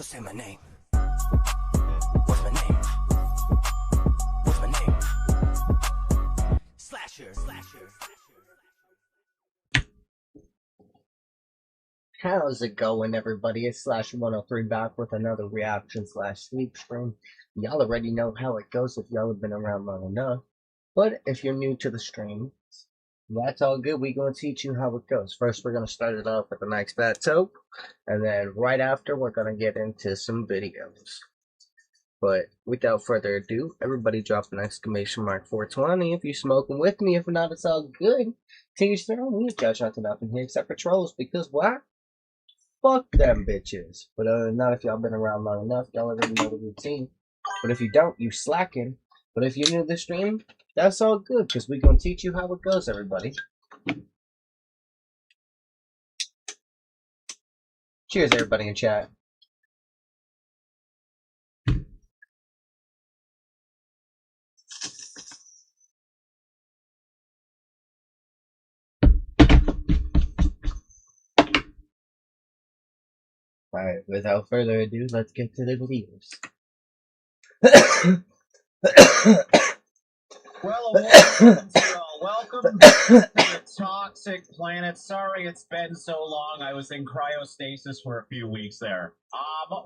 say my name. What's my name? What's my name? Slasher. How's it going, everybody? It's Slash103 back with another reaction slash sleep stream. Y'all already know how it goes if y'all have been around long enough. But if you're new to the stream, that's all good. We're going to teach you how it goes. First, we're going to start it off with a nice fat soap. And then right after, we're going to get into some videos. But without further ado, everybody drop an exclamation mark 420 if you're smoking with me. If not, it's all good. Teach their own. We judge nothing up in here except for trolls. Because what? Fuck them bitches. But other than that, if y'all been around long enough, y'all already know the routine. But if you don't, you slacking. But if you're new to the stream, that's all good, because we're going to teach you how it goes, everybody. Cheers, everybody in chat. Alright, without further ado, let's get to the videos. Well, welcome to the toxic planet. Sorry it's been so long. I was in cryostasis for a few weeks there.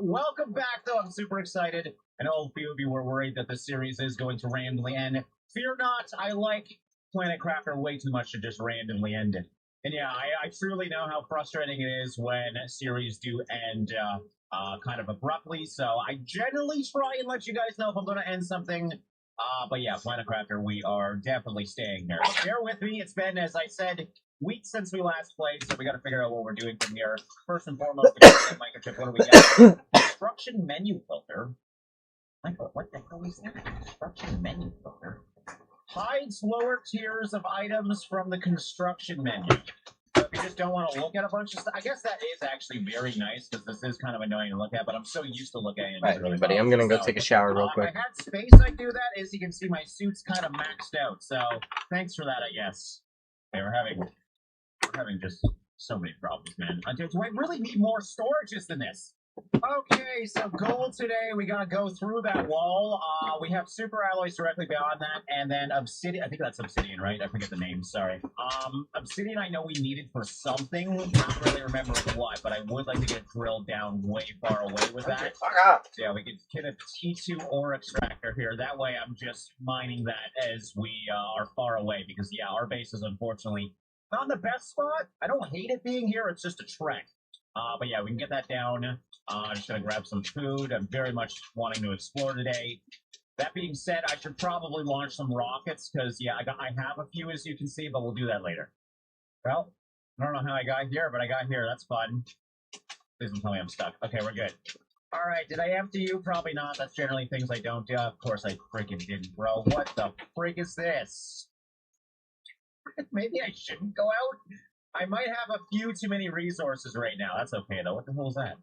Welcome back, though. I'm super excited. I know a few of you were worried that the series is going to randomly end. Fear not, I like Planet Crafter way too much to just randomly end it. And yeah, I truly know how frustrating it is when series do end kind of abruptly, so I generally try and let you guys know if I'm going to end something. But yeah, Planet Crafter, we are definitely staying here. But bear with me. It's been, as I said, weeks since we last played, so we got to figure out what we're doing from here. First and foremost, microchip. What do we got? Construction menu filter. Michael, what the hell is that? Construction menu filter. Hides lower tiers of items from the construction menu. So if you just don't want to look at a bunch of stuff, I guess that is actually very nice, because this is kind of annoying to look at, but I'm so used to looking at it. Alright, everybody, I'm going to go take a shower real quick. If I had space, I'd do that. As you can see, my suit's kind of maxed out, so thanks for that, I guess. Okay, we're having just so many problems, man. Do I really need more storages than this? Okay, so gold today, we gotta go through that wall. We have super alloys directly beyond that, and then obsidian. I think that's obsidian, right? I forget the name, sorry. Obsidian I know we needed for something. Not really remembering what, but I would like to get drilled down way far away with that. Fuck up. So yeah, we could get a T2 ore extractor here. That way I'm just mining that as we are far away, because yeah, our base is unfortunately not in the best spot. I don't hate it being here, it's just a trek. But yeah, we can get that down. Just gonna grab some food. I'm very much wanting to explore today. That being said, I should probably launch some rockets, because yeah, I have a few, as you can see, but we'll do that later. Well, I don't know how I got here, but I got here. That's fun. Please don't tell me I'm stuck. Okay, we're good. Alright, did I empty you? Probably not. That's generally things I don't do. Of course I freaking didn't, bro. What the frig is this? Maybe I shouldn't go out? I might have a few too many resources right now. That's okay, though. What the hell is that?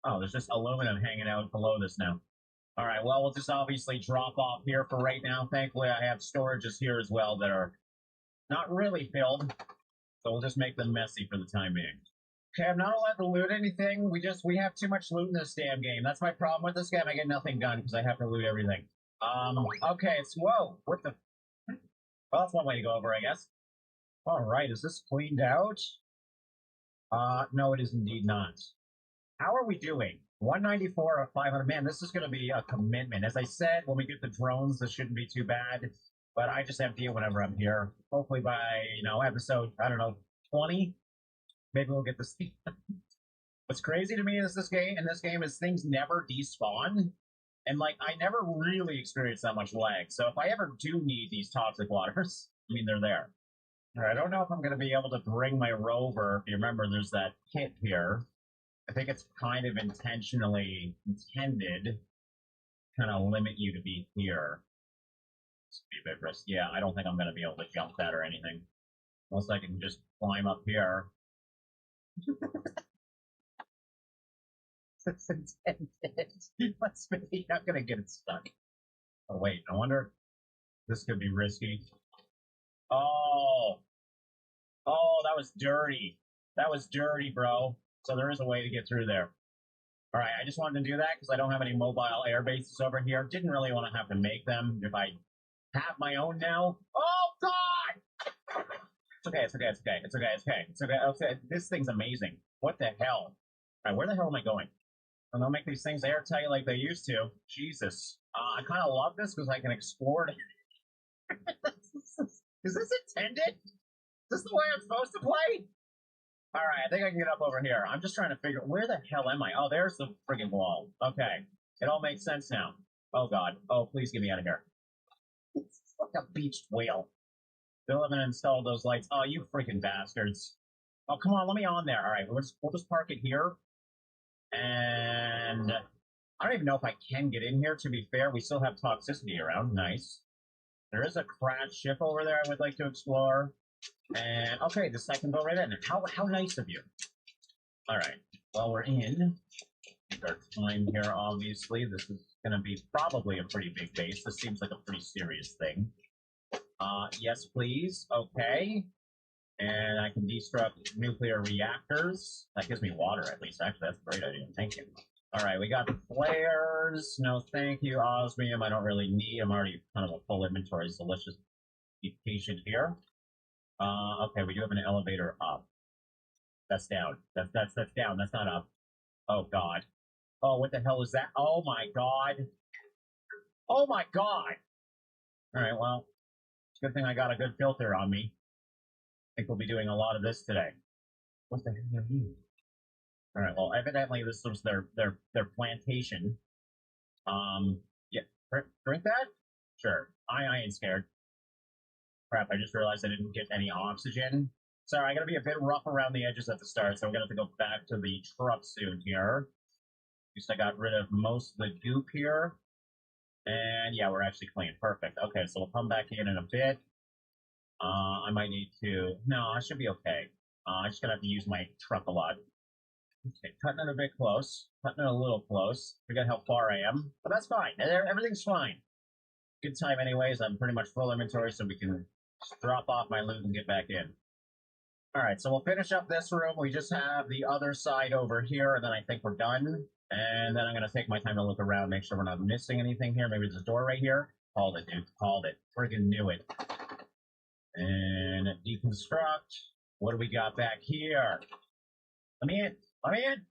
Oh, there's just aluminum hanging out below this now. Alright, well, we'll just obviously drop off here for right now. Thankfully, I have storages here as well that are not really filled. So we'll just make them messy for the time being. Okay, I'm not allowed to loot anything. We have too much loot in this damn game. That's my problem with this game. I get nothing done because I have to loot everything. Okay, whoa, what the... Well, that's one way to go over, I guess. Alright, is this cleaned out? No, it is indeed not. How are we doing? 194 of 500. Man, this is going to be a commitment. As I said, when we get the drones, this shouldn't be too bad. But I just empty it whenever I'm here. Hopefully by, episode, I don't know, 20, maybe we'll get this. What's crazy to me is this game is things never despawn. And, I never really experience that much lag. So if I ever do need these toxic waters, they're there. I don't know if I'm going to be able to bring my rover. If you remember, there's that kit here. I think it's kind of intentionally intended to kind of limit you to be here. This would be a bit risky. Yeah, I don't think I'm going to be able to jump that or anything. Unless I can just climb up here. It's intended. Let's see. I'm going to get it stuck. Oh, wait. I wonder. This could be risky. Oh, that was dirty. That was dirty, bro. So there is a way to get through there. All right, I just wanted to do that because I don't have any mobile air bases over here. Didn't really want to have to make them if I have my own now. Oh, God! It's okay, it's okay, it's okay, it's okay, it's okay, it's okay, it's okay. This thing's amazing. What the hell? All right, where the hell am I going? And they'll make these things airtight like they used to. Jesus. I kind of love this because I can explore it. Is this intended? Is this the way I'm supposed to play? All right, I think I can get up over here. I'm just trying to figure where the hell am I? Oh, there's the friggin' wall. Okay, it all makes sense now. Oh God. Oh, please get me out of here. It's like a beached whale. Still haven't installed those lights. Oh, you freaking bastards. Oh, come on, let me on there. All right, we'll just park it here. And I don't even know if I can get in here, to be fair. We still have toxicity around. Nice. There is a crashed ship over there I would like to explore. And, okay, this I can go right in. How nice of you. All right. Well, we're in. Our time here, obviously. This is going to be probably a pretty big base. This seems like a pretty serious thing. Yes, please. Okay. And I can destruct nuclear reactors. That gives me water, at least. Actually, that's a great idea. Thank you. All right, we got the flares. No, thank you. Osmium, I don't really need. I'm already kind of a full inventory, so let's just be patient here. Okay, we do have an elevator up. That's down. That's down. That's not up. Oh, God. Oh, what the hell is that? Oh, my God. Oh, my God. All right, well, it's a good thing I got a good filter on me. I think we'll be doing a lot of this today. What the hell are you? All right. Well, evidently this was their plantation. Yeah. Drink that? Sure. I ain't scared. Crap! I just realized I didn't get any oxygen. Sorry, I gotta be a bit rough around the edges at the start, so I'm gonna have to go back to the truck soon here. At least I got rid of most of the goop here. And yeah, we're actually clean. Perfect. Okay, so we'll come back in a bit. I might need to. No, I should be okay. I'm just gonna have to use my truck a lot. Okay, cutting it a bit close. Cutting it a little close. Forget how far I am, but that's fine. Everything's fine. Good time, anyways. I'm pretty much full inventory, so we can just drop off my loot and get back in. All right, so we'll finish up this room. We just have the other side over here, and then I think we're done. And then I'm gonna take my time to look around, make sure we're not missing anything here. Maybe there's a door right here. Called it, dude. Called it. Friggin' knew it. And deconstruct. What do we got back here? Let me in. Let me in.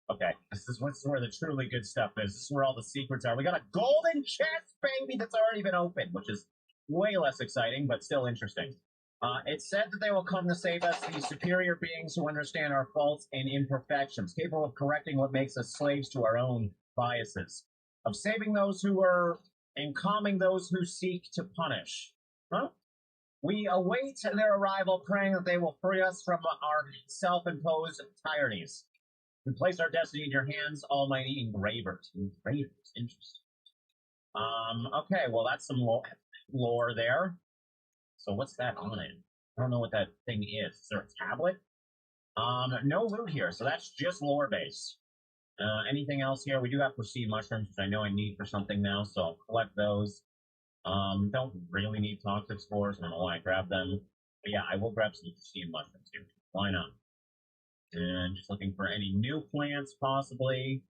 Okay, this is where the truly good stuff is. This is where all the secrets are. We got a golden chest, baby, that's already been opened, which is way less exciting, but still interesting. It said that they will come to save us, these superior beings who understand our faults and imperfections, capable of correcting what makes us slaves to our own biases, of saving those who are and calming those who seek to punish. Huh? We await their arrival, praying that they will free us from our self-imposed tyrannies. We place our destiny in your hands, almighty engravers. Engravers, interesting. Okay, well, that's some lore there. So what's that on it? I don't know what that thing is. Is there a tablet? No loot here, so that's just lore base. Anything else here? We do have proceed mushrooms, which I know I need for something now, so I'll collect those. Don't really need toxic spores. I don't know why I grabbed them. But yeah, I will grab some proceed mushrooms here. Why not? And just looking for any new plants, possibly.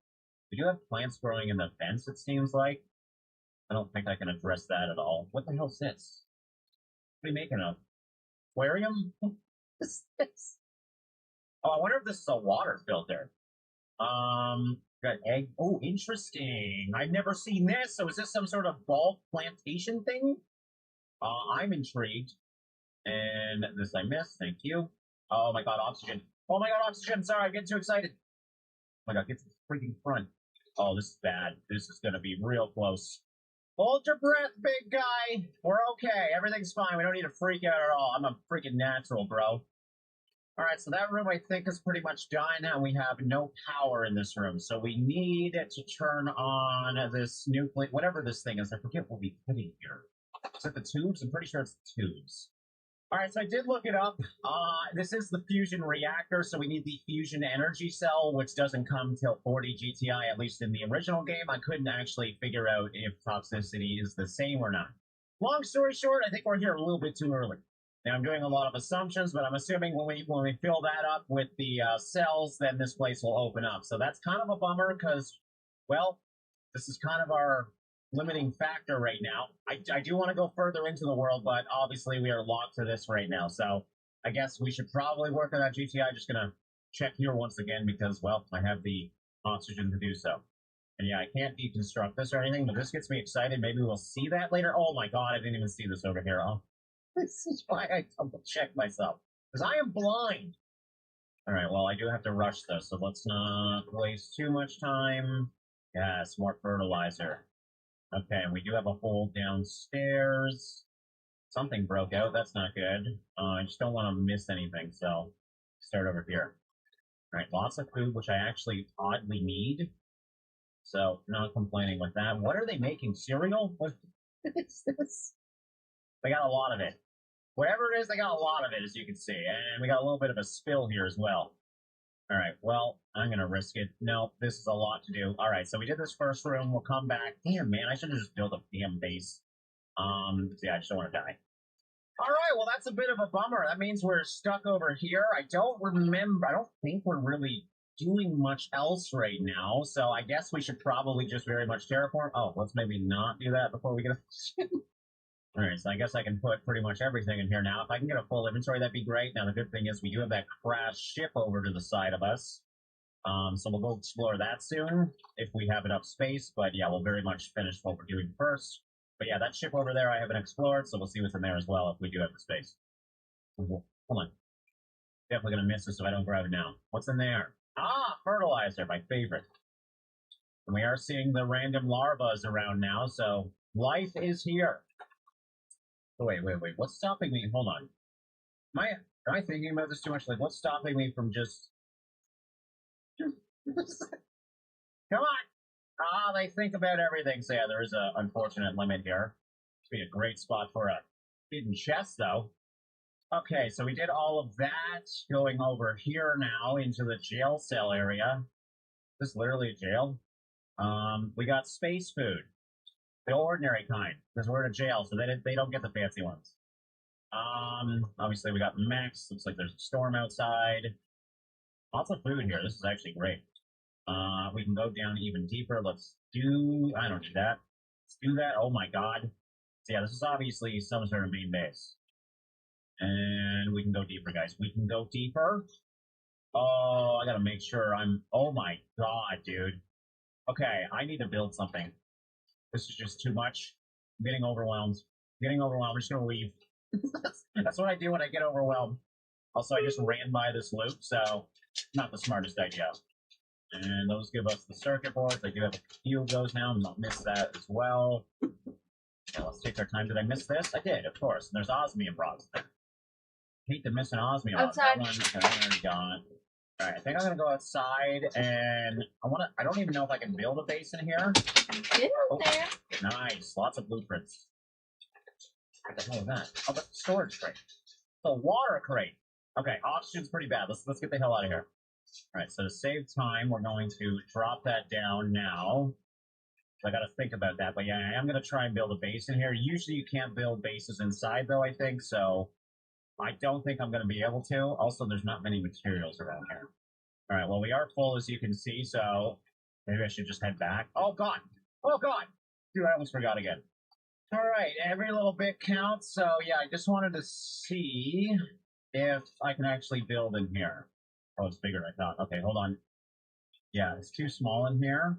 We do have plants growing in the fence, it seems like. I don't think I can address that at all. What the hell is this? What are you making of? Aquarium? What is this? Oh, I wonder if this is a water filter. Got egg. Oh, interesting. I've never seen this. So is this some sort of bulk plantation thing? I'm intrigued. And this I missed. Thank you. Oh my god, oxygen. Oh my god, oxygen. Sorry, I'm getting too excited. Oh my god, get to the freaking front. Oh, this is bad. This is gonna be real close. Hold your breath, big guy. We're okay. Everything's fine. We don't need to freak out at all. I'm a freaking natural, bro. Alright, so that room I think is pretty much done, and we have no power in this room. So we need to turn on this nuclear, whatever this thing is. I forget what we put in here. Is it the tubes? I'm pretty sure it's the tubes. Alright, so I did look it up. This is the fusion reactor, so we need the fusion energy cell, which doesn't come till 40 GTI, at least in the original game. I couldn't actually figure out if toxicity is the same or not. Long story short, I think we're here a little bit too early. Now I'm doing a lot of assumptions, but I'm assuming when we fill that up with the cells, then this place will open up. So that's kind of a bummer because, well, this is kind of our limiting factor right now. I do want to go further into the world, but obviously we are locked to this right now. So I guess we should probably work on that GTI. Just gonna check here once again because, well, I have the oxygen to do so. And yeah, I can't deconstruct this or anything, but this gets me excited. Maybe we'll see that later. Oh my god, I didn't even see this over here. Oh, this is why I double check myself. Because I am blind. Alright, well, I do have to rush this, so let's not waste too much time. Yes, more fertilizer. Okay, and we do have a hole downstairs. Something broke out, that's not good. I just don't want to miss anything, so start over here. Alright, lots of food, which I actually oddly need. So, not complaining with that. What are they making? Cereal? What is this? They got a lot of it. Whatever it is, they got a lot of it, as you can see. And we got a little bit of a spill here as well. Alright, well, I'm gonna risk it. No, this is a lot to do. Alright, so we did this first room. We'll come back. Damn, man, I should have just built a damn base. Yeah, I just don't want to die. Alright, well, that's a bit of a bummer. That means we're stuck over here. I don't think we're really doing much else right now, so I guess we should probably just very much terraform. Oh, let's maybe not do that before we get Alright, so I guess I can put pretty much everything in here now. If I can get a full inventory, that'd be great. Now, the good thing is we do have that crashed ship over to the side of us. So we'll go explore that soon, if we have enough space. But yeah, we'll very much finish what we're doing first. But yeah, that ship over there I haven't explored, so we'll see what's in there as well if we do have the space. Hold on. Definitely gonna miss this if I don't grab it now. What's in there? Ah, fertilizer, my favorite. And we are seeing the random larvas around now, so life is here. Oh, wait. What's stopping me? Hold on. Am I thinking about this too much? Like, what's stopping me from just... Come on! Ah, they think about everything. So yeah, there is an unfortunate limit here. It's be a great spot for a hidden chest, though. Okay, so we did all of that. Going over here now into the jail cell area. Is this literally a jail? We got space food. The ordinary kind, because we're in a jail, so they don't get the fancy ones. Obviously we got Max. Looks like there's a storm outside. Lots of food here. This is actually great. We can go down even deeper. I don't do that. Let's do that. Oh my god. So yeah, this is obviously some sort of main base. And we can go deeper, guys. We can go deeper. Oh, I gotta make sure oh my god, dude. Okay, I need to build something. This is just too much. I'm getting overwhelmed. I'm just gonna leave. That's what I do when I get overwhelmed. Also, I just ran by this loop, so not the smartest idea. And those give us the circuit boards. I do have a few of those now. I'm not miss that as well. Okay, let's take our time. Did I miss this? I did, of course. And there's osmium rods there. Hate to miss an osmium rod. Outside. I already got it. Alright, I think I'm gonna go outside and I don't even know if I can build a base in here. Get out there. Nice, lots of blueprints. What the hell is that? Oh, that's a storage crate. The water crate. Okay, oxygen's pretty bad. Let's get the hell out of here. Alright, so to save time, we're going to drop that down now. I gotta think about that, but yeah, I am gonna try and build a base in here. Usually you can't build bases inside though, I think, so I don't think I'm gonna be able to. Also, there's not many materials around here. Alright, well, we are full as you can see, so maybe I should just head back. Oh god! Oh god! Dude, I almost forgot again. Alright, every little bit counts, so yeah, I just wanted to see if I can actually build in here. Oh, it's bigger than I thought. Okay, hold on. Yeah, it's too small in here.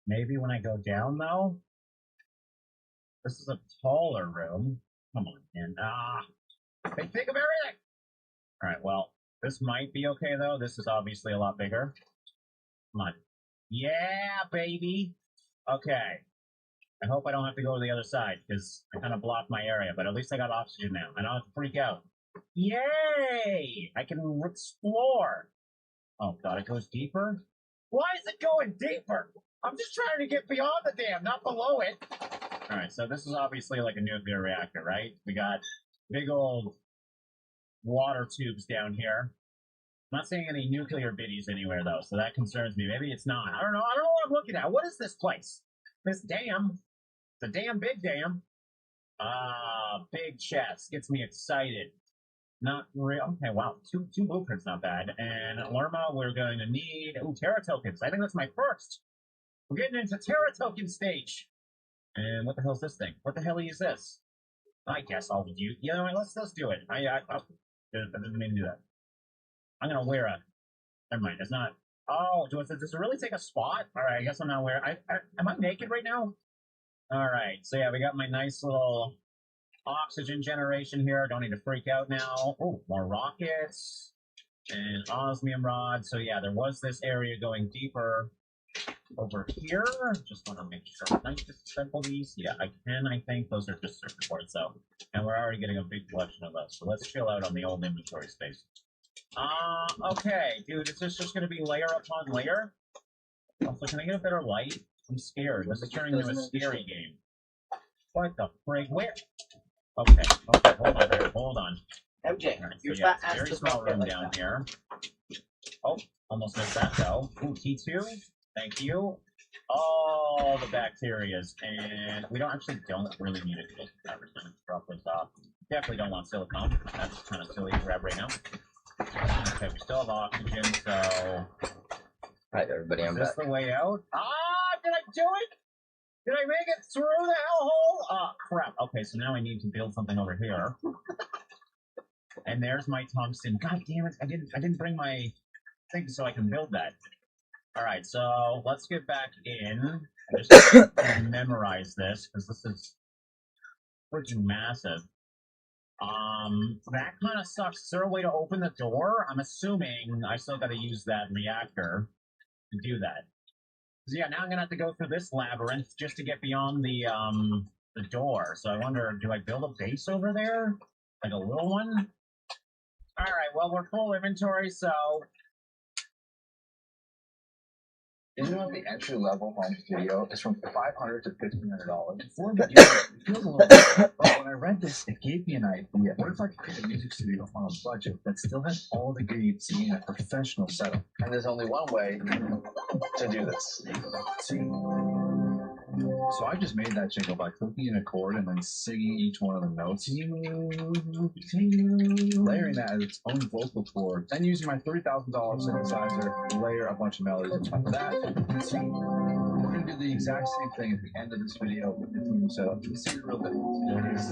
Maybe when I go down, though? This is a taller room. Come on, man. They think of everything! Alright, well, this might be okay, though. This is obviously a lot bigger. Come on. Yeah, baby! Okay. I hope I don't have to go to the other side, because I kind of blocked my area, but at least I got oxygen now. I don't have to freak out. Yay! I can explore! Oh god, it goes deeper? Why is it going deeper? I'm just trying to get beyond the dam, not below it! Alright, so this is obviously like a nuclear reactor, right? We got big old water tubes down here. I'm not seeing any nuclear biddies anywhere, though, so that concerns me. Maybe it's not. I don't know what I'm looking at. What is this place? This dam? It's a damn big dam. Ah, big chest gets me excited. Not real. Okay, wow. Two blueprints, not bad. And Lerma, we're going to need Terra tokens. I think that's my first. We're getting into Terra token stage. And what the hell is this thing? What the hell is this? I guess I'll do. You know what? Let's do it. I didn't mean to do that. I'm gonna wear a. Never mind. It's not. Oh, does it really take a spot? All right. I guess I'm not wearing. Am I naked right now? All right. So yeah, we got my nice little oxygen generation here. Don't need to freak out now. Oh, more rockets and osmium rods. So yeah, there was this area going deeper over here. Just want to make sure. Can I just assemble these? Yeah, I can. I think those are just circuit boards. So, and we're already getting a big collection of those. So let's chill out on the old inventory space. Okay, dude. Is this just going to be layer upon layer? Also, can I get a better light? I'm scared. This is turning into a scary game. What the frig? Where? Okay, hold on. MJ, Right, so you're yeah, fat very ass small room like down that. here. Oh, almost missed that though. Ooh, T2. Thank you. All the bacterias, and we don't really need it. We're just gonna drop this off. Definitely don't want silicone. That's kind of silly to grab right now. Okay, we still have oxygen, so. Alright, everybody, I'm Is this back. the way out? Ah, did I do it? Did I make it through the hellhole? Ah, crap. Okay, so now I need to build something over here. And there's my tungsten. God damn it! I didn't bring my thing so I can build that. All right, so let's get back in. I just memorize this because this is freaking massive. That kind of sucks. Is there a way to open the door? I'm assuming I still got to use that reactor to do that. So yeah, now I'm gonna have to go through this labyrinth just to get beyond the door. So I wonder, do I build a base over there, like a little one? All right, well we're full inventory, so. You know, the entry level home studio is from $500 to $1,500. Before we get it, it feels a little bit, but when I read this, it gave me an idea. What if I could create a music studio on a budget that still has all the gear you'd see in a professional setup? And there's only one way to do this. So I just made that jingle by clicking in a chord and then singing each one of the notes. Layering that as its own vocal chord, then using my $3,000 synthesizer to layer a bunch of melodies on top of that. We're going to do the exact same thing at the end of this video with the team setup. You see the real difference.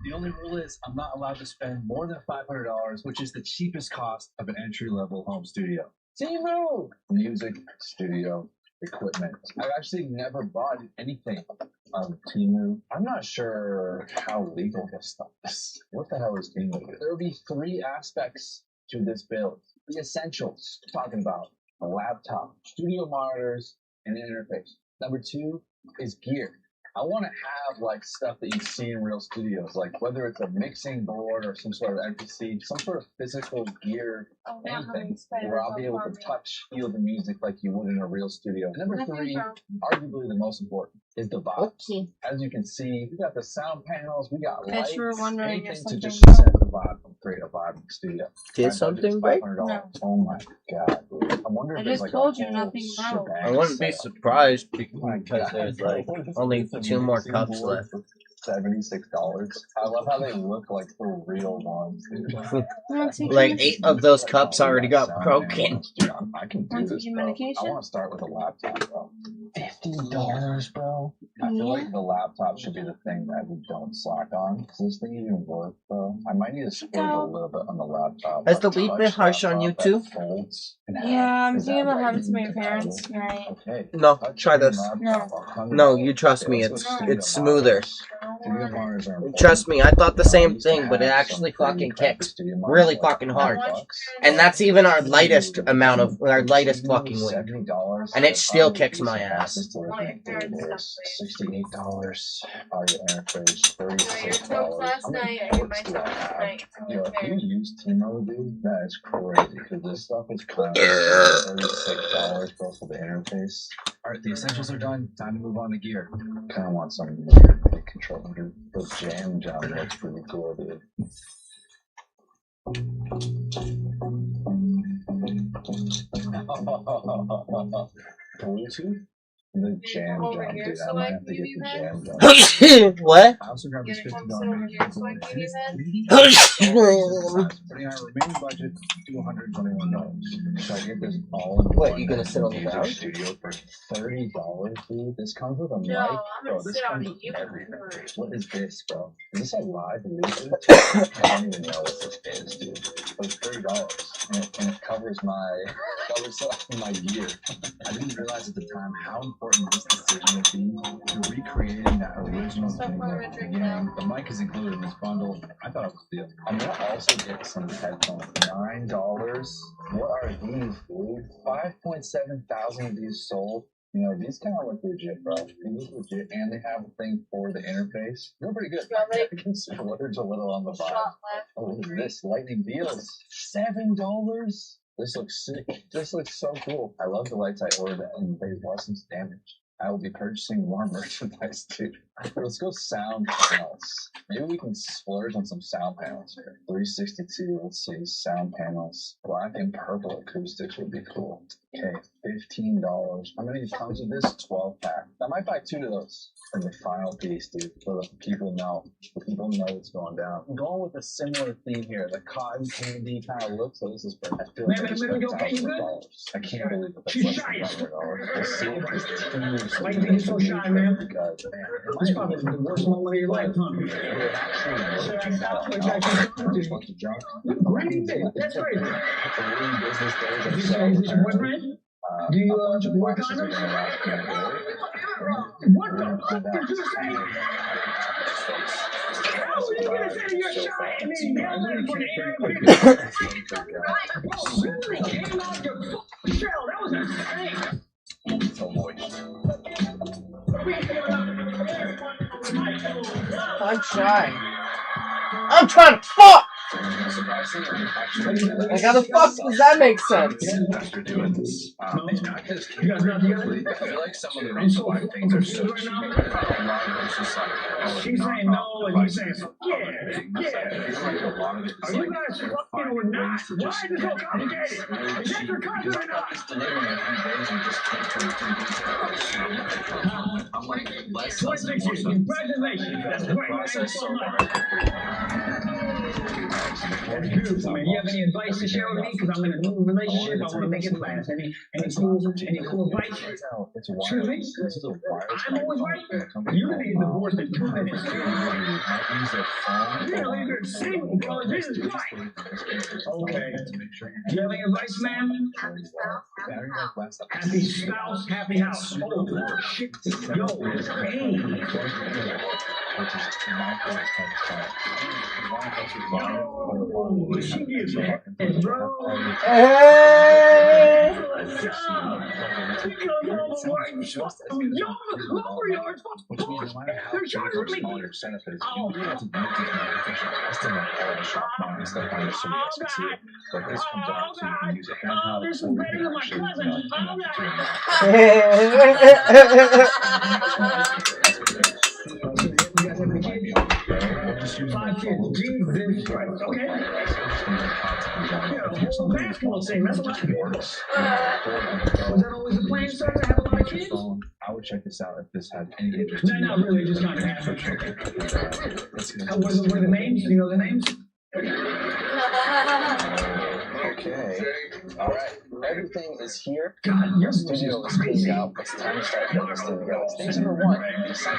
The only rule is I'm not allowed to spend more than $500, which is the cheapest cost of an entry-level home studio. Timu! Music, studio, equipment. I've actually never bought anything on Timu. I'm not sure how legal this stuff is. What the hell is Timu? There will be 3 aspects to this build. The essentials, talking about a laptop, studio monitors, and an interface. Number 2 is gear. I want to have like stuff that you see in real studios, like whether it's a mixing board or some sort of MPC, some sort of physical gear, anything where I'll be able to touch, feel the music like you would in a real studio. And number 3, arguably the most important, is the vibes. Okay. As you can see, we got the sound panels, we got Bet lights, you were wondering if anything to something just set the vibe and create a vibe in the studio. Did My budget's something break? $500. No. Oh my god, dude. I wonder I if there's just like told a you whole nothing broke. shebang I wouldn't be setup. surprised My because God, there's bro, like what is only this, a 2 more mixing cups board left. for $76. I love how they look like the real ones, dude. Like 8 of those cups already got broken. Dude, I can do Want to this, give bro. medication? I want to start with a laptop, bro. $50, bro. I feel like the laptop should be the thing that we don't slack on. Does this thing even work, bro? I might need to splurge a little bit on the laptop. Has the A weed touch been harsh on you laptop too? that folds in half. Yeah, I'm Is thinking that about having right? some of your parents. Right. Okay. No, Touch try screen this. laptop, $100. No, you trust me, Okay, let's go it's studio smoother. monitors. Studio monitors are important. Trust me, I thought the I same used to thing, but it have actually some pretty fucking crappy kicks studio monitors really for like fucking hard. $100. And that's even our lightest amount of, our lightest fucking weed. $70. And it still Probably kicks my decent ass. prices to look at theaters. $68. Audio interface, No, your $36. talk last How many night. I did my ports do talk I last have? night. Yo, if you use Timo, dude, that is crazy. Because this stuff is kind of $36 bro for the interface. Alright, the essentials are done. Time to move on to gear. Kind of want some weird control. Dude. The jam looks pretty cool, dude. Bluetooth? The jam over job, here dude. I so might I have to can get give the you jam job. What? I also grabbed this Gonna come $50 sit over mini here so I and can give you it's that? 3D. Putting our remaining budget to $121. So I get this all in What, one you gonna sit on the music ground? studio for $30, dude. This comes with a mic. No, I'm Bro, gonna this sit on comes it. with You everything. can What is this, bro? Is this a live loser? I don't even know what this is, dude. But it's $30 and it covers my year. I didn't realize at the time how important this decision would be to recreating that original game. The mic is included in this bundle. I thought it was a deal. I'm gonna also get some headphones. $9. What are these, dude? 5.7 thousand of these sold. You know, these kind of look legit, bro. These look legit, and they have a thing for the interface. They're pretty good. Strawberry. I can splurge a little on the vibe. Shot left. Oh, what is this? Lightning deals. $7? This looks sick. This looks so cool. I love the lights I ordered and they wasn't damaged. I will be purchasing more merchandise too. Let's go sound panels. Maybe we can splurge on some sound panels here. 362, let's see, sound panels. Black and purple acoustics would be cool. Okay, $15. How many comes with this? 12 pack. I might buy 2 of those. And the final piece, dude, so the people know. The people know what's going down. I'm going with a similar theme here. The cotton candy kind of look, so this is perfect. I feel like I just spent $1,000. I can't believe that that's less than $100. The seal is $2. Why do you think you're so shy, man? Because, man, This is probably the worst moment of your life, huh? Great day. That's right. Is this your boyfriend? Do you work on him? What the fuck did you say? How are you gonna say you're shy and then yell at him for the Oh, really? Came out your fucking shell. That was insane. So moist. I'm shy. I'm trying to fuck! Like, how the fuck does that make sense? After doing this, not just You guys not together? I feel like some of the reasons why things are so cheap. A lot of it's just like, oh, She's saying no, and he's saying, yeah. I feel like a lot of it Are is you like guys fucking or not? Why is it so complicated? Is that your cousin or not? it's delivering in a few days and just can't turn things. I'm like, less Choice more pictures. stuff. Congratulations. That's great. Thank you so much. That's beautiful, man. You have any advice to share with me? Because I'm in a new relationship. I want to make it last. Any cool advice? Excuse me? I'm always right. You can be divorced in 2 minutes. You're gonna leave her single, bro. Jesus Christ. Okay. Do you have any advice, ma'am? Happy spouse, happy house. Oh, shit. Yo, hey. Yo, she gives me head, bro. Hey! What's up? She goes over work. Yo, lower yours. They're charging me. Oh, God. Oh, this is better than my cousin. Oh, You guys have any kids? 5 kids. Jesus Christ. Okay. Yeah, the whole basketball team. That's a lot of people. Was that always the plan, sir, to have a lot of kids? I would check this out if this had any interest. No, not really. Just kind of happened. What are the names? Do you know the names? Okay. All right. Everything is here. God, your Studio is cleaned out. It's time to start putting this thing together. Stage number 1. I'm just gonna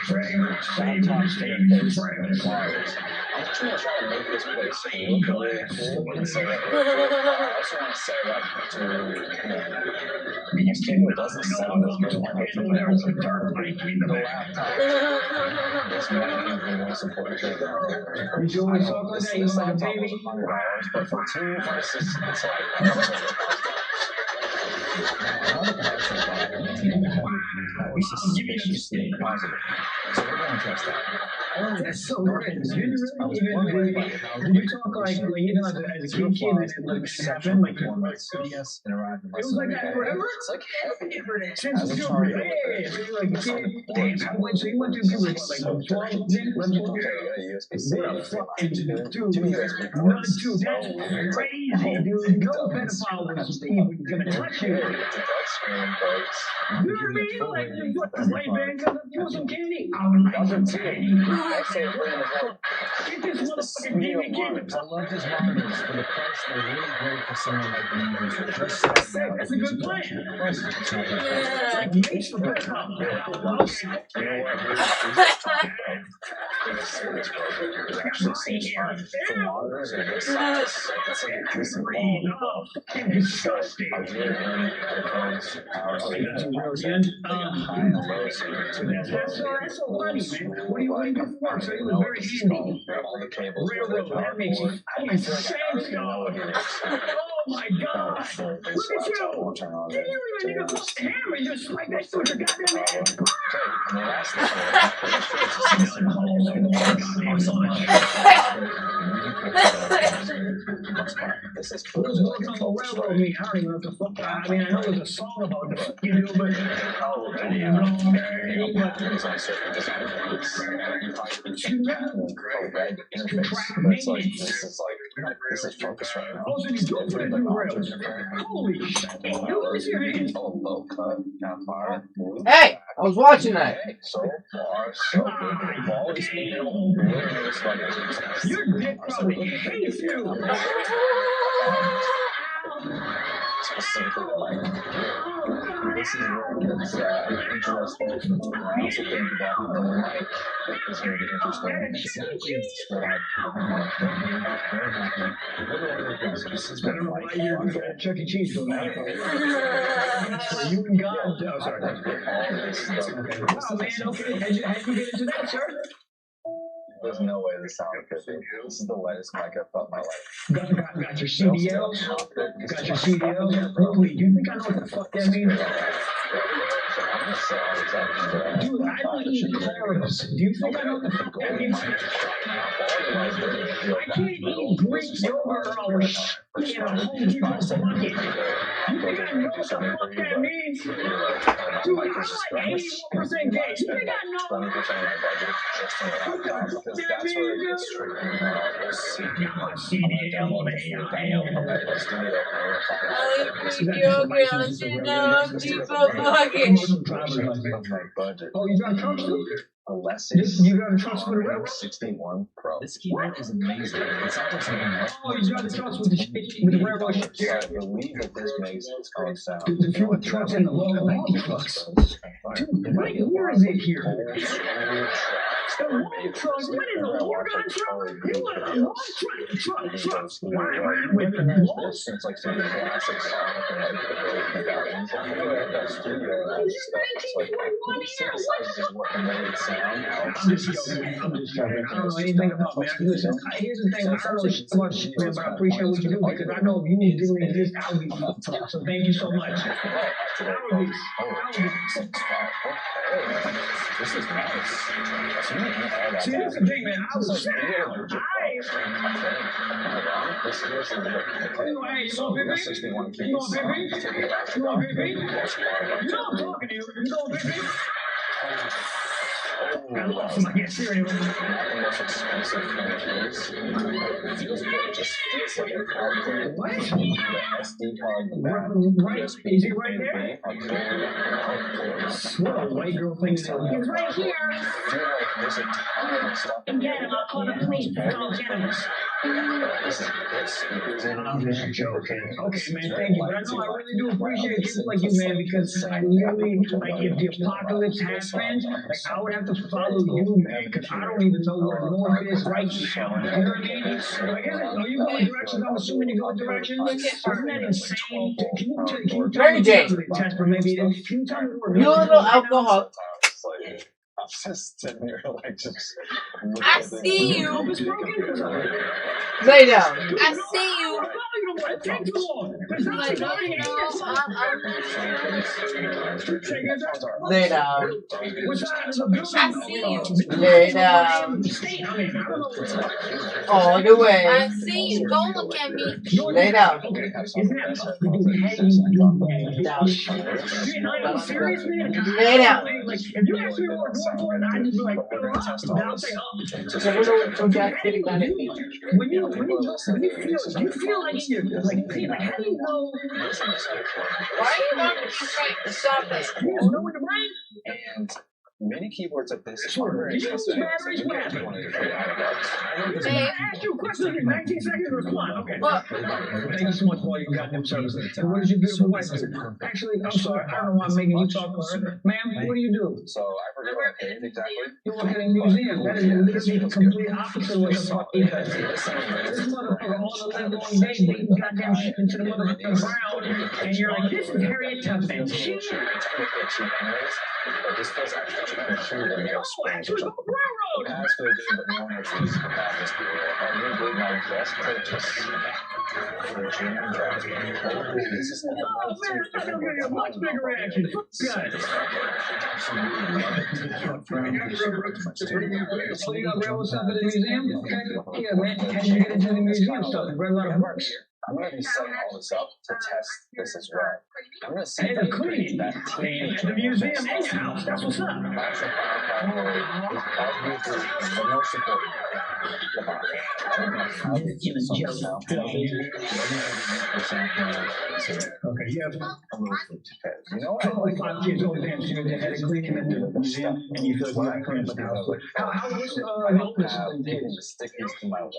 try to make this place look really cool and so that I also want to say like to the studio doesn't sound as good when I put it as the laptop. This might be the most important thing. You always talk like that. You This like a laptop baby. was $100, but for 2 devices, it's like I suspiciously positive. So we're going to trust that. Oh, that's so great. Did you talk like even as a kid and then like this happened? Like, it CDS interacting with was like that forever? It's like heavy. Since As a you were target. like a kid, damn, so you went to people like 12, then Okay, you got a USB-C. what a fucking dude. Two USB None, ports. dude, that's crazy, dude. No pedophile was even gonna touch you. It's a touch screen, folks. You know what I mean? Like, what the white man got you want some candy? I would like some candy. Get this motherfucking demon kid. I love his monitors for the price. They're really great for someone like me who's just That's a good plan. Like, makes the best You know what? Disgusting. That's so funny, man. What do you do for work? So it was very handy. All the cables. Railroad, that makes you fucking sandstone. Oh my god! Look at you! You even need a hammer, you just like that with your goddamn head. This is Who's working on the railroad? Me, I don't even know what the fuck. I mean, I know there's a song about the fuck you do, but it's on certain designs. This is focus right now. also you do put in new rails. Holy shit! Dude, look at your hands. Oh, low cut, now fire. Hey, I was watching that. So far, so good. The ball is Your dick probably hates you. specifically like this is where it gets interesting. I also think that like is going to be interesting. Exactly described. Very happy. This has been like Chuck E. Cheese for that. You and God. Oh, sorry. all this stuff. Oh, man, okay. How'd you get into that, sir? There's no way this sound could be. This is the lightest mic I've felt in my life. Got your CDLs? Got your CDLs? Holy, do you think I know what the fuck that means? Dude, I don't eat carbs. Do you think I know what the fuck that means? I can't eat Greek yogurt or in a Home Depot bucket. You think I know what the fuck that means? Dude, I'm like 81% gay. You think I know? 20% of my budget just in that because that's where it gets straight. Oh, you got trucks too? Unless You got a trucks for the railroad? 61 Pro. This keyboard is amazing. It's not just like Oh, you got the trucks with the railroad shit. So I believe that this makes its own sound. Dude, if you were trucks in the local trucks. Dude, what year is it here? The long trucks? What is a Morgan truck? You want a long truck? With the walls? It's like some classic song from like the early 2000s. That studio and stuff. It's like synthesizers what the made sound. I'm just joking. I don't know anything about man. Listen, here's the thing. I don't know shit about shit, man, but I appreciate what you do because I know if you need to do this, I would be fucked up. So thank you so much. This is nice. See, that's the thing, man. I was sad. This is You want Vivi? 61 keys. You want Vivi? You want Vivi? You know I'm talking to you. You know Vivi? I lost my guess here anyway. The most expensive features. It feels good. It just feels like a card. What? The SD card, the back. Right? Is he right there? What a white girl thing to do. He's right here. I feel like there's a ton of stuff in Get him. I'll call the police. Call cannabis. I'm just joking. Okay, man, thank you. But I know I really do appreciate people like you, man, because I literally, like, if the apocalypse happens, like, I would have to follow you, man, because I don't even know where north is right now. You know what I mean? Like, are you going directions? I'm assuming you go directions. Isn't that insane? Can you tell Mary me, Jane. Jasper, maybe, can you tell me where You little alcohol. I'm just sitting here like just. I see you. It's broken? Lay down. I see you. don't want to take too long. There's not Like, already no, Lay down. Which side of the building? I see you. Lay down. State, I mean, I don't know. All the way. I see you. Don't look at me. Lay down. Okay, isn't that I'm serious, man. Lay down. Like, if you ask me what I'm going for, I'd just be like, I'll say, when you feel like you're like how do you know? Why are you walking straight? Stop it. You just know in the brain. And many keyboards like this Sure. are very Did you use expensive. batteries? What happened? Babe. I asked you a question in 19 seconds to respond. Okay. What? Thank you so much for all your goddamn service. And what did your beautiful wife do? Actually, I'm sorry. I don't know why I'm making you talk for her. Ma'am, what do you do? So I forget what I paid exactly. You work at a museum. That is literally the complete opposite of what you're talking about. This motherfucker all the live long day beating goddamn shit into the motherfucking ground. And you're like, this is Harriet Tubman. She But this was actually cheaper than the actually go railroad. As for the game, but no one actually about this deal. I really did my best purchase for a Jam Jam. This is Oh man, I thought you were gonna get a much bigger reaction. Got it. So you got railroad stuff at the museum? Okay. Yeah, man. How'd you get into the museum stuff? You read a lot of works. I'm going to be setting all this up to test this as well. I'm going to see And including that team at the museum and your house. That's what's up. Okay, yeah. You know what? 25 years old, damn, you had a great commitment to the museum, and you feel like you're the house. How was the oldest? To stick these to my wall.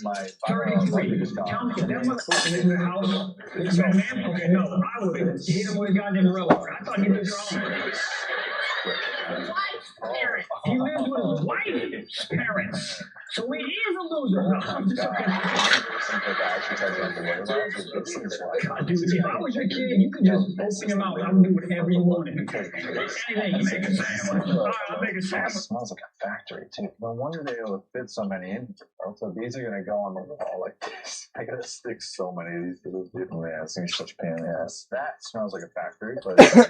My 33. Tell me, that motherfucker in your house. Is that man? Okay, no, I would have hit him with a goddamn railroad. I thought he was wrong. He lives with his wife's parents. So he is a loser. No, I'm just okay. God, dude, if I was your kid, you could just open your mouth. I would do whatever you wanted. Anything, you make a sandwich. All right, I'll make a It sandwich. smells like a factory too. No wonder they able to fit so many in. So these are gonna go on the wall like this. I gotta stick so many of these to this different ass. It's such a pain in the ass. That smells like a factory, but Welcome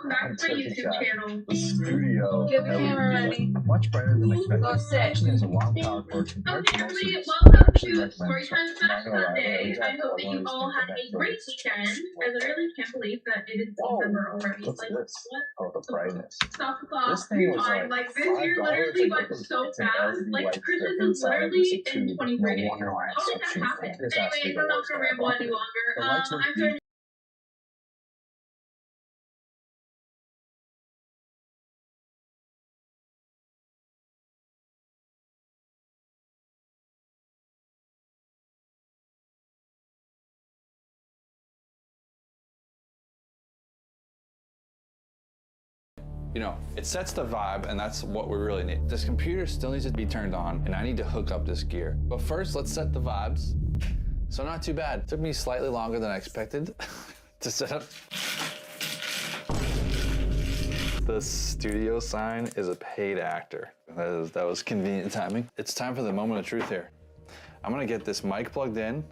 back to my YouTube channel. the studio Get the camera ready. much better than expected. Go sit. There's a long power cord compared Okay, to most of everybody, this. welcome Actually to recommend Storytime Fest Sunday. I hope that you all had a great weekend. I literally can't believe that it is December already. What's Like, this? what? Oh, the brightness. Stop the clock. This thing was Time. like Like, this year $5. literally Like, went so it's an fast. LED Like, light Christmas strip is inside of literally this in tube. 23 No days. wonder why it's How so did that cheap. happen? This has to be Anyways, the I'm not worst gonna ever. ramble any longer. The lights were I'm sorry. You know, it sets the vibe, and that's what we really need. This computer still needs to be turned on, and I need to hook up this gear. But first, let's set the vibes. So not too bad. It took me slightly longer than I expected to set up. The studio sign is a paid actor. That was convenient timing. It's time for the moment of truth here. I'm gonna get this mic plugged in.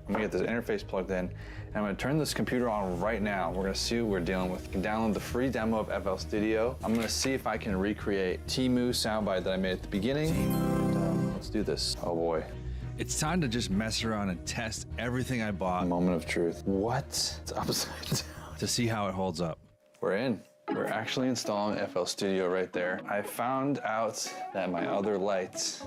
I'm gonna get this interface plugged in. And I'm gonna turn this computer on right now. We're gonna see what we're dealing with. You can download the free demo of FL Studio. I'm gonna see if I can recreate Temu soundbite that I made at the beginning. And, let's do this. Oh boy. It's time to just mess around and test everything I bought Moment of truth. What? It's upside down. to see how it holds up. We're in. We're actually installing FL Studio right there. I found out that my other lights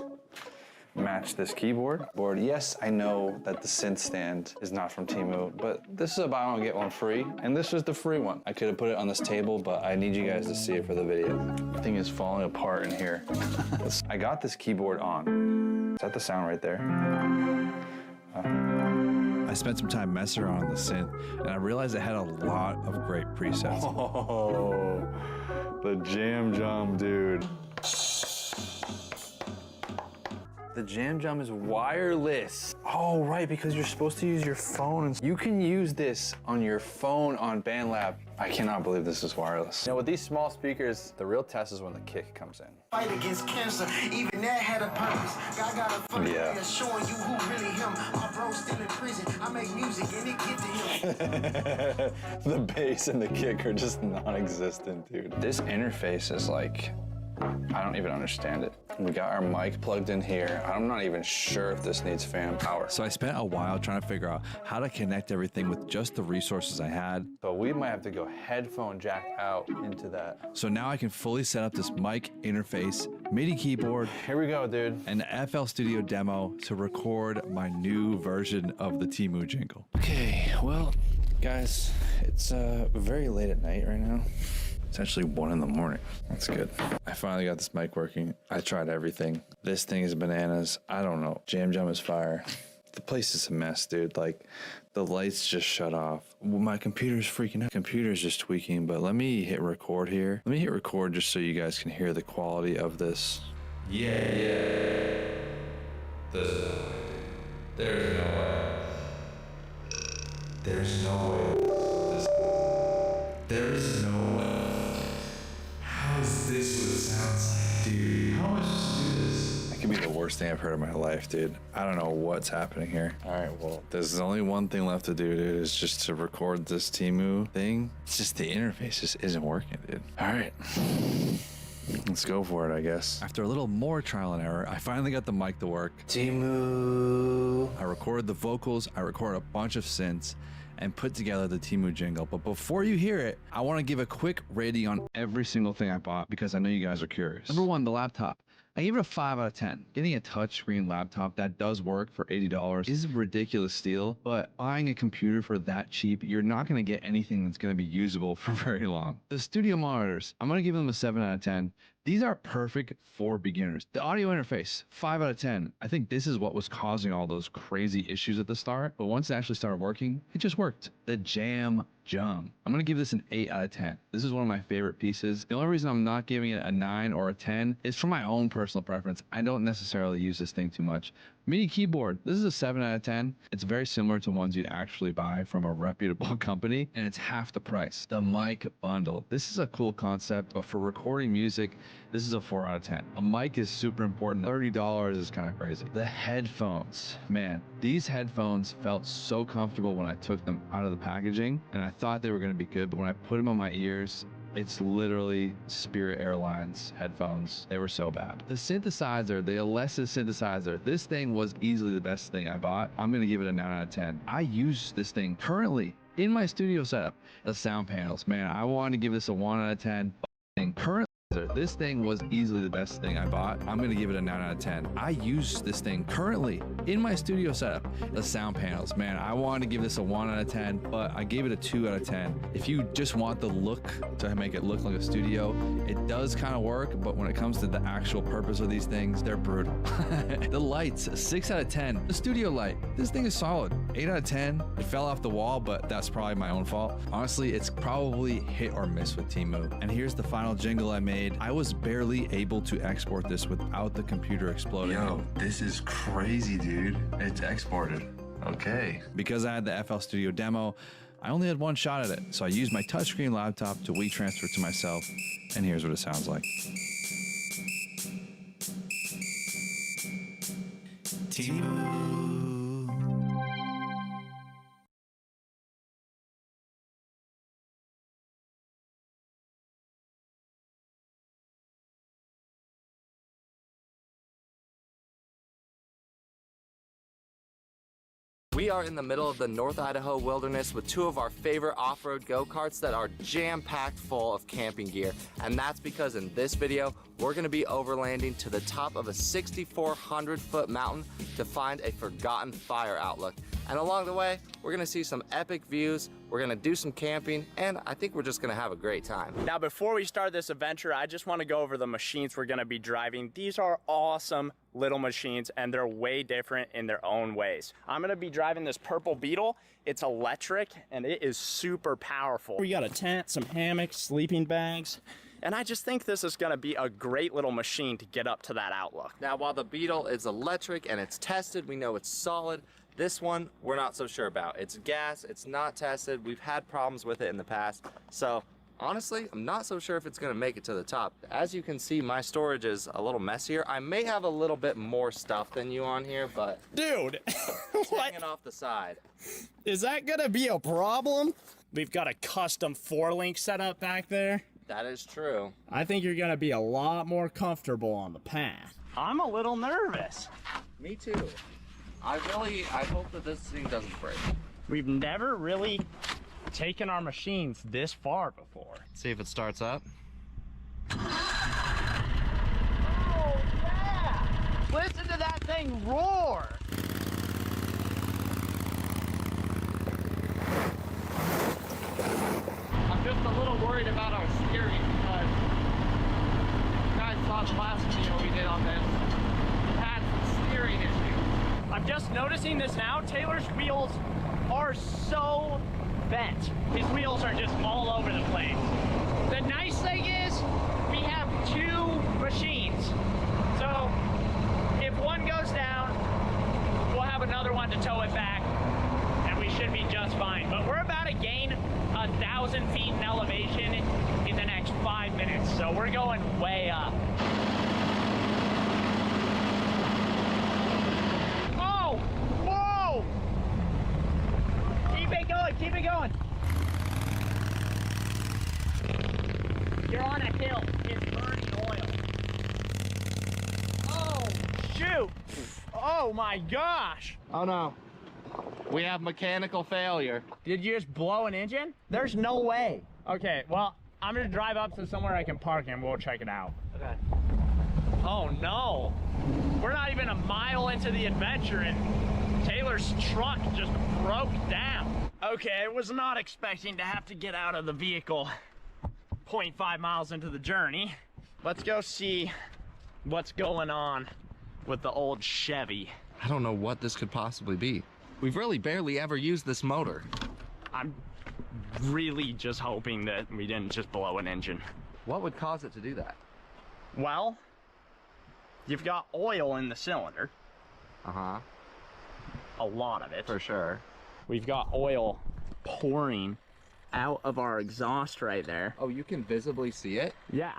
match this keyboard. Yes, I know that the synth stand is not from Temu, but this is a buy one, get one free, and this was the free one. I could have put it on this table, but I need you guys to see it for the video. The thing is falling apart in here. I got this keyboard on. Is that the sound right there? I spent some time messing around on the synth, and I realized it had a lot of great presets. Oh, the jam, dude. The Jam Jam is wireless. Oh, right, because you're supposed to use your phone. And you can use this on your phone on BandLab. I cannot believe this is wireless. Now, with these small speakers, the real test is when the kick comes in. Fight against cancer, even that had a purpose. God got a funny way of showing you who really him. My bro still in prison. I make music and it get to him. The bass and the kick are just non-existent, dude. This interface is like, I don't even understand it. We got our mic plugged in here. I'm not even sure if this needs fan power. So I spent a while trying to figure out how to connect everything with just the resources I had. So we might have to go headphone jack out into that. So now I can fully set up this mic interface, MIDI keyboard. Here we go, dude. And the FL Studio demo to record my new version of the Temu jingle. Okay, well, guys, it's very late at night right now. It's actually 1 in the morning. That's good. I finally got this mic working. I tried everything. This thing is bananas. I don't know. Jam Jam is fire. The place is a mess, dude. Like, the lights just shut off. Well, my computer's freaking out. Computer's just tweaking, but let me hit record here. Let me hit record just so you guys can hear the quality of this. Yeah. There's no way. There's no way. There's no way. How is this what it sounds like, dude? How am I supposed to do this? That could be the worst thing I've heard in my life, dude. I don't know what's happening here. All right, well, there's only one thing left to do, dude, is just to record this Temu thing. It's just the interface just isn't working, dude. All right. Let's go for it, I guess. After a little more trial and error, I finally got the mic to work. Temu. I recorded the vocals, I recorded a bunch of synths, and put together the Temu jingle. But before you hear it, I want to give a quick rating on every single thing I bought because I know you guys are curious. Number 1, the laptop. I gave it a 5 out of 10. Getting a touchscreen laptop that does work for $80 is a ridiculous steal, but buying a computer for that cheap, you're not going to get anything that's going to be usable for very long. The studio monitors, I'm going to give them a 7 out of 10. These are perfect for beginners. The audio interface, 5 out of 10. I think this is what was causing all those crazy issues at the start, but once it actually started working, it just worked. The Jam Jam. I'm gonna give this an 8 out of 10. This is one of my favorite pieces. The only reason I'm not giving it a 9 or a 10 is for my own personal preference. I don't necessarily use this thing too much. MIDI keyboard, this is a 7 out of 10. It's very similar to ones you'd actually buy from a reputable company, and it's half the price. The mic bundle. This is a cool concept, but for recording music, this is a 4 out of 10. A mic is super important. $30 is kind of crazy. The headphones, man, these headphones felt so comfortable when I took them out of the packaging, and I thought they were gonna be good, but when I put them on my ears, it's literally Spirit Airlines headphones. They were so bad. The synthesizer, the Alesis synthesizer, this thing was easily the best thing I bought. I'm gonna give it a 9 out of 10. I use this thing currently in my studio setup. The sound panels, man, I wanted to give this a 1 out of 10. Currently, this thing was easily the best thing I bought. I'm gonna give it a 9 out of 10. I use this thing currently in my studio setup. The sound panels, man, I wanted to give this a 1 out of 10, but I gave it a 2 out of 10. If you just want the look to make it look like a studio, it does kind of work, but when it comes to the actual purpose of these things, they're brutal. The lights, 6 out of 10. The studio light, this thing is solid. 8 out of 10. It fell off the wall, but that's probably my own fault. Honestly, it's probably hit or miss with Temu. And here's the final jingle I made. I was barely able to export this without the computer exploding. Yo, this is crazy, dude. It's exported. Okay. Because I had the FL Studio demo, I only had one shot at it. So I used my touchscreen laptop to WeTransfer to myself. And here's what it sounds like. Temu. We are in the middle of the North Idaho wilderness with two of our favorite off-road go-karts that are jam-packed full of camping gear. And that's because in this video, we're gonna be overlanding to the top of a 6,400-foot mountain to find a forgotten fire outlook. And along the way, we're gonna see some epic views, we're gonna do some camping, and I think we're just gonna have a great time. Now, before we start this adventure, I just wanna go over the machines we're gonna be driving. These are awesome little machines, and they're way different in their own ways. I'm gonna be driving this Purple Beetle. It's electric, and it is super powerful. We got a tent, some hammocks, sleeping bags, And I just think this is gonna be a great little machine to get up to that outlook. Now, while the Beetle is electric and it's tested, we know it's solid. This one, we're not so sure about. It's gas, it's not tested. We've had problems with it in the past. So honestly, I'm not so sure if it's gonna make it to the top. As you can see, my storage is a little messier. I may have a little bit more stuff than you on here, but dude, hanging off the side. Is that gonna be a problem? We've got a custom 4-link setup back there. That is true. I think you're gonna be a lot more comfortable on the path. I'm a little nervous. Me too. I hope that this thing doesn't break. We've never really taken our machines this far before. See if it starts up. Oh yeah! Listen to that thing roar! I'm just a little worried about our steering because you guys saw the last video we did on this. We had some steering issues. I'm just noticing this now. Taylor's wheels are so bent. His wheels are just all over the place. The nice thing is we have 2 machines. So if one goes down, we'll have another one to tow it back and we should be just fine. But we're about to gain 1,000 feet in elevation in the next 5 minutes. So we're going way up. Oh, whoa! Keep it going, keep it going. You're on a hill. It's burning oil. Oh, shoot. Oh my gosh. Oh no. We have mechanical failure. Did you just blow an engine? There's no way. Okay, well, I'm gonna drive up to somewhere I can park and we'll check it out. Okay. Oh no. We're not even a mile into the adventure and Taylor's truck just broke down. Okay, I was not expecting to have to get out of the vehicle 0.5 miles into the journey. Let's go see what's going on with the old Chevy. I don't know what this could possibly be. We've really barely ever used this motor. I'm really just hoping that we didn't just blow an engine. What would cause it to do that? Well, you've got oil in the cylinder. Uh-huh. A lot of it. For sure. We've got oil pouring out of our exhaust right there. Oh, you can visibly see it? Yeah.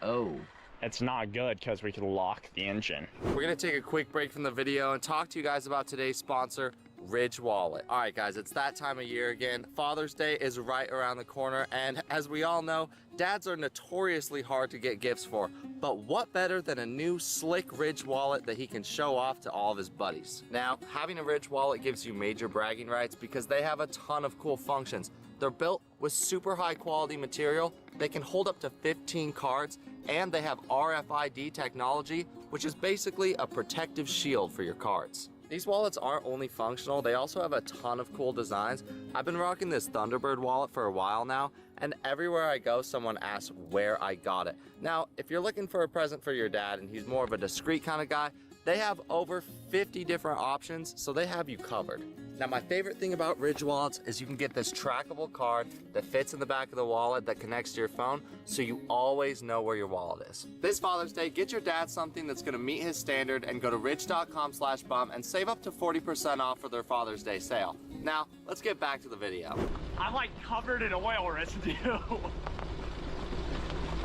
Oh. It's not good because we could lock the engine. We're gonna take a quick break from the video and talk to you guys about today's sponsor, Ridge Wallet. All right, guys, it's that time of year again. Father's Day is right around the corner, and as we all know, dads are notoriously hard to get gifts for. But what better than a new slick Ridge Wallet that he can show off to all of his buddies? Now, having a Ridge Wallet gives you major bragging rights because they have a ton of cool functions. They're built with super high quality material, they can hold up to 15 cards, and they have RFID technology, which is basically a protective shield for your cards. These wallets aren't only functional, they also have a ton of cool designs. I've been rocking this Thunderbird wallet for a while now, and everywhere I go, someone asks where I got it. Now, if you're looking for a present for your dad and he's more of a discreet kind of guy, they have over 50 different options, so they have you covered. Now, my favorite thing about Ridge Wallets is you can get this trackable card that fits in the back of the wallet that connects to your phone, so you always know where your wallet is. This Father's Day, get your dad something that's gonna meet his standard and go to ridge.com/bum and save up to 40% off for their Father's Day sale. Now, let's get back to the video. I'm like covered in oil residue.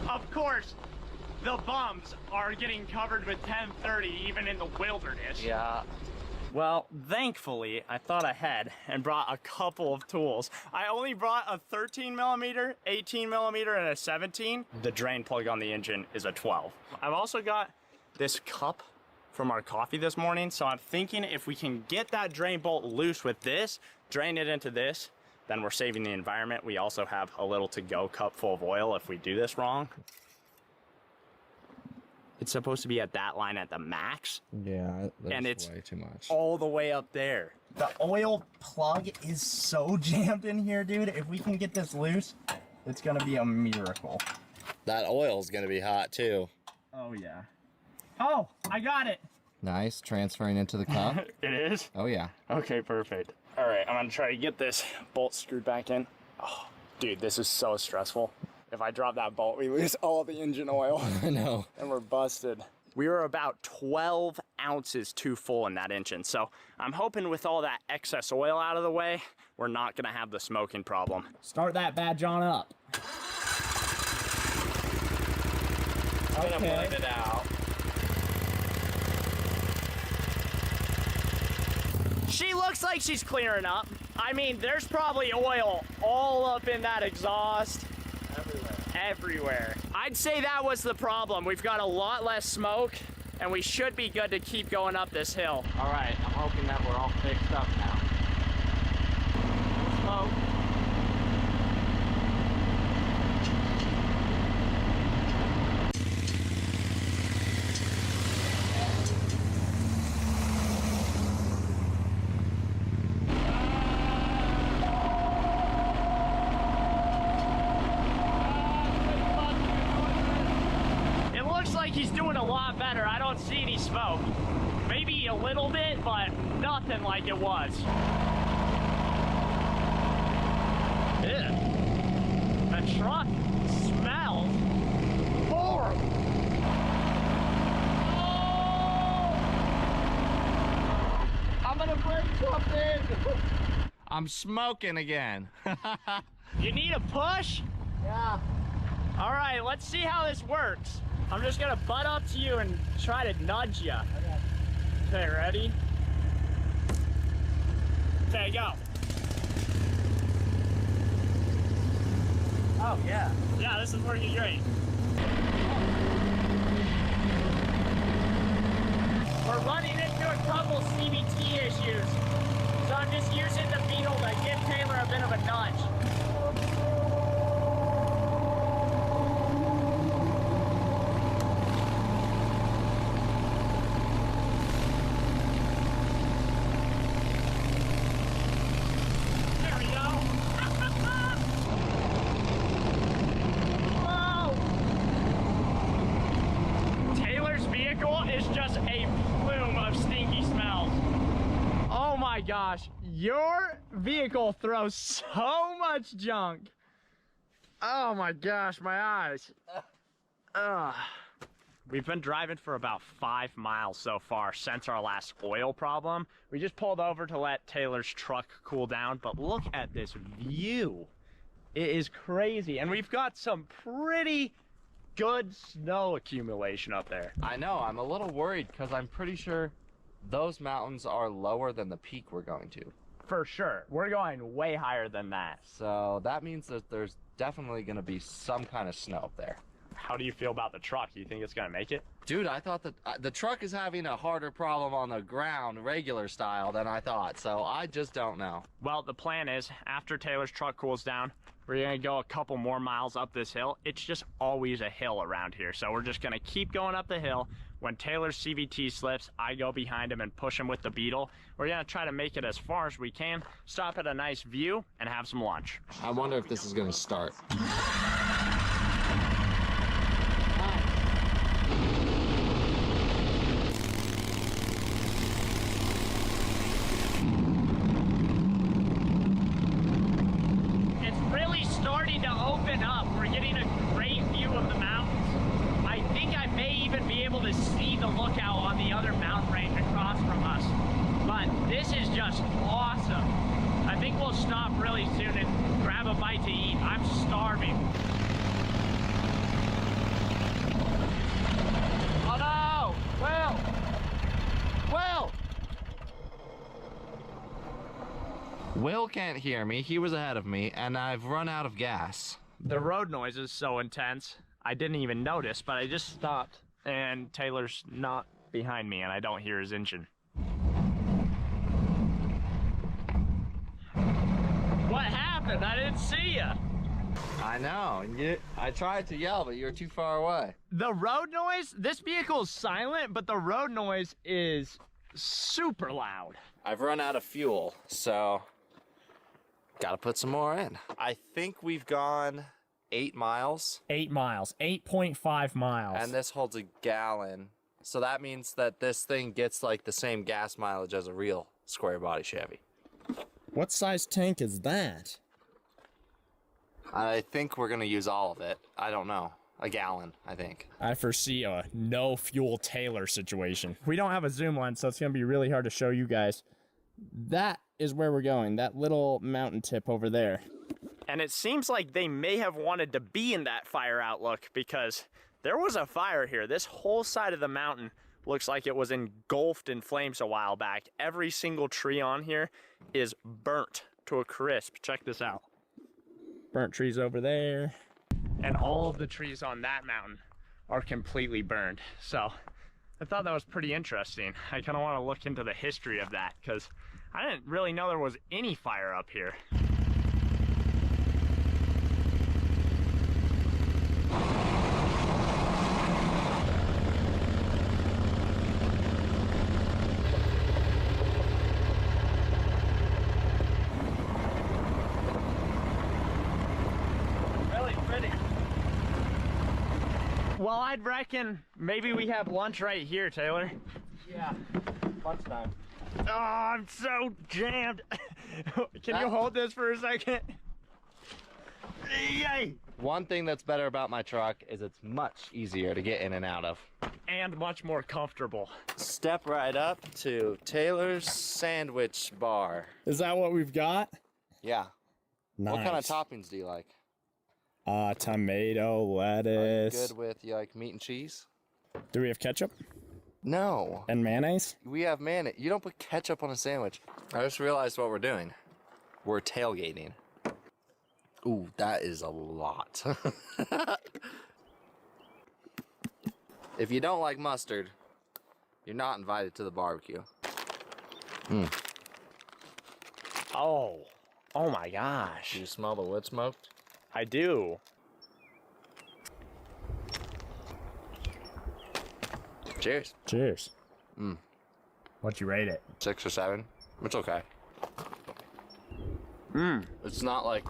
Of course, the bums are getting covered with 1030 even in the wilderness. Yeah. Well, thankfully, I thought ahead and brought a couple of tools. I only brought a 13 millimeter, 18 millimeter, and a 17. The drain plug on the engine is a 12. I've also got this cup from our coffee this morning, so I'm thinking if we can get that drain bolt loose with this, drain it into this, then we're saving the environment. We also have a little to-go cup full of oil if we do this wrong. It's supposed to be at that line at the max. Yeah, that's and it's way too much. All the way up there. The oil plug is so jammed in here, dude. If we can get this loose, it's gonna be a miracle. That oil's gonna be hot too. Oh yeah. Oh, I got it. Nice, transferring into the cup. It is? Oh yeah. Okay, perfect. All right, I'm gonna try to get this bolt screwed back in. Oh, dude, this is so stressful. If I drop that bolt, we lose all the engine oil. I know. And we're busted. We were about 12 ounces too full in that engine. So I'm hoping with all that excess oil out of the way, we're not gonna have the smoking problem. Start that bad John up. I'm gonna blend it out. She looks like she's clearing up. I mean, there's probably oil all up in that exhaust. Everywhere. I'd say that was the problem. We've got a lot less smoke, and we should be good to keep going up this hill. All right, I'm hoping that we're all fixed up now. Smoke. He's doing a lot better. I don't see any smoke. Maybe a little bit, but nothing like it was. Ew. The truck smells horrible. Oh! I'm gonna break something. I'm smoking again. You need a push? Yeah. All right, let's see how this works. I'm just gonna butt up to you and try to nudge you. Okay, ready? Okay, go. Oh, yeah. Yeah, this is working great. We're running into a couple CVT issues, so I'm just using the beetle to give Taylor a bit of a nudge. Gosh, your vehicle throws so much junk. Oh my gosh, my eyes. We've been driving for about 5 miles so far since our last oil problem. We just pulled over to let Taylor's truck cool down, but look at this view. It is crazy, and we've got some pretty good snow accumulation up there. I know, I'm a little worried because I'm pretty sure those mountains are lower than the peak we're going to. For sure. We're going way higher than that. So that means that there's definitely going to be some kind of snow up there. How do you feel about the truck? Do you think it's going to make it? Dude, I thought that the truck is having a harder problem on the ground, regular style, than I thought. So I just don't know. Well, the plan is, after Taylor's truck cools down, we're going to go a couple more miles up this hill. It's just always a hill around here. So we're just going to keep going up the hill. When Taylor's CVT slips, I go behind him and push him with the beetle. We're gonna try to make it as far as we can, stop at a nice view, and have some lunch. I wonder if this is gonna start. It's really starting to open up. We're getting a great view of the mountains. I think I may even be able to see the lookout on the other mountain range across from us. But this is just awesome. I think we'll stop really soon and grab a bite to eat. I'm starving. Oh no! Will can't hear me. He was ahead of me, and I've run out of gas. The road noise is so intense. I didn't even notice, but I just stopped, and Taylor's not behind me, and I don't hear his engine. What happened? I didn't see you. I know. I tried to yell, but you're too far away. The road noise, this vehicle is silent, but the road noise is super loud. I've run out of fuel, so gotta put some more in. I think we've gone 8 miles. 8 miles, 8.5 miles. And this holds a gallon. So that means that this thing gets like the same gas mileage as a real square body Chevy. What size tank is that? I think we're gonna use all of it. I don't know. A gallon, I think. I foresee a no fuel Taylor situation. We don't have a zoom lens, so it's gonna be really hard to show you guys. That is where we're going, that little mountain tip over there. And it seems like they may have wanted to be in that fire outlook because there was a fire here. This whole side of the mountain looks like it was engulfed in flames a while back. Every single tree on here is burnt to a crisp. Check this out. Burnt trees over there. And all of the trees on that mountain are completely burned. So I thought that was pretty interesting. I kind of want to look into the history of that because I didn't really know there was any fire up here. Well, I'd reckon maybe we have lunch right here, Taylor. Yeah, lunchtime. Oh, I'm so jammed. Can you hold this for a second? Yay! One thing that's better about my truck is it's much easier to get in and out of. And much more comfortable. Step right up to Taylor's Sandwich Bar. Is that what we've got? Yeah. Nice. What kind of toppings do you like? Tomato, lettuce. Are you good with, you like meat and cheese? Do we have ketchup? No. And mayonnaise? We have mayonnaise. You don't put ketchup on a sandwich. I just realized what we're doing. We're tailgating. Ooh, that is a lot. If you don't like mustard, you're not invited to the barbecue. Oh my gosh. Do you smell the wood smoke? I do. Cheers. Cheers. What'd you rate it? 6 or 7. It's okay. It's not like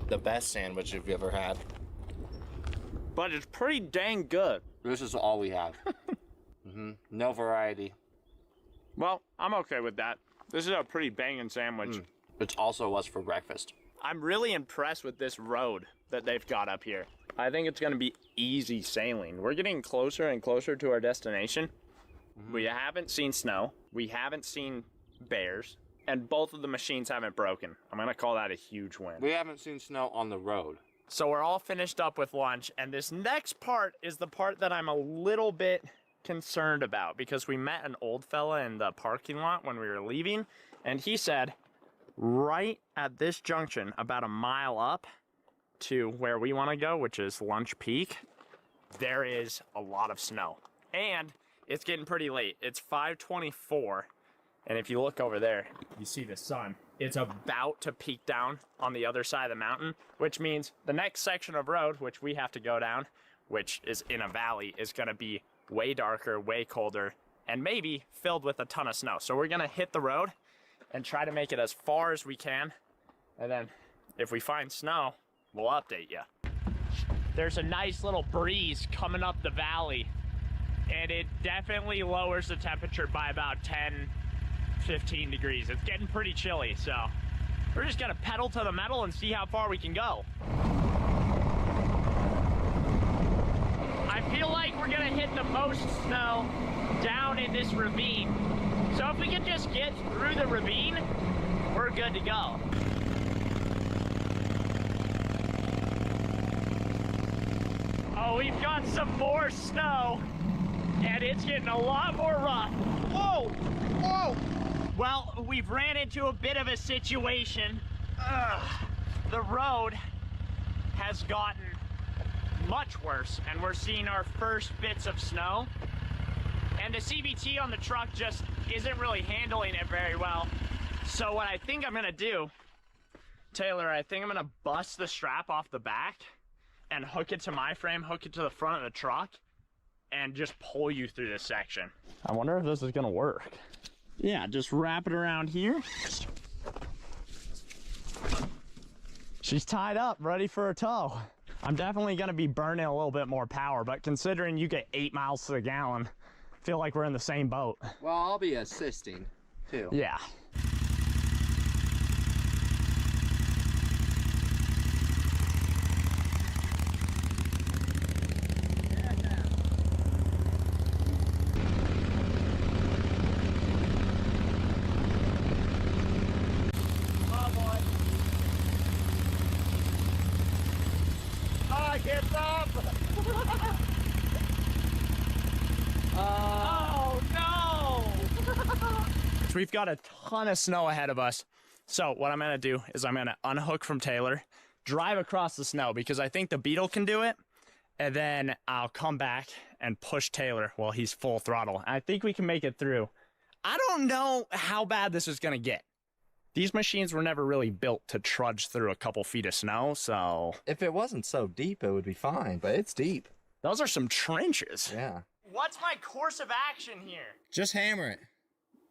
the best sandwich you've ever had. But it's pretty dang good. This is all we have. No variety. Well, I'm okay with that. This is a pretty banging sandwich. It's also what's for breakfast. I'm really impressed with this road that they've got up here. I think it's gonna be easy sailing. We're getting closer and closer to our destination. We haven't seen snow. We haven't seen bears. And both of the machines haven't broken. I'm gonna call that a huge win. We haven't seen snow on the road. So we're all finished up with lunch, and this next part is the part that I'm a little bit concerned about because we met an old fella in the parking lot when we were leaving, and he said right at this junction, about a mile up to where we want to go, which is Lunch Peak, there is a lot of snow. And it's getting pretty late. It's 5:24, and if you look over there, you see the sun. It's about to peak down on the other side of the mountain, which means the next section of road, which we have to go down, which is in a valley, is gonna be way darker, way colder, and maybe filled with a ton of snow. So we're gonna hit the road and try to make it as far as we can. And then if we find snow, we'll update you. There's a nice little breeze coming up the valley, and it definitely lowers the temperature by about 10, 15 degrees. It's getting pretty chilly, so we're just gonna pedal to the metal and see how far we can go. I feel like we're gonna hit the most snow down in this ravine. So if we can just get through the ravine, we're good to go. Oh, we've got some more snow, and it's getting a lot more rough. Whoa, whoa. Well, we've ran into a bit of a situation. The road has gotten much worse, and we're seeing our first bits of snow. And the CVT on the truck just isn't really handling it very well. So what I think I'm gonna do, Taylor, I think I'm gonna bust the strap off the back and hook it to my frame, hook it to the front of the truck, and just pull you through this section. I wonder if this is gonna work. Yeah, just wrap it around here. She's tied up, ready for a tow. I'm definitely gonna be burning a little bit more power, but considering you get 8 miles to the gallon, I feel like we're in the same boat. Well, I'll be assisting too. Yeah. truck hits up! Oh no! So we've got a ton of snow ahead of us. So what I'm gonna do is I'm gonna unhook from Taylor, drive across the snow because I think the Beetle can do it, and then I'll come back and push Taylor while he's full throttle. I think we can make it through. I don't know how bad this is gonna get. These machines were never really built to trudge through a couple feet of snow, so... If it wasn't so deep, it would be fine, but it's deep. Those are some trenches. Yeah. What's my course of action here? Just hammer it.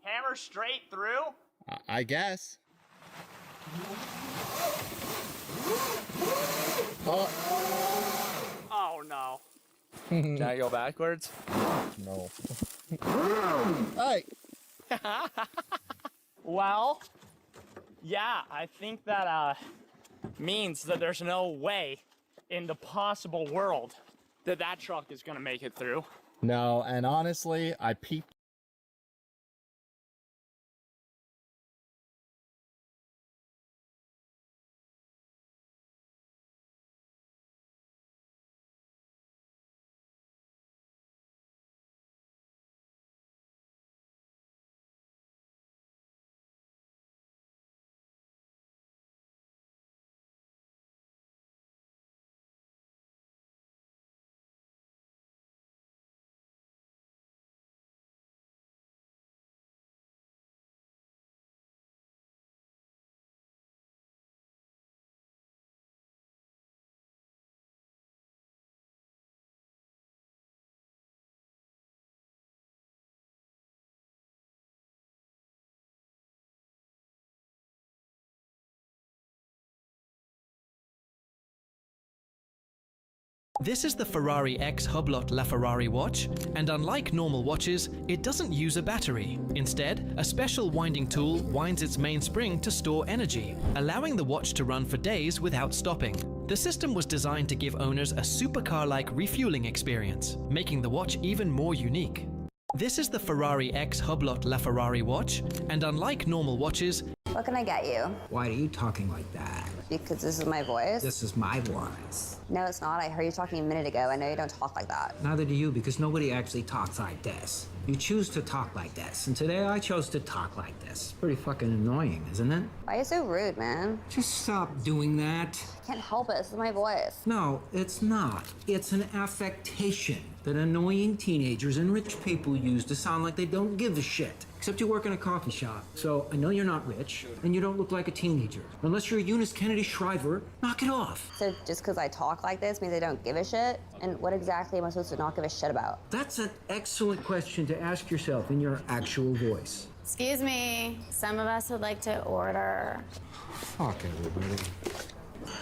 Hammer straight through? I guess. Oh no. Can I go backwards? No. Hey. Well, yeah, I think that means that there's no way in the possible world that that truck is gonna make it through. No, and honestly, I peeped. This is the Ferrari X Hublot LaFerrari watch, and unlike normal watches, it doesn't use a battery. Instead, a special winding tool winds its main spring to store energy, allowing the watch to run for days without stopping. The system was designed to give owners a supercar-like refueling experience, making the watch even more unique. This is the Ferrari X Hublot LaFerrari watch, and unlike normal watches, what can I get you? Why are you talking like that? Because this is my voice. This is my voice. No, it's not. I heard you talking a minute ago. I know you don't talk like that. Neither do you, because nobody actually talks like this. You choose to talk like this, and today I chose to talk like this. Pretty fucking annoying, isn't it? Why are you so rude, man? Just stop doing that. I can't help it. This is my voice. No, it's not. It's an affectation that annoying teenagers and rich people use to sound like they don't give a shit. Except you work in a coffee shop, so I know you're not rich, and you don't look like a teenager. Unless you're Eunice Kennedy Shriver, knock it off. So just because I talk like this means I don't give a shit? And what exactly am I supposed to not give a shit about? That's an excellent question to ask yourself in your actual voice. Excuse me, some of us would like to order. Fuck everybody.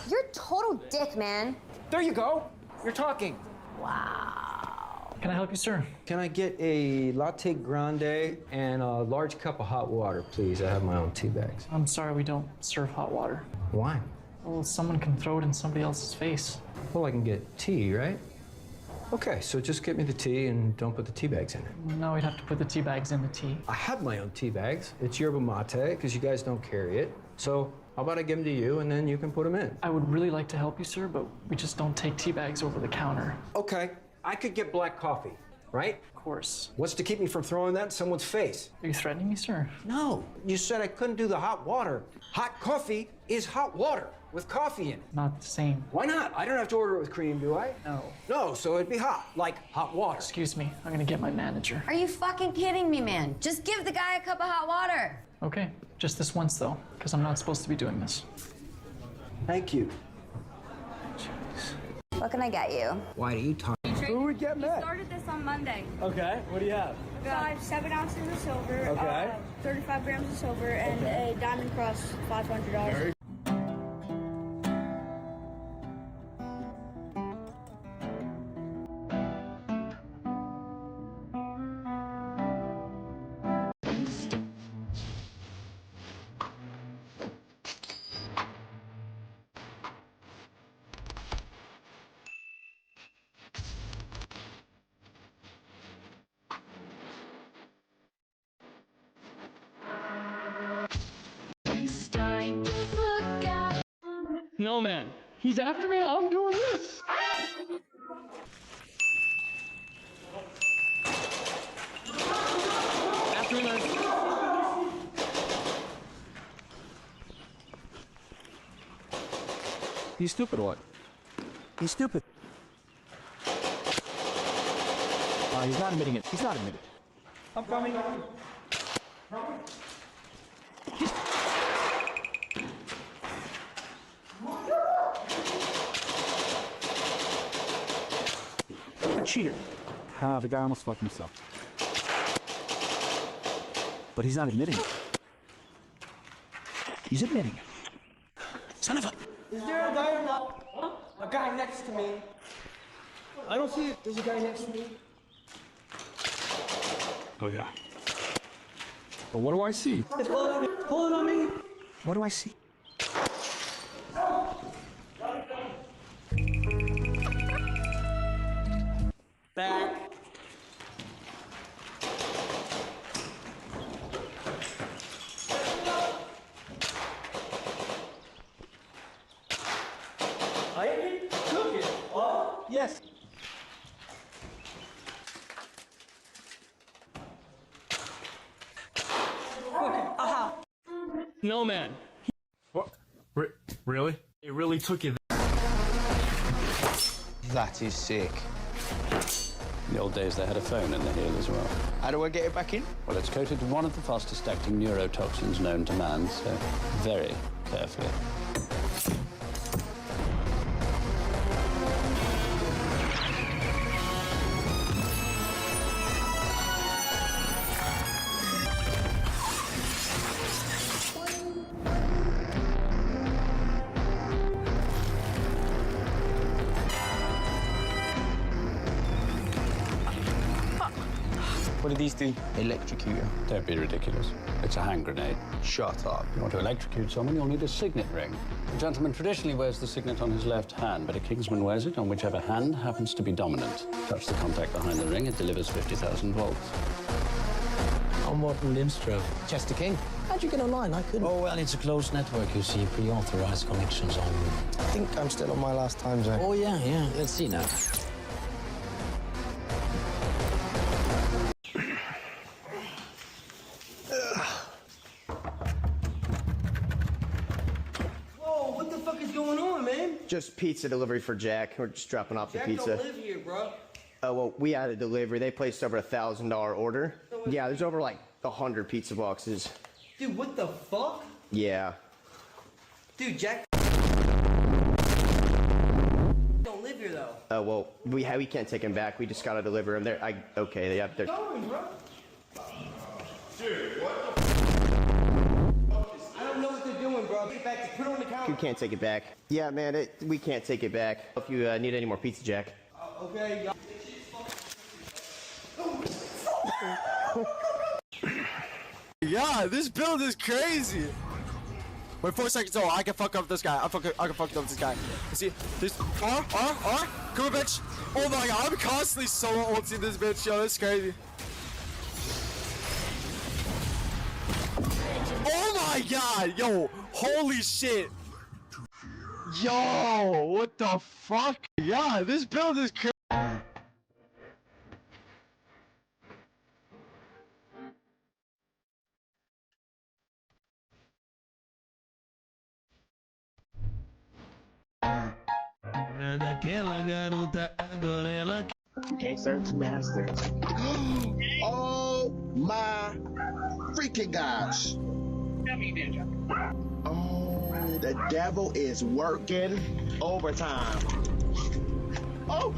You're a total dick, man. There you go. You're talking. Wow. Can I help you, sir? Can I get a latte grande and a large cup of hot water, please? I have my own tea bags. I'm sorry, we don't serve hot water. Why? Well, someone can throw it in somebody else's face. Well, I can get tea, right? Okay, so just get me the tea and don't put the tea bags in it. No, we'd have to put the tea bags in the tea. I have my own tea bags. It's yerba mate, because you guys don't carry it. So how about I give them to you and then you can put them in? I would really like to help you, sir, but we just don't take tea bags over the counter. Okay, I could get black coffee, right? Of course. What's to keep me from throwing that in someone's face? Are you threatening me, sir? No, you said I couldn't do the hot water. Hot coffee is hot water with coffee in it. Not the same. Why not? I don't have to order it with cream, do I? No. No, so it'd be hot, like hot water. Excuse me, I'm gonna get my manager. Are you fucking kidding me, man? Just give the guy a cup of hot water. Okay, just this once though, because I'm not supposed to be doing this. Thank you. Jeez. What can I get you? Why do you talk? Who would get mad? We started this on Monday. Okay, what do you have? We got 7 ounces of silver, Okay. 35 grams of silver, and a diamond crust, $500. No, man. He's after me. I'm doing this. After me, He's stupid or what? He's stupid. He's not admitting it. He's not admitting it. I'm coming. A cheater. The guy almost fucked himself. But he's not admitting it. He's admitting it. Son of a... Is there a guy next to me? I don't see it. There's a guy next to me. Oh, yeah. But what do I see? Pull it on me. Pull it on me. What do I see? Back. I ain't cooking. Oh, yes. Aha. No, man. What? Really? It really took you That is sick. In the old days, they had a phone in the heel as well. How do I get it back in? Well, it's coated with one of the fastest-acting neurotoxins known to man, so very carefully. What do these do? Electrocute you. Don't be ridiculous. It's a hand grenade. Shut up. If you want to electrocute someone, you'll need a signet ring. A gentleman traditionally wears the signet on his left hand, but a kingsman wears it on whichever hand happens to be dominant. Touch the contact behind the ring, it delivers 50,000 volts. I'm Martin Lindström. Chester King. How'd you get online? I couldn't. Oh, well, it's a closed network, you see. Pre-authorized connections on. I think I'm still on my last time zone. Oh, yeah. Let's see now. Whoa, what the fuck is going on, man? Just pizza delivery for Jack. We're just dropping off Jack the pizza. don't live here, bro. Oh, well, we had a delivery. They placed over $1,000 order. Yeah, there's over like 100 pizza boxes. Dude, what the fuck? Yeah. Dude, Jack don't live here though. Oh, well, we can't take him back. We just gotta deliver him. Okay, yeah, they're... Going, bro. Dude, what the I don't know what they're doing, bro. Get back, put it on the counter. You can't take it back. Yeah, man, we can't take it back. If you need any more pizza, Jack. Okay, Yeah, this build is crazy. Wait 4 seconds. Oh, I can fuck up this guy. I can fuck up this guy. See this R. Come on, bitch. Oh my god, I'm constantly solo ulting this bitch. Yo, that's crazy. Oh my god, yo, holy shit. Yo, what the fuck? Yeah, this build is crazy. Can't search master. Oh my freaking gosh. Oh, the devil is working overtime. Oh,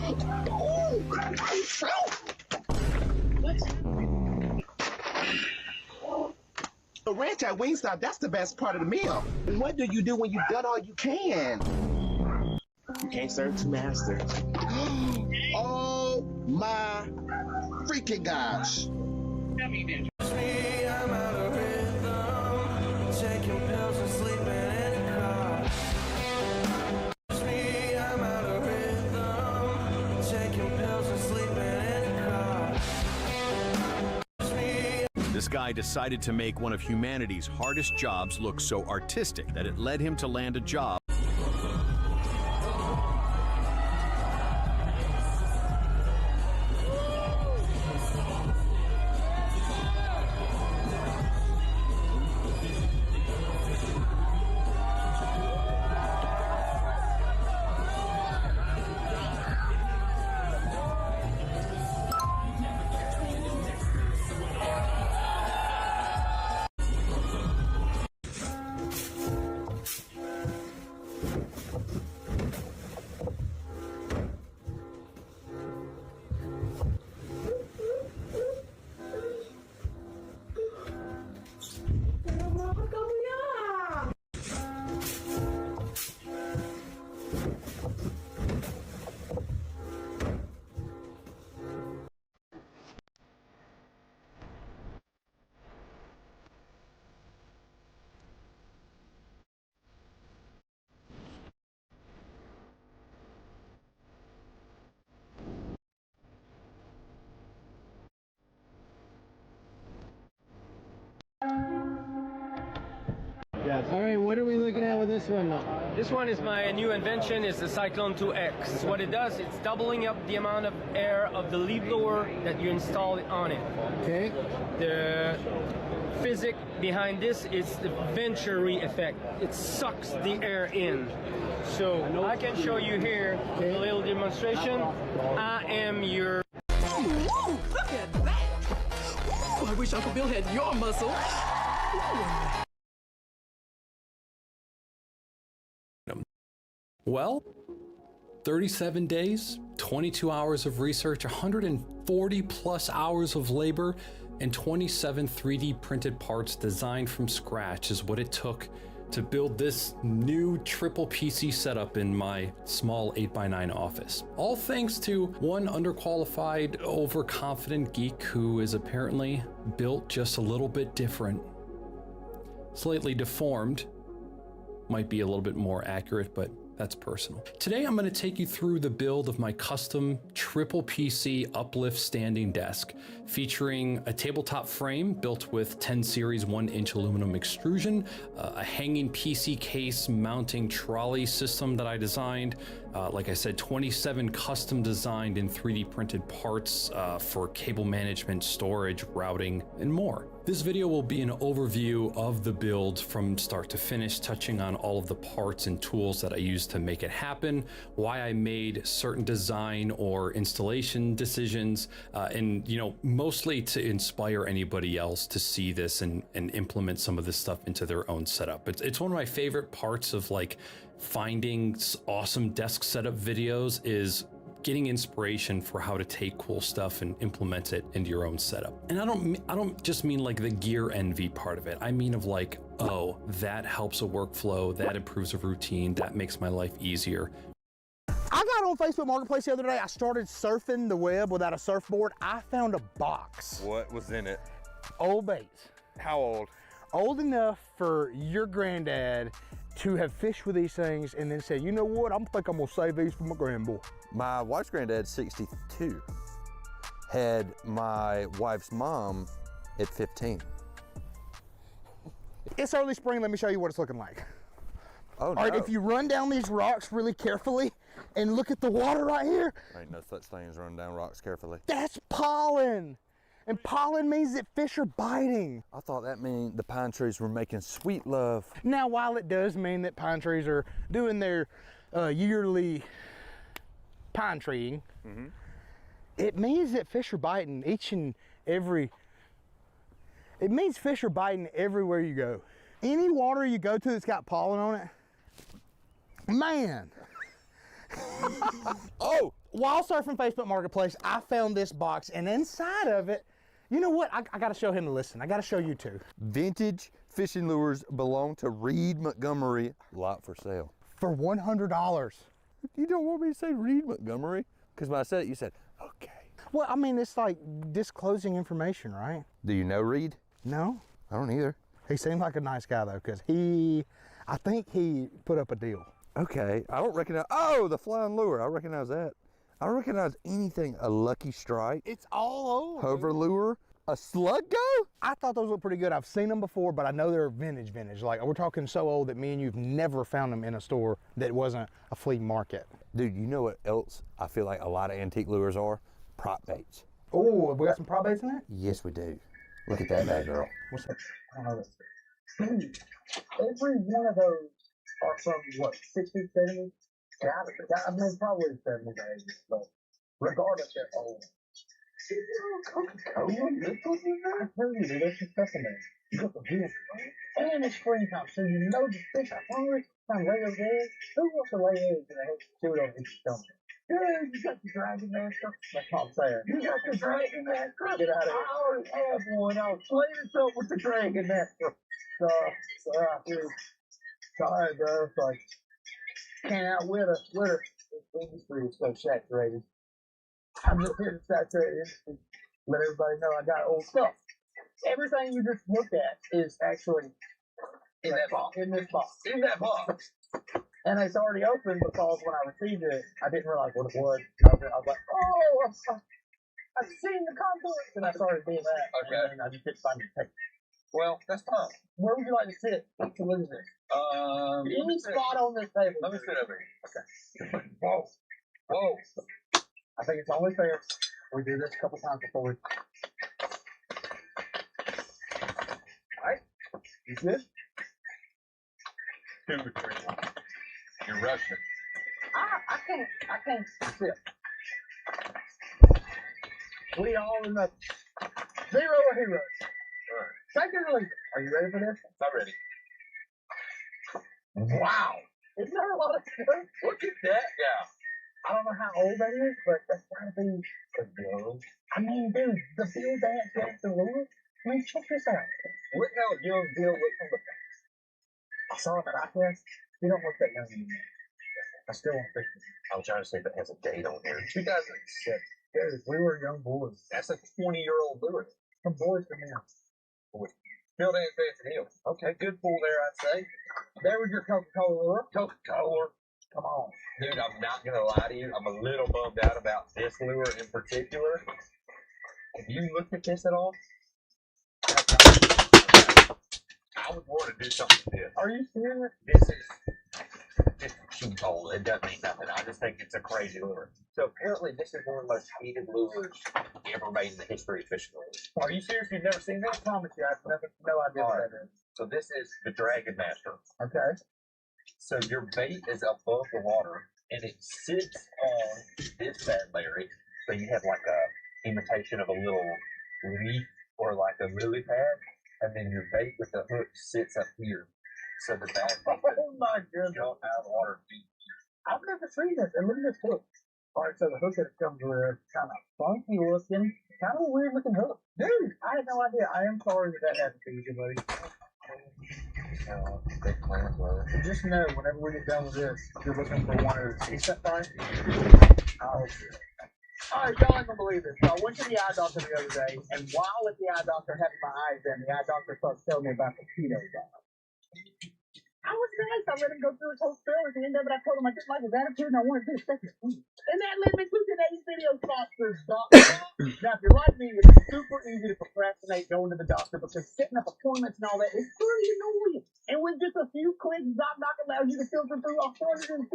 the ranch at Wingstop, that's the best part of the meal. What do you do when you've done all you can? You can't serve two masters. Oh my freaking gosh. This guy decided to make one of humanity's hardest jobs look so artistic that it led him to land a job that. All right, what are we looking at with this one? This one is my new invention. It's the Cyclone 2X. What it does, it's doubling up the amount of air of the leaf blower that you install on it. Okay. The physics behind this is the Venturi effect. It sucks the air in. So I can show you here a little demonstration. I am your... Ooh, look at that! Ooh, I wish Uncle Bill had your muscle. Well, 37 days, 22 hours of research, 140 plus hours of labor, and 27 3D printed parts designed from scratch is what it took to build this new triple PC setup in my small 8x9 office. All thanks to one underqualified, overconfident geek who is apparently built just a little bit different. Slightly deformed, might be a little bit more accurate, but that's personal. Today, I'm gonna take you through the build of my custom triple PC uplift standing desk, featuring a tabletop frame built with 10 series 1-inch aluminum extrusion, a hanging PC case mounting trolley system that I designed, like I said, 27 custom designed and 3D printed parts for cable management, storage, routing, and more. This video will be an overview of the build from start to finish, touching on all of the parts and tools that I used to make it happen, why I made certain design or installation decisions, and mostly to inspire anybody else to see this and implement some of this stuff into their own setup. It's one of my favorite parts of like finding awesome desk setup videos is getting inspiration for how to take cool stuff and implement it into your own setup. And I don't just mean like the gear envy part of it. I mean of like, oh, that helps a workflow, that improves a routine, that makes my life easier. I got on Facebook Marketplace the other day. I started surfing the web without a surfboard. I found a box. What was in it? Old baits. How old? Old enough for your granddad to have fished with these things and then say, you know what, I think I'm gonna save these for my grandboy. My wife's granddad's 62. Had my wife's mom at 15. It's early spring, let me show you what it's looking like. Oh, no. All right, if you run down these rocks really carefully and look at the water right here. Ain't no such thing as running down rocks carefully. That's pollen. And pollen means that fish are biting. I thought that meant the pine trees were making sweet love. Now, while it does mean that pine trees are doing their yearly pine treeing, it means that fish are biting each and every, it means fish are biting everywhere you go. Any water you go to that's got pollen on it, man. Oh, while surfing Facebook Marketplace, I found this box, and inside of it, you know what? I gotta show him to listen. I gotta show you too. Vintage fishing lures belong to Reed Montgomery. Lot for sale. For $100. You don't want me to say Reed Montgomery? Because when I said it, you said, okay. Well, I mean, it's like disclosing information, right? Do you know Reed? No. I don't either. He seemed like a nice guy though, because I think he put up a deal. Okay, I don't recognize, oh, the flying lure, I recognize that. I don't recognize anything, a Lucky Strike. It's all over. Hover lure, a Slug Go? I thought those looked pretty good. I've seen them before, but I know they're vintage. Like, we're talking so old that me and you've never found them in a store that wasn't a flea market. Dude, you know what else I feel like a lot of antique lures are? Prop baits. Oh, we got some prop baits in there? Yes, we do. Look at that bad girl. What's that? Every one of those are from, what, 60s, 70s? I mean, probably 70s, 80s, but regardless, they're old. Coca-Cola? I tell you, dude, there's some stuff in there. You got the beer. And it's springtime, so you know the fish are hungry. Time to lay those eggs. Who wants to lay eggs and they chew it over each stomach? Good, you got the Dragon Master. That's what I'm saying. You got the Dragon Master. Get out of here. I already have one. I'll play yourself with the Dragon Master. Dude. Sorry, bro. It's like, can't outwit us. This industry is so saturated. I'm just here to saturate the industry. Let everybody know I got old stuff. Everything you just looked at is actually in that box. In this box. In that box. And it's already open because when I received it, I didn't realize what it was. I was like, oh, I've seen the contours. And I started doing that. Okay. And I just didn't find the tape. Well, that's fine. Where would you like to sit? What is this? Any spot on this table. Let me sit over here. Okay. Whoa. Whoa. I think it's only fair. We do this a couple times before. Alright. You good? 2 or 3. You're rushing. I can't sit. We all in the 0 or hero. Take it or leave it. Are you ready for this? I'm ready. Wow. Isn't that a lot of stuff? Look at that. Yeah. I don't know how old that is, but that's gotta be young. I mean, dude, the Bill Dance Jackson Lewis. I mean, check this out. Look how young Bill looks on the back. I saw him at ICAST. He don't look that young anymore. I still don't think I'm trying to see if it has a date on here. 2006. dude, we were young boys. That's a 20-year-old lure. From boys to men. Bill Dance Dancing Hill. Okay, good pull there, I'd say. There was your Coca-Cola lure. Coca-Cola. Come on. Dude, I'm not going to lie to you. I'm a little bummed out about this lure in particular. Have you looked at this at all? I would want to do something with this. Are you serious? This is cheap old. It doesn't mean nothing. I just think it's a crazy lure. So apparently this is one of the most hated lures ever made in the history of fishing lures. Are you serious? You've never seen this? I promise you, I have no idea what that is. So this is the Dragon Master. Okay. So your bait is above the water, and it sits on this bad Larry. So you have like a imitation of a little leaf or like a lily pad, and then your bait with the hook sits up here. So the bad bait oh my goodness. jump out of the water. I've never seen this. And look at this hook. All right, so the hook that it comes with, kind of funky looking, kind of a weird looking hook. Dude, I had no idea. I am sorry that happened to you, buddy. Big plant lure. Just know, whenever we get done with this, if you're looking for one of those, is that right? Oh, shit. All right, y'all ain't gonna believe this. So I went to the eye doctor the other day, and while at the eye doctor having my eyes in, the eye doctor starts telling me about the keto diet. I was nice. I let him go through his whole spiel. At the end of it, I told him I didn't like his attitude and I wanted to do a second. And that led me to today's video sponsor, Dr. Now, if you're like me, it's super easy to procrastinate going to the doctor because setting up appointments and all that is pretty annoying. And with just a few clicks, ZocDoc allows you to filter through 150,000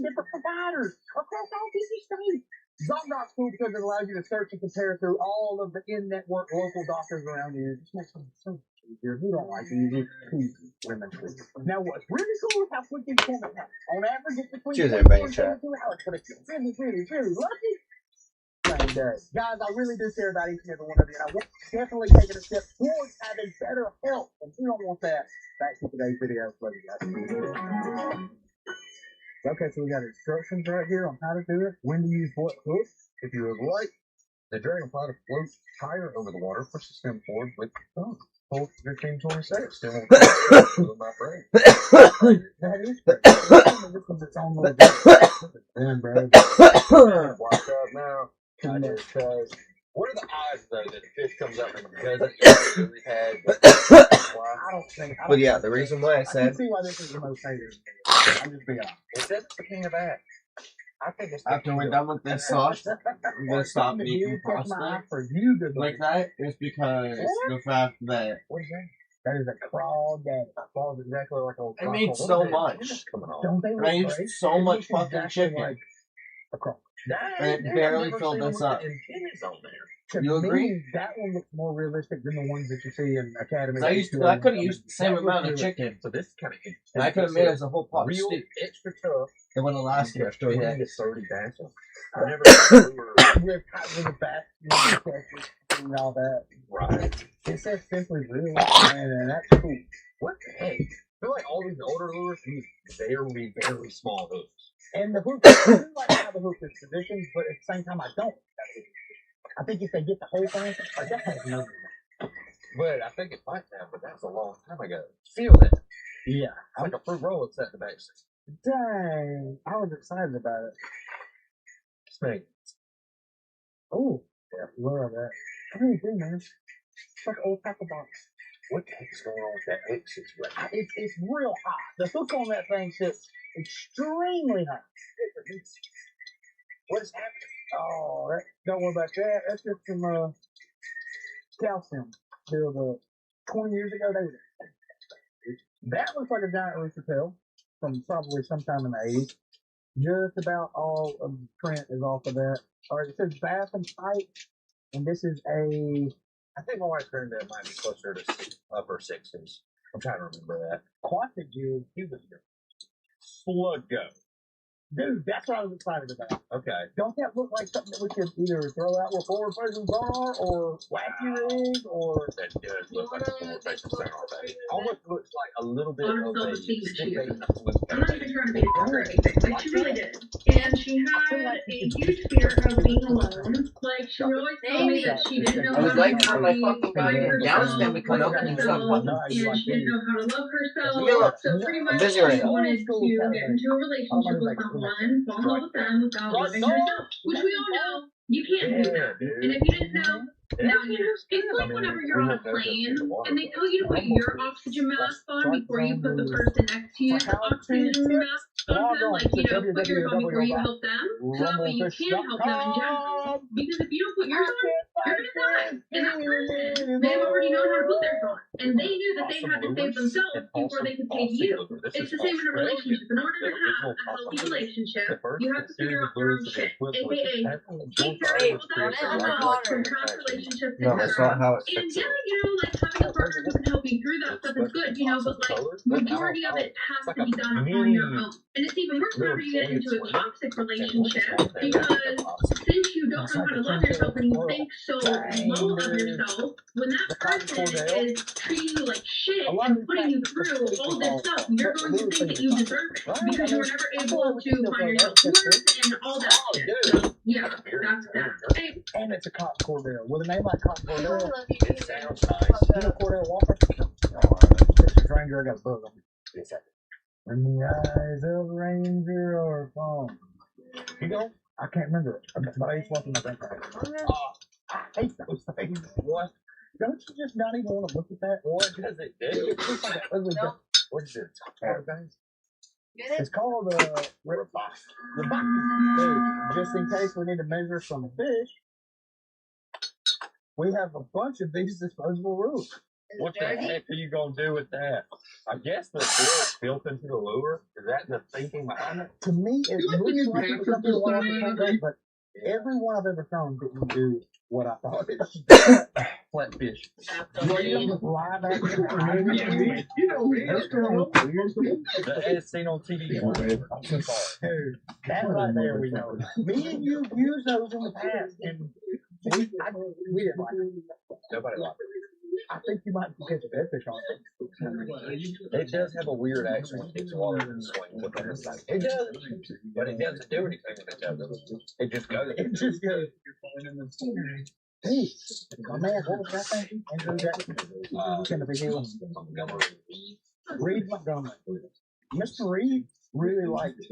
different providers across all 50 states. ZocDoc's cool because it allows you to search and compare through all of the in-network local doctors around you. It just makes things so easier. You don't like easy. Women. Now, what's really cool is how quick these appointments happen. On average, it's between 24 and 72 hours. But if you're really lucky, same day. Guys, I really do care about each and every one of you, and I want definitely taking a step towards having better health. And you don't want that. Back to today's video. Love you guys. Okay, so we got instructions right here on how to do it, when to use what hook. If you would like the dragonfly to float higher over the water, push the stem forward with the thumb. Hold 15, 20 seconds. Still on my brain. That is great. This one's its own little damn, bro. Watch out now. What are the odds, though, that the fish comes up and doesn't eat the lily pad? I don't think. But yeah, the reason why I I said can see why this is the most hated. I'm just being honest. It says it's the king of that. I think it's after we're done with this sauce, I'm gonna stop eating pasta like that. Is because the fact that what is that? That is a crawl that falls exactly like a. I made so much. I used so much fucking chicken. Like a crawl. And it barely filled this up. To You me, agree? that one looks more realistic than the ones that you see in Academy. I could have used the same amount of chicken. So this is kind of interesting. And I could have made it as a whole pot of real stew. extra tough. It would have lasted for 3 days. 30 bass. I never with a bat and all that. Right. It says simply real, and that's cool. What the heck? I feel like all these older lures use very, very small hooks. And the hook, I do like how the hook is positioned, but at the same time, I don't. I think if they get the whole thing, I definitely know. But I think it might have, but that's a long time ago. Feel it. Yeah. It's like a fruit roll it's set in the back. Dang. I was excited about it. Snake. Oh, yeah, love that. What do you do, man? It's like an old tackle box. What the heck's going on with that hook situation? It's real hot. The hook on that thing sits extremely hot. What is happening? Oh, don't worry about that. That's just some calcium build up. 20 years ago, they were. That looks like a giant rooster tail from probably sometime in the 80s. Just about all of the print is off of that. All right, it says bath and pipe, and this is a. I think my wife's granddad might be closer to upper 60s. I'm trying to remember that. Quantic jig. He was Sluggo. Dude, that's what I was excited about. Okay. Don't that look like something that we could either throw out with forward facing bar or wacky rig or. That does look like a forward facing center bait. Almost looks like a little bit of a stick bait. I'm not even trying to be a doctor or anything. Like, she really did. And she had a huge fear of being alone. Like, she always told me that she didn't know how to be by herself, and she didn't know how to love herself. So pretty much she wanted to get into a relationship with someone, fall in love with them without loving yourself. Which we all know you can't do that. And if you didn't know, now you know. It's like whenever you're on a plane and they tell you to put your oxygen mask on before you put the person next to you's oxygen mask on them. Like, you know, put yours on before you help them. So that way you can help them in general. Because if you don't put yours on, you're going to die. And that person, they've already known how to put theirs on. And they knew that they had to save themselves before they could save you. It's the same in a relationship. In order to have a healthy relationship, you have to figure out your own shit. AKA, take care of yourself from past relationships, No, that's not how it's and yeah, you know, like having a partner who can help you through that stuff is good, you know, but like majority of it has to be done on your own. And it's even worse whenever you get into a toxic relationship because since you don't know how to love yourself and you think so low of yourself, when that person is treating you like shit and putting you through all this stuff, you're going to think that you deserve it because you were never able to find yourself worth and all that shit. So yeah, that's that. And it's a Cotton Cordell. With a name like Cotton Cordell, it sounds nice. You know Cordell Walker? It's a stranger, I got a bug on me. In the eyes of a ranger or phone. You go? I can't remember it. But I used to watch my grandparents. I hate those things. What? Don't you just not even want to look at that? What does it do? It looks like an ugly duck. What is it? It's called rebuff. Dude, just in case we need to measure some fish, we have a bunch of these disposable rules. What the heck are you going to do with that? I guess the bill is built into the lure. Is that the thinking behind it? To me, it looks like it's something along, but every one I've ever thrown didn't do what I thought it was. Flatfish. Live action. As seen on TV. I'm so sorry. Dude, that right there we know. Me and you used those in the past, and we didn't like it. Nobody liked it. I think you might catch a bedfish on it. It does have a weird action when it hits water and swings up on the side. It does, but it doesn't do anything when it does. It just goes. It just goes. Hey, my man, what was that thing? Andrew Reed Montgomery. Mr. Reed really liked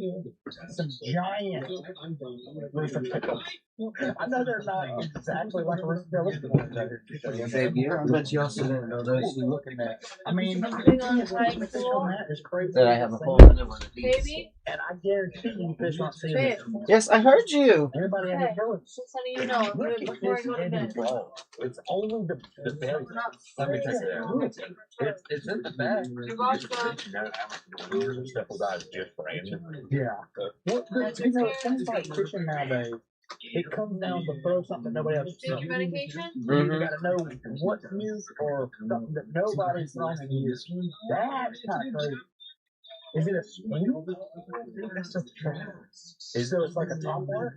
some giant rooster tails. I know they're not exactly like a rooster tail. I bet you also didn't know those you're looking at. I mean, that is crazy. That I have a whole other one of these. Baby? And I guarantee you fish aren't seeing it. Yes, I heard you. Anybody have a feeling? Just letting you know, do it before I go to bed. It's only the belly. Let me check it out. It's in the back. Your boss goes. You know how much the lures and stuff will die just for answering. Yeah. You know, it seems like fishing nowadays. It comes down to throw something that nobody else Take your medication? You gotta know what's new or something that nobody's thrown in years. That's kind of crazy. Is it a swing? That's a trap. So it's like a top water?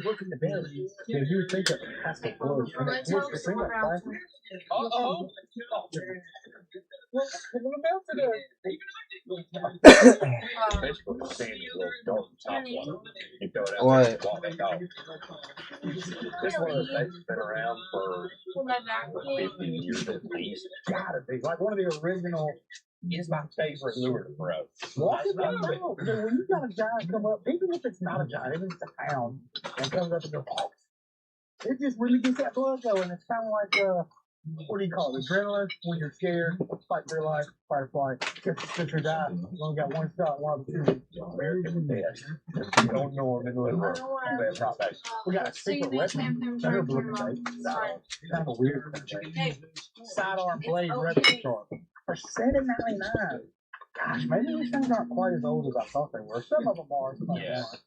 Look at the belly. Yeah, you would think it has to float. It's a uh-oh. What? This one of those things has been around for 50 years at least. Gotta be. Like one of the original. It's my favorite lure to throw. What? I don't know. So when you got a giant come up, even if it's not a giant, even if it's a pound, and comes up and goes, it just really gets that blood going. It's kind of like what do you call it? Adrenaline when you're scared, fight for your life, fight or flight. Get your die. You only got one shot, one of the two. American best. You don't know them in the living room. We got a secret weapon. Kind of weird. Sidearm blade replica sharp for $7.99. Gosh, maybe these things aren't quite as old as I thought they were. Some of them are. Some of them aren't.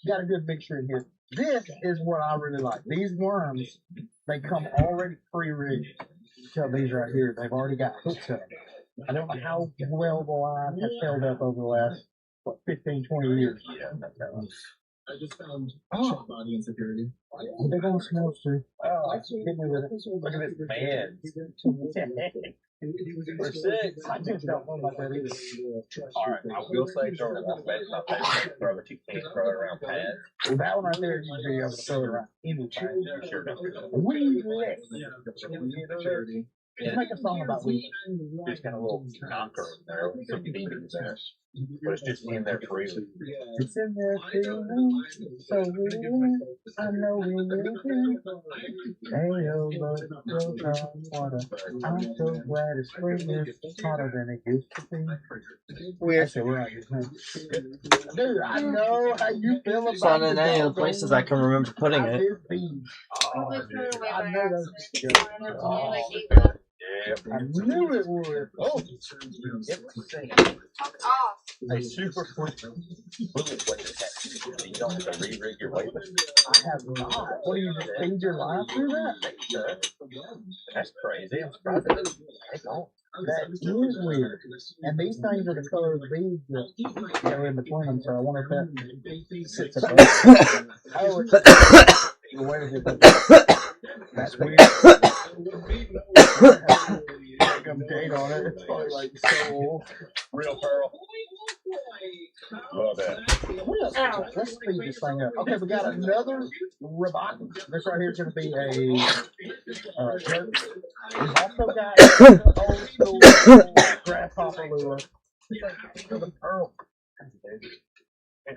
Got a good mixture in here. This is what I really like. These worms, they come already pre-rigged. Tell these right here, they've already got hooks in them. I don't know how well the line has held up over the last, 15, 20 years. I just found check body insecurity. They're going to smell too. Oh, hit me with it. Look at this man. For 6. I just don't know about that either. Alright, I will say Jordan, that's my favorite throw, but you can't throw it around pads. Well, that one right there, you should be able to throw it around anything. Sure. Let's make a song about weed. There's kind of a little knocker in there with some demons there. But it's just in there freely. It's in there feeling so real. I know we live here. Hey, oh, water. I'm so glad it's spring is hotter than it used to be. Weird. Dude, I know how you feel about It's not in any of the places I can remember putting it. I know those. I knew it would. Oh, a super quick bullet weight attack. You don't have to re-rig your weight. I have not. What do you just feed your life through that? That's crazy. I'm surprised they don't. That is weird. And these things are the color of the beads that go in between them, so I wonder if that sits above. Oh, it's wait a minute. That's weird. Date on it. It's probably like so old. Real pearl. Love that. What else? Let's speed this thing up. Okay, we got another robot. This right here is going to be a jerk. We've also got old school grasshopper lure. The pearl. Yeah,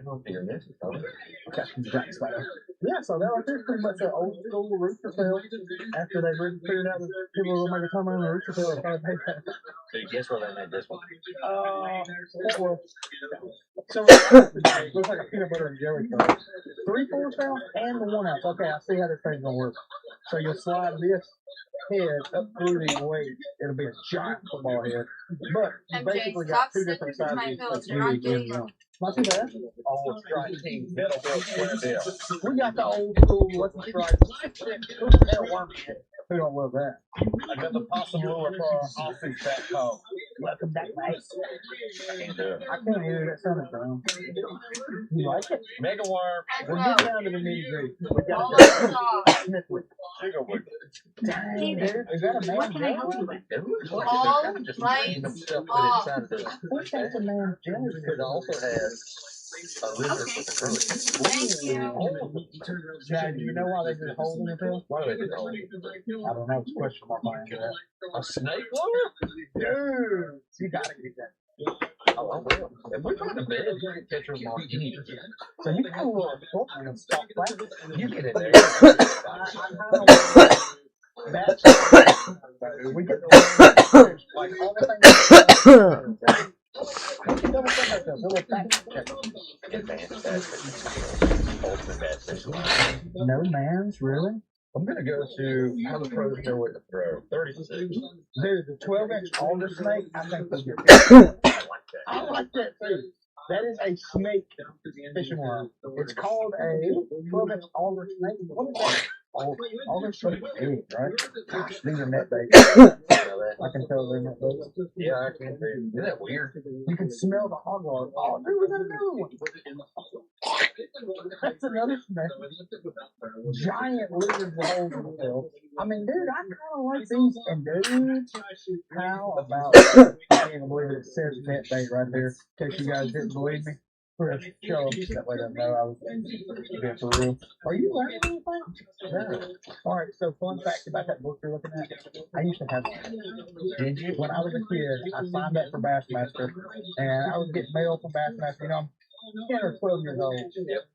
so that right there is pretty much an old school rooster tail. After they figured out that people were making time on the rooster tail, they started making that. So guess where they made this one? So it looks like a peanut butter and jelly color. 3/4 ounce and the 1 ounce. Okay, I see how this thing's gonna work. So you'll slide this head up through the weight. It'll be a giant football head. But you basically got two different sizes. Not too bad. Old strike king, metal bill, square bill. We got the old school lucky strike. Who don't love that? Another possum lure for our office back home. Welcome back, mate. I can't do it. I can't hear that sounded dumb. You like it? Mega worm. We'll get down to the nitty-gritty. We got to Sniffly. Sugar wood. Dang, dude. Is that a man? What can I help you with? All lights off. What's that a man jelly? It also has a lizard with a fruit. Thank you. Now, do you know why they do holding it there? Why do they do that? I don't know. It's a question mark behind that. A snake lure? Dude, you gotta get that. Oh, I will. If we find a bed, you can catch them on anything. So you can lure a foot and stop flat. You get in there. We get the like all the things. We can double check ourselves. A little fact check. No man's really. I'm gonna go to how the pros know what to throw. 36. Dude, the 12-inch alder snake. I think they'll get. I like that too. That is a snake fishing worm. It's called a 12-inch alder snake. What is that? Alder snake big, right? Gosh, these are net bait. I can tell they're net bait. Yeah, I can too. Isn't that weird? You can smell the hog log. Oh, dude, we got another one. That's another snake. Giant lizard with holes in the tail. I mean, dude, I kind of like these. And dude, how about, I can't even believe it says net bait right there. In case you guys didn't believe me. For a show, that way they know I was being for real. Are you learning anything? No. Alright, so fun fact about that book you're looking at. I used to have one. Did you? When I was a kid, I signed up for Bassmaster, and I was getting mail from Bassmaster. You know, 10 or 12 years old.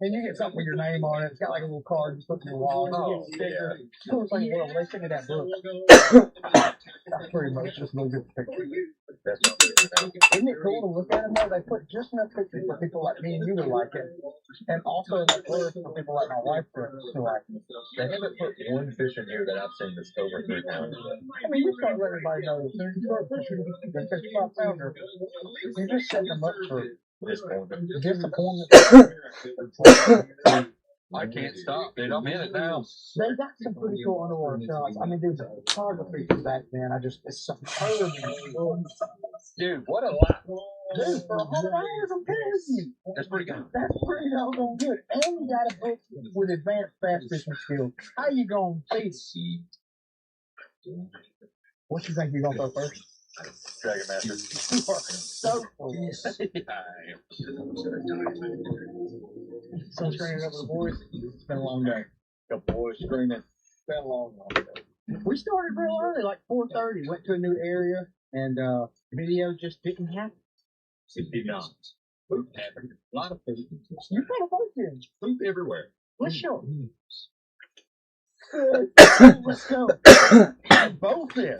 And you get something with your name on it. It's got like a little card you put in your wall. Oh, You get a sticker. Coolest thing in the world. When they send me that book. That's pretty much just no good picture. Isn't it cool to look at them though? They put just enough pictures for people like me and you to like it. And also enough words for people like my wife to like it. They haven't put one fish in here that I've seen that's over 3 pounds. I mean, you start letting everybody know as soon as you start pushing the 55 pounder, you're just setting them up for disappointment. I can't stop, dude. I'm in it now. They got some pretty cool underwater shots. I mean, dude, the photography back then, it's superb. Dude, what a lot. Dude, for 100 hours, I'm telling you. That's pretty good. That's pretty doggone good. And you got a book with advanced fast fishing skills. How you gonna see? What you think you're gonna throw first? Dragon Master. You are so close. So screaming over the boys. It's been a long day. The boys screaming. It's been a long day. We started real early, like 4:30. Went to a new area, and video just didn't happen. It did not. Food happened. A lot of food. You put a boat in. Food everywhere. Let's show. Let's go. A boat in.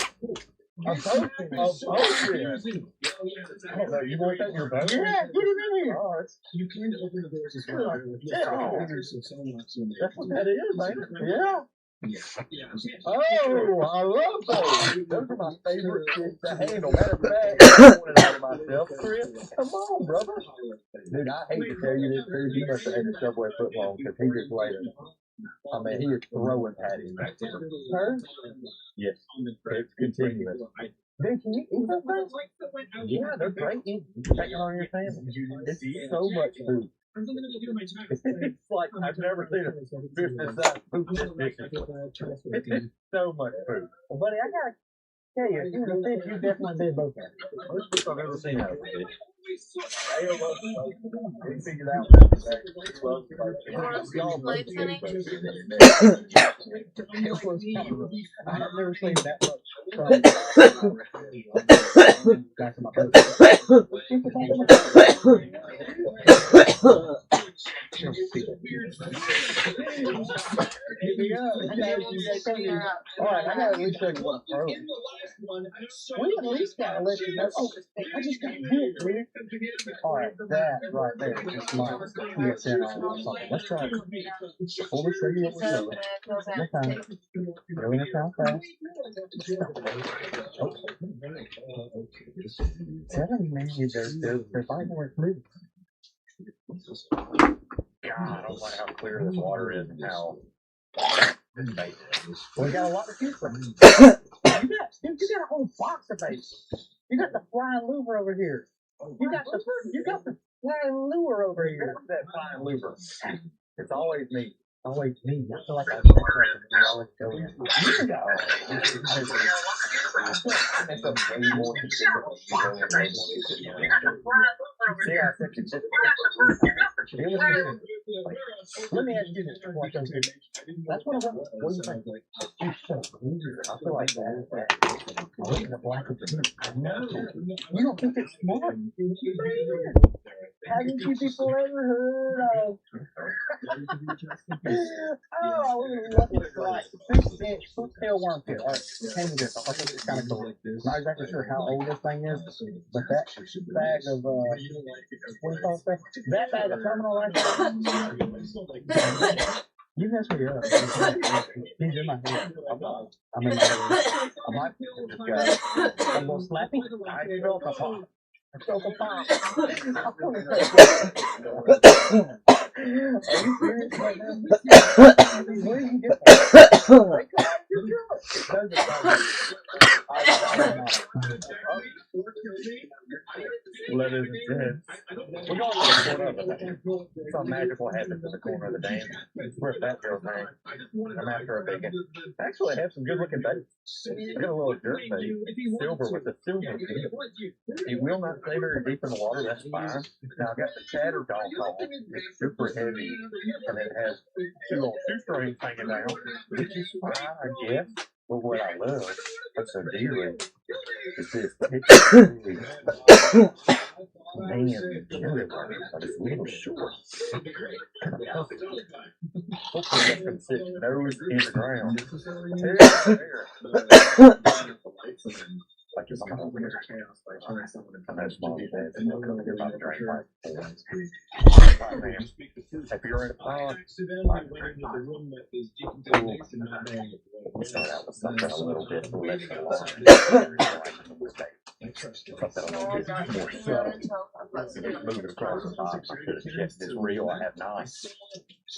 A boat in. A boat in. I don't know. You want to take your boat? Yeah, get it in here. Oh, you can open the doors as well. That's what that is, man. Yeah. Oh, I love those. Those are my favorite fish to handle. Matter of fact, I wanted out of myself. Chris, come on, brother. Dude, I hate to tell you this, dude. You must have had a Subway footlong because he just laid it. I mean, he is throwing patties back there. Her? Yes. It's continuous. Dude, can you eat those things? Yeah, they're great. You can take it on your family. It's so much food. It's like I've never seen a fish this size poop this dishes. It's so much food. Well, buddy, I gotta tell you, if you were a fish, you definitely did both of them. Most fish I've ever seen out of a fish. They love both. We figured out that they love both. Y'all both I've never seen that much. Back to my boat. Alright, I gotta at least show you what I'm throwing. We at least gotta let you know. Oh, I just got hit, dude. Alright, that right there just might be a 10 on or something. Let's try it. Hold the trigger what we're doing. Okay. Go in a count fast. Telling you, man, they're fighting where it's moving. God, I don't like how clear this water is and how this bait is. We got a lot to choose from. You got a whole box of bait. You got the flying lure over here. You got the flying lure over here. What's that flying lure? It's always me. Always me. I feel like I always go in. You go. It's a way more consistent. Yeah, let me ask you this. That's what I want. What do you think? I feel like that. Looking at black and you don't think it's smart? Haven't you people ever heard of? Oh, what is it like? Fruit tail worm tail. Alright, came with this. I think it's kind of cool. Not exactly sure how old this thing is, but that bag of what do you call it? That bag of terminal right there. You mess me up. He's in my head. I mean, I might be this guy. I'm going to slap him. I felt a pop. I felt a pop. I'm coming to are you serious right now? Where do you get that? Let it in. We're going to the corner of the dam. Something magical happens in the corner of the dam. Where's that girl's name? I'm after a big one. Actually, I have some good looking baits. I got a little jerk bait. Silver with a silver fin. It will not stay very deep in the water, that's fine. Now I've got the chatter dog call. It's super heavy. And it has two little shoestrings hanging down, which is fine, I guess. But what I love, what's so dearly, is this picture. Man, the jelly roll, but it's a little short. Kind of perfect. Hopefully that's going to sit nose in the ground. Like if I'm over here, I know small dads and they'll come and get my drink like if you're in a pond, we'll start out with something a little bit less alarming. Something a little bit more subtle. Moving across the top, I could have checked this reel. I have not.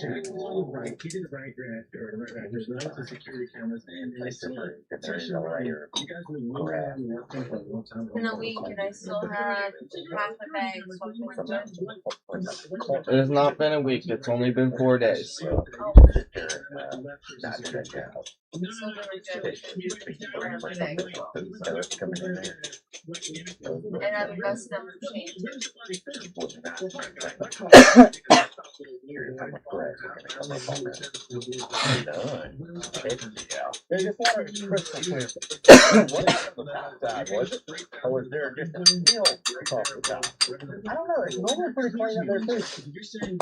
Right, he did it right. There's lots of security cameras and there is a layer of grass. In a week, and I still had half a bag. It has not been a week. It's only been 4 days. And I've messed up the change. They just wanted to crystal clear. What happened on the outside, was it? Or was there just a hill across the top? I don't know. It's normally pretty clean up there, too.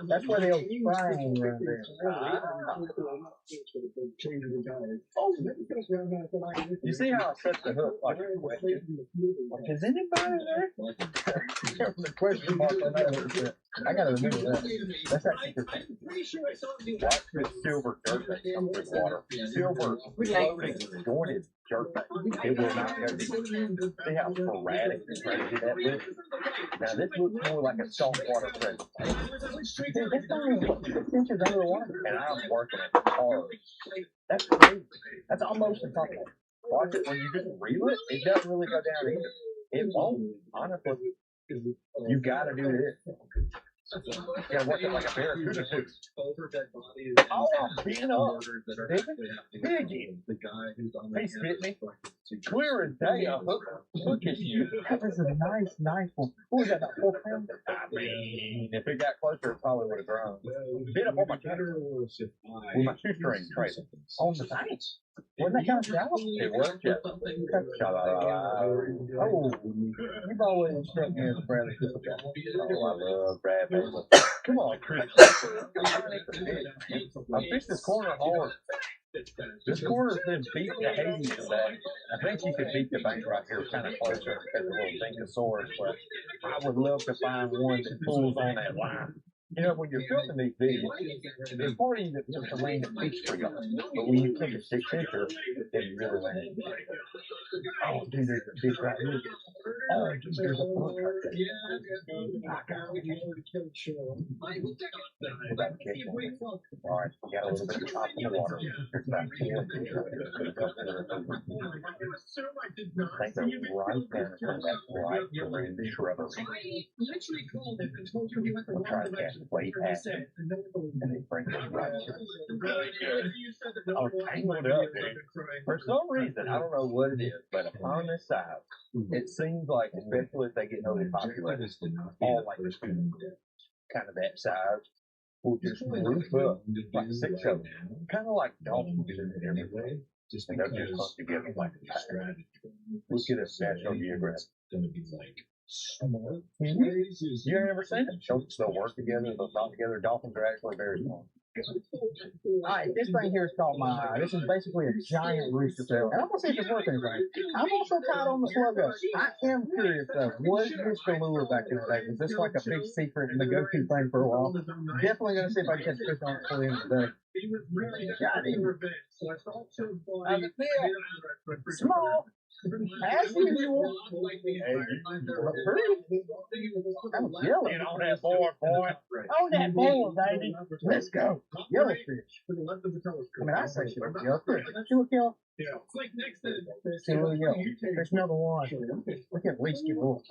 That's where the old frying runs in. You see how I set the hook like a question? Like, is anybody there? There was a question mark on that hook. I gotta remember that. That's actually good. Watch this silver jerkbait come through water. Silver floating jointed jerkbait. It will not go deep. See how sporadic and crazy that looks? Now this looks more like a saltwater present. This thing is 6 inches under the water, and I'm working it hard. That's crazy. That's almost impossible. Watch it when you just reel it. It doesn't really go down either. It won't. Honestly, you gotta do this. You gotta work it like a barracuda too. Oh, I'm beating up. Digging. He spit me. Clear as day. Look at you. That was a nice one. What was that, about 4 pounds? I mean, if it got closer, it probably would have grown. Bit up on my cutter with my shoestring trace on the bank. Wasn't that kind of shallow? It worked, yeah. Oh, you've always struck me as a Bradley Cooper guy. Oh, I love Brad Bailey. Come on, Chris. I fished this corner hard. This corner's been beat to Hades today. I think you could beat the bank right here kind of closer because of a little Dinkosaurus, but I would love to find one that pulls on that line. You know, when you're filming these videos, there's part of you that just land at fish for you. But when you take a stick picture, then you really land. Oh, dude, there's a fish right here. Oh, dude, there's a book right there. I got it. We're about to catch one. All right, we got a little bit of top in the water. There's about 4 fish right there. I think they're right there from that right around the shrubbery. We'll try to catch the way at it, and then bring it right to oh, tangled up, dude. For some reason, I don't know what it is, but upon this side, it seems like, especially if they get overpopulated, all like this food, kind of that size, will just roof up like 6 of them, kind of like dolphins in everything. And they'll just hunt together like a pack. Look at this National Geographic. You ever seen it? They'll work together, they'll talk together. Dolphins are actually very small. Alright, this thing here is called my eye. This is basically a giant rooster tail. And I'm gonna see if it's worth anything. I'm also tied on the sluggo. I am curious though, was this the lure back in the day? Was this like a big secret and the go-to thing for a while? Definitely gonna see if I can catch fish on it for the end of the day. Got him. Small. As usual. I'm yellow. Get on that board, boy. On that board, baby. Let's go. Yellowfish. I mean, I say she was yellowfish. She would kill. See what we go. There's another one. We can at least get one.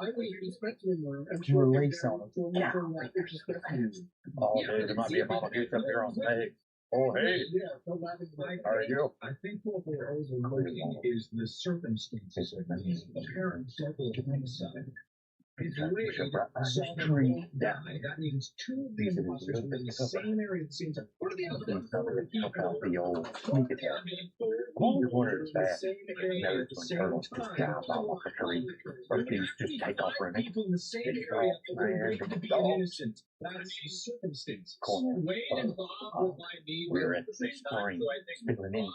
Release on them. Yeah. Oh, dude, there might be a mama goose up there on the egg. Oh, hey. How are you? I think what we're overlooking is the circumstances of the apparent double homicide. It's rated solid all down. That means two of these monsters were in the same area at the same time. What are the other ones? The old sneak attack. I'm always wondering if that notice when turtles just dive off a tree, or if these just take off running. People in the same area agreed to be innocent. That's a circumstance. Wade and Bob were by me. We're at the spring, spilling in.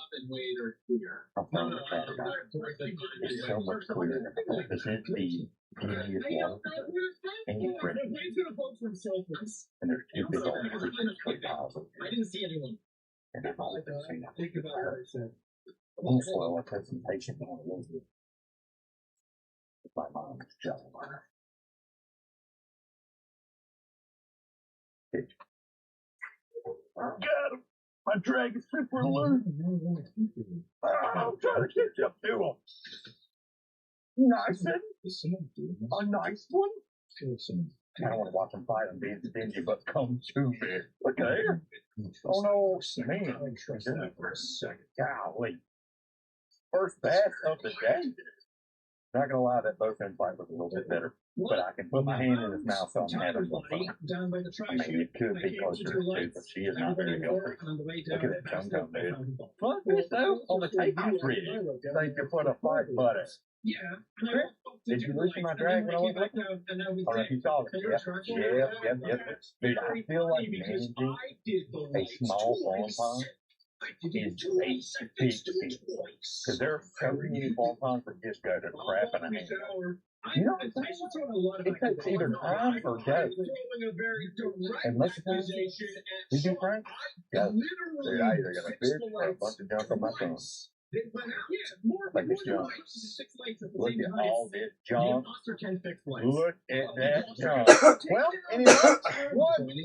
I'm from the track guy. It's so much clearer. This is the previous water, and it's ready. And there's two big old tree piles. I didn't see anyone. And I've only been seeing that. Think about what I said. I'm slow, I put some patience on a little bit. My mom's jelly. Got him! My dragon's super loose! I'm trying to catch up to him! Nice one? A nice one? I don't want to watch him fight. I'm being stingy, but come to me. Look at here. Oh no, man. Golly. First pass of the day. Not gonna lie, that both end fight was a little bit better. But I can put my hand in his mouth, so I'm having some fun. I mean, it could be closer to two, but she is not very healthy. Look at that tum-tum, dude. Fuck this, though. On the tape, I read. Thank you for the fight, buddy. Yeah. Did you lose my drag when I was looking? Or if you saw it? Yep. Dude, I feel like managing a small farm pond is a big deal. Because there are so many farm ponds that just go to crap in a hand. You know what I'm saying? It takes either time or go. And most of the time, we do Frank? Go. Dude, I either got a fish or a bunch of junk on my phone. Like this junk. Look at all this junk. Look at that junk. Well, anyway,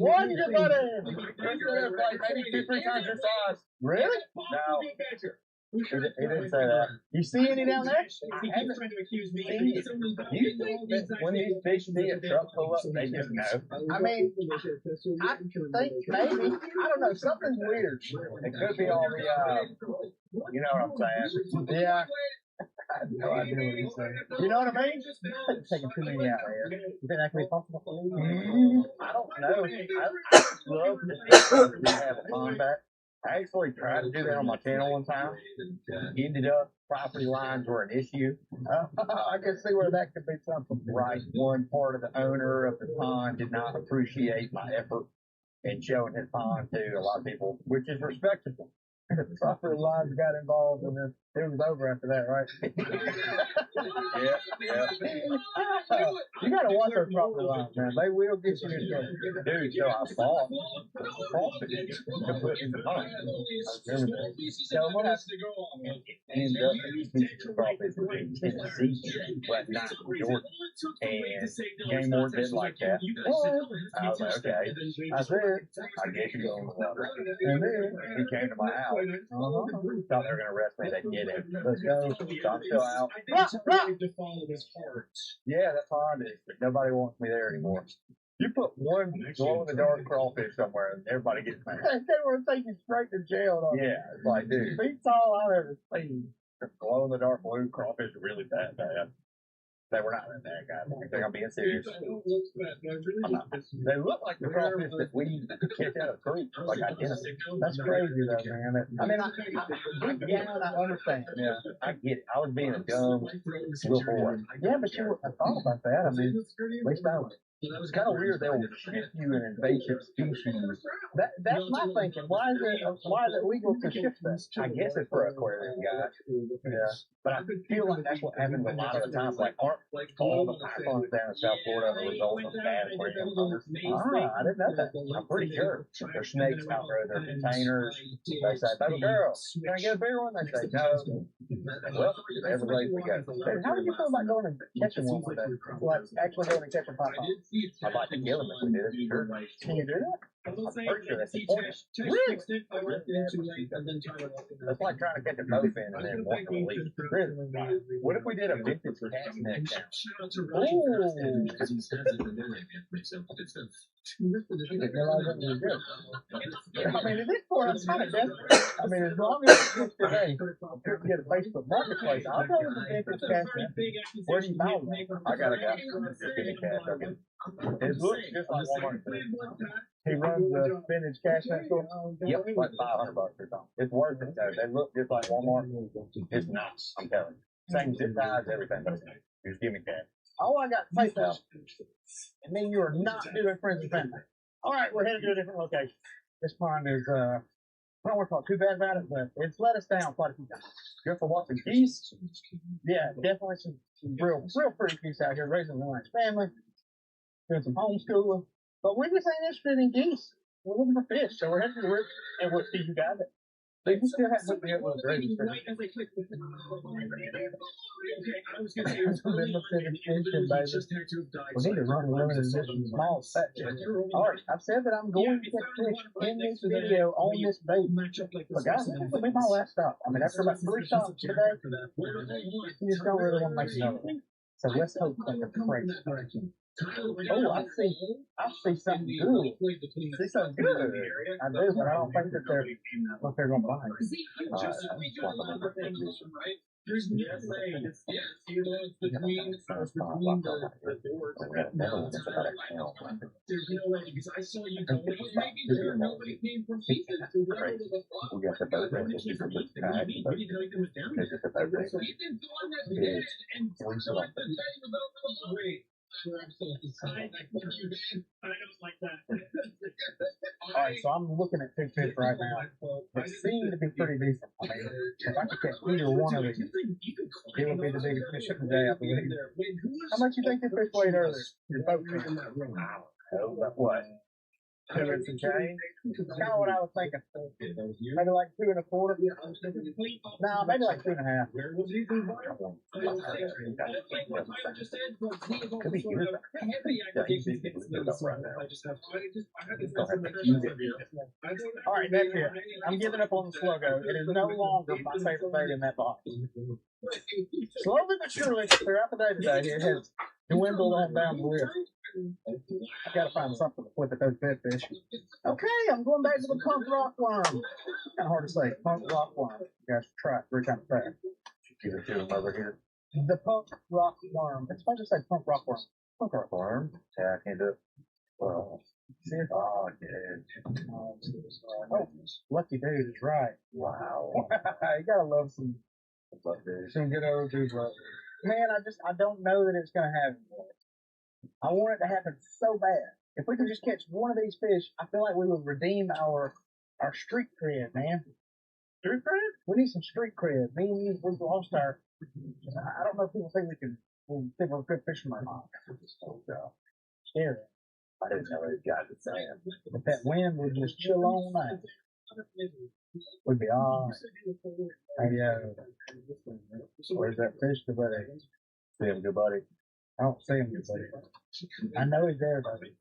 one good buddy. Like maybe 2-3 times your size. Really? No. He didn't say that. You see any down there? I haven't seen it. You think that when these fish see a truck pull up, they just know? I mean, I think maybe. I don't know. Something's weird. It could be all the, you know what I'm saying? Yeah. I have no idea what he's saying. You know what I mean? It's taking too many out here. You think that could be possible? I don't know. I love to have a pond back. I actually tried to do that on my channel one time. Ended up, property lines were an issue. I can see where that could be something. Right. One part of the owner of the pond did not appreciate my effort in showing his pond to a lot of people, which is respectable. The property lines got involved and then it was over after that, right? Yeah. You gotta watch those property lines, man. They will get you in trouble. Dude, so I bought crawfish to put in the pond. I remember that. So what happened? Ended up eating crawfish in Tennessee, but not in Georgia. And game board didn't like that. I was like, okay. I said, I guess you go in the water. And then he came to my house. Thought they were gonna arrest me. They didn't. Let's go. So I'm still out. Yeah, that's hard. Nobody wants me there anymore. You put one glow-in-the-dark crawfish somewhere, and everybody gets mad. They want to take you straight to jail. Yeah, it's like, dude, beats all I've ever seen. Glow-in-the-dark blue crawfish are really bad. They were not that bad, guys. I think I'm being serious. I'm not. They look like the crawfish that we catch out of creek. Like identical. That's crazy, though, man. I mean, I understand. Yeah, I get it. I was being a dumb little boy. Yeah, but I thought about that. I mean, at least I was. It's kind of weird they'll ship you an invasive species. That's my thinking. Why is it legal to ship that? I guess it's for aquarium guys. Yeah. But I feel like that's what happens a lot of the times. Like, aren't all the pythons down in South Florida a result of bad aquarium owners? I didn't know that. I'm pretty sure. There's snakes out there, there's containers. They say, baby girl, can I get a bigger one? They say, no. Well, every place we go. How would you feel about going and catching one like that? Like, actually going and catching pythons? I'd like to kill him if we did it. Sure. Can you do that? I'm pretty sure that's the point. Really? That's like trying to catch a bowfin and then walk the leaf. Really? What if we did a vintage cast net challenge? Ooh. I mean, at this point, I'm kind of desperate. I mean, as long as it's today, to get a Facebook Marketplace, I'll go with the vintage cast net. Where do you buy them? I got a guy. Just give me cash. Okay. It looks just like Walmart. He runs the vintage cash net store. Yep, like $500 or something. It's worth it though. They look just like Walmart. It's nice. I'm telling you. Same zip ties, everything. Just give me cash. Oh, I got PayPal. And then you are not doing friends and family. All right, we're headed to a different location. This pond is, I don't want to talk too bad about it, but it's let us down quite a few times. Good for watching geese. Yeah, definitely some real pretty geese out here raising a nice family, doing some homeschooling. But we just ain't interested in geese. We're looking for fish, so we're heading to the river, and we'll see you guys. They can still have something up with gravy. We need to run a limited edition small set. All right, I've said that I'm going to get fish in this video on this bait. But guys, this will be my last stop. I mean, after about 3 stops today, you just don't really want to make another one. So let's hope that the crazy. Oh, I see something good. I see something good. I do, but I don't think that they're going to buy it. There's no way. Yes, you know, it's between the doors. There's no way because I saw you go. Maybe there nobody came from pieces. We got the boat ready. We didn't know he was down there. So he did go on that bed and so I said, wait. I don't like that. Alright, so I'm looking at 2 fish right now. They seem to be pretty decent. I mean, if I could catch either one of these, it would be the biggest fish of the day, I believe. How much you think this fish weighed earlier? Your boat fish? I don't know, but what? 2 and some change? That's kind of what I was thinking. Maybe like 2 1/4. No, maybe like 2 1/2. Could be good. All right, that's it. I'm giving up on the sluggo. It is no longer my favorite bait in that box. Slowly but surely, throughout the day today, it has dwindled on down the list. I gotta find something to flip at those dead fish. Okay, I'm going back to the punk rock worm. Kind of hard to say. Punk rock worm. You guys try it 3 times fast. Give it to him over here. The punk rock worm. It's supposed to say punk rock worm. Punk rock worm. Yeah, I can't do it. Well, see it? Oh, dude. Oh, lucky dude is right. Wow. You gotta love some good old dudes. Man, I don't know that it's gonna happen. I want it to happen so bad. If we could just catch one of these fish, I feel like we would redeem our street cred, man. Street cred? We need some street cred. Me and you, we've lost our. I don't know if people think think we're good fishermen or not. Scary. I didn't know it got the sand. If that wind would just chill all night, we'd be all right. Hey, where's that fish, good buddy? See him, good buddy. I don't see him, good buddy. I know he's there, buddy.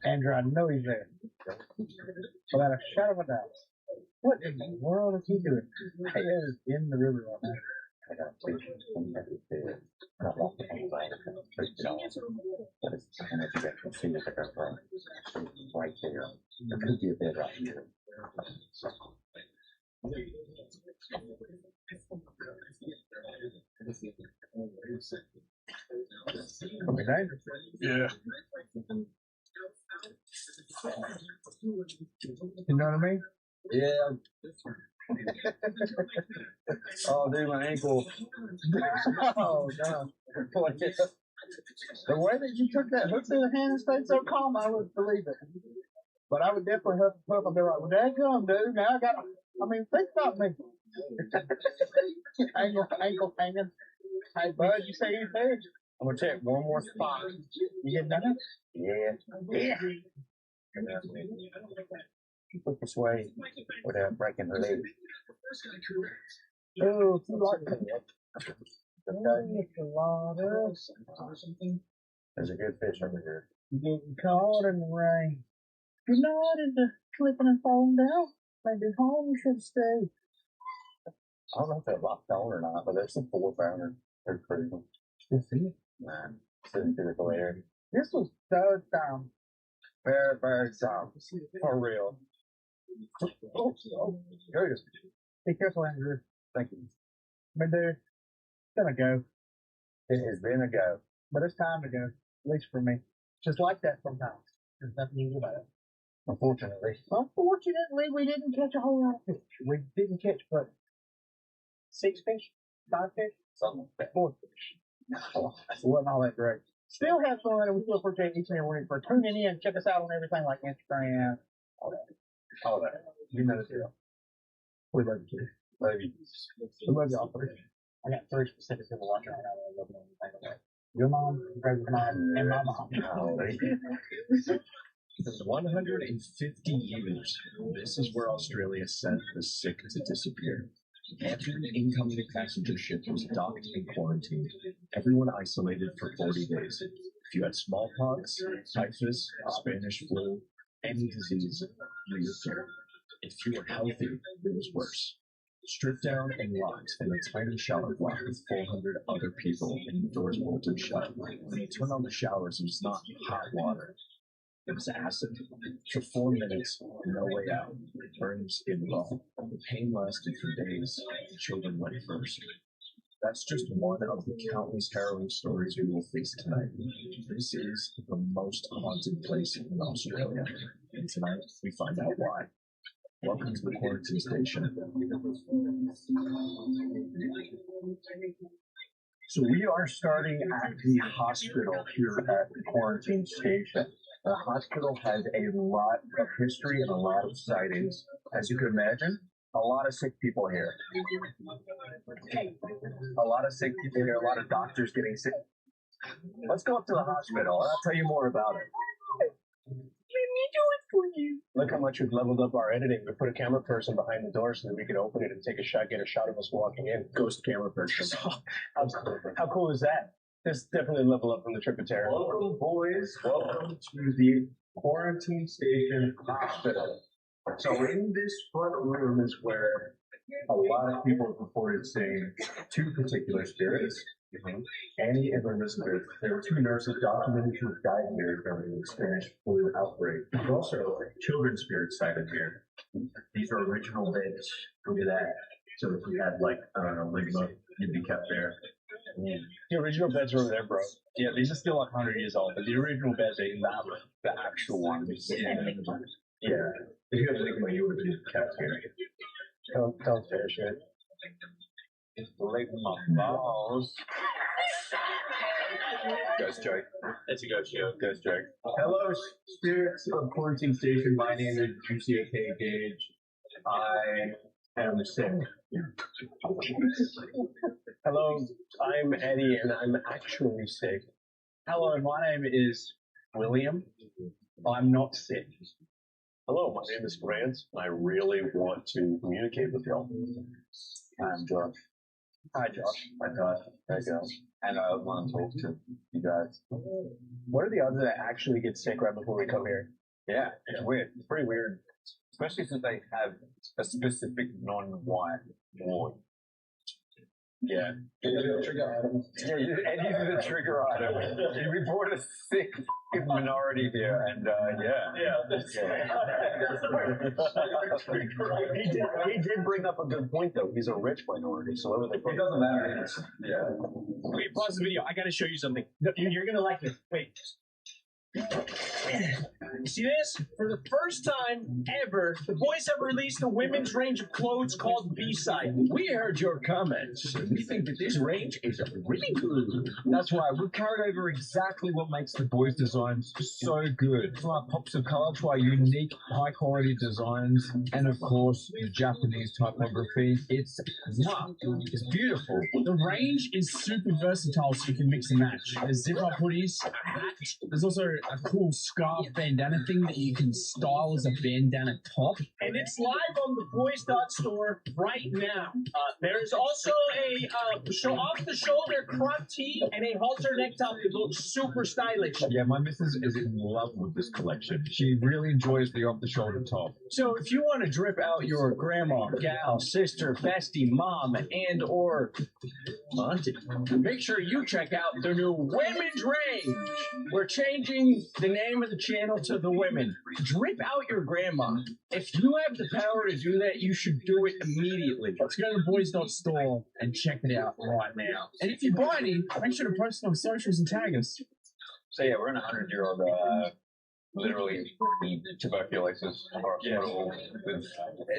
Andrew, I know he's there. Without a shadow of a doubt. What in the world is he doing? He is in the river right now. I got a fish. Not lost anybody. But it's kind of you can see it right there. There could be a bit right here. Could be dangerous. Yeah. You know what I mean? Yeah. Oh, dude, my ankle. Oh, no. The way that you took that hook through the hand and stayed so calm, I would believe it. But I would definitely huff and puff and be like, well, dad come, dude. Now I got, think about me. ankle hanging. Hey, bud, you say anything? I'm going to check one more spot. You getting done? Yeah. Look this way without breaking her leg. Oh, you like that? There's a good fish over here. You're getting caught in the rain. Good night and slipping and falling down. Maybe home should stay. I don't know if they're locked down or not, but there's some 4-pounder. They're crazy. You see it? Man, sitting through the glare. This was so dumb. Very, very dumb. For real. Oh, there it is. Be careful, Andrew. Thank you. But dude, it's gonna go. It has been a go. But it's time to go. At least for me. Just like that sometimes. There's nothing easy about it. Unfortunately, we didn't catch a whole lot of fish. We didn't catch but 6 fish, 5 fish, something like that. 4 fish. No, it wasn't all that great. Still have fun, and we still appreciate each and every one for tuning in. Check us out on everything like Instagram, all that. All that. You know the deal. We love you. Love you. We love y'all three. I got 3 specific people watching right now that I love them. Your mom, Greg's mom, and my mom. For 150 years, this is where Australia sent the sick to disappear. Every incoming passenger ship was docked and quarantined. Everyone isolated for 40 days. If you had smallpox, typhus, Spanish flu, any disease, you were here. If you were healthy, it was worse. Stripped down and locked in a tiny shower block with 400 other people and the doors bolted shut. When you turned on the showers, it was not hot water. It was acid. For 4 minutes, no way out. Burning skin raw. The pain lasted for days. The children went first. That's just one of the countless harrowing stories we will face tonight. This is the most haunted place in Australia. And tonight, we find out why. Welcome to the quarantine station. So we are starting at the hospital here at the quarantine station. The hospital has a lot of history and a lot of sightings. As you can imagine, a lot of sick people here. A lot of sick people here, a lot of doctors getting sick. Let's go up to the hospital and I'll tell you more about it. Let me do it for you. Look how much we've leveled up our editing. We put a camera person behind the door so that we could open it and take a shot, get a shot of us walking in. Ghost camera person. How cool is that? This definitely a level up from the trip of terror. Welcome, boys. Welcome to the quarantine station hospital. So in this front room is where a lot of people reported seeing 2 particular spirits. Annie and Elizabeth. There were 2 nurses documented who died here during the Spanish flu outbreak. There's also children's spirits sighted here. These are original beds. Look at that. So if you had like, I don't know, ligma, you'd be kept there. The original beds are over there, bro. Yeah, these are still like 100 years old, but the original beds are not the actual ones. Yeah. If you had ligma, you would have been kept here. Don't say shit. Ligma balls. Ghost joke. It's a ghost joke. Ghost joke. Hello, spirits of quarantine station. My name is Juicy A.K. Gage. I am sick. Hello, I'm Eddie, and I'm actually sick. Hello, my name is William. I'm not sick. Hello, my name is Grant. I really want to communicate with y'all. I'm Josh. Hi, Josh. Hi, Josh. There you go. And I want to talk to you guys. What are the odds that I actually get sick right before we come here? Yeah, it's weird. It's pretty weird. Especially since they have a specific non-white ward. Yeah. The trigger item. Yeah, and he's the trigger item. We brought a sick minority here, and he did bring up a good point, though. He's a rich minority, so it doesn't matter. Yeah. Wait, pause the video. I gotta show you something. You're gonna like this. Wait. You see this? For the first time ever, the boys have released a women's range of clothes called B-Side. We heard your comments. We think that this range is really good. That's right. We've carried over exactly what makes the boys' designs so good. From our pops of color to our unique, high-quality designs, and of course, the Japanese typography. It's beautiful. The range is super versatile, so you can mix and match. There's zip-up hoodies, a hat. There's also a cool scarf bandana thing that you can style as a bandana top. And it's live on the Boys.store right now. There's also a off-the-shoulder crop tee and a halter neck top that looks super stylish. Yeah, my missus is in love with this collection. She really enjoys the off-the-shoulder top. So if you want to drip out your grandma, gal, sister, bestie, mom, and or auntie, make sure you check out the new Women's Range. We're changing the name of the channel to The Women. Drip out your grandma. If you have the power to do that, you should do it immediately. Let's go to Boys.store and check it out right now. And if you buy any, make sure to post it on socials and tag us. So yeah, we're in a 100-year-old, literally tuberculosis hospital with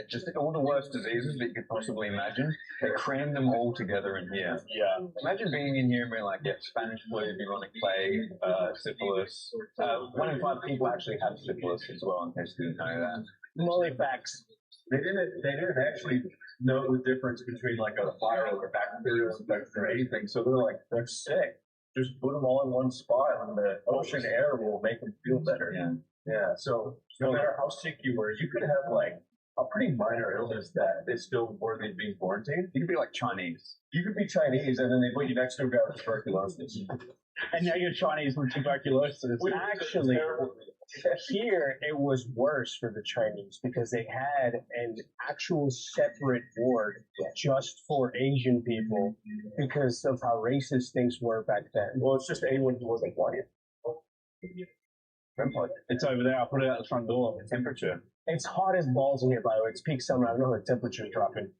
just all the worst diseases that you could possibly imagine. They crammed them all together in here. Yeah. Imagine being in here and being like, yeah, Spanish flu, bubonic plague, syphilis. 1 in 5 people actually have syphilis as well, in case you didn't know that. Molly facts. They didn't actually know the difference between like a viral or bacterial infection or anything. So they're like, they're sick. Just put them all in one spot, and the ocean air will make them feel better. Yeah. So no matter how sick you were, you could have like a pretty minor illness that is still worthy of being quarantined. You could be like Chinese. You could be Chinese, and then they put you next to a guy with tuberculosis. And now you're Chinese with tuberculosis. Actually, here it was worse for the Chinese because they had an actual separate ward just for Asian people because of how racist things were back then. Well, it's just anyone who wasn't white. It's over there. I'll put it out the front door. The temperature. It's hot as balls in here, by the way. It's peak summer. I don't know the temperature's dropping.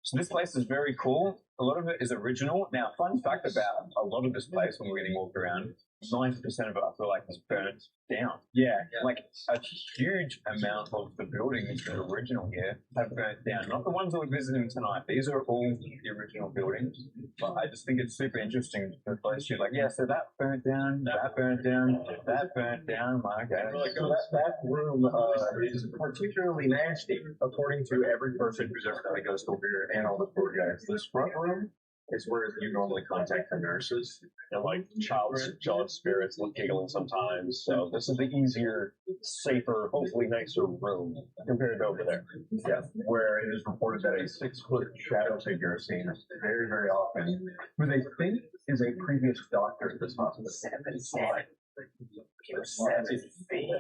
So this place is very cool. A lot of it is original. Now, fun fact about a lot of this place when we're getting walked around, 90% of it I feel like is burnt down. Yeah. Like a huge amount of the buildings that are original here have burnt down. Not the ones that we're visiting tonight. These are all the original buildings. But I just think it's super interesting to place you like, yeah, so that burnt down, that burnt down, that burnt down. Okay. So that room is particularly nasty, according to every person who's ever done a ghost tour here and all the tour guides. This front room is where you normally contact the nurses and like child spirits giggling sometimes. So this is the easier, safer, hopefully nicer room compared to over there. Yeah, where it is reported that a 6-foot shadow figure is seen very, very often, who they think is a previous doctor at this hospital. 7 feet.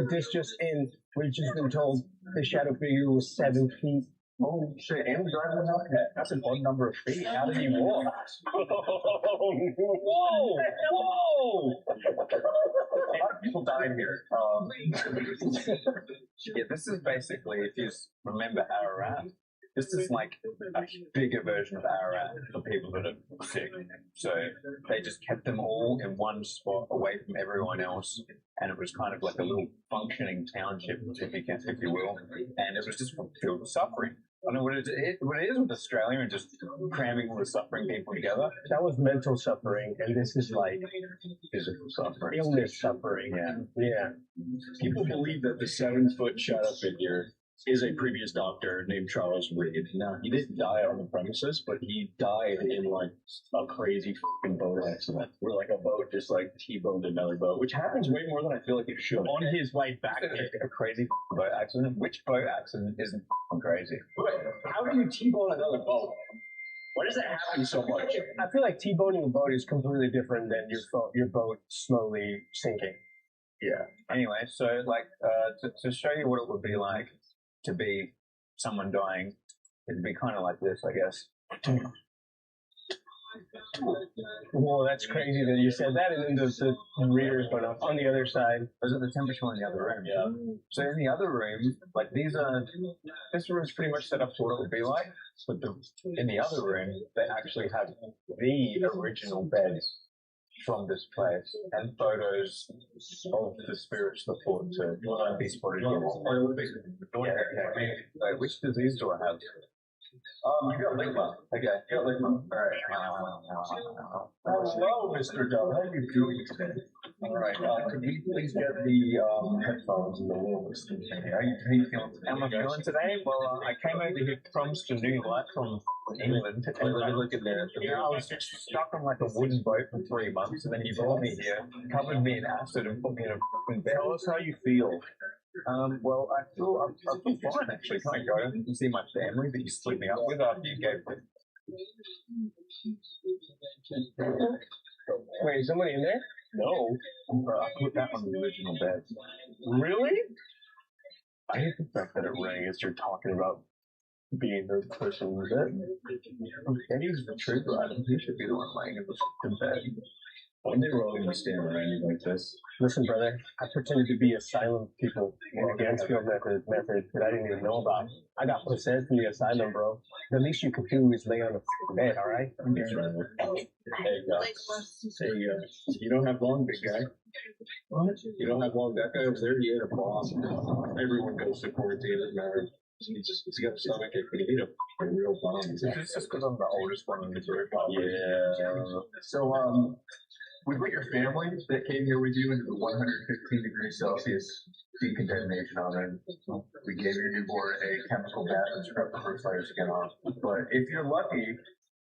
This just in. We've just been told the shadow figure was 7 feet. Oh shit, and driving a Hellcat. That's an odd number of feet. How did he walk? Whoa! A lot of people died here. Yeah, this is basically, if you remember Ararat, this is like a bigger version of Ararat for people that are sick. So they just kept them all in one spot away from everyone else. And it was kind of like a little functioning township, if you will. And it was just filled with suffering. I don't know what it is with Australia and just cramming all the suffering people together. That was mental suffering, and this is like physical suffering. Illness suffering. Yeah. People believe that the 7-foot shadow figure is a previous doctor named Charles Reed. Now, he didn't die on the premises, but he died in like a crazy fucking boat accident where like a boat just like T-boned another boat, which happens way more than I feel like it should. On his way back. A crazy boat accident. Which boat accident isn't crazy? How do you T-bone another boat? Why does that happen so much? I feel like T-boning a boat is completely different than your boat slowly sinking. Yeah. Anyway, so like to show you what it would be like to be someone dying, it'd be kind of like this, I guess. Whoa, that's crazy that you said that, and then the readers went up on the other side. Those are the temperature in the other room. Yeah. So in the other room, like this room is pretty much set up to what it would be like, but in the other room, they actually have the original beds from this place and photos of the spirits that thought to be spotted here. Which disease do I have? You got Ligma. Okay, you got Ligma. Alright. Hello, Mr. Dove. How are you doing today? Alright, could you please get the headphones and the little thing here? How you feeling today? How am I feeling today? Well, I came over here from Stream-A-Thon from England. And I look at there. You know, I was stuck on like a wooden boat for 3 months, and then you brought me here, covered me in acid, and put me in a fucking bed. Tell us how you feel. Well, I feel fine actually. Can I go and see my family that you split me up with after you gave me? Wait, is somebody in there? No. I put that on the original bed. Really? I hate the fact that it rang as you're talking about being the person with it. Eddie's the truth rider. He should be the one laying in the bed. One day we're all going to stand around you like this. Listen, brother, I pretended to be a silent people in a Gansfield method that I didn't even know about. I got possessed in the asylum, bro. The least you could do is lay on a bed, all right? Hey, you don't have long, big guy. What? You don't have long. That guy over there, he had a bomb. Everyone goes to quarantine, doesn't matter. He's got a stomach ache, but he ate a real bomb. It's just because I'm the oldest one in the group. Yeah. So, we put your family that came here with you into the 115 degrees Celsius decontamination oven. We gave your newborn a chemical bath and scrubbed the first layers to get off. But if you're lucky,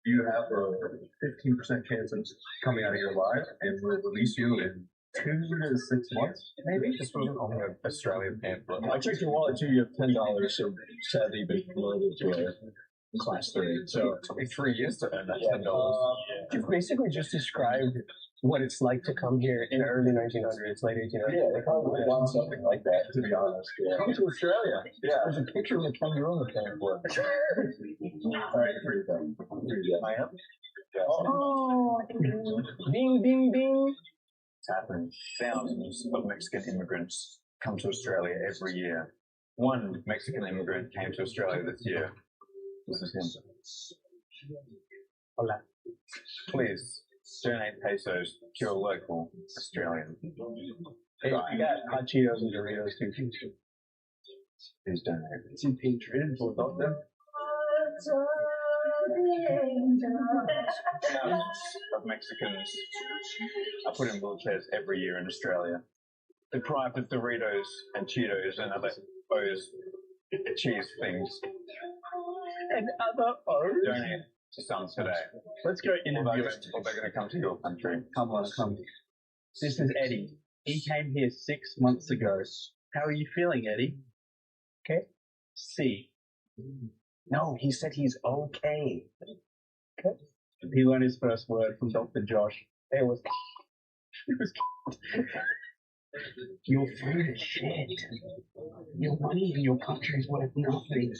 you have a 15% chance of coming out of here alive, and we'll release you in 2 to 6 months. Maybe this wasn't on an Australian pamphlet. I checked your wallet too. You have $10, so sadly you've been promoted to a class 3. So it took me 3 years to earn that $10. You've basically just described what it's like to come here in the early 1900s, late 1800s. Yeah, they probably want something like that, to be honest. Yeah. Come to Australia. Yeah. There's a picture of a kangaroo on the pamphlet. All right, here you go. I am? Yes. Oh, ding, ding, ding. It's happening. Thousands of Mexican immigrants come to Australia every year. One Mexican immigrant came to Australia this year. This is him. Hola. Please. Donate pesos to your local Australian. Hey, I got hot Cheetos and Doritos too. Please donate. It's in Patriot for them. Of Mexicans are put in wheelchairs every year in Australia. Deprived of Doritos and Cheetos and other O's cheese things. And other O's? Donate to some today. Let's go interview it. Or they're going to come to your country. Come on, come. This is Eddie. He came here 6 months ago. How are you feeling, Eddie? Okay. C. No, he said he's okay. Okay. He learned his first word from Dr. Josh. It was. Your food is shit. Your money in your country is worth nothing.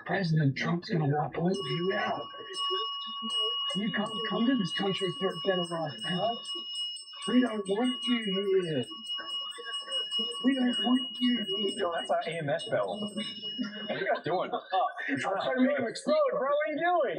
President Trump's gonna wipe all of you out. You can't come to this country for a better life, pal. We don't want you here. We don't want you here. Yo, that's our EMS bell. What are you guys doing? I'm trying to make him explode, bro. What are you doing?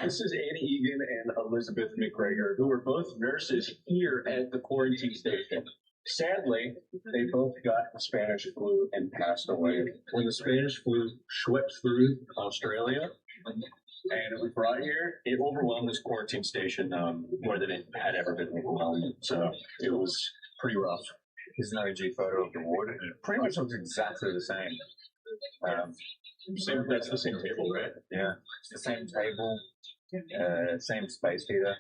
This is Annie Egan and Elizabeth McGregor, who are both nurses here at the quarantine station. Sadly, they both got the Spanish flu and passed away. When the Spanish flu swept through Australia and it was brought here, it overwhelmed this quarantine station more than it had ever been overwhelmed. So it was pretty rough. Here's an OG photo of the ward. It pretty much looks exactly the same. That's the same table, right? Yeah, it's the same table. Same space heater.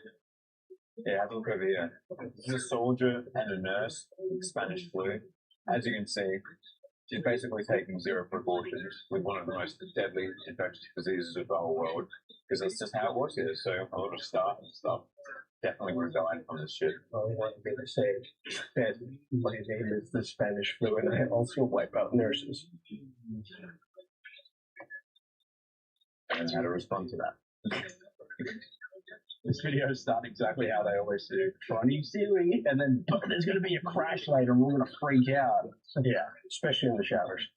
Yeah, have a look over here. This is a soldier and a nurse with Spanish flu. As you can see, she's basically taking zero precautions with one of the most deadly infectious diseases of the whole world. Because that's just how it works here. So a lot of staff and stuff definitely were dying from this shit. I want to say that my name is the Spanish flu, and I also wipe out nurses. And how to respond to that. This video is not exactly how they always do. Funny ceiling, and then there's going to be a crash later, and we're going to freak out. Yeah, especially in the showers.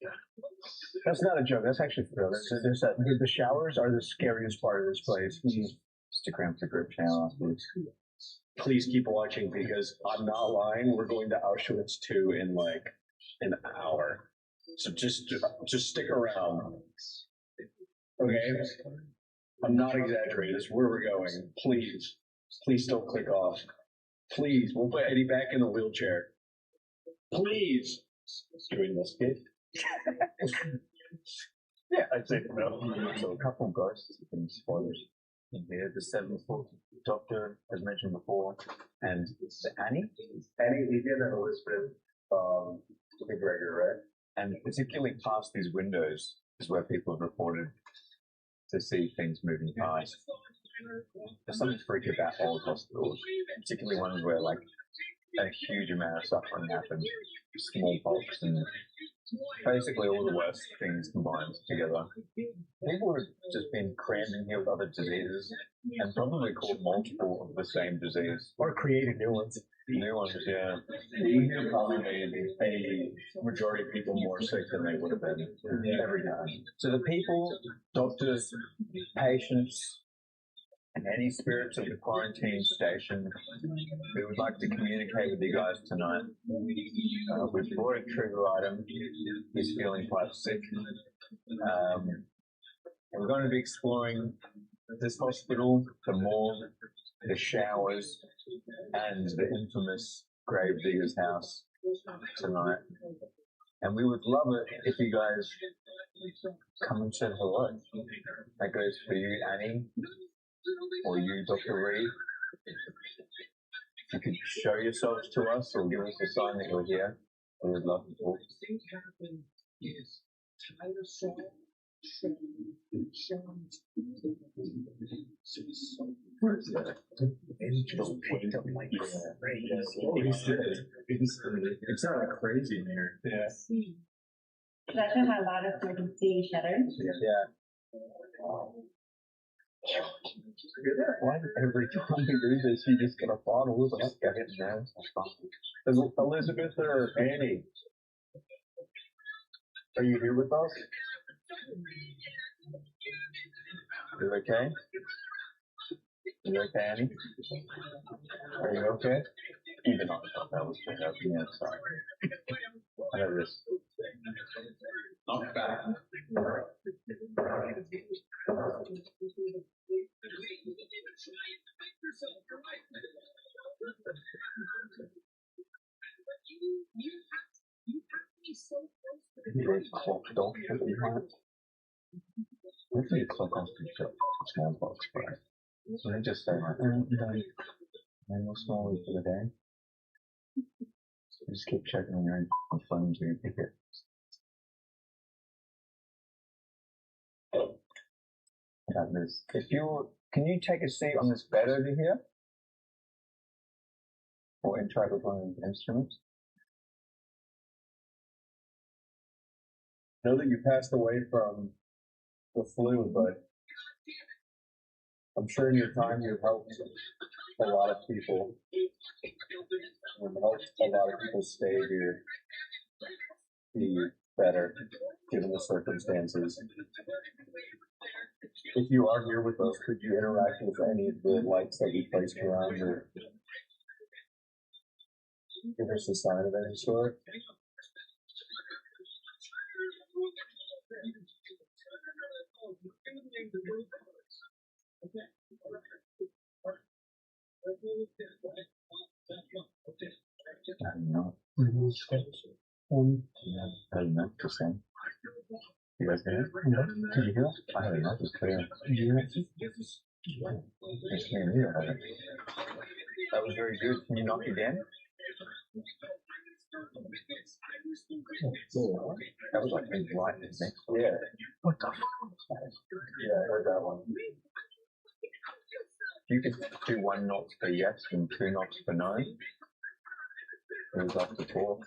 That's not a joke. That's actually true. The showers are the scariest part of this place. Instagram to group channel afterwards. Please keep watching because I'm not lying. We're going to Auschwitz 2 in like an hour. So just stick around. Okay? I'm not exaggerating. This is where we're going. Please don't click off. Please, we'll put Eddie back in the wheelchair. Please. Doing this kid. Yeah, I'd say no. So a couple of ghosts have been spoilers in here. The 7-foot Doctor, as mentioned before, and Annie. Annie, he did an Elizabeth McGregor, right? And particularly past these windows is where people have reported to see things moving past. There's something freaky about old hospitals, particularly ones where like a huge amount of suffering happens, smallpox and basically all the worst things combined together. People have just been crammed in here with other diseases and probably caught multiple of the same disease. Or created new ones. New ones, yeah. We have probably made a majority of people more sick than they would have been every time. So the people, doctors, patients, and any spirits of the quarantine station who would like to communicate with you guys tonight, we've brought a trigger item. He's feeling quite sick. We're going to be exploring this hospital, the morgue, the showers, and the infamous gravedigger's house tonight. And we would love it if you guys come and say hello. That goes for you, Annie, or you, Dr. Reed. If you could show yourselves to us or give us a sign that you're here, we would love to talk. Angel picked up like crazy. It's not crazy in here. Yeah. That's how a lot of them can see each other. Yeah. Why every time we do this, you just get a bottle of it? Get it now. Is Elizabeth or Annie? Are you here with us? You okay? You okay, Annie? Are you okay? Even on top, that was good. Yeah, sorry. I know this. Not bad. There's clock dog behind. What do you clock off the small box, right? So they just say like, oh, and we'll small for the day. So just keep checking on your own phone until you pick it. About this. Can you take a seat on this bed over here? Or interact with one of the instruments? I know that you passed away from the flu, but I'm sure in your time you've helped a lot of people. And helped a lot of people stay here, be better, given the circumstances. If you are here with us, could you interact with any of the lights that we placed around, or give us a sign of any sort? I don't know. I don't know. Just saying. You guys hear it? No. Can you hear it? I don't know. Just clear. Can you hear it? I just can't hear it. That was very good. Can you knock again? That was like being right next to me. Yeah. What the fuck? Yeah, I heard that one. You could do 1 knock for yes and 2 knocks for no. It was up to 4.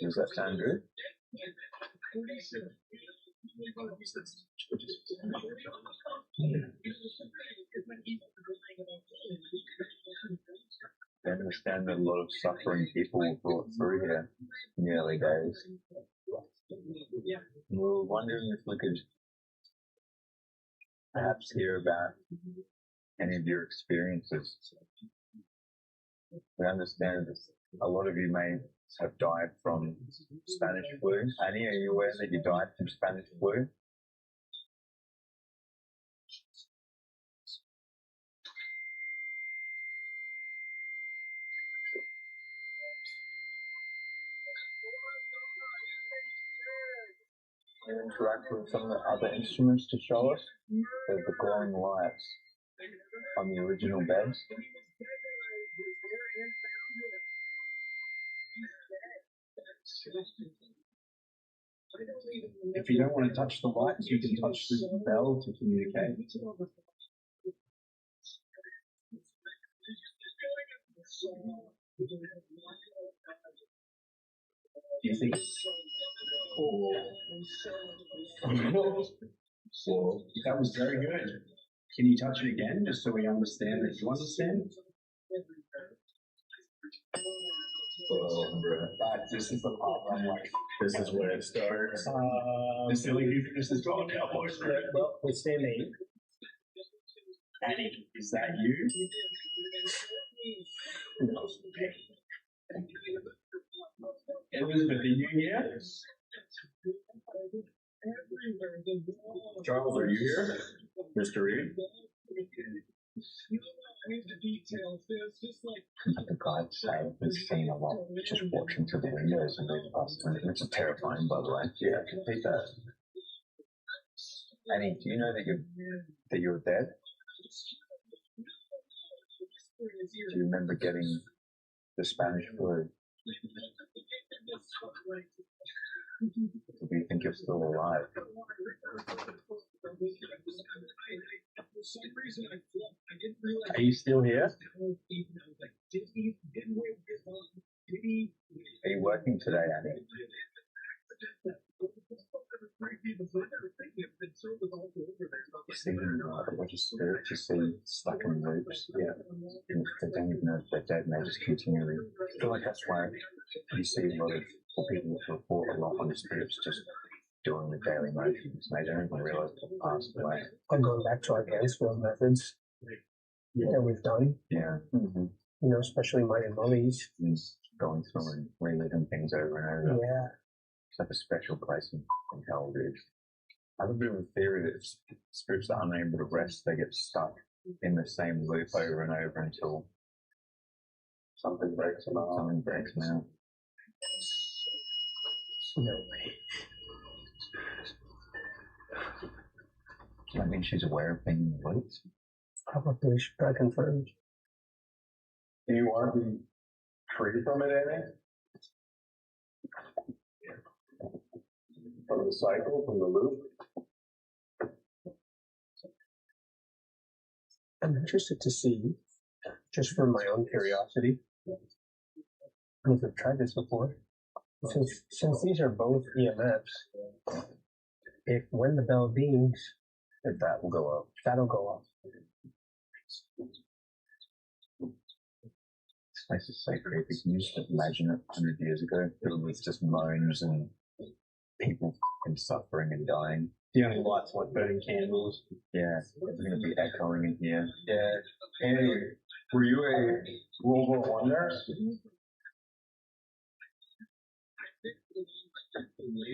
Does that sound good? I understand that a lot of suffering people were brought through here in the early days. We were wondering if we could perhaps hear about any of your experiences. We understand that a lot of you may have died from Spanish flu. Annie, are you aware that you died from Spanish flu? You interact with some of the other instruments to show us. There's the glowing lights on the original beds. If you don't want to touch the lights, you can touch the bell to communicate. Do you think? So that was very good. Can you touch it again, just so we understand that you understand? But this is the part where I'm like, this is where it starts. The silly goofiness is gone now, boys. Well, it's their name. Annie, is that you? No. Elizabeth, are you here? Charles, are you here? Mr. Reed? The God side is seeing a lot, just watching through the windows and moving past them, which is terrifying, by the way. Yeah, I can see that. Annie, do you know that you're dead? Do you remember getting the Spanish flu? Do you think you're still alive? Are you still here? Are you working today, Annie? You see, what you spirit you see stuck in loops. Yeah. And they don't even know if they're dead and they just continually. I feel like that's why you see a lot of people report a lot on the spirits just doing the daily motions. They don't even realize they've passed away. And going back to our Gansfield methods that we've done. Yeah. You know, especially my Molly's. Going through and reliving things over and over. Yeah. It's like a special place in hell, dude. I have a bit of a theory that spirits that aren't able to rest, they get stuck in the same loop over and over until something breaks them out. Something breaks them out. No way. Does that mean she's aware of being in the loops? Probably should I confirm. Do you want to be free from it, Annie? From the cycle, from the loop? I'm interested to see, just for my own curiosity, if I've tried this before, since these are both EMFs, if when the bell dings, if that will go up. That'll go off. This place is so creepy. Can you just imagine it 100 years ago, filled with just moans and people and suffering and dying? The only lights like burning candles. Yeah, it's going to be echoing in here. Yeah. Annie, were you a World War I nurse? Did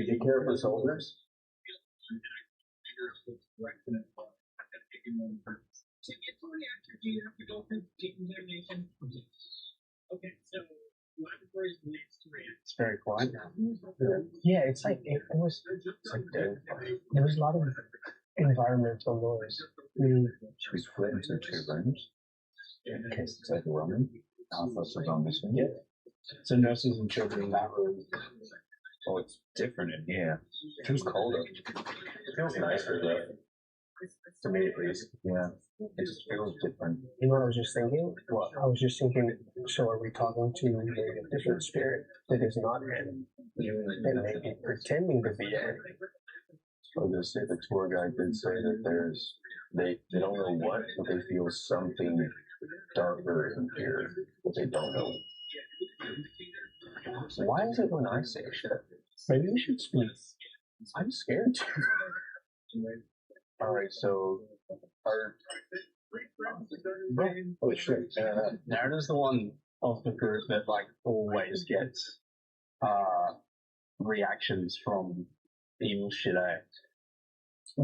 you care for soldiers? It's very quiet now. Yeah, it's like it was like there was a lot of environmental noise. Should we split into 2 rooms? In case it's overwhelming. Alpha is on this one. Yeah. So nurses and children in that room. Oh, it's different in here. It feels colder. It feels nicer though. To me at least. Yeah. It just feels different. You know what I was just thinking? What? I was just thinking, so are we talking to a different spirit that is not Annie? And maybe pretending to be Annie. So they say the tour guide did say that they don't know what, but they feel something darker in here, but they don't know. Why is it when I say shit? Maybe we should speak. I'm scared too. Alright, so oh shit. Narrator's the one of the group that like always gets reactions from evil shit.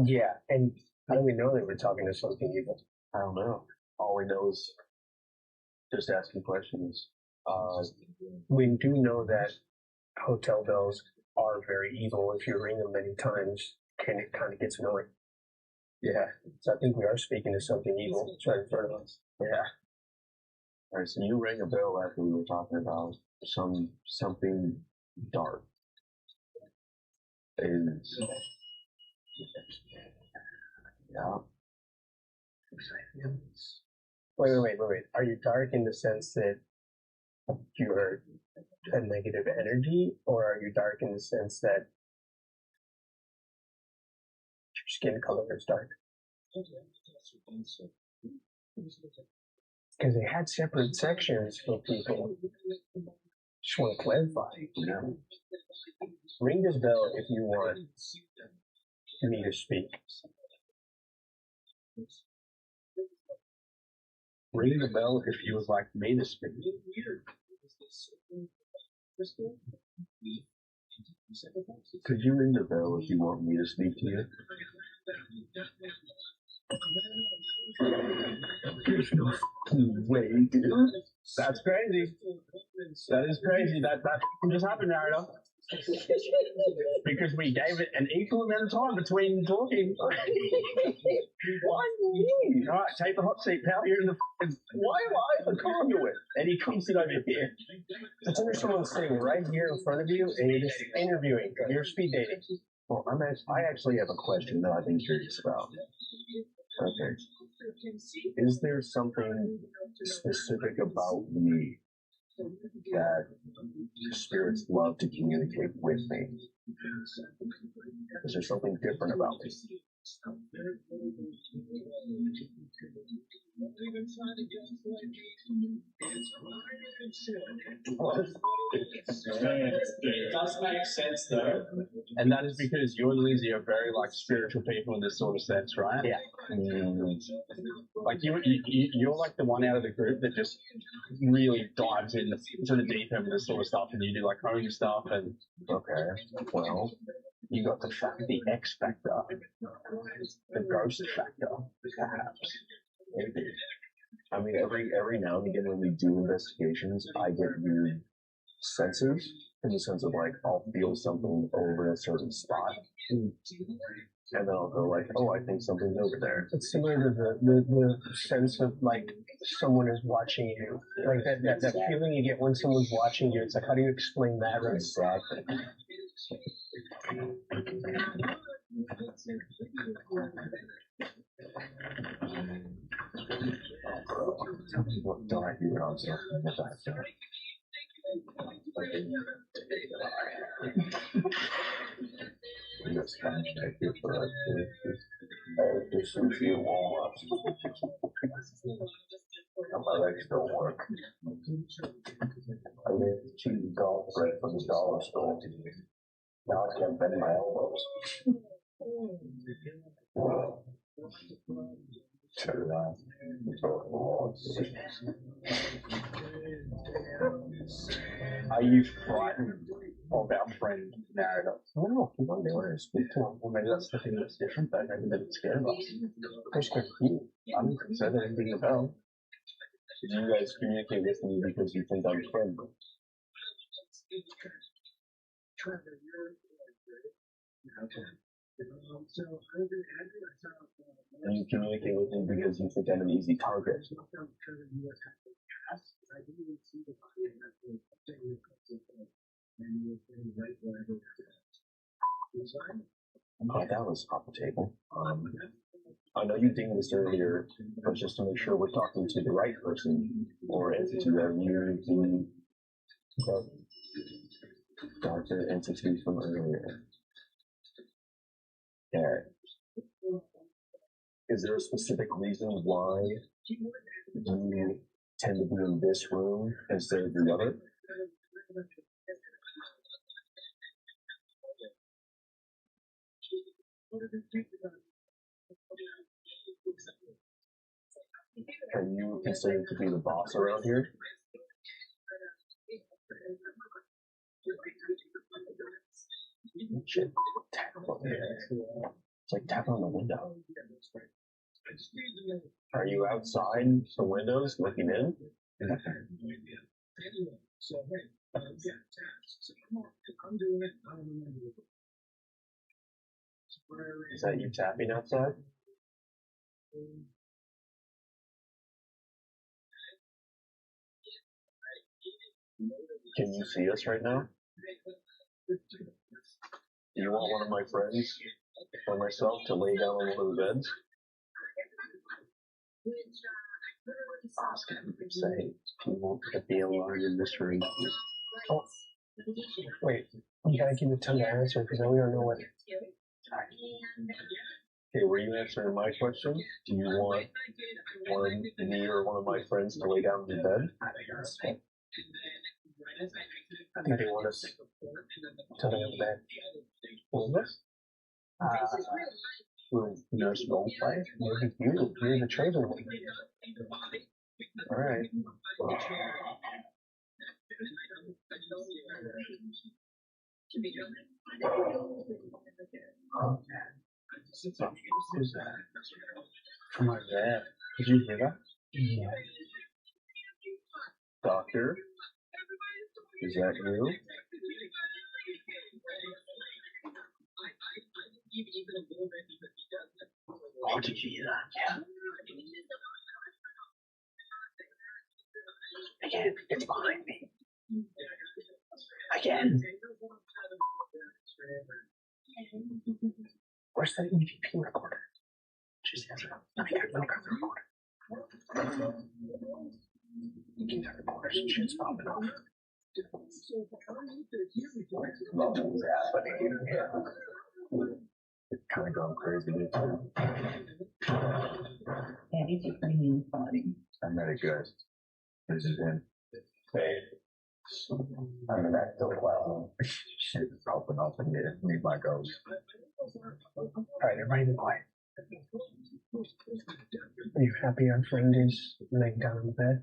Yeah, and how do we know that we're talking to something evil? I don't know. All we know is just asking questions. We do know that hotel bells are very evil. If you ring them many times, it kind of gets annoying. Yeah. So I think we are speaking to something evil. It's right in front of us. Yeah. All right, so you rang a bell after we were talking about something dark. Is yeah. Wait. Are you dark in the sense that you're a negative energy, or are you dark in the sense that your skin color is dark? Because they had separate sections for people. Just want to clarify. Ring this bell if you want me to speak. Ring the bell if you would like me to speak. Could you ring the bell if you want me to speak to you? There's no fucking way, dude. That's crazy. That is crazy. That just happened, Naruto. Because we gave it an equal amount of time between talking. Why me? Alright, take the hot seat, pal. You're in the why am I the conduit? And he comes in over here. Pretend someone's sitting right here in front of you and you're just interviewing. You're speed dating. Well, I actually have a question that I've been curious about. Okay. Is there something specific about me that spirits love to communicate with me? Is there something different about me? It does make sense though. And that is because you and Lizzie are very spiritual people in this sort of sense, right? Yeah. Like you're like the one out of the group that just really dives into the deep end of this sort of stuff, and you do home stuff and okay, well, you got the X factor, the ghost factor, perhaps. Maybe. I mean, every now and again when we do investigations, I get weird senses in the sense of I'll feel something over a certain spot, and then I'll go oh, I think something's over there. It's similar to the sense of someone is watching you, that feeling you get when someone's watching you. It's how do you explain that? Right? Exactly. Tell me what dark you were on something about that. Just kind of take it for us. Just if you want. My legs don't work. I made the cheesy golf bread from the dollar store. Now I can't bend my elbows. Turn around. Are you frightened of our friend Narrative? No, he won't be able to speak to him. Well, maybe that's the thing that's different, though. Maybe that it's scared of us. They're scared of you. I'm concerned that anything about. Did you guys communicate with me because you think I'm friendly? And you communicate with me because you think I'm an easy target. Oh, that was off the table. I know you dinged this earlier, but just to make sure we're talking to the right person or entity, that you the darker entity from earlier. Yeah. Is there a specific reason why you tend to be in this room instead of the other? Are you considered to be the boss around here? Shit. Tap on it. It's like tapping on the window. Are you outside the windows looking in? Is that you tapping outside? Can you see us right now? Do you want one of my friends or myself to lay down on one of the beds? I was going to say, people could be alone in this room. Oh, wait, you gotta give me time to answer because then we don't know what. Okay, were you answering my question? Do you want me or one of my friends to lay down in the bed? I think they want us to lay on the bed. What was this? Nurse role play? Maybe you're the chosen one. Alright. Who's that? From my dad. Did you hear that? Yeah. Doctor? Is that you? Oh, did you hear that? Yeah. Again, it's behind me. Again. Where's that EVP recorder? Just answer. Let me grab the recorder. Give that recorder some shit's popping off. What's happening here? It's kind of going crazy. Eddie's a pretty funny. I met a guy. This is him. Hey. I'm an actor. Wow. Shit is popping off in here. Need my ghost. Alright, everybody be quiet. Are you happy our friend is laying down on the bed?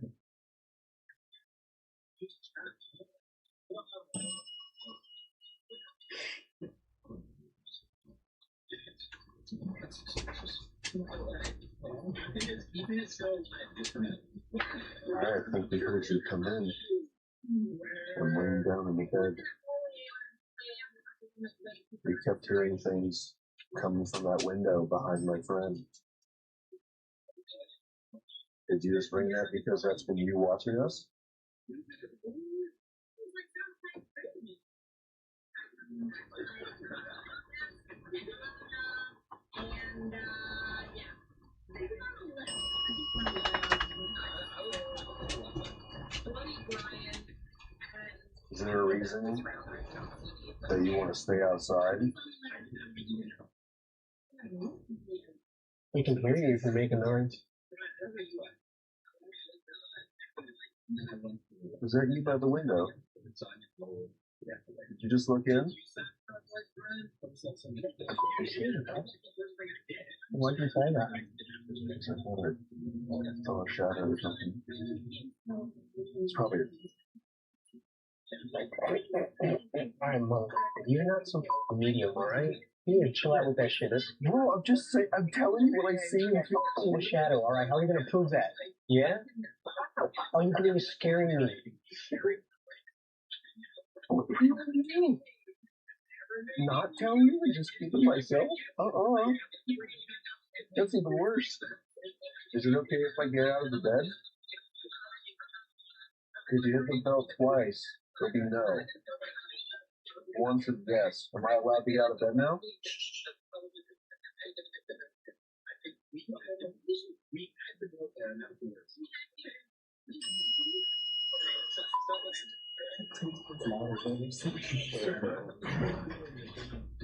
I think we heard you come in. I'm laying down in the bed. We kept hearing things coming from that window behind my friend. Did you just ring that because that's been you watching us? Is there a reason that you want to stay outside? We can hear you if you make a noise. Was that you by the window? Did you just look in? Why'd you say that? I saw a shadow or something. It's probably. Alright, Monk, you're not some medium, alright? You need to chill out with that shit. Bro, I'm just saying, I'm telling you what I see. If you see a shadow, alright? How are you gonna prove that? Yeah? All you're doing is scaring me. What do you want to do? Not tell you and just keep it myself? That's even worse. Is it okay if I get out of the bed? Because you hit the bell twice. It'll be no. Once is yes. Am I allowed to get out of bed now?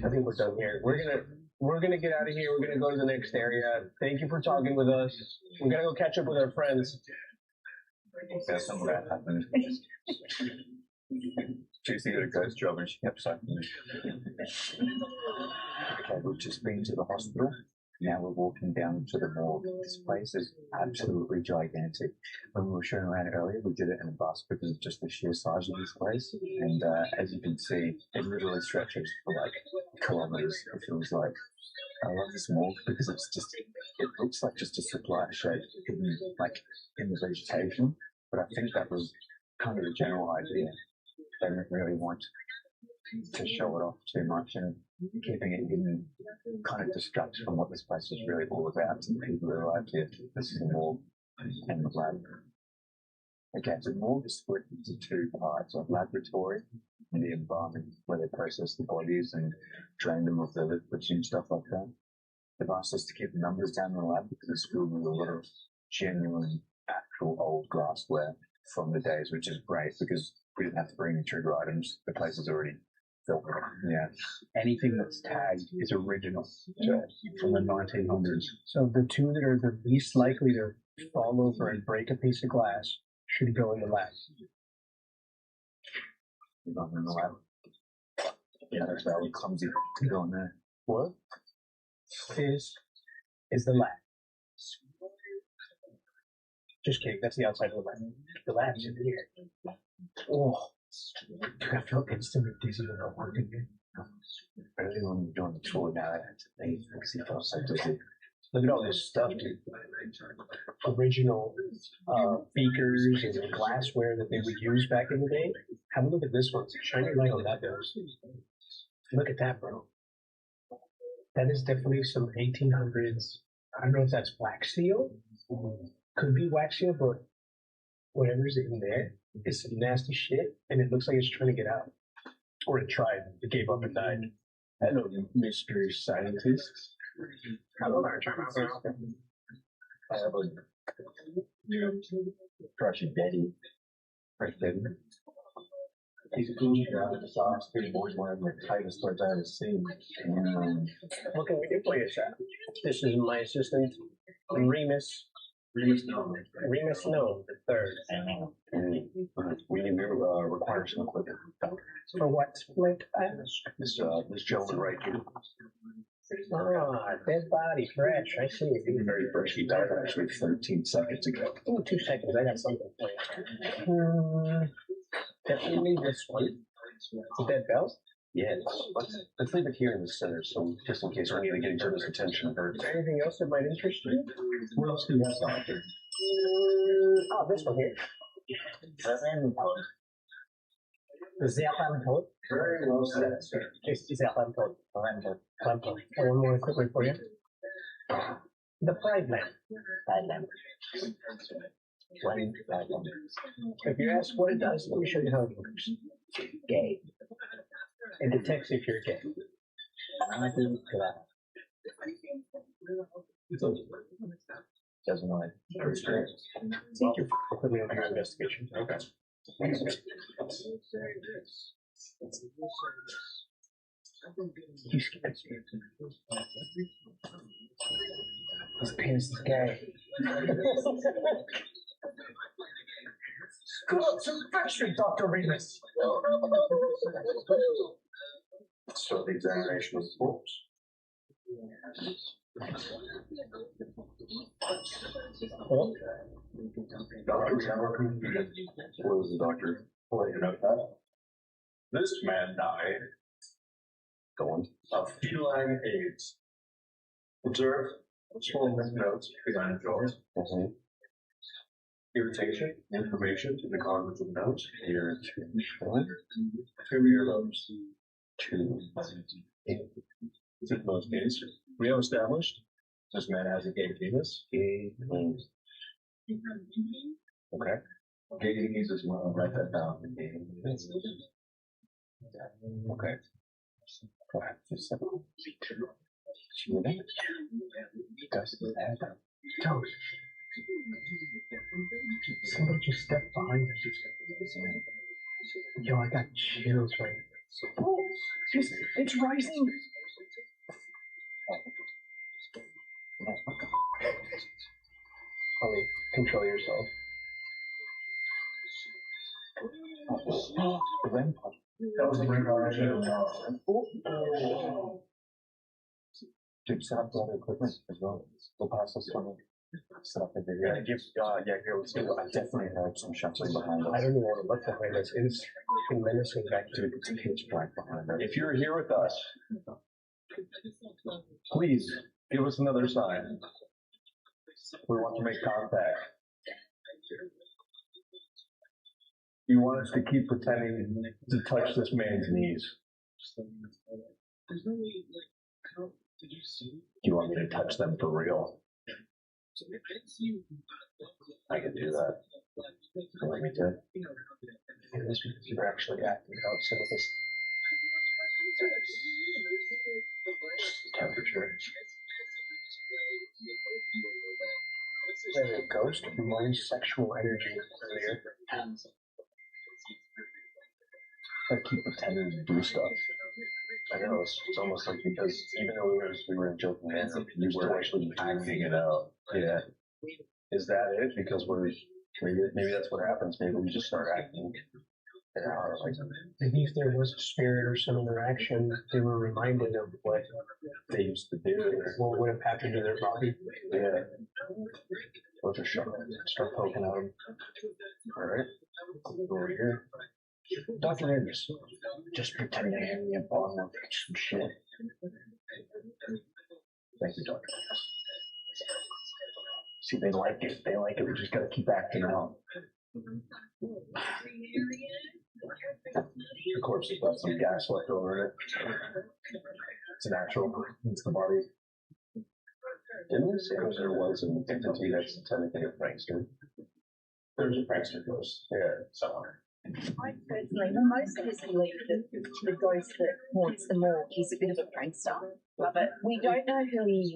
I think we're done here. We're gonna get out of here. We're gonna go to the next area. Thank you for talking with us. We're gonna go catch up with our friends. Yeah, some of that happened. Tracy did a guy's job and she kept saying, we've just been to the hospital Now we're walking down to the morgue. This place is absolutely gigantic. When we were showing around earlier, we did it in a bus because of just the sheer size of this place. And as you can see, it literally stretches for like kilometers. It feels like. I love this morgue because it's just, it looks like just a supply shape hidden like in the vegetation. But I think that was kind of the general idea. They didn't really want to show it off too much, and keeping it hidden kind of distracts from what this place is really all about to the people who arrive here. This is the morgue and the lab. Okay, so the morgue is split into two parts, a laboratory and the environment where they process the bodies and drain them of the liquids and stuff like that. They've asked us to keep the numbers down in the lab because it's filled with a lot of genuine, actual old glassware from the days, which is great because we didn't have to bring any trigger items. The place is already filled. Yeah. Anything that's tagged is original, so from the 1900s. So the two that are the least likely to fall over and break a piece of glass should go in the lab. Not in the lab. Yeah, that's very clumsy to go in there. What? Is the lab. Just kidding, that's the outside of the lab. The lab's in here. Oh, I felt instantly dizzy when I walked in here. Early when we were doing the tour, now I had to leave because he felt so dizzy. Look at all this stuff, dude. Original beakers and glassware that they would use back in the day. Have a look at this one. Shine your light on that, nose. Look at that, bro. That is definitely some 1800s. I don't know if that's wax seal. Could be wax seal, but whatever's in there is some nasty shit, and it looks like it's trying to get out. Or it tried. It gave up and died. Hello, mystery scientists. Hello, I have a crushy Betty. Fresh Betty. He's a cool guy with the socks. He's always wearing the tightest clothes I ever seen. What can we do for you, sir? This is my assistant, Remus. Remus No, the third. We need to require some equipment. For what? Like, This gentleman right here. Ah, dead body, fresh. I see. Very fresh. He died actually 13 seconds ago. Oh, 2 seconds. I got something for you. Definitely this one. The dead bell? Yes. Let's leave it here in the center, so just in case we need to get each other's attention. Is there anything else that might interest you? What else do you have, Doctor? Oh, this one here. Sehr Lampot. Very well said, sir. Just Sehr Lampot. Lampot. One more quickly for you. The pride lamp. Pride lamp. If you ask what it does, let me show you how it works. Gay. It detects if you're gay. Doesn't like. Thank you for putting me on your investigation. Okay. You scared me. His penis is gay. Go to the factory, Dr. Remus. So the examination of the corpse. Doctor, we have our conclusion. What was the doctor pointing out that? This man died. Go on. Of feline AIDS. Observe. Swollen notes behind the jaws. Irritation, inflammation in the cartilage of the nose. Irritation. 2 earlobes. 2. In most cases, we have established this man has a gay penis. Gay penis. Okay. Gay penis as well. Write that down. Gay penis. Okay. Practice. Toad. Somebody just stepped behind us. Yo, I got chills right now. Oh, it's rising. Holly, control yourself. The REM pod. That was the REM pod. Dude, set up the other equipment as well. We'll pass this one. Set up the video. Here, let's do it. I definitely heard some shuffling behind us. I don't even want to look behind us. It's fucking menacing back to It's pitch black behind us. If you're here with us, please give us another sign. We want to make contact. You want us to keep pretending to touch this man's knees. You want me to touch them for real? I can do that. Let me do it. this because you're actually acting out some of this temperature. There's a ghost of my sexual energy earlier. I keep pretending to do stuff. I know, it's almost like because even though we were in joking manner, you were actually acting it out. Yeah. Is that it? Because maybe that's what happens. Maybe we just start acting it out. Like, Maybe if there was a spirit or some interaction, they were reminded of what they used to do. What would have happened to their body. Yeah. Or just start poking at them. Alright. Over here. Dr. Andrews, just pretend to hand me a bottle of some shit. Thank you, Dr. Andrews. See, they like it. They like it. We just gotta keep acting out. The corpse has got some gas left over in it. It's natural. It's the body. Didn't we say there was an entity that's technically a prankster? There's a prankster ghost. Yeah, somewhere. I personally, most of us believe that the ghost that haunts the morgue is a bit of a prankster. But we don't know who he is.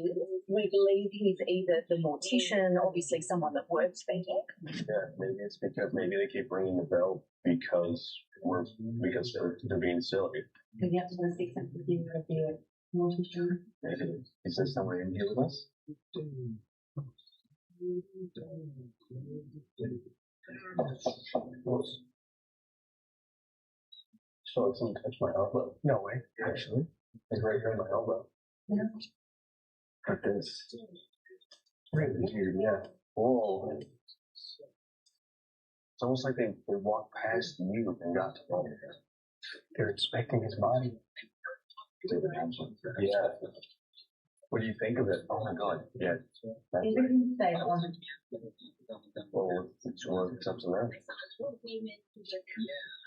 We believe he's either the mortician, obviously someone that works for him. Yeah, maybe it's because they keep ringing the bell because they're being silly. Maybe I just want to see something of the mortician. Maybe is there someone in here with us? So it's going to touch my elbow. No way, Actually, it's right here on my elbow. Yeah. Like this. Right here, yeah. Whoa. It's almost like they walked past you and got to know. They're inspecting his body. Yeah. What do you think of it? Oh my god. Yeah. That's He didn't say on. well, it's up to them.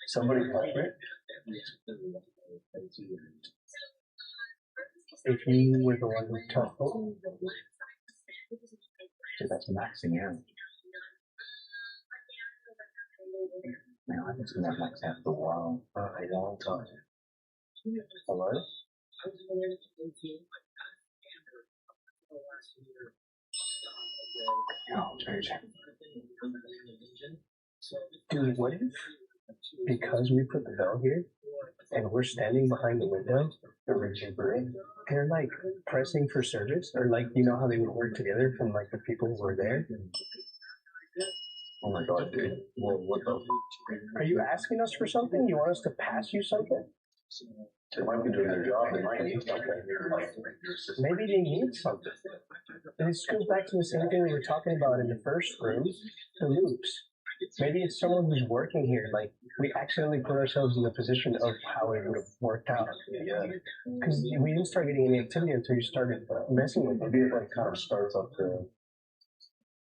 Somebody touched it? If you were the one who touched it. Dude, that's maxing out. Man, I haven't seen that max out for a while. A long time. Hello? Oh, dude, what if, because we put the bell here, and we're standing behind the window, they're like pressing for service, or like, you know how they would work together from like the people who were there? Oh my god, dude. Well, what the? Are you asking us for something? You want us to pass you something? They might be doing their job, they might need something. Maybe they need something. And this goes back to the same thing we were talking about in the first room, the loops. Maybe it's someone who's working here, like, we accidentally put ourselves in the position of how it would have worked out. Yeah. Because we didn't start getting any activity until you started messing with it. Maybe it like kind of starts up the...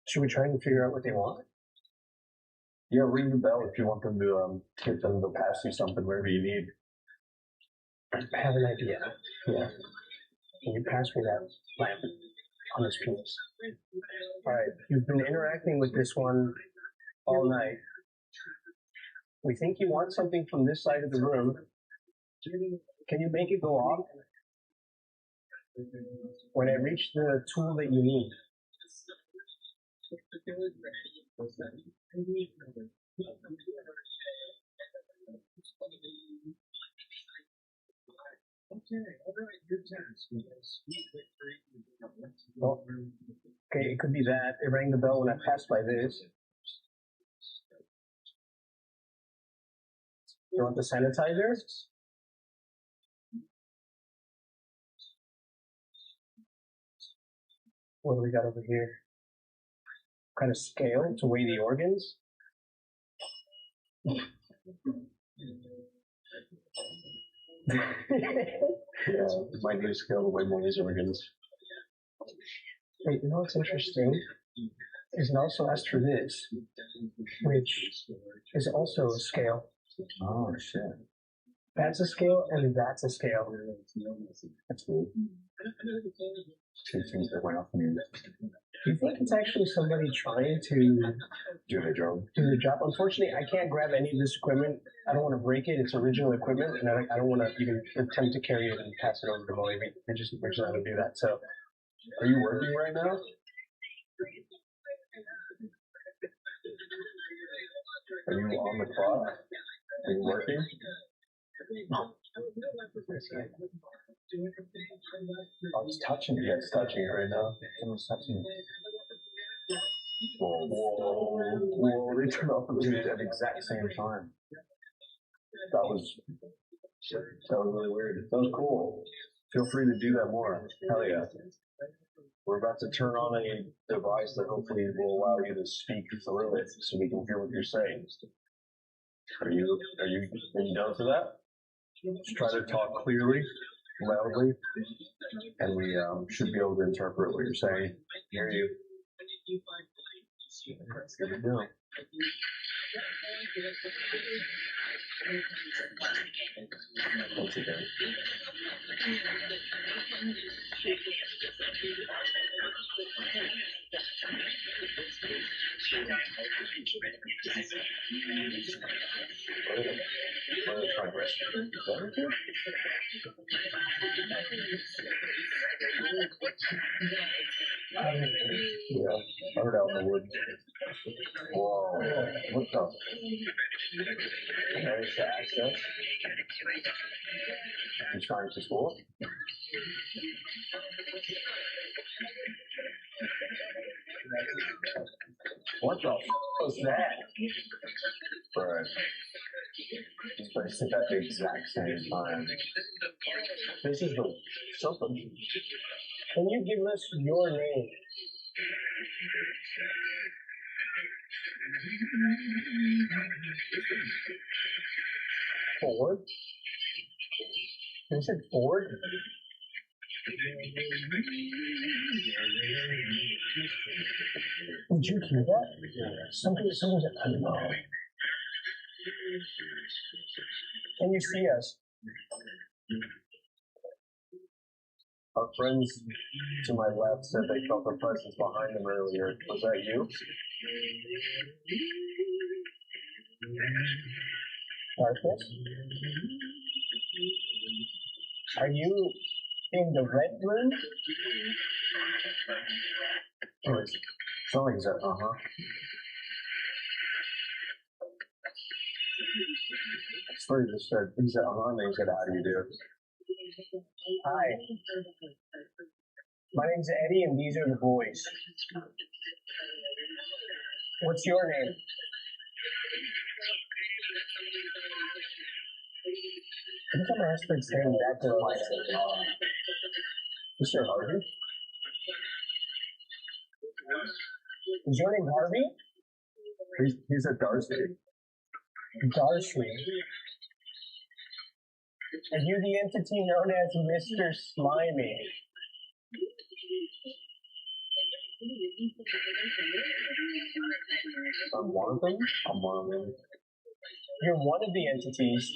Should we try and figure out what they want? Yeah, ring the bell if you want them to get them to pass you something, wherever you need. I have an idea. Yeah. Can you pass me that lamp on this penis? Alright, you've been interacting with this one all night. We think you want something from this side of the room. Can you make it go off? When I reach the tool that you need. Oh, okay, it could be that. It rang the bell when I passed by this. You want the sanitizer? What do we got over here? Kind of scale to weigh the organs. Yeah, my new skill to weigh more these organs. Wait, you know what's interesting? Is it also asked for this, which is also a scale. Oh shit. That's a scale, and that's a scale. That's cool. Two things that went off me. Do you think it's actually somebody trying to Do the job. do the job? Unfortunately, I can't grab any of this equipment. I don't want to break it. It's original equipment, and I don't want to even attempt to carry it and pass it over to Molly. We're just not going to do that. So, Are you working right now? Are you on the clock? Are you working? I'm just touching it. Yeah, it's touching it right now. Someone's touching it. Whoa, they turned off the video at the exact same time. That was really weird. That was cool. Feel free to do that more. Hell yeah. We're about to turn on a device that hopefully will allow you to speak through it so we can hear what you're saying. Are you done for that? Just try to talk clearly, loudly, and we should be able to interpret what you're saying. Hear you. Good to go. Once again. Yeah, hard out in the woods. Whoa, what the? There's the access. He's trying to school. What the f was that? Right. He's placed it at the exact same time. This is the something. Can you give us your name? Ford? You said Ford? Did you hear that? Someone's I don't know. Can you see us? Our friends to my left said they felt a presence behind them earlier. Was that you? Darkness? Are you in the red room? Oh, something like that. Uh-huh. Sorry, just said, he said, uh-huh, and then he said, how do you do? Hi. My name's Eddie, and these are the boys. What's your name? Every time I ask for his name, that girl likes it. Mr. Harvey? Is your name Harvey? He said Darcy. Darcy. Are you the entity known as Mr. Slimy? I'm one of them? I'm one of them. You're one of the entities.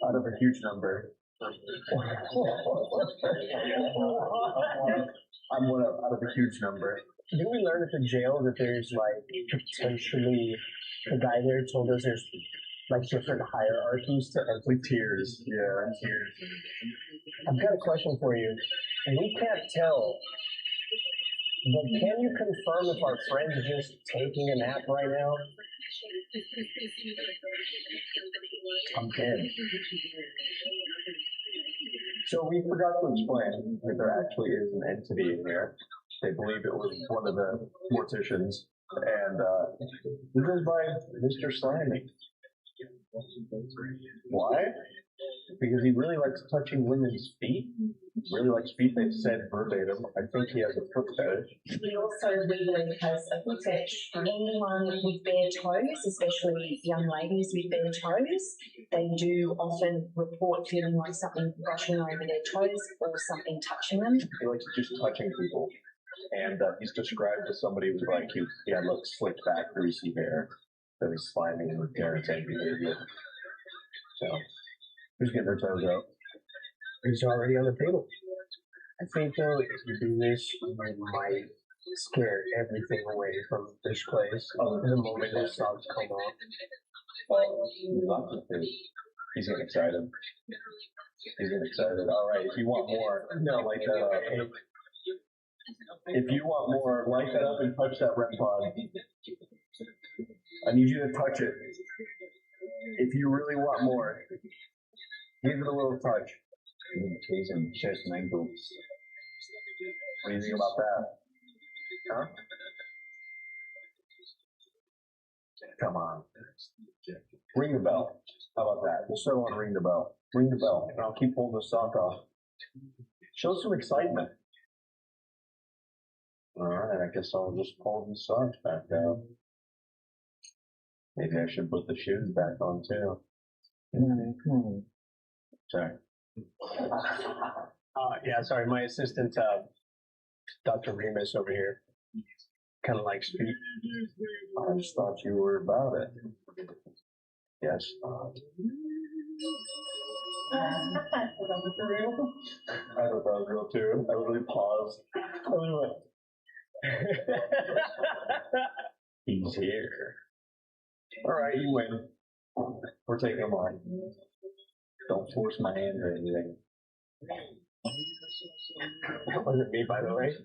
Out of a huge number. I'm one out of a huge number. Didn't we learn at the jail that there's like potentially the guy there told us there's like different hierarchies to like tiers, yeah, tiers. I've got a question for you. We can't tell, but can you confirm if our friend's just taking a nap right now? I'm dead. So we forgot to explain that there actually is an entity in here. They believe it was one of the morticians, and he goes by Mr. Slimy. Why? Because he really likes touching women's feet. Really likes feet. They said verbatim. I think he has a foot fetish. He also legally has a foot fetish. Anyone with bare toes, especially young ladies with bare toes, they do often report feeling like something brushing over their toes or something touching them. He likes just touching people. And he's described as somebody who's like, he had like slicked back, greasy hair, that he's slimy and irritating behavior. So, who's getting their toes out? He's already on the table. I think though, if you do this, you might scare everything away from this place. The moment those socks come off. He's getting excited. He's getting excited. All right, if you want more, light that up. If you want more, light that up and touch that red pod. I need you to touch it. If you really want more, give it a little touch. Tasing chest and ankles. What do you think about that? Huh? Come on. Ring the bell. How about that? We'll settle on ring the bell. Ring the bell, and I'll keep pulling the sock off. Show some excitement. Alright, I guess I'll just pull the socks back down. Maybe I should put the shoes back on too. Sorry. Yeah, sorry, my assistant, Dr. Remus over here, kind of likes feet. I just thought you were about it. Yes. I thought that was real too. I literally paused. I literally went. He's here. Alright, you win. We're taking him on. Don't force my hand or anything. That wasn't me, by the way.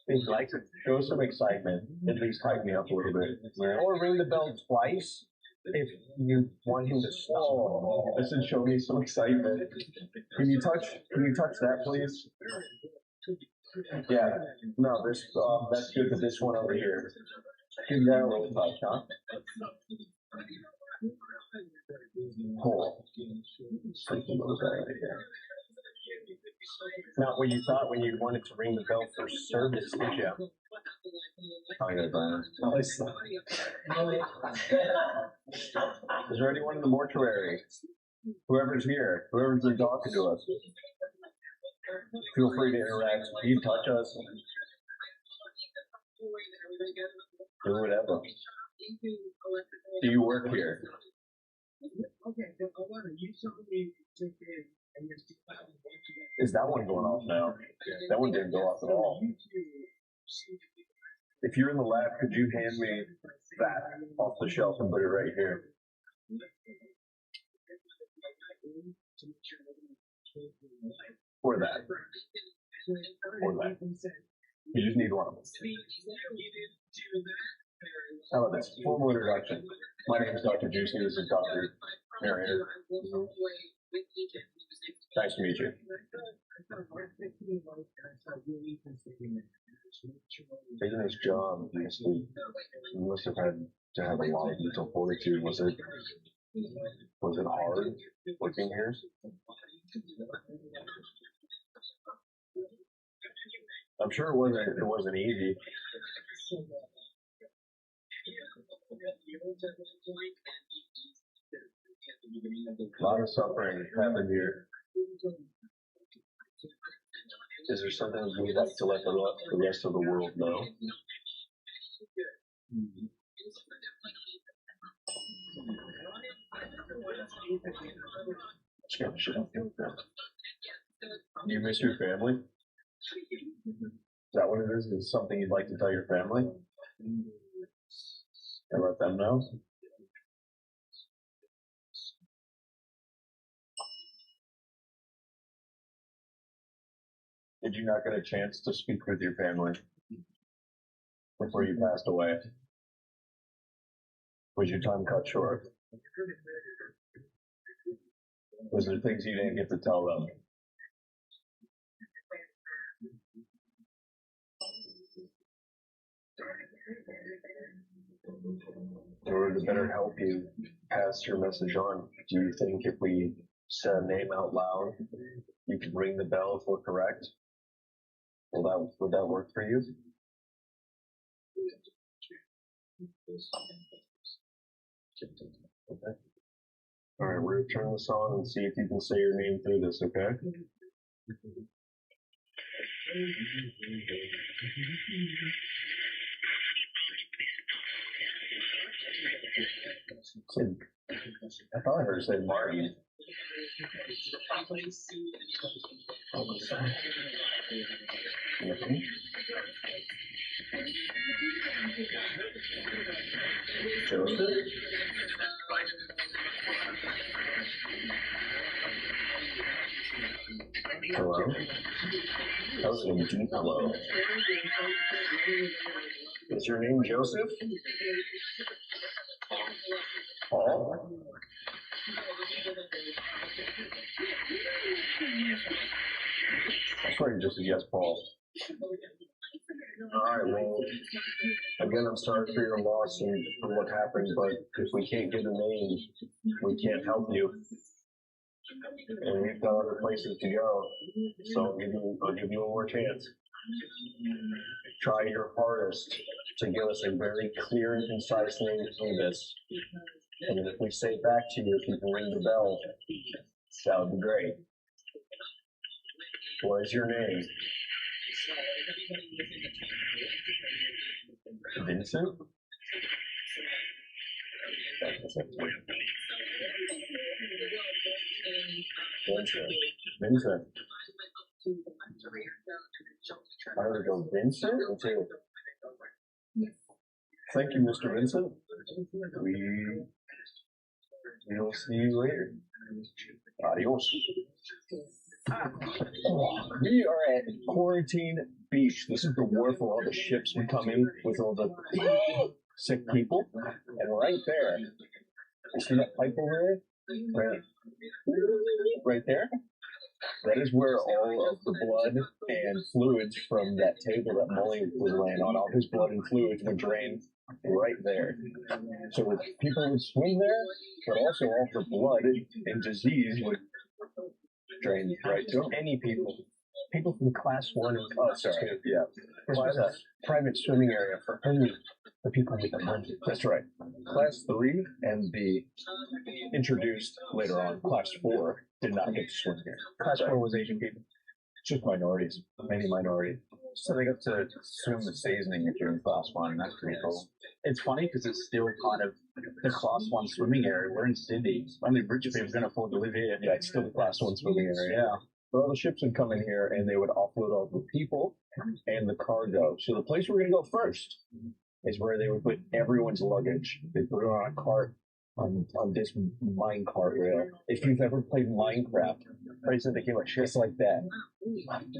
He likes it. Show some excitement. At least hype me up a little bit. Or ring the bell twice if you want him to stop. I said, show me some excitement. Can you touch that, please? Yeah. No, this that's good, but this one over here. Give that a little touch, huh? Pull. Freaking little guy right here. Not what you thought when you wanted to ring the bell for service, did you? Oh, yeah, Brian. Is there anyone in the mortuary? Whoever's here, whoever's been talking to us. Feel free to interact. You touch us. Do whatever. Do you work here? Is that one going off now? That one didn't go off at all. If you're in the lab, could you hand me that off the shelf and put it right here? Or that. Or that. You just need one. How about this? Formal introduction. My name is Dr. Juicy. This is Dr. Narrator. Nice to meet you. Taking this job, you must have had to have a lot of mental fortitude. Was it hard working here? I'm sure it wasn't easy. A lot of suffering happened here. Is there something you would like to let the rest of the world know? Scare the shit out of you. Do you miss your family? Is that what it is? Is something you'd like to tell your family? And let them know? Did you not get a chance to speak with your family before you passed away? Was your time cut short? Was there things you didn't get to tell them? In order to better help you pass your message on, do you think if we say a name out loud. You can ring the bell if we're correct. Would that work for you? Okay. All right, we're gonna turn this on and see if you can say your name through this, okay? I thought I heard her say Marty. Joseph? Hello? That was a deep hello. Is your name Joseph? Paul? I swear you just said yes, Paul. Alright, well, again, I'm sorry for your loss and for what happened, but if we can't get a name, we can't help you. And we've got other places to go, so I'll give you one more chance. Try your hardest to give us a very clear and concise name through this. And if we say back to you, if you can ring the bell, that would be great. What is your name? Vincent? Vincent. I would go Vincent too. Thank you, Mr. Vincent. We'll see you later. Adios. We are at Quarantine Beach. This is the wharf where all the ships would come in with all the sick people. And right there, you see that pipe over there? Right there? That is where all of the blood and fluids from that table that Molly was laying on, all his blood and fluids would drain right there. So people would swim there, but also all the blood and disease would drain right to them. Any people. People from class 1 and class 2. Yeah. This was a private swimming area for only the people with the money. That's right. Class 3 and the introduced later on, class 4 did not get to swim here. Class 4 was Asian people. Just minorities. Many minorities. So they got to swim the seasoning if you're in class 1. That's pretty cool. It's funny because it's still kind of the class 1 swimming area. We're in Sydney. Only rich people can afford to live here. Yeah, it's still the class 1 swimming area. Yeah. But all the ships would come in here and they would offload all the people and the cargo. So the place we're going to go first is where they would put everyone's luggage. They put it on a cart on this mine cart rail. If you've ever played Minecraft, right, so they came like ships like that.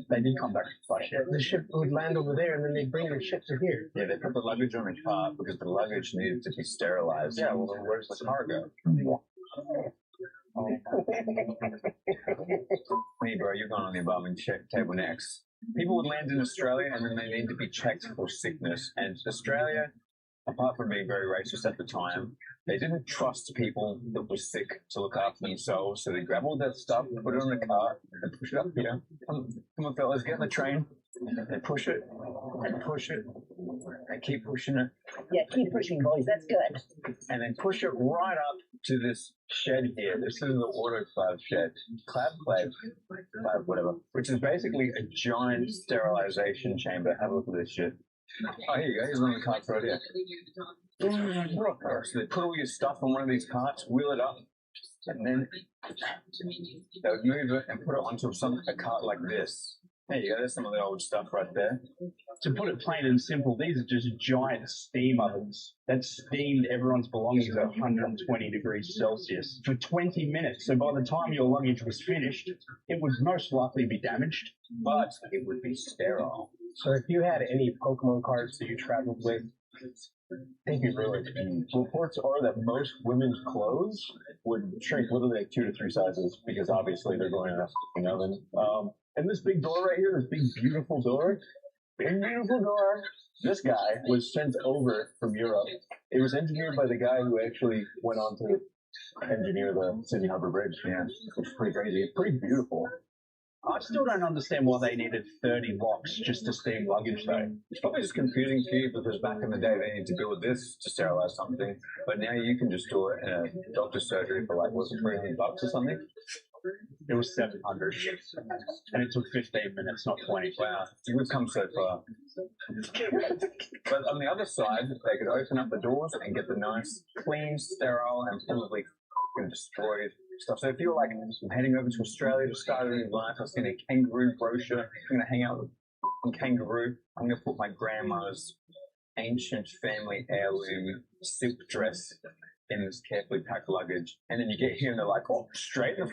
They did come back by ship. The ship would land over there and then they'd bring the ship to here. Yeah, they put the luggage on the cart because the luggage needed to be sterilized. Yeah, well, then where's the cargo? Hey, bro, you're going on the above and table next. People would land in Australia and then they need to be checked for sickness. And Australia, apart from being very racist at the time, they didn't trust people that were sick to look after themselves. So they grab all that stuff, put it on the cart, and push it up here. Come on, fellas, get in the train. And push it, and push it, and keep pushing it. Yeah, keep pushing, boys. That's good. And then push it right up to this shed here. This is the autoclave shed. Clav, whatever. Which is basically a giant sterilization chamber. Have a look at this shit. Oh, here you go. Here's one of the carts right here. So they put all your stuff on one of these carts, wheel it up, and then they would move it and put it onto a cart like this. There you go, there's some of the old stuff right there. To put it plain and simple, these are just giant steam ovens that steamed everyone's belongings at 120 degrees Celsius for 20 minutes. So by the time your luggage was finished, it would most likely be damaged, but it would be sterile. So if you had any Pokemon cards that you traveled with, Thank you, really. Reports are that most women's clothes would shrink literally like 2 to 3 sizes because obviously they're going in a fucking oven. And this big door right here, this big beautiful door, this guy was sent over from Europe. It was engineered by the guy who actually went on to engineer the Sydney Harbour Bridge. Yeah, it's pretty crazy. It's pretty beautiful. I still don't understand why they needed 30 locks just to steam luggage, though. It's probably just confusing to you because back in the day they needed to build this to sterilize something, but now you can just do it in a doctor's surgery for like, was it $300 or something? It was 700, and it took 15 minutes, not 20. Wow, we've come so far. But on the other side, they could open up the doors and get the nice, clean, sterile, and probably destroyed stuff. So if you're like, I'm heading over to Australia to start a new life, I was getting a kangaroo brochure, I'm going to hang out with a kangaroo, I'm going to put my grandma's ancient family heirloom silk dress in this carefully packed luggage, and then you get here and they're like, oh, straight in the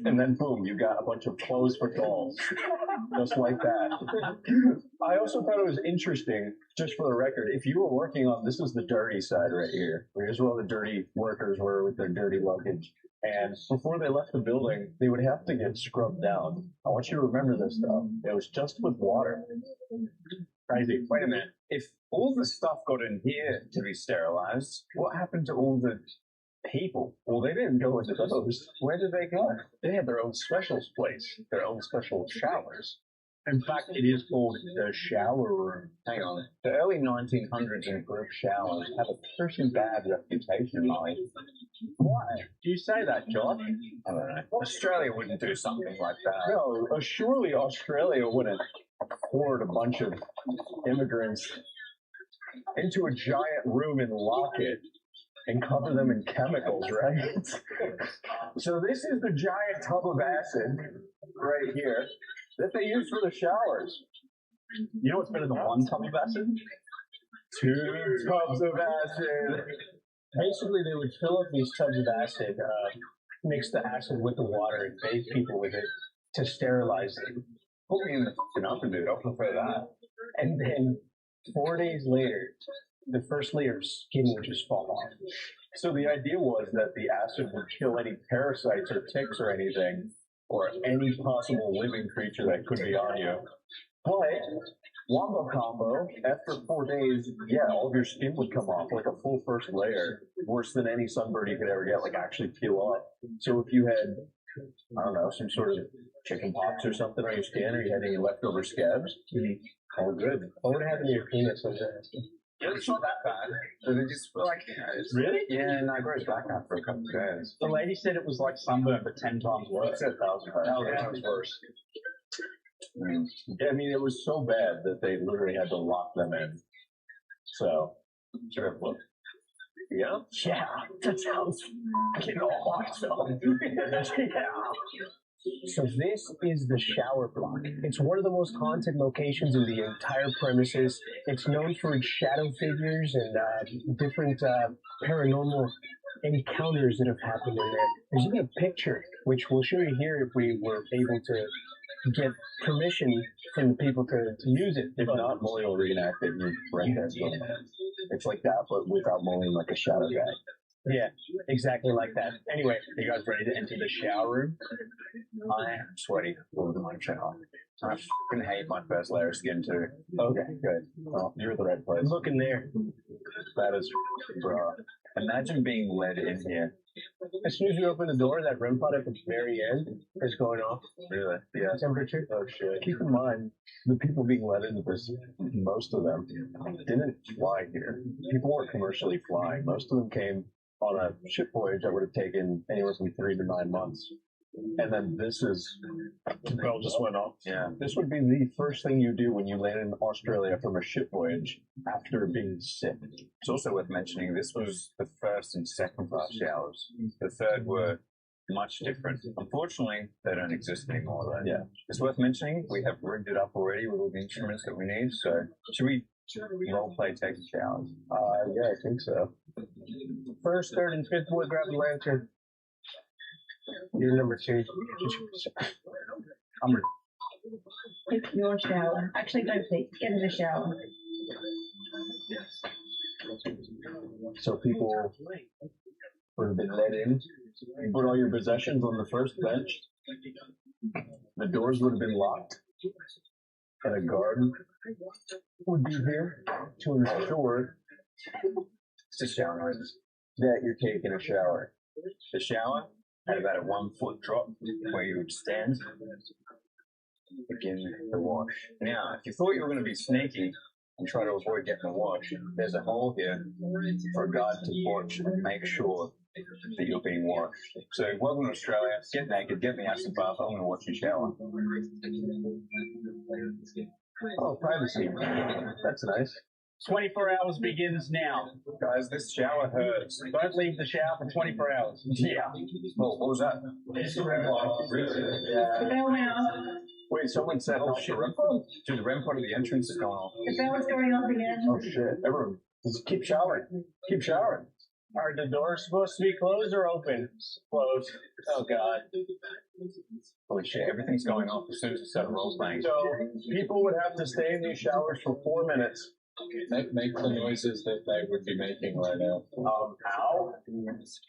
And then boom, you got a bunch of clothes for dolls. Just like that. I also thought it was interesting, just for the record, if you were working on, this is the dirty side right here. Here's where all the dirty workers were with their dirty luggage. And before they left the building, they would have to get scrubbed down. I want you to remember this stuff. It was just with water. Crazy. Wait a minute. If all the stuff got in here to be sterilized, what happened to all the people? Well, they didn't go into those. Where did they go? They had their own special place, their own special showers. In fact, it is called the shower room. Hang on. The early 1900s in group showers have a pretty bad reputation, Molly. Why? Do you say that, Josh? I don't know. Australia wouldn't do something like that. No, surely Australia wouldn't poured a bunch of immigrants into a giant room and lock it and cover them in chemicals, right? So this is the giant tub of acid right here that they use for the showers. You know what's better than one tub of acid? 2 tubs of acid. Basically, they would fill up these tubs of acid, mix the acid with the water, and bathe people with it to sterilize them. Put me in the fucking oven, dude. I'll prefer that. And then 4 days later, the first layer of skin would just fall off. So the idea was that the acid would kill any parasites or ticks or anything, or any possible living creature that could be on you. But, wombo combo, after 4 days, yeah, all of your skin would come off, like a full first layer. Worse than any sunburn you could ever get, like actually peel off. So if you had, I don't know, some sort of chicken pox or something on your skin, or you had any leftover scabs, all good. What would happen to your penis? Yeah, it's not that bad. So they just feel like, really? Yeah, and I grows back after a couple of days. The lady said it was like sunburn, but 10 times worse. It's 1,000 times worse. Yeah, I mean, it was so bad that they literally had to lock them in. So, sure, look. Yeah? Yeah, that sounds fucking awesome. Yeah. So this is the shower block. It's one of the most haunted locations in the entire premises. It's known for its shadow figures and different paranormal encounters that have happened in there. There's even a picture, which we'll show you here if we were able to get permission from the people to use it. If not, Molly will reenact it and rent that. It's like that, but without Molly like a shadow guy. Yeah, exactly like that. Anyway, are you guys ready to enter the shower room? I am sweaty all the time, shower. I fucking hate my first layer of skin too. Okay, good. Well, you're at the right place. Look in there. That is, bro. Imagine being led in here. As soon as you open the door, that REM pod at the very end is going off. Really? Yeah. Temperature? Oh shit. Keep in mind, the people being led into this, most of them didn't fly here. People weren't commercially flying. Most of them came on a ship voyage that would have taken anywhere from 3 to 9 months. And then this is, the bell just went off. Yeah. This would be the first thing you do when you land in Australia from a ship voyage after being sick. It's also worth mentioning this was the first and second class showers. The third were much different. Unfortunately, they don't exist anymore though. Yeah. It's worth mentioning, we have rigged it up already with all the instruments that we need, so should we role play taking showers? Yeah, I think so. First, third, and fifth boy, grab the lantern. You're number 2. I'm ready. Take your shower. Actually, don't take. Get in the shower. So people would have been let in. You put all your possessions on the first bench. The doors would have been locked. And a guard would be here to ensure It's just shower noises. That you're taking a shower. The shower had about a 1 foot drop where you would stand. Begin the wash. Now, if you thought you were going to be sneaky and try to avoid getting a wash, there's a hole here for a guard to watch and make sure that you're being washed. So, welcome to Australia. Get naked, get in the acid bath. I'm going to watch you shower. Oh, privacy. That's nice. 24 hours begins now. Guys, this shower hurts. Don't leave the shower for 24 hours. Yeah. Oh, what was that? Wait, someone said, oh shit, REM pod? Dude, the REM pod of the entrance is going off. Is that what's going on again? Oh shit. Everyone, just keep showering. Keep showering. Are the doors supposed to be closed or open? Closed. Oh god. Holy shit, everything's going off as soon as we start role playing. So, people would have to stay in these showers for 4 minutes. Make the noises that they would be making right now. How?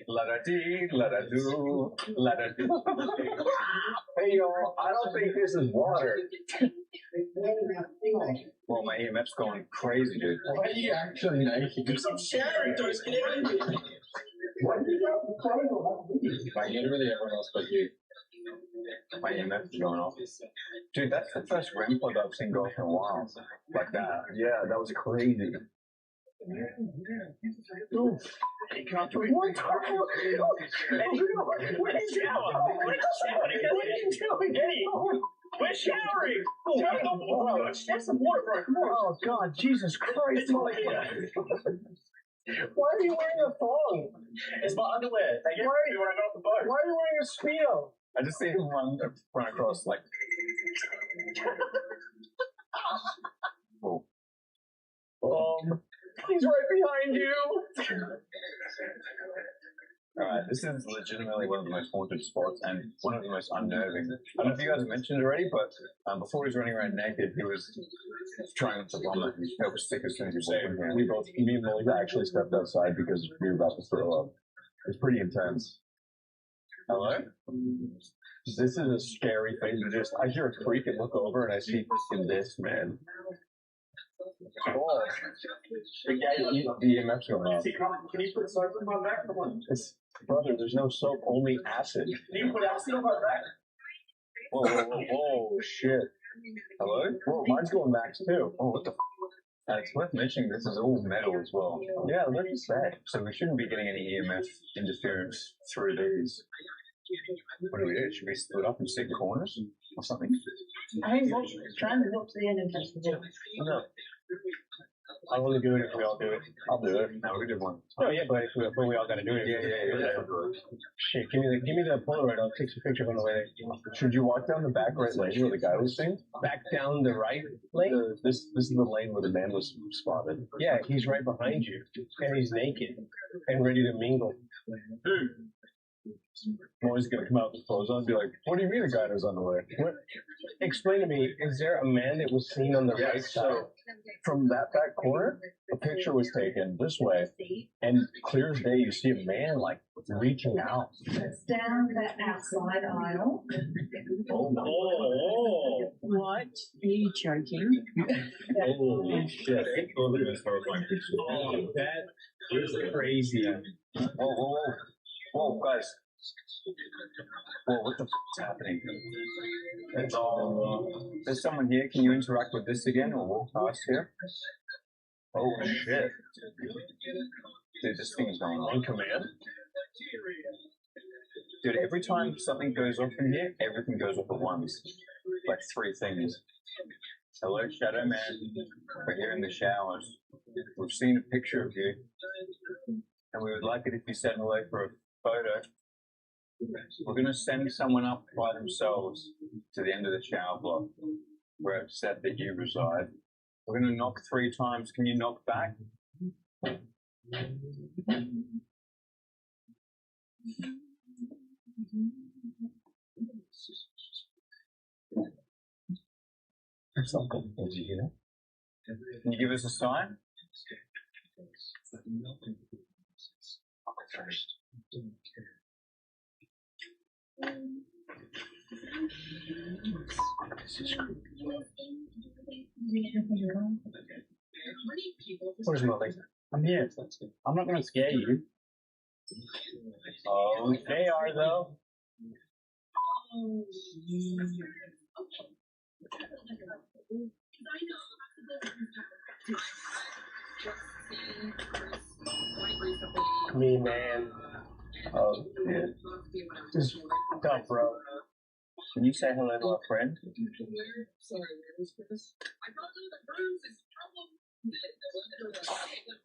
La-da-dee, la-da-doo, la-da-doo. Hey, y'all, I don't think this is water. Well, my EMF's going crazy, dude. Why are you actually naked? Do some sharing, Joyce. Get in here. Like, literally everyone else but you. My EMF is going off. Dude, that's the first REM pod I've seen go off in a while. Like that. Yeah, that was crazy. Oof. He can't do it. What? We're showering! Turn the water! That's the water, bro. Come on. Oh, God. Jesus Christ. Why are you wearing a thong? It's my underwear. Why are you wearing off the boat? Why are you wearing a Speedo? I just see him run across, like... Oh. He's right behind you! Alright, this is legitimately one of the most haunted spots and one of the most unnerving. I don't know if you guys have mentioned it already, but before he was running around naked, he was trying to vomit. His tail was sick as soon as he walked in here. Me and Molly actually stepped outside because we were about to throw up. It was pretty intense. Hello? This is a scary thing to just, I hear a creak and look over and I see this, man. Oh, the EMF's going off. Can you put soap on my back? Come on. Brother, there's no soap, only acid. Can you put acid on my back? Whoa, shit. Hello? Whoa, mine's going max too. Oh, what the f? It's worth mentioning this is all metal as well. Yeah, look at that. So we shouldn't be getting any EMF interference through these. What do we do? Should we split up and stick corners or something? I think trying to go to the end and touch the door. No. I want to do it if we all do it. I'll do it. No, we did one. Oh yeah, but if we all got to do it. Yeah. Shit, give me the Polaroid. I'll take some pictures on the way there. Should you walk down the back right lane where the guy was sitting? Back down the right lane? This is the lane where the man was spotted. Yeah, he's right behind you, and he's naked and ready to mingle. Molly's gonna come out with clothes on and be like, what do you mean the guy in his underwear? What? Explain to me, is there a man that was seen on the right side? So, from that back corner, a picture was taken this way, and clear as day, you see a man, like, reaching out. It's down that outside aisle. Oh. What? Are you joking? Holy shit. Oh, that is crazy. Whoa, guys. Whoa, what the f*** is happening? There's someone here. Can you interact with this again or walk past here? Oh, shit. Dude, this thing is going on command. Dude, every time something goes off in here, everything goes off at once. Like 3 things. Hello, Shadow Man. We're here in the showers. We've seen a picture of you. And we would like it if you said hello for a photo. We're going to send someone up by themselves to the end of the shower block where it's said that you reside. We're going to knock 3 times. Can you knock back? That's not good. Did you hear? Can you give us a sign? I'll go first. This is creepy. Where's Molly? I'm here. I'm not gonna scare you. Oh, they are though. Me, man. Oh, yeah. Just tough, bro. Can you say hello to our friend?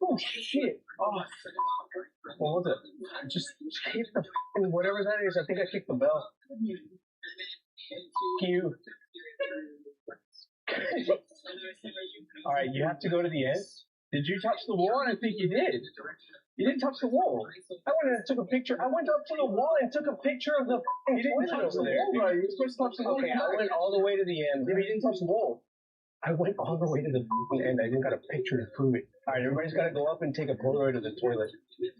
Oh shit! Oh, what was it? Just hit the whatever that is. I think I kicked the bell. Q. All right, you have to go to the end. Did you touch the wall? I think you did. You didn't touch the wall. I went and took a picture. I went up to the wall and took a picture of the. You didn't touch the wall, bro. You're supposed to touch the wall. Okay, I went all the way to the end. Yeah, but you didn't touch the wall. I went all the way to the end. I even got a picture to prove it. All right, everybody's got to go up and take a Polaroid of the toilet.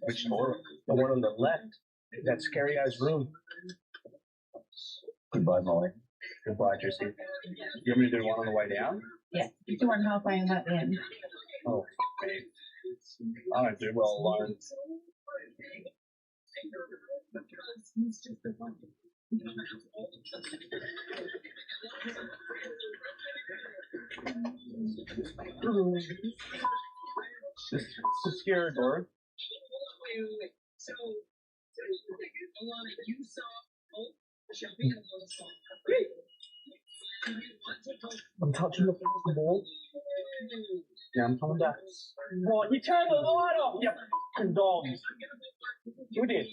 Which toilet? The one on the left. That scary guy's room. Goodbye, Molly. Goodbye, Jesse. You want me to do one on the way down? Yeah, you do one halfway and at the end. Oh, I don't do well alone. It's a scary door. I'm touching the wall. Yeah, I'm coming back. What? You turned the light off, you fucking dogs. You did.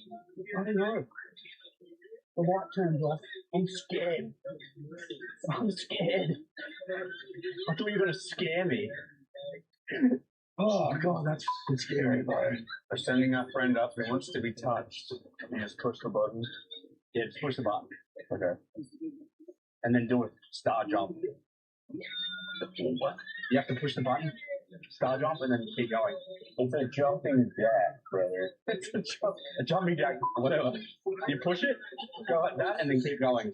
I don't know. The light turned off. I'm scared. I'm scared. I thought you were going to scare me. Oh, God, that's scary, bro. We're sending our friend up who wants to be touched. You just push the button. Yeah, just push the button. Okay. And then do a star jump. You have to push the button, star jump, and then keep going. It's a jumping jack, brother. It's a jumping jack, whatever. You push it, go like that, and then keep going.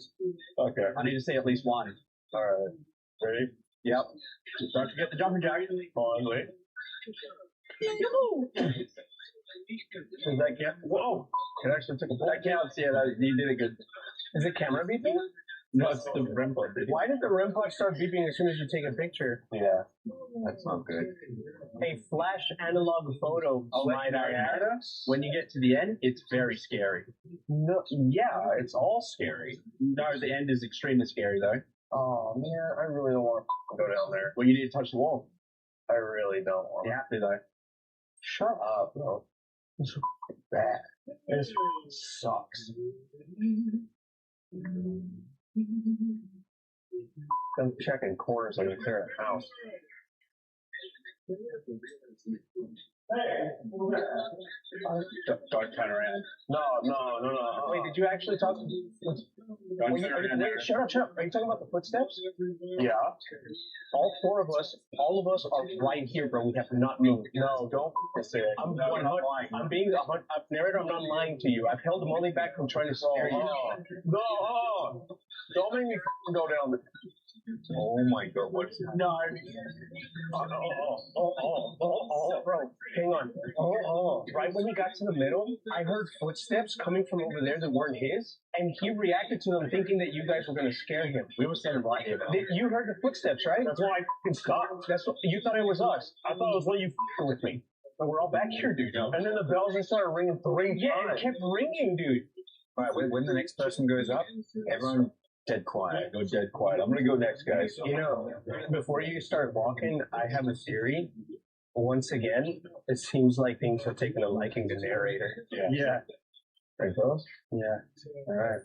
Okay. I need to see at least one. Alright. Ready? Yep. Just don't forget the jumping jack. Finally. Does that count? Whoa! It actually took a ball. That counts, yeah, you did a good. Is the camera beeping? No, it's the REM pod. Why did the REM pod start beeping as soon as you take a picture? Yeah, that's not good. A flash analog photo. Might I add? When you get to the end, it's very scary. No, yeah, it's all scary. No, the end is extremely scary though. Oh man, I really don't want to go down there. Well, you need to touch the wall. I really don't want. You have to though. Shut up, bro. It's bad. This sucks. I'm checking corners like a clear a house. Don't turn around. No. Wait, did you actually talk? Don't turn around. Wait, shut up. Are you talking about the footsteps? Yeah. All four of us, all of us are right here, bro. We have not moved. No, don't. I'm lying. I'm being narrator. I'm not lying to you. I've held Molly back from trying to scare you. No. Don't make me go down the. Oh my God! What's no? Bro, hang on. Right when he got to the middle, I heard footsteps coming from over there that weren't his, and he reacted to them thinking that you guys were gonna scare him. We were standing right here. You heard the footsteps, right? That's why I fucking stopped. That's what you thought it was us. I thought it was one of you fucking with me. But we're all back here, dude. And then the bells just started ringing 3 times. Yeah, it kept ringing, dude. All right, when the next person goes up, everyone. Dead quiet. Go dead quiet. I'm gonna go next, guys. You know, before you start walking, I have a theory. Once again, it seems like things have taken a liking to narrator. Yeah. Right, close? Yeah. All right.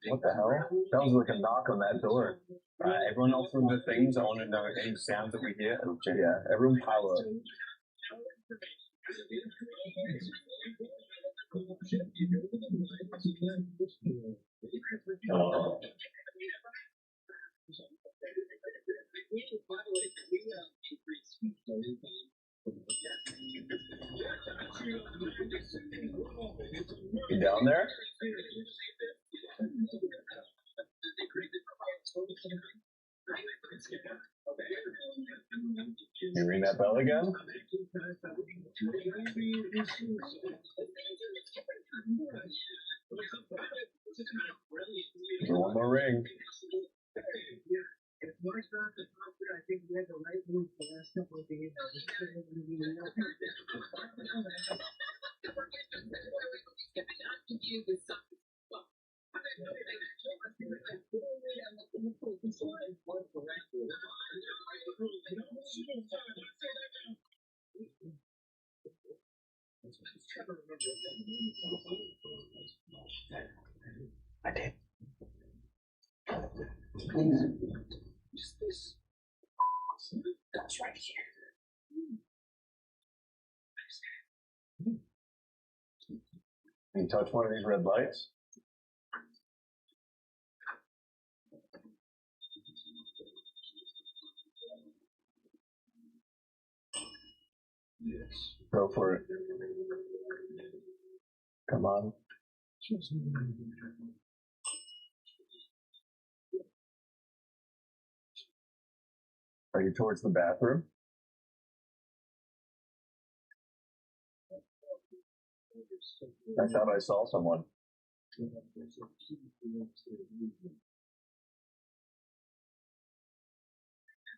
What the hell? That was like a knock on that door. Everyone else from the things, I want to know any sounds that we hear. Yeah, everyone pile up. Oh. You down there? You ring that bell again? One more ring. I did. Please. Just this. That's right here. Can you touch one of these red lights? Yes. Go for it. Come on. Are you towards the bathroom? I thought I saw someone. Dude,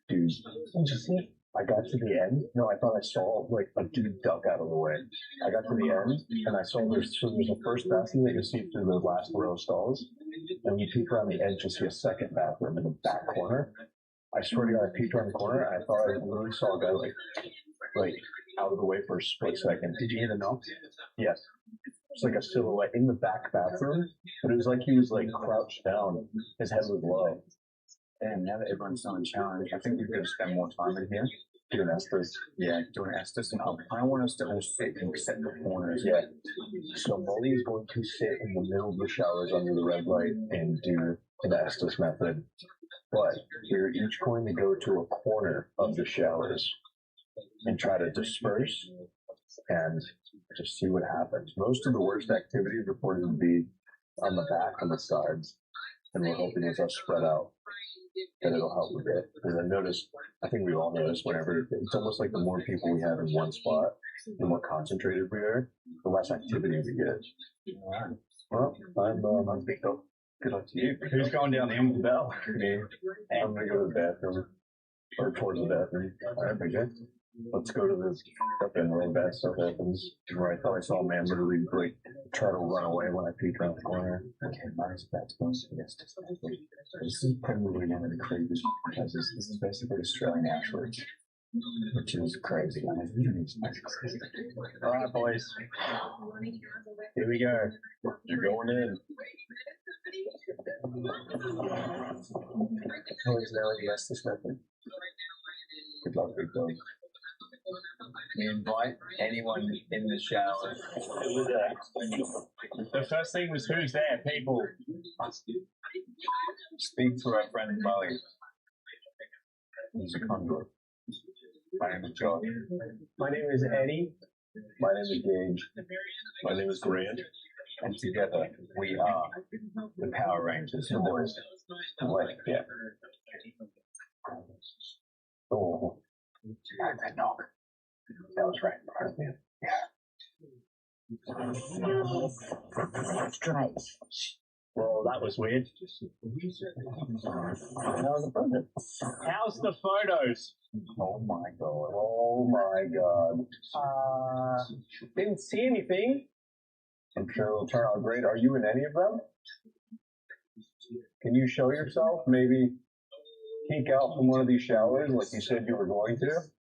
did you see it? I got to the end. No, I thought I saw like a dude duck out of the way. I got to the end and I saw there's a first bathroom that you see through the last row of stalls. And you peek around the edge, you'll see a second bathroom in the back corner. I swear to God, I peeked around the corner and I thought I literally saw a guy like out of the way for a split second. Did you hear the knock? Yes. It's like a silhouette in the back bathroom, but it was like he was like crouched down. His head was low. And now that everyone's done a challenge, I think we're going to spend more time in here. Doing Estes. Yeah, doing Estes. And I want us to all sit in separate corners. Yeah. So Molly is going to sit in the middle of the showers under the red light and do the Estes method. But we're each going to go to a corner of the showers and try to disperse and just see what happens. Most of the worst activities reported to be on the back and the sides. And we're hoping as us spread out that it'll help a bit. Because I noticed, I think we all noticed whenever, it's almost like the more people we have in one spot, the more concentrated we are, the less activity we get. Alright. Well, I'm picked up. Good luck to you. Who's going down the end with the bell? Me. I'm gonna go to the bathroom. Or towards the bathroom. Alright, big guy. Let's go to this up and really bad stuff happens. Where I thought I saw a man literally like try to run away when I peeked around the corner. Okay, mine's back to most of this. This is probably one of the craziest because this is basically Australian Ashworth, which is crazy. Alright, boys. Here we go. You're going in. Oh, is there already this method? Good luck, big dog. We invite anyone in the shower. The first thing was who's there, people. Speak to our friend Molly. He's a conduit. My name is Josh. My name is Eddie. My name is Gage. My name is Grant. And together we are the Power Rangers. The boys. Like, yeah. Oh, that knock. That was right in front of me. Yeah. Straight. Well, that was weird. How's the photos? Oh my god. Oh my god. Didn't see anything. I'm sure it'll turn out great. Are you in any of them? Can you show yourself? Maybe peek out from one of these showers like you said you were going to?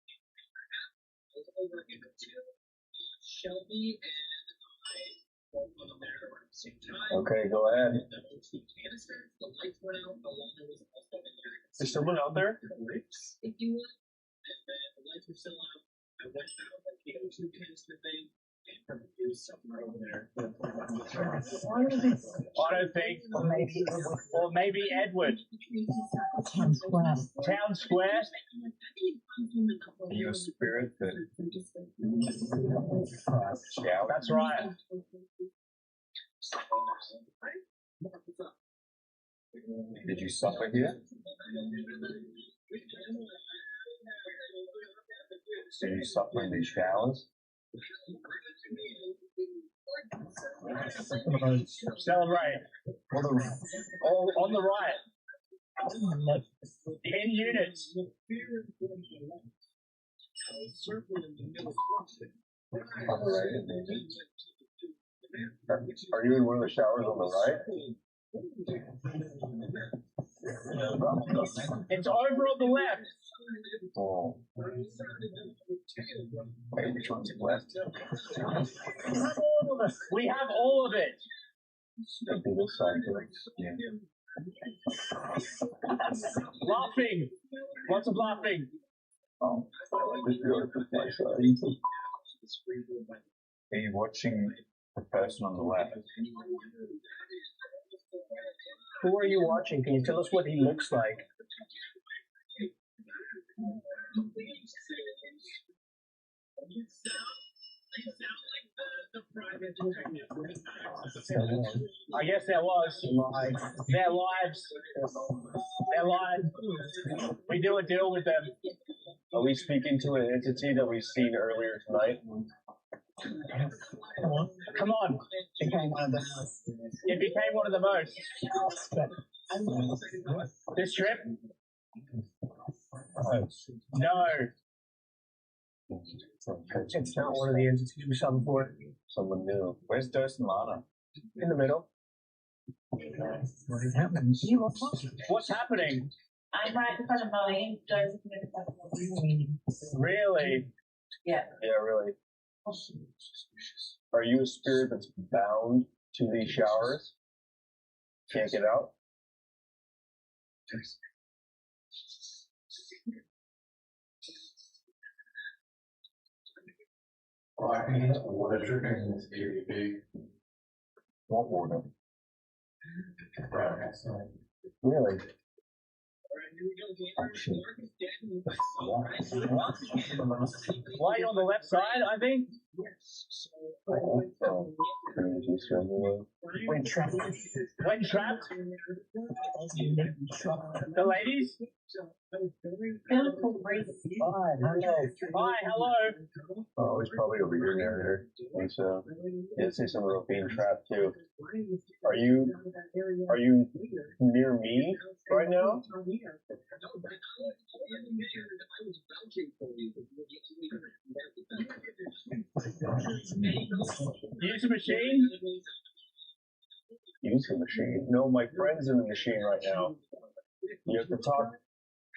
Okay, go ahead. Is someone out there? I don't think. Or maybe Edward. Town Square. Town Square? Are you a spirit that... Yeah, that's right. Did you suffer here? So you suffer in these showers? Celebrate. All on the right. 10 units. Are you in one of the showers on the right? It's over on the left. Oh. Wait, which one's left? We have all of it. Maybe this side too. Yeah. Laughing. Lots of laughing. Oh, I like this really nice. Are you watching the person on the left? Who are you watching? Can you tell us what he looks like? I guess there was. Their lives. Their lives. We do a deal with them. Are we speaking to an entity that we've seen earlier tonight? Come on. It became one of the most. This trip? No. It's not one of the entities we saw before. Someone new. Where's Durst and Lana? In the middle. What's happening? I'm right in front of Molly. Really? Yeah. Yeah, really. Are you a spirit that's bound to these showers? Can't get out? What is your name? Is big. What water? Right. Really? Why on the left side, I think? When trapped. When trapped? The ladies? Hi, hello. Oh, he's probably over here, narrator. I think so. Yeah, say something about being trapped too. Are you near me right now? Use the machine? Use the machine? No, my friend's in the machine right now. You have to talk.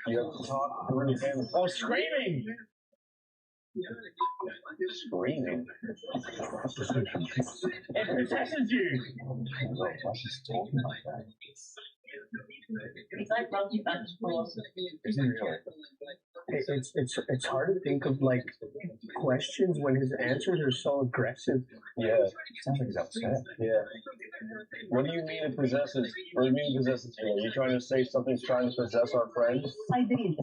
You have to talk through him. Oh, screaming! Screaming? It possesses you! It's like monkey punch balls. Isn't it really? It's hard to think of like questions when his answers are so aggressive. Yeah, sounds like he's upset. Yeah. What do you mean it possesses? What do you mean possesses you? Are you trying to say something's trying to possess our friend? I did.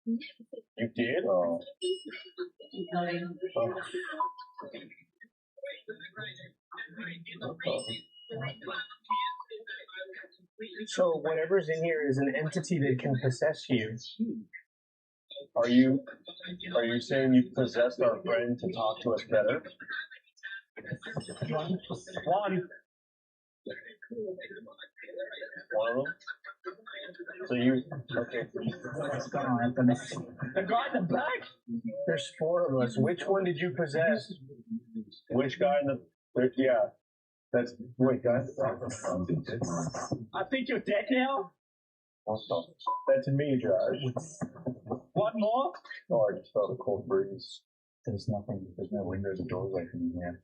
You did? Oh. So whatever's in here is an entity that can possess you. Are you saying you possessed our friend to talk to us better? One. One of them? So you, okay. The guy in the back? There's 4 of us. Which one did you possess? Which guy in the, yeah. That's, wait, guys. I think you're dead now. That's me, Josh. One more? Oh, I just felt a cold breeze. There's no windows or doors open in here.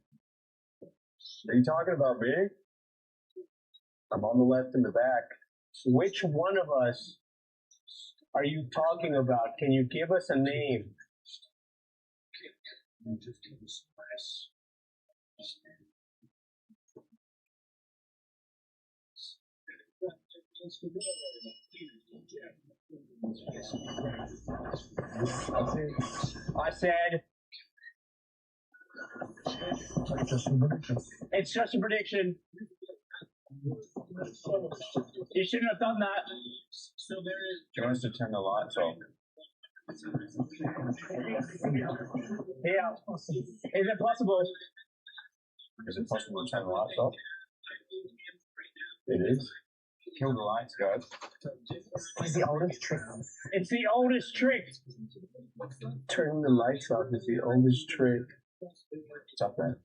Are you talking about me? I'm on the left and the back. Which one of us are you talking about? Can you give us a name? I said, it's just a prediction. You shouldn't have done that. Do you want us to turn the lights off? Yeah. Is it possible? Is it possible to turn the lights off? It is. Kill the lights, guys. It's the oldest trick. It's the oldest trick. Turning the lights off is the oldest trick. It's up there.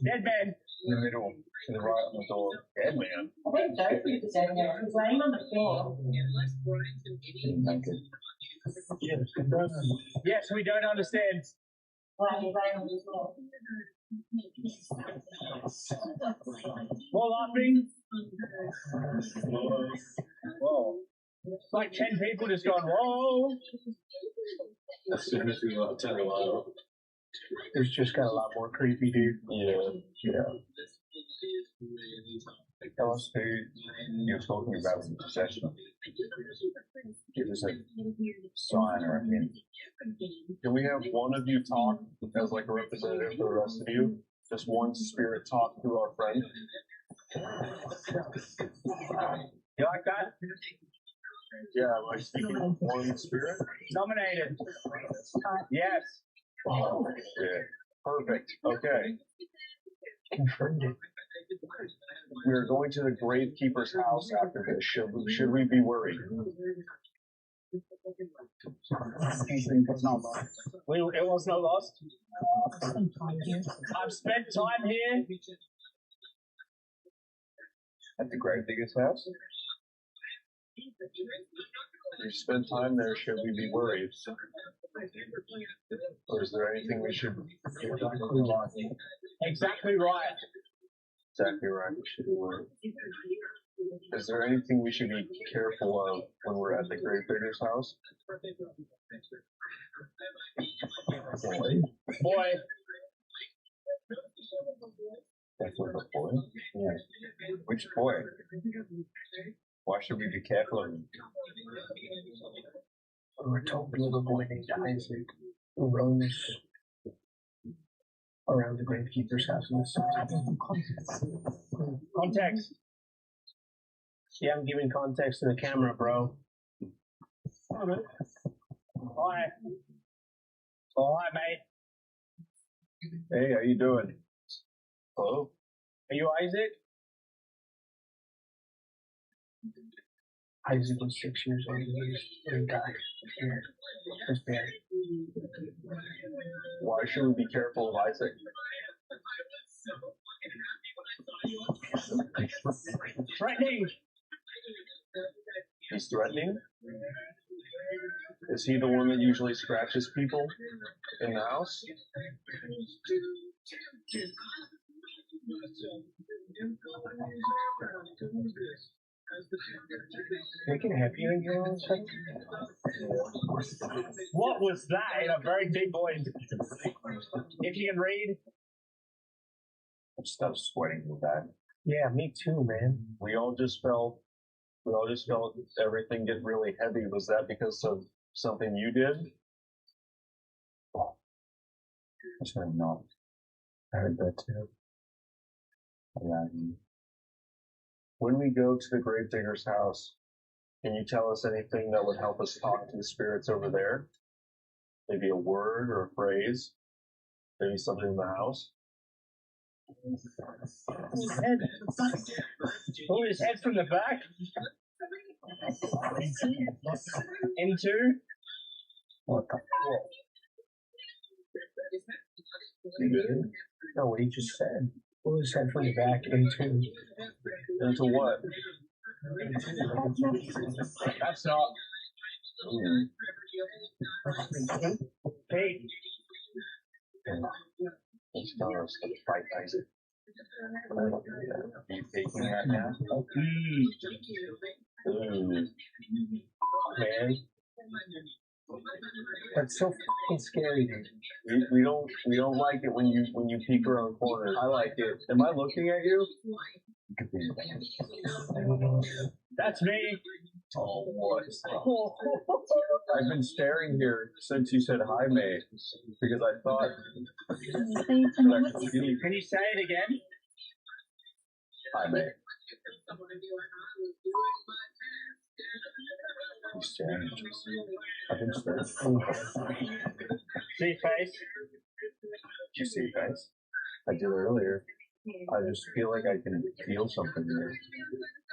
Dead man. In the middle, to the right on the door. Dead man. I think Sophie was dead now. He was laying on the floor. Yes, we don't understand. Well, he was laying on the floor. More laughing. Whoa. It's like 10 people just gone, whoa. As soon as we turn the light off. It's just got a lot more creepy, dude. Yeah. Tell us who you're talking about in possession. Give us a sign or a hint. Can we have one of you talk as like a representative for the rest of you? Just one spirit talk through our friend. You like that? Yeah, like speaking of one spirit. Nominated. Yes. Yeah. Perfect. Okay. Confirmed it. We are going to the gravekeeper's house after this. Should we be worried? It was no loss. I've spent time here. At the gravedigger's house? We spent time there. Should we be worried? Or is there anything we should? Exactly right. Exactly right. We should be worried. Is there anything we should be careful of when we're at the gravedigger's house? Boy. Definitely a boy. Yeah. Which boy? Why should we be careful of him? We're told of a boy named Isaac who roams around the gravekeeper's house in the summertime. Context. Yeah, I'm giving context to the camera, bro. Hi. Oh, hi, mate. Hey, how you doing? Hello. Are you Isaac? Isaac was 6 years old when he died. Here. His dad. Why should we be careful of Isaac? Threatening. He's threatening? Is he the one that usually scratches people in the house? Making a happy in here all of a sudden? What was that in a very deep voice? If you can read. I'm still sweating with that. Yeah, me too, man. We all just felt everything get really heavy. Was that because of something you did? Actually, not. I heard that too. Yeah. When we go to the gravedigger's house, can you tell us anything that would help us talk to the spirits over there? Maybe a word or a phrase? Maybe something in the house? Head. Oh, his head from the back. Into. What the fuck? No, what he just said. What was head from the back into? Into what? That's not. Hey. He's telling us to fight Isaac. Are you taking that now? Man. That's so fucking scary, dude. We don't like it when you peek around corners. I like it. Am I looking at you? That's me. Oh, what? I've been staring here since you said hi, May, because I thought that I could see. Can you say it again? Hi, May. He's staring. I've been staring. See face? Did you see face? I did earlier. I just feel like I can feel something there.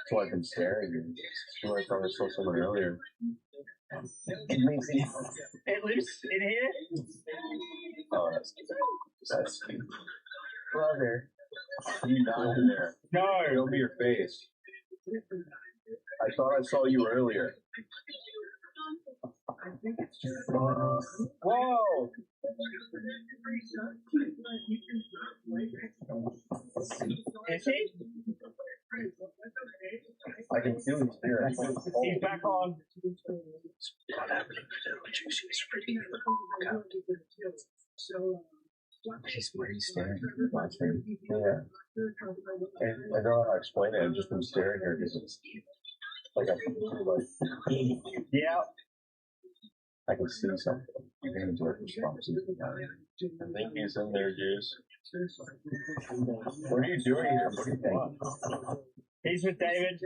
So I've been staring and I feel like I saw someone earlier. It lives in here? Oh, that's cute. Brother. You not in there. No. Show me your face. I thought I saw you earlier. Whoa! Is he? I can feel his spirit. He's back on. Where he's staring. Yeah. I don't know how to explain it. I've just been staring here because it's like I can feel like. Yeah. I can see something. I think he's in there, Juice. What are you doing here? What do you think? He's with David.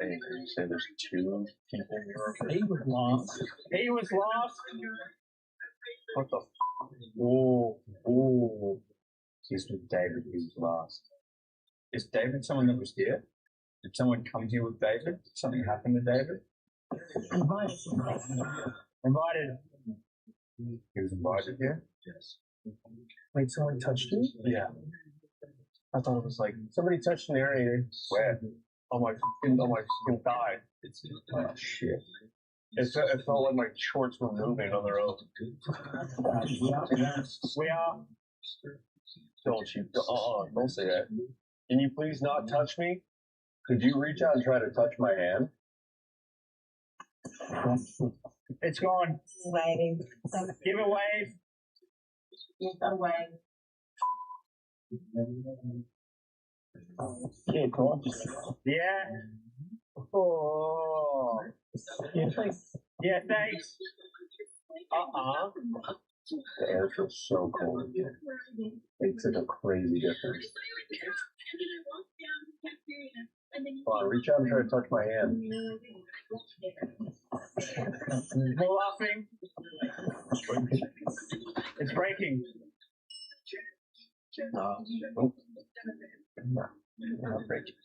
Hey, you say there's two people here? He was lost. He was lost. What the f? Oh. He's with David, he was lost. Is David someone that was here? Did someone come here with David? Did something happen to David? Invited. He was invited here? Yes. Wait, someone touched you? Yeah. I thought it was like Somebody touched an area. where? On my fucking thigh. Oh shit. It felt like my shorts were moving on their own. We are. Don't you? Don't say that. Can you please not touch me? Could you reach out and try to touch my hand? It's gone. Waving. Give a wave. You've got a wave. Yeah, cool. Yeah. Oh. Yeah, thanks. Yeah, thanks. The air feels so cold. It's like a crazy difference. Come on, reach out and try to touch my hand. We're laughing. It's breaking. Nope. No, not breaking.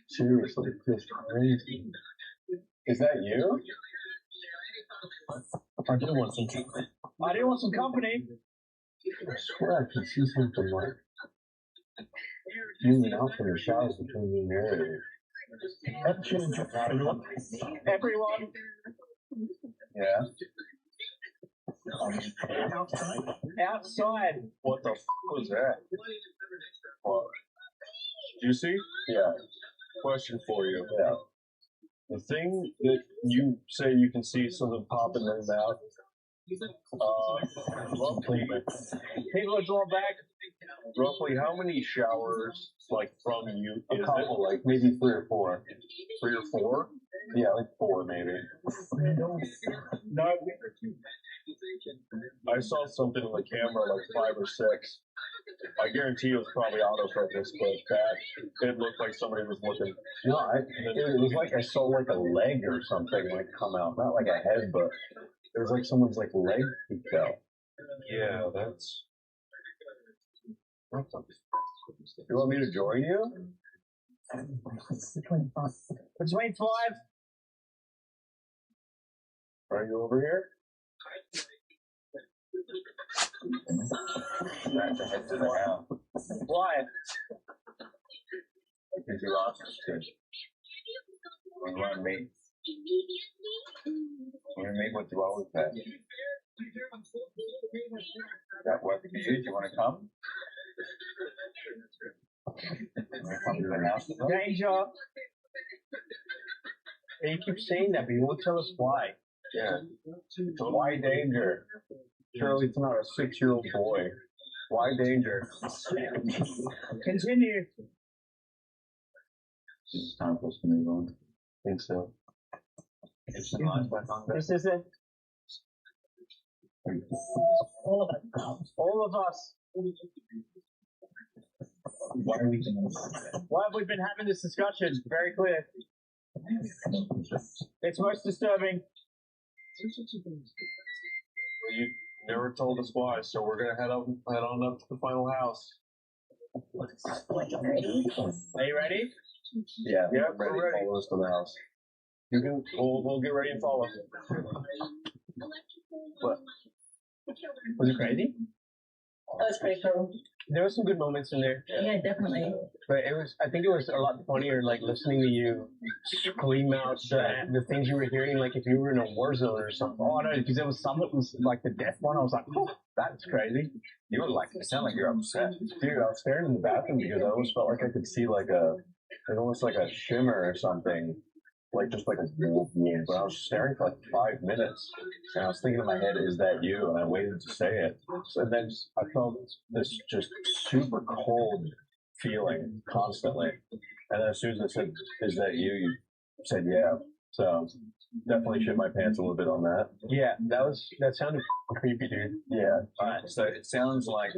Seriously, it feels crazy. Is that you? I do want some company. I do want some company. I swear I can see something like moving out from the shadows between you and Mary. That changed everyone. Everyone. Yeah. Outside. What the f was that? What? Did you see? Yeah. Question for you. Yeah. The thing that you say you can see something popping in and out. Roughly, People are drawn back. Roughly, how many showers, like from you, is it? Like maybe 3 or 4. 3 or 4? Yeah, like 4 maybe. No. I saw something on the camera like 5 or 6. I guarantee it was probably autofocus, but that it looked like somebody was looking. No, it was like I saw like a leg or something like come out, not like a head, but it was like someone's like leg peeked out. Yeah, that's. You want me to join you? Between 5. Are you over here? I have to head to the house. Why? Because you lost your shit. We want to meet. We're going to meet with you always had. That work for you? Do you want to come? Come to the house? Danger. You keep saying that, but you won't tell us why. Yeah. Why danger? Surely it's not a 6-year-old boy. Why danger? Continue. It's time for us to move on. I think so. It's not back on. This is it. All of it. All of us. Why have we been having this discussion? Very clear. It's most disturbing. Well, you never told us why, so we're gonna head on up to the final house. Are you ready? Yeah, Yep, ready. we're ready. Follow us to the house. You can. We'll get ready and follow. What? Was it crazy? That was pretty cool. There were some good moments in there. Yeah, definitely. But I think it was a lot funnier, like listening to you scream out the things you were hearing, like if you were in a war zone or something. Oh no, because there was some that was like the death one. I was like, oh, that's crazy. You were like, it sounded like you're upset. Dude, I was staring in the bathroom because I almost felt like I could see like almost like a shimmer or something. Like just like a wolf, but I was staring for like 5 minutes, and I was thinking in my head, "Is that you?" And I waited to say it, and then I felt this just super cold feeling constantly. And then as soon as I said, "Is that you?" you said, "Yeah." So definitely shit my pants a little bit on that. Yeah, that sounded creepy, dude. Yeah. Alright, so it sounds like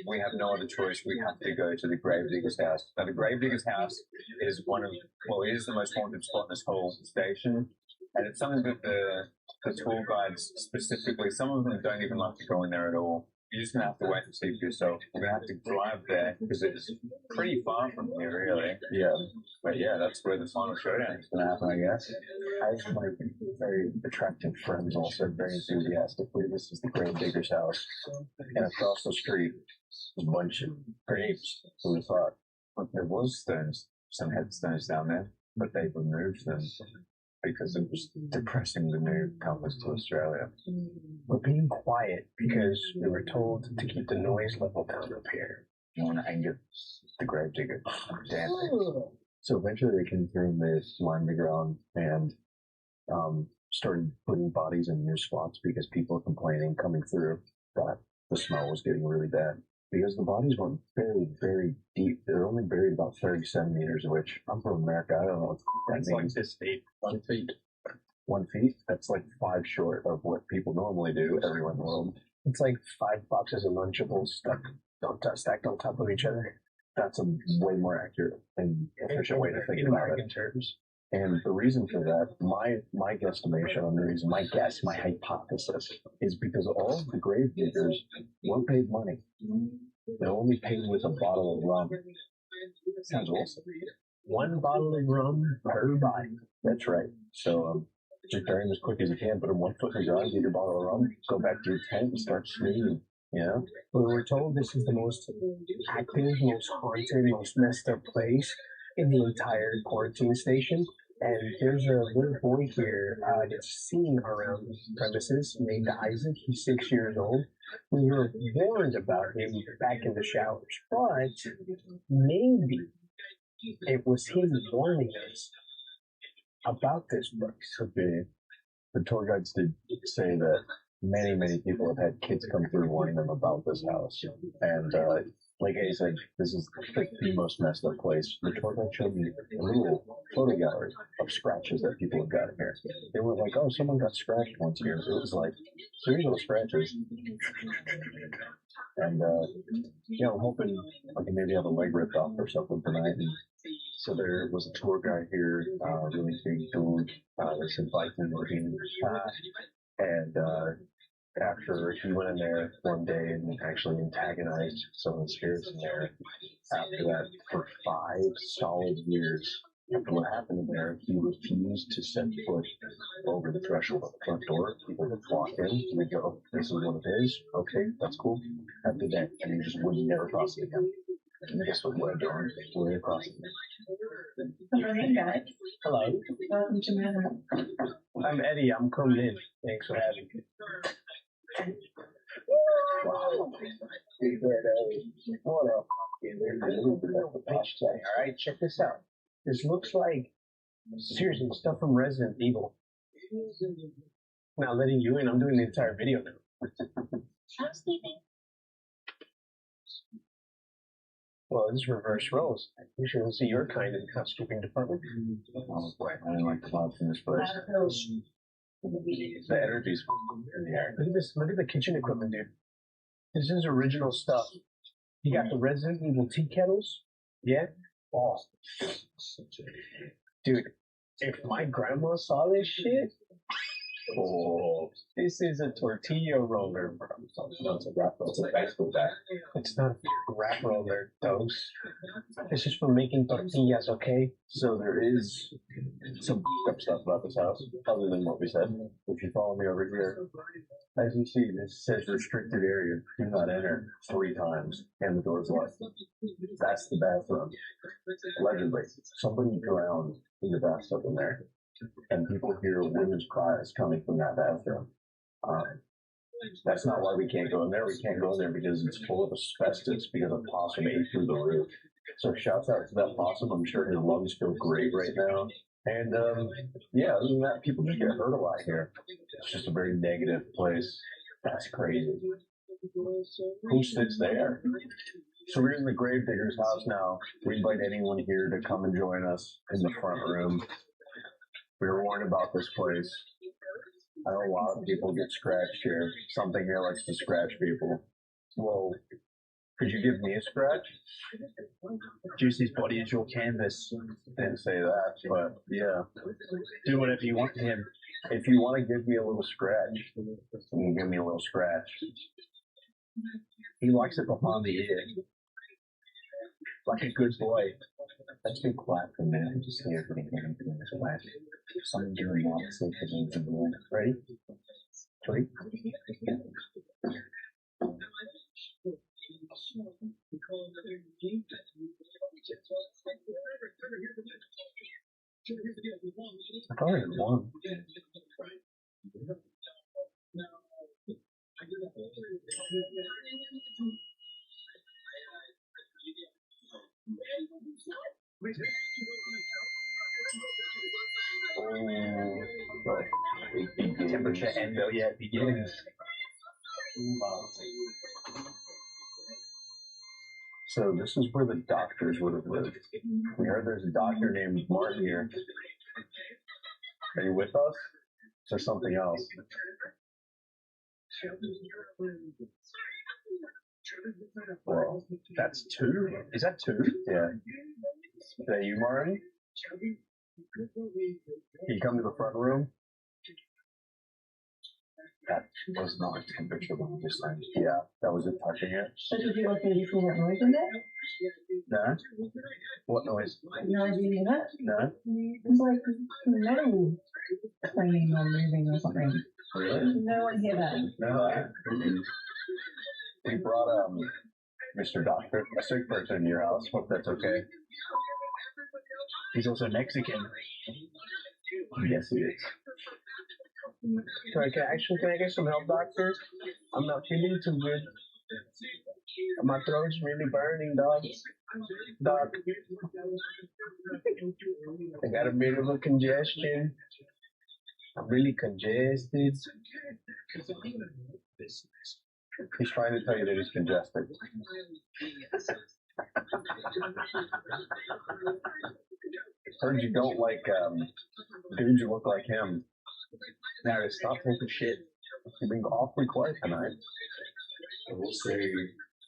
we have no other choice. We have to go to the Gravedigger's house. Now, the Gravedigger's house is it is the most haunted spot in this whole station. And it's something that the tour guides specifically, some of them don't even like to go in there at all. You're just going to have to wait and see for yourself. We're going to have to drive there because it's pretty far from here, really. Yeah. But yeah, that's where the final showdown is going to happen, I guess. As my very attractive friends all said very enthusiastically, this is the Gravedigger's house. And across the street, a bunch of graves. Who would have thought? But there was some headstones down there, but they removed them because it was depressing the new compass to Australia. We're being quiet because we were told to keep the noise level down up here. You want to anger the Gravedigger? Damn it. So eventually they came through and they lined the ground and started putting bodies in new spots because people were complaining coming through that the smell was getting really bad. Because the bodies weren't very, very deep. They're only buried about 30 centimeters, which I'm from America. I don't know what that That's means. like this deep. 1 feet. 1 feet? That's like 5 short of what people normally do everywhere in the world. It's like 5 boxes of Lunchables stacked on top of each other. That's a way more accurate and efficient way to think in about American it. terms. And the reason for that, my guesstimation on the reason, my hypothesis, is because all of the grave diggers weren't paid money. They're only paid with a bottle of rum. Sounds awesome. 1 bottle of rum per body. That's right. So just bury them as quick as you can, put them 1 foot in the ground, get your bottle of rum, go back to your tent and start screaming. Yeah. But we're told this is the most active, most haunted, most messed up place in the entire quarantine station. And there's a little boy here that's seen around the premises named Isaac. He's 6 years old. We were warned about him back in the showers, but maybe it was him warning us about this place. Could be. The tour guides did say that many people have had kids come through warning them about this house. And like I said, this is the most messed up place. The tour guide showed me a little photo gallery of scratches that people have gotten here. They were like, oh, someone got scratched once here. It was like 3 little scratches. And, I'm hoping I can maybe have a leg ripped off or something tonight. And so there was a tour guide here, really big dude, that's in Viking looking. And after he went in there one day and actually antagonized some of the spirits in there, after that, for 5 solid years, after what happened in there, he refused to set foot over the threshold of the front door. People would walk in and they'd go, this is one of his. Okay, that's cool. Have a good day. And he just would never cross it again. And guess what we're doing? We're across it. Hey guys. Hello. Welcome to my home. I'm Eddie. I'm coming in. Thanks for having me. Wow. What up? All right, check this out. This looks like seriously stuff from Resident Evil. Now letting you in, I'm doing the entire video now. I'm sleeping. Well, this is reverse roles. You should see your kind in the housekeeping department. Oh boy, I didn't like the vibes in this place. The energy's in the air. Look at this. Look at the kitchen equipment, dude. This is original stuff. You got the Resident Evil tea kettles. Yeah? Oh. Dude, if my grandma saw this shit, oh, this is a tortilla roller, bro. No, it's a wrap roller. It's a bicycle bag. It's not a wrap roller, dose. This is for making tortillas, okay? So there is some up stuff about this house, other than what we said. If you follow me over here, as you see, this says restricted area, do not enter 3 times, and the door's locked. That's the bathroom. Allegedly, somebody drowned in the bathtub in there, and people hear women's cries coming from that bathroom. That's not why we can't go in there. We can't go in there because it's full of asbestos because a possum ate through the roof. So shouts out to that possum. I'm sure his lungs feel great right now. And yeah, other than that, people just get hurt a lot here. It's just a very negative place. That's crazy. Who sits there? So we're in the Gravedigger's house now. We invite anyone here to come and join us in the front room. We were warned about this place. I know a lot of people get scratched here. Something here likes to scratch people. Whoa. Could you give me a scratch? Juicy's body is your canvas. Didn't say that, but yeah. Do whatever you want to him. If you want to give me a little scratch, you can give me a little scratch. He likes it behind the ear. Like a good boy. Let's be quiet for a minute and just hear everything in this flash. Someone doing all the safe things in the room. Ready? 3. I thought I had 1. Temperature endo, yeah, begins. So this is where the doctors would have lived. We heard there's a doctor named Martin here. Are you with us? Is there something else? Well, that's 2. Is that 2? Yeah. Is that you, Martin? Can you come to the front room? That was not a temperature one this time. Yeah, that was it touching it. So did you like maybe feel that noise in there? No? What noise? No, did you hear that? No? It's like metal cleaning or moving or something. Really? Did no one hear that? No. We brought Mr. Doctor, a sick person in your house. Hope that's okay. He's also Mexican. Yes, he is. So can I get some help, doctor? I'm not feeling too good. My throat's really burning, dog. Doc. I got a bit of a congestion. I'm really congested. He's trying to tell you that he's congested. Heard you don't like dudes who look like him. Now, stop taking shit. You've been awfully quiet tonight. I will say,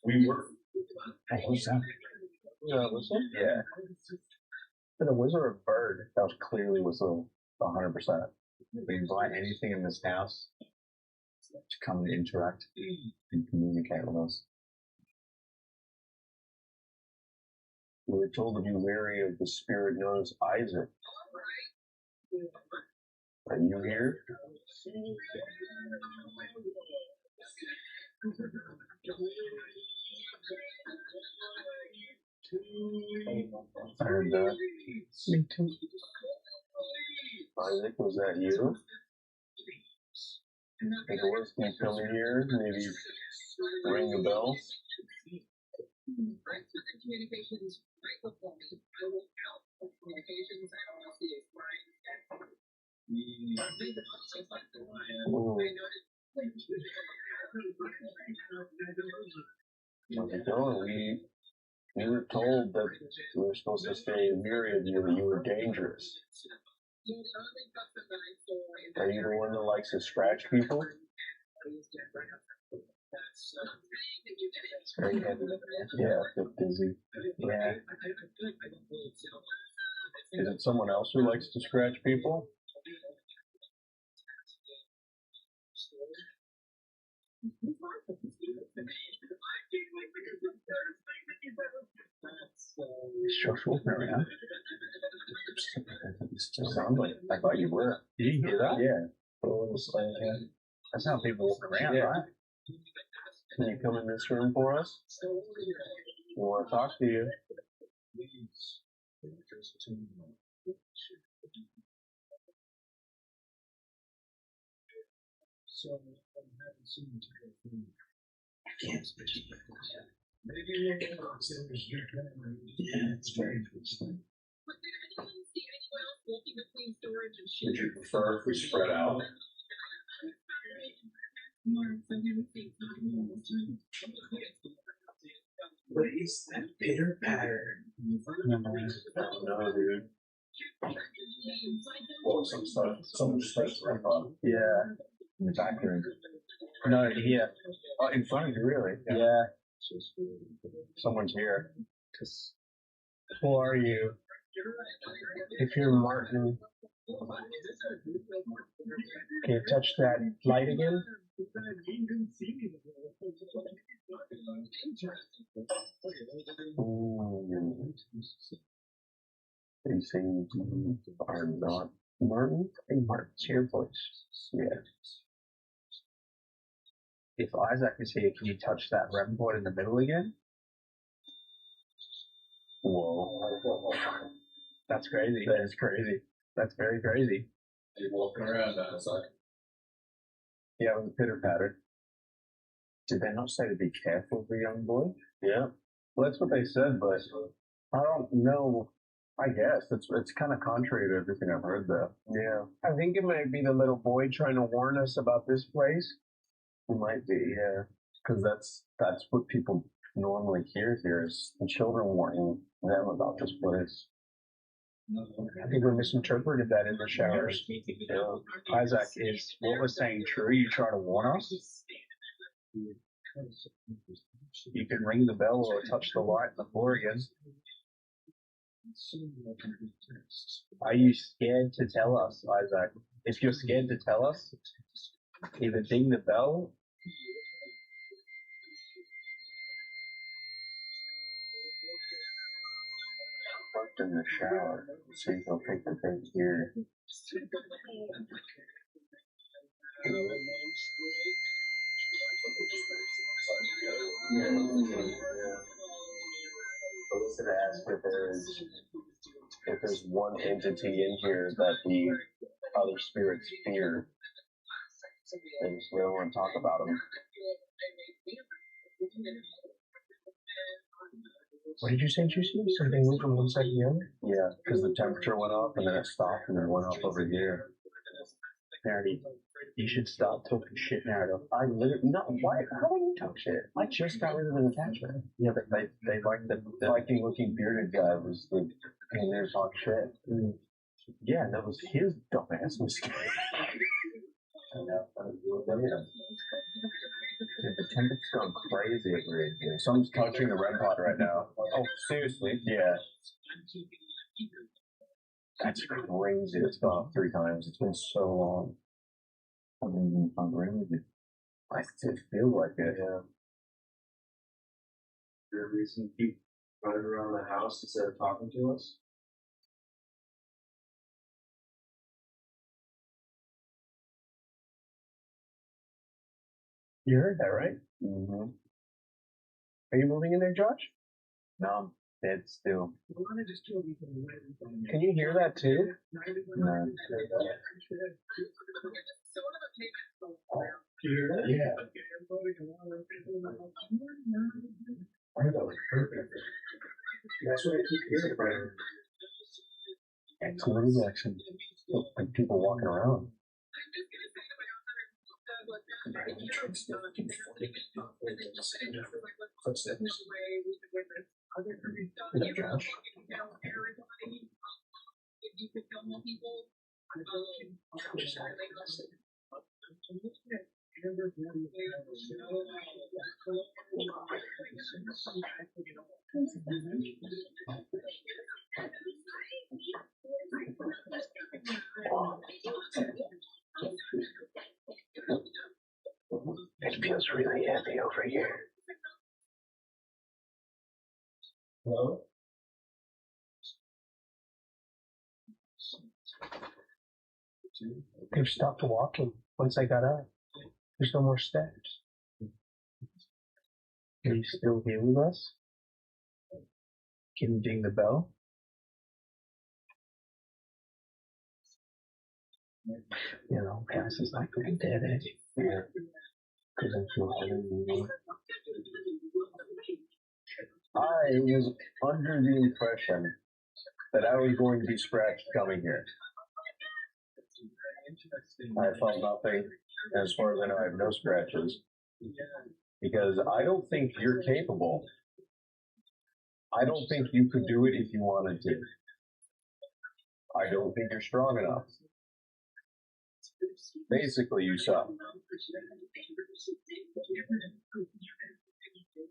we were. Hey, who's that? Whistle? Yeah. But a whistle or a bird? That was clearly whistle 100%. We invite anything in this house to come and interact and communicate with us. We were told to be wary of the spirit known as Isaac. Are you here? And, me too. Isaac, was that you? The doors can come in here, maybe ring the bell. How's it going? We were told that we were supposed to stay weary of you, that you were dangerous. Are you the one that likes to scratch people? Very heavy. Yeah, a bit busy. Yeah. Is it someone else who likes to scratch people? Josh walking around. Sounds like I thought you were. Did you hear that? Yeah. That's how people walk around, right? Can you come in this room for us? We want to talk to you. Yeah, it's very interesting. Would you prefer if we spread out? What is that bitter pattern? No, dude. Well, some stuff right on. Yeah. In the back room. No, here. Oh, in front of you, really? Yeah. Someone's here. Who are you? If you're Martin, can you touch that light again? They say you are not Martin? Hey, Martin's here, please. Yeah. If Isaac is here, can you touch that REM board in the middle again? Whoa. That's crazy. That is crazy. That's very crazy. Are you walking around outside? Yeah, with a pitter patter. Did they not say to be careful of the young boy? Yeah. Well, that's what they said, but I don't know. I guess it's kind of contrary to everything I've heard, though. Yeah. I think it might be the little boy trying to warn us about this place. It might be, yeah. Because that's what people normally hear here is the children warning them about this place. I think we misinterpreted that in the showers. Yeah. Isaac, is what we're saying true? You try to warn us? You can ring the bell or touch the light on the floor again. Are you scared to tell us, Isaac? If you're scared to tell us, either ding the bell. Fucked in the shower. See if he'll take the thing here. I was going to ask if there's one entity in here that the other spirits fear. They just really want to talk about them. What did you say, Juicy? Something moved from one side to the other? Yeah, because the temperature went up and then it stopped and then went up over here. Narrative. You should stop talking shit, Narrative. I literally, no, why? How do you talk shit? I just got rid of an attachment. Yeah, but they like the Viking looking bearded guy was like, in there talk shit. Mm. Yeah, that was his dumbass mistake. Dude, the temperature's gone crazy over here. Someone's touching the REM pod right now. Oh, seriously? Yeah. That's crazy. It's gone up 3 times. It's been so long. I haven't even found REM with it. I still feel like it, yeah. Is there a reason to keep running around the house instead of talking to us? You heard that, right? Mm-hmm. Are you moving in there, Josh? No, I'm dead still. Can you hear that too? No. You hear that? Yeah. I thought that was perfect. That's what I keep hearing, Brian. Excellent action. Like people walking around. Josh. It feels really heavy over here. Hello? They stopped walking once I got up. There's no more steps. Are you still here with us? Can you ding the bell? You know, Cass is not going dead, eh? Yeah. Because I'm so hungry. I was under the impression that I was going to be scratched coming here. I found nothing. As far as I know, I have no scratches. Because I don't think you're capable. I don't think you could do it if you wanted to. I don't think you're strong enough. Basically, you suck.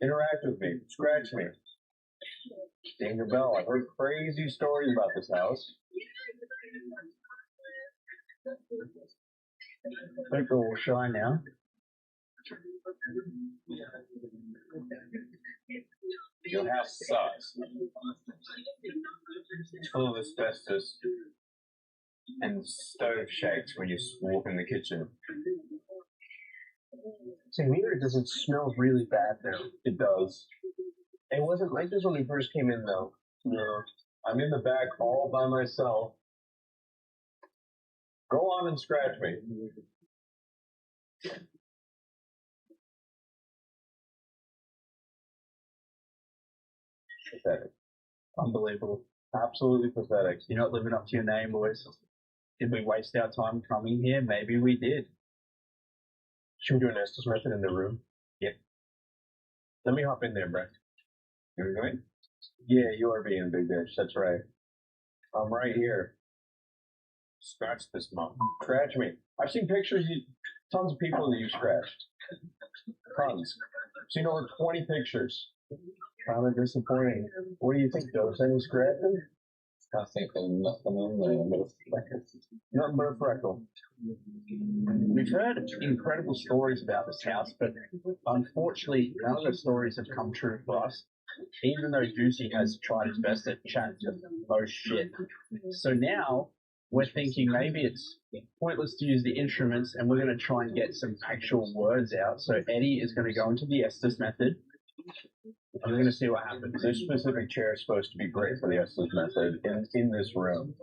Interact with me. Scratch me. Ding the bell. I've heard crazy stories about this house. Think it will shine now. Your house sucks. It's full of asbestos and stove shakes when you walk in the kitchen. Same here, it doesn't smell really bad now. It does. It wasn't like this when we first came in, though. No. I'm in the back all by myself. Go on and scratch me. Pathetic. Unbelievable. Absolutely pathetic. You're not living up to your name, boys. Did we waste our time coming here? Maybe we did. Should we do an Estes method in the room? Yep. Let me hop in there, Brett. You're going? Yeah, you are being a big bitch. That's right. I'm right here. Scratch this mom. Scratch me. I've seen pictures, tons of people that you scratched. Tons. I've seen over 20 pictures. Kind of disappointing. What do you think, though? Is any scratching? I think there's nothing in there but a freckle. Nothing but a freckle. We've heard incredible stories about this house, but unfortunately, none of the stories have come true for us. Even though Juicy has tried his best to chat to most shit. So now, we're thinking maybe it's pointless to use the instruments and we're going to try and get some actual words out. So Eddie is going to go into the Estes method. I'm going to see what happens. This specific chair is supposed to be great for the Estes method in this room.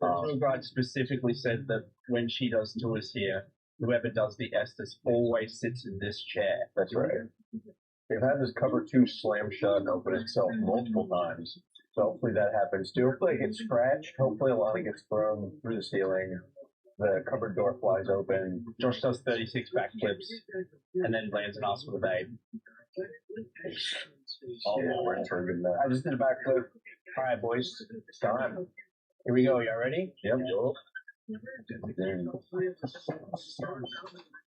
The guide specifically said that when she does tours here, whoever does the Estes always sits in this chair. That's right. They've had this cover 2 slam shut and open itself multiple times. So hopefully that happens too. Hopefully it gets scratched. Hopefully a lot of it gets thrown through the ceiling. The cupboard door flies open. Josh does 36 backflips and then lands an ass with a babe. I just did a backflip. All right, boys. It's time. Here we go. Y'all ready? Yep.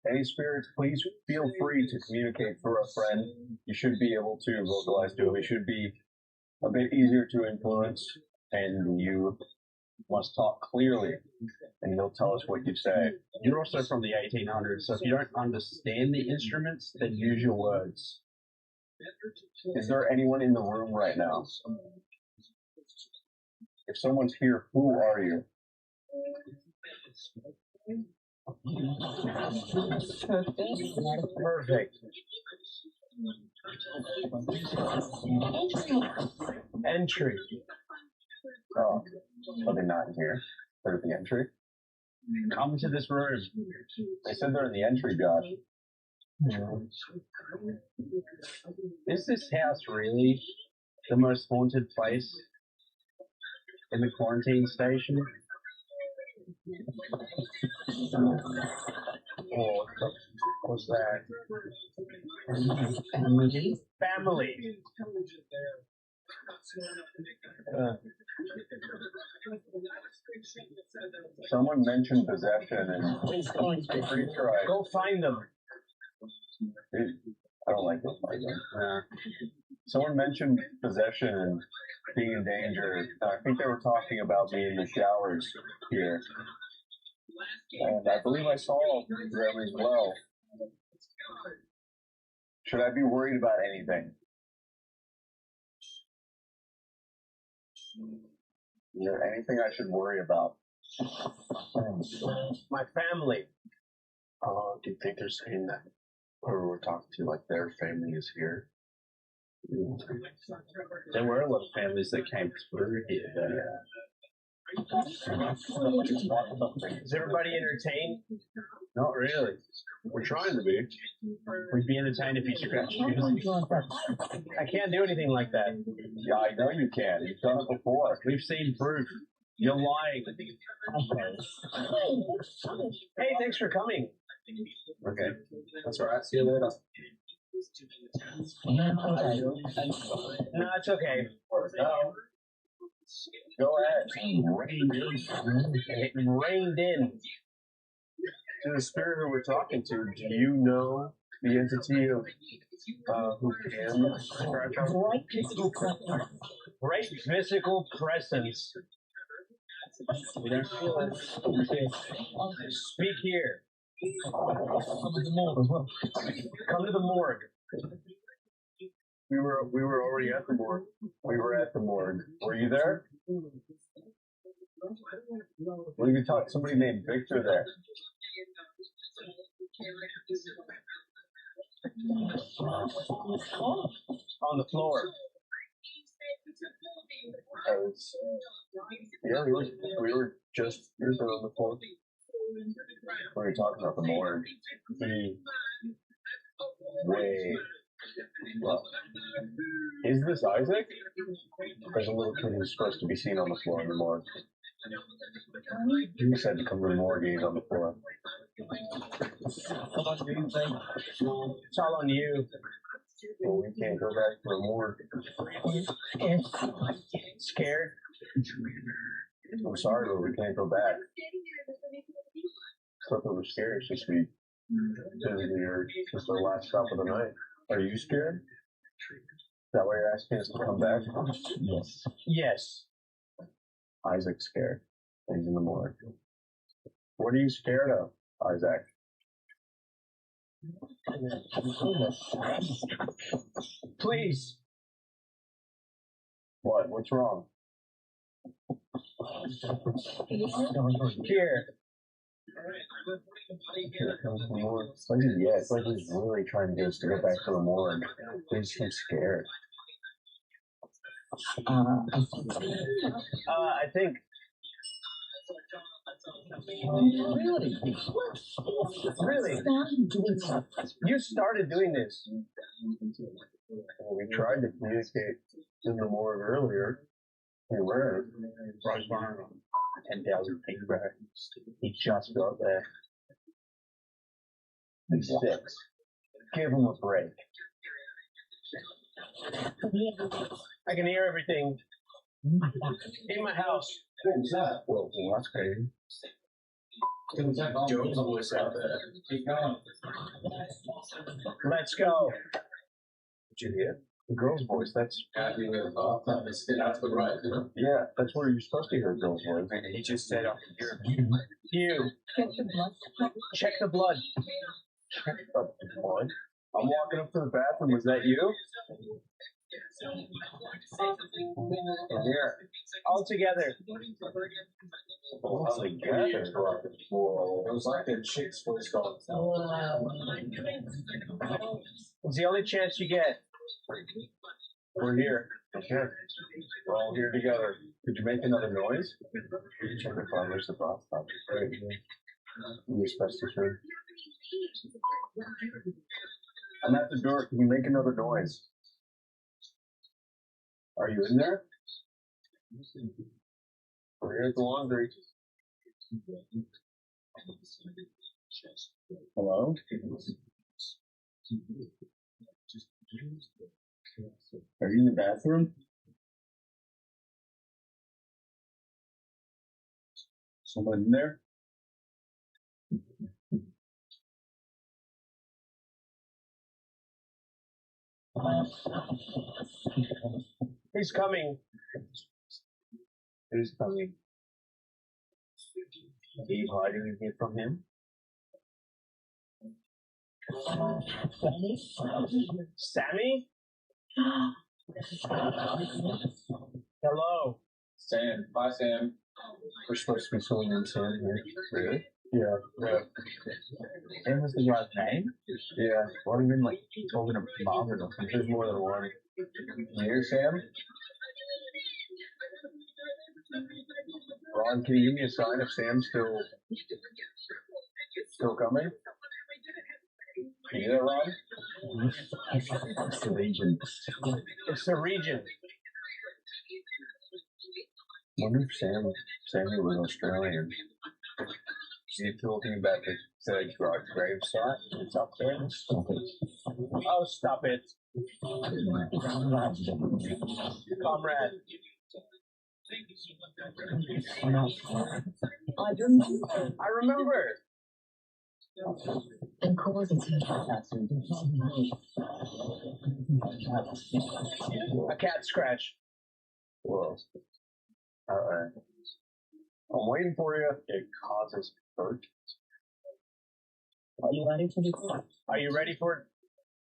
Any spirits, please feel free to communicate through a friend. You should be able to vocalize to them. It should be a bit easier to influence, and you must talk clearly, and you'll tell us what you say. You're also from the 1800s, so if you don't understand the instruments, then use your words. Is there anyone in the room right now? If someone's here, who are you? Perfect. Entry. Oh, are they not here? They're at the entry? Come to this room. They said they're in the entry, Josh. Is this house really the most haunted place in the quarantine station? Or what's that? Family. Someone mentioned possession, and I'm pretty sure Go find them. I don't like go find them. Someone mentioned possession and being in danger. I think they were talking about me in the showers here. And I believe I saw them as well. Should I be worried about anything? Is there anything I should worry about? My family. Do you think they're saying that whoever we're talking to, like their family is here? There were a lot of families that came through here. Is everybody entertained? Not really. We're trying to be. We'd be entertained if you scratched me. I can't do anything like that. Yeah, I know you can. You've done it before. We've seen proof. You're lying. Hey, thanks for coming. Okay. That's all right. See you later. No, it's okay. No. Go ahead. It rained in. To the spirit who we're talking to, do you know the entity of who can scratch out? Great physical presence. We don't feel it. Speak here. Come to the morgue. We were already at the morgue. We were at the morgue. Were you there? Well, you talked to somebody named Victor there. On the floor. Yeah, we were just on the floor. We were talking about the morgue. Wait. Well, is this Isaac? There's a little kid who's supposed to be seen on the floor in the morgue. You said to come to the morgue, he's on the floor. It's all on you. Well, we can't go back to the morgue. Scared? I'm sorry, but we can't go back. It's not that we're scared, it's just we physically are just our last stop of the night. Are you scared? Is that why you're asking us to come back? Yes. Yes. Isaac's scared. He's in the morgue. What are you scared of, Isaac? Please. What? What's wrong? Here. Here comes the morgue. It's like he's really trying to get us to go back to the morgue. He's so scared. I think. Really? You started doing this. Well, we tried to communicate in the morgue earlier. We were. 10,000 feet back. He just got there. He's 6. Give him a break. I can hear everything. In my house. What's that? Well, that's crazy. Joe's voice out there. Keep going. Let's go. Did you hear? The girl's voice. That's That's the right. yeah. That's where you're supposed to hear a girl's voice. He just said I can hear You. Check the blood. Check the blood. I'm walking up to the bathroom. Was that you? Here. All together. All together. Whoa. It was like a chick's voice going. It's the only chance you get. We're here. Okay. We're all here together. Did you make another noise? Check the car. There's the bathtub. Great. You asbestos room. I'm at the door. Can you make another noise? Are you in there? We're here at the laundry. Hello? Are you in the bathroom? Someone in there? He's coming. Who's coming? Are you hiding in here from him? Sammy? Hello. Sam. Bye, Sam. We're supposed to be filling in Sam here. Really? Yeah. Sam was the guy's name? Yeah. What have you been like talking to Marvin or something? There's more than one. You hear Sam? Ron, can you give me a sign if Sam's still coming? Can you hear that, Ron? It's the Legion. It's the region. I wonder if Sammy was Australian. Is he talking about the grave site? It's up there. Oh, stop it. Comrade. I remember. A cat scratch. Whoa. Alright. I'm waiting for you. It causes hurt. Are you ready for this? Are you ready for it?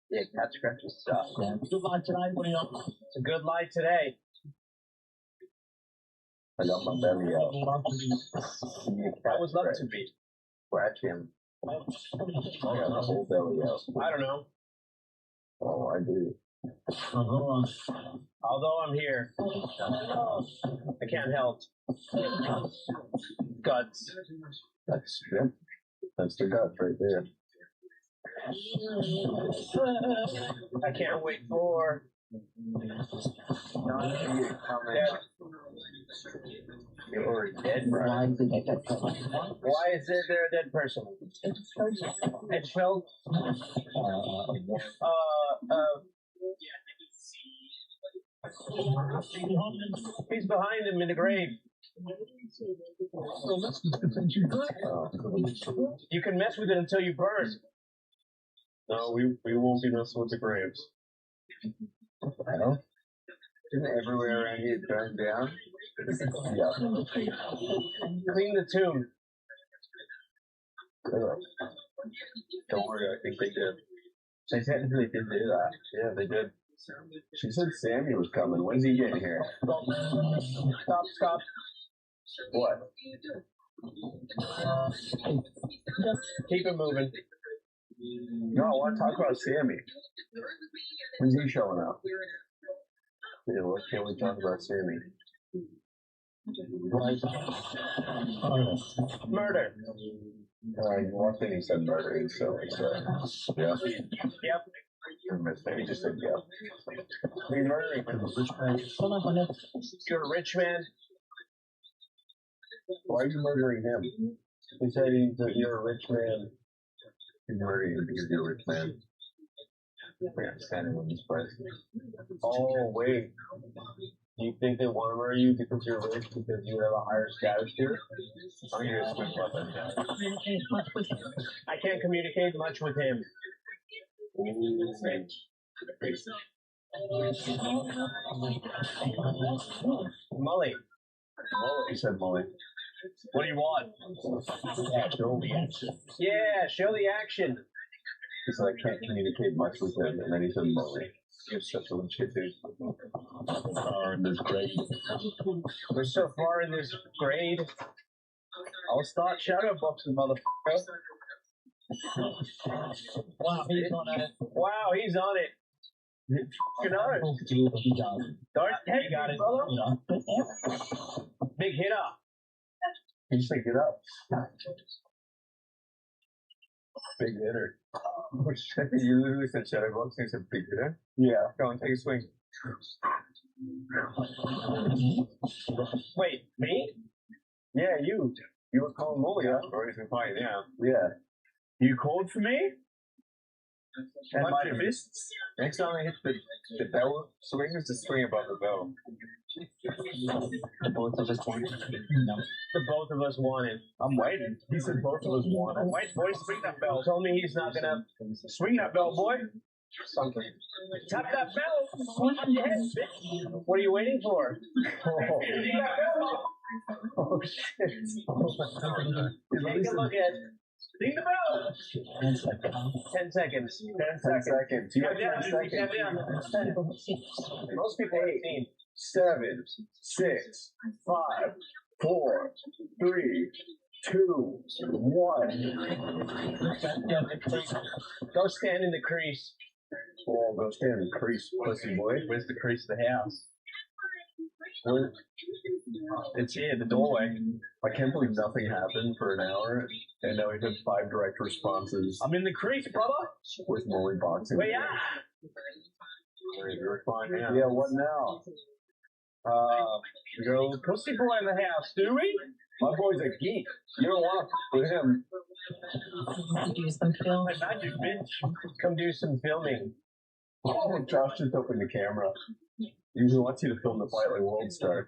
Yeah, cat scratches stuff. Good light today, It's a good light today. I got my belly out. That was love to be. Scratch him. I got the whole belly out. I don't know. Oh, I do. Although I'm here, I can't help. Guts. That's shrimp. That's the gut right there. I can't wait for. You're already dead, bro. Why is there a dead person? Edgefeld? He's behind him in the grave. You can mess with it until you burn. No, we won't be messing with the graves. I know. Isn't everywhere around here burned down? Yeah. Clean the tomb. Don't worry, I think they did. They technically did do that. Yeah, they did. She said Sammy was coming. When's he getting here? Stop. What? Keep it moving. No, I want to talk about Sammy. When's he showing up? Yeah, what can we talk about Sammy? Murder. You walked in, he said murder, so yeah. Yep. Maybe just said yeah. Are you murdering him? You're a rich man. Why are you murdering him? He said you're a rich man. You're murdering him because you're a rich man. We understand it when he's president. Oh, wait. Do you think they want to murder you because you're rich, because you have a higher status here? I'm going to swim up and down. I can't communicate much with him. Mully. He said Mully. What do you want? Show the action. Yeah, show the action. He said I can't communicate much with him, and then he said Mully. You're such a legit dude. In this grade. We're so far in this grade. I'll start shadow boxing, motherfucker. Wow, he's on it. Wow, he's on it. You know it. Don't take got it. Big hitter. He said get up. Big hitter. You literally said shadow boxing. He said big hitter. Yeah. Go on, take a swing. Wait, me? Yeah, you. You were calling Mully up. Or he's been fighting, yeah. Yeah. You called for me? And my fists? Next time I hit the bell swings, just swing above the bell. Both of us want it. The both of us want it. I'm waiting. He said both of us want it. Wait, boy, swing that bell. Told me he's not gonna swing that bell, boy. Something. Tap that bell on your head, bitch. What are you waiting for? Oh shit. Take a look at. Ding the bell. 10 seconds. 10 seconds. 10 seconds. You have 10 seconds. Most people 8, 7, 6, 5, 4, 3, 2, 1. Go stand in the crease. Oh, go stand in the crease, pussy boy. Where's the crease of the house? Where? It's here, the doorway. I can't believe nothing happened for an hour, and now we've had 5 direct responses. I'm in the crease, brother. With Molly boxing. Where ya? You're fine now. Yeah, what now? We go pussy boy in the house, do we? My boy's a geek. You don't want to with him. Do some film. Imagine, bitch. Come do some filming. Oh, Josh just opened the camera. Usually wants you to film the fight like World Star.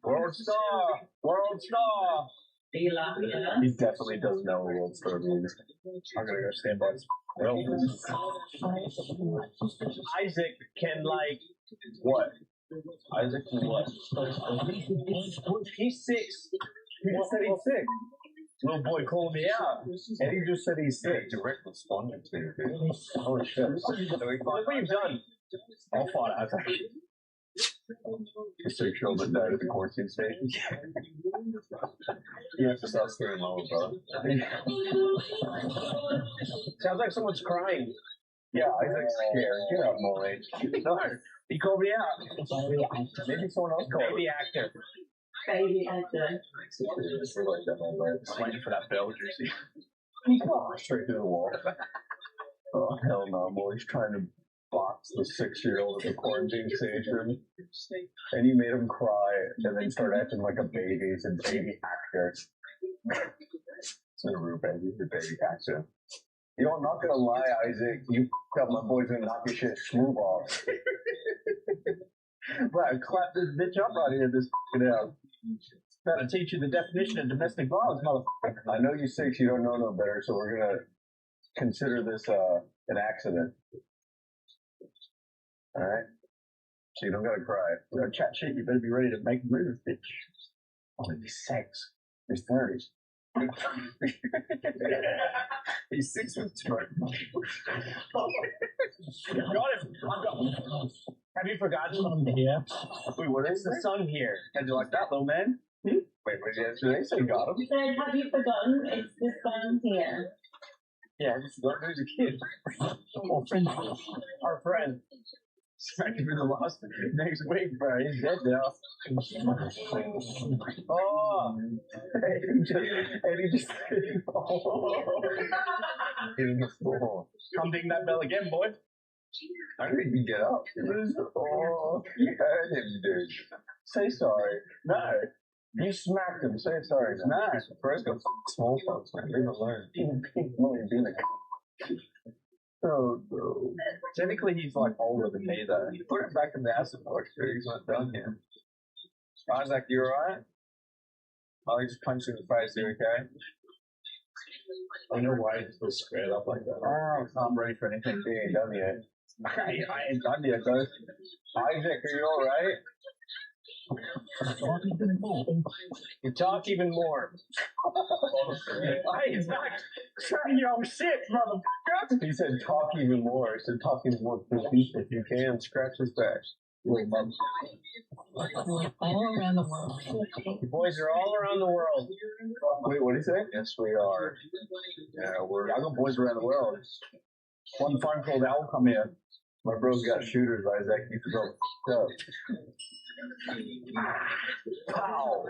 World Star! World Star! He definitely doesn't know what World Star means. I'm gonna go stand by his Isaac can, like, what? Isaac can what? He's 6. He just said he's 6. Little boy called me out. And he just said he's 6. Direct respondent to. Holy shit. Look what you've done. I'll fight Isaac. The 6-year-old that died at the quarantine station. You have to stop staying low, bro. Sounds like someone's crying. Yeah, Isaac's scared. Get up, Molly. No, he called me out. Maybe someone else called Baby actor. Baby actor. Waiting for that bell jersey. Straight through the wall. Oh, hell no, Molly's trying to box the 6-year-old at the quarantine station. And you made him cry and then start acting like a baby. He's a baby actor. It's a rude baby, you're a baby actor. You know, I'm not gonna lie, Isaac. You got my boy's gonna knock your shit smooth off. But I clapped this bitch up out here, this out. Gotta teach you the definition of domestic violence, motherfucker. I know you're 6, you don't know no better, so we're gonna consider this an accident. Alright? So you don't gotta cry. We're gonna chat shit, you better be ready to make moves, bitch. Only 6. He's 30. He's 6 with 2. Got him. Have you forgotten I'm here? Wait, what is the sun here? How'd you like that, little man? Wait, what did they say? Got him? He said, have you forgotten? It's the sun here. Yeah, I just forgot there's a kid. Oh, friend. Our friend. Expected for the last next week, bro. He's dead now. Oh! And he just Come ding that bell again, boy. I didn't even get up. Oh, you heard him, dude. Say sorry. No. You smacked him. Say sorry. No. First, go small folks, man. Leave him alone. Even being a Oh, no. Technically, he's like older than me, though. You put him back in the acid box, dude. He's not done yet. Isaac, you alright? Oh, he just punched you in the face, you okay? I know why he's so squared up like that. Oh, I'm ready for anything. He ain't done yet. I ain't done yet, though. Isaac, are you alright? You talk even more. Hey, he's back. Trying your own shit, motherfucker. He said talk even more. He said talk even more. If you can, scratch his back. All around the world. You boys are all around the world. Wait, what did he say? Yes, we are. Yeah, I got boys around the world. One phone call, they'll come here. My bro's got shooters, Isaac. You can go. Pow!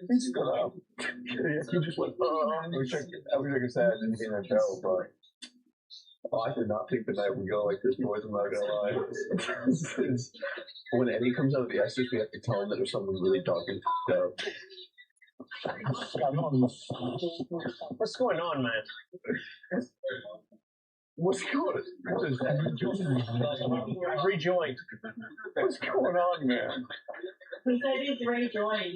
He stood up. He just went, I wish I could say I didn't hear a go, but I did not think the night would go like this, boys. I'm not gonna lie. When Eddie comes out of the Essex, we have to tell him that there's someone really talking up. What's going on, man? What's going on? I've rejoined. What's going on, man? He said he's rejoined.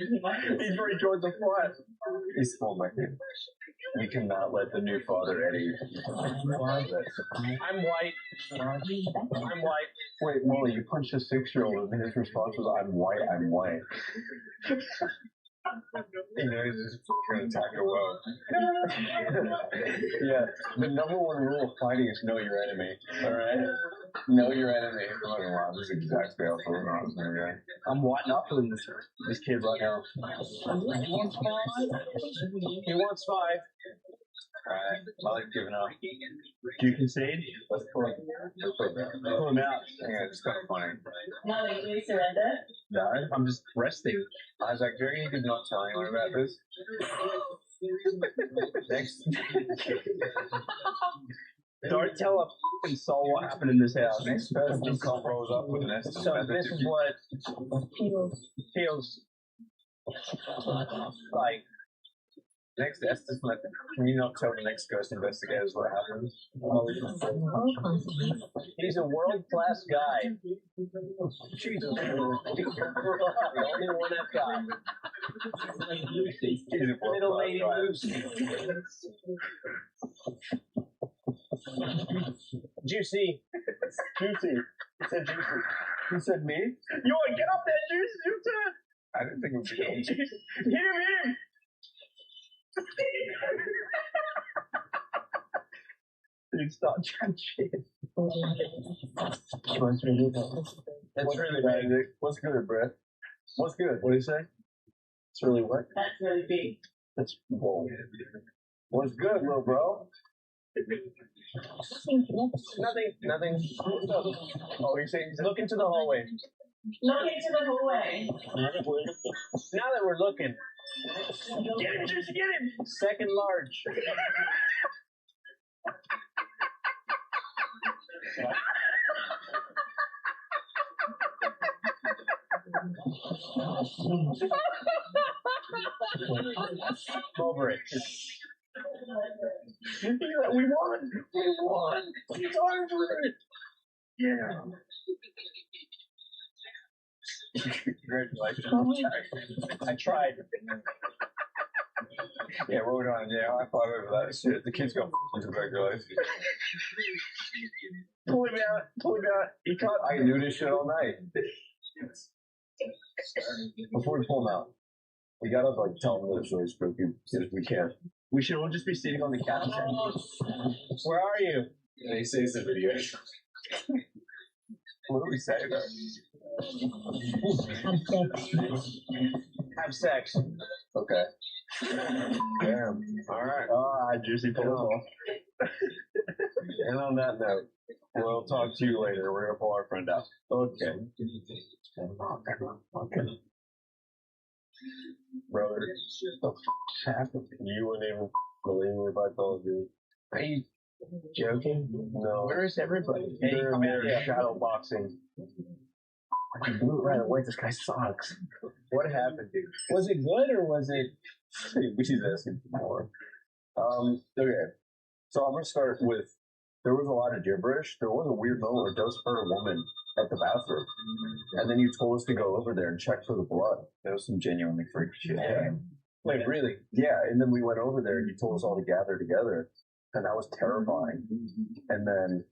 He's rejoined the fight. He's still my kid. We cannot let the new father Eddie. I'm white. I'm white. Wait, Molly, you punched a 6-year-old and his response was, I'm white, I'm white. He knows he's going to attack a world. Yeah, the number one rule of fighting is know your enemy. Alright? Know your enemy. I'm not gonna lie, this is exactly how I thought when I was younger. I'm whiting up on this kid right now. He wants 5. Alright, I like giving up. Do you concede? Let's pull him out. Yeah, it's kind of funny. No, do you surrender? No, I'm just resting. Isaac, do you reckon you could not tell anyone about this? Next. Don't tell a fucking soul what happened in this house. Next person who can't rolls up with an S. So this is what feels like. Next Estes, can you not tell the next ghost investigators what happened? He's a world-class guy. Jesus. The only one I've got. He's a Middle lady world-class guy. Juicy. Juicy. He said juicy. He said me? Yo, get up there, Juicy. Your turn. I didn't think it would be Hit him. Dude, stop trying shit. That's really bad. What's good, Brett? What's good? What do you say? It's really what? That's really big. That's whoa. What's good, little bro? Nothing. Oh, he's saying Look into the hallway. Look into the hallway. Now that we're looking. Get him, Juicy, get him! Second large. Over it. We won! We won! It's over it! Yeah. Congratulations. I tried. Yeah, well done. Yeah, high five over that shit. The kid's got tuberculosis. Pull him out. He can't. I knew this shit all night. Before we pull him out, we gotta tell him that it's really spooky if we can. We should all just be sitting on the couch. Where are you? And he sees the video. What do we say though? Have sex. Okay. Damn. Alright. Juicy pull us off. And on that note, we'll talk to you later. We're gonna pull our friend out. Okay. Brother, what the happened? You wouldn't even believe me if I told you. Are you joking? No. Where is everybody? Hey, They're come here. shadow boxing. I blew it right away. This guy sucks. What happened, dude? Was it good or was it? He's asking for more. Okay. So I'm gonna start with. There was a lot of gibberish. There was a weird moment where Dose heard a woman at the bathroom, and then you told us to go over there and check for the blood. There was some genuinely freaky shit. Yeah. Wait, really? Yeah, and then we went over there and you told us all to gather together, and that was terrifying. And then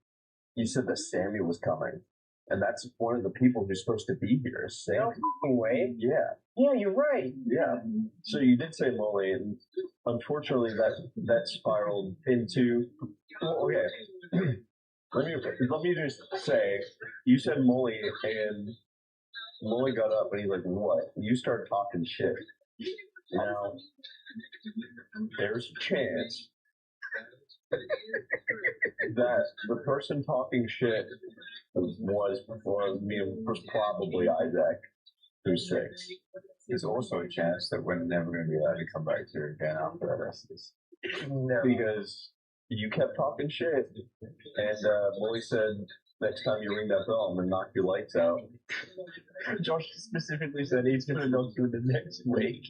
you said that Sammy was coming, and that's one of the people who's supposed to be here. Sammy. No fucking way. Yeah. Yeah, you're right. Yeah. So you did say Molly, and unfortunately that spiraled into. Well, okay. Let me just say, you said Molly, and Molly got up, and he's like, "What?" You started talking shit. Now, there's a chance that the person talking shit was probably Isaac, who's 6. There's also a chance that we're never going to be able to come back to it again after that rest of this. No. Because you kept talking shit, and Molly said, next time you ring that bell, I'm going to knock your lights out. Josh specifically said he's going to go through the next week.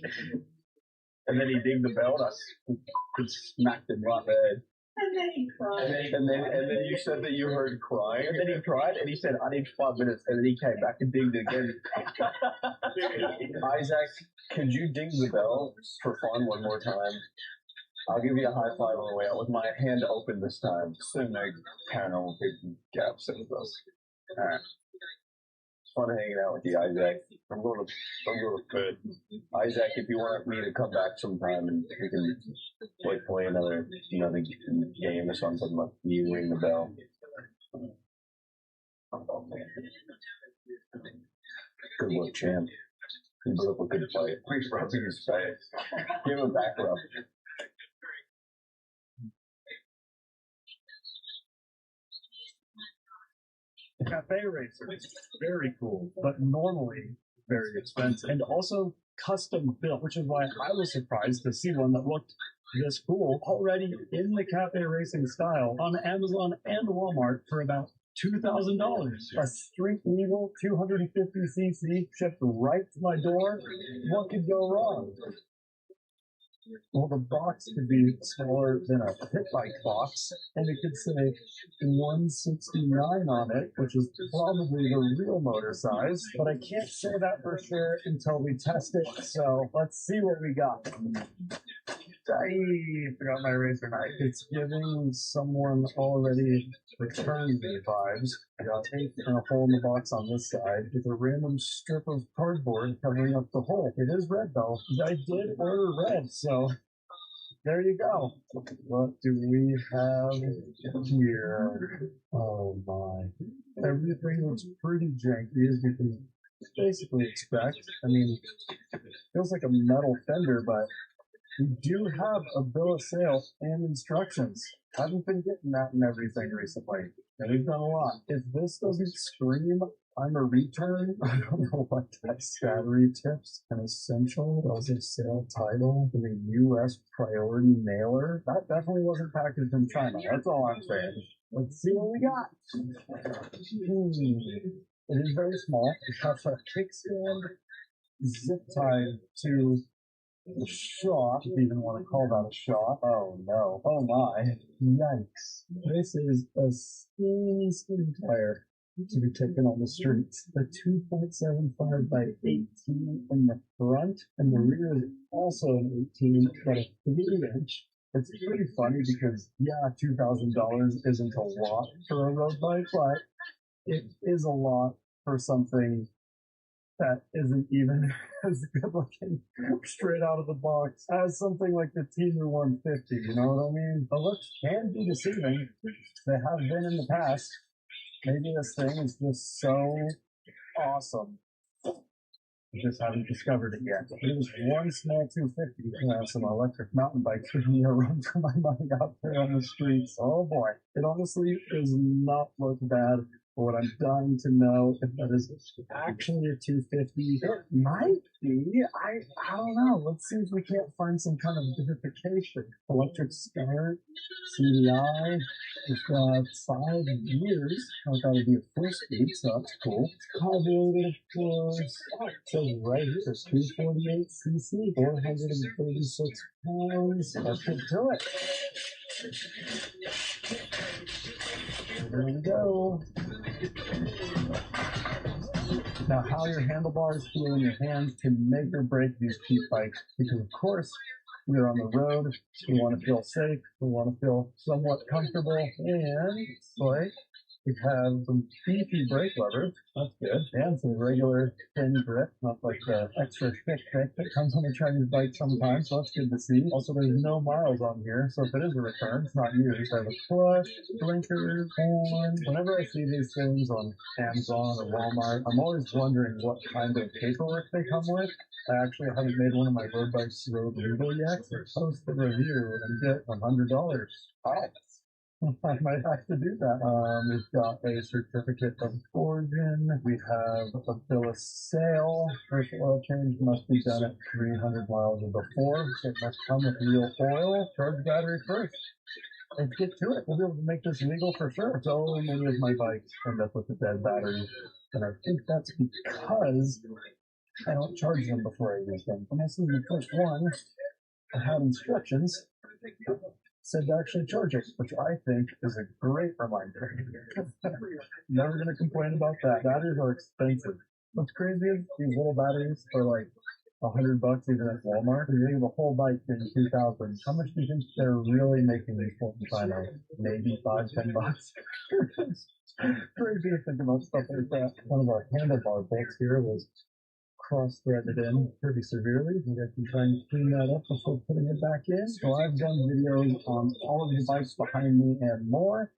And then he dinged the bell, and I smacked him right in the head. And then he cried. And then you said that you heard crying. And then he cried, and he said, I need 5 minutes. And then he came back and dinged it again. Isaac, could you ding the bell for fun one more time? I'll give you a high five on the way out with my hand open this time. So no paranormal gaps in us. Alright. It's fun hanging out with you, Isaac. I'm going to bed. Isaac, if you want me to come back sometime and we can play another game or something, like you ring the bell. Good work, champ. You put up a good fight. Thanks for helping his face. Give him a back rub. Cafe racer. Very cool, but normally very expensive and also custom built, which is why I was surprised to see one that looked this cool already in the cafe racing style on Amazon and Walmart for about $2,000. A street legal 250cc shipped right to my door. What could go wrong? Well, the box could be smaller than a pit bike box, and it could say 169 on it, which is probably the real motor size, but I can't say that for sure until we test it, so let's see what we got. I forgot my razor knife. It's giving someone already returned me vibes. I got tape and a hole in the box on this side with a random strip of cardboard covering up the hole. It is red though. I did order red, so there you go. What do we have here? Oh my. Everything looks pretty janky as you can basically expect. I mean, it feels like a metal fender, but we do have a bill of sale and instructions. Haven't been getting that and everything recently. And we've done a lot. If this doesn't scream, I'm a return, I don't know what that's. Battery tips, an essential, those are sale title, and a U.S. priority mailer. That definitely wasn't packaged in China. That's all I'm saying. Let's see what we got. It is very small. It has a kickstand zip tied to the shot, if you even want to call that a shot. Oh no. Oh my. Yikes. This is a skinny tire to be taken on the streets. The 2.75 by 18 in the front, and the rear is also an 18, but a 3-inch. It's pretty funny because, yeah, $2,000 isn't a lot for a road bike, but it is a lot for something that isn't even as good looking straight out of the box as something like the Timu 150, you know what I mean? The looks can be deceiving. They have been in the past. Maybe this thing is just so awesome. I just haven't discovered it yet. It was one small 250 to have some electric mountain bikes giving me a run for my money out there on the streets. Oh boy. It honestly does not look bad. But what I'm dying to know if that is actually a 250. It might be. I don't know. Let's see if we can't find some kind of identification. Electric start, CDI. We've got 5 years. I've got to be a full speed, so that's cool. Carbureted, of course. Oh, it says right here, 248cc, 436 pounds. Let's get to it. There we go. Now, how your handlebars feel in your hands can make or break these cheap bikes, because of course, we're on the road, we want to feel safe, we want to feel somewhat comfortable, and like, we have some beefy brake levers, that's good, and some regular thin grip, not like the extra thick that comes on the Chinese bike sometimes, so that's good to see. Also, there's no miles on here, so if it is a return, it's not used. I have a clutch, blinkers, horn. Whenever I see these things on Amazon or Walmart, I'm always wondering what kind of paperwork they come with. I actually haven't made one of my road bikes road legal yet, so post the review and get $100. I might have to do that. We've got a certificate of origin. We have a bill of sale. First oil change must be done at 300 miles or before. It must come with real oil. Charge battery first. Let's get to it. We'll be able to make this legal for sure. So many of my bikes end up with a dead battery. And I think that's because I don't charge them before I use them. And this is the first one that had instructions. Said to actually charge it, which I think is a great reminder. Never going to complain about that. Batteries are expensive. What's crazy is these little batteries are like $100 even at Walmart. They give a whole bike in 2000. How much do you think they're really making these for China? Maybe $5-10. Crazy to think about stuff like that. One of our handlebar bolts here was cross-threaded in pretty severely. We have to try and clean that up before putting it back in. So I've done videos on all of the bikes behind me and more.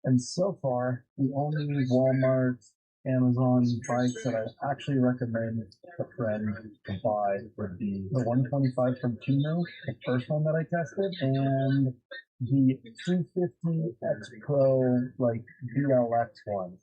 And so far, the only Walmart, Amazon bikes that I actually recommend a friend to buy would be the 125 from Temu, the first one that I tested, and the 250 X Pro like BLX one.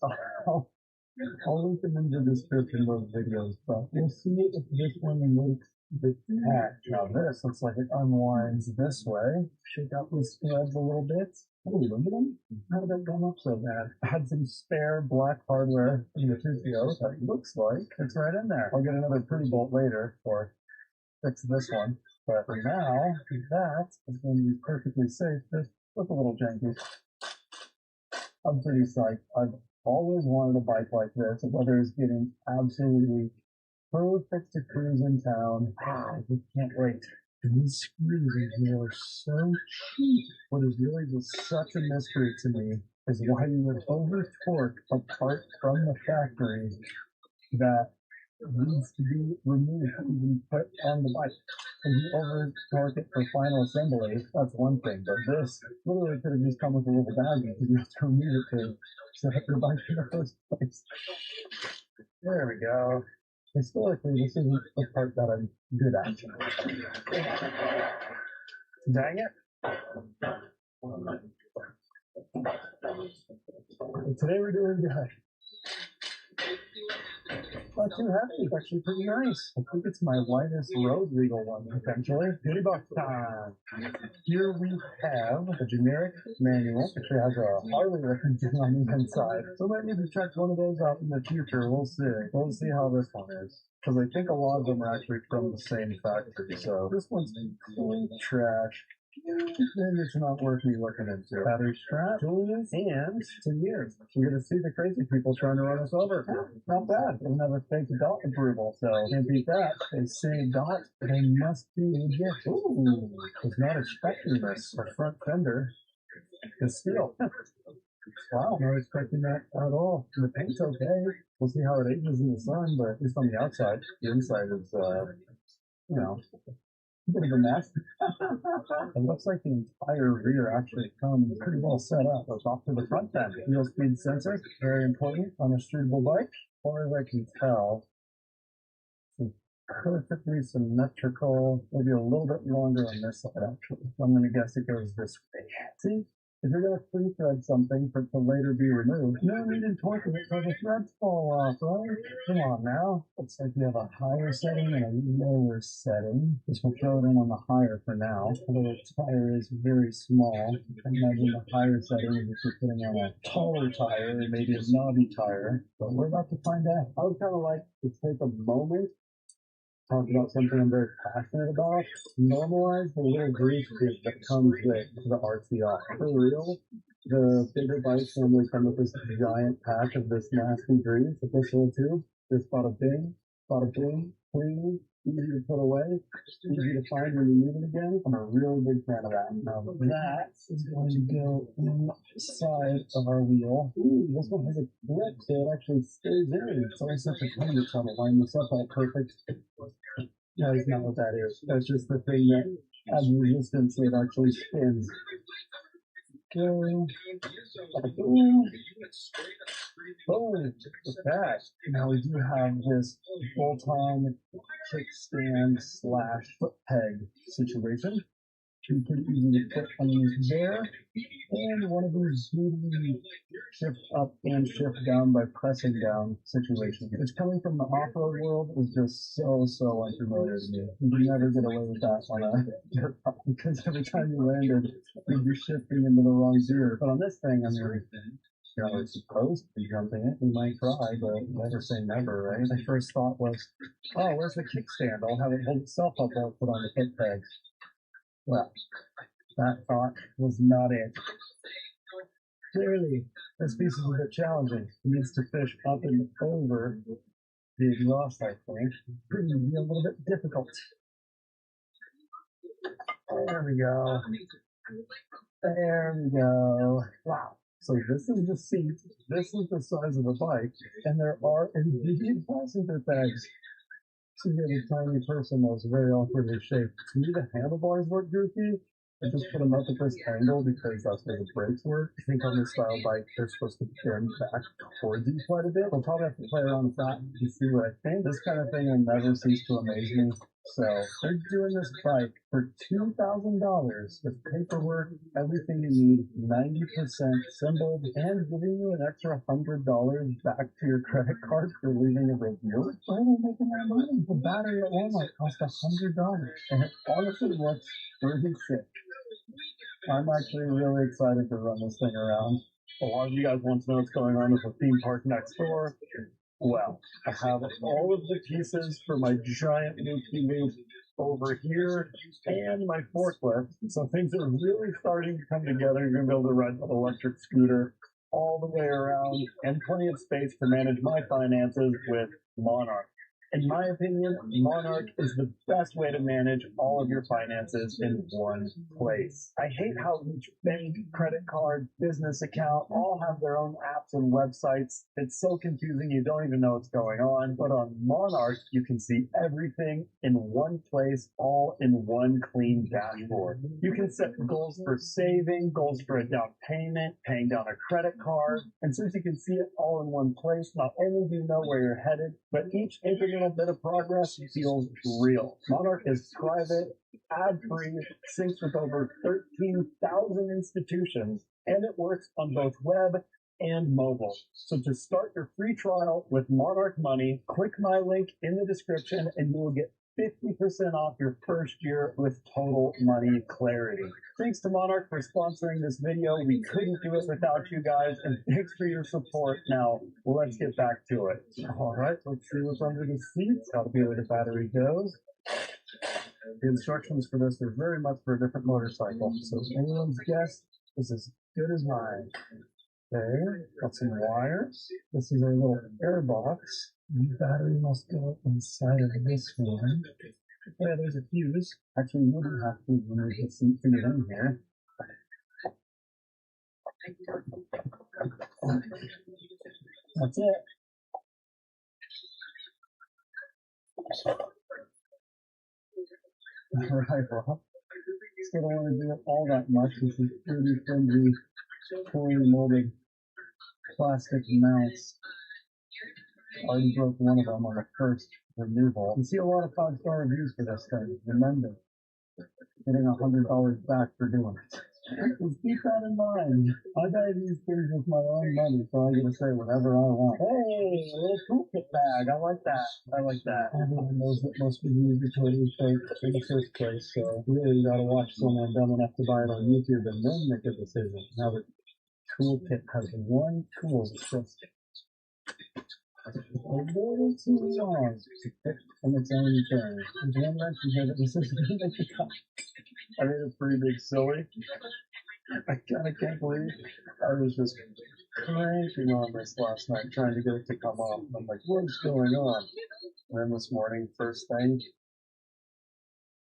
I'll link them in the description of those videos, but we'll see if this one works the pack. Now this looks like it unwinds this way. Shake out these threads a little bit. Oh, look at them. How did that come up so bad? I had some spare black hardware in the 2CO that looks like it's right in there. I'll get another pretty bolt later or fix this one. But for now, that is going to be perfectly safe. Just look a little janky. I'm pretty psyched. I've always wanted a bike like this. The weather is getting absolutely perfect to cruise in town. I just can't wait. These screws in here are so cheap. What is really just such a mystery to me is why you would over torque a part from the factory that needs to be removed and even put on the bike. If you over torque it for final assembly, that's one thing. But this literally could have just come with a little bag because you have to remove it to set up your bike in the first place. There we go. Historically, this isn't the part that I'm good at. Dang it. But today we're doing good. Not too heavy, it's actually pretty nice. I think it's my lightest road legal one, potentially. Goodie box time. Here we have a generic manual, which has a Harley reference on the inside. So I might need to check one of those out in the future. We'll see. We'll see how this one is. Because I think a lot of them are actually from the same factory. So this one's complete trash. Then it's not worth me looking into. Battery strap, tools, and 2 years. You're going to see the crazy people trying to run us over. Not bad. They have a fake dot approval, so can't beat that. They say dot, they must be legit. Ooh, was not expecting this. A front fender is steel. Wow, not expecting that at all. The paint's okay. We'll see how it ages in the sun, but at least on the outside, the inside is, you know, a bit of a mess. It looks like the entire rear actually comes pretty well set up. Goes off to the front then. Wheel speed sensor, very important on a streetable bike. As far as I can tell, it's perfectly symmetrical. Maybe a little bit longer on this side actually. So I'm going to guess it goes this way. See? If you're going to free thread something for it to later be removed, no need in torquing it so the threads fall off, right? Come on now. Looks like you have a higher setting and a lower setting. This will throw it in on the higher for now. Although the tire is very small. I imagine the higher setting is if you're putting on a taller tire, maybe a knobby tire. But we're about to find out. I would kind of like to take a moment talk about something I'm very passionate about. Normalize the little grease kit that comes with the RTR. For real, the bigger bikes normally come with this giant pack of this nasty grease, the little tube. Just bada bing, clean, easy to put away, easy to find when you need it again. I'm a really big fan of that. Now that is going to go inside of our wheel. Ooh, this one has a clip so it actually stays in. It's always such a pain to try to line this up all perfect. That is not what that is. That's just the thing that adds resistance so it actually spins. Go. Boom. Boom. With that, now we do have this bolt-on kickstand / foot peg situation. Pretty easy to put underneath there. And one of these shift up and shift down by pressing down situations. It's coming from the off-road world is just so unfamiliar to me. You can never get away with that on a dirt bike because every time you landed, you'd be shifting into the wrong gear. But on this thing, I mean, you're supposed to be jumping it. You might try, but never say never, right? My first thought was, oh, where's the kickstand? I'll have it hold itself up while I put on the foot peg. Well, that thought was not it. Clearly, this piece is a bit challenging. It needs to fish up and over the exhaust, I think. Pretty be a little bit difficult. There we go. There we go. Wow. So this is the seat, this is the size of the bike, and there are indeed passenger bags. So you get a tiny person that's very awkwardly shaped. To me, the handlebars look goofy. I just put them up at this angle because that's where the brakes work. I think on this style bike, they're supposed to bend back towards you quite a bit. We'll probably have to play around with that to see what I think. This kind of thing will never cease to amaze me. So they're doing this bike for $2,000 with paperwork, everything you need, 90% assembled, and giving you an extra $100 back to your credit card for leaving a review. Why are they making that money? The battery at Walmart cost $100, and it honestly looks pretty sick. I'm actually really excited to run this thing around. A lot of you guys want to know what's going on with the theme park next door. Well, I have all of the pieces for my giant loop-de-loop over here and my forklift. So things are really starting to come together. You're going to be able to ride an electric scooter all the way around and plenty of space to manage my finances with Monarch. In my opinion, Monarch is the best way to manage all of your finances in one place. I hate how each bank, credit card, business account all have their own apps and websites. It's so confusing, you don't even know what's going on. But on Monarch, you can see everything in one place, all in one clean dashboard. You can set goals for saving, goals for a down payment, paying down a credit card. And since you can see it all in one place, not only do you know where you're headed, but each incremental bit of progress feels real. Monarch is private, ad-free, syncs with over 13,000 institutions, and it works on both web and mobile. So to start your free trial with Monarch Money, click my link in the description and you will get 50% off your first year with total money clarity. Thanks to Monarch for sponsoring this video. We couldn't do it without you guys, and thanks for your support. Now, let's get back to it. All right, let's see what's under the seats. Gotta be where the battery goes. The instructions for this are very much for a different motorcycle, so if anyone's guess is as good as mine. Okay, got some wires. This is our little air box. The battery must go inside of this one. Yeah, there's a fuse. Actually, you wouldn't have to remove the seat to get in here. That's it. Alright, well, still don't want to do it all that much. This is pretty flimsy, poorly molded plastic mounts. Already broke one of them on the first removal. You see a lot of 5-star reviews for this thing. Remember, getting $100 back for doing it. Just keep that in mind. I buy these things with my own money, so I get to say whatever I want. Hey, a little toolkit bag. I like that. I like that. Everyone knows that most reviews are totally fake in the first place, so really you gotta watch someone dumb enough to buy it on YouTube and then make a decision. Now the toolkit has one tool that's just a little too long to fit in its own thing. There's one mention here that this is going to make the cut. I made it pretty big silly. I kind of can't believe I was just cranking on this last night trying to get it to come off. I'm like, what's going on? And then this morning, first thing,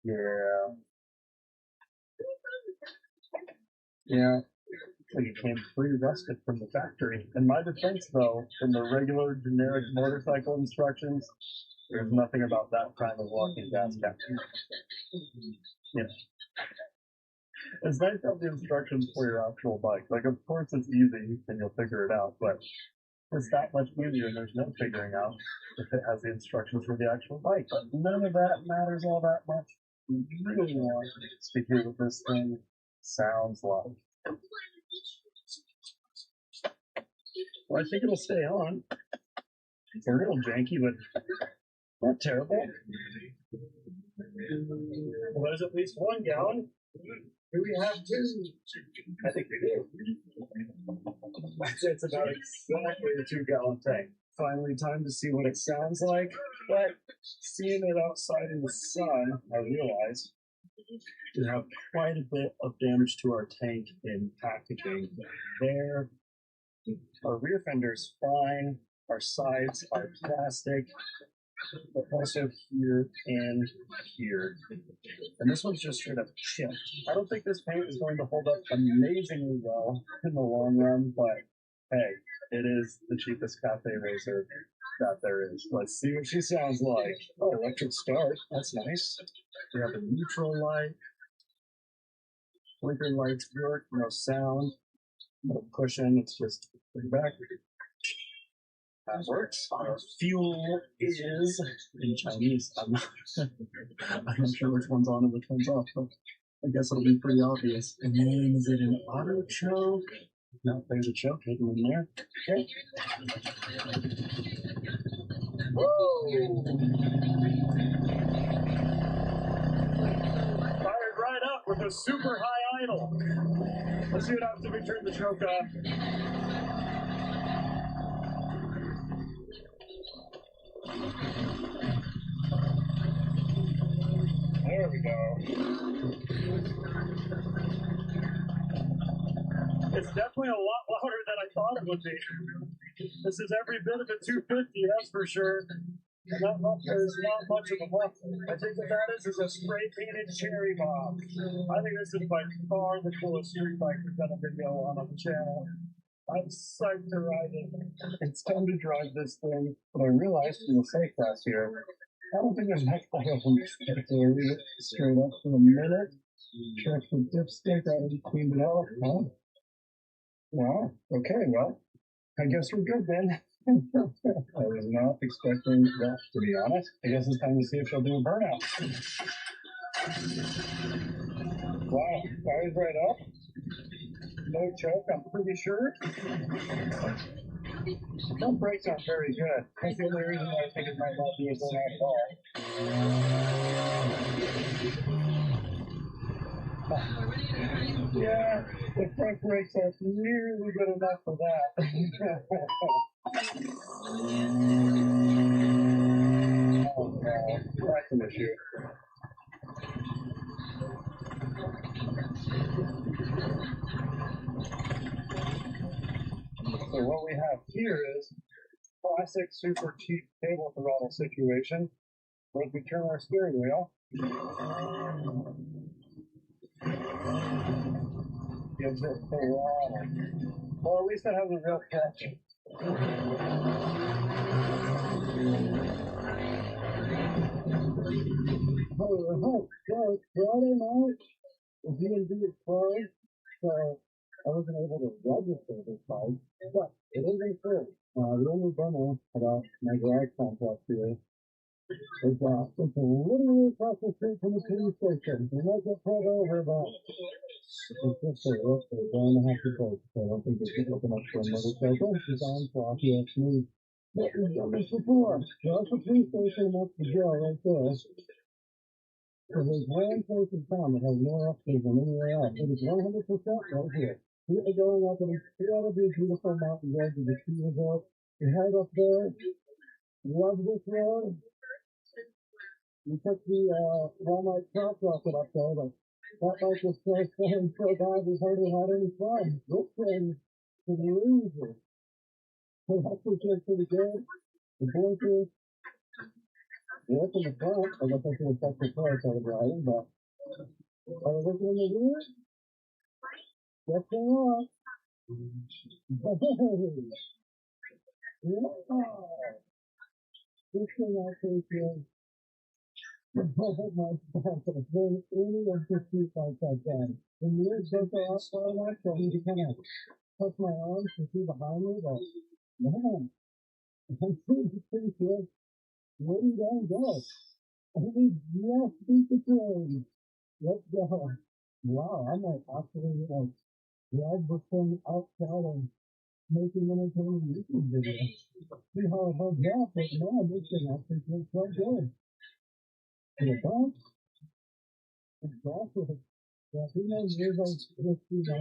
yeah. Like it came pre-rusted from the factory. In my defense, though, in the regular generic motorcycle instructions, there's nothing about that kind of locking gas cap. You know, it's nice to have the instructions for your actual bike. Like, of course, it's easy and you'll figure it out, but it's that much easier and there's no figuring out if it has the instructions for the actual bike. But none of that matters all that much. You really want to hear what this thing sounds like. Well, I think it'll stay on. It's a little janky, but not terrible. Well, there's at least 1 gallon. Do we have 2? I think we do. I'd say it's about exactly a 2-gallon tank. Finally, time to see what it sounds like. But seeing it outside in the sun, I realized we have quite a bit of damage to our tank in packaging. There, our rear fender's fine. Our sides are plastic, but also here and here. And this one's just straight up chipped. I don't think this paint is going to hold up amazingly well in the long run, but hey, it is the cheapest cafe razor that there is. Let's see what she sounds like. Oh, electric start. That's nice. We have a neutral light. Blinker lights work, no sound. No cushion, it's just way back. That works. Our fuel is in Chinese. I'm not sure which one's on and which one's off, but I guess it'll be pretty obvious. And then is it an auto choke? No, there's a choke hidden in there. Okay. Woo! Fired right up with a super high idle. Let's see what happens if we turn the choke off. There we go. It's definitely a lot louder than I thought it would be. This is every bit of a 250, that's for sure. And that muffler is not much of a muffler. I think what that is a spray painted cherry bomb. I think this is by far the coolest street bike we've done a video on the channel. I'm psyched to ride it. It's time to drive this thing, but I realized in the safe class here, I don't think there's much better than this. So I leave it straight up for a minute. Check the dipstick, I already cleaned it out. Oh. Wow, okay, well, I guess we're good then. I was not expecting that, to be honest. I guess it's time to see if she'll do a burnout. Wow, fired right up. No choke, I'm pretty sure. Front brakes aren't very good. That's the only reason why I think it might not be a burnout at all. Yeah, the front brakes are nearly good enough for that. Oh no, that's an issue. So what we have here is classic super cheap table throttle situation. Where we turn our steering wheel, gives it throttle. Well, at least it has a real catch. Oh, Friday night, the D&D is closed, so I wasn't able to register this bike, but it is included. The only bummer about my garage complex here is that it's literally across the street from the police station. You might get pulled over, but it's just a risk they're going to have to take. So I don't think they should open up for a motorcycle. It's on floppy, it's smooth. But we've done this before. That's the police station, that's the jail right there. So there's one place in town that has more updates than anywhere else. It is 100% right here. We are going up an incredibly beautiful mountain road to the ski resort. We head up there. Love this road. We took the Walmart truck rocket up there, but that bike was so bad we hardly had any fun. This thing is easy. So that's pretty good. The blinkers. We open the front. I guess I should have checked the car instead of driving, but are we looking in the rear? Yes, they are. Yeah. This thing actually feels my God, it's been 80 or 50 like that then. When the ears don't go out far enough, so I need to kind of touch my arms to see behind me, but man, I'm pretty good. Where do you guys go? I need just beat the train. Let's go. Wow, I might actually drag this thing outside and making entertaining YouTube videos. See how it holds up, but man, this thing actually feels so good. To the back, exactly. Yeah, who knows where those just see my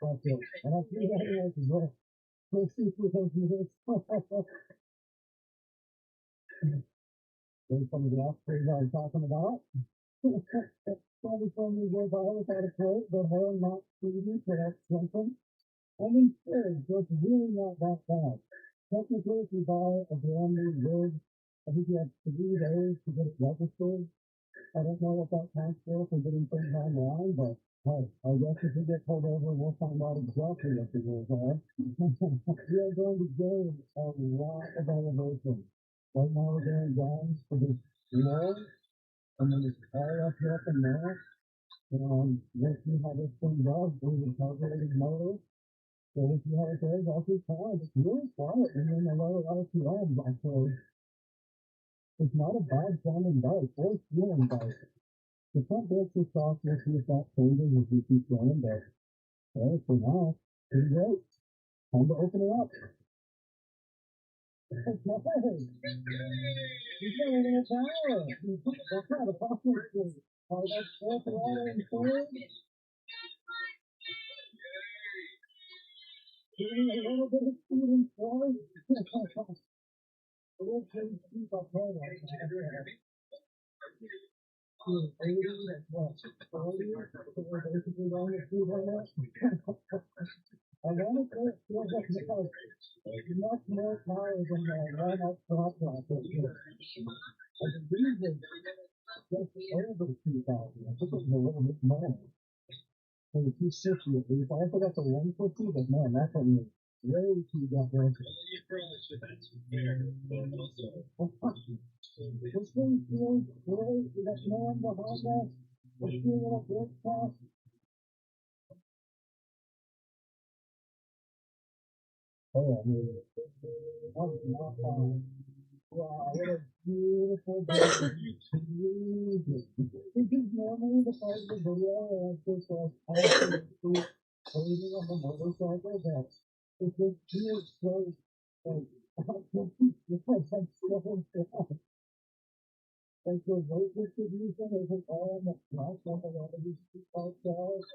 back there. And I see that here as well. Let's see if we can do this. There's some of the offspring I was talking about. Probably told me to go by without a plate, but hell, not speedy, so that's something. I'm insured, so it's really not that bad. technically, if you buy a brand new rig, I think you have 3 days to get it registered. I don't know what that counts for getting things online, but hey, I guess if we get pulled over, we'll find out exactly what the rules are. We are going to gain a lot of elevation. Right now we're going down to this low, and then it's all up here up in there. And we'll see how this thing does through the carbureted motor. So we'll see how it goes. I'll keep quiet. It's really quiet, and then the lower RPMs actually. It's not a bad sounding bike or feeling bike. The front brakes are soft, we'll see if that changes as we keep going, but well, for now, pretty great. Time to open it up. Okay. He's got a little power. That's not a possibility. That's full throttle and forward. Giving a little bit of speed and forward. We'll change speed up there right now. 80 and what? 40? So we're basically going to speed right now. I want to say it feels like it has much more power than the run-up front rocket. I believe it's just over 2,000. I think it was a little bit more. For the 260 at least. I forgot the 150, but man, that's only way too different. This thing feels great. We got no one behind us. We're feeling a great pass. Oh, I mean, that was not fun. Wow, what a beautiful day. This is normally the part of the video where I just absolutely waiting on the motorcycle, but it just feels so, like, I'm so sad. Like the weight distribution isn't all in the front, like a lot of these people cars.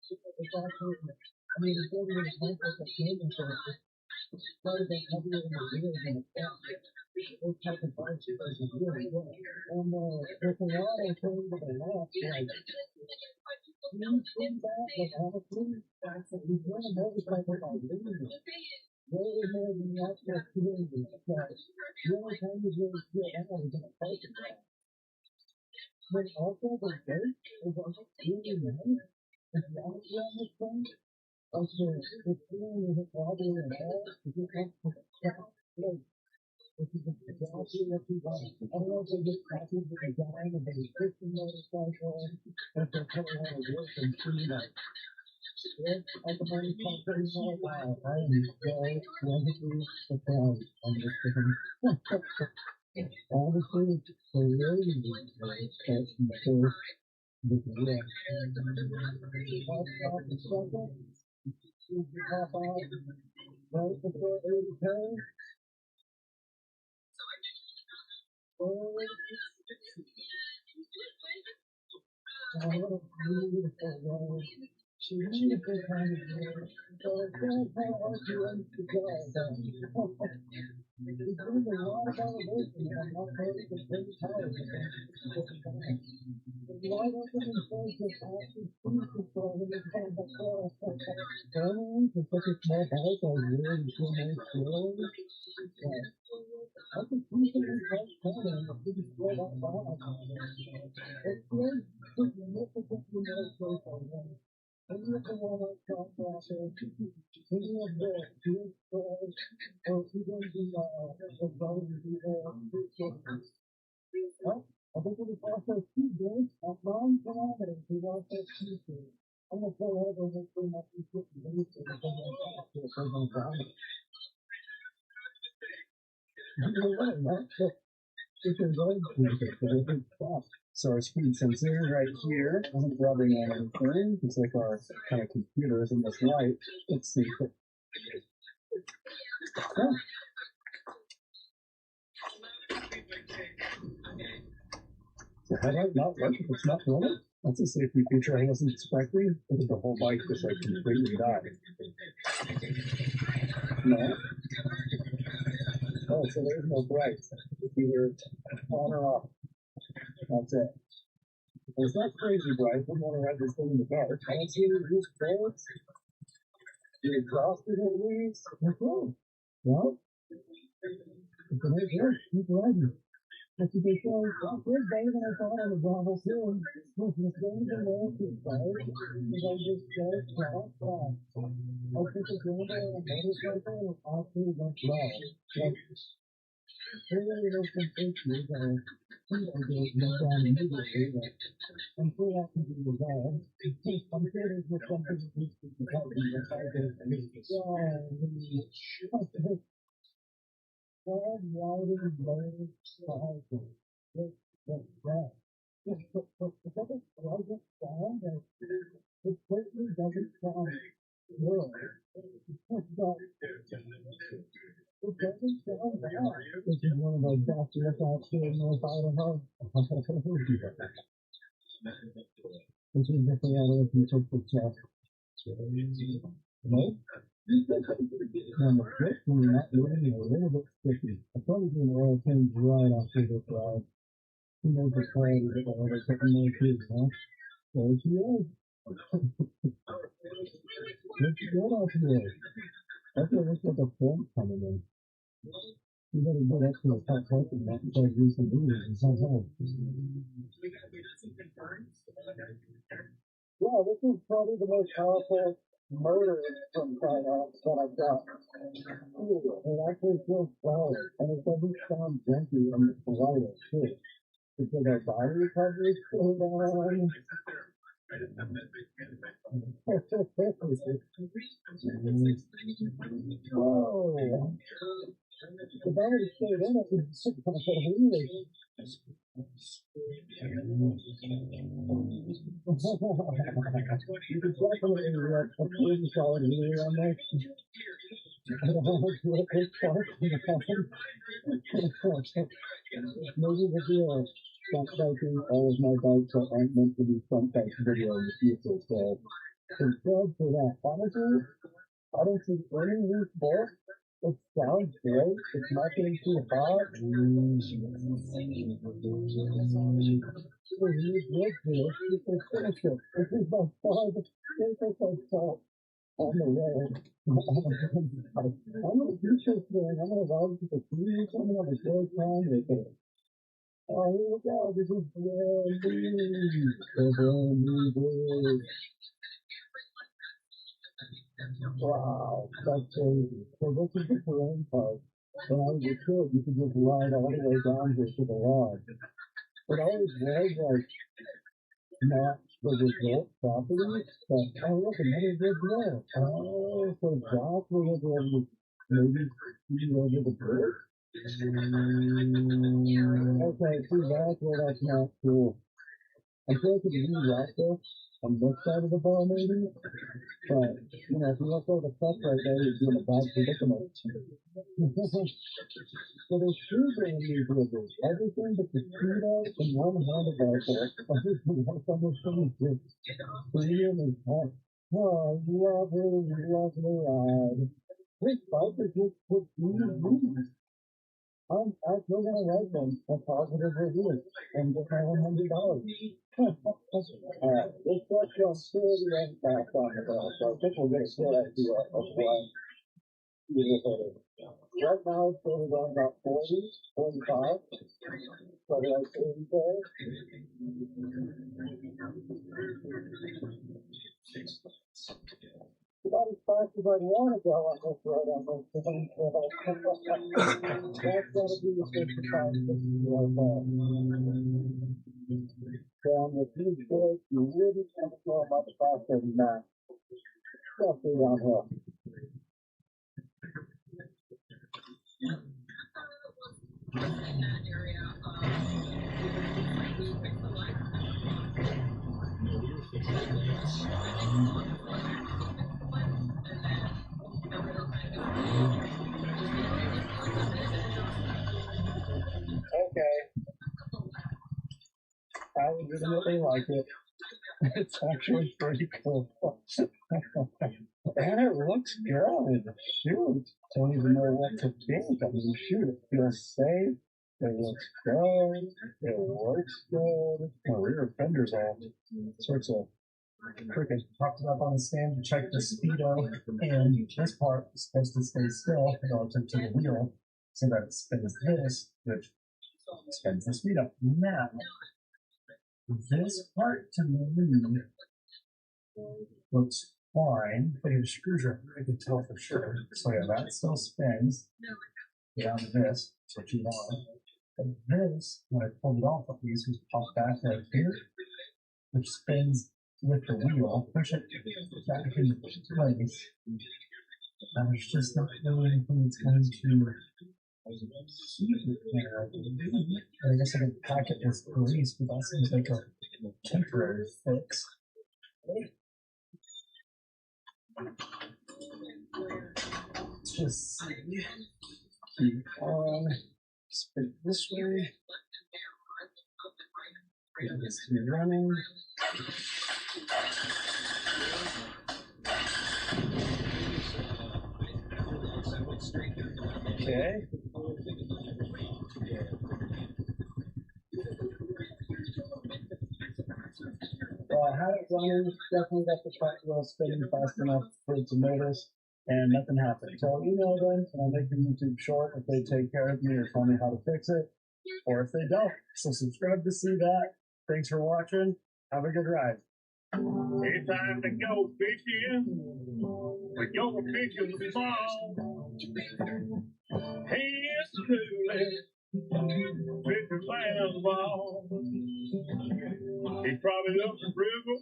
It's actually, I mean, it's not even a concept of changing things. It's quite a bit heavier in the wheels and the front. Those type of bikes is really good. And with a lot of things to the left, like, you think that, like, honestly, you run a motorcycle by losing. Way more than the actual feeling is that the only time you really feel that is in a parking lot. But also the weight is also really nice. It's honestly on this thing. Like the feeling isn't wobbly at all. It's just like the soft plate. Which is exactly what you want. I don't know if they get happy with the design of the existing motorcycle, if they're putting on a work and see that. Yes, at the moment, wow, I am so pleasantly surprised on this thing. Honestly, it's crazy. That's the first, the year. Hop off the second, hop off right before 80K. Oh, what a beautiful road. She needed this kind of year. So it's going to kind of hard to run to go. It's doing a lot of elevation, and I'm not ready to bring power. Why don't they encourage us to actually speed control when they come across? Turning to such a small bike, I really feel more slowly. I can see them right turning and pretty slow that bike. It feels significantly more safe on them. Any of the one-up contractors, any of the field stores, or even the volume people, well, I think it was also 2 days at 9 kilometers. We also 2 days. I'm going to pull over and pretty much be 50 minutes to the thing on top to the thing on ground. It's a road cruiser, so it's a big stop. So our speed sensor right here isn't rubbing on anything. It's like our kind of computers in this light. Let's see. Oh. The headlight not working? It's not rolling? That's a safety feature I wasn't expecting. I think the whole bike just like completely died. No. Oh, so there's no bright. It's either on or off. That's it. It's not crazy bright. We want to ride this thing in the dark. I don't see any loose bolts. The exhaust is at least. Well, It's an good, keep riding. But you can say, oh, good day when I thought I was gravel soon. Listen, it's going to be well too, guys. Because I just go fast. I think a gamble on a motorcycle is actually went well. Like, really, there's some issues that are down immediately, but I'm sure that can be resolved. I'm sure there's just something that needs to be helped in the 5 days. Yeah, God, why did you learn cycle? What's that? Is that a pleasant sound? It certainly doesn't sound good. It doesn't sound bad. This is one of those bachelors out here in North Idaho. This is the reality you took the check. No? On the flip, we're not living a little bit sticky. I probably do an oil change right after this ride. Who knows the quality that I'll ever put in my kids, huh? There she is. Looks good out here. That's what looks like a front coming in. You better get up to the top part of that and start doing some videos and somehow. Yeah, this is probably the most powerful murder from Fiance that I've got. It actually feels solid, and it doesn't sound junky and lighter, too. Because our body recovery is still down. Whoa! The battery stayed in it and it's kind of really. You can definitely a pretty solid meter on there. I don't know what's what this part in the phone. Maybe we'll do a front biking. All of my bikes that aren't meant to be front bike video in the future. So instead for that, honestly, I don't see any loose bolts. It sounds great. It's not getting too hot. This is by far the safest I've felt on the road. I'm going to do this thing. I'm going to ride to the trees. I'm going to have a great time with it. Oh, here we go. This is brand new. Wow, that's crazy. So this is the terrain part. When I was a kid, you could just ride all the way down here to the lodge. It always was like not the resort property, but oh look, another good there. Oh, so Josh was able to maybe see over the bridge. Okay, see that's where that's not cool. I feel like if you rock this on this side of the bar maybe, but you know, if you look over the truck right there, you're in a bad predicament. So there's two brand new bridges. Everything but the speedo and one handlebar there. Everything else on this thing is just premium as heck. Oh, lovely ride. This bike is just for movies. I'm actually gonna write them a positive review and get my $100. Alright, this truck's going pretty damn fast on the bell, so I think we'll get a good idea of what you look at it. Right now it's probably going about 40, 45, probably like 80K. About as fast as I want to go on this road on this thing, so that's gotta be the 55, 60 right there. So on the huge bridge, you wouldn't want to go much faster than that, especially downhill. Okay. I legitimately like it. It's actually pretty cool. And it looks good. Shoot. Don't even know what to think. I mean, shoot, it feels safe. It looks good. It works good. My rear fender's off. Sorts of freaking popped it up on the stand to check the speedo, and this part is supposed to stay still relative to the wheel. so that it spins this, which spins the speed up. Now, this part to me looks fine, but your screwdriver, I can tell for sure. So yeah, that still spins down to this, that's what you want. But this, when I pulled it off of these, was popped back right here, which spins with the wheel, push it back into place. And there's just not really anything that's going to keep it there. I guess I could pack it as grease, but that seems like a temporary fix. Let's just see. Keep on. Spin this way. Get this to be running. Okay. Well, I had it running, definitely got the front wheel spinning fast enough for it to notice, and nothing happened. So I'll email them, and I'll make the YouTube short if they take care of me or tell me how to fix it, or if they don't. So subscribe to see that. Thanks for watching. Have a good ride. It's time to go fishing. We go fishing small. Hey, it's Jitter-less. Fishing last ball. He's probably up the river.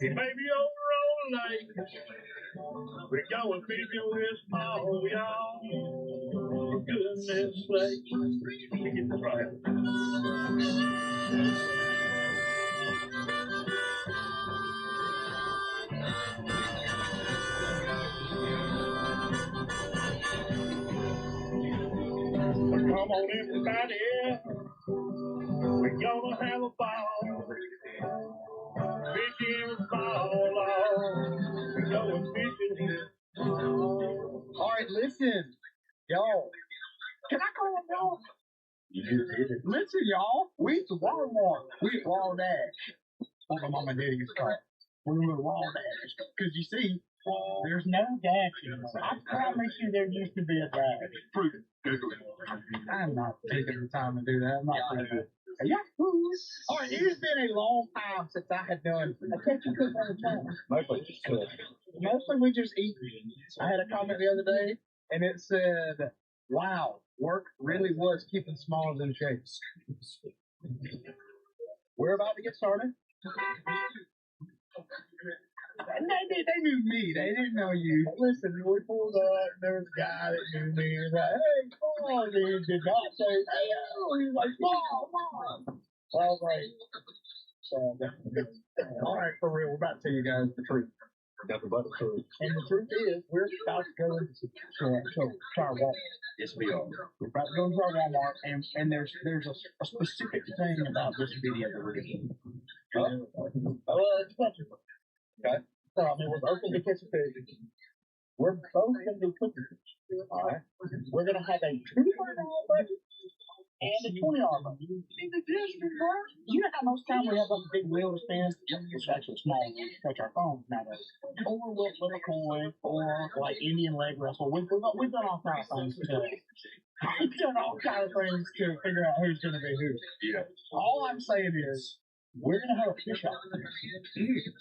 He may be over on the lake. We're going fishing with small, y'all. For goodness sake. Let me get this right. Come on, everybody, we're gonna have a ball. Fishing with ball, we're going fishing. Alright, listen, y'all. Can I call them y'all? You just did it. Listen, y'all. We at the Walmart. We at Waldash. Oh, my mom and daddy used to call it. We're at Waldash. Because you see, there's no dashes. I promise you there used to be a dash. Prove it. Google it. I'm not taking the time to do that. I'm not going to do it. Yeah. Alright, it has been a long time since I had done a catch and cook on the channel. Mostly just cook. Mostly we just eat. I had a comment the other day, and it said, wow, work really was keeping smalls in shape. We're about to get started. They knew me. They didn't know you. Listen, we pulled up. There was a guy that knew me. He was like, hey, come on, dude. Did not say, hey, yo. He was like, Mom. So I was like, all right, for real. We're about to tell you guys the truth. Nothing but the truth. And the truth is, we're about to go into our Walmart. Yes, we are. We're about to go into our Walmart, and there's a specific thing about this video that we're doing. It's touching. Okay. So, I mean, we're both going to be catching fish. We're both going to be cooking fish. All right. We're going to have a $25 budget and a $20 budget. In addition, you know how most time we have like a big wheel to spin? It's actually small. We touch our phones nowadays. Or we'll flip a coin, or like Indian leg wrestle. We've done all kinds of things to. We've done all kinds of things to figure out who's going to be who. Yeah. All I'm saying is, we're going to have a fish out.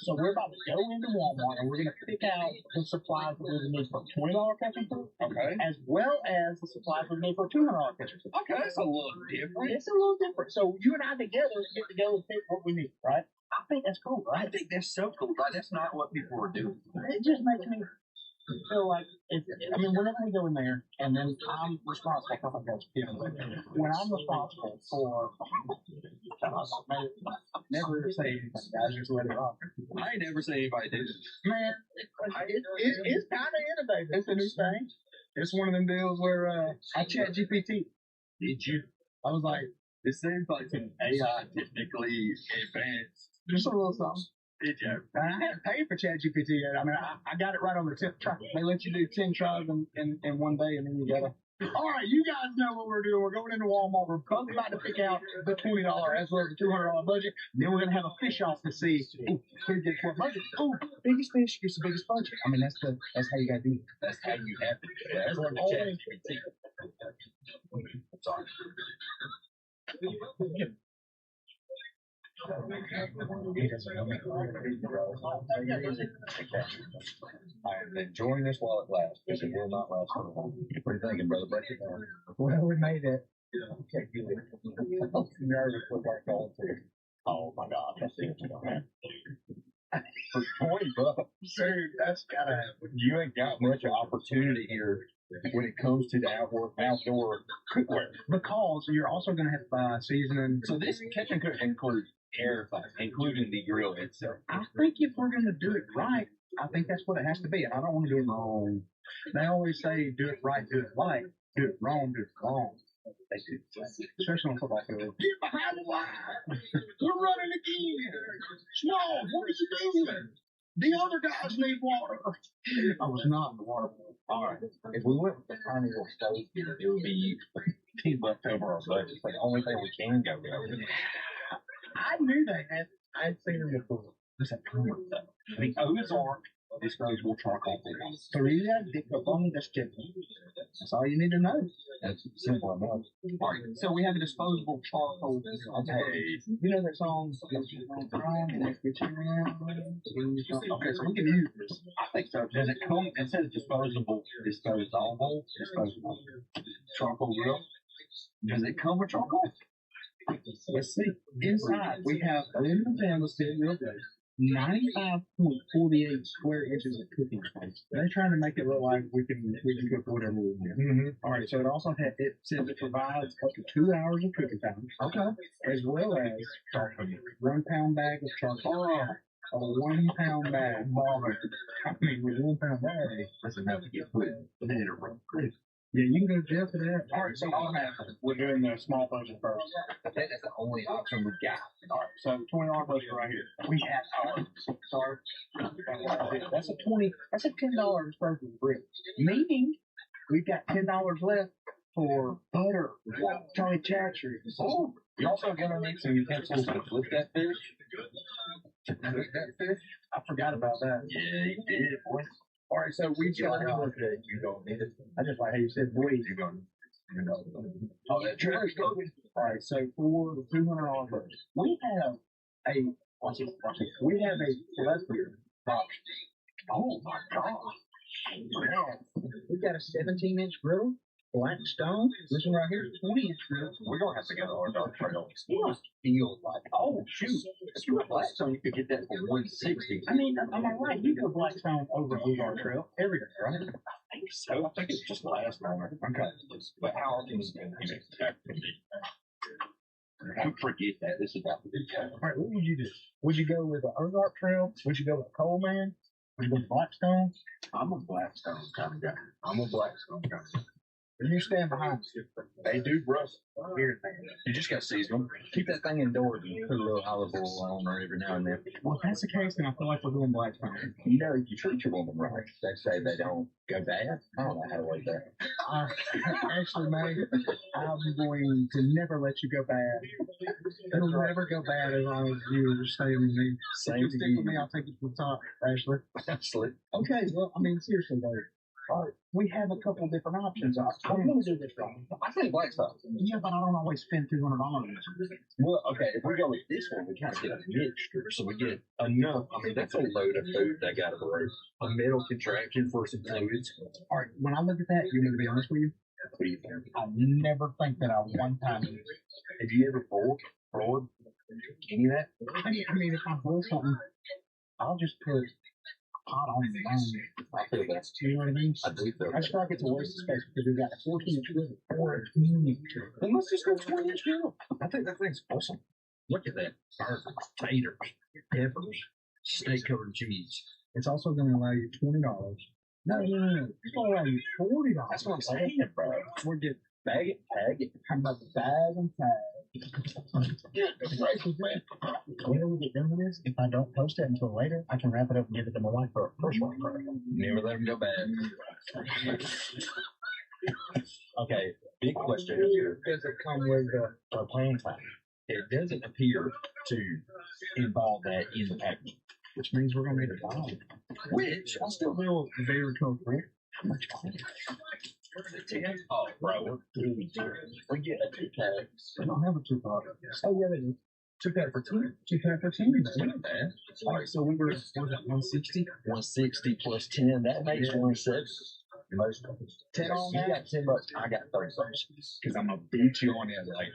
So we're about to go into Walmart, and we're going to pick out the supplies that we need for a $20 catch and cook, Okay. as well as the supplies we need for a $200 catch and cook. Okay, that's a little different. It's a little different. So you and I together get to go and pick what we need, right? I think that's cool, right? I think that's so cool, right? That's not what people are doing. It just makes me feel like we're not going to go in there, and then I'm responsible. I think that's when I'm responsible for. Never say anything, guys. Just let it off. I ain't never say anybody did it. Man, it's kind of innovative. It's a new thing. It's one of them deals where I chat GPT. Did you? I was like, It seems like some AI technically advanced. just a little something. Did you? I hadn't paid for ChatGPT yet. I mean, I got it right on the 10th try. They let you do 10 tries in one day, and then you gotta All right, you guys know what we're doing. We're going into Walmart. We're both about to pick out the $20 as well as the $200 budget. Then we're going to have a fish off to see who gets what budget. Oh, biggest fish gets the biggest budget. I mean, that's how you got to do it. That's how you have to do it. That's what always. Sorry. I'm enjoying this while it lasts, because it will not last for long. What are you thinking, brother? Break it down. Well, we made it. Okay, good. I'm nervous with our goal too. Oh my God, that's it. For $20, dude, that's gotta happen. You ain't got much opportunity here when it comes to the outdoor cookware. Because you're also going to have to buy seasoning. So this kitchen cook includes everything, including the grill itself. I think if we're going to do it right, I think that's what it has to be. And I don't want to do it wrong. They always say, do it right, do it right. Do it wrong, do it wrong. They do. Especially on football field. Get behind the line. We're running again. Small, what are you doing? The other guys need water. I was not in the water. All right. If we went with the carnival stove, it would be left over our budget. It's like the only thing we can go with. I knew they had. I had seen them before. There's a common stuff. The Ozark disposable charcoal filters. Fría de carbón destill. That's all you need to know. That's simple enough. All right. So we have a disposable charcoal. Okay. You know that song? Okay, so we can use this. I think so. Does it come? It says disposable charcoal grill. Does it come with charcoal? Let's see. Inside we have aluminum stainless steel real good. 95.48 square inches of cooking space. They're trying to make it look like we can cook whatever we want. Mm-hmm. All right, so it also says it provides up to 2 hours of cooking time. Okay. As well as 1 pound bag of charcoal. A 1 pound bag. I mean, with 1 pound bag, that's enough to get put in a room. Yeah, you can go to jail for that. All right, so we're doing the small budget first. I think that's the only option we've got. All right, so $20 budget right here. We have sorry. That's a $10 disposable grill. Meaning we've got $10 left for butter, Charlie Chatter. Oh, you're also gonna need some utensils to flip that fish. I forgot about that. Yeah, you did, boy. All right, so we got you don't need it. I just like how you said boy. You don't. Oh, that trash garbage. All right, so for the $200, we have a we have a celebrity box. Oh my God! We've got a 17-inch grill. Black stone. This one right here is 20-inch grill. We're gonna have to go to our dark trail. It feels like, oh shoot, if you were Blackstone, you could get that for $160. I mean, am I right? You go Blackstone over Ozark Trail every day, right? I think so. I think it's just last longer. Okay, but how often is it? Don't forget that. This is about to be time. All right, what would you do? Would you go with the Ozark Trail? Would you go with Coleman? Would you go with Blackstone? I'm a Blackstone kind of guy. You stand behind them. They do rust here and there. You just got to season them. Keep that thing indoors and put a little olive oil on there every now and then. Well, if that's the case, then I feel like we're doing Blackstone. You know, if you treat your woman right, they say they don't go bad. I don't know how to wait that. Actually, mate, I'm going to never let you go bad. It'll never go bad as long as you stay with me. If you stick with me, I'll take it to the top, Ashley. Absolutely. Okay, well, I mean, seriously, though. All right, we have a couple of different options. I'm going to do this wrong. I say Blackstone. Yeah, but I don't always spend $200. Well, okay, if we go with this one, we kind of get a mixture, so we get enough. I mean, that's a load of food they got to break. A metal contraption for some fluids. All right, when I look at that, you're going to be honest with you? What do you think? I never think that I one time. Have you ever boiled any of that? I mean, if I boil something, I'll just put pot on the bone. I feel that. You know what I mean? I do feel that. I just feel like it's a waste of space because we've got a 14-inch grill or a 20-inch grill. Then let's just go 20-inch grill. I think that thing's awesome. Look at that. Burgers, taters, peppers, steak covered cheese. It's also going to allow you $20. No. It's going to allow you $40. That's what I'm saying, bro. We're getting bag it, tag it. How about the bag and tag? Goodness gracious, man. When we get done with this, if I don't post it until later, I can wrap it up and give it to my wife for a first one. Never let them go bad. Okay, big question here. Does it come with a playing time? It doesn't appear to involve that in the package, which means we're going to need a bomb. Which I still feel very comfortable. How much time? 10? Oh, bro, we get a 2-pack. I don't have a 2-pack. Oh, yeah, they do. 2-pack for 10. 2-pack for 10. That's not bad. All right, so we were, what was that, 160? 160 plus 10. That makes 170. Most of us. 10 on that? You got $10. I got $30. Because I'm going to beat you on the other like,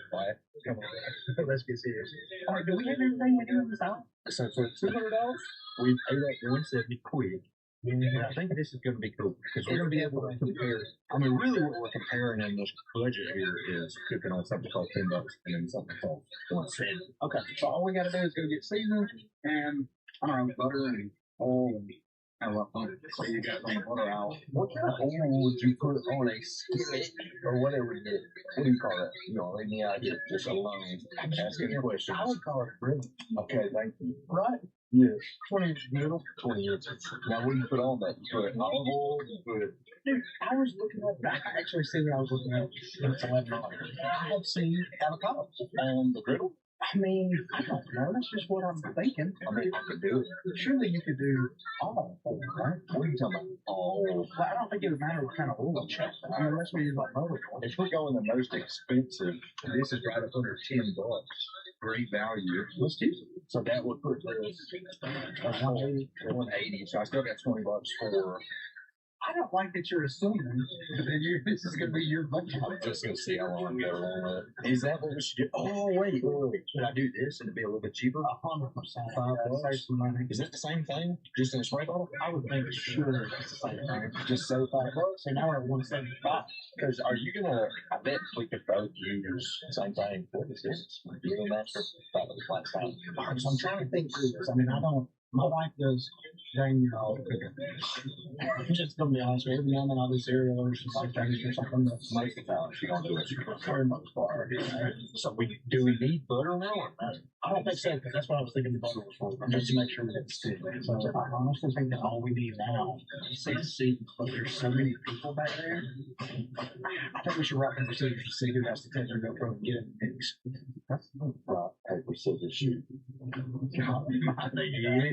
come on. Let's get serious. All right, do we have everything we do in this house? So for $200, we've ate up 170 quid. And I think this is going to be cool because we're going to be able to compare. I mean, really, what we're comparing in this budget here is cooking on something called $10 and then something called 170. Okay, so all we got to do is go get seasoned and I don't know, butter and oil and so you got some butter out. What kind of oil would you put on a skillet or whatever it is? What do you call that? You know, leave me out here just alone. Asking questions. I would call it griddle. Okay, thank you. Right? Yes. 20 inch griddle. 20 inches. Now, what do you put on that? You put olive oil? You put. Dude, I was looking at. I actually seen what I was looking at. It's $11. I have seen avocados on the griddle. I mean, I don't know. That's just what I'm thinking. I mean, I could do it. Surely you could do all of them, right? What are you talking about? All. Well, I don't think it would matter what kind of oil you check. I mean, unless we use like motor oil. If we're going the most expensive, this is right up under $10. Great value. Let's do it. So that would put this 180. So I still got $20 for. I don't like that you're assuming that this is going to be your budget. I'm just going to see how long I go along with it. Is that what we should do? Oh, wait. Should I do this and it'd be a little bit cheaper? 100%. $5. Is it the same thing? Just in a spray bottle? I would make sure it's the same thing. Just so $5. So now we're at 175. Because are you going to, I bet we could both use the same thing. What is this? Little master? That was last time. All right, so I'm trying to think through this. I mean, my wife does dang, you know, I'm just gonna be honest with you, every now and then I'll do cereal or some things or something. That's most of the time she don't do it for the most part. So do we need butter now? I don't think so, because that's what I was thinking the butter was for, just to make sure that it's good. So I honestly think that all we need now is to see, but there's so many people back there. I think we should write paper scissors to see who has to take their GoPro and get it fixed. That's rock, paper scissors shoot. God, my nigga.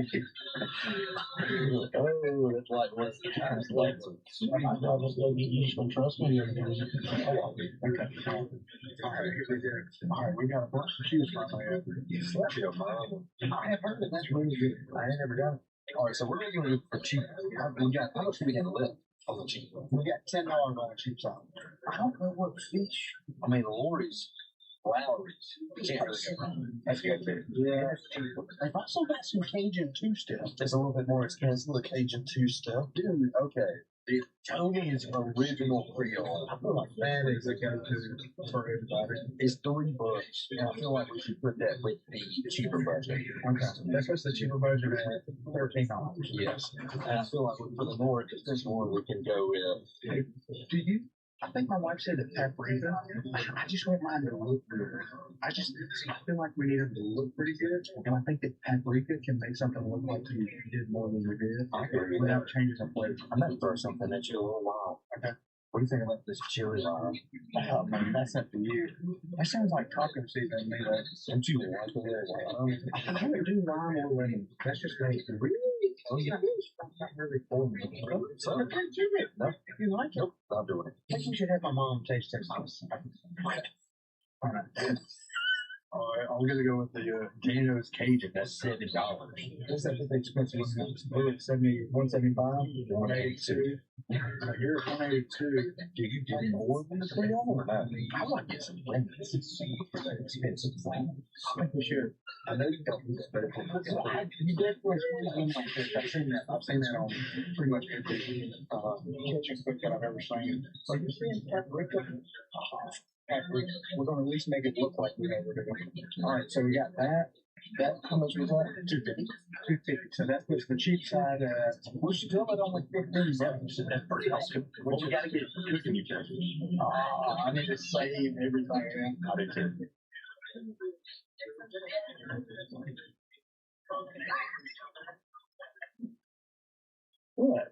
Oh, that's like what's the time? It's like I'll just go get you some trust me. Okay. All right, here we go. All right, we got a bunch to choose from here. I have heard that that's really good. I ain't never done it. All right, so we're going to look for cheap. We got how much do we have left on the cheap? We got $10 on the cheap side. I don't know what fish. I mean, Lori's. Lowry's. That's good too. Yeah. I've also got some Cajun 2-step. It's a little bit more expensive, the Cajun 2-step. Dude, okay. Tony's original Creole. I feel like that is a go-to for everybody. It's $3, and I feel like we should put that with the cheaper budget. Okay. That's what's the cheaper budget at $13. Yes. And I feel like for the more expensive one, we can go with. Do you? I think my wife said that paprika. I just want mine to look good. I feel like we need them to look pretty good, and I think that paprika can make something look like you did more than you did without changing the flavor. I'm gonna throw something at you a little while. Okay. What do you think about this chili lime? Oh man, that's up to you. That sounds like taco season to me. Like, don't you like it? I don't do lime or lemon. That's just great. Really? Oh yeah. That's not really for me. So okay, do it. No, if you like it, I'll do it. I think you should have my mom taste test. All right. All right, I'm gonna go with the Dano's Cajun. That's $70. What's that the expensive one? 175, 182. You're at 182. Do you do more than the Creole or not? I want to get some lemons. For that expensive thing. I think we should. I know you don't do that, but you definitely should. I've seen that on pretty much every kitchen cook that I've ever seen. So you're seeing paprika. Paprika. We're going to at least make it look like we know we're doing. All right, so we got that. That, how much was that? $250. $250. So that puts the cheap side at, we're still at only $15. So that's pretty awesome. Well, we got to get cooking utensils. I need to save everything in. I do too. What?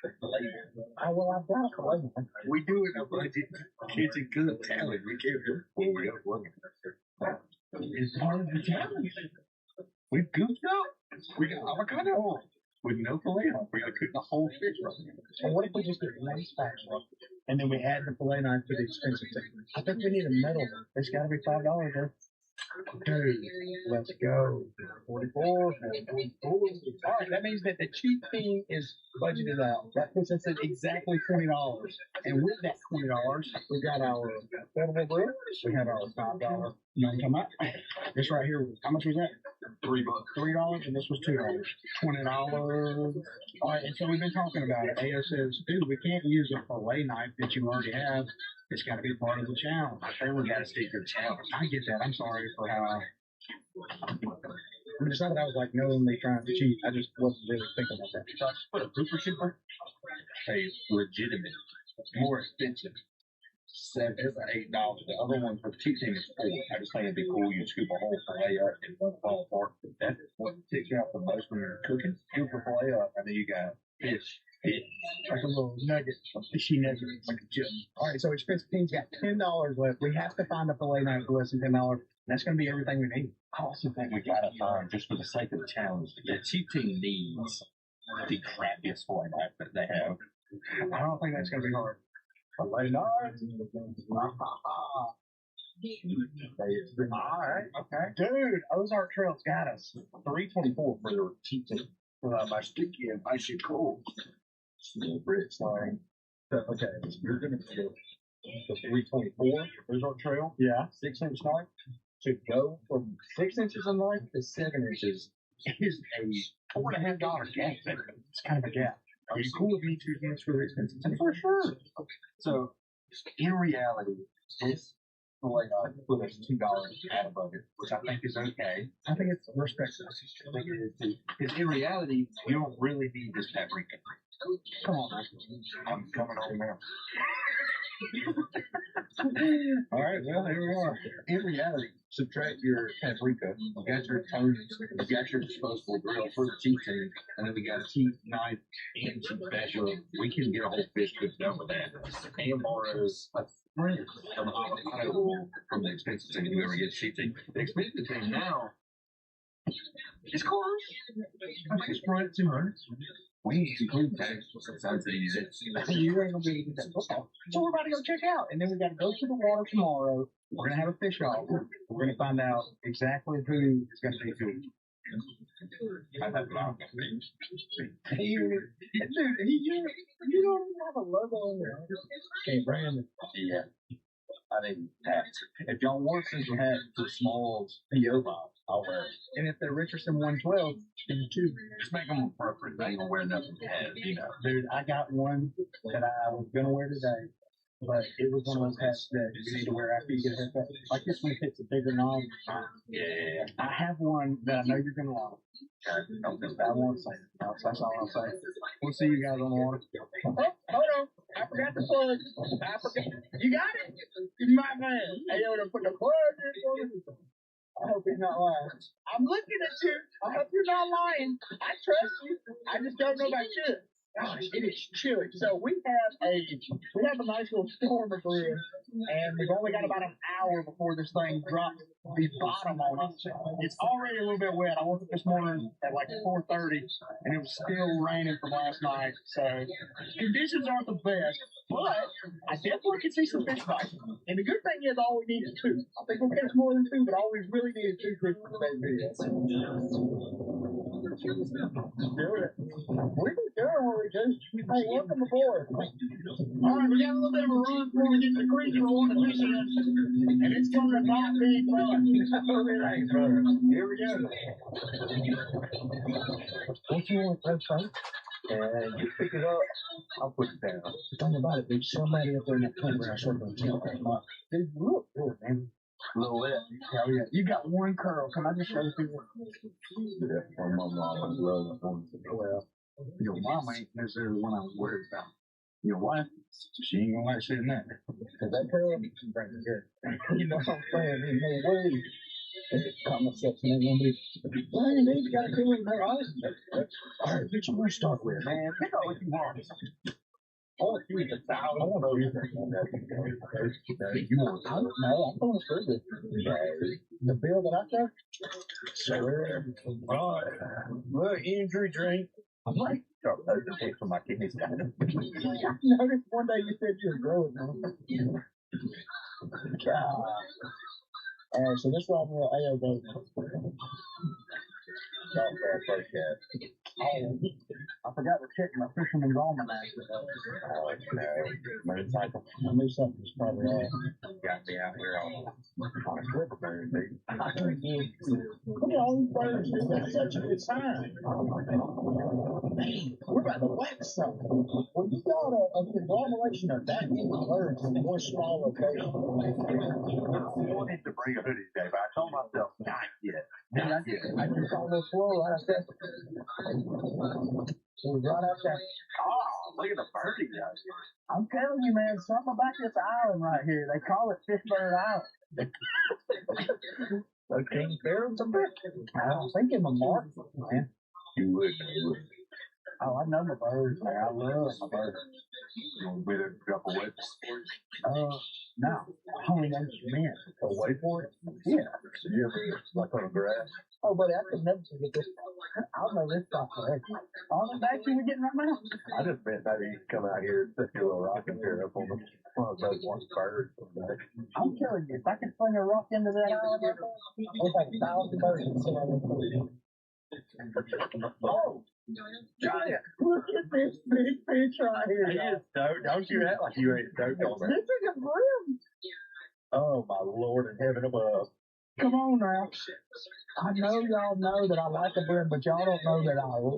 Well, I've got a collection. We do it in a budget. Kids are good talent. We can't do it when we don't work. It's part of the challenge. We've goofed up. We got avocado with no filet on. We gotta cook the whole fish right now. So what if we just get one spatula and then we add the fillet knife to the expensive thing? I think we need a metal one. It's gotta be $5, though. Okay, let's go. 44, 44. All right, that means that the cheap thing is budgeted out. That puts us at exactly $20. And with that $20, we got our affordable bread. We have our $5. You know what I'm talking about? This right here, how much was that? $3. $3, and this was $2. $20. All right, and so we've been talking about it. AO says, dude, we can't use a fillet knife that you already have. It's got to be part of the challenge. Everyone got to stick to the challenge. I get that. I'm sorry for how it's not that I was like knowingly trying to cheat. I just wasn't really thinking about that. So I just put a pooper shipper. Hey, legitimate. More expensive. $7 is $8. The other one for the cheap thing is $4. I just think it'd be cool. You scoop a whole fillet up and one fall apart. That's what takes you out the most when you're cooking. Scoop the fillet up, and then you got fish. Like a little nugget, a fishy nugget, like a chip. All right, so expensive team's got $10 left. We have to find a fillet knife for less than $10. That's going to be everything we need. I also think we gotta find, just for the sake of the challenge, the cheap team needs the crappiest fillet knife that they have. I don't think that's going to be hard. Fillet knife. All right, okay. Dude, Ozark Trail's got us. $3.24 for the cheap team. My sticky and my shit cold. Small bricks line. Okay, you're going to get the 324 Ozark Trail. Yeah. 6-inch knife. To go from 6 inches of knife to 7 inches is a $4.50 gap. It's kind of a gap. Are you cool with me choosing this really expensive? For sure. So, in reality, this fillet knife put us $2 out of budget, which I think is okay. I think it's respectful. I think it is too. Because in reality, you don't really need this paprika. Come on, man. I'm coming on now. All right, well, here we are. In reality, subtract your paprika, you got your tones, you got your disposable grill for the cheap team, and then we got a cheap knife and cheap spatula. We can get a whole fish cooked done with that. And borrows a friend of avocado from the expensive team, whoever gets cheap team. The expensive team now is close. I think it's right at 200. We need to include tax subsidies. You ain't gonna be eating that. So we're about to go check out, and then we got to go to the water tomorrow. We're gonna have a fish off. We're gonna find out exactly who is gonna be good. I have a lot. Dude, you don't even have a logo on there. Okay, Brandon. Yeah. I think tax. If y'all want to have the small PO box, I'll wear it. And if they're Richardson 112, then too. Just make them appropriate. They ain't gonna wear nothing heavy, you know. Dude, I got one that I was gonna wear today, but it was one of those hats that you need to wear after you get a haircut. Like this one fits a bigger knob. Yeah. I have one that I know you're gonna like. I won't say it. That's all I'll say. We'll see you guys on the water. Oh, hold on. I forgot the plug. I forgot. You got it? My man. Hey, yo, to put the plug in for me. I hope he's not lying. I'm looking at you. I hope you're not lying. I trust you. I just don't know about you. Gosh, it is chilly. So we have a nice little storm of bread, and we've only got about an hour before this thing drops the bottom on us. It's already a little bit wet. I woke up this morning at like 4:30, and it was still raining from last night. So conditions aren't the best, but I definitely can see some fish bites. And the good thing is, all we need is 2. I think we'll catch more than 2, but all we really need is 2 fish for today's video. Let's do it. We've been doing what we do. Hey, welcome aboard. All right, we got a little bit of a run before we get the creek we're wanting to fish in, and it's going to not be fun. Hey, brother. Here we go. What you want, Frank? And you pick it up, I'll put it down. Think about it, there's somebody up there in that playground circle. Dude, look good, man. A little wet. Hell yeah. You got one curl. Can I just show you? Yeah, my mama loves one. Well, your mama ain't necessarily one I'm worried about. Your wife, she ain't gonna like seeing that. Cause that curl, you know what I'm saying? There's no way Comment section ain't gonna be. Well, they've got to do it in their eyes. All right, which one to start with, man? Pick out what you want. I want to use a thousand. I want to use that. You want? I don't know. I'm going to serve it. The bill that I took. Sir, all right. Look, injury drink. I'm like, to pay for my kidneys. I noticed one day you said you were growing. So this one will AO go. I forgot to check my fisherman's almanac. Motorcycle. I knew something was probably wrong. Got me out here on a slipper bird, dude. Look at all these birds. It's such a good sign. Man, we're about to wax something. When you got a conglomeration of that many birds in one small location. I wanted to bring a hoodie today, but I told myself, not yet. Not yet. I just almost slow right up there. So right up there. Oh, look at the birdie, guys. I'm telling you, man, something about this island right here. They call it Fishbird Island. The King Pharaoh's a bit. I was thinking the mark, man. You would. Oh, I know my birds, man. I love my birds. You want me to drop a wet? No. Only those men. Wait for it? Yeah. You ever, like on the grass? Oh, buddy, I could never forget this. I'll know this stuff forever. All the action we're getting right now? I just meant maybe you come out here and stick your little rocking chair up on one of those ones birds. I'm telling you, if I could fling a rock into that island, it's like 1,000 birds can sit on it. Oh! Giant! Look at this big fish right here. He is stoked. Don't you act like you ain't stoked on that. This is a brim! Oh, my Lord in heaven above. Come on now. I know y'all know that I like a brim, but y'all don't know that I love a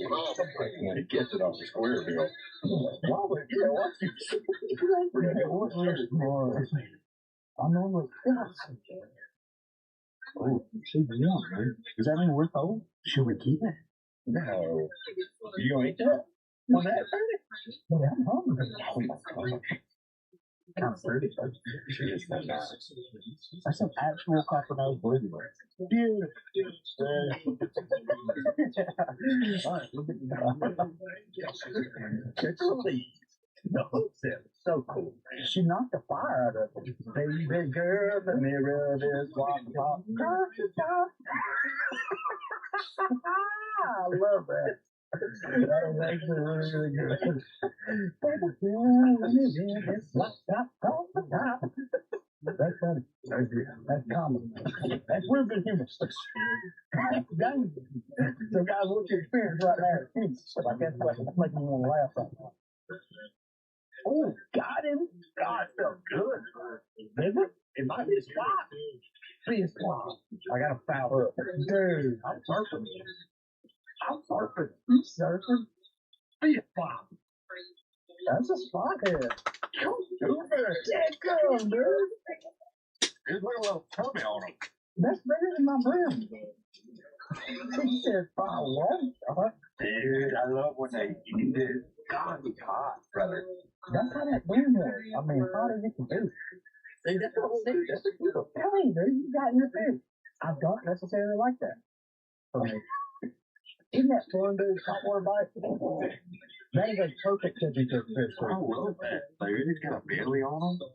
brim. When he gets it off the square bill. Why would you know what? I normally. Oh, she's young, man. Does that mean we're old? Should we keep it? No. You gonna eat that? No, that pretty. But I'm hungry. Oh my gosh. Kind of pretty, but she is so nice. That's some actual copper nose blueberry. Beautiful. All right, look at that. It's a leaf. The hook set was so cool. She knocked the fire out of it. Baby girl, the mirror is flop, flop. I love that. That was actually really, really good. Baby girl, the mirror is flop, flop, flop, flop. That's funny. That's common. That's real good humor. So guys, what's your experience right now? I guess that's making me want to laugh right now. Oh, got him. God, felt good. Is it? It might be a spot. Be a spot. I got to foul up. Dude, I'm surfing. You surfing? Be a spot. That's a spot here. Come do it. Yeah, come, dude. There's a little tummy on him. That's better than my brim. He said 5'1". Dude, I love when they eat this. God, he's hot, brother. That's how that brim was. I mean, how did it do? See, that's what we do. That's a good thing, dude. You got your thing. I don't necessarily like that. For me. Isn't that fun, dude? Saltwater bite? That is a perfect temperature fish. I love that. Dude, it's got a belly on them.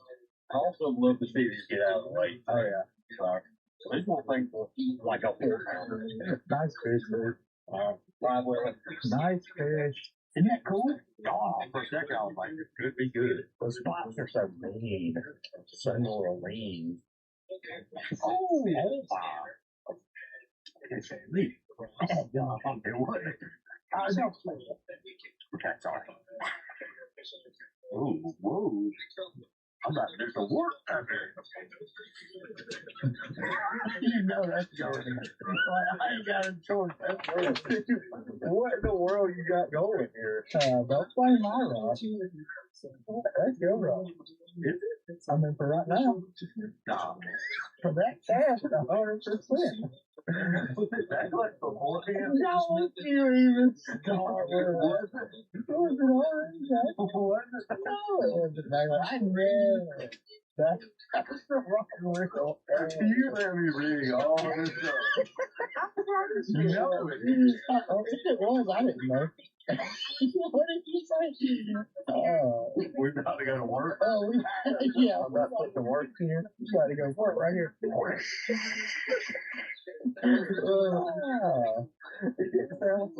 I also love to see these get out of the way. Oh, yeah. Sorry. So this one thing for like a 4-pounder. Nice fish, dude. Live well. Nice fish. Isn't that cool? Oh, for a second I was like, this could be good. The spots are so mean. So lean. Oh, wow. It's neat. Oh, God. It was. I don't play it. Okay, sorry. Ooh, whoa. I'm about to do some work out here. You know that's going. I ain't got a choice. What in the world you got going here? Don't play my rod. That's your rod. Is it? I mean, for right now. Nah. For that cast, 100%. That's like beforehand. Don't you even start with it. Was it orange? Was it? No, it wasn't. I never. That's the wrong wheel. You let me read all this stuff. You know it is. If it was, I didn't know. What did you say? We're about to go to work. Oh, yeah. I'm about to put the work here. You got to go to work right here.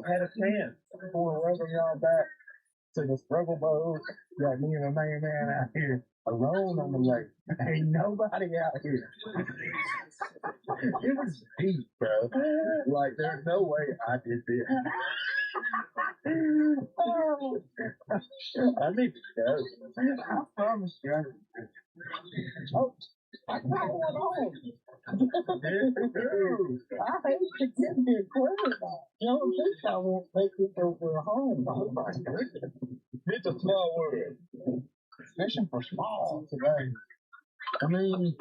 Had a chance before welcoming y'all back to the struggle boat. Got me and my main man out here alone on the lake. Ain't nobody out here. It was deep, bro. Like, there's no way I did this. I need to go. I promise you. Oh, I got one home. I hate to get me a quarter back. You don't think I won't make it over home. It's a small world. Fishing for small today. I mean,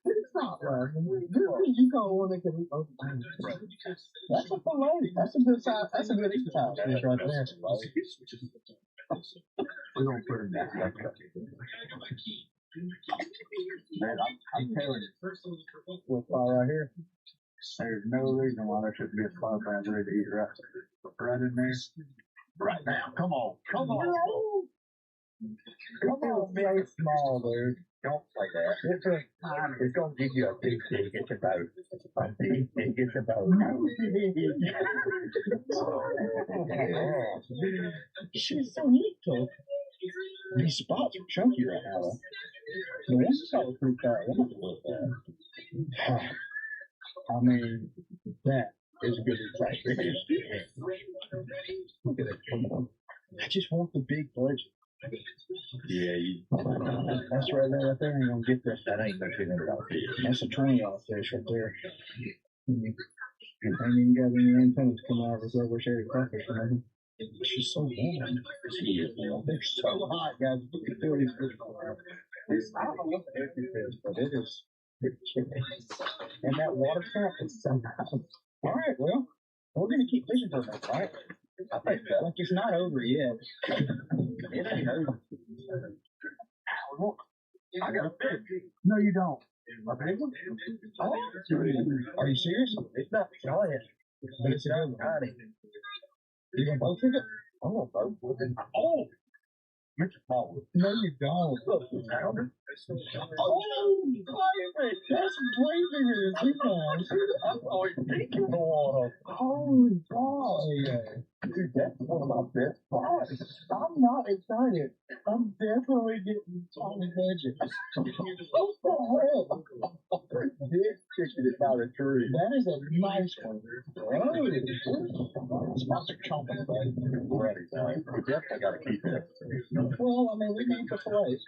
it's not right. You don't want to get over. That's a fillet. That's a good size. That's a good eating size fish right there. We're going to put it down. Man, I'm telling you, this fly right here, there's no reason why there shouldn't be a spot ready to eat right in there. Right now. Come on. Come on. Come on, very small, dude. Don't play that. It's going to give you a big dig at your boat. A big dig at your boat. She's so neat, though. These spots are chunky right now, though. The one solid pretty fat. I want to look at that. I mean, that is a good excitement. Look at it. I just want the big pleasure. Yeah, that's right there. Right there ain't gonna get this. That ain't gonna get it. That's a 20-off fish right there. And you got any antennas come out of this over shady crawfish or nothing. She's so warm. They're so hot, guys. You can feel these fish going out. I don't know what the heck it is, but it is. And that water trap is so nice. All right, well, we're gonna keep fishing for a minute, right? I think so. Like it's not over yet. It ain't over. Ow, look. I got a fish. No, you don't. A big one? Oh, are you serious? It's not giant, but it's a good tiny. You gonna both with it? I'm gonna both with it. Oh! Mr. Paul. No, you don't. Look, you found it. Oh, pirate! That's way bigger than you guys. I'm always thinking the water. Holy boy. Dude, that's one of my best flies. I'm not excited. I'm definitely getting on the edges. What the hell? This chicken is by the tree. That is a nice one. Oh, spots are chomping, buddy. Ready, man. We definitely got to keep it. Well, I mean, we need the fillets.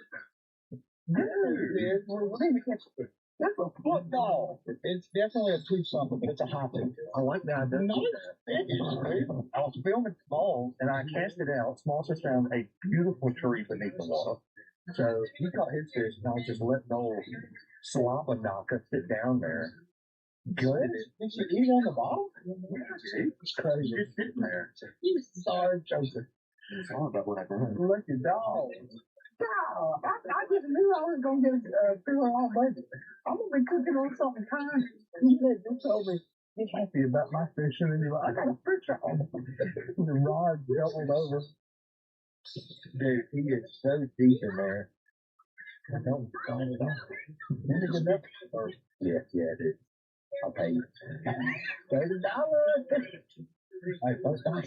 Dude, we're going to catch it. That's a football. It's definitely a tooth something, but it's a hot tooth. I like that. I was filming balls and I cast it out. Small just found a beautiful tree beneath the water. So he caught his fish and I was just letting old Slobberknocker sit down there. Good. Did you eat on the bottom? It's crazy. You're sitting there. Sorry, Joseph. Sorry about what I did. Look at dog. Wow, I just knew I was going to get through her all budget. I'm going to be cooking on something kind. You just told me, get happy about my fishing, and you're like, I got a fish on. The rod doubled over. Dude, he is so deep in there. I don't find it out. Is it enough? Yeah, it is. I'll pay you. $30. Hey, first time.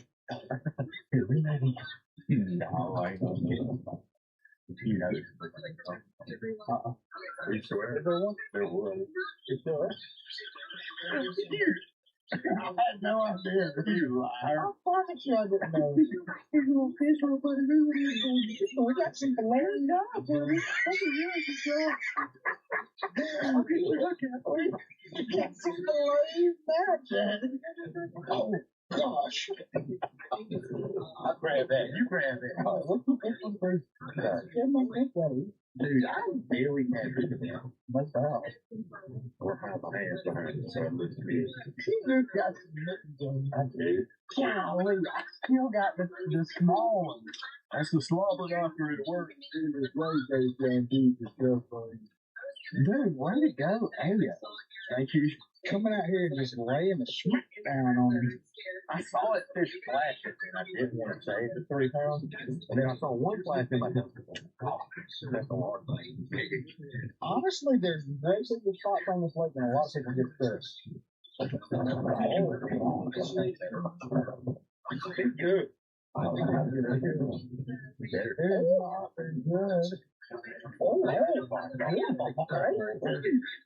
Here, we know these. No, I ain't gonna get them. You know, are you sure? There was. You sure? I had no idea. You liar. I promise you I didn't know. There's a little fish over there. We got some fillets now, buddy. That's a really good job. We got some fillets now, Chad. Oh, gosh. I'll grab that. You grab that. Oh, what's the first? Yeah, my buddy. Dude, I'm very happy with them. Myself. We're hiding my hands behind it, so it looks good. You've got some mittens on. I do. Golly, I still got the small one. That's the slobber knocker at work. Dude, this road goes down deep and stuff. Dude, way to go, Aya. Thank you. Coming out here and just laying the smack down on me. I saw it fish flash it, and I didn't want to save the 3 pounds. And then I saw one flash in my head. Oh, that's a hard thing. Honestly, there's no single spots on this lake, and a lot of people get fish. It's good. Oh, a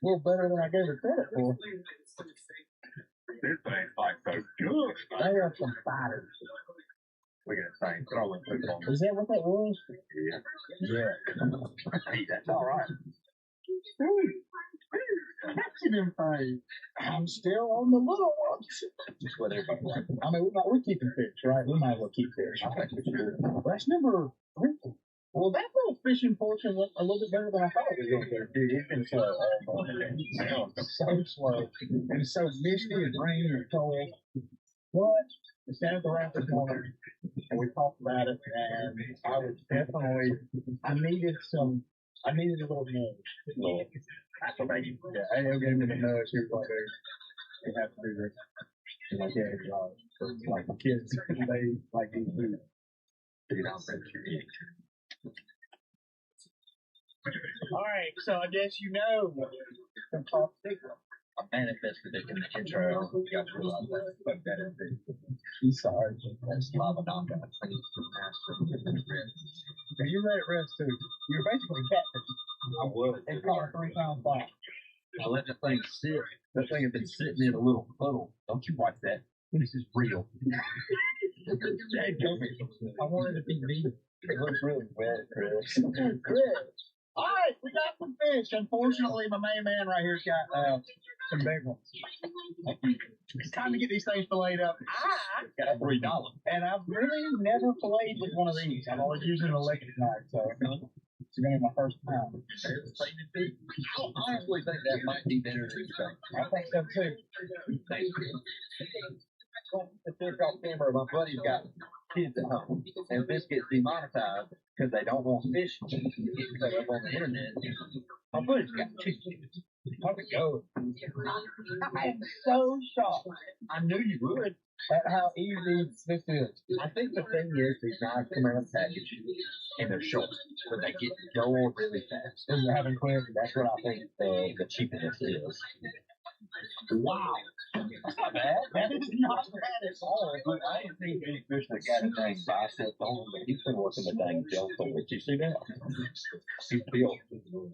little better than I gave it credit for. This thing's like so good. They have some fighters. Look at that thing throwing food on. Is that what that was? Yeah. Yeah. That's all right. Catching them things. I'm still on the little ones. Just what everybody wants. I mean, we're keeping fish, right? We might as well keep fish. I think we should. That's number 3. Well, that little fishing portion went a little bit better than I thought it was going to. Dude, it's been slow. So slow. And it's so misty and rainy and cold. But it's down at the rapid corner, and we talked about it, and I was definitely, I needed a little nudge. Affirmation. Yeah, I gave me the nudge. He was like, you have to do this. And like, yeah, it's like the kids, they like these food. Dude, I'll bet you. Alright, so I guess you know some top secret. I manifested it in the intro. You got to realize that. But that is the sorry. That's lava knocker. And you let it rest too. You're basically catfishing. I was. It's called 3 pound flat. I let the thing sit. That thing had been sitting in a little puddle. Don't you watch that. This is real. I wanted it to be neat. It looks really wet, Chris. Chris. All right, we got some fish. Unfortunately, my main man right here's got some big ones. It's time to get these things filleted up. I got $3. And I've really never filleted with one of these. I'm always using an electric knife, so it's going to be my first time. I honestly think that might be better than you think. I think so too. Thank you. If they're off camera, my buddy's got kids at home, and if this gets demonetized because they don't want fish to get put up on the internet, my buddy's got 2 kids. How's it going? I am so shocked. I knew you would. At how easy this is. I think the thing is, these knives come out of the package, and they're short, so they get dull really fast. And you're having quick, that's what I think the cheapness is. Wow. That's not bad. That is not bad at all. But I didn't think any fish that got a dang bicep on him, but he's been working the dang delta. Did you see that? He's built.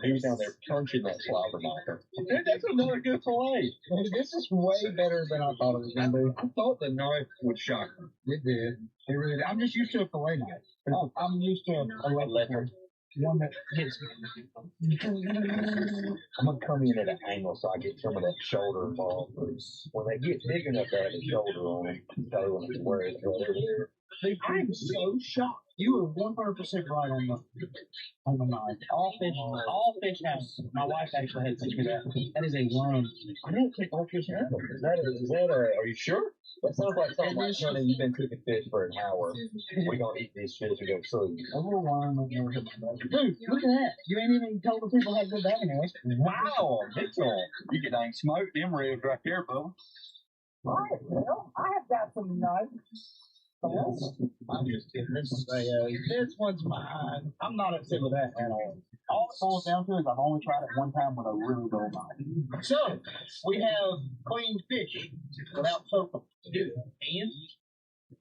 He was down there punching that slobber knocker. Dude, that's another good fillet. This is way better than I thought it was going to be. I thought the knife would shock me. It did. It really did. I'm just used to a fillet knife. I'm used to a electric. One that hits me. I'm gonna come in at an angle so I get some of that shoulder involved. When they get big enough to have a shoulder on them, so when it's where it's right there. I'm so shocked. You were 100% right on the knife. All fish have. My wife actually had to teach me that. That is a worm. I don't think all fish have them. Is that are you sure? That sounds like something like, honey, you've been cooking fish for an hour. We're going to eat these fish and go sleep. A little worm. Dude, look at that. You ain't even told the people how good that is. Wow, it's all. You can dang smoke them ribs right there, Bubba. All right, well, I have got some knives. I'm just kidding. This one's mine. I'm not upset with that at all. All it boils down to is I've only tried it one time with a really dull knife. So, we have cleaned fish without soap. And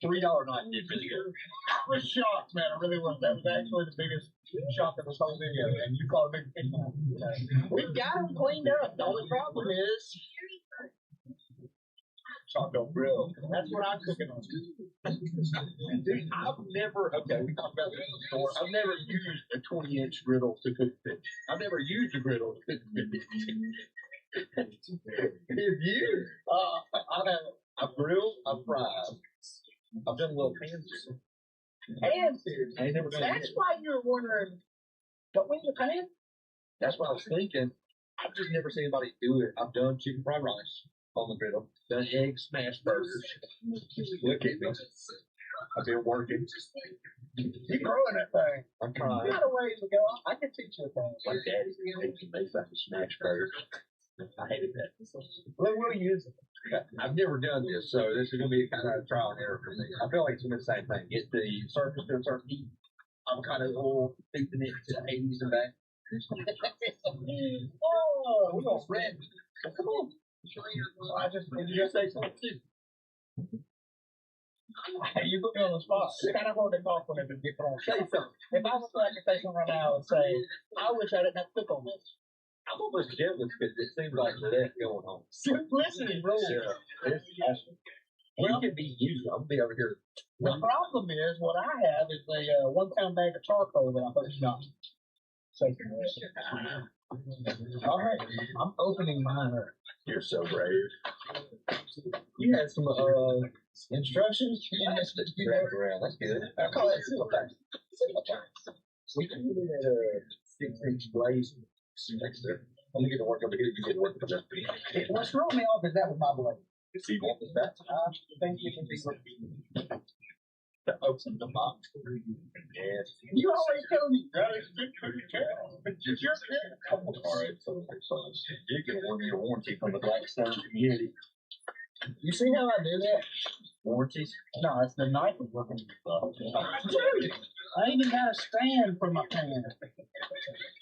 $3 knife did really good. I was shocked, man. I really was. That was actually the biggest shock of this whole video. And you caught a big fish. We've got them cleaned up. The only problem is chocolate grill. That's what I'm cooking on. Dude, I've never, we talked about this before. I've never used a 20-inch griddle to cook fish. I've never used a griddle to cook fish. Have you? I've grilled, I've fried. I've done a little pans. And that's why you're wondering Don't we in Japan? That's what I was thinking. I've just never seen anybody do it. I've done chicken fried rice on the griddle, done egg smash burgers. Look at me. I've been working. You're growing that thing. I'm trying. You got a ways to go. I can teach you a thing. My daddy makes me make fucking smash burgers. I hated that. Well, we'll use it. I've never done this, so this is going to be kind of a trial and error for me. I feel like it's going to be the same thing. Get the surface to a certain heat, avocado oil, beating it to the 80s and back. Oh, we're going to spread. Come on. Did you just say something too? Hey, you put me on the spot. It's kind of hard to talk whenever you get on. Say something. If I was like to say something right now and say, I wish I didn't have to click on this. I'm almost jealous because it seems like that's going on. Simplicity rules. Yeah. Well, it can be used. I'm going to be over here. The problem is, what I have is a 1 pound bag of charcoal that I put in the shop. All right, I'm opening mine up. You're so brave. You had some instructions? Yes, but you wrap around. That's good. I call that silver. We can do that 6-inch blaze next there. I'm going to get to work over here. You get to work for just me. What's throwing me off is that was my blade. So you want this back? I think you can be to open the box. Yes. You always tell me, guys, it's your turn. All right, so you get a 1-year warranty from the Blackstone community. You see how I do that? Warranties? No, it's the knife is working. I even got a stand for my pan.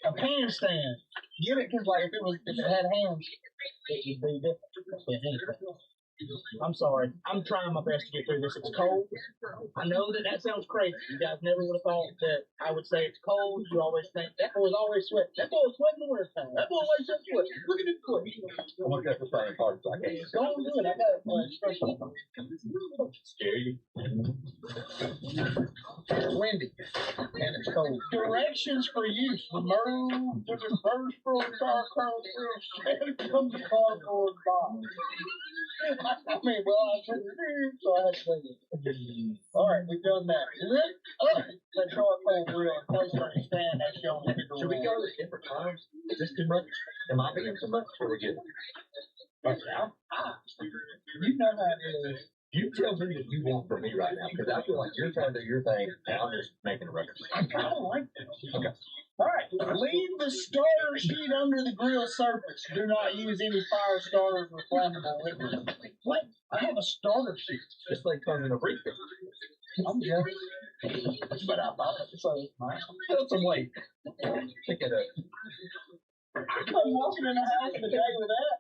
A pan stand. Get it? Because like if it had hands, it would be different. I'm sorry. I'm trying my best to get through this. It's cold. I know that sounds crazy. You guys never would have thought that I would say it's cold. You always think that boy's always sweating. That boy's sweating the winter time. That boy always says sweating. Look at his foot. I'm looking at the same part, so I can't. Go on, do it. I got it. Scary. It's windy and it's cold. Directions for use: remove the reverse from charcoal grill straight from the cardboard box. I mean, well, I couldn't read, so I had to say it. All right, we've done that. Lift up the charcoal grill and place it on a stand that's shown in the door. Should we go at different times? Is this too much? Am I being too much? Or we good? You know how it is. You tell me what you want from me right now, because I feel like you're trying to do your thing, and I'm just making a record. I kind of like this. Okay. All right. Leave the starter sheet under the grill surface. Do not use any fire starters or flammable liquid. What? I have a starter sheet. This thing comes in a briefcase. I'm jealous. But I thought it was so nice. Put some weight. Pick it up. I come walking in the house today with that.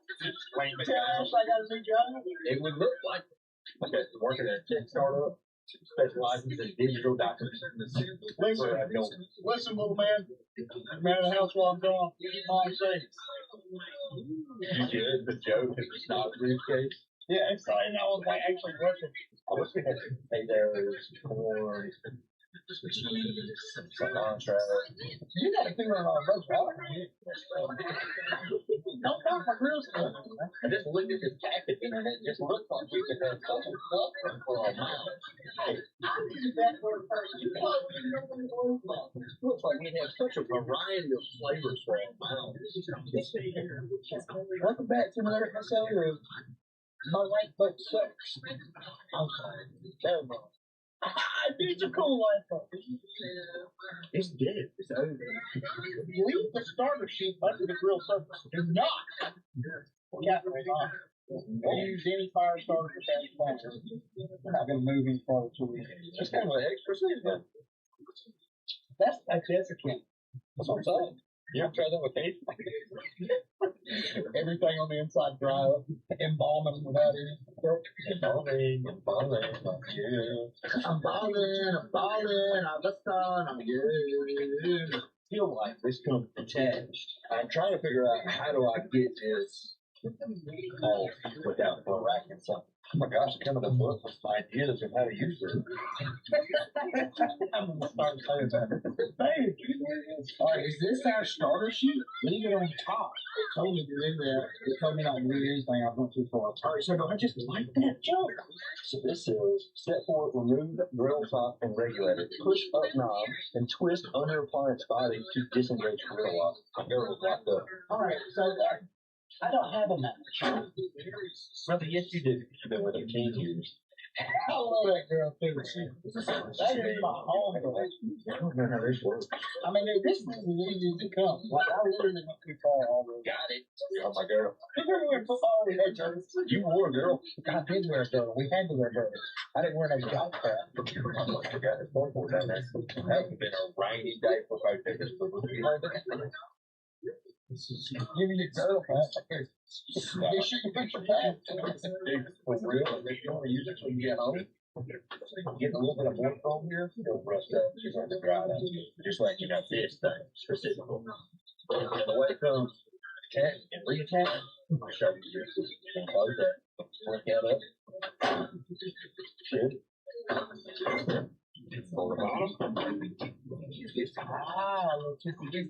Tell us I got a new job. It would look like working at a tech startup specializes in digital documents. Listen, little man. I'm out of the house while I'm gone. Mom safe. You did the joke and it's not a briefcase. Yeah, it's like I was like actually working. I wish we had potatoes, corn, cheese, some entree. You got to figure out all those water. Don't talk my grill stuff. I just looked at this packaging and it just looked like we could have some stuff for a mile. I need that word first. You looks like we have such a variety of flavors for a mile. Welcome back to another episode of My Life But Sucks. I'm sorry. Terrible. It's a cool life. It's dead. It's over. Leave the starter sheet under the grill surface. Do not. Don't use any fire starters or fast flammers. We're not going to move any farther till we. It's kind of an extra season. That's a key. That's what I'm saying. You ever try that with cake? Everything on the inside dry up. Embalming without any. Embalming, yeah. I'm balling, I'm the sun, I'm good. Feel like this comes attached. I'm trying to figure out how do I get this all without for a rack and something. Oh my gosh, come in the book with ideas of how to use it. I'm gonna start saying that. Alright, is this our starter sheet? Leave it on top. It told me to leave there. It told me not to leave anything I went too far. Alright, so do I just like that joke? So this is set for remove grill top and regulator. Push up knob and twist under appliance body to disengage grill lock. Grill is locked up. Alright, so I don't have a match. Brother, yes you do. You've been with her 10 years. I love that girl too. That is my home girl. I don't know how this works. I mean, this thing is easy to come. Like, I literally went too far already. Got it. Oh my girl. Remember when football we had jerseys? You wore a girl. I did wear a girl. We had to wear girls. I didn't wear no jock crap. I got this phone down there. That would have been a rainy day for both of us. Give me a girl, man. They shoot the picture back. For real, if you want to use it when you get home, get a little bit of more foam here, it'll rust up. She's going to dry it out. Just like you know this thing specifically. And the way it goes, attach and reattach, I'll show you this. And close that. Work that up. Should. On the bottom. Ah, a little twisty.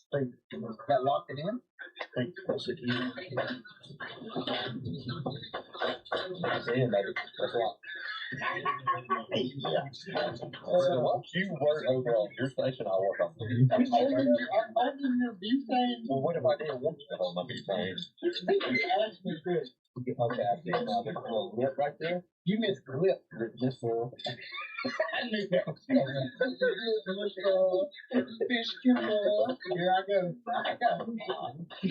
That locked it in? Think closer to you. That's it, baby. That's locked. You work over on your station, I work on the I'm holding your butane. Well, what if I didn't want you to hold my butane? Ask me this. Okay, I see. Now there's a little lip right there. You missed the lip. Just for. I knew that was coming. Fish Kimbo. Here I go.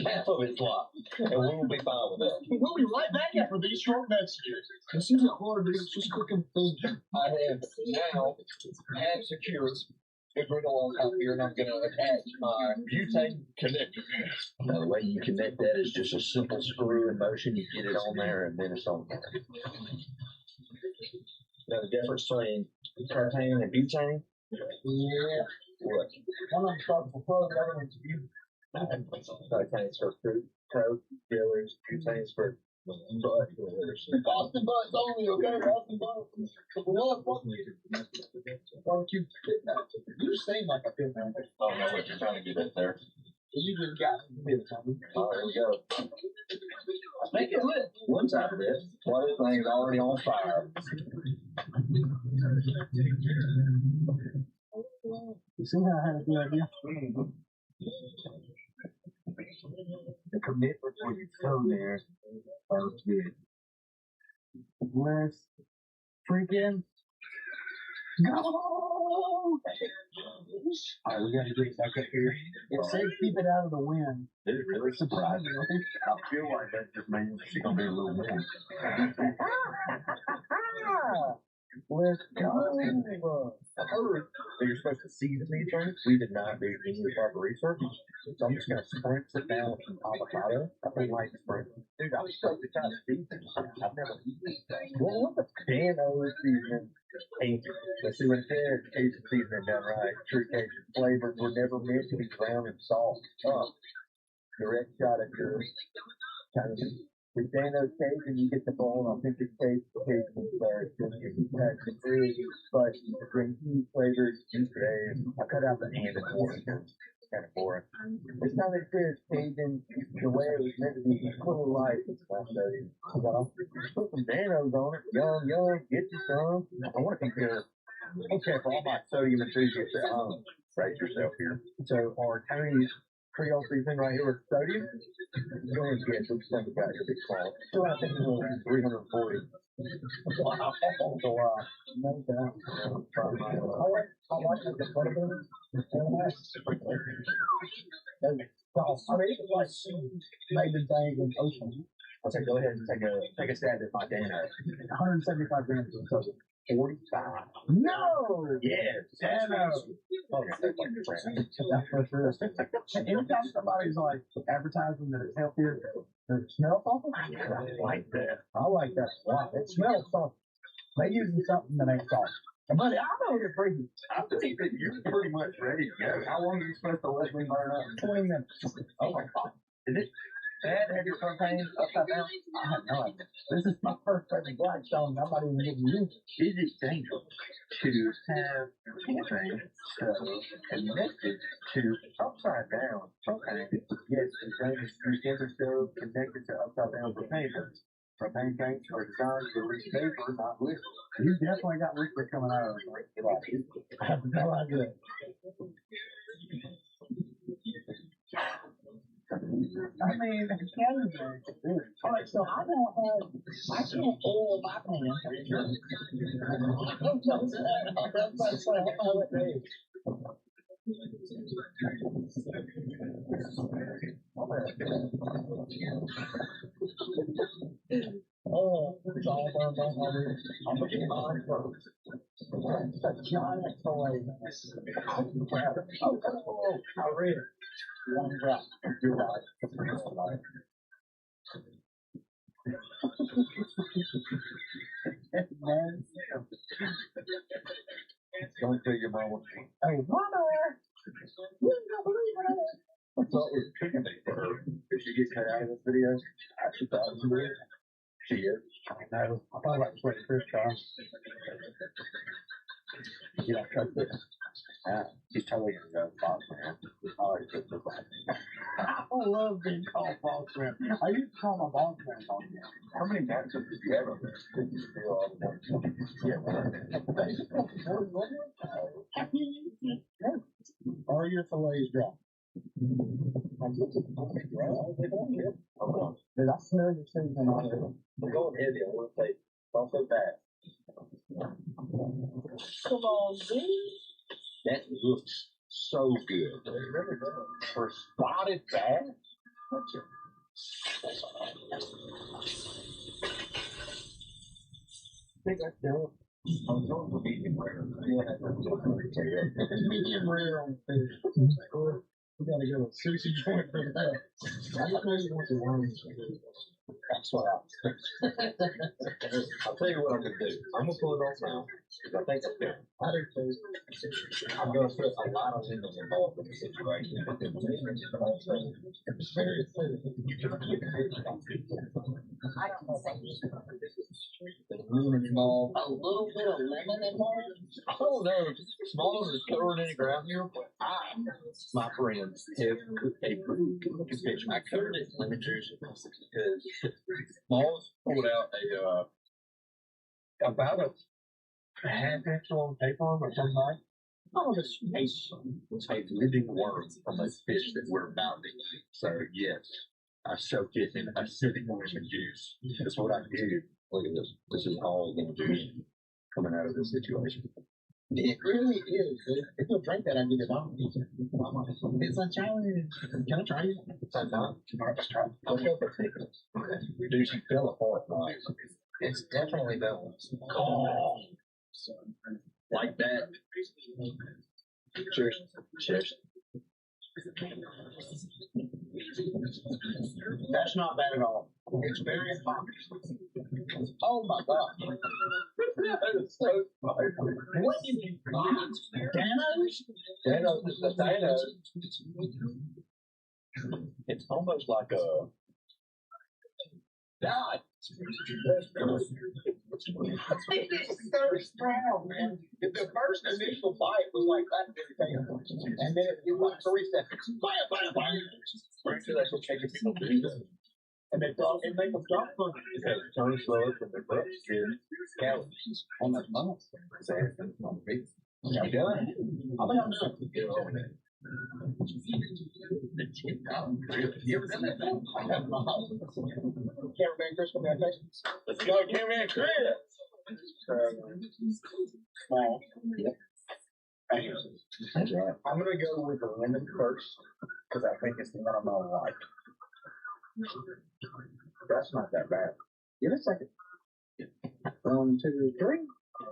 Half of it's locked. And we will be fine with that. We'll be right back after these short messages. This isn't hard, it's just cooking food. I have now had secured the griddle on top here, and I'm going to attach my butane connector. Now, the way you connect that is just a simple screw in motion. You get it on there, and then it's on there. Now, the difference between propane and butane? Yeah. What? One of them starts for plug, the other one's butane. Propane's for fruit, coke, fillers, butane's for butt fillers. Boston butts only, okay? Boston butts. Love barbecue. You seem like a good man. I don't know what you're trying to get at there. You just got it. Oh, there we go. I think it lit one side of this. Well, this thing's already on fire. You see how I had a good idea? The commitment when you go there, that was good. Let's freaking go! Alright, we gotta get back up here. It said keep it out of the wind. Did it really surprise me? I feel like that just means she's gonna be a little wind. Let's go! I heard that you're supposed to season these drinks. We did not do any of the proper research. So I'm just gonna sprinkle it down with some avocado. I think like sprinkle. Dude, I'm supposed to try to season. I've never eaten this thing. Well, what's a Dano seasoning? Cajun. Let's see what it says. Cajun seasoning done right. True Cajun flavors were never meant to be drowned in salt. Direct shot at your kind of. With Dano's Cajun, you get the full authentic taste of Cajun inspiration. You pack the fruit, spice, bring heat, flavors, juice today. I cut out the and and boring. It's kind of boring. It's not like this Cajun, the way it was meant to be, full of life. It's not studied. Put some Danos on it. Young, get you some. I want to compare. Okay, for all my sodium enthusiasts at home, brace yourself here. So, our Tony's Creole seasoning right here with sodium. Go ahead and get it. Which thing about your big small? So I think it's 340. Wow. That's a lot. No doubt. I like the butter. I mean, it's like maybe things in ocean. I'll say go ahead and take a stab at my Dano. 175 grams of sodium. 45. No! Yes. Dano. Anytime somebody's like advertising that it's healthier, does it smell something? I like that. I like that a lot. It smells something. They using something that ain't salt. Buddy, I know you're freaking. I think that you're pretty much ready to go. How long are you supposed to let me burn up? 20 minutes. Oh my God. Is it bad heavy propane upside down? I have no idea. This is my first fucking Blackstone. I'm not even getting used. Is it dangerous to have propane connected to upside down propane? Yes, it's dangerous to enter stove connected to upside down propane. Propane tanks are designed to release vapor, not liquid. You definitely got liquid coming out of it. I have no idea. I mean, it's Canada. Alright, so I can't oil my pants. Oh, it's all burned on already. I'm gonna get mine first. It's a giant toy. Oh, I read it. One drop. You're right. Don't tell your mama. Hey, mama! You don't believe it. I thought it was chicken bake for her. If she gets cut out of this video, I should thought it was weird. She is. I know. I thought about this way the first time. You don't trust it. He's totally gonna go box man. I already took the box. I love being called box man. I used to call my box man box man. How many boxes did you have over there? Did you do all the time? Yeah. Are your fillets dry? Did I smell your season on it? We're going heavy. I want to say, don't so fast. Come on, dude. That looks so good. For spotted bass? I think that's dope. I was going for medium rare. Yeah, medium rare on fish. We gotta go to sushi joint for that. I just know you want the worms. That's what I'll tell you what I'm gonna do. I'm gonna pull it off now because I think I'm good. I do too. I'm gonna put a lot of windows involved in the situation. It's very I don't know. The lemon involved. A little bit of lemon involved. I don't know. Small is covered in the ground here, but my friends have cooked a good fish. I covered it in lemon juice because Smalls pulled out about a half-inch long paper or something. Oh, this was a living worm from a fish that we're about to eat. So yes, I soaked it in acidic lemon juice. That's what I do. Look at this. This is all lemon juice coming out of this situation. It really is. If you drink that, I get it on. It's a challenge. Can I try it? It's a not. All right, let's try it. I'll show it. Dude, she fell apart. Nice. It's definitely balanced. Oh. Like that. Cheers. Cheers. That's not bad at all. It's very hot. Oh my god. That is so funny. What did you eat? Danos? Danos is the Danos. It's almost like a God. It's so strong, man. The first initial bite was like that, and then it was like 3 seconds. Bite. Pretty sure that's what taking people do that. And they thought it make them jump on it. Because it turns slow and the butt is calories on that month. So it's on the big. You done? I think I'm done. Get over there. You ever done that? I have my house. Cameraman Chris, come back next. Let's go, Cameraman Chris. Small. Yep. I'm gonna go with the lemon first because I think it's the one I'm gonna like. That's not that bad. Give it a second. 1, 2, 3.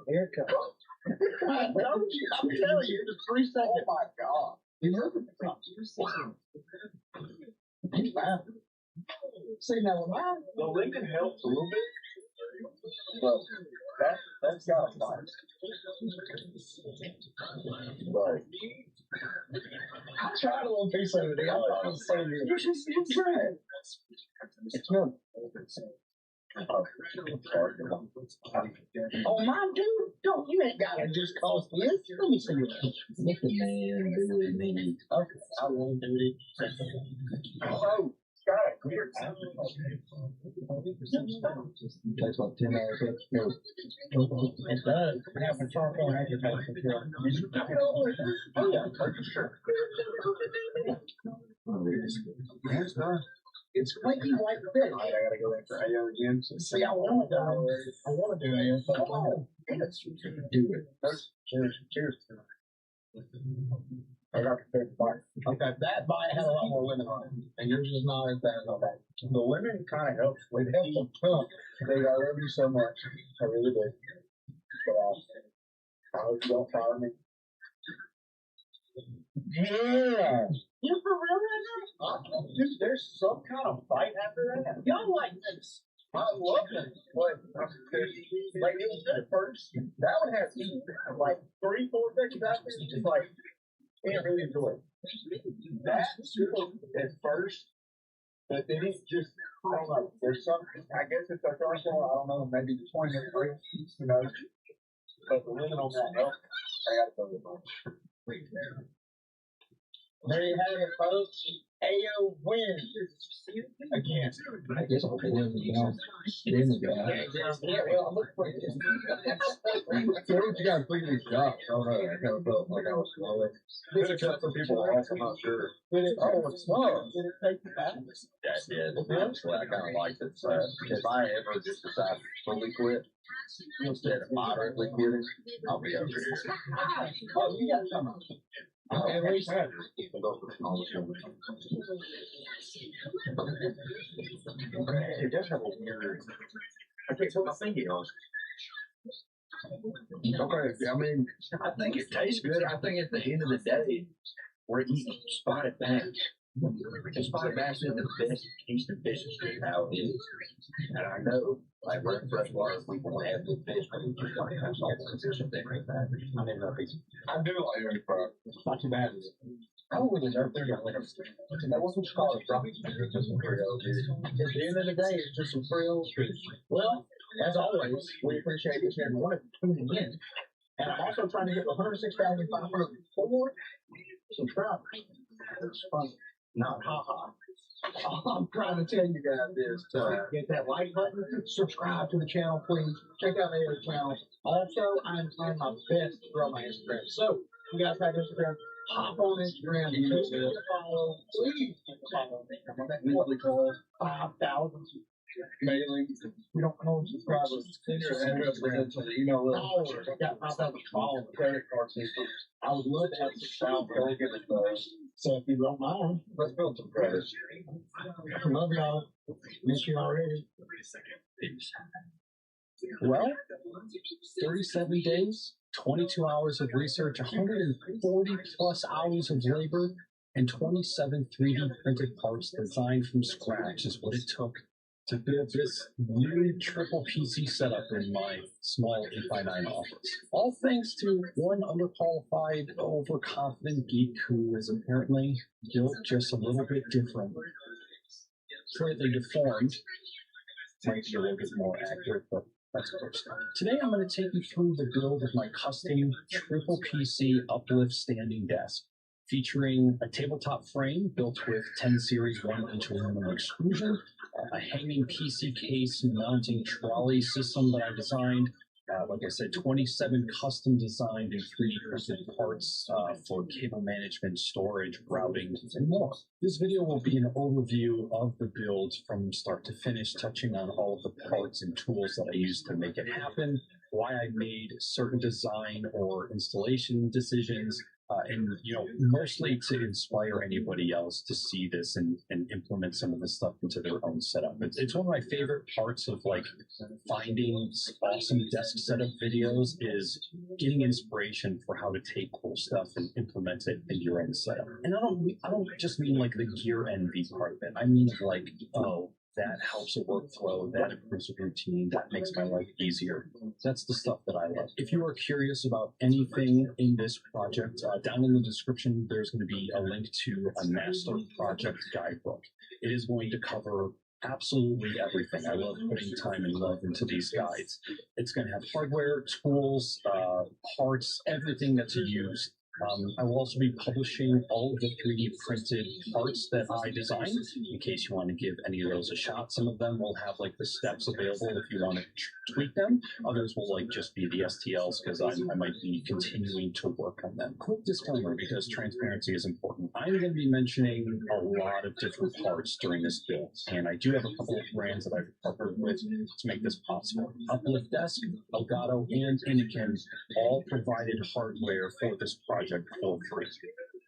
Here it comes. I'm telling you, it's 3 seconds. Oh my god. You know the see now, the lemon helps a little bit, but that's got a bite. But I tried a little piece of it. I thought it was so good. You should try it. It's not. Oh my dude, don't you ain't gotta just cause this. Let me see your Look at man doing me. Okay, I won't do it. Oh, Scott, weird. Takes like 10 hours to go. It does. We have a charcoal agriculture. Oh yeah, for sure. That's done. It's flaky white fish. I gotta go after AO again. See, I want to do AO. Come on. Do it. Cheers. Cheers. I got the third bite. Okay, that bite had a lot more lemon on it, and yours is not as bad. Okay. The lemon kind of helps with the heat. Babe, I love you so much. I really do. But I hope you don't fire me. Yeah. You for real right now? Dude, there's some kind of fight after that. Y'all like this. I love it. But like it was good at first. That one has like 3-4 seconds after. It's just like can't really enjoy it. That's good at first, but then it's just I don't know. There's some. I guess it's a charcoal. I don't know. Maybe 20 or 30. You know. But the limit on that, no. I gotta go with it. There you have it, folks. AO wins. Again. I guess I'll win, you know. Yeah, well, I'm looking for it. You gotta clean these jobs. I don't know. I kind of felt like I was slowly. Could have cut some people off, I'm not sure. Oh, it's slow. Did it take you back? Yeah, it did. Honestly, I kind of liked it. So if I ever just decide to fully quit, instead of moderately quitting, I'll be over here. Oh, you got some. At least it does have a weird. I can't put my finger on it. Okay, I mean, I think it tastes good. I think at the end of the day, we're eating spotted bass. And spotted bass is the best taste of fish is how it is. And I know, like, we're in freshwater, we won't have good fish, but we just don't have salt and fish and things like that. I mean, I do like it, but it's not too bad. I would deserve $30. That wasn't called a drop. It's just some Creole. At the end of the day, it's just some Creole fish. Well, as always, we appreciate each and every one of you tuning in. And I'm also trying to get 106,504 subscribers. It's fun. Not haha. All I'm trying to tell you guys is to hit that like button, subscribe to the channel, please. Check out the other channels. Also, I'm trying my best to grow my Instagram. So, if you guys have Instagram, hop on Instagram. Please give it a follow. Please give it a follow. I'm on that weekly call. 5,000 mailing. We don't know subscribers. Send your address to the email list. Followers. I got 5,000 followers. Credit card system. I would love to have 6,000. Go get it first. So if you don't mind, let's build some credit. Love y'all. Miss you already. Well, 37 days, 22 hours of research, 140 plus hours of labor, and 27 3D printed parts designed from scratch is what it took to build this new triple PC setup in my small 8x9 office. All thanks to one underqualified, overconfident geek who is apparently built just a little bit different. Slightly deformed. Might be a little bit more accurate, but that's a first time. Today I'm going to take you through the build of my custom triple PC uplift standing desk, featuring a tabletop frame built with 10 Series 1-inch aluminum extrusion, a hanging PC case mounting trolley system that I designed, like I said, 27 custom designed and 3D printed parts for cable management, storage, routing, and more. This video will be an overview of the build from start to finish, touching on all of the parts and tools that I used to make it happen, why I made certain design or installation decisions, and mostly to inspire anybody else to see this and implement some of this stuff into their own setup. It's one of my favorite parts of like finding awesome desk setup videos is getting inspiration for how to take cool stuff and implement it into your own setup. And I don't just mean like the gear envy part of it. I mean like, oh, that helps a workflow, that improves a routine, that makes my life easier. That's the stuff that I love. If you are curious about anything in this project, down in the description, there's going to be a link to a master project guidebook. It is going to cover absolutely everything. I love putting time and love into these guides. It's going to have hardware, tools, parts, everything that's used. I will also be publishing all of the 3D printed parts that I designed, in case you want to give any of those a shot. Some of them will have like the steps available if you want to tweak them. Others will like just be the STLs because I might be continuing to work on them. Quick disclaimer, because transparency is important. I'm going to be mentioning a lot of different parts during this build, and I do have a couple of brands that I've partnered with to make this possible. Uplift Desk, Elgato, and Anakin all provided hardware for this project for free.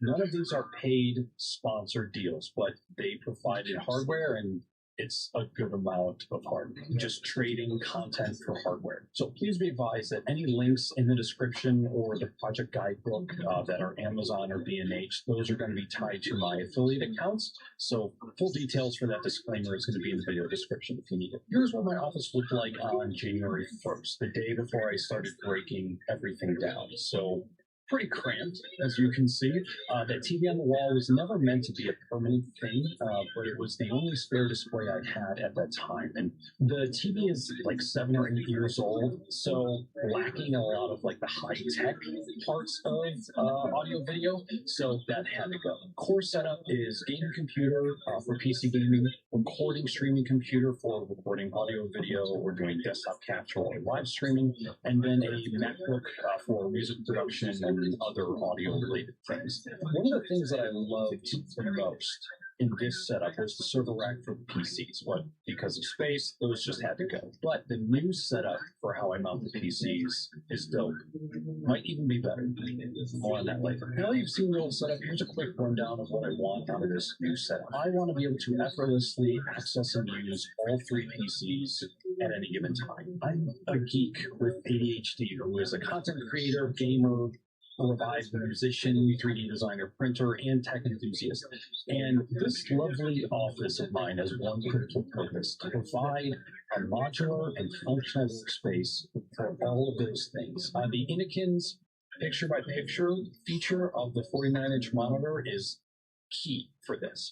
None of these are paid sponsored deals, but they provided hardware, and it's a good amount of hardware. Just trading content for hardware. So please be advised that any links in the description or the project guidebook that are Amazon or B&H, those are going to be tied to my affiliate accounts. So full details for that disclaimer is going to be in the video description if you need it. Here's what my office looked like on January 1st, the day before I started breaking everything down. So pretty cramped, as you can see. That TV on the wall was never meant to be a permanent thing, but it was the only spare display I had at that time. And the TV is like 7 or 8 years old, so lacking a lot of like the high-tech parts of audio video, so that had to go. Core setup is gaming computer for PC gaming, recording streaming computer for recording audio video or doing desktop capture or live streaming, and then a MacBook for music production and other audio-related things. One of the things that I loved the most in this setup was the server rack for the PCs. But because of space, those just had to go. But the new setup for how I mount the PCs is dope. Might even be better. More on that later. Now that you've seen the old setup, here's a quick rundown of what I want out of this new setup. I want to be able to effortlessly access and use all 3 PCs at any given time. I'm a geek with ADHD who is a content creator, gamer, revised musician, 3D designer, printer, and tech enthusiast. And this lovely office of mine has one critical purpose: to provide a modular and functional workspace for all of those things. The Anakin's picture-by-picture feature of the 49-inch monitor is key for this.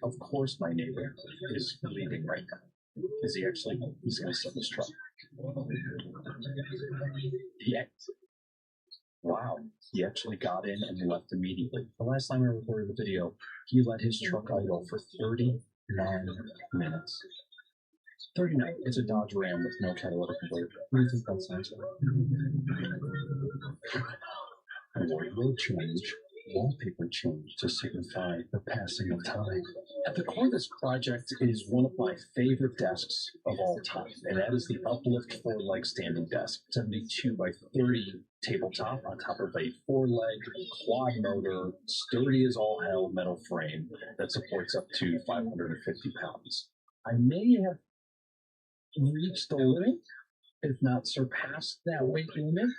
Of course, my neighbor is leaving right now. Is he actually? He's going to set his truck. Yeah. Wow, he actually got in and left immediately. The last time I recorded the video, he let his truck idle for 39 minutes. 39. It's a Dodge Ram with no catalytic converter. What do you think that sounds like? Wardrobe change, wallpaper change to signify the passing of time. At the core of this project is one of my favorite desks of all time, and that is the Uplift 4-leg standing desk. 72 by 30 tabletop on top of a 4-leg quad motor, sturdy as all hell metal frame that supports up to 550 pounds. I may have reached the limit, if not surpassed that weight limit.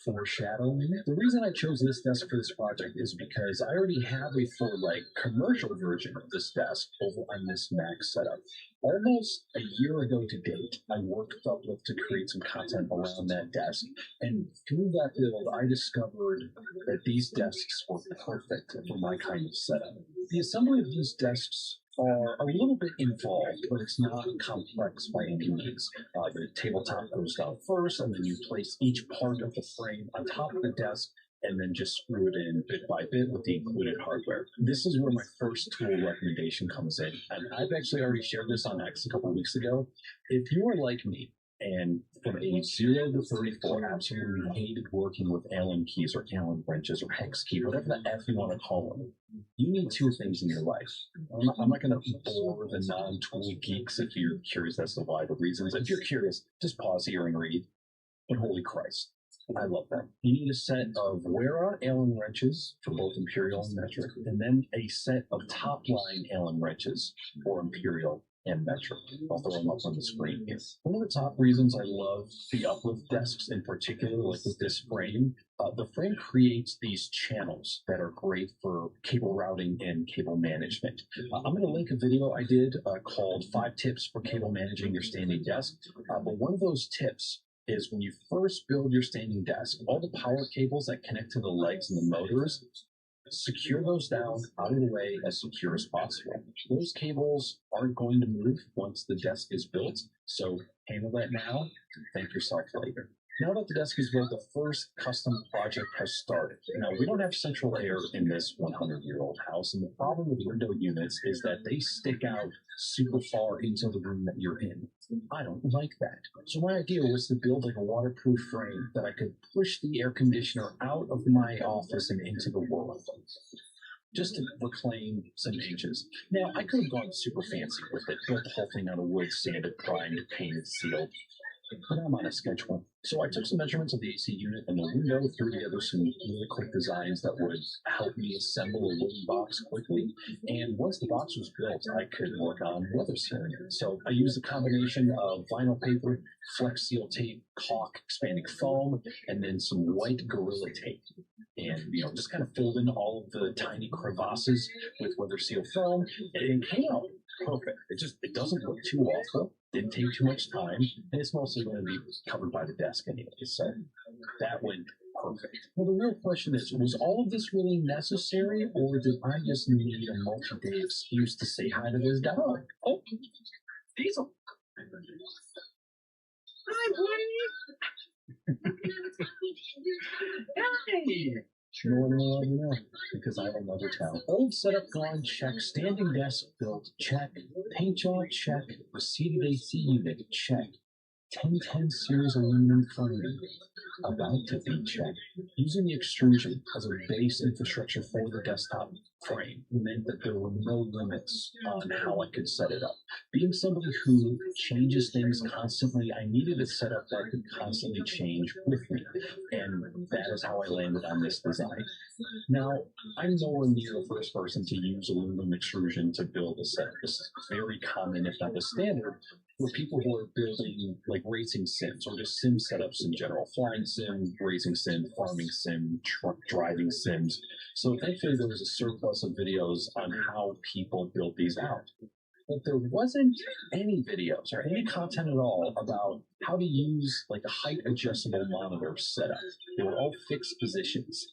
Foreshadowing. The reason I chose this desk for this project is because I already have a 4-leg commercial version of this desk over on this Mac setup. Almost a year ago to date, I worked with Uplift to create some content around that desk, and through that build, I discovered that these desks were perfect for my kind of setup. The assembly of these desks are a little bit involved, but it's not complex by any means. The tabletop goes down first, and then you place each part of the frame on top of the desk, and then just screw it in bit by bit with the included hardware. This is where my first tool recommendation comes in, and I've actually already shared this on X a couple of weeks ago. If you are like me, and from age 0 to 34, absolutely hated working with Allen keys or Allen wrenches or hex key, whatever the F you want to call them, you need 2 things in your life. I'm not going to bore the non-tool geeks if you're curious as to why the reasons. If you're curious, just pause here and read. But holy Christ, I love that. You need a set of wear-out Allen wrenches for both Imperial and metric, and then a set of top-line Allen wrenches for Imperial and metric. I'll throw them up on the screen here. One of the top reasons I love the Uplift desks in particular, like with this frame, the frame creates these channels that are great for cable routing and cable management. I'm going to link a video I did called 5 Tips for Cable Managing Your Standing Desk. But one of those tips is when you first build your standing desk, all the power cables that connect to the legs and the motors, secure those down out of the way as secure as possible. Those cables aren't going to move once the desk is built, so handle that now and thank yourself later. Now that the desk is built, the first custom project has started. Now, we don't have central air in this 100-year-old house, and the problem with window units is that they stick out super far into the room that you're in. I don't like that. So my idea was to build like a waterproof frame that I could push the air conditioner out of my office and into the world, just to reclaim some inches. Now, I could have gone super fancy with it, built the whole thing out of wood, sanded, primed, painted, sealed, but I'm on a schedule. So I took some measurements of the AC unit and the window, threw together some really quick designs that would help me assemble a wooden box quickly. And once the box was built, I could work on weather sealing it. So I used a combination of vinyl paper, flex seal tape, caulk, expanding foam, and then some white Gorilla tape. And, just kind of filled in all of the tiny crevasses with weather seal foam, and it came out perfect. It doesn't look too awful, didn't take too much time, and it's mostly going to be covered by the desk anyway, so that went perfect. Well, the real question is, was all of this really necessary, or did I just need a multi-day excuse to say hi to this dog? Oh, Diesel. Hi, buddy. Hey. No, because I will never tell. Old setup gone, check. Standing desk built, check. Paint job, check. Received AC unit, check. 1010 series aluminum frame, about to be checked. Using the extrusion as a base infrastructure for the desktop frame meant that there were no limits on how I could set it up. Being somebody who changes things constantly, I needed a setup that could constantly change with me, and that is how I landed on this design. Now, I'm nowhere near the first person to use aluminum extrusion to build a setup. This is very common, if not the standard, for people who are building like racing sims or just sim setups in general. Flying sim, racing sim, farming sim, truck driving sims. So thankfully there was a surplus of videos on how people build these out. But there wasn't any videos or any content at all about how to use like a height adjustable monitor setup. They were all fixed positions.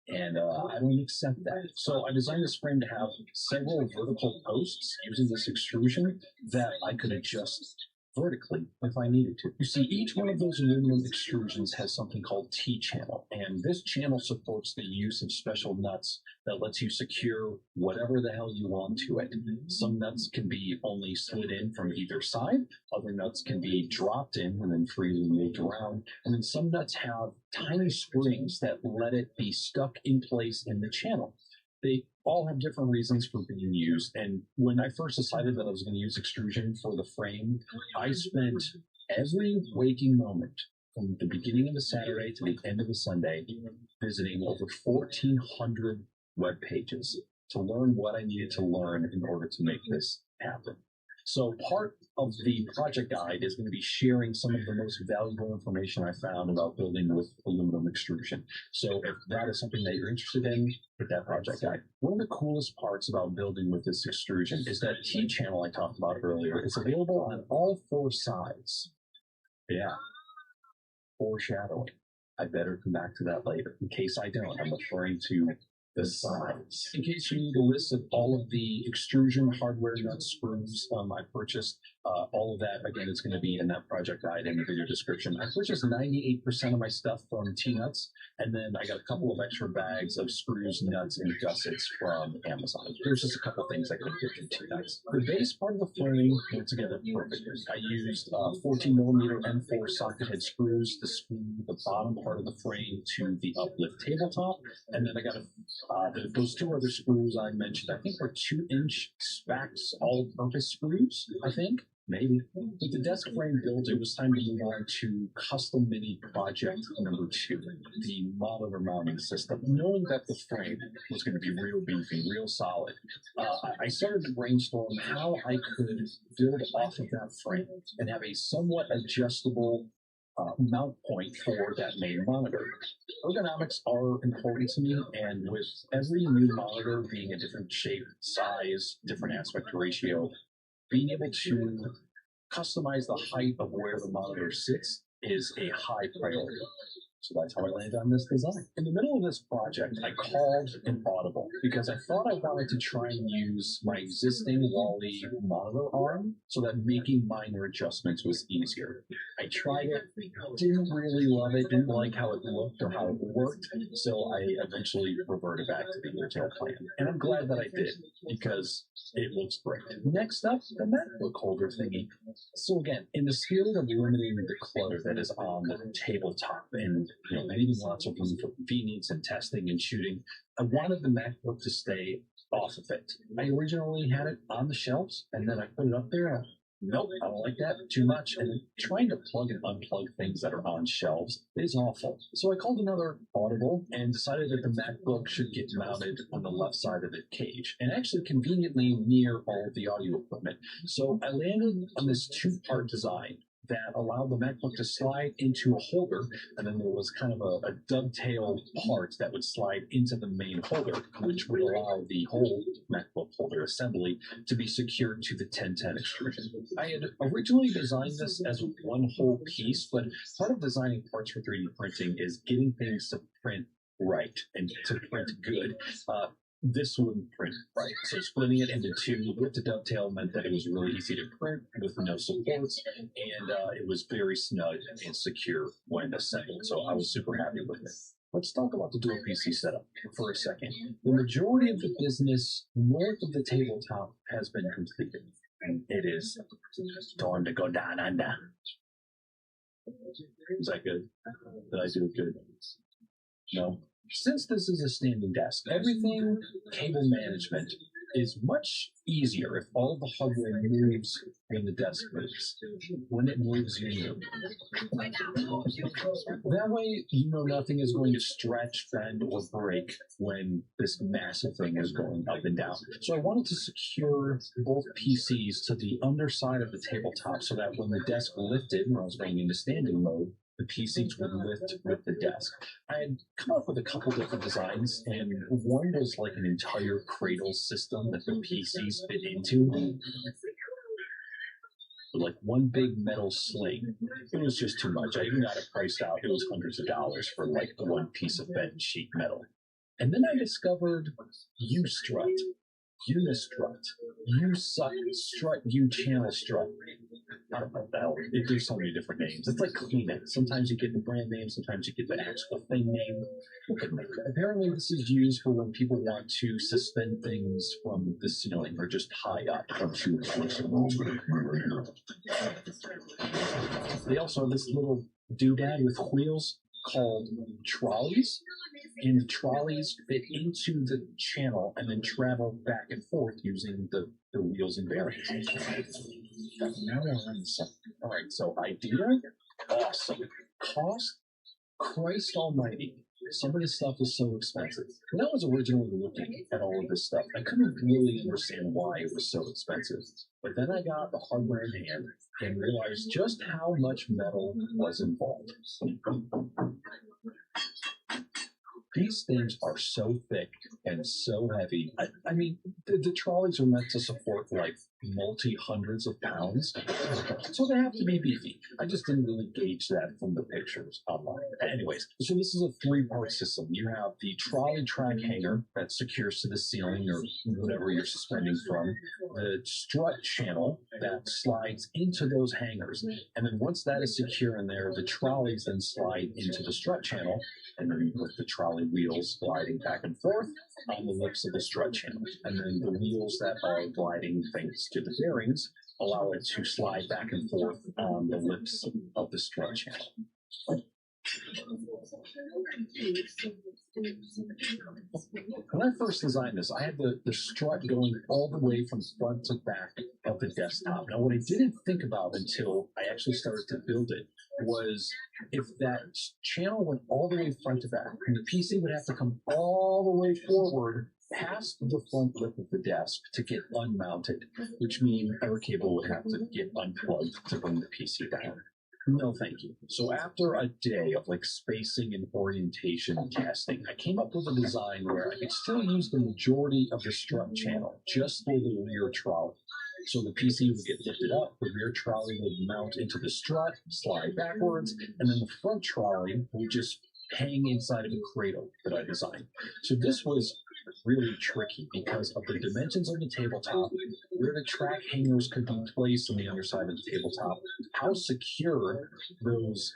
And I don't accept that. So I designed this frame to have several vertical posts using this extrusion that I could adjust vertically if I needed to. You see, each one of those aluminum extrusions has something called T-channel, and this channel supports the use of special nuts that lets you secure whatever the hell you want to it. Some nuts can be only slid in from either side, other nuts can be dropped in and then freely moved around, and then some nuts have tiny springs that let it be stuck in place in the channel. They all have different reasons for being used, and when I first decided that I was going to use extrusion for the frame, I spent every waking moment from the beginning of the Saturday to the end of the Sunday visiting over 1,400 web pages to learn what I needed to learn in order to make this happen. So part of the project guide is going to be sharing some of the most valuable information I found about building with aluminum extrusion. So if that is something that you're interested in, hit that project guide. One of the coolest parts about building with this extrusion is that T-channel I talked about earlier is available on all four sides. Yeah, foreshadowing. I better come back to that later. In case I don't, I'm referring to the sides. In case you need a list of all of the extrusion hardware, nuts, screws, I purchased all of that. Again, it's going to be in that project guide in the video description. I purchased 98% of my stuff from T-Nuts, and then I got a couple of extra bags of screws, nuts, and gussets from Amazon. There's just a couple things I couldn't get from T-Nuts. The base part of the frame went together perfectly. I used 14mm M4 socket head screws to screw the bottom part of the frame to the uplift tabletop, and then I got those two other screws I mentioned, I think were 2-inch Spax all-purpose screws, I think. Maybe. With the desk frame built, it was time to move on to custom mini project number 2, the monitor mounting system. Knowing that the frame was going to be real beefy, real solid, I started to brainstorm how I could build off of that frame and have a somewhat adjustable mount point for that main monitor. Ergonomics are important to me, and with every new monitor being a different shape, size, different aspect ratio, being able to customize the height of where the monitor sits is a high priority. So that's how I landed on this design. In the middle of this project, I called an audible because I thought I wanted to try and use my existing Wally monitor arm so that making minor adjustments was easier. I tried it, didn't really love it, didn't like how it looked or how it worked, so I eventually reverted back to the original plan. And I'm glad that I did because it looks great. Next up, the MacBook holder thingy. So again, in the spirit of limiting the clutter that is on the tabletop and leaving lots of room for convenience and testing and shooting, I wanted the MacBook to stay off of it. I originally had it on the shelves and then I put it up there. Nope, I don't like that too much. And trying to plug and unplug things that are on shelves is awful. So I called another audible and decided that the MacBook should get mounted on the left side of the cage and actually conveniently near all of the audio equipment. So I landed on this two-part design that allowed the MacBook to slide into a holder, and then there was kind of a dovetail part that would slide into the main holder, which would allow the whole MacBook holder assembly to be secured to the 1010 extrusion. I had originally designed this as one whole piece, but part of designing parts for 3D printing is getting things to print right and to print good. This wouldn't print right. So splitting it into two with the dovetail meant that it was really easy to print with no supports, and it was very snug and secure when assembled. So I was super happy with it. Let's talk about the dual PC setup for a second. The majority of the business north of the tabletop has been completed. It is time to go down under. Is that good? Did I do it good? No. Since this is a standing desk, everything cable management is much easier if all of the hardware moves when the desk moves. When it moves, you move. That way, nothing is going to stretch, bend, or break when this massive thing is going up and down. So I wanted to secure both PCs to the underside of the tabletop so that when the desk lifted, when I was going into standing mode, the PCs would lift with the desk. I had come up with a couple different designs, and one was like an entire cradle system that the PCs fit into. Like one big metal sling. It was just too much. I even got it priced out. It was hundreds of dollars for like one piece of bent sheet metal. And then I discovered U-strut, Unistrut, U-suck, strut, U-channel strut. I don't know what the hell. There's so many different names. It's like Kleenex. Sometimes you get the brand name, sometimes you get the actual thing name. Apparently this is used for when people want to suspend things from the ceiling or just high up. They also have this little doodad with wheels called trolleys, and the trolleys fit into the channel and then travel back and forth using the wheels and bearings. Now we're on the second. All right, so idea, awesome. Cost, Christ almighty. Some of this stuff is so expensive. When I was originally looking at all of this stuff, I couldn't really understand why it was so expensive. But then I got the hardware in hand and realized just how much metal was involved. These things are so thick and so heavy. I mean, the trolleys are meant to support like multi-hundreds of pounds, so they have to be beefy. I just didn't really gauge that from the pictures online. Anyways, so this is a three-part system. You have the trolley track hanger that secures to the ceiling or whatever you're suspending from, the strut channel that slides into those hangers, and then once that is secure in there, the trolleys then slide into the strut channel, and then with the trolley wheels gliding back and forth on the lips of the strut channel. And then the wheels that are gliding thanks to the bearings allow it to slide back and forth on the lips of the strut channel. When I first designed this, I had the strut going all the way from front to back of the desktop. Now, what I didn't think about until I actually started to build it was if that channel went all the way front to back, and the PC would have to come all the way forward past the front lip of the desk to get unmounted, which means our cable would have to get unplugged to bring the PC down. No, thank you. So after a day of like spacing and orientation and testing, I came up with a design where I could still use the majority of the strut channel just for the rear trolley. So the PC would get lifted up, the rear trolley would mount into the strut, slide backwards, and then the front trolley would just hang inside of a cradle that I designed. So this was really tricky because of the dimensions of the tabletop, where the track hangers could be placed on the underside of the tabletop, how secure those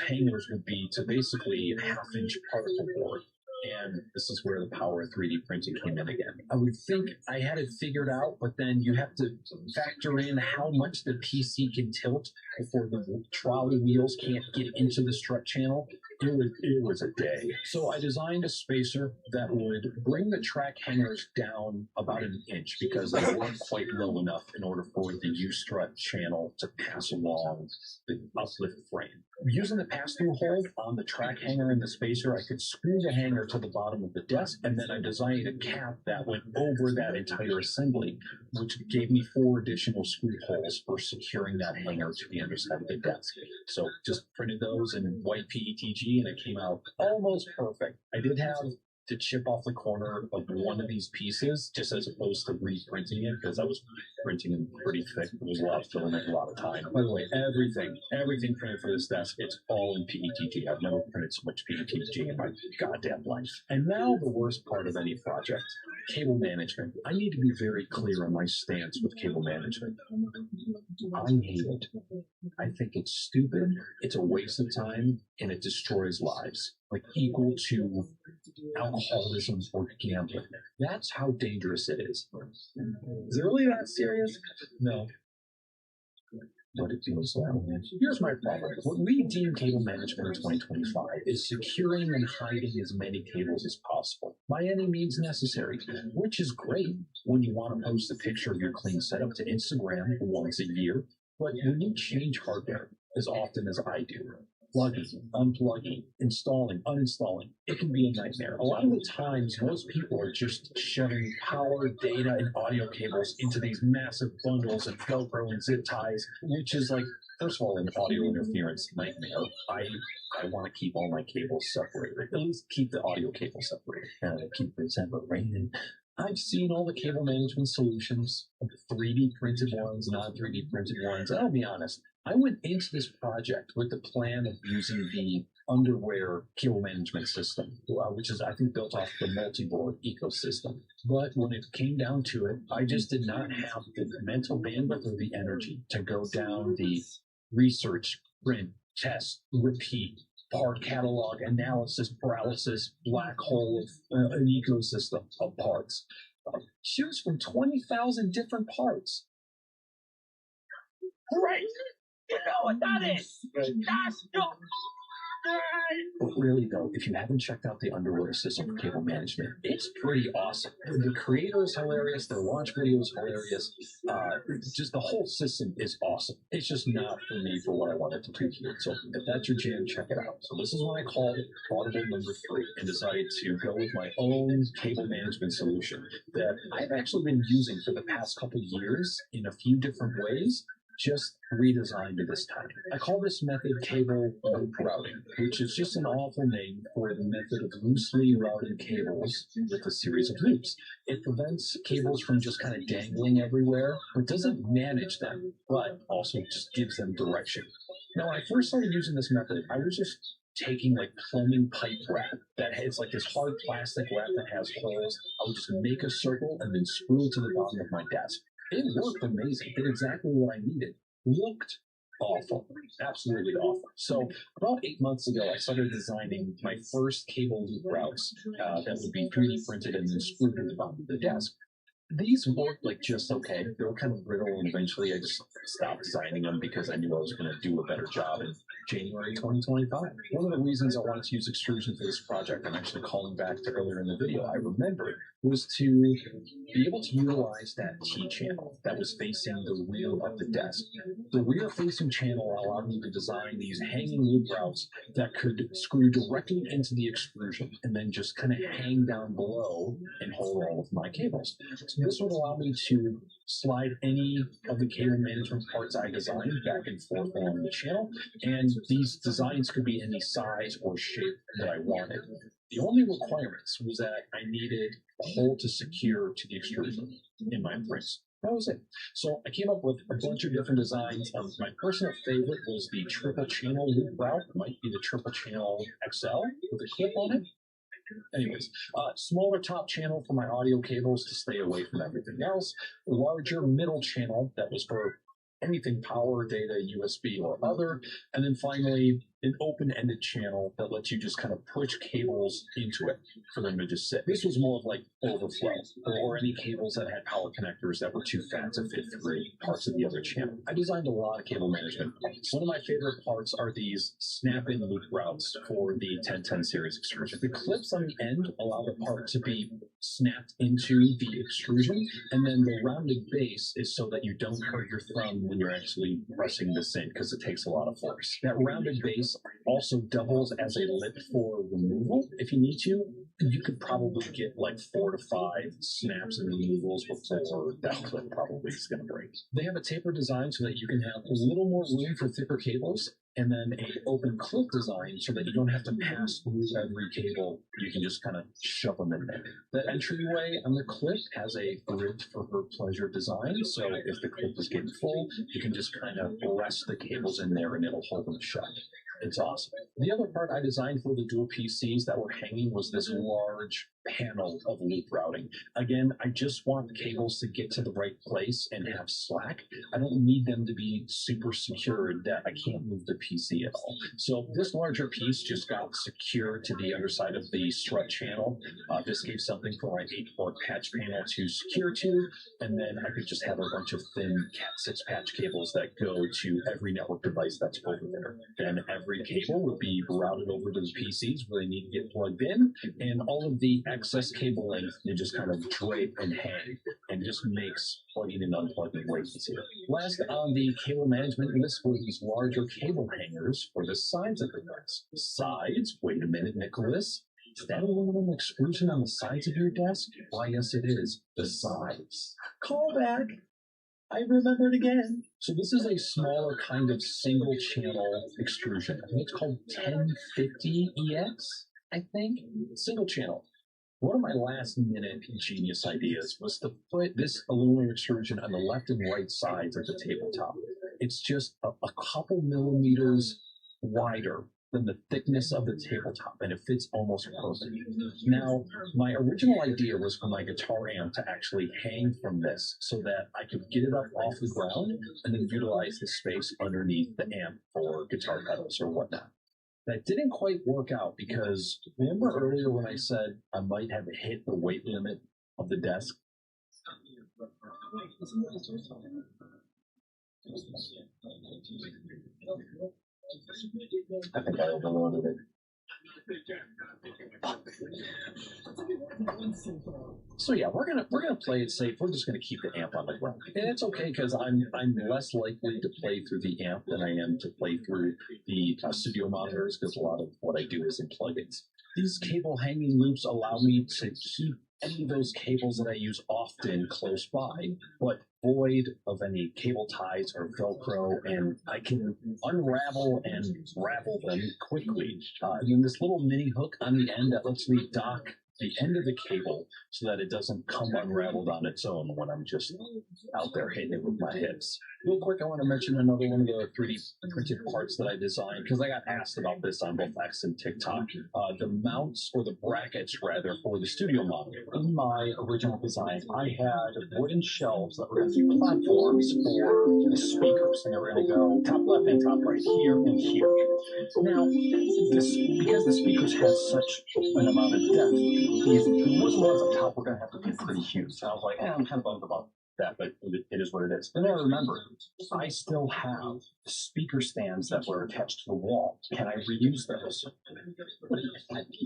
hangers would be to basically half-inch particle board. And this is where the power of 3D printing came in again. I would think I had it figured out, but then you have to factor in how much the PC can tilt before the trolley wheels can't get into the strut channel. It was a day. So I designed a spacer that would bring the track hangers down about an inch because they weren't quite low enough in order for the U-strut channel to pass along the uplift frame. Using the pass-through hole on the track hanger and the spacer, I could screw the hanger to the bottom of the desk, and then I designed a cap that went over that entire assembly, which gave me 4 additional screw holes for securing that hanger to the underside of the desk. So just printed those in white PETG, and it came out almost perfect. I did have to chip off the corner of one of these pieces, just as opposed to reprinting it, because I was printing them pretty thick. It was a lot of filament, a lot of time. By the way, everything printed for this desk, it's all in PETG. I've never printed so much PETG in my goddamn life. And now the worst part of any project, cable management. I need to be very clear on my stance with cable management. I hate it. I think it's stupid, it's a waste of time, and it destroys lives. Like equal to alcoholism or gambling. That's how dangerous it is. Is it really that serious? No. But it feels that way. Here's my problem. What we deem cable management in 2025 is securing and hiding as many cables as possible, by any means necessary, which is great when you want to post a picture of your clean setup to Instagram once a year. But when you change hardware as often as I do, plugging, unplugging, installing, uninstalling, it can be a nightmare. A lot of the times, most people are just shoving power, data, and audio cables into these massive bundles and Velcro and zip ties, which is like, first of all, an audio interference nightmare. I want to keep all my cables separated. At least keep the audio cable separated. Keep it separated. I've seen all the cable management solutions, 3D printed ones, non-3D printed ones. I'll be honest, I went into this project with the plan of using the underwear cable management system, which is, I think, built off the multi-board ecosystem. But when it came down to it, I just did not have the mental bandwidth or the energy to go down the research, print, test, repeat, part catalog, analysis, paralysis, black hole of an ecosystem of parts. Choose from 20,000 different parts. Great! You know what that is! That's your... But really, though, if you haven't checked out the underwear system for cable management, it's pretty awesome. The creator is hilarious. Their launch video is hilarious. Just the whole system is awesome. It's just not for me for what I wanted to do here. So if that's your jam, check it out. So this is when I called it Audible number 3 and decided to go with my own cable management solution that I've actually been using for the past couple years in a few different ways. Just redesigned it this time. I call this method cable loop routing, which is just an awful name for the method of loosely routing cables with a series of loops. It prevents cables from just kind of dangling everywhere, but doesn't manage them, but also just gives them direction. Now, when I first started using this method, I was just taking like plumbing pipe wrap that has like this hard plastic wrap that has holes. I would just make a circle and then screw it to the bottom of my desk. It worked amazing. Did exactly what I needed. Looked awful. Absolutely awful. So about 8 months ago, I started designing my first cable loop routes that would be 3D printed and then screwed to the bottom of the desk. These worked like just okay. They were kind of brittle, and eventually I just stopped designing them because I knew I was going to do a better job in January 2025. One of the reasons I wanted to use extrusion for this project, I'm actually calling back to earlier in the video, I remembered, was to be able to utilize that T-channel that was facing the rear of the desk. The rear-facing channel allowed me to design these hanging loop routes that could screw directly into the extrusion and then just kind of hang down below and hold all of my cables. So this would allow me to slide any of the cable management parts I designed back and forth along the channel, and these designs could be any size or shape that I wanted. The only requirements was that I needed a hole to secure to the extrusion in my prints. That was it. So I came up with a bunch of different designs. My personal favorite was the triple channel loop route. It might be the triple channel XL with a clip on it. Anyways, smaller top channel for my audio cables to stay away from everything else. Larger middle channel that was for anything power, data, USB, or other. And then finally, an open-ended channel that lets you just kind of push cables into it for them to just sit. This was more of like overflow, or any cables that had power connectors that were too fat to fit through parts of the other channel. I designed a lot of cable management parts. One of my favorite parts are these snap-in loop routes for the 1010 series extrusion. The clips on the end allow the part to be snapped into the extrusion, and then the rounded base is so that you don't hurt your thumb when you're actually pressing this in, because it takes a lot of force. That rounded base also doubles as a lip for removal. If you need to, you could probably get like 4 to 5 snaps and removals before that clip probably is going to break. They have a taper design so that you can have a little more room for thicker cables, and then an open clip design so that you don't have to pass through every cable. You can just kind of shove them in there. The entryway on the clip has a grid for her pleasure design, so if the clip is getting full, you can just kind of rest the cables in there and it'll hold them shut. It's awesome. The other part I designed for the dual PCs that were hanging was this large panel of loop routing. Again, I just want the cables to get to the right place and have slack. I don't need them to be super secured that I can't move the PC at all. So this larger piece just got secured to the underside of the strut channel. This gave something for my 8-port patch panel to secure to, and then I could just have a bunch of thin Cat6 patch cables that go to every network device that's over there. Then every cable would be routed over to the PCs where they need to get plugged in, and all of the excess cable length they just kind of drape and hang, and just makes plugging and unplugging way easier. Last on the cable management list were these larger cable hangers for the sides of the desk. Sides? Wait a minute, Nicholas. Is that aluminum extrusion on the sides of your desk? Why, yes, it is. The sides. Call back. I remembered again. So this is a smaller kind of single channel extrusion. I think it's called 1050EX, I think. Single channel. One of my last minute genius ideas was to put this aluminum extrusion on the left and right sides of the tabletop. It's just a couple millimeters wider than the thickness of the tabletop, and it fits almost perfect. Now, my original idea was for my guitar amp to actually hang from this so that I could get it up off the ground and then utilize the space underneath the amp for guitar pedals or whatnot. That didn't quite work out because remember earlier when I said I might have hit the weight limit of the desk? I think I overloaded it. So yeah, we're gonna play it safe. We're just gonna keep the amp on the ground, and it's okay because I'm less likely to play through the amp than I am to play through the studio monitors, because a lot of what I do is in plugins. These cable hanging loops allow me to keep any of those cables that I use often close by, but void of any cable ties or Velcro, and I can unravel and ravel them quickly. And then this little mini hook on the end that lets me dock the end of the cable so that it doesn't come unraveled on its own when I'm just out there hitting it with my hips. Real quick, I want to mention another one of the 3D printed parts that I designed, because I got asked about this on both X and TikTok. The mounts, or the brackets rather, for the studio monitor. In my original design, I had wooden shelves that were going to be platforms for the speakers, and they were going to go top left and top right, here and here. Now, because the speakers had such an amount of depth, these wooden ones up top were going to have to be pretty huge. So I was like, I'm kind of bummed about that, but it is what it is. And then I remember, I still have speaker stands that were attached to the wall. Can I reuse those?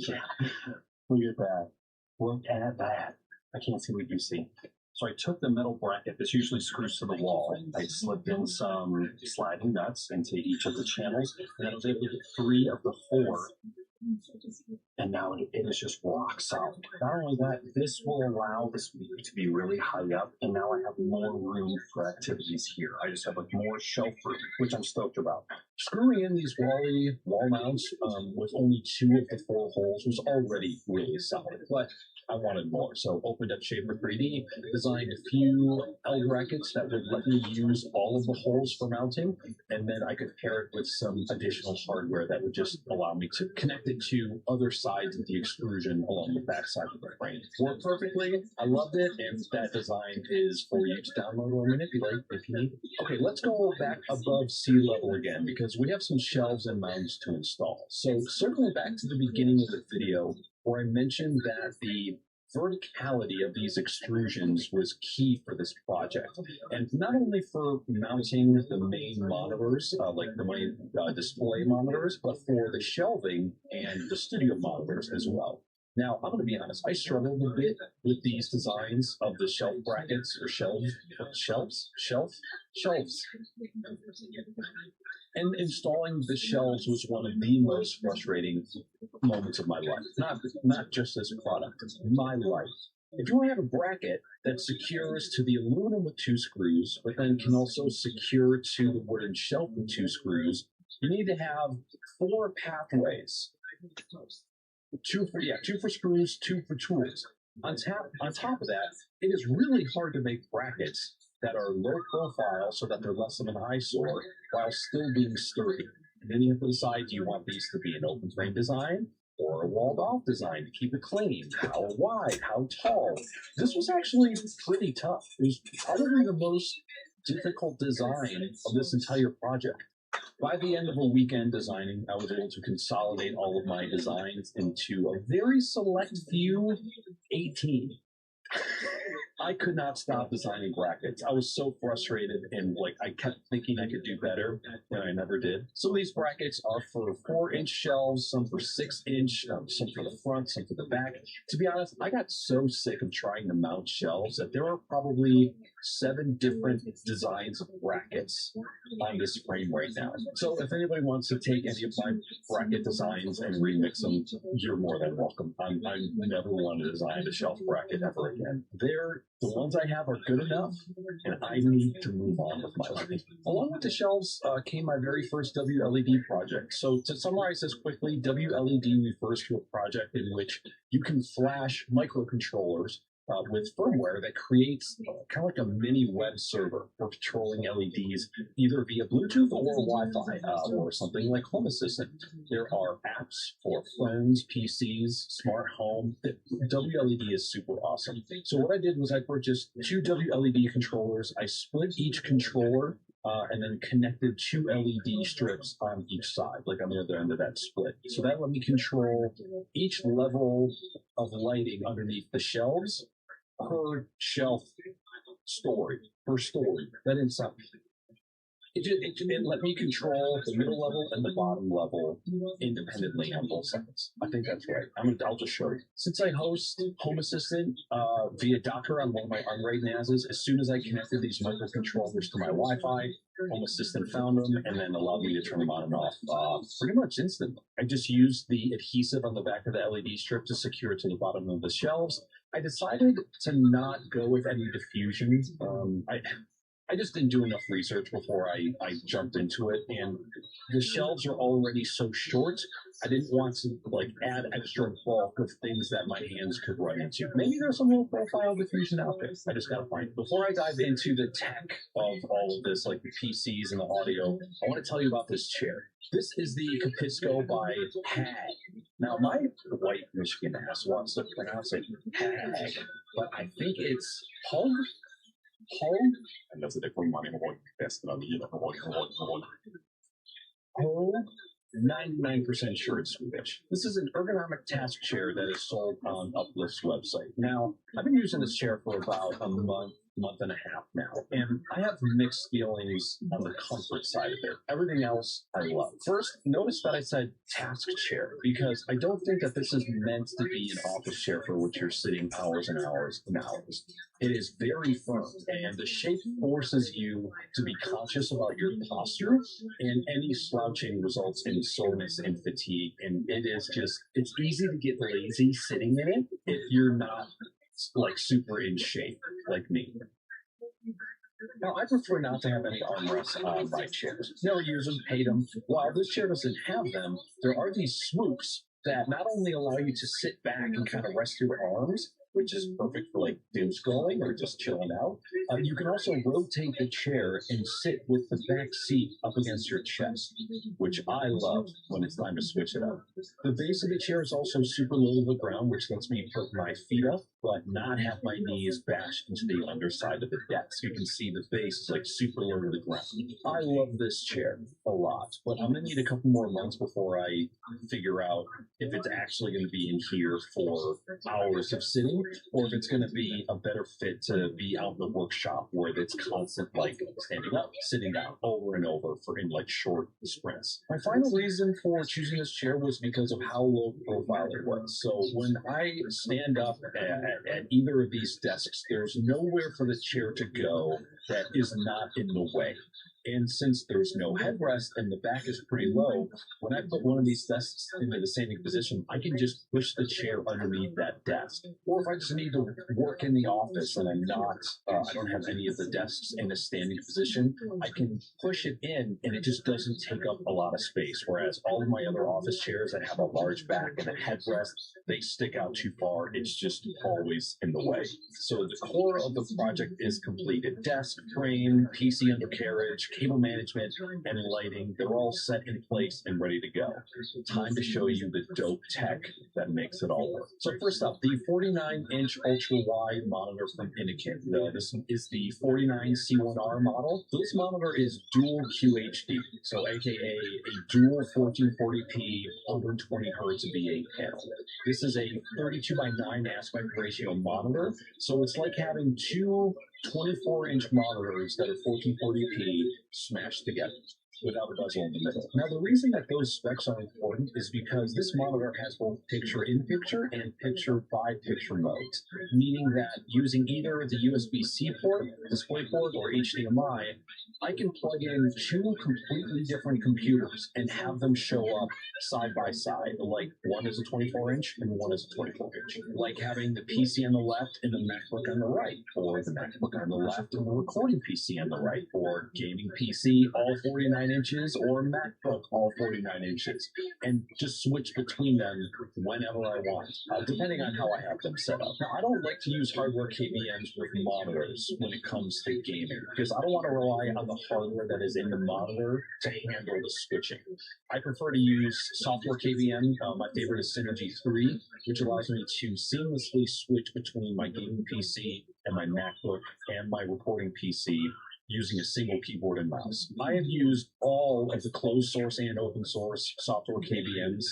Yeah. Look at that. Look at that. I can't see what you see. So I took the metal bracket, this usually screws to the wall. I slipped in some sliding nuts into each of the channels, and I was able to get 3 of the 4. And now it is just rock solid. Not only that, this will allow the speaker to be really high up, and now I have more room for activities here. I just have like more shelf room, which I'm stoked about. Screwing in these wall mounts with only 2 of the 4 holes was already really solid, but I wanted more, so opened up Shaper 3D, designed a few L brackets that would let me use all of the holes for mounting, and then I could pair it with some additional hardware that would just allow me to connect it to other sides of the extrusion along the back side of the frame. Worked perfectly. I loved it, and that design is for you to download or manipulate if you need. Okay, let's go back above sea level again, because we have some shelves and mounts to install. So circling back to the beginning of the video, where I mentioned that the verticality of these extrusions was key for this project, and not only for mounting the main monitors, like the main display monitors, but for the shelving and the studio monitors as well. Now, I'm going to be honest, I struggled a bit with these designs of the shelf brackets or shelves. And installing the shelves was one of the most frustrating moments of my life. Not just this product, my life. If you want to have a bracket that secures to the aluminum with 2 screws, but then can also secure to the wooden shelf with 2 screws, you need to have 4 pathways. 2 for screws, 2 for tools. On top of that, it is really hard to make brackets that are low profile so that they're less of an eyesore while still being sturdy. And then you have to decide, do you want these to be an open frame design or a walled off design to keep it clean? How wide? How tall? This was actually pretty tough. It was probably the most difficult design of this entire project. By the end of a weekend designing, I was able to consolidate all of my designs into a very select few, 18. I could not stop designing brackets. I was so frustrated, and I kept thinking I could do better, and I never did. Some of these brackets are for 4-inch shelves, some for 6-inch, some for the front, some for the back. To be honest, I got so sick of trying to mount shelves that there are probably 7 different designs of brackets on this frame right now. So if anybody wants to take any of my bracket designs and remix them, you're more than welcome. I never want to design a shelf bracket ever again. The ones I have are good enough, and I need to move on with my life. Along with the shelves came my very first WLED project. So to summarize this quickly, WLED refers to a project in which you can flash microcontrollers with firmware that creates kind of like a mini web server for controlling LEDs, either via Bluetooth or Wi-Fi, or something like Home Assistant. There are apps for phones, PCs, smart home. WLED is super awesome. So what I did was I purchased 2 WLED controllers. I split each controller and then connected 2 LED strips on each side, like on the other end of that split. So that let me control each level of lighting underneath the shelves per shelf per story. That didn't sound. It let me control the middle level and the bottom level independently on both sides. I think that's right. I'll just show you. Since I host Home Assistant via Docker on one of my Unraid NASs, as soon as I connected these microcontrollers to my Wi-Fi, Home Assistant found them and then allowed me to turn them on and off pretty much instantly. I just used the adhesive on the back of the LED strip to secure it to the bottom of the shelves. I decided to not go with any diffusion. I just didn't do enough research before I jumped into it, and the shelves are already so short, I didn't want to add extra bulk of things that my hands could run into. Maybe there's some low profile diffusion out there. I just gotta find it. Before I dive into the tech of all of this, like the PCs and the audio, I want to tell you about this chair. This is the Capisco by Hag. Now, my white Michigan ass wants to pronounce it Hag, but I think it's Hug? And that's a different money. 99% sure it's Swedish. This is an ergonomic task chair that is sold on Uplift's website. Now, I've been using this chair for about a month and a half now, and I have mixed feelings on the comfort side of it. Everything else I love. First, notice that I said task chair, because I don't think that this is meant to be an office chair for which you're sitting hours and hours and hours. It is very firm, and the shape forces you to be conscious about your posture, and any slouching results in soreness and fatigue, and it's easy to get lazy sitting in it if you're not super in shape like me. Now, I prefer not to have any armrests on my chairs. Never use them, hate them. While this chair doesn't have them, there are these swoops that not only allow you to sit back and kind of rest your arms, which is perfect for like doom scrolling or just chilling out. You can also rotate the chair and sit with the back seat up against your chest, which I love when it's time to switch it up. The base of the chair is also super low to the ground, which lets me put my feet up, but not have my knees bashed into the underside of the desk. You can see the base is like super low to the ground. I love this chair a lot, but I'm gonna need a couple more months before I figure out if it's actually going to be in here for hours of sitting, or if it's going to be a better fit to be out in the workshop where it's constant, like standing up, sitting down over and over for in like short sprints. My final reason for choosing this chair was because of how low profile it was. So when I stand up at either of these desks, there's nowhere for the chair to go that is not in the way. And since there's no headrest and the back is pretty low, when I put one of these desks into the standing position, I can just push the chair underneath that desk. Or if I just need to work in the office and I don't have any of the desks in a standing position, I can push it in and it just doesn't take up a lot of space. Whereas all of my other office chairs that have a large back and a headrest, they stick out too far. It's just always in the way. So the core of the project is completed. Desk, frame, PC undercarriage, cable management, and lighting, they're all set in place and ready to go. Time to show you the dope tech that makes it all work. So first up, the 49-inch ultra-wide monitor from Inikin. This is the 49C1R model. This monitor is dual QHD, so aka a dual 1440p 120 Hz V8 panel. This is a 32:9 aspect ratio monitor, so it's like having two 24-inch monitors that are 1440p smashed together without a bezel in the middle. Now, the reason that those specs are important is because this monitor has both picture-in-picture and picture-by-picture modes, meaning that using either the USB-C port, DisplayPort, or HDMI, I can plug in two completely different computers and have them show up side by side, like one is a 24-inch and one is a 24-inch. Like having the PC on the left and the MacBook on the right, or the MacBook on the left and the recording PC on the right, or gaming PC all 49 inches, or MacBook all 49 inches, and just switch between them whenever I want, depending on how I have them set up. Now, I don't like to use hardware KVMs with monitors when it comes to gaming, because I don't want to rely on the hardware that is in the monitor to handle the switching. I prefer to use software KVM. My favorite is Synergy 3, which allows me to seamlessly switch between my gaming PC and my MacBook and my recording PC using a single keyboard and mouse. I have used all of the closed source and open source software KVMs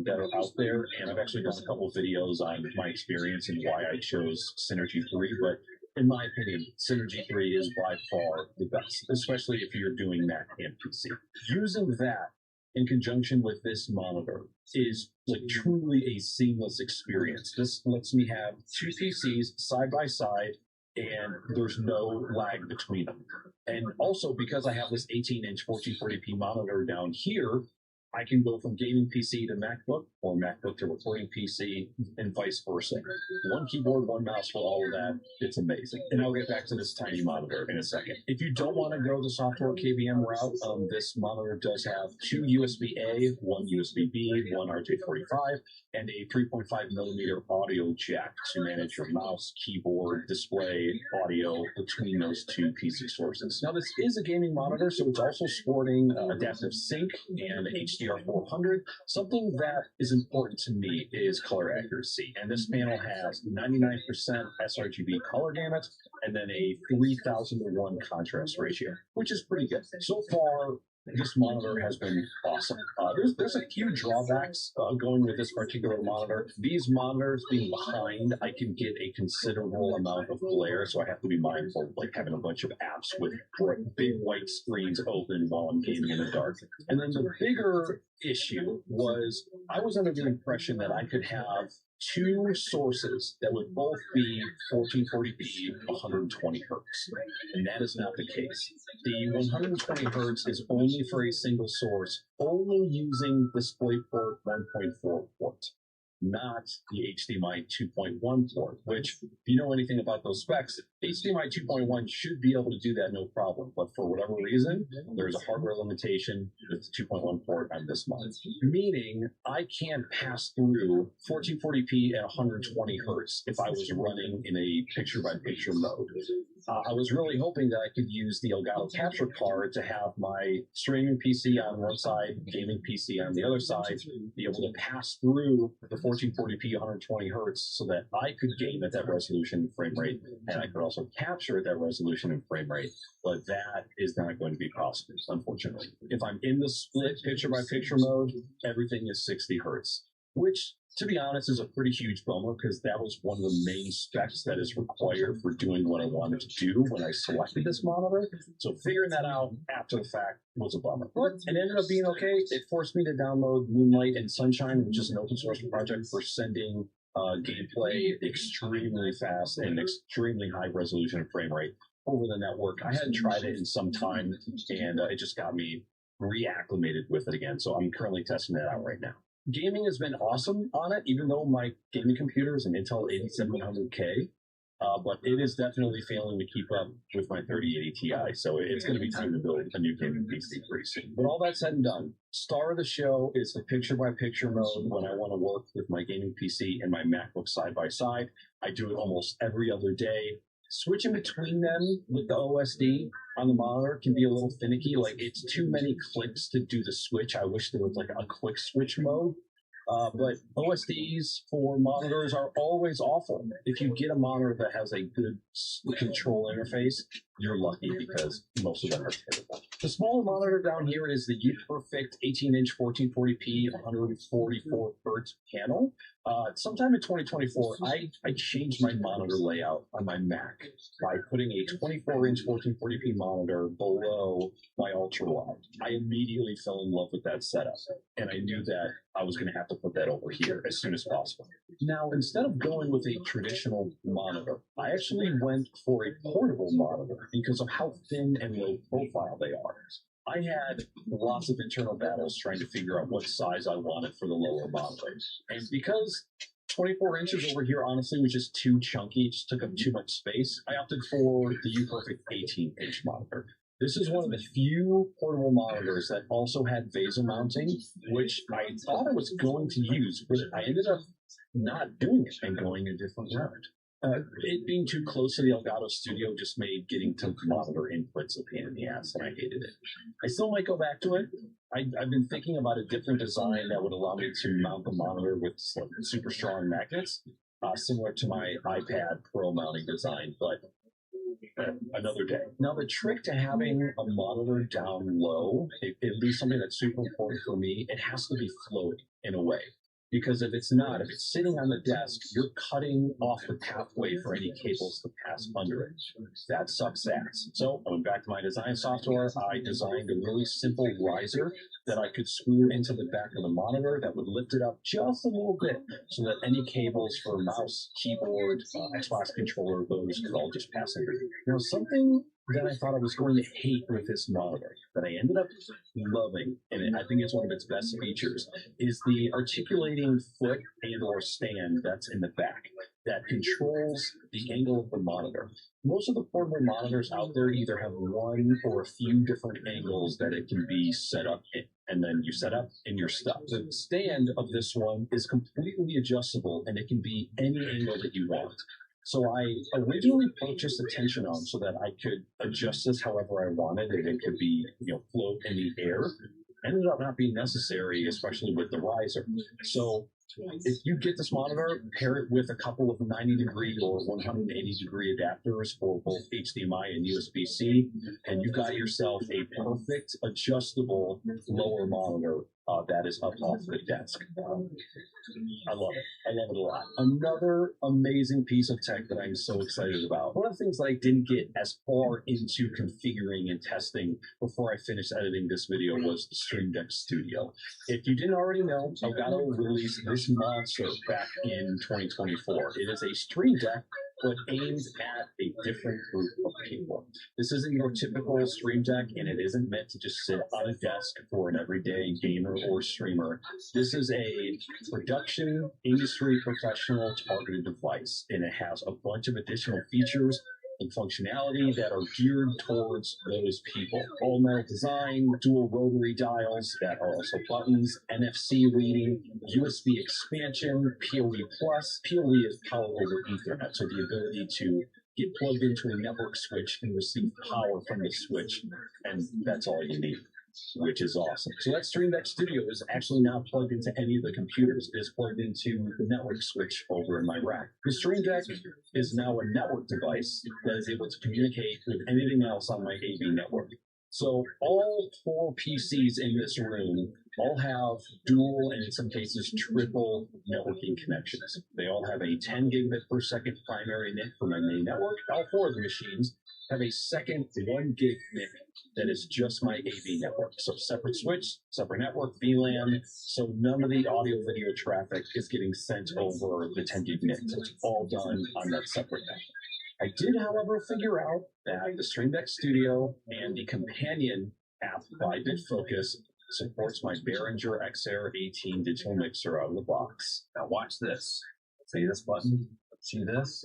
that are out there, and I've actually done a couple of videos on my experience and why I chose Synergy 3, but in my opinion, Synergy 3 is by far the best, especially if you're doing Mac and PC. Using that in conjunction with this monitor is like truly a seamless experience. This lets me have two PCs side by side and there's no lag between them. And also because I have this 18-inch 1440p monitor down here, I can go from gaming PC to MacBook, or MacBook to recording PC, and vice versa. One keyboard, one mouse for all of that. It's amazing. And I'll get back to this tiny monitor in a second. If you don't want to go the software KVM route, this monitor does have two USB-A, one USB-B, one RJ45, and a 3.5mm audio jack to manage your mouse, keyboard, display, audio between those two PC sources. Now, this is a gaming monitor, so it's also sporting adaptive sync and HDR400. Something that is important to me is color accuracy, and this panel has 99% sRGB color gamut and then a 3000:1 contrast ratio, which is pretty good. So far, this monitor has been awesome. There's a few drawbacks going with this particular monitor. These monitors being behind, I can get a considerable amount of glare, so I have to be mindful of like having a bunch of apps with big white screens open while I'm gaming in the dark. And then the bigger issue was I was under the impression that I could have two sources that would both be 1440p 120 hertz, and that is not the case. The 120 hertz is only for a single source, only using DisplayPort 1.4 port. not the HDMI 2.1 port, which, if you know anything about those specs, HDMI 2.1 should be able to do that no problem. But for whatever reason, there's a hardware limitation with the 2.1 port on this mod, meaning I can't pass through 1440p at 120 hertz if I was running in a picture-by-picture mode. I was really hoping that I could use the Elgato capture card to have my streaming PC on one side, gaming PC on the other side, be able to pass through the 1440p 120 hertz so that I could game at that resolution and frame rate, and I could also capture at that resolution and frame rate. But that is not going to be possible, unfortunately. If I'm in the split picture-by-picture mode, everything is 60 hertz, which, to be honest, is a pretty huge bummer because that was one of the main specs that is required for doing what I wanted to do when I selected this monitor. So figuring that out after the fact was a bummer. But it ended up being okay. It forced me to download Moonlight and Sunshine, which is an open source project for sending gameplay extremely fast and extremely high resolution and frame rate over the network. I hadn't tried it in some time, and it just got me reacclimated with it again. So I'm currently testing that out right now. Gaming has been awesome on it, even though my gaming computer is an Intel 8700K, but it is definitely failing to keep up with my 3080 Ti, so it's going to be time to build a new gaming PC pretty soon. But all that said and done, star of the show is the picture-by-picture mode when I want to work with my gaming PC and my MacBook side by side. I do it almost every other day. Switching between them with the OSD on the monitor can be a little finicky. Like, it's too many clicks to do the switch. I wish there was like a quick switch mode. But OSDs for monitors are always awful. If you get a monitor that has a good control interface, you're lucky because most of them are terrible. The smaller monitor down here is the U-Perfect 18-inch 1440p 144 hertz panel. Sometime in 2024, I changed my monitor layout on my Mac by putting a 24-inch 1440p monitor below my ultra-wide. I immediately fell in love with that setup, and I knew that I was going to have to put that over here as soon as possible. Now, instead of going with a traditional monitor, I actually went for a portable monitor because of how thin and low profile they are. I had lots of internal battles trying to figure out what size I wanted for the lower monitor. And because 24 inches over here honestly was just too chunky, it just took up too much space, I opted for the U-Perfect 18-inch monitor. This is one of the few portable monitors that also had VESA mounting, which I thought I was going to use, but I ended up not doing it and going a different route. It being too close to the Elgato Studio just made getting to monitor inputs a pain in the ass, and I hated it. I still might go back to it. I've been thinking about a different design that would allow me to mount the monitor with super strong magnets, similar to my iPad Pro mounting design, but another day. Now, the trick to having a monitor down low, at least something that's super important for me, it has to be floating in a way. Because if it's not, if it's sitting on the desk, you're cutting off the pathway for any cables to pass under it. That sucks ass. So I went back to my design software. I designed a really simple riser that I could screw into the back of the monitor that would lift it up just a little bit so that any cables for mouse, keyboard, Xbox controller, those could all just pass under. Now, something that I thought I was going to hate with this monitor, that I ended up loving, and I think it's one of its best features, is the articulating foot and or stand that's in the back that controls the angle of the monitor. Most of the portable monitors out there either have one or a few different angles that it can be set up in, and then you set up and you're stuck. The stand of this one is completely adjustable, and it can be any angle that you want. So I originally purchased a tension arm so that I could adjust this however I wanted, and it could be, float in the air. Ended up not being necessary, especially with the riser. So if you get this monitor, pair it with a couple of 90-degree or 180-degree adapters for both HDMI and USB-C, and you got yourself a perfect adjustable lower monitor that is up off the desk. I love it. I love it a lot. Another amazing piece of tech that I'm so excited about. One of the things that I didn't get as far into configuring and testing before I finished editing this video was the Stream Deck Studio. If you didn't already know, Elgato released this monster back in 2024. It is a Stream Deck but aimed at a different group of people. This isn't your typical stream deck, and it isn't meant to just sit on a desk for an everyday gamer or streamer. This is a production, industry professional targeted device, and it has a bunch of additional features and functionality that are geared towards those people. All metal design, dual rotary dials that are also buttons, NFC reading, USB expansion, PoE plus. PoE is power over Ethernet, so the ability to get plugged into a network switch and receive power from the switch, and that's all you need, which is awesome. So that Stream Deck Studio is actually not plugged into any of the computers. It is plugged into the network switch over in my rack. The Stream Deck is now a network device that is able to communicate with anything else on my AV network. So all 4 PCs in this room all have dual and in some cases triple networking connections. They all have a 10 gigabit per second primary NIC for my main network. All 4 of the machines have a second 1 gig NIC that is just my AV network. So separate switch, separate network, VLAN, so none of the audio video traffic is getting sent over the 10 gig NIC. It's all done on that separate network. I did, however, figure out that the Stream Deck Studio and the companion app by BitFocus supports my Behringer XR 18 digital mixer out of the box. Now watch this. See this button? See this?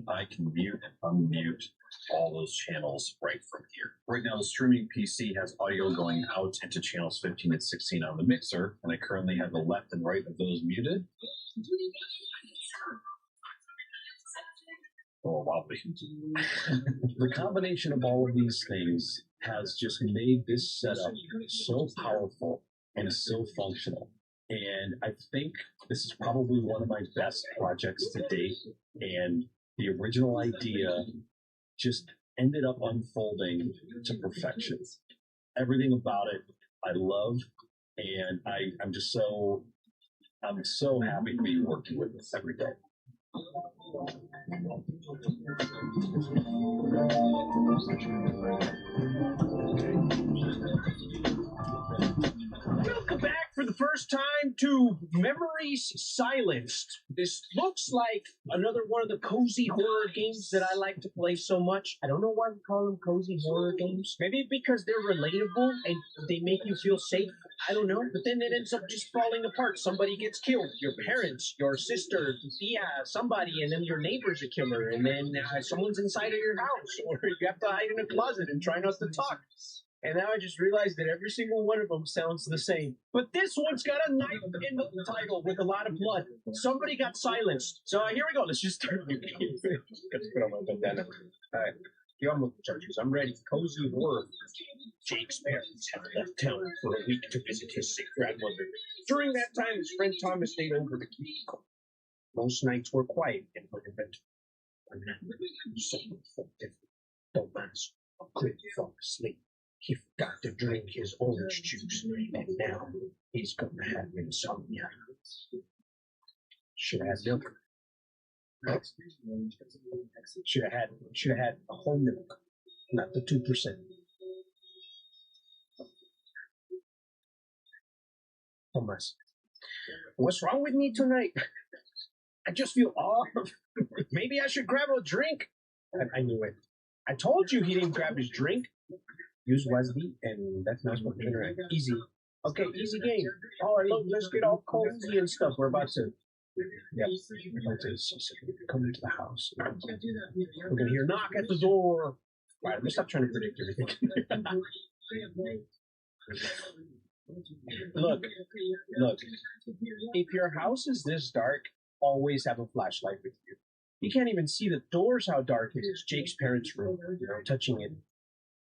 I can mute and unmute all those channels right from here. Right now, the streaming PC has audio going out into channels 15 and 16 on the mixer, and I currently have the left and right of those muted. Oh, wow. The combination of all of these things has just made this setup so powerful and so functional. And I think this is probably one of my best projects to date. And the original idea just ended up unfolding to perfection. Everything about it I love, and I'm so happy to be working with this every day. Welcome back for the first time to Memories Silenced. This looks like another one of the cozy horror games that I like to play so much. I don't know why we call them cozy horror games. Maybe because they're relatable and they make you feel safe. I don't know. But then it ends up just falling apart. Somebody gets killed. Your parents, your sister, somebody, and then your neighbor's a killer. And then someone's inside of your house. Or you have to hide in a closet and try not to talk. And now I just realized that every single one of them sounds the same. But this one's got a knife in the title with a lot of blood. Somebody got silenced. So here we go. Let's just start. Got to put on my bandana. All right. Here I'm looking, judges. I'm ready. Cozy horror. Jake's parents had left town for a week to visit his sick grandmother. During that time, his friend Thomas stayed over to keep him calm. Most nights were quiet in her event. Something felt different. Thomas couldn't fall asleep. He forgot to drink his orange juice, and now he's going to have insomnia. Should have had milk. Should have had a whole milk, not the 2%. Thomas, what's wrong with me tonight? I just feel off. Maybe I should grab a drink. I knew it. I told you he didn't grab his drink. Use wisely, and that's not what interact. Easy. Okay, easy game. All right, look, let's get all cozy and stuff. We're about to. Yep. Come into the house. We're gonna hear knock at the door. All right, let me stop trying to predict everything. Look. If your house is this dark, always have a flashlight with you. You can't even see the doors how dark it is. Jake's parents' room, touching it.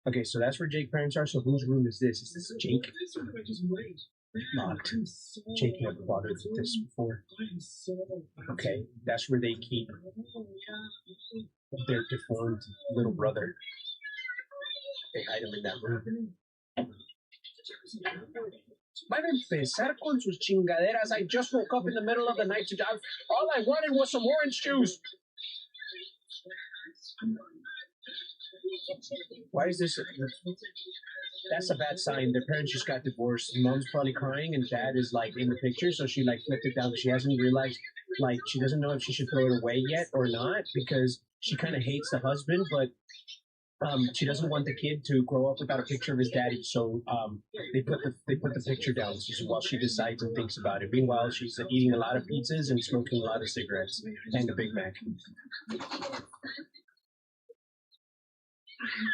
Okay, so that's where Jake's parents are. So whose room is this? Is this Jake? Not. Jake never bothered with this before. Okay, that's where they keep their deformed little brother. They hide him in that room. Para empezar con sus chingaderas, I just woke up in the middle of the night to die. All I wanted was some orange juice. Why is this? That's a bad sign. Their parents just got divorced. Mom's probably crying, and dad is like in the picture, so she like flipped it down. She hasn't realized, like, she doesn't know if she should throw it away yet or not because she kind of hates the husband, but she doesn't want the kid to grow up without a picture of his daddy. So they put the picture down while she decides and thinks about it. Meanwhile, she's eating a lot of pizzas and smoking a lot of cigarettes and a Big Mac.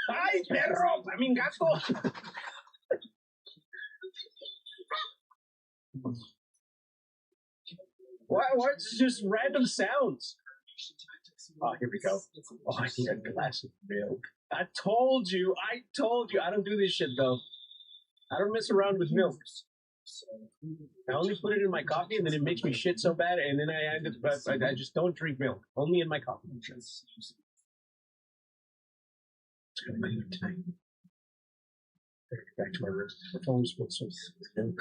¡Ay, perro! I mean, gato! What's just random sounds? Oh, here we go. Oh, I need a glass of milk. I told you. I don't do this shit, though. I don't mess around with milk. I only put it in my coffee, and then it makes me shit so bad, and then I just don't drink milk. Only in my coffee. It's gonna be good tonight. Back to my room. The phone's supposed to milk.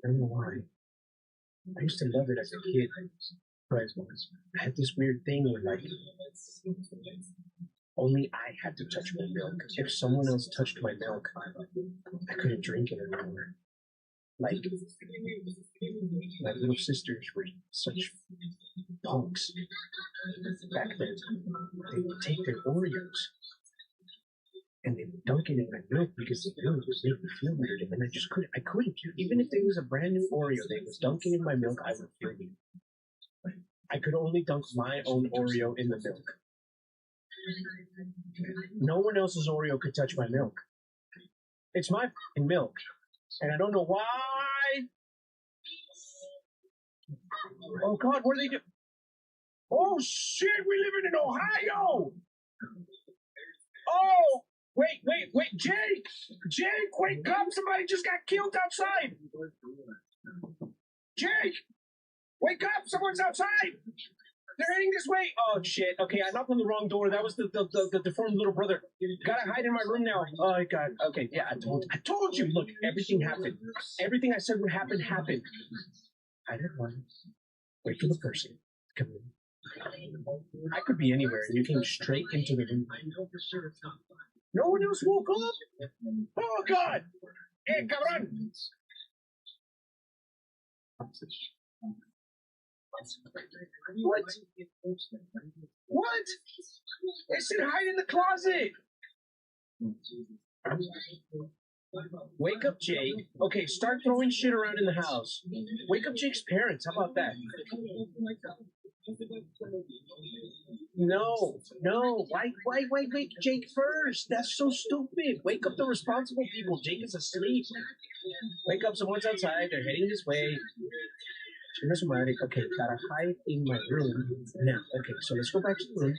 I don't know why. I used to love it as a kid. But I had this weird thing where, like, only I had to touch my milk. If someone else touched my milk, I couldn't drink it anymore. Like, my little sisters were such punks back then. They would take their Oreos and they would dunk it in my milk because the milk would make me feel weird, and I just couldn't. I couldn't. Even if there was a brand new Oreo, they was dunking in my milk, I would feel weird. I could only dunk my own Oreo in the milk. No one else's Oreo could touch my milk. It's my fucking milk. And I don't know why. Oh God, what are they doing? Oh shit, we're living in Ohio! Oh, wait, Jake, wake up, somebody just got killed outside. Jake, wake up, someone's outside. They're heading this way. Oh shit. Okay, I knocked on the wrong door. That was the deformed little brother. Gotta hide in my room now. Oh my God. Okay, yeah, I told you. Look, everything happened. Everything I said would happen happened. I didn't want. Wait for the person to come in. I could be anywhere, and you came straight into the room. No one else woke up. Oh God. Hey, cabron. What? What? They said hide in the closet. Wake up, Jake. Okay, start throwing shit around in the house. Wake up Jake's parents. How about that? No. Wake Jake first. That's so stupid. Wake up the responsible people. Jake is asleep. Wake up, someone's outside. They're heading this way. Okay, gotta hide in my room now. Okay, so let's go back to the room.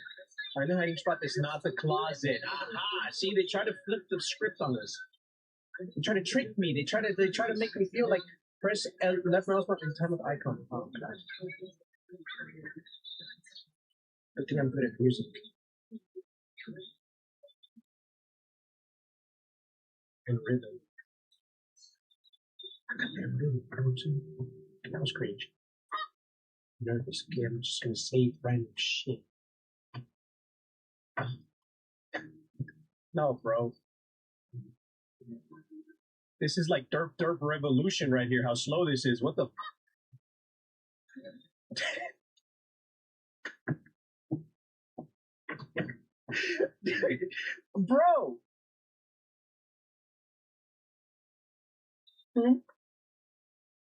Find a hiding spot that's not the closet. Aha! See, they try to flip the script on us. They try to trick me. They try to make me feel like press left mouse button time with icon. Oh God. I think I'm good at music. And rhythm. I got that rhythm. That was cringe. Nervous. Okay, I'm just gonna say random shit. No, bro. This is like derp revolution right here. How slow this is. What the? Bro.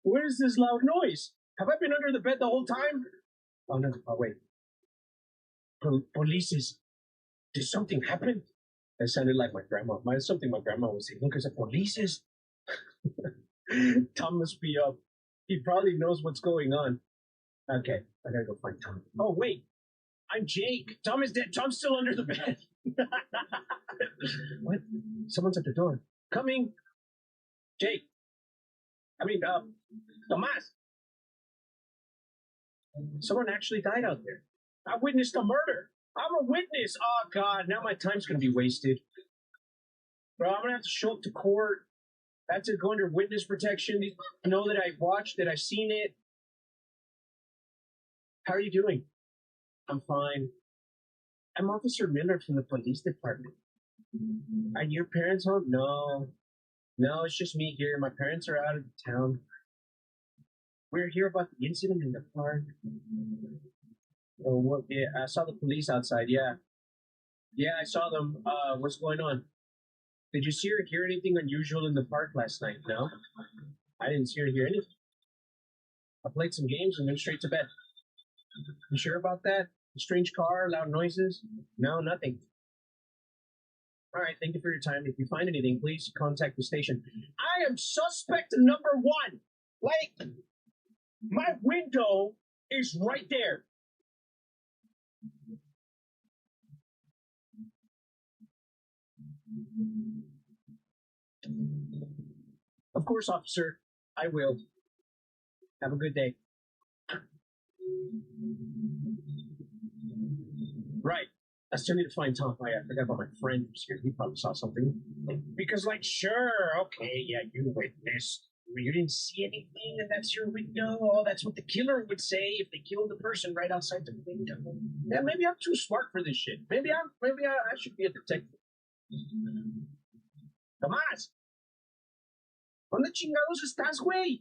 Where is this loud noise? Have I been under the bed the whole time? Oh no! Oh wait. Polices. Did something happen? That sounded like my grandma. Something my grandma was saying. Look, it's a polices. Tom must be up. He probably knows what's going on. Okay, I gotta go find Tom. Oh wait, I'm Jake. Tom is dead. Tom's still under the bed. What? Someone's at the door. Coming. Jake. Tomas. Someone actually died out there. I witnessed a murder. I'm a witness. Oh God, now my time's gonna be wasted. Bro, I'm gonna have to show up to court. I have to go under witness protection. Know that I watched, that I've seen it. How are you doing? I'm fine. I'm Officer Miller from the police department. Are your parents home? No. No, it's just me here. My parents are out of town. We're here about the incident in the park. Oh, what? Yeah, I saw the police outside. Yeah. Yeah, I saw them. What's going on? Did you see or hear anything unusual in the park last night? No? I didn't see or hear anything. I played some games and went straight to bed. You sure about that? A strange car, loud noises? No, nothing. All right, thank you for your time. If you find anything, please contact the station. I am suspect number 1. Like, my window is right there. Of course, officer. I will. Have a good day. Right. I still need to find Tom. Oh, yeah, I forgot about my friend who's here. He probably saw something. Because, like, sure, okay, yeah, you witnessed. You didn't see anything, and that's your window. Oh, that's what the killer would say if they killed the person right outside the window. Yeah, maybe I'm too smart for this shit. Maybe I should be a detective. Tomás! ¿Dónde chingados estás, güey?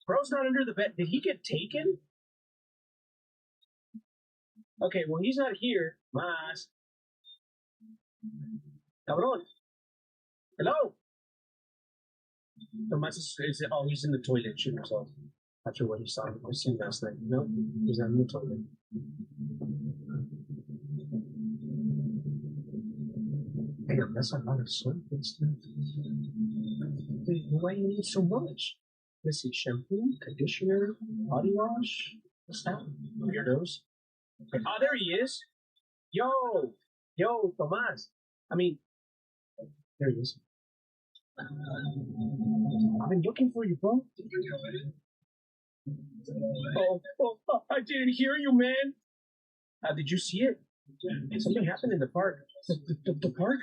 Bro's not under the bed. Did he get taken? Okay, well, he's not here. Más. Cabrón. Hello? Tomás is oh, he's in the toilet shooting himself. After what he saw. I seen last night. No, he's not in the toilet. Damn, that's a lot of soap and stuff. Wait, why do you need so much? Let's see, shampoo, conditioner, body wash. What's that? Weirdos. Oh, there he is. Yo, Tomás. I mean, there he is. I've been looking for you, bro. Oh, I didn't hear you, man. Did you see it? Something happened in the park. The park?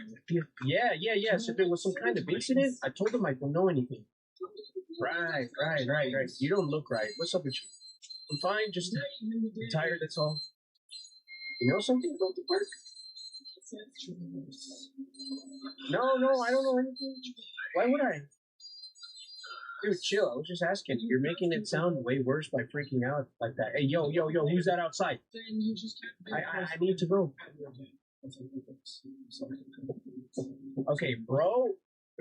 Yeah. So there was some kind of incident. I told them I don't know anything. Right. You don't look right. What's up with you? I'm fine, just tired, that's all. You know something about the park? No, I don't know anything. Why would I? Dude, chill. I was just asking. You're making it sound way worse by freaking out like that. Hey, yo, who's that outside? I need to go. Okay, bro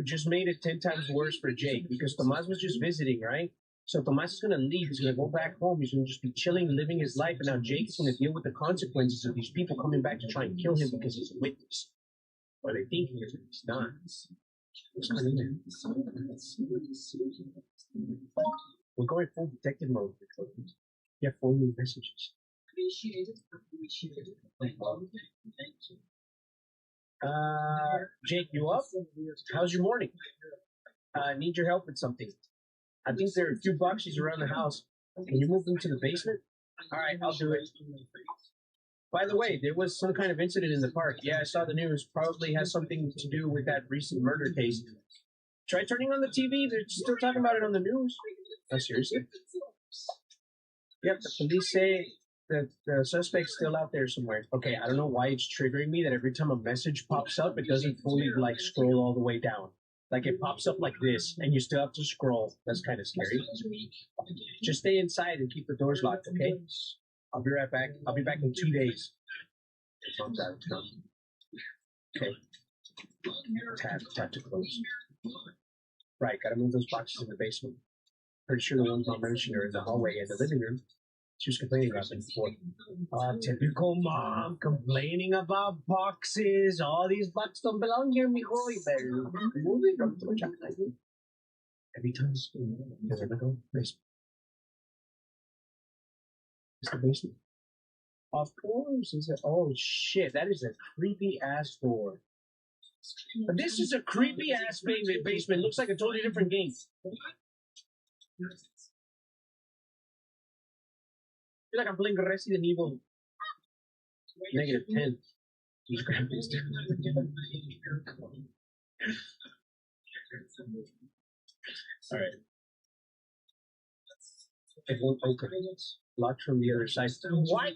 just made it 10 times worse for Jake because Tomás was just visiting, right? So Tomás is going to leave. He's going to go back home. He's going to just be chilling, living his life. And now Jake is going to deal with the consequences of these people coming back to try and kill him because he's a witness. Or they think he is, but he's not. What's going on there? We're going full detective mode. You have 4 new messages. Appreciate it. Thank you. Jake, you up? How's your morning? Need your help with something. I think there are a few boxes around the house. Can you move them to the basement? All right, I'll do it. By the way, there was some kind of incident in the park. Yeah, I saw the news. Probably has something to do with that recent murder case. Try turning on the TV. They're still talking about it on the news. Oh, seriously? Yep, the police say that the suspect's still out there somewhere. Okay, I don't know why it's triggering me that every time a message pops up, it doesn't fully, like, scroll all the way down. Like, it pops up like this, and you still have to scroll. That's kind of scary. Just stay inside and keep the doors locked, okay? I'll be right back. I'll be back in 2 days. Okay. Tap to close. Right, gotta move those boxes in the basement. Pretty sure the ones I mentioned are in the hallway and the living room. She was complaining about them before. Typical mom complaining about boxes. All these boxes don't belong here, mijo. You better move it. Every time there's a go basement. It's the basement. Of course. Is it? Oh shit! That is a creepy ass door. But this is a creepy ass basement. Looks like a totally different game. I feel like I'm playing Resident Evil -10. Just grab this. Alright. It won't open. Locked from the other side. What?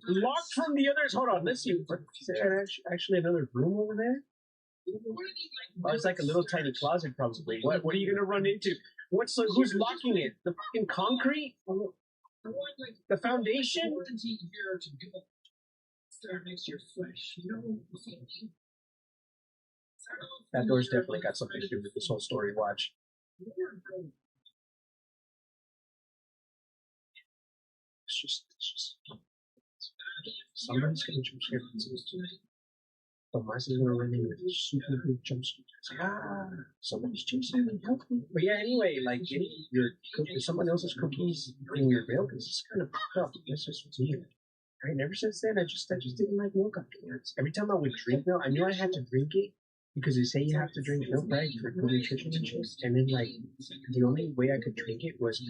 Locked from the others. Hold on, let's see. Is there actually another room over there? Oh, it's like a little tiny closet, probably. What are you gonna run into? Who's locking it? The fucking concrete? The foundation? That door's definitely got something to do with this whole story. Watch. It's just somebody's gonna jump scare me. But my sister's gonna run into a super big jump scare. Somebody's chasing me, help me. But yeah, anyway, like someone else's cookies in your milk is just kind of fucked up. That's just weird. Right? Ever since then, I just didn't like milk afterwards. Every time I would drink milk, I knew I had to drink it because they say you have to drink milk, right, for good nutrition and shit. And then, like, the only way I could drink it was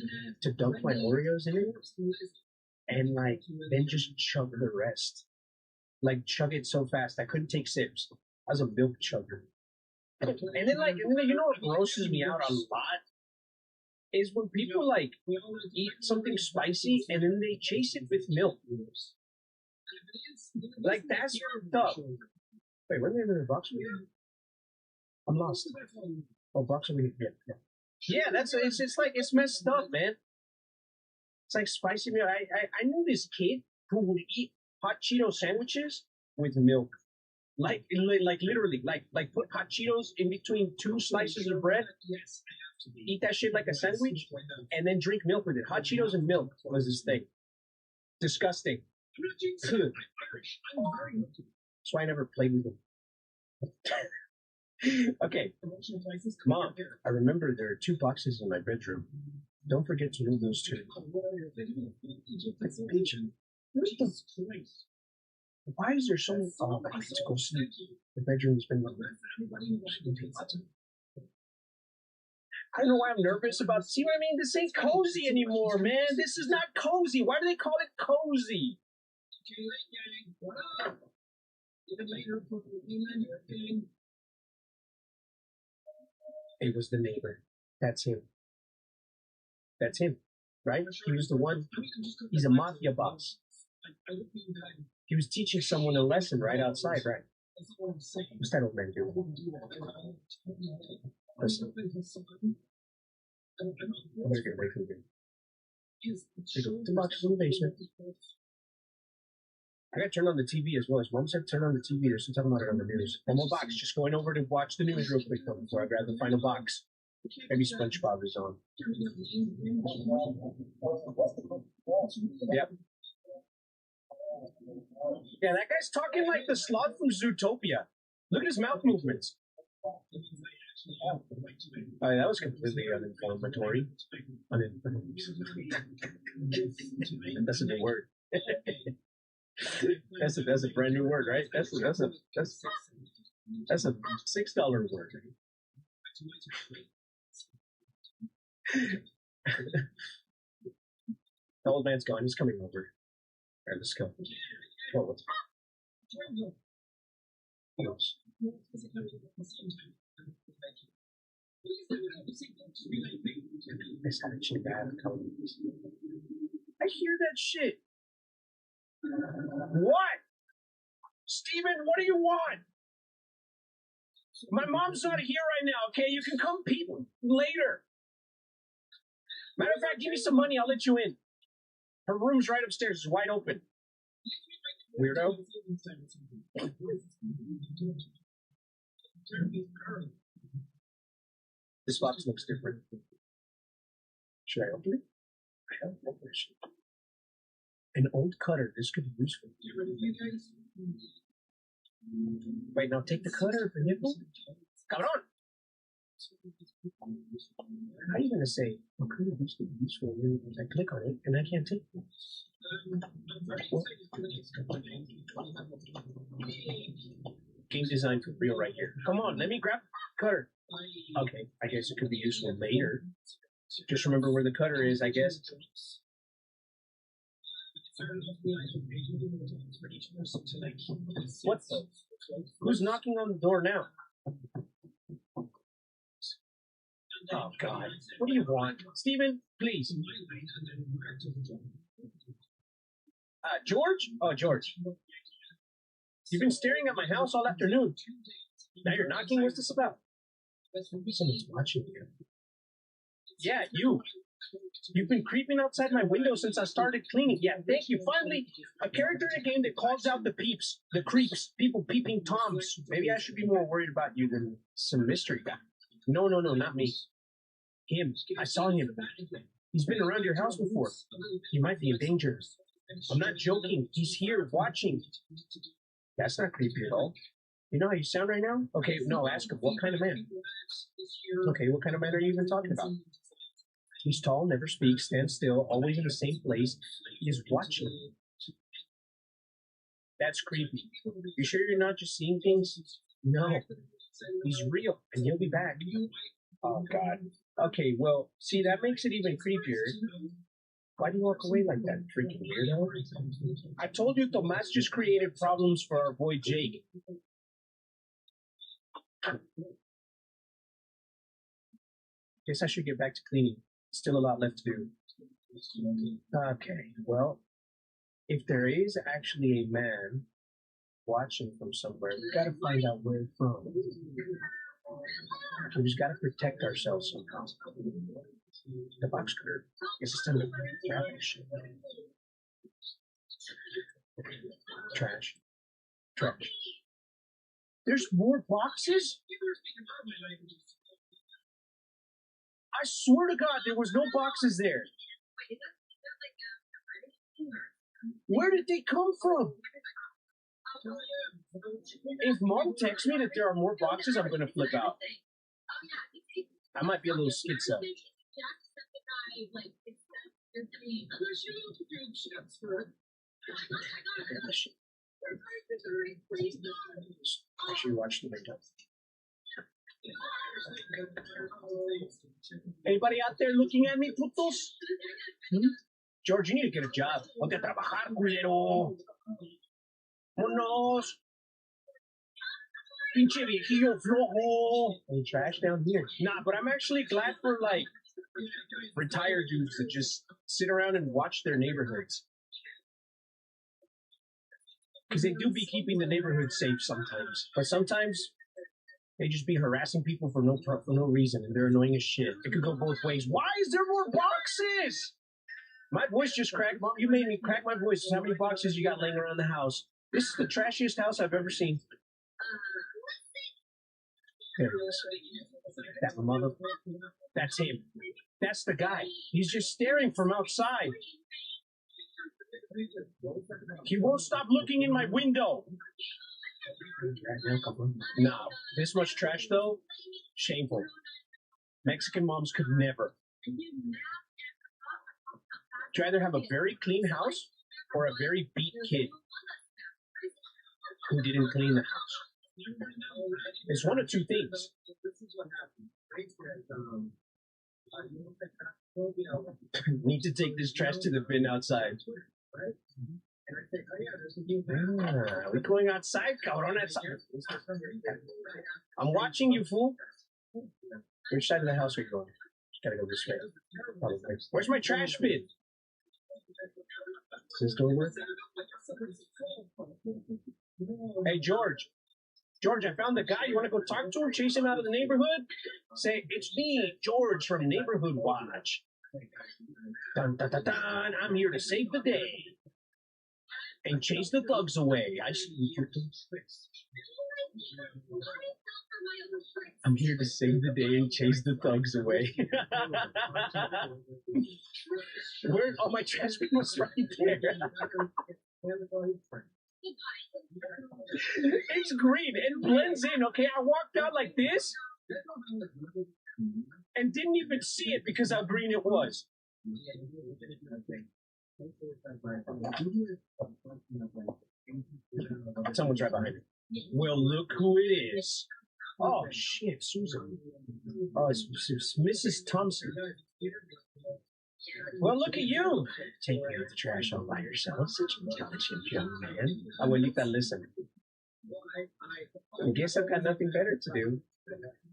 to dunk my Oreos in it and, like, then just chug the rest. Like, chug it so fast I couldn't take sips. I was a milk chugger. And then, like, you know what grosses me out a lot is when people, like, eat something spicy and then they chase it with milk. Like, that's fucked up. Wait, what are the box over here? I'm lost. Oh, box over here. Yeah, it's like, it's messed up, man. It's like spicy milk. I knew this kid who would eat hot Cheeto sandwiches with milk. Like literally, like put hot Cheetos in between two slices of bread, eat that shit like a sandwich, and then drink milk with it. Hot Cheetos and milk was his thing. Disgusting. That's why I never played with them. Okay, Mom, I remember there are 2 boxes in my bedroom. Don't forget to move those 2. Why is there so many? Oh, I have to go sleep. The bedroom's been. I don't know why I'm nervous about. See what I mean? This ain't cozy anymore, man. This is not cozy. Why do they call it cozy? It was the neighbor. That's him. That's him, right? He was the one. He's a mafia boss. He was teaching someone a lesson right outside, right? What's that old man doing? Listen. I'm gonna get away from him. The box is in the basement. I gotta turn on the TV as well. As Mom said, turn on the TV. There's some talking about it on the news. One more box. Just going over to watch the news real quick though before I grab the final box. Maybe SpongeBob is on. Yep. Yeah, that guy's talking like the sloth from Zootopia. Look at his mouth movements. That was completely uninflammatory. That's a new word. That's a brand new word, right? That's a $6 word. The old man's gone. He's coming over. All right, let's go. What was it? I hear that shit. What? Steven, what do you want? My mom's not here right now, okay? You can come peep later. Matter of fact, give me some money, I'll let you in. Her room's right upstairs, it's wide open. Weirdo. This box looks different. Should I open it? I don't know where she is. An old cutter. This could be useful. Wait, now take the cutter for nipple. Come on. How are you going to say, what could be useful? I click on it and I can't take it. Game design for real right here. Come on, let me grab the cutter. Okay, I guess it could be useful later. Just remember where the cutter is, I guess. What the? Who's knocking on the door now? Oh, God. What do you want? Steven, please. George? Oh, George. You've been staring at my house all afternoon. Now you're knocking? What's this about? Someone's watching you. Yeah, you. You've been creeping outside my window since I started cleaning. Yeah, thank you. Finally, a character in a game that calls out the peeps, the creeps, people peeping toms. Maybe I should be more worried about you than some mystery guy. No, not me. Him. I saw him. He's been around your house before. He might be in danger. I'm not joking. He's here watching. That's not creepy at all. You know how you sound right now? Okay, no, ask him. What kind of man? Okay, what kind of man are you even talking about? He's tall, never speaks, stands still, always in the same place. He is watching. That's creepy. You sure you're not just seeing things? No. He's real, and he'll be back. Oh, God. Okay, well, see, that makes it even creepier. Why do you walk away like that, freaking weirdo? I told you Tomas just created problems for our boy Jake. Guess I should get back to cleaning. Still a lot left to do. Okay, well, if there is actually a man watching from somewhere, we've got to find out where from. We just got to protect ourselves somehow. The box cutter. Guess it's time to grab this shit. Trash. There's more boxes? I swear to God, there was no boxes there. Where did they come from? If Mom texts me that there are more boxes, I'm going to flip out. I might be a little schizo. I should watch the video. Anybody out there looking at me, putos? George, you need to get a job. Ponte a trabajar, culero. Vámonos. Pinche viejillo flojo. Any trash down here? Nah, but I'm actually glad for, like, retired dudes that just sit around and watch their neighborhoods. Because they do be keeping the neighborhood safe sometimes. But sometimes they just be harassing people for no reason, and they're annoying as shit. It could go both ways. Why is there more boxes? My voice just cracked. Mom, you made me crack my voice. How many boxes you got laying around the house? This is the trashiest house I've ever seen. There he is. That mother. That's him. That's the guy. He's just staring from outside. He won't stop looking in my window. No. This much trash, though? Shameful. Mexican moms could never. Would you rather have a very clean house or a very beat kid who didn't clean the house? It's one of two things. Need to take this trash to the bin outside. We're going outside, cabrón. I'm watching you, fool. Which side of the house are you going? Gotta go this way. Probably. Where's my trash bin? Does this door work? Hey, George. George, I found the guy. You want to go talk to him? Chase him out of the neighborhood? Say, it's me, George from Neighborhood Watch. Dun, dun, dun, dun. I'm here to save the day and chase the thugs away. I see you. I'm here to save the day and chase the thugs away. Where? Oh, my trash bin was right there. It's green. It blends in, okay? I walked out like this and didn't even see it because how green it was. Someone's right behind me. Well, look who it is. Oh, shit, Susan. Oh, it's Mrs. Thompson. Well, look at you. Taking out the trash all by yourself. Such an intelligent young man. Abuelita, listen. I guess I've got nothing better to do.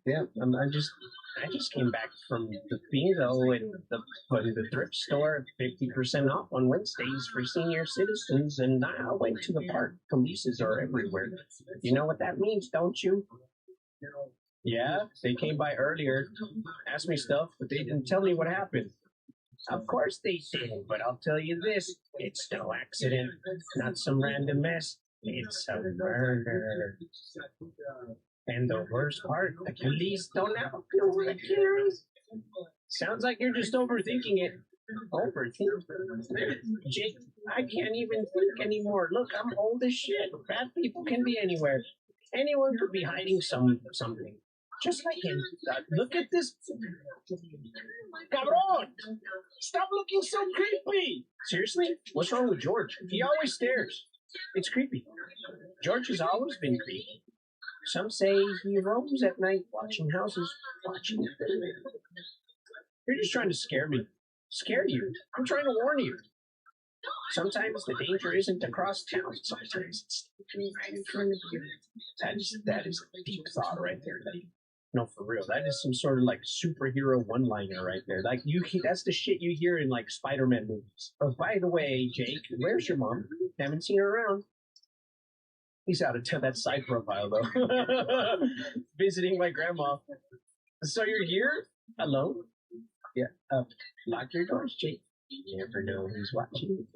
Yeah, I just came back from the bingo and the thrift store, 50% off on Wednesdays for senior citizens, and I went to the park. Polices are everywhere. You know what that means, don't you? Yeah, they came by earlier, asked me stuff, but they didn't tell me what happened. Of course they didn't, but I'll tell you this, it's no accident, not some random mess. It's a murder. And the worst part, the police don't have a clue who the killer is. Sounds like you're just overthinking it. Overthinking? Jake, I can't even think anymore. Look, I'm old as shit. Bad people can be anywhere. Anyone could be hiding something. Just like him. Look at this. Cabron! Stop looking so creepy! Seriously? What's wrong with George? He always stares. It's creepy. George has always been creepy. Some say he roams at night watching houses. You're just trying to scare me. Scare you? I'm trying to warn you. Sometimes the danger isn't across town. Sometimes it's right in front of you. That is a deep thought right there. No, for real. That is some sort of like superhero one-liner right there. Like that's the shit you hear in like Spider-Man movies. Oh, by the way, Jake, where's your mom? Haven't seen her around. He's out of that side profile though. Visiting my grandma. So you're here alone? Yeah. Lock your doors, Jake. You never know who's watching.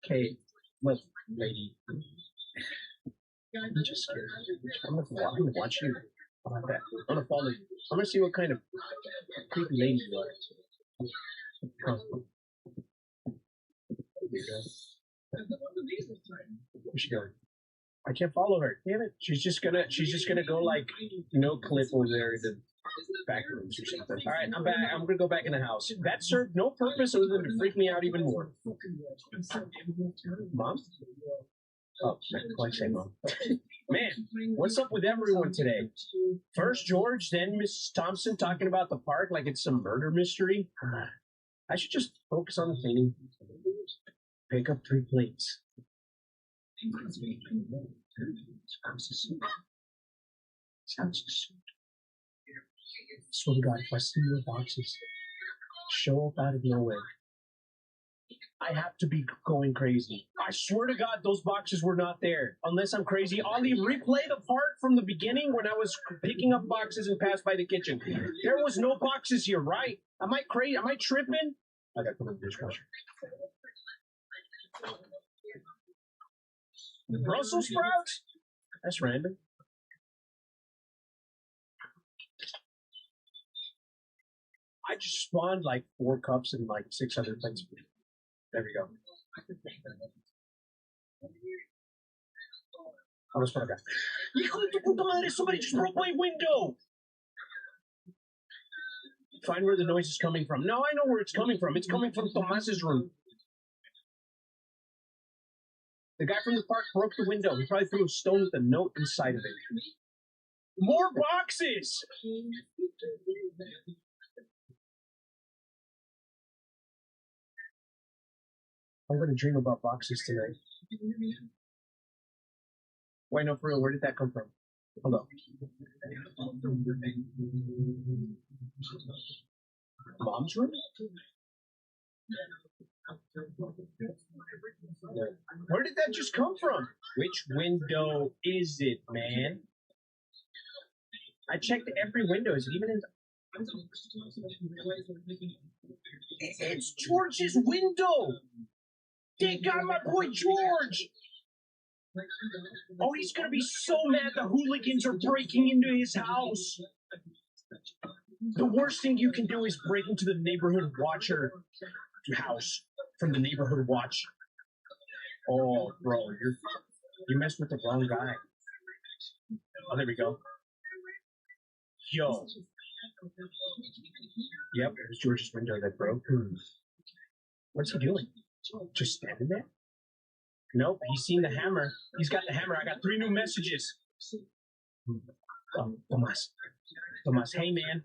Okay, look, lady. I'm just scared. I'm gonna watch you. How about that? I'm gonna follow you. I'm gonna see what kind of creepy lady you are. There you go. Where's she going? I can't follow her. Damn it. She's just gonna go like no clip over there in the back rooms or something. Alright, I'm back. I'm gonna go back in the house. That served no purpose other than to freak me out even more. Mom? Oh, like say mom. Man, what's up with everyone today? First George, then Mrs. Thompson talking about the park like it's some murder mystery. I should just focus on the cleaning. Pick up 3 plates. Sounds so swear to God, if I see your boxes show up out of nowhere, I have to be going crazy. I swear to God, those boxes were not there. Unless I'm crazy, Ollie, replay the part from the beginning when I was picking up boxes and passed by the kitchen. There was no boxes here, right? Am I crazy? Am I tripping? I gotta put in the dishwasher. Brussels sprouts? That's random. I just spawned like 4 cups and like 600 plates. There we go. Almost forgot. Somebody just broke my window! Find where the noise is coming from. No, I know where it's coming from. It's coming from Tomas's room. The guy from the park broke the window. He probably threw a stone with a note inside of it. More boxes! I'm going to dream about boxes tonight. Wait, no, for real, where did that come from? Hold on. Mom's room? Where did that just come from? Which window is it, man? I checked every window. Is it even in? It's George's window! They got my boy George! Oh, he's gonna be so mad the hooligans are breaking into his house! The worst thing you can do is break into the neighborhood watcher house from the neighborhood watch. Oh, bro, you messed with the wrong guy. Oh, there we go. Yo. Yep, it was George's window that broke. What's he doing? Just standing there? Nope, he's seen the hammer. He's got the hammer. I got 3 new messages. Oh, Tomas, hey man.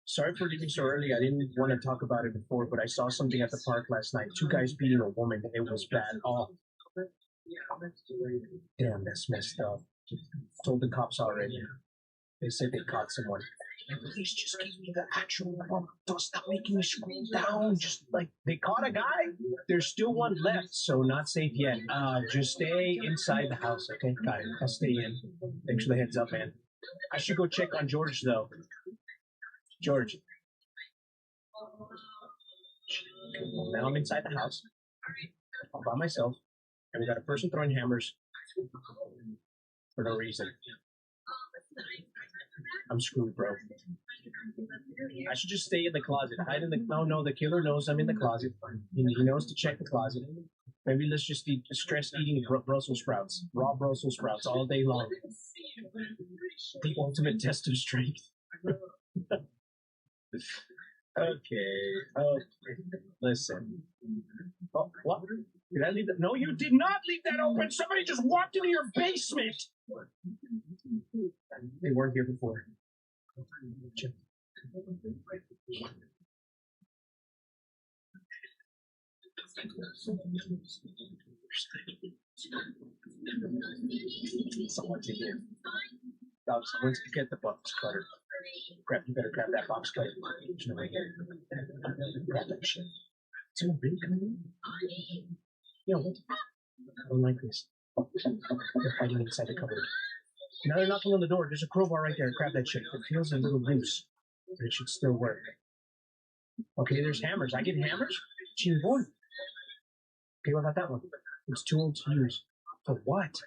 Sorry for leaving so early. I didn't want to talk about it before, but I saw something at the park last night. 2 guys beating a woman. It was bad. Oh. Damn, that's messed up. Told the cops already. They said they caught someone. Please just give me the actual one. Don't stop making me scroll down. Just like they caught a guy. There's still one left, so not safe yet. Just stay inside the house, okay? Got it. I'll stay in. Thanks for the heads up, man. I should go check on George though. George. Okay, well, now I'm inside the house. All by myself. And we got a person throwing hammers for no reason. I'm screwed, bro. I should just stay in the closet. Hide in the... No, the killer knows I'm in the closet. He knows to check the closet. Maybe let's just eat stress eating Brussels sprouts. Raw Brussels sprouts all day long. The ultimate test of strength. Okay. Listen. Oh, what? Did I leave that? No, you did not leave that open. Somebody just walked into your basement. They weren't here before. Someone's in here. Someone's to get the box cutter. You better grab that box cutter. Grab that shit. Someone really coming in? Yo, what? I don't like this. They're hiding inside the cupboard. Now they're knocking on the door. There's a crowbar right there. Grab that shit. It feels a little loose, but it should still work. Okay, there's hammers. I get hammers? Chingón. Okay, what about that one? It's too old to use. For what?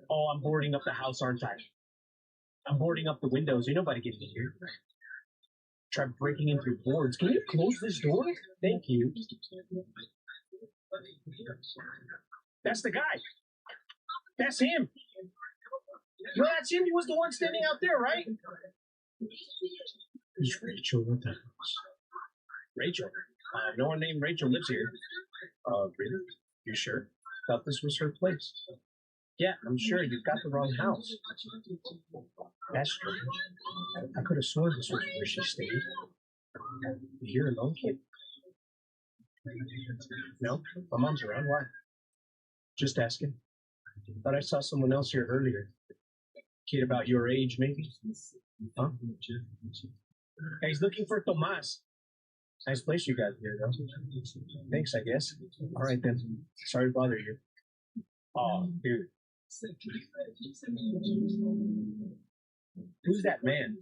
Oh, I'm boarding up the house, aren't I? I'm boarding up the windows. Ain't nobody getting in here. Try breaking in through boards. Can you close this door? Thank you. That's the guy. That's him. No, that's him. He was the one standing out there, right? Who's Rachel? What the hell? Rachel? No one named Rachel lives here. Really? You sure? Thought this was her place. Yeah, I'm sure you've got the wrong house. That's strange. I could have sworn this was where she stayed. You here alone, kid? No? My mom's around. Why? Just asking. Thought I saw someone else here earlier. Kid about your age, maybe? Huh? Hey, he's looking for Tomas. Nice place you got here, though. Thanks, I guess. All right, then. Sorry to bother you. Oh, dude. Who's that man?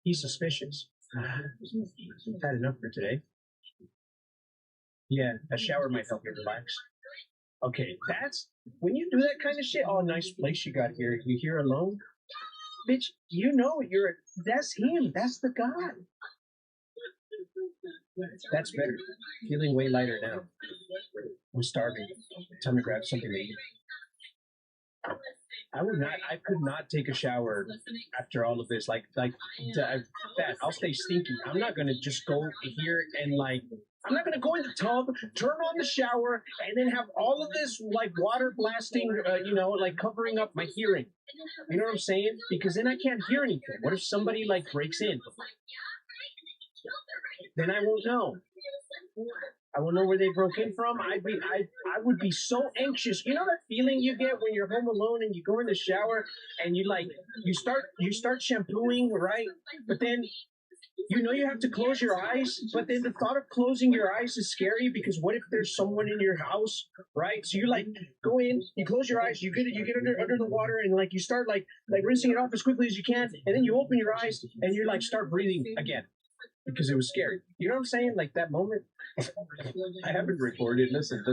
He's suspicious. I've had enough for today. Yeah, a shower might help you relax. Okay, that's... When you do that kind of shit, oh, nice place you got here. You here alone? Bitch, you know you're... That's him. That's the guy. That's better. Feeling way lighter now. I'm starving. Time to grab something to eat. I could not take a shower after all of this. I'll stay stinky. I'm not gonna just go here and I'm not gonna go in the tub, turn on the shower, and then have all of this water blasting, covering up my hearing. You know what I'm saying? Because then I can't hear anything. What if somebody breaks in? Then I won't know. I won't know where they broke in from. I would be so anxious. You know that feeling you get when you're home alone and you go in the shower and you start shampooing, right? But then you have to close your eyes, but then the thought of closing your eyes is scary because what if there's someone in your house, right? So you go in, you close your eyes, you get under the water and you start rinsing it off as quickly as you can, and then you open your eyes and you start breathing again. Because it was scary. You know what I'm saying? That moment. I haven't recorded. Listen.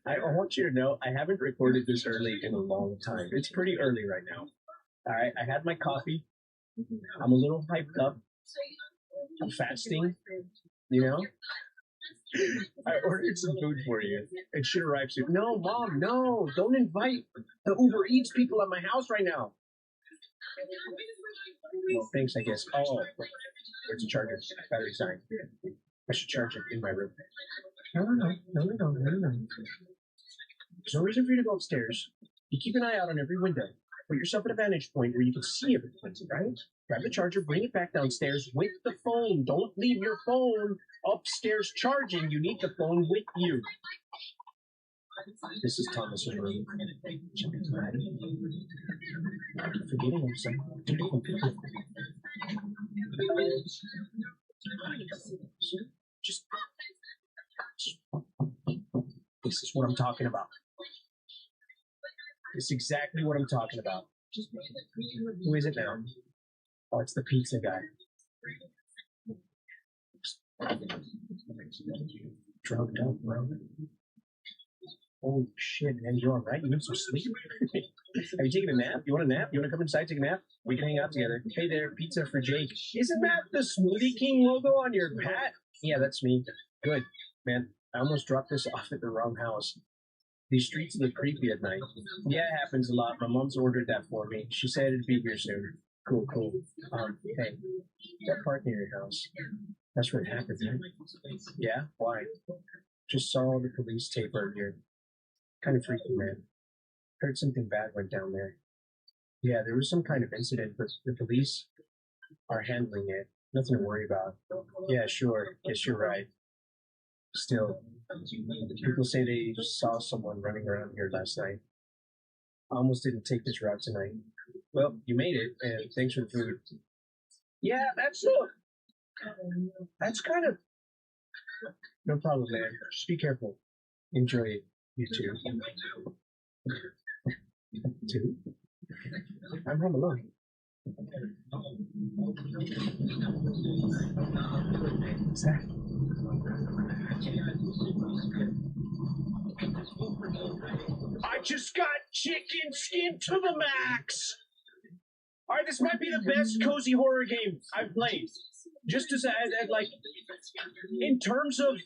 I want you to know I haven't recorded this early in a long time. It's pretty early right now. All right. I had my coffee. I'm a little hyped up. I'm fasting. I ordered some food for you. It should arrive soon. No, Mom, no. Don't invite the Uber Eats people at my house right now. Well, thanks, I guess. Oh, where's the charger? Battery, sorry. I should charge it in my room. No. There's no reason for you to go upstairs. You keep an eye out on every window. Put yourself at a vantage point where you can see everything, right? Grab the charger, bring it back downstairs with the phone. Don't leave your phone upstairs charging. You need the phone with you. This is Thomas's room. Forgetting himself. Two different people. Just. This is what I'm talking about. This is exactly what I'm talking about. Who is it now? Oh, it's the pizza guy. Drugged up, bro. Holy shit, man, you alright? You need some sleep? Are you taking a nap? You want a nap? You want to come inside, take a nap? We can hang out together. Hey there, pizza for Jake. Isn't that the Smoothie King logo on your hat? Yeah, that's me. Good, man. I almost dropped this off at the wrong house. These streets look creepy at night. Yeah, it happens a lot. My mom's ordered that for me. She said it'd be here soon. Cool, cool. Hey, that park near your house. That's where it happened, right? Yeah? Why? Just saw the police tape earlier. Kind of freaky, man. Heard something bad went down there. Yeah, there was some kind of incident, but the police are handling it. Nothing to worry about. Yeah, sure. Guess you're right. Still, people say they saw someone running around here last night. I almost didn't take this route tonight. Well, you made it, and thanks for the food. Yeah, that's kind of... No problem, man. Just be careful. Enjoy it. You too. Two? I'm home alone. What's that? I just got chicken skin to the max! Alright, this might be the best cozy horror game I've played. Just as like, in terms of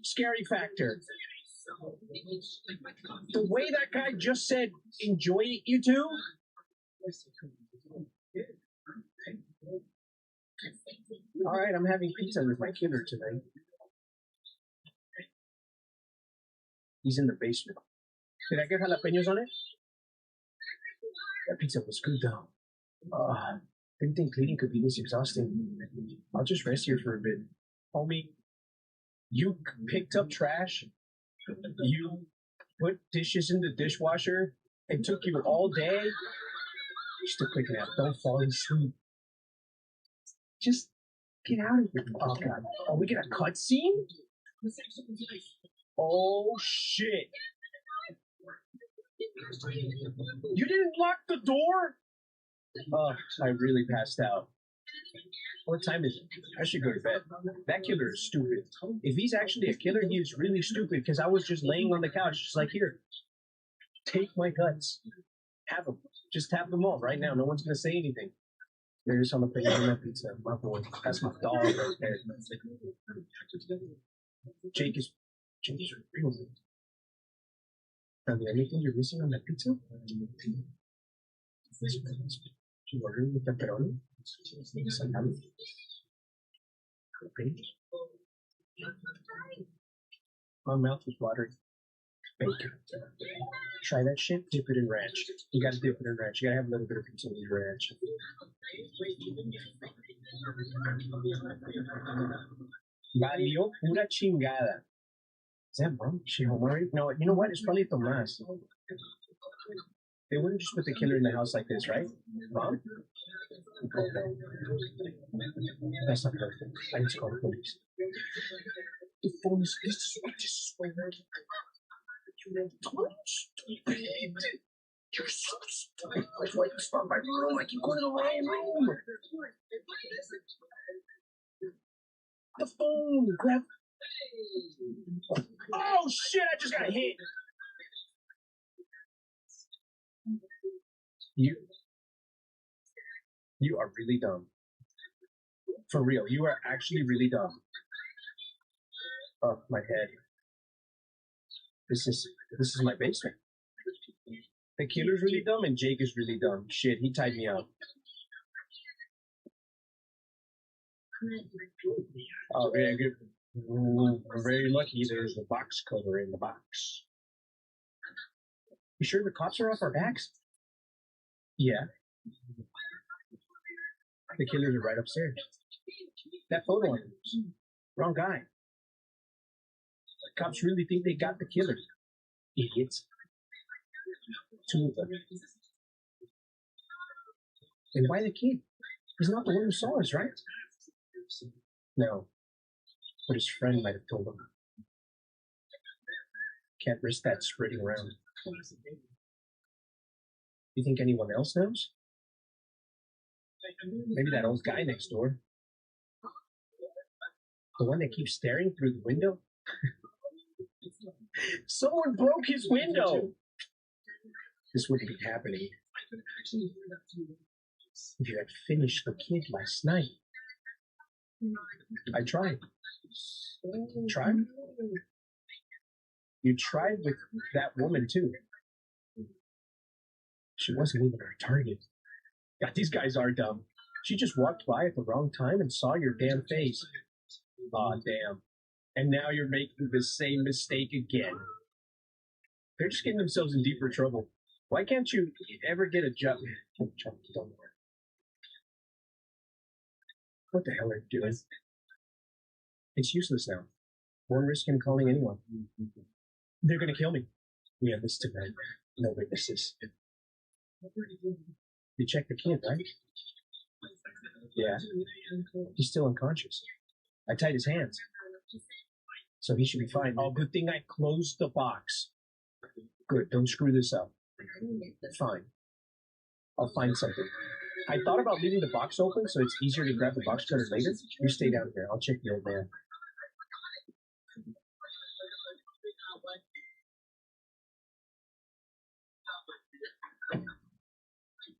scary factor. The way that guy just said, enjoy it, you two. Alright, I'm having pizza with my killer tonight. He's in the basement. Did I get jalapenos on it? That pizza was good though. Didn't think cleaning could be this exhausting. I'll just rest here for a bit. Homie, you picked up trash, you put dishes in the dishwasher, it took you all day. Just a quick nap, don't fall asleep. Just get out of here. Oh god. Oh, we get a cutscene? Oh shit. You didn't lock the door? Oh, I really passed out. What time is it? I should go to bed. That killer is stupid. If he's actually a killer, he is really stupid because I was just laying on the couch, just like, here, take my guts. Have them. Just have them all right now. No one's going to say anything. There's some opinion on that pizza. My boy. That's my dog right there. Jake is real. And the only thing you're missing on that pizza? You ordered with pepperoni? Salami. Okay. My mouth is watering. Bacon. Try that shit, dip it in ranch. You gotta dip it in ranch. You gotta have a little bit of pizza with ranch. Valió pura chingada. Is that mom? She home already? No, you know what? It's probably Tomas. They wouldn't just put the killer in the house like this, right? Mom? That's not perfect. I need to call the police. The phone is this way. You're stupid. You're so stupid. That's why you start my room. I keep going to the wrong room. The phone. Grab. Oh shit! I just got hit. You are really dumb. For real, you are actually really dumb. Oh, my head. This is my basement. The killer's really dumb and Jake is really dumb. Shit, he tied me up. Oh, very good. We're very lucky there's a box cover in the box. You sure the cops are off our backs? Yeah. The killers are right upstairs. That photo on him. Wrong guy. The cops really think they got the killer. Idiots. 2 of them. And why the kid? He's not the one who saw us, right? No. But his friend might have told him. Can't risk that spreading around. You think anyone else knows? Maybe that old guy next door. The one that keeps staring through the window? Someone broke his window! This wouldn't be happening if you had finished the kid last night. I tried. Tried? You tried with that woman too. She wasn't even our target. God, these guys are dumb. She just walked by at the wrong time and saw your damn face. Aw, damn. And now you're making the same mistake again. They're just getting themselves in deeper trouble. Why can't you ever get a job? What the hell are you doing? It's useless now. Won't risk him calling anyone. They're gonna kill me. We have this tonight. No witnesses. You checked the kid, right? Yeah. He's still unconscious. I tied his hands. So he should be fine. Oh, good thing I closed the box. Good, don't screw this up. Fine. I'll find something. I thought about leaving the box open so it's easier to grab the box cutter later. You stay down here. I'll check the old man.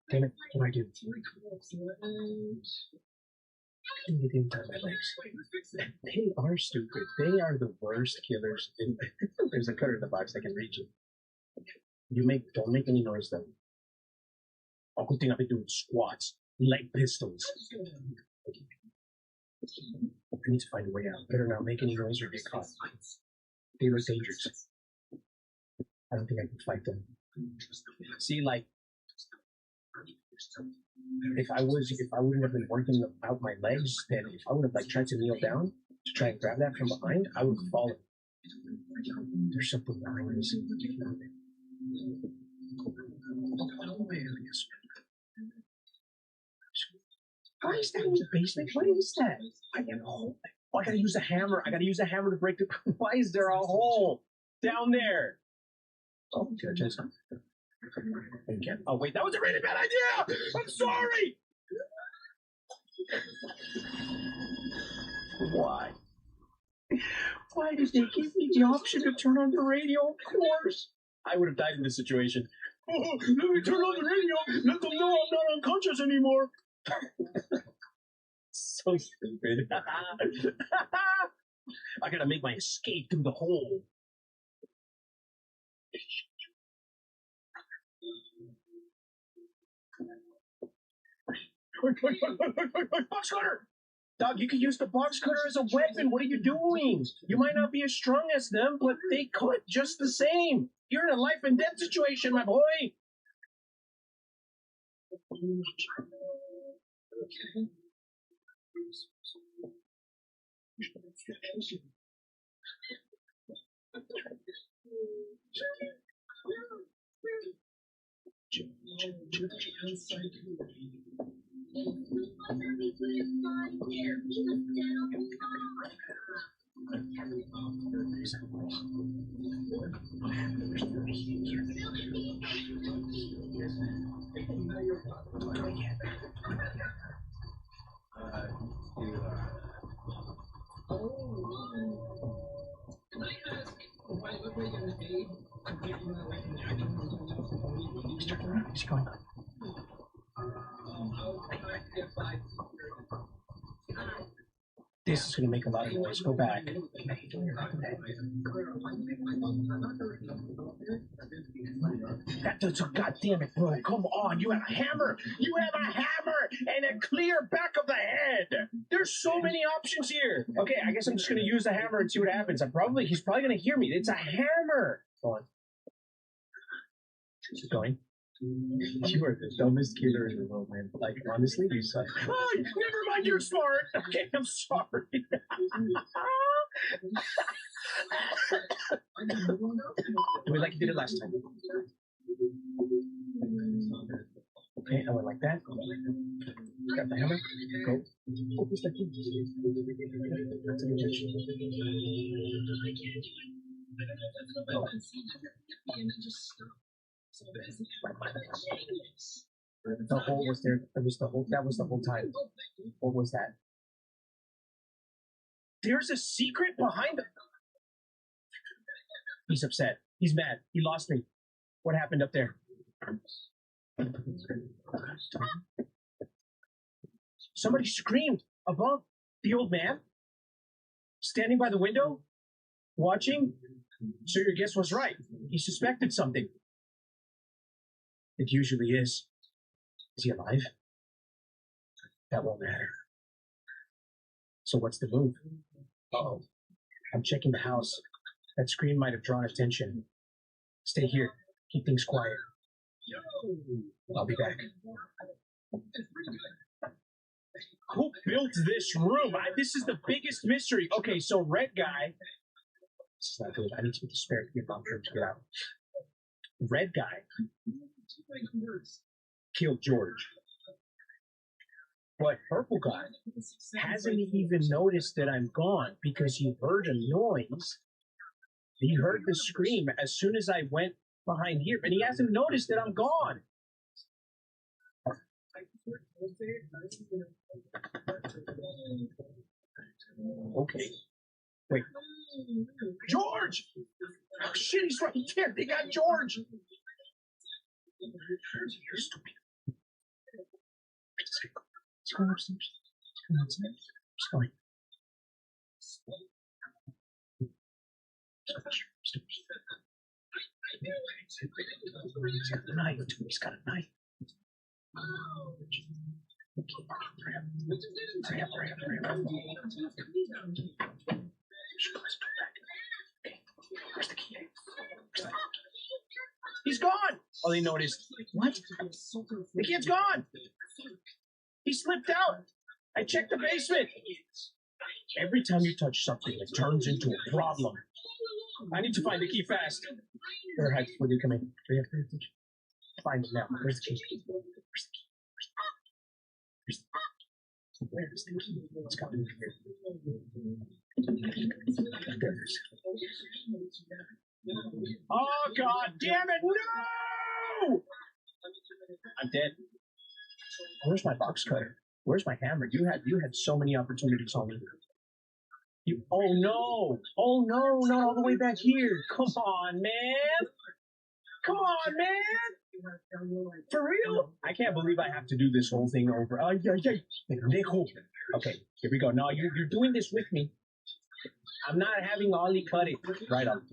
Damn it, what do I do? They didn't tie my legs. They are stupid. They are the worst killers. There's a cutter in the box that can reach it. Don't make any noise though. Oh, good thing I've been doing squats, leg pistols. I need to find a way out. Better not make any noise or get caught. They look dangerous. I don't think I can fight them. See, like, if I wouldn't have been working out my legs, then if I would have like tried to kneel down to try and grab that from behind, I would have fallen. There's something behind this. Why is that in the basement? What is that? I gotta use a hammer. I gotta use a hammer to break the. Why is there a hole down there? Oh, just. Again. Oh wait, that was a really bad idea. I'm sorry. Why? Why did they give me the option to turn on the radio? Of course. I would have died in this situation. Oh, let me turn on the radio. Let them know I'm not unconscious anymore. So stupid. I gotta make my escape through the hole. Box cutter! Dog, you could use the box cutter as a weapon. What are you doing? You might not be as strong as them, but they could just the same. You're in a life and death situation, my boy. What's going on? This is going to make a lot of noise. Go back. God damn it, bro. Come on. You have a hammer. You have a hammer and a clear back of the head. There's so many options here. Okay, I guess I'm just going to use the hammer and see what happens. He's probably going to hear me. It's a hammer. Go on. Is it going? You are the dumbest killer in the world, man. Like, honestly, you suck. Oh, never mind, you're smart. Okay, I'm sorry. Do it like you did it last time. Okay, I went like that. Grab the hammer. Go. Oh, who's that? That's a good touch. The hole was there. That was the whole time. What was that? There's a secret behind it. He's upset. He's mad. He lost me. What happened up there? Somebody screamed above the old man, standing by the window, watching. So your guess was right. He suspected something. It usually is. Is he alive? That won't matter. So what's the move? Uh-oh. I'm checking the house. That scream might have drawn attention. Stay here. Keep things quiet. I'll be back. Who built this room? This is the biggest mystery. Okay, so red guy. This is not good. I need to get the spare to get mom to get out. Red guy killed George. But purple guy hasn't even noticed that I'm gone because he heard a noise. He heard the scream as soon as I went behind here, and he hasn't noticed that I'm gone. Okay. Wait. George! Oh shit, he's right there. They got George. You're stupid. Let's go upstairs. Let's go upstairs. Just going. He's got a knife too. He's got a knife. Hurry up. Where's the key? He's gone! Oh, they noticed. What? The kid's gone! He slipped out! I checked the basement! Every time you touch something, it turns into a problem. I need to find the key fast. Where did you come in? Find it now. Where's the key? Where's the key? What's coming here? There it is. Oh, God damn it! No! I'm dead. Where's my box cutter? Where's my hammer? You had so many opportunities on me. Oh no! Oh no! Not all the way back here! Come on, man! Come on, man! For real? I can't believe I have to do this whole thing over. Okay, here we go. No, you're doing this with me. I'm not having Ollie cut it. Right up.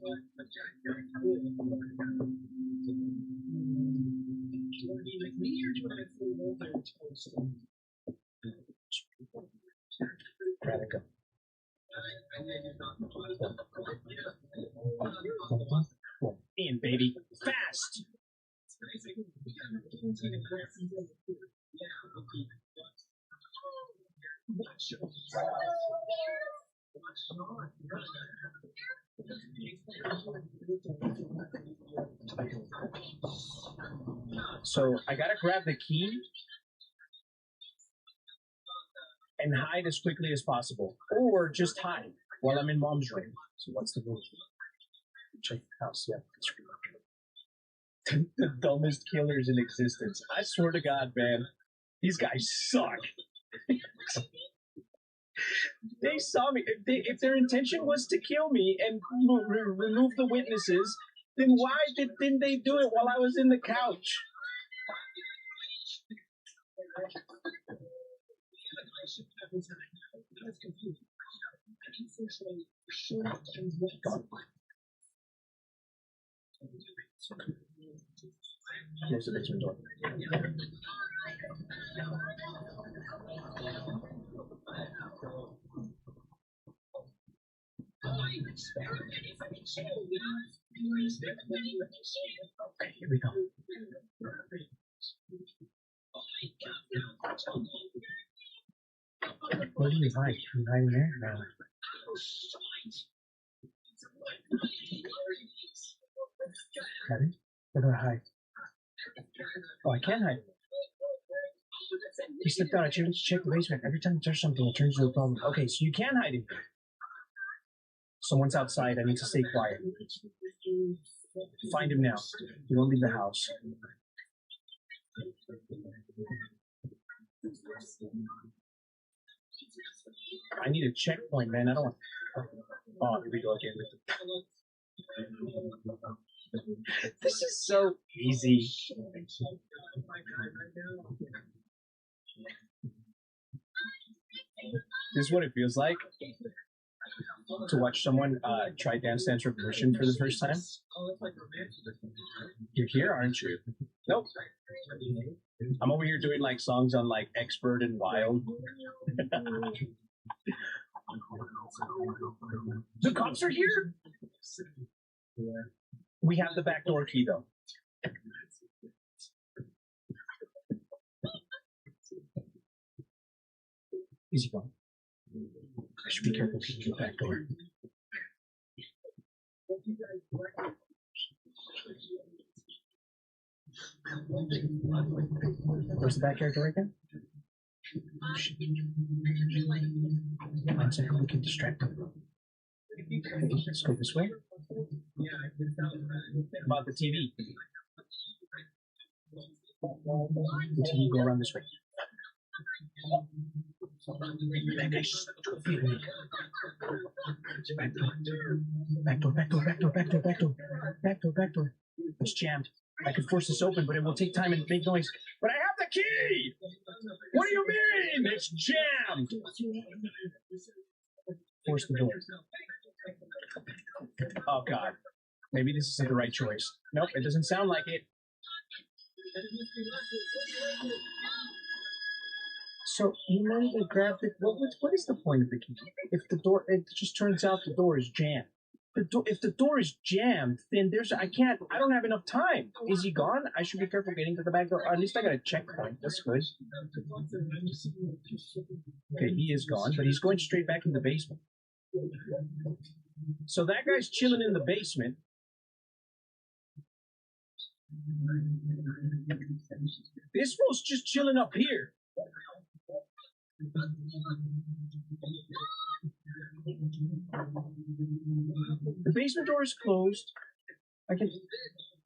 Radical. In, baby. Fast! So I gotta grab the key and hide as quickly as possible, or just hide while I'm in mom's room. So what's the move? Check the house. Yeah, the dumbest killers in existence. I swear to God, man, these guys suck. They saw me. If their intention was to kill me and remove the witnesses, then why didn't they do it while I was in the couch? Close the basement door. Okay, here we go. Where do you hide? You hide in there? No. Hiding? Where do I hide? Oh, I can hide. He slipped out. I check the basement. Every time there's something, it turns into a problem. Okay, so you can hide it. Someone's outside. I need to stay quiet. Find him now. You won't leave the house. I need a checkpoint, man. I don't want. Oh, here we go again. This is so easy. This is what it feels like to watch someone try Dance Dance Revolution for the first time. You're here, aren't you? Nope. I'm over here doing like songs on like Expert and Wild. The cops are here. We have the back door key though. Easy going. I should be careful peeking the back door. Where's the back door again? One second, we can distract them. Let's go this way. About the TV. The TV, go around this way. Back door. It's jammed. I could force this open, but it will take time and make noise. But I have the key! What do you mean? It's jammed! Force the door. Oh, God. Maybe this isn't the right choice. Nope, it doesn't sound like it. So, you know, they grabbed it. What is the point of the key? If the door, it just turns out the door is jammed. If the door is jammed, then I don't have enough time. Is he gone? I should be careful getting to the back door. Or at least I got a checkpoint. That's good. Okay, he is gone, but he's going straight back in the basement. So that guy's chilling in the basement. This fool's just chilling up here. The basement door is closed.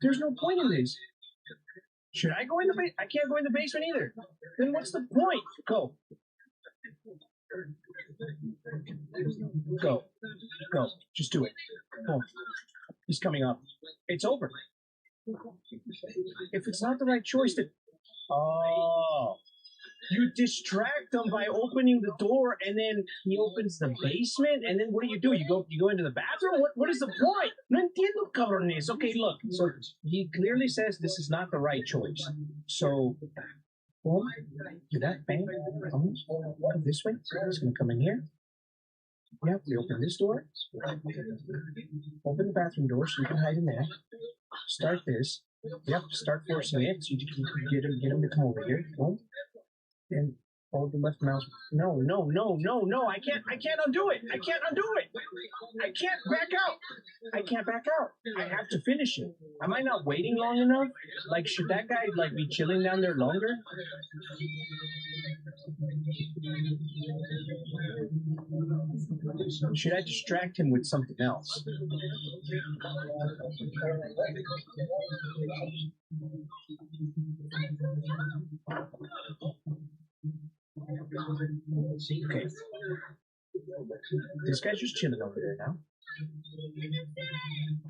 There's no point in this. Should I go in the basement? I can't go in the basement either. Then what's the point? Go. Just do it. Boom. He's coming up. It's over. If it's not the right choice, then... Oh... You distract them by opening the door, and then he opens the basement, and then what do? You go into the bathroom? What is the point? No entiendo, cabrones. Okay, look. So he clearly says this is not the right choice. So, do that, bang, this way. It's going to come in here. Yeah, we open this door. Open the bathroom door so you can hide in there. Start this. Yep, start forcing it so you can get him to come over here. Boom. And hold the left mouse. No. I can't undo it. I can't back out. I have to finish it. Am I not waiting long enough? Like, should that guy be chilling down there longer? Should I distract him with something else? Okay. This guy's just chilling over there now.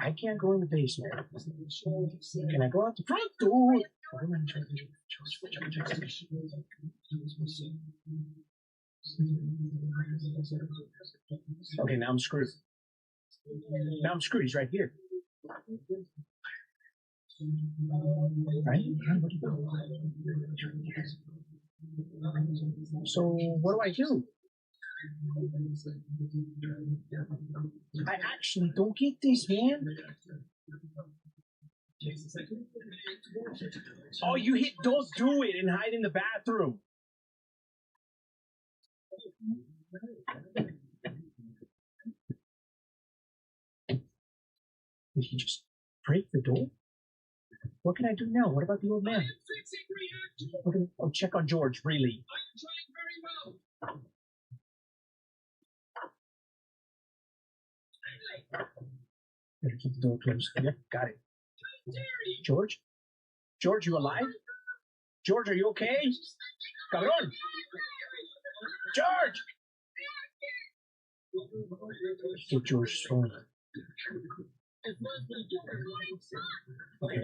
I can't go in the basement. Can I go out the front door? Okay, now I'm screwed. He's right here. Right? So what do I do? I actually don't get this, man. Oh, you hit don't do it and hide in the bathroom. Did he just break the door? What can I do now? What about the old man? I'll check on George, really. Better keep the door closed. Yep, got it. George? George, you alive? George, are you okay? Cabron! George! Get George's phone. Okay.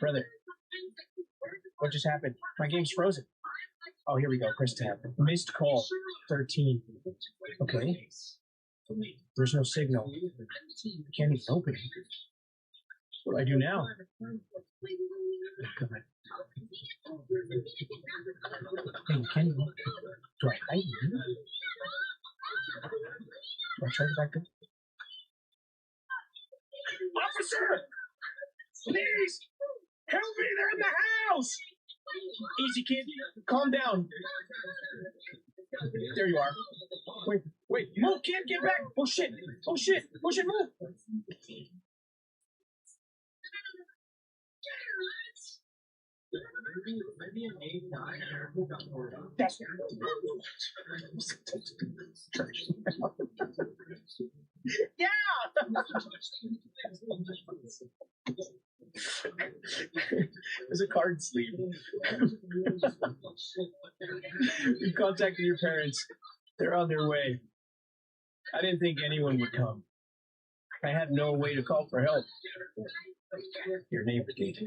Brother, what just happened? My game's frozen. Oh, here we go. Press tab. Missed call. 13. Okay. There's no signal. Can't even open it. What do I do now? God. Hey, Kenny, do I hide you? Do I try to back up? Officer! Please! Help me! They're in the house! Easy, kid. Calm down. There you are. Wait. Move, kid. Get back. Oh, shit. Move. That's yeah. There's a card sleeve. You contacted your parents. They're on their way. I didn't think anyone would come. I had no way to call for help. Your neighbor did.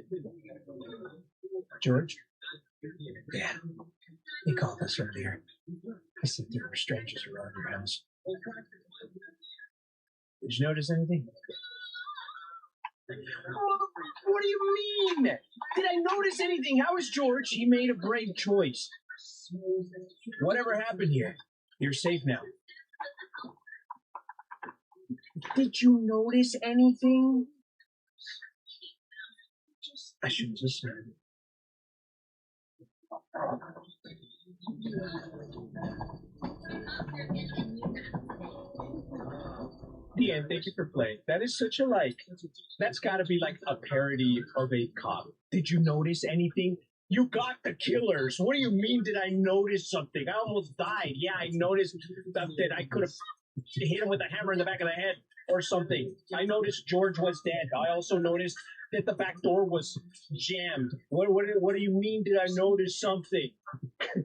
George? Yeah. He called us earlier. I said there were strangers around your house. Did you notice anything? What do you mean? Did I notice anything? How is George? He made a brave choice. Whatever happened here, you're safe now. Did you notice anything? I shouldn't listen. Deanne, thank you for playing. That is such a that's gotta be like a parody of a cop. Did you notice anything? You got the killers. What do you mean, did I notice something? I almost died. Yeah, I noticed that I could have hit him with a hammer in the back of the head or something. I noticed George was dead. I also noticed that the back door was jammed. What do you mean, did I notice something?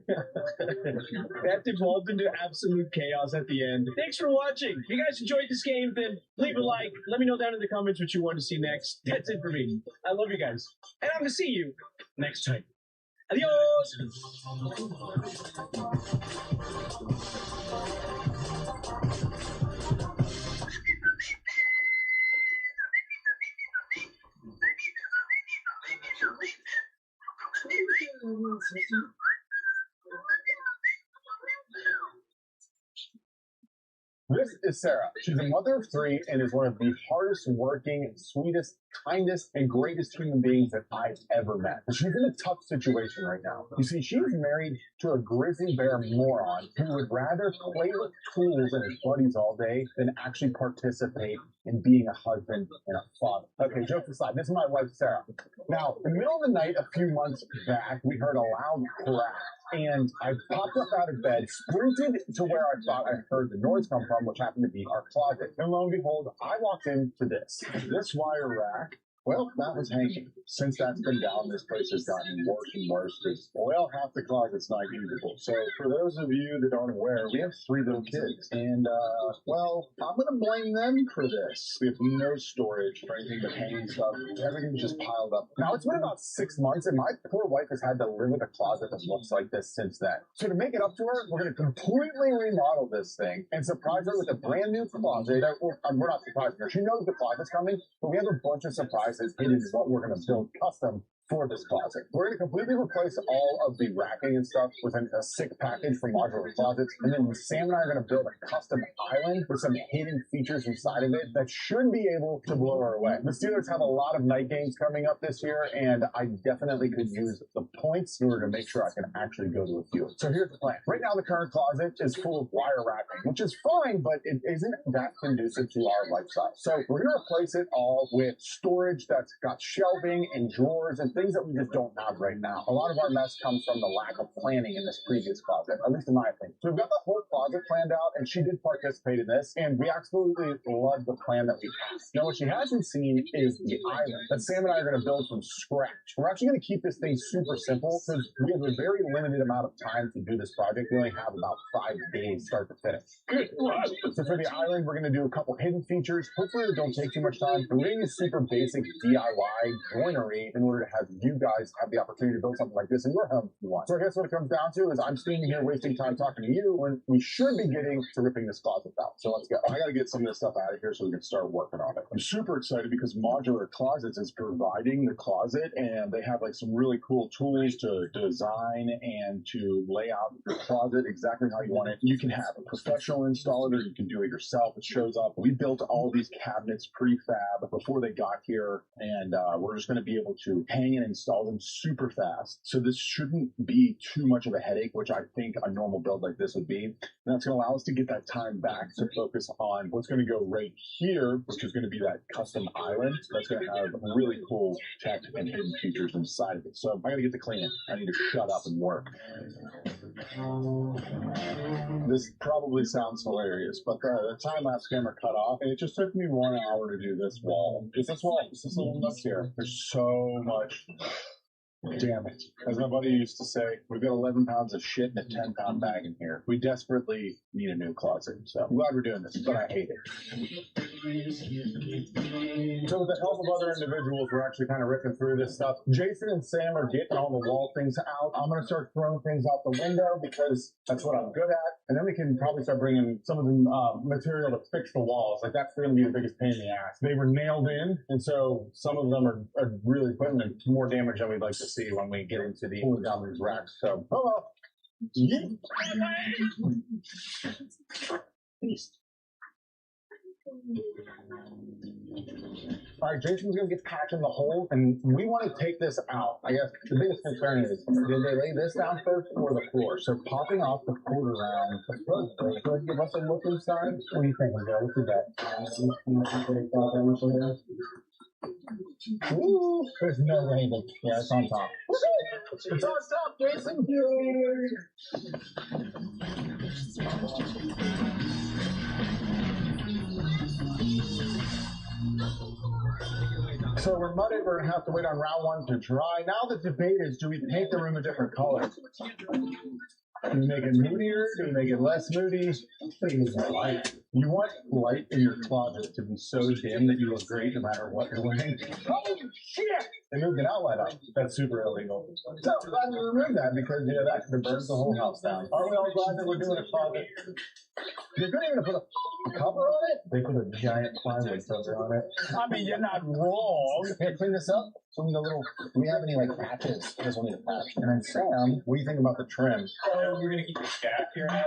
That devolved into absolute chaos at the end. Thanks for watching. If you guys enjoyed this game, then leave a like. Let me know down in the comments what you want to see next. That's it for me. I love you guys. And I'm going to see you next time. Adios! This is Sarah. She's a mother of 3 and is one of the hardest working, sweetest, kindest, and greatest human beings that I've ever met. But she's in a tough situation right now. You see, she's married to a grizzly bear moron who would rather play with tools and his buddies all day than actually participate in being a husband and a father. Okay, jokes aside, this is my wife, Sarah. Now, in the middle of the night a few months back, we heard a loud crash. And I popped up out of bed, sprinted to where I thought I heard the noise come from, which happened to be our closet. And lo and behold, I walked into this. This wire rack, well, that was hanging. Since that's been down, this place has gotten worse and worse because, well, half the closet's not usable. So for those of you that aren't aware, we have 3 little kids. And, well, I'm going to blame them for this. We have no storage for anything but hanging stuff. Everything's just piled up. Now, it's been about 6 months, and my poor wife has had to live with a closet that looks like this since then. So to make it up to her, we're going to completely remodel this thing and surprise her with a brand new closet. We're not surprising her. She knows the closet's coming, but we have a bunch of surprises hidden in what we're going to build custom for this closet. We're going to completely replace all of the racking and stuff with a sick package for modular closets, and then Sam and I are going to build a custom island with some hidden features inside of it that should be able to blow her away. The Steelers have a lot of night games coming up this year, and I definitely could use the points in order to make sure I can actually go to a few. So here's the plan. Right now, the current closet is full of wire racking, which is fine, but it isn't that conducive to our lifestyle. So we're going to replace it all with storage that's got shelving and drawers and things that we just don't have right now. A lot of our mess comes from the lack of planning in this previous closet, at least in my opinion. So we've got the whole closet planned out, and she did participate in this, and we absolutely love the plan that we have. Now, what she hasn't seen is the island that Sam and I are going to build from scratch. We're actually going to keep this thing super simple because we have a very limited amount of time to do this project. We only have about 5 days start to finish. So for the island, we're going to do a couple hidden features. Hopefully they don't take too much time. We're going to use super basic DIY joinery in order to have you guys have the opportunity to build something like this in your home if you want. So I guess what it comes down to is I'm standing here wasting time talking to you when we should be getting to ripping this closet out. So let's go. I got to get some of this stuff out of here so we can start working on it. I'm super excited because Modular Closets is providing the closet, and they have like some really cool tools to design and to lay out your closet exactly how you want it. You can have a professional install it, or you can do it yourself. It shows up. We built all these cabinets prefab before they got here, and we're just going to be able to hang and install them super fast. So this shouldn't be too much of a headache, which I think a normal build like this would be. And that's going to allow us to get that time back to focus on what's going to go right here, which is going to be that custom island that's going to have really cool tech and hidden features inside of it. So I got to get to cleaning. I need to shut up and work. This probably sounds hilarious, but the time-lapse camera cut off, and it just took me 1 hour to do this wall. It's this wall. It's this little nook here. There's so much. Damn it. As my buddy used to say, we've got 11 pounds of shit in a 10-pound bag in here. We desperately need a new closet. So I'm glad we're doing this, but I hate it. So with the help of other individuals, we're actually kind of ripping through this stuff. Jason and Sam are getting all the wall things out. I'm going to start throwing things out the window because that's what I'm good at. And then we can probably start bringing some of the material to fix the walls. Like that's going to be the biggest pain in the ass. They were nailed in, and so some of them are really putting in more damage than we'd like to see when we get into the pulling down these racks. So, hello. Yeah. All right, Jason's going to get patching the hole, and we want to take this out. I guess the biggest concern is, did they lay this down first or the floor? So popping off the quarter round, could give us a look inside. What do you think, Miguel? What's that? Ooh, there's no way that, yeah, it's on top. It's on top, Jason. So we're mudded. We're gonna have to wait on round 1 to dry. Now the debate is, do we paint the room a different color? Do we make it moodier? Do we make it less moody? Light. You want light in your closet to be so dim that you look great no matter what you're wearing. Oh, shit! They moved an outlet up. That's super illegal. So I'm glad we removed that because, you know, that could have burned the whole house down. Are we all glad that we're doing a closet? They couldn't even put a cover on it? They put a giant plywood cover on it. I mean, you're not wrong. Hey, clean this up. So we need a little, do we have any, like, patches? This one needs a patch. And then Sam, what do you think about the trim? Oh, we're going to keep the stack here now?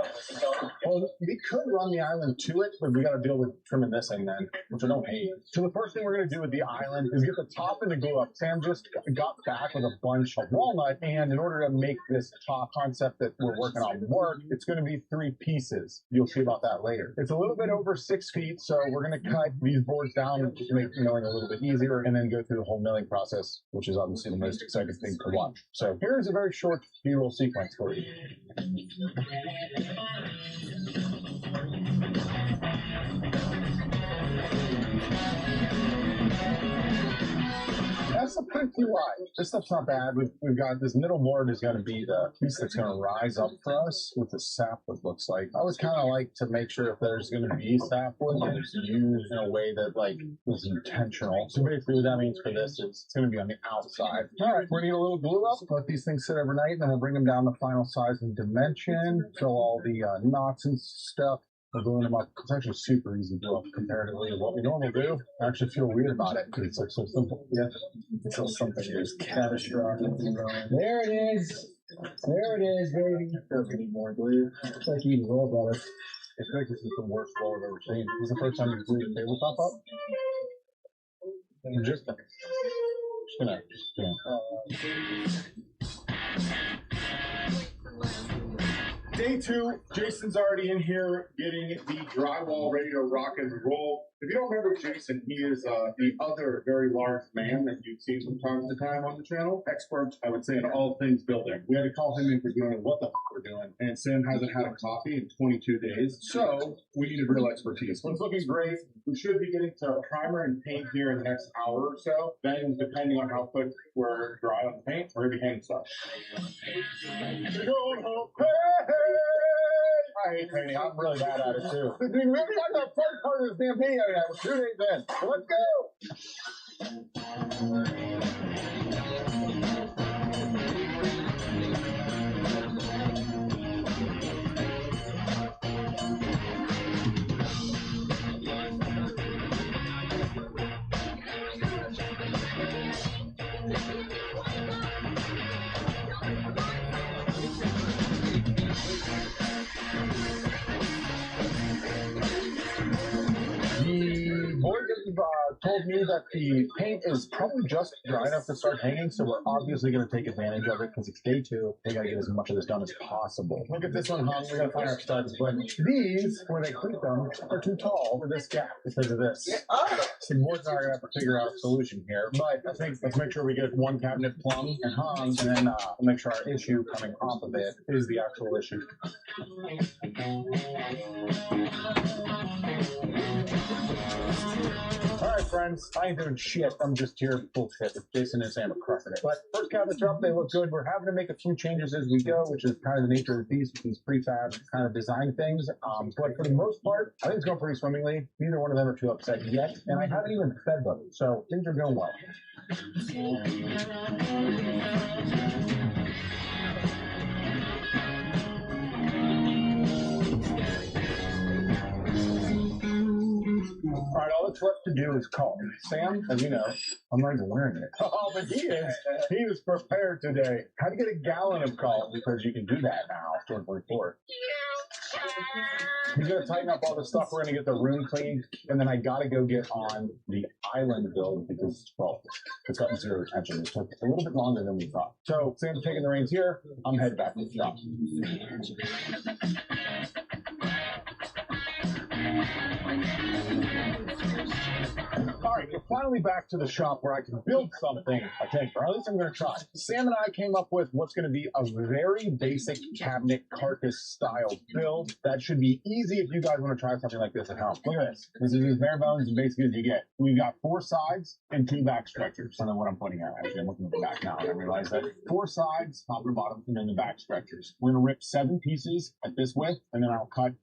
Well, we could run the island to it, but we got to deal with trimming this thing then, which I don't hate. So the first thing we're going to do with the island is get the top and the glue up. Sam just got back with a bunch of walnut, and in order to make this top concept that we're working on work, it's going to be 3 pieces. You'll see about that later. It's a little bit over 6 feet, so we're going to cut these boards down to make milling a little bit easier, and then go through the whole milling process, which is obviously the most exciting thing to watch. So here's a very short B-roll sequence for you. That's a pretty wide. This stuff's not bad. We've got this middle board is going to be the piece that's going to rise up for us with the sapwood looks like. I always kind of like to make sure if there's going to be sapwood that it's used in a way that like is intentional. So basically what that means for this is it's going to be on the outside. All right, we're going to get a little glue up, let these things sit overnight, and then we'll bring them down the final size and dimension, fill all the knots and stuff We're gluing them up. It's actually super easy to glue up comparatively to what we normally do. I actually feel weird about it because it's like so simple. Yeah. Until something is catastrophic. There it is. There it is, baby. Doesn't need more glue. It's like eating roll butter. I think this is the worst roll I've ever seen. This is the first time you glued a tabletop up. And we're just gonna. Day 2, Jason's already in here getting the drywall ready to rock and roll. If you don't remember Jason, he is the other very large man that you've seen from time to time on the channel. Expert, I would say, in all things building. We had to call him in for doing what the f we're doing. And Sam hasn't had a coffee in 22 days. So we needed real expertise. But it's looking great. We should be getting to primer and paint here in the next hour or so. Then, depending on how quick we're dry on the paint, we're going to be hanging stuff. I hate painting. I'm really bad at it too. We really got that first part of this damn video yet. We're 2 days in. So let's told me that the paint is probably just dry enough to start hanging, so we're obviously going to take advantage of it because it's day 2. We got to get as much of this done as possible. Look at this one hung. We got to find our studs, but these, where they cleat them, are too tall for this gap because of this. So more than I going to have to figure out a solution here, but I think let's make sure we get one cabinet plumb and hung, and then we'll make sure our issue coming off of it is the actual issue. Alright friends, I ain't doing shit. I'm just here bullshit. Jason and Sam are crushing it. But first cabinets are up, they look good. We're having to make a few changes as we go, which is kind of the nature of the beast with these prefab kind of design things. But for the most part, I think it's going pretty swimmingly. Neither one of them are too upset yet, and I haven't even fed them, so things are going well. All right, all that's left to do is call. Sam, as you know, I'm not even wearing it. Oh, but he is prepared today. How to get a gallon of call, because you can do that now, 2024. He's gonna tighten up all the stuff. We're gonna get the room cleaned, and then I gotta go get on the island build because, well, it's gotten zero attention. It took a little bit longer than we thought. So Sam's taking the reins here. I'm headed back to the shop. All right, we're finally back to the shop where I can build something, I think, or at least I'm going to try. Sam and I came up with what's going to be a very basic cabinet carcass style build that should be easy if you guys want to try something like this at home. Look at this. This is as bare bones and basic as you get. We've got 4 sides and 2 back stretchers. I don't know what I'm pointing at. Actually, I'm looking at the back now and I realize that 4 sides, top and bottom, and then the back stretchers. We're going to rip 7 pieces at this width, and then I'll cut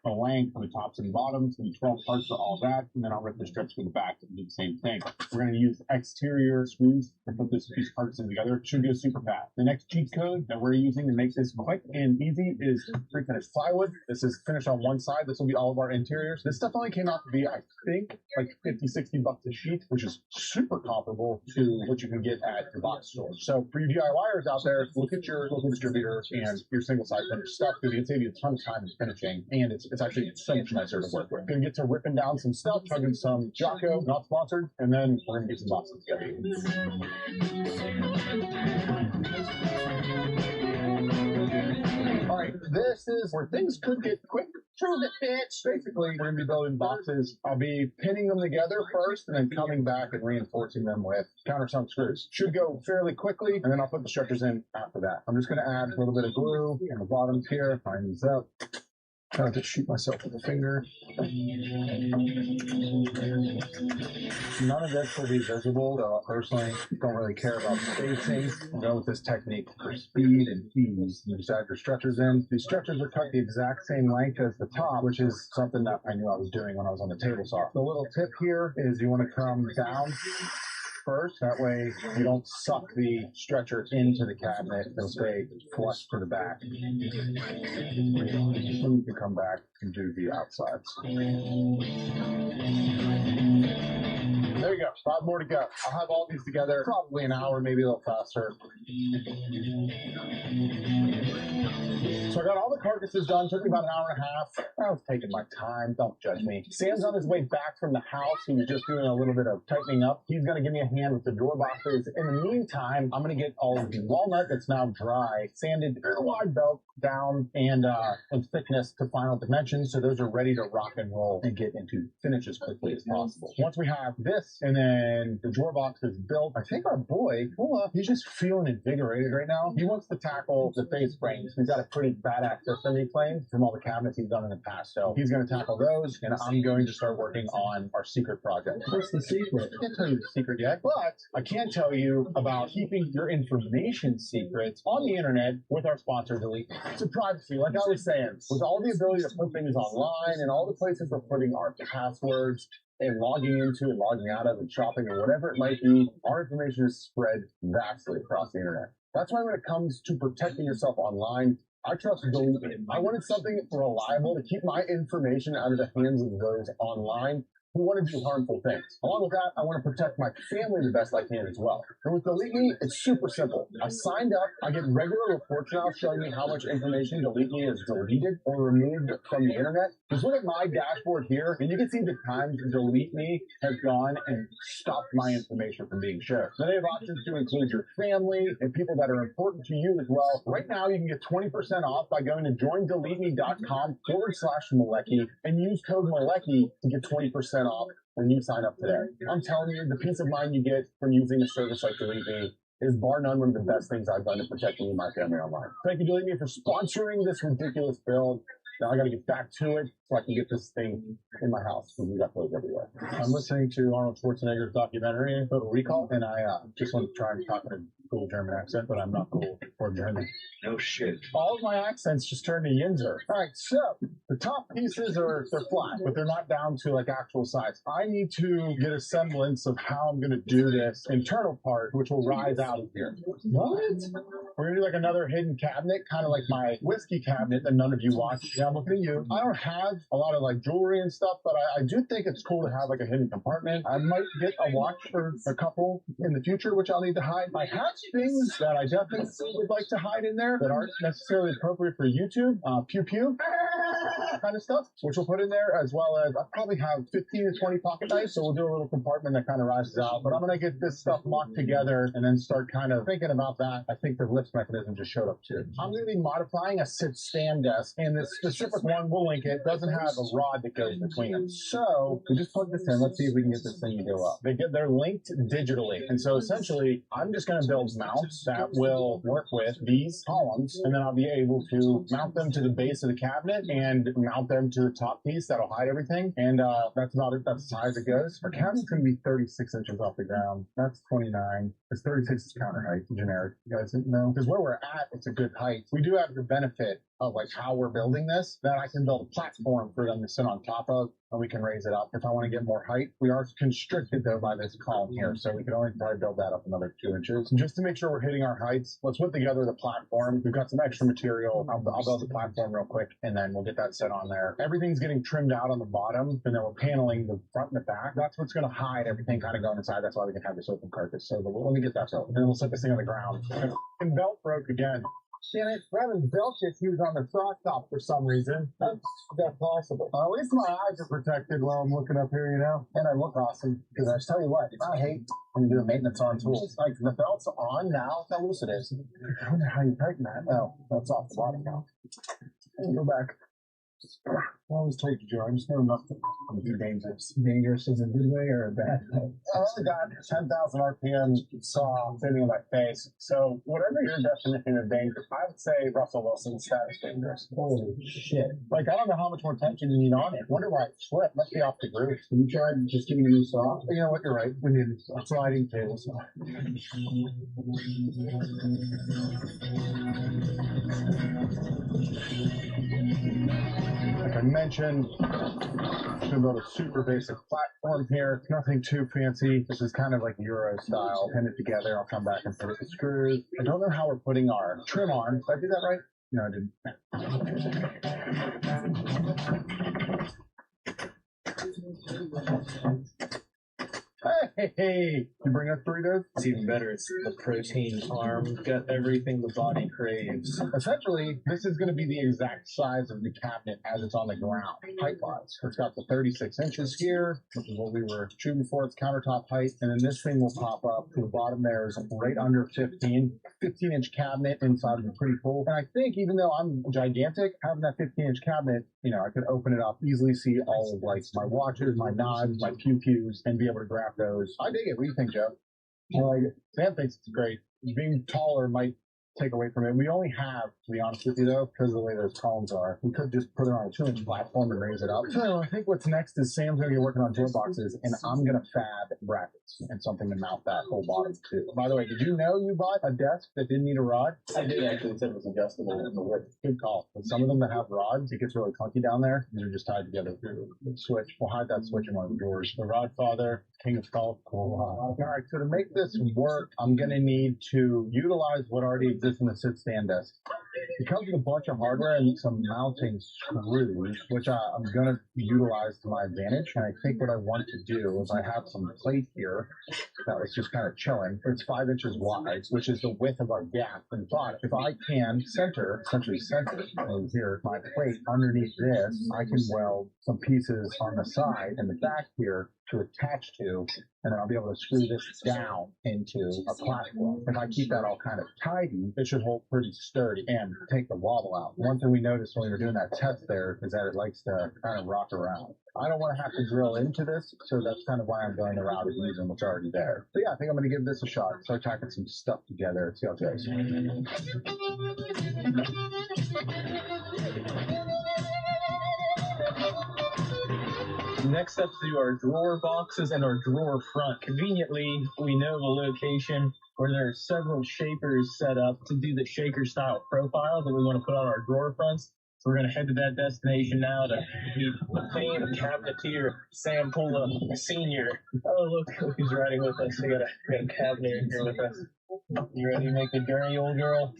a length for the tops and bottoms, and 12 parts for all that, and then I'll rip the strips for the back and do the same thing. We're going to use exterior screws to put this piece parts in together. It should go super fast. The next cheat code that we're using to make this quick and easy is pre-finished plywood. This is finished on one side. This will be all of our interiors. This stuff only came out to be, I think, like 50, 60 bucks a sheet, which is super comparable to what you can get at the box store. So for you DIYers out there, look at your local distributor and your single side finished stuff because it can save you a ton of time in finishing, and it's actually so much nicer to work with. Gonna get to ripping down some stuff, chugging some Jocko, not sponsored, and then we're gonna get some boxes together. All right, this is where things could get quick. Prove it, bitch. Basically, we're gonna be building boxes. I'll be pinning them together first, and then coming back and reinforcing them with countersunk screws. Should go fairly quickly, and then I'll put the stretchers in after that. I'm just gonna add a little bit of glue on the bottoms here, line these up. Trying to shoot myself with a finger. None of this will be visible, though I personally don't really care about spacing. I'll go with this technique for speed and ease. You just add your stretchers in. These stretchers are cut the exact same length as the top, which is something that I knew I was doing when I was on the table saw. The little tip here is you want to come down first. That way you don't suck the stretcher into the cabinet. It'll stay flush to the back. You can come back and do the outsides. There you go. 5 more to go. I'll have all these together probably an hour, maybe a little faster. So I got all the carcasses done. Took me about an hour and a half. I was taking my time. Don't judge me. Sam's on his way back from the house. He was just doing a little bit of tightening up. He's going to give me a hand with the drawer boxes. In the meantime, I'm going to get all of the walnut that's now dry, sanded, wide belt down, and thickness to final dimensions. So those are ready to rock and roll and get into finish as quickly as possible. Once we have this and then the drawer box is built, I think our boy, he's just feeling invigorated right now. He wants to tackle the face frames. He's got a pretty badass system, he claims, from all the cabinets he's done in the past. So he's going to tackle those, and I'm going to start working on our secret project. What's the secret? I can't tell you the secret yet, but I can tell you about keeping your information secret on the internet with our sponsor, Delete. It's privacy, like I was saying, with all the ability to put things online and all the places we're putting our passwords and logging into and logging out of and shopping or whatever it might be, our information is spread vastly across the internet. That's why when it comes to protecting yourself online, I trust Delete. I wanted something reliable to keep my information out of the hands of those online who want to do harmful things. Along with that, I want to protect my family the best I can as well. And with Delete Me, it's super simple. I signed up, I get regular reports now showing me how much information Delete Me has deleted or removed from the internet. Just look at my dashboard here, and you can see the times Delete Me has gone and stopped my information from being shared. Then they have options to include your family and people that are important to you as well. Right now, you can get 20% off by going to joindeleteme.com/Malecki and use code Malecki to get 20% off when you sign up today. I'm telling you, the peace of mind you get from using a service like Delete Me is bar none one of the best things I've done to protect me and my family online. Thank you, Delete Me, for sponsoring this ridiculous build. Now I got to get back to it so I can get this thing in my house because we got those everywhere. I'm listening to Arnold Schwarzenegger's documentary, Total Recall, and I just want to try and talk in a cool German accent, but I'm not cool for German. No shit. All of my accents just turn to Yinzer. All right, so the top pieces they're flat, but they're not down to like actual size. I need to get a semblance of how I'm going to do this internal part, which will rise out of here. What? We're going to do like another hidden cabinet, kind of like my whiskey cabinet that none of you watch. Yeah, I'm looking at you. I don't have a lot of like jewelry and stuff, but I do think it's cool to have like a hidden compartment. I might get a watch for a couple in the future, which I'll need to hide. I have things that I definitely would like to hide in there that aren't necessarily appropriate for YouTube. Pew pew kind of stuff, which we'll put in there, as well as I probably have 15 to 20 pocket knives, so we'll do a little compartment that kind of rises out. But I'm going to get this stuff locked together and then start kind of thinking about that. I think the lift mechanism just showed up too. I'm going to be modifying a sit-stand desk, and this specific one, we'll link it, doesn't have a rod that goes between them. So we just plug this in. Let's see if we can get this thing to go up. They're linked digitally, and so essentially I'm just going to build mounts that will work with these columns, and then I'll be able to mount them to the base of the cabinet and mount them to the top piece that'll hide everything. And that's about it. That's as high as it goes. Our cabinet's going to be 36 inches off the ground. That's 29. It's 36 is counter height, generic. You guys didn't know? Because where we're at, it's a good height. We do have the benefit of like how we're building this, that I can build a platform for them to sit on top of, and we can raise it up if I want to get more height. We are constricted though by this column here, so we can only probably build that up another 2 inches. Just to make sure we're hitting our heights, let's put together the platform. We've got some extra material. I'll build the platform real quick, and then we'll get that set on there. Everything's getting trimmed out on the bottom, and then we're paneling the front and the back. That's what's going to hide everything kind of going inside. That's why we can have this open carcass. So let me get that built, and then we'll set this thing on the ground. And belt broke again. Damn it, Revan's belt just used on the sock top for some reason. That's possible. At least my eyes are protected while I'm looking up here, you know? And I look awesome. Because I tell you what, I hate when you do maintenance on tools. Like, the belt's on now. How loose it is. I wonder how you tighten that. Oh, that's off the bottom now. Go back. I always told you, Joe, I just know enough to be dangerous. Dangerous is a good way or a bad way? I only got 10,000 RPM saw sitting in my face. So whatever your definition of dangerous, I would say Russell Wilson's status dangerous. Holy shit. Like, I don't know how much more tension you need on it. Wonder why it slipped. Must be off the groove. Have you tried just giving a new saw? You know what, you're right. We need a sliding table saw. Like I mentioned, I'm going to build a super basic platform here. Nothing too fancy. This is kind of like Euro style. Pin it together. I'll come back and put it with screws. I don't know how we're putting our trim on. Did I do that right? No, I didn't. Hey, you bring us Doritos? It's even better. It's the protein arm. Got everything the body craves. Essentially, this is going to be the exact size of the cabinet as it's on the ground, height-wise. It's got the 36 inches here, which is what we were shooting for. It's countertop height, and then this thing will pop up to the bottom there is right under 15-inch cabinet inside would be pretty cool. And I think even though I'm gigantic, having that 15-inch cabinet, you know, I could open it up, easily see all of like my watches, my knives, my pew-pews, and be able to grab those. I dig it. What do you think, Joe? I like it. Sam thinks it's great. Being taller might take away from it. We only have, to be honest with you though, because of the way those columns are, we could just put it on a 2-inch platform and raise it up. So I think what's next is Sam's going to get working on door boxes, and I'm going to fab brackets and something to mount that whole bottom to. By the way, did you know you bought a desk that didn't need a rod? I did actually. It said it was adjustable in the width. Good call. But some of them that have rods, it gets really clunky down there. These are just tied together through the switch. We'll hide that switch in one of the doors. The Rodfather, King of Golf. Cool. All right, so to make this work, I'm going to need to utilize what already exists in the sit-stand desk. It comes with a bunch of hardware and some mounting screws, which I'm going to utilize to my advantage. And I think what I want to do is I have some plate here that was just kind of chilling. It's 5 inches wide, which is the width of our gap. And but if I can essentially center here, my plate underneath this, I can weld some pieces on the side and the back here to attach to, and then I'll be able to screw this down into a platform. If I keep that all kind of tidy, it should hold pretty sturdy and take the wobble out. One thing we noticed when we were doing that test there is that it likes to kind of rock around. I don't want to have to drill into this, so that's kind of why I'm going the route of using what's already there. So yeah, I think I'm going to give this a shot. Start tacking some stuff together. See how it goes. Next up to our drawer boxes and our drawer front. Conveniently, we know the location where there are several shakers set up to do the shaker style profile that we want to put on our drawer fronts. So we're going to head to that destination now to meet the famed cabineteer, Sam Pula Sr. Oh, look who's riding with us. We got a cabinet here with us. You ready to make the journey, old girl?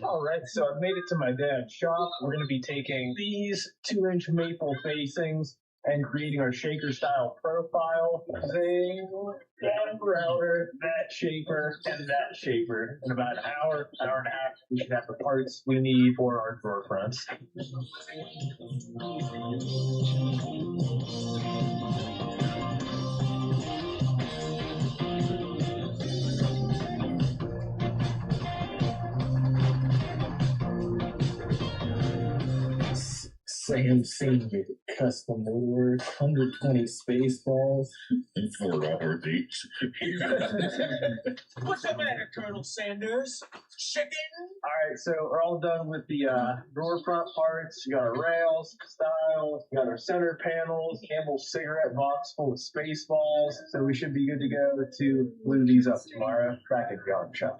All right, so I've made it to my dad's shop. We're going to be taking these 2-inch maple facings and creating our shaker style profile. That router, that shaper, and that shaper. In about an hour and a half, we should have the parts we need for our drawer fronts. Sam Senior custom order 120 space balls. And 4 hour dates. What's the matter, Colonel Sanders? Chicken? Alright, so we're all done with the drawer front parts. You got our rails, styles, you got our center panels, Campbell's cigarette box full of space balls. So we should be good to go to glue these up tomorrow back at the yard shop.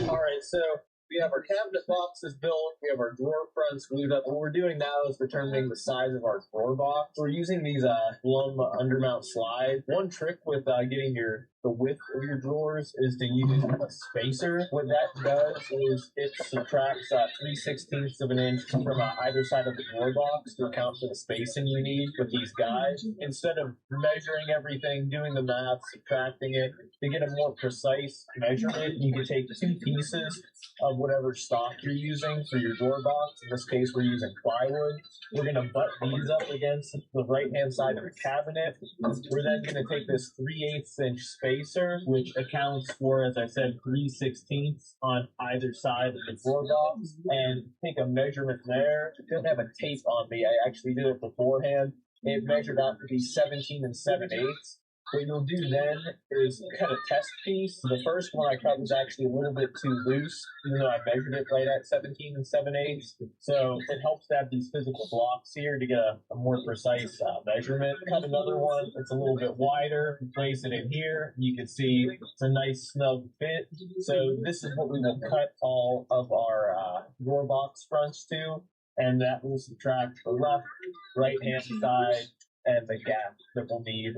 Alright, so we have our cabinet boxes built, we have our drawer fronts glued up. What we're doing now is determining the size of our drawer box. We're using these Blum undermount slides. One trick with getting the width of your drawers is to use a spacer. What that does is it subtracts 3/16 of an inch from either side of the drawer box to account for the spacing you need with these guides. Instead of measuring everything, doing the math, subtracting it, to get a more precise measurement, you can take 2 pieces of whatever stock you're using for your drawer box. In this case, we're using plywood. We're going to butt these up against the right-hand side of the cabinet. We're then going to take this 3/8 inch spacer, which accounts for, as I said, 3/16 on either side of the drawer box, and take a measurement there. I don't have a tape on me. I actually did it beforehand. It measured out to be 17 7/8. What you'll do then is cut a test piece. The first one I cut was actually a little bit too loose, even though I measured it right at 17 7/8. So it helps to have these physical blocks here to get a more precise measurement. Cut another one that's a little bit wider, place it in here. You can see it's a nice snug fit. So this is what we will cut all of our drawer box fronts to. and that will subtract the left, right-hand side, and the gap that we'll need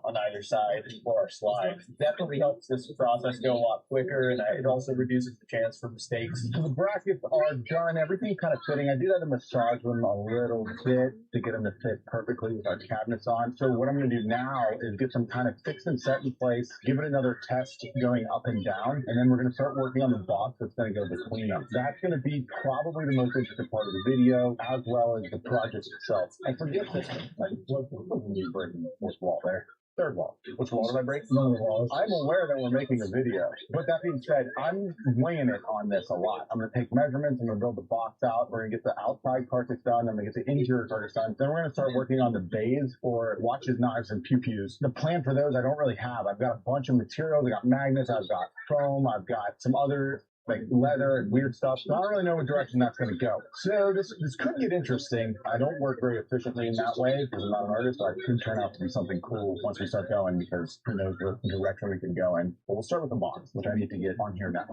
on either side for our slide. Definitely helps this process go a lot quicker, and it also reduces the chance for mistakes. So the brackets are done. Everything's kind of fitting. I did have to massage them a little bit to get them to fit perfectly with our cabinets on. So what I'm going to do now is get them kind of fixed and set in place, give it another test going up and down, and then we're going to start working on the box that's going to go between them. That's going to be probably the most interesting part of the video, as well as the project itself. I forget this. What was you breaking this wall there? Third wall. Which wall did I break? None of the walls. I'm aware that we're making a video. But that being said, I'm weighing it on this a lot. I'm going to take measurements. I'm going to build the box out. We're going to get the outside carcass done. I'm going to get the interior carcass done. Then we're going to start working on the bays for watches, knives, and pew-pews. The plan for those I don't really have. I've got a bunch of materials. I got magnets. I've got foam. I've got some other like leather and weird stuff. So I don't really know what direction that's going to go. So this could get interesting. I don't work very efficiently in that way because I'm not an artist, but it could turn out to be something cool once we start going because who knows what direction we can go in. But we'll start with the box, which I need to get on here now.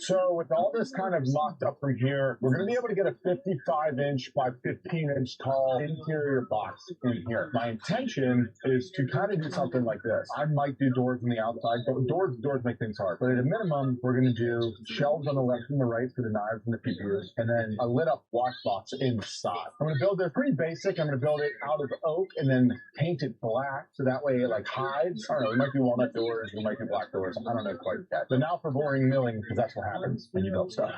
So with all this kind of mocked up from here, we're going to be able to get a 55-inch by 15-inch tall interior box in here. My intention is to kind of do something like this. I might do doors on the outside, but doors make things hard. But at a minimum, we're going to do shelves on the left and the right for the knives and the pew-pews, and then a lit-up wash box inside. I'm going to build it pretty basic. I'm going to build it out of oak and then paint it black so that way it like hides. I don't know, it might be walnut doors, it might be black doors. I don't know quite yet. But now for boring milling, because that's what happens when you build stuff.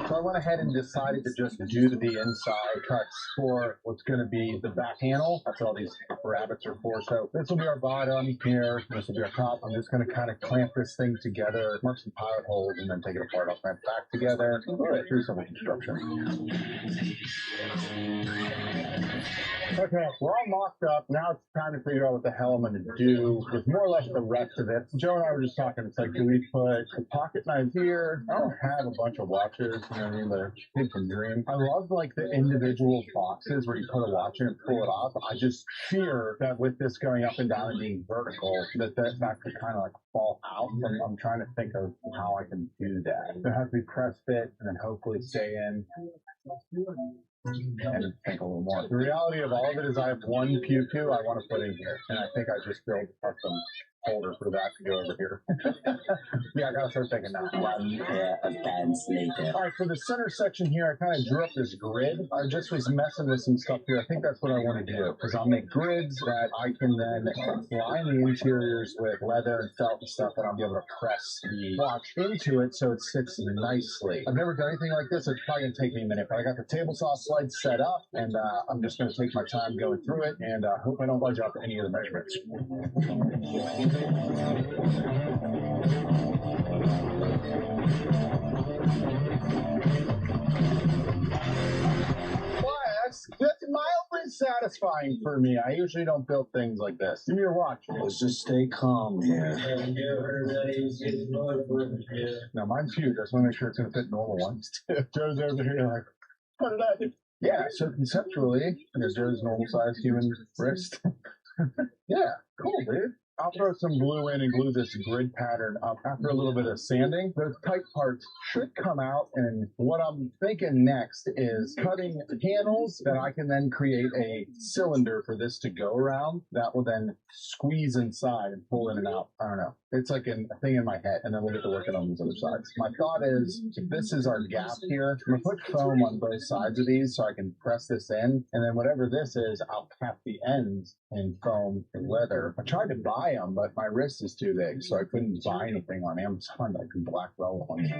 So I went ahead and decided to just do the inside cuts for what's going to be the back panel. That's what all these rabbits are for. So this will be our bottom here. This will be our top. I'm just going to kind of clamp this thing together, mark some pilot holes, and then take it apart. I'll clamp back together. All right, here's some construction. Okay, we're all mocked up. Now it's time to figure out what the hell I'm going to do with more or less the rest of it. Joe and I were just talking. It's like, do we put a pocket knife here? I don't have a bunch of watches. You know what I mean? The kids can dream. I love like the individual boxes where you put a watch in and pull it off. I just fear that with this going up and down and being vertical, that could kind of like fall out. And I'm trying to think of how I can do that. It has to be press fit and then hopefully stay in. And think a little more. The reality of all of it is I have one pew-pew I want to put in here. And I think I just built a custom holder for that to go over here. Yeah, I gotta start thinking now. One pair of pants later. All right, for the center section here, I kind of drew up this grid. I just was messing with some stuff here. I think that's what I want to do, because I'll make grids that I can then line the interiors with leather and felt and stuff, and I'll be able to press the watch into it so it sits nicely. I've never done anything like this. It's probably gonna take me a minute, but I got the table saw slide set up, and I'm just gonna take my time going through it, and hope I don't budge up any of the measurements. That's mildly satisfying for me. I usually don't build things like this. Give me your watch. Let's just stay calm here. Now mine's huge. I just want to make sure it's going to fit normal ones too. Joe's over here like, what did I do? Yeah, so conceptually, there's Joe's normal sized human wrist. Yeah, cool, dude. I'll throw some glue in and glue this grid pattern up. After a little bit of sanding, those tight parts should come out, and what I'm thinking next is cutting panels that I can then create a cylinder for this to go around that will then squeeze inside and pull in and out. I don't know. It's like a thing in my head, and then we'll get to working on these other sides. My thought is, if this is our gap here, I'm going to put foam on both sides of these so I can press this in, and then whatever this is, I'll cap the ends in foam and leather. I tried to buy them, but my wrist is too big, so I couldn't buy anything on Amazon that could black roll on me.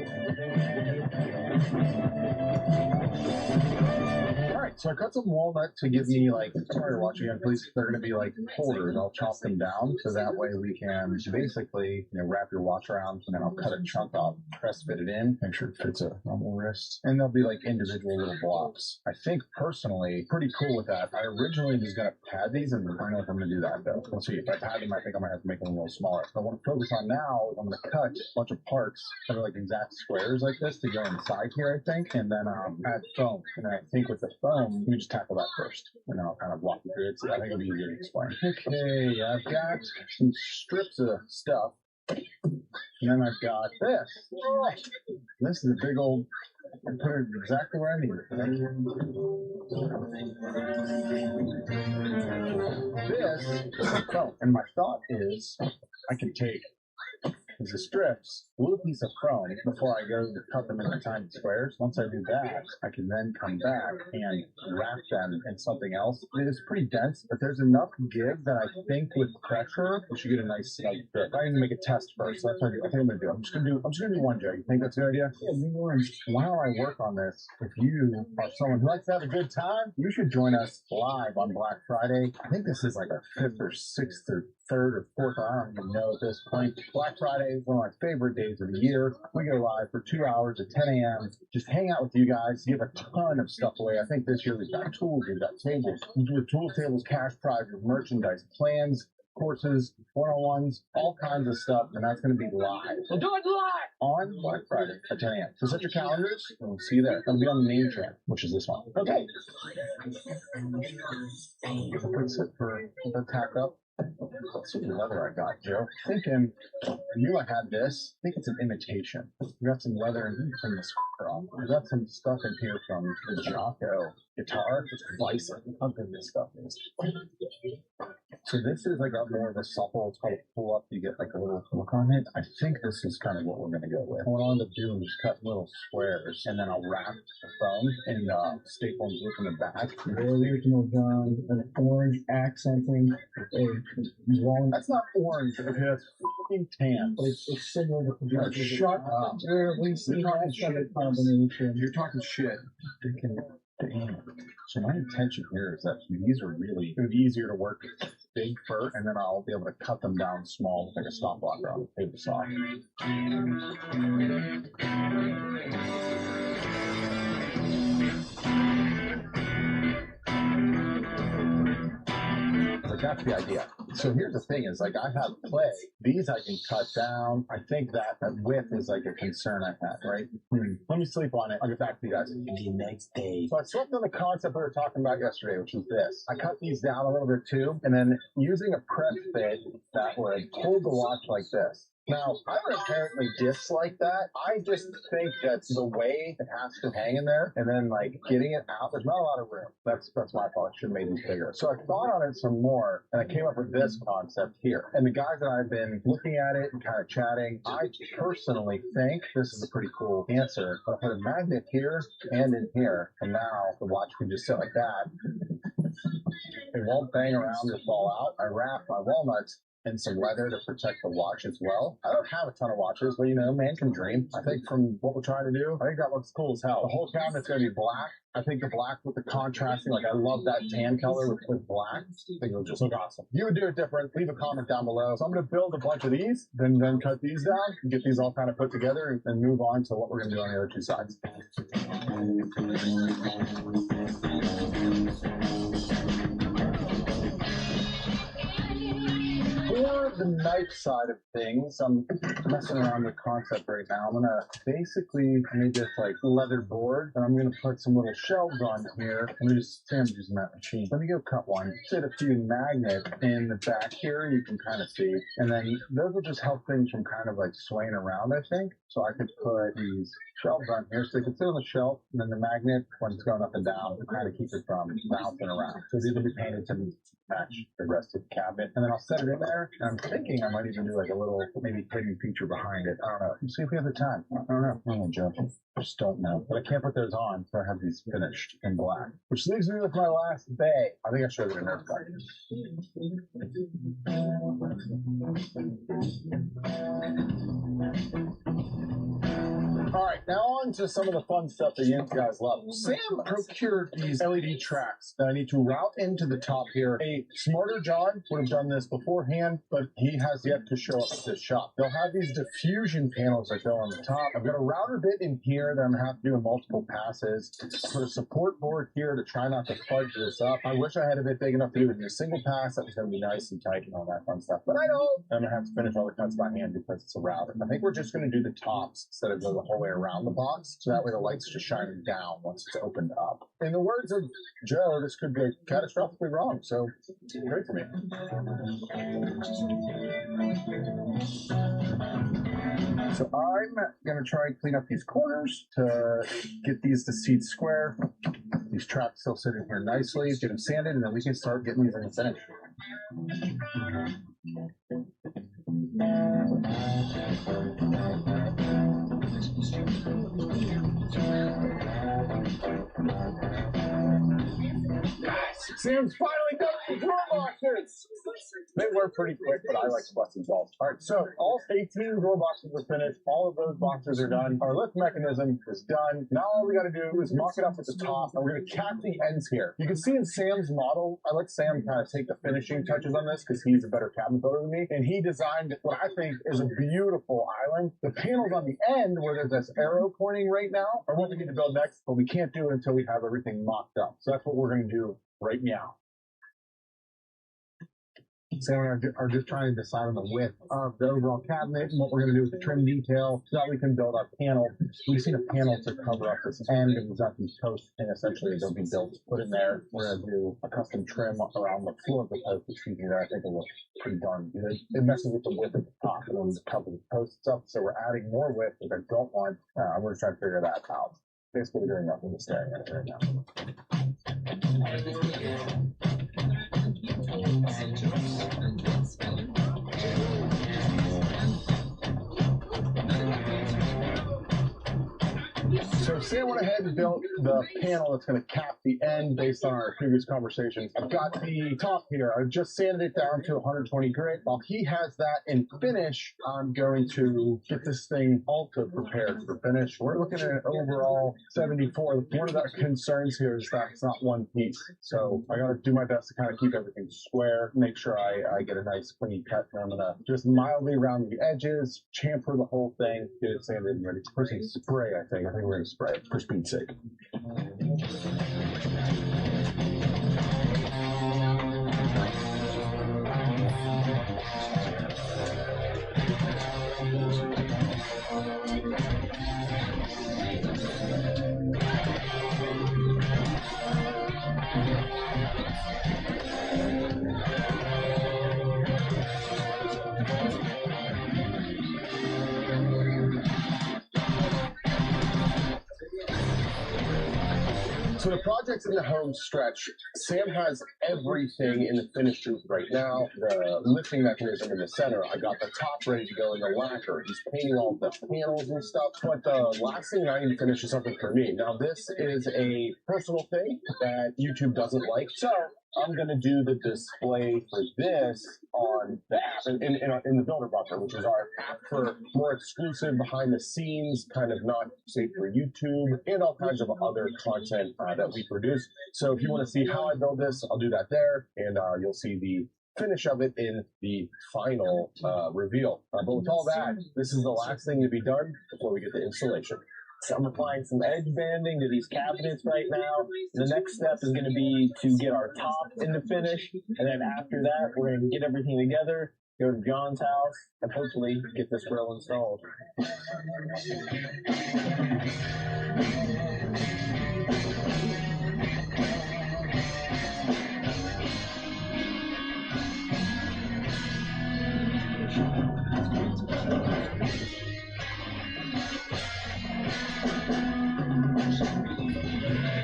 Alright, so I cut some walnut to give me like, sorry to watch again, please. They're going to be like holders. I'll chop them down so that way we can basically, wrap your watch around, and then I'll cut a chunk off, press fit it in, make sure it fits a normal wrist, and they'll be like individual little blocks. I think personally, pretty cool with that. I originally was going to pad these, and I don't know if I'm going to do that though. Let's see. If I pad them, I think I might have to make them a little smaller. What I want to focus on now is I'm going to cut a bunch of parts that are like exact squares like this to go inside here, I think, and then add foam. And I think with the foam, Let me just tackle that first, and then I'll kind of walk you through it. So I think it'll be easier to explain. Okay, I've got some strips of stuff, and then I've got this. Oh, this is a big old. I put it exactly where I need it. This is a phone, and my thought is I can take these strips, glue a piece of chrome before I go to cut them into tiny squares. Once I do that, I can then come back and wrap them in something else. It is pretty dense, but there's enough give that I think with pressure, we should get a nice snug fit. I need to make a test first. So that's what I think I'm gonna do. I'm just gonna do one, Joe. You think that's a good idea? Yeah, do one. While I work on this, if you are someone who likes to have a good time, you should join us live on Black Friday. I think this is like our 5th or 6th or 3rd or 4th, I don't even know at this point. Black Friday is one of my favorite days of the year. We go live for 2 hours at 10 a.m. Just hang out with you guys, give a ton of stuff away. I think this year we've got tools, we've got tables. We do tool tables, cash prizes, merchandise, plans, courses, one-on-ones, all kinds of stuff, and that's going to be live. We'll do it live on Black Friday at 10 a.m. So set your calendars, and we'll see you there. It'll be on the main channel, which is this one. Okay. That's it for the tack up. Let's see the leather I got, Joe. Thinking, I knew I had this. I think it's an imitation. We got some leather in from this from. We got some stuff in here from the Jocko guitar. It's bison. How good this stuff is. So this is like a more of a supple. It's called a pull up. You get like a little hook on it. I think this is kind of what we're gonna go with. What I'm gonna do is cut little squares, and then I'll wrap the foam and staple them in the back. The original John, an orange accenting a long. That's not orange. Okay, that's fucking tan. It's similar to the shut up. We see that kind of combination. You're talking shit. Damn. So my intention here is that these are really, it would be easier to work with big fur, and then I'll be able to cut them down small with like a stop blocker on the table saw. Like that's the idea. So here's the thing is like I have clay. These I can cut down. I think that width is like a concern I had, right? Let me sleep on it. I'll get back to you guys the next day. So I slept on the concept we were talking about yesterday, which was this. I cut these down a little bit too, and then using a press fit that would hold the watch like this. Now, I don't inherently dislike that. I just think that's the way it has to hang in there, and then like getting it out, there's not a lot of room. That's my fault. I should have made these bigger. So I thought on it some more, and I came up with this concept here. And the guys that I've been looking at it and kind of chatting, I personally think this is a pretty cool answer. But I put a magnet here and in here, and now the watch can just sit like that. It won't bang around or fall out. I wrap my walnuts and some leather to protect the watch as well. I don't have a ton of watches, but you know, man can dream. I think from what we're trying to do, I think that looks cool as hell. The whole cabinet's gonna be black. I think the black with the contrasting, like I love that tan color with black. I think it'll just look awesome. You would do it different. Leave a comment down below. So I'm gonna build a bunch of these, then cut these down, and get these all kind of put together, and move on to what we're gonna do on the other two sides. For the knife side of things, I'm messing around with concept right now. I'm gonna basically make this like leather board, and I'm gonna put some little shelves on here. I'm just using that machine. Let me go cut one. Fit a few magnets in the back here, you can kind of see, and then those will just help things from kind of like swaying around, I think. So I could put these shelves on here so they can sit on the shelf, and then the magnet, when it's going up and down, to kind of keep it from bouncing around. So these will be painted to match the rest of the cabinet, and then I'll set it in there. And I'm thinking I might even do like a little maybe hidden feature behind it. I don't know. Let's see if we have the time. I don't know. I don't know, Joe. I just don't know. But I can't put those on until I have these finished in black. Which leaves me with my last bay. I think I showed you a Nerf gun. All right, now on to some of the fun stuff that you guys love. Sam procured these LED tracks that I need to route into the top here. A smarter John would have done this beforehand, but he has yet to show up at this shop. They'll have these diffusion panels that go on the top. I've got a router bit in here that I'm going to have to do in multiple passes. Put a support board here to try not to fudge this up. I wish I had a bit big enough to do it in a single pass. That was going to be nice and tight and all that fun stuff. But I don't. I'm going to have to finish all the cuts by hand because it's a router. I think we're just going to do the tops instead of go the whole way around the box. box, so that way the light's just shining down once it's opened up. In the words of Joe, this could be catastrophically wrong, so great for me. So I'm going to try and clean up these corners to get these to seat square. These tracks still sitting here nicely, get them sanded, and then we can start getting these in the finish. Sam's finally done the drawer boxes! They were pretty quick, but I like to bust these balls. Alright, so all 18 drawer boxes are finished. All of those boxes are done. Our lift mechanism is done. Now all we gotta do is mock it up at the top, and we're gonna cap the ends here. You can see in Sam's model, I let Sam kind of take the finishing touches on this because he's a better cabinet builder than me, and he designed what I think is a beautiful island. The panels on the end where there's this arrow pointing right now are what we need to build next, but we can't do it until we have everything mocked up. So that's what we're gonna do right now. So we are just trying to decide on the width of the overall cabinet and what we're going to do with the trim detail so that we can build our panel. We just need a panel to cover up this end, and we've got these posts, and essentially they'll be built, put in there. We're going to do a custom trim around the floor of the post, excuse me, that I think will look pretty darn good. It messes with the width at the top and then cover the posts up, so we're adding more width, which I don't want. I'm going to try to figure that out. Basically doing nothing but staring at it right now. So Sam went ahead and built the panel that's going to cap the end based on our previous conversations. I've got the top here. I just sanded it down to 120 grit. While he has that in finish, I'm going to get this thing also prepared for finish. We're looking at an overall 74. One of the concerns here is that it's not one piece. So I got to do my best to kind of keep everything square, make sure I get a nice clean cut. And I'm going to just mildly round the edges, chamfer the whole thing, get it sanded and ready. Put some spray, I think. I think we're going to spray it for speed's sake. So the project's in the home stretch. Sam has everything in the finish booth right now. The lifting mechanism in the center. I got the top ready to go in the lacquer. He's painting all the panels and stuff. But the last thing I need to finish is something for me. Now this is a personal thing that YouTube doesn't like. So I'm going to do the display for this on the app, in the Builder Buffer, which is our app for more exclusive behind the scenes, kind of not safe for YouTube, and all kinds of other content that we produce. So if you want to see how I build this, I'll do that there, and you'll see the finish of it in the final reveal. But with all that, this is the last thing to be done before we get to installation. So I'm applying some edge banding to these cabinets right now. The next step is going to be to get our top into finish, and then after that, we're going to get everything together, go to John's house, and hopefully get this grill installed.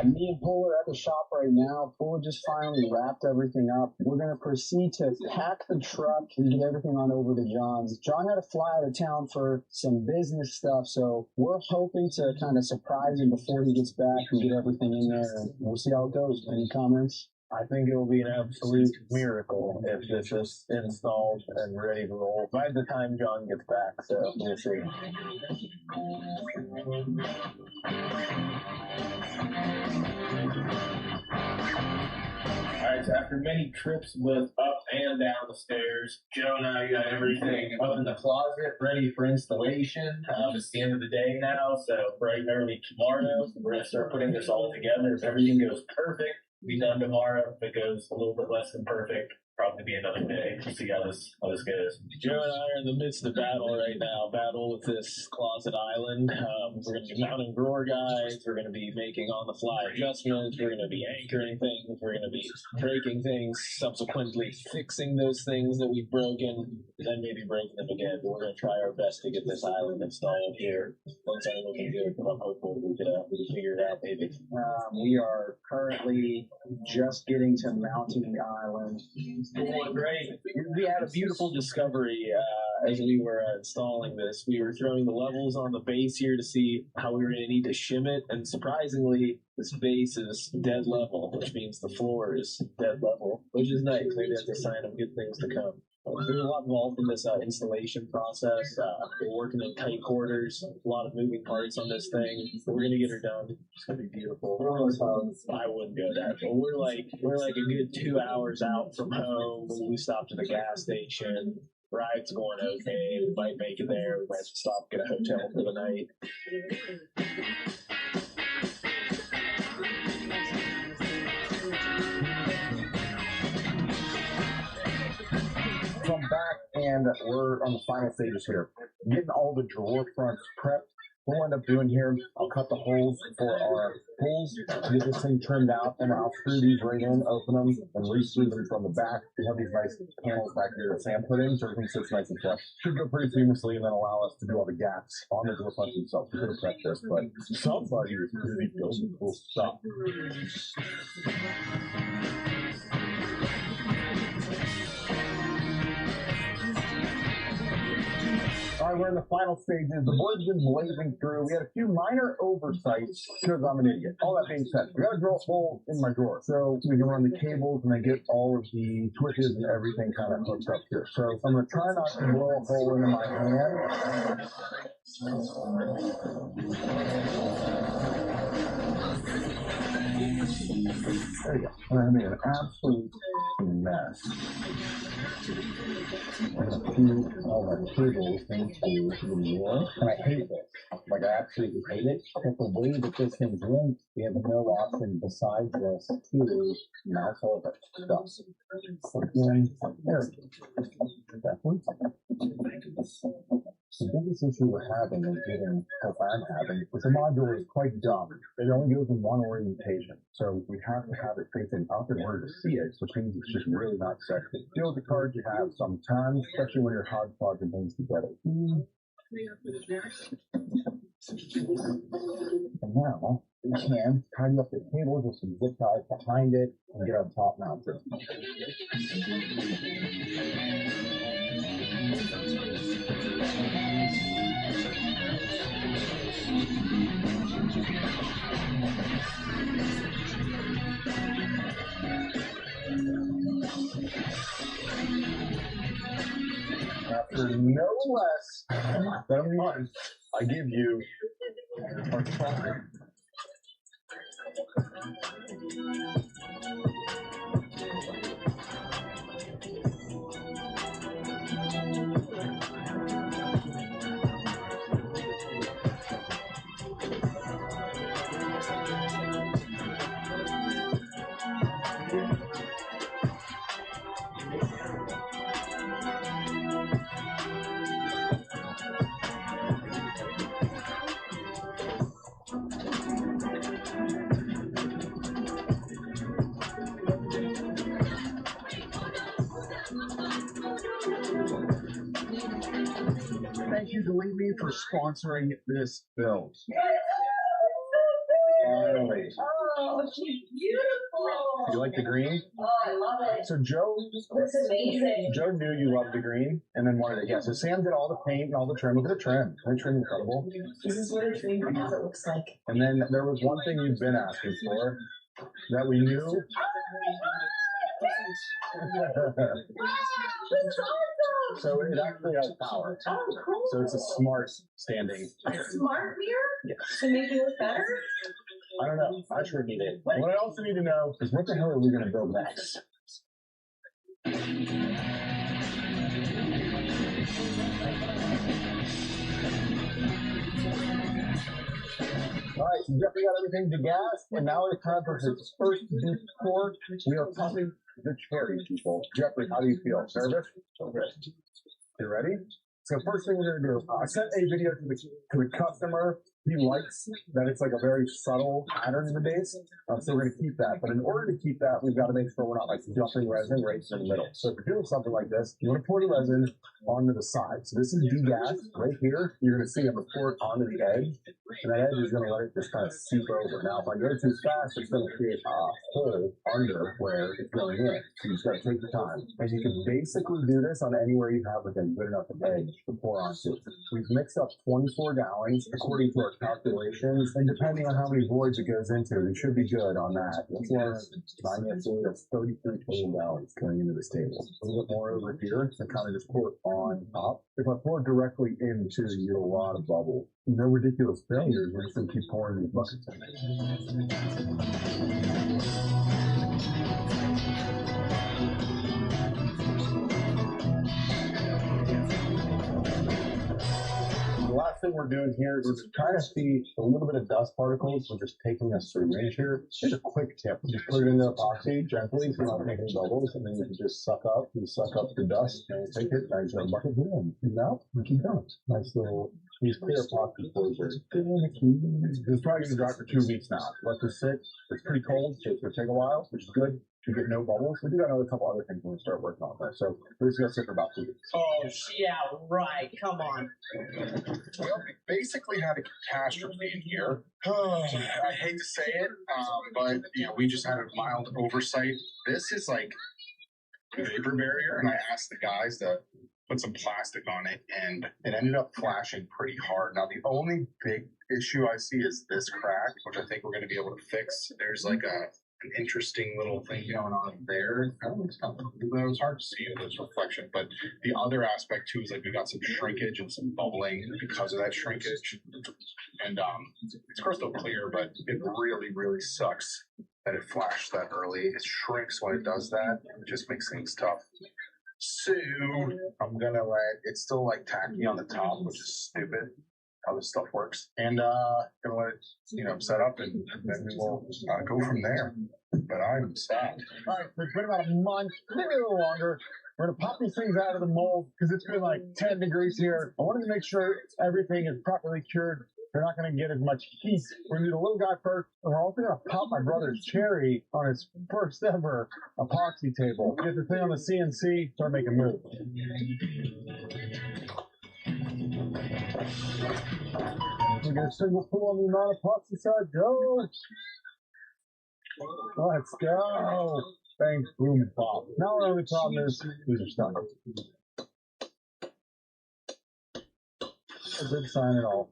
Me and Paul are at the shop right now. Paul just finally wrapped everything up. We're going to proceed to pack the truck and get everything on over to John's. John had to fly out of town for some business stuff, so we're hoping to kind of surprise him before he gets back and get everything in there. And we'll see how it goes. Any comments? I think it will be an absolute miracle if this is installed and ready to roll by the time John gets back, so we'll see. Alright, so after many trips both up and down the stairs, Joe and I got everything up in the closet ready for installation. It's the end of the day now, so bright and early tomorrow, we're going to start putting this all together. If everything goes perfect, be done tomorrow. If it goes a little bit less than perfect, probably be another day to see how this goes. Joe and I are in the midst of battle right now. Battle with this closet island. We're going to be mounting drawer guides. We're going to be making on-the-fly adjustments. We're going to be anchoring things. We're going to be breaking things. Subsequently fixing those things that we've broken. Then maybe breaking them again. But we're going to try our best to get this island installed here. Once I'm looking good, but I'm hopeful we can figure it out. Maybe. We are currently just getting to mounting the island. Great. We had a beautiful discovery as we were installing this. We were throwing the levels on the base here to see how we were going to need to shim it, and surprisingly, this base is dead level, which means the floor is dead level, which is nice. Maybe that's a sign of good things to come. There's a lot involved in this installation process. We're working in tight quarters, a lot of moving parts on this thing. But we're gonna get her done. It's gonna be beautiful. I wouldn't go that, but we're like a good 2 hours out from home. We stopped at the gas station. Ride's going okay. We might make it there. We might have to stop, get a hotel for the night. Come back, and we're on the final stages here. Getting all the drawer fronts prepped. What we'll end up doing here, I'll cut the holes for our holes, get this thing trimmed out, and I'll screw these right in, open them, and re-screw them from the back. We have these nice panels back here that Sam put in, so everything sits nice and flush. Should go pretty seamlessly and then allow us to do all the gaps on the drawer fronts themselves. We could have prepped this, but somebody was busy building cool stuff. All right, we're in the final stages. The board's been blazing through. We had a few minor oversights because I'm an idiot. All that being said, we got to drill a hole in my drawer so we can run the cables and then get all of the switches and everything kind of hooked up here. So I'm going to try not to blow a hole into my hand. There you go. And I made an absolute mess. I'm going to feed all my cables into the drawer. And I hate this. Like, I absolutely hate it. But the way that this thing's linked, we have no option besides this to mount all of that stuff. So then, there we go. The biggest issue we're having and given what I'm having is the module is quite dumb. It only goes in one orientation. So we have to have it facing up in order to see it, which means it's just really not sexy. Deal with the cards you have sometimes, especially when you're hodgepodging things together. And now we can tidy up the cables with some zip ties behind it and get our top mounted. After no less than a month, I give you our topic. Thank you, Delete Me, for sponsoring this build. Finally. Oh, she's beautiful. You like the green? Oh, I love it. So Joe, That's amazing. Joe knew you loved the green, and then wanted it. Yeah. So Sam did all the paint and all the trim. Look at the trim. The trim incredible. This is what a dream house it looks like. And then there was one thing you've been asking for that we knew. So it actually has power. Oh, cool. So it's a smart standing. A smart mirror? Yeah. To make it look better? I don't know. I sure need it. What I also need to know is what the hell are we going to build next? All right, so Jeffrey got everything degassed, and now it's time for his first deep pour. We are popping the cherry, people. Jeffrey, how do you feel? Nervous? Okay. You ready? So first thing we're gonna do, I sent a video to the customer. He likes that it's like a very subtle pattern in the base, so we're gonna keep that. But in order to keep that, we've got to make sure we're not like dumping resin right in the middle. So if you're doing something like this, you want to pour the resin onto the side. So this is degas right here. You're gonna see I'm gonna pour it onto the edge, and that edge is gonna let it just kind of seep over. Now, if I go too fast, it's gonna create a hole under where it's going in. So you just gotta take your time. And you can basically do this on anywhere you have like a good enough edge to pour onto. We've mixed up 24 gallons according to our calculations, and depending on how many voids it goes into, we should be good on that. That's 33 total gallons going into this table. A little bit more over here, so kind of just pour it on top. If I pour directly into, you get a lot of bubble. No ridiculous failures. We're just gonna keep pouring these buckets The last thing we're doing here is we're trying to see a little bit of dust particles. We're just taking a syringe here. Just a quick tip. Just put it in the epoxy gently so you're not making bubbles, and then you can just suck up the dust and take it. Nice little bucket here, and now we keep going. Nice little these clear epoxy closures. It's probably gonna dry for 2 weeks now. Let this sit. It's pretty cold, so it's gonna take a while, which is good. You get no bubbles. We do got a couple other things we're gonna start working on there. So we're just gonna sit for about 2 weeks. Oh, yeah, right. Come on. Well, we basically had a catastrophe in here. I hate to say it, but we just had a mild oversight. This is like a vapor barrier, and I asked the guys to put some plastic on it, and it ended up flashing pretty hard. Now, the only big issue I see is this crack, which I think we're going to be able to fix. There's like an interesting little thing going on there. It was hard to see this reflection, but the other aspect too is like we got some shrinkage and some bubbling because of that shrinkage. And it's crystal clear, but it really, really sucks that it flashed that early. It shrinks when it does that. It just makes things tough. So I'm gonna let it's still like tacky on the top, which is stupid. How this stuff works, and gonna let it set up, and then we will go from there. But I'm sad. All right, it's been about a month, maybe a little longer. We're gonna pop these things out of the mold because it's been like 10 degrees here. I wanted to make sure everything is properly cured. They're not gonna get as much heat. We're gonna do the little guy first, and we're also gonna pop my brother's cherry on his first ever epoxy table. Get the thing on the CNC, start making moves. We get a single pull on the amount of epoxy side. Go! Let's go! Thanks, boom, pop. Now our only problem is these are stuck. A good sign at all.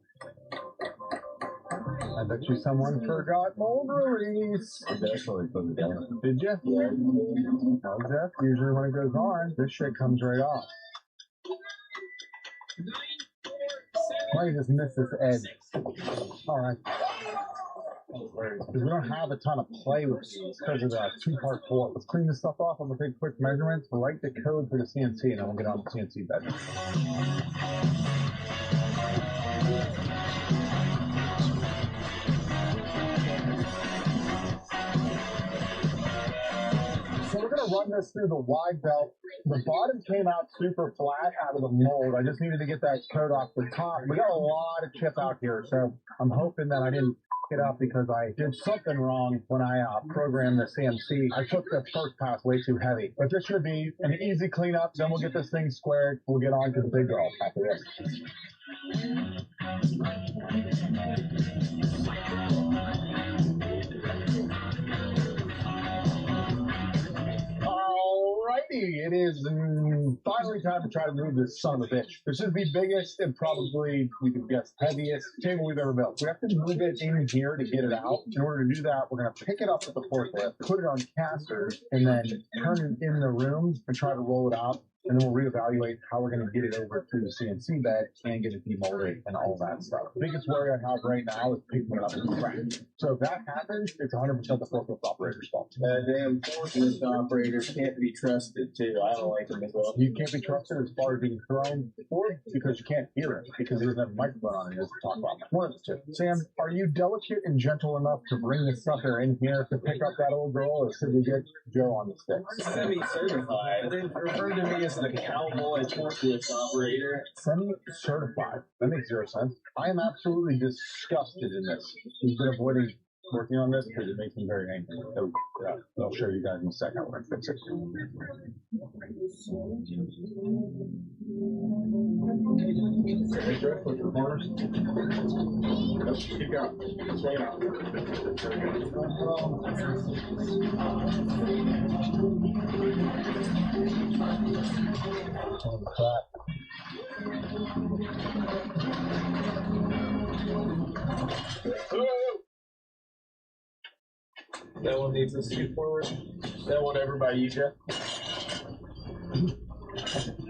I bet you someone forgot mold release. I definitely put it down. Did you? Yeah. No, Jeff. Usually when it goes on, this shit comes right off. Might just miss this edge. Alright. Because we don't have a ton of play with these because of the 2-part pour. Let's clean this stuff off. I'm going to take quick measurements, write the code for the CNC, and then we'll get on the CNC bed. So we're going to run this through the wide belt. The bottom came out super flat out of the mold. I just needed to get that coat off the top. We got a lot of chip out here, so I'm hoping that I didn't it up because I did something wrong when I programmed the CNC. I took the first pass way too heavy. But this should be an easy cleanup. Then we'll get this thing squared. We'll get on to the big girl after this. It is finally time to try to move this son of a bitch. This is the biggest and probably, we can guess, heaviest table we've ever built. We have to move it in here to get it out. In order to do that, we're going to pick it up with the forklift, put it on casters, and then turn it in the room and try to roll it out. and then we'll reevaluate how we're going to get it over to the CNC bed and get it demolded and all that stuff. The biggest worry I have right now is picking it up and crack. So if that happens, it's 100% the forklift operator's fault. Damn forklift operators can't be trusted too. I don't like them as well. You can't be trusted as far as being thrown forward because you can't hear it because he doesn't have a microphone on it. He doesn't talk about it. One of the two. Sam, are you delicate and gentle enough to bring this sucker in here to pick up that old girl, or should we get Joe on the stick? Semi-certified. They refer to me as the cowboy forklift operator. Semi-certified. That makes zero sense. I am absolutely disgusted in this. He's been avoiding working on this because it makes me very angry. So, I'll show you guys in a second how we're going to fix it. Okay, good. Put your corners. Let's keep going. Swing it out. On the back. That one needs to scoot forward. That one over by you, Jeff.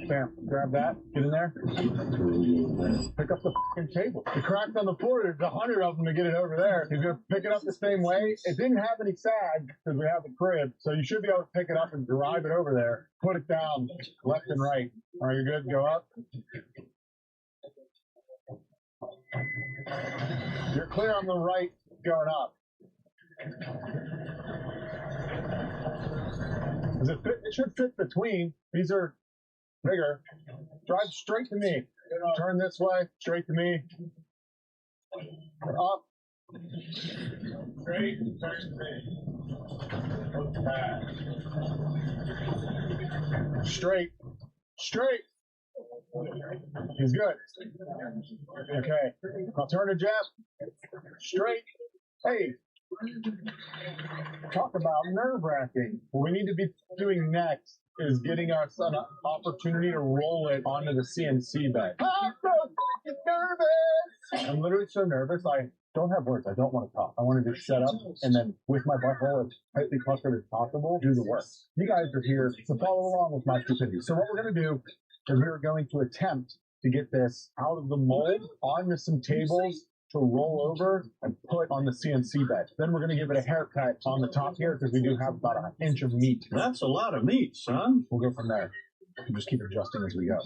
Sam, grab that. Get in there. Pick up the fucking table. The crack's on the floor. There's 100 of them to get it over there. You're going to pick it up the same way. It didn't have any sag because we have the crib, so you should be able to pick it up and drive it over there. Put it down left and right. All right, you good? Go up. You're clear on the right going up. Does it fit? It should fit between. These are bigger. Drive straight to me. Turn this way. Straight to me. Up. Straight. Turn to me. Straight. Straight. He's good. Okay. I'll turn to Jeff. Straight. Hey. Talk about nerve-wracking. What we need to be doing next is getting us an opportunity to roll it onto the CNC bed. I'm so fucking nervous! I'm literally so nervous. I don't have words. I don't want to talk. I want to just shut up and then, with my butthole as tightly clustered as possible, do the work. You guys are here to follow along with my stupidity. So what we're going to do is we're going to attempt to get this out of the mold onto some tables to roll over and put on the CNC bed. Then we're going to give it a haircut on the top here because we do have about an inch of meat. That's a lot of meat, son. We'll go from there. We'll just keep adjusting as we go.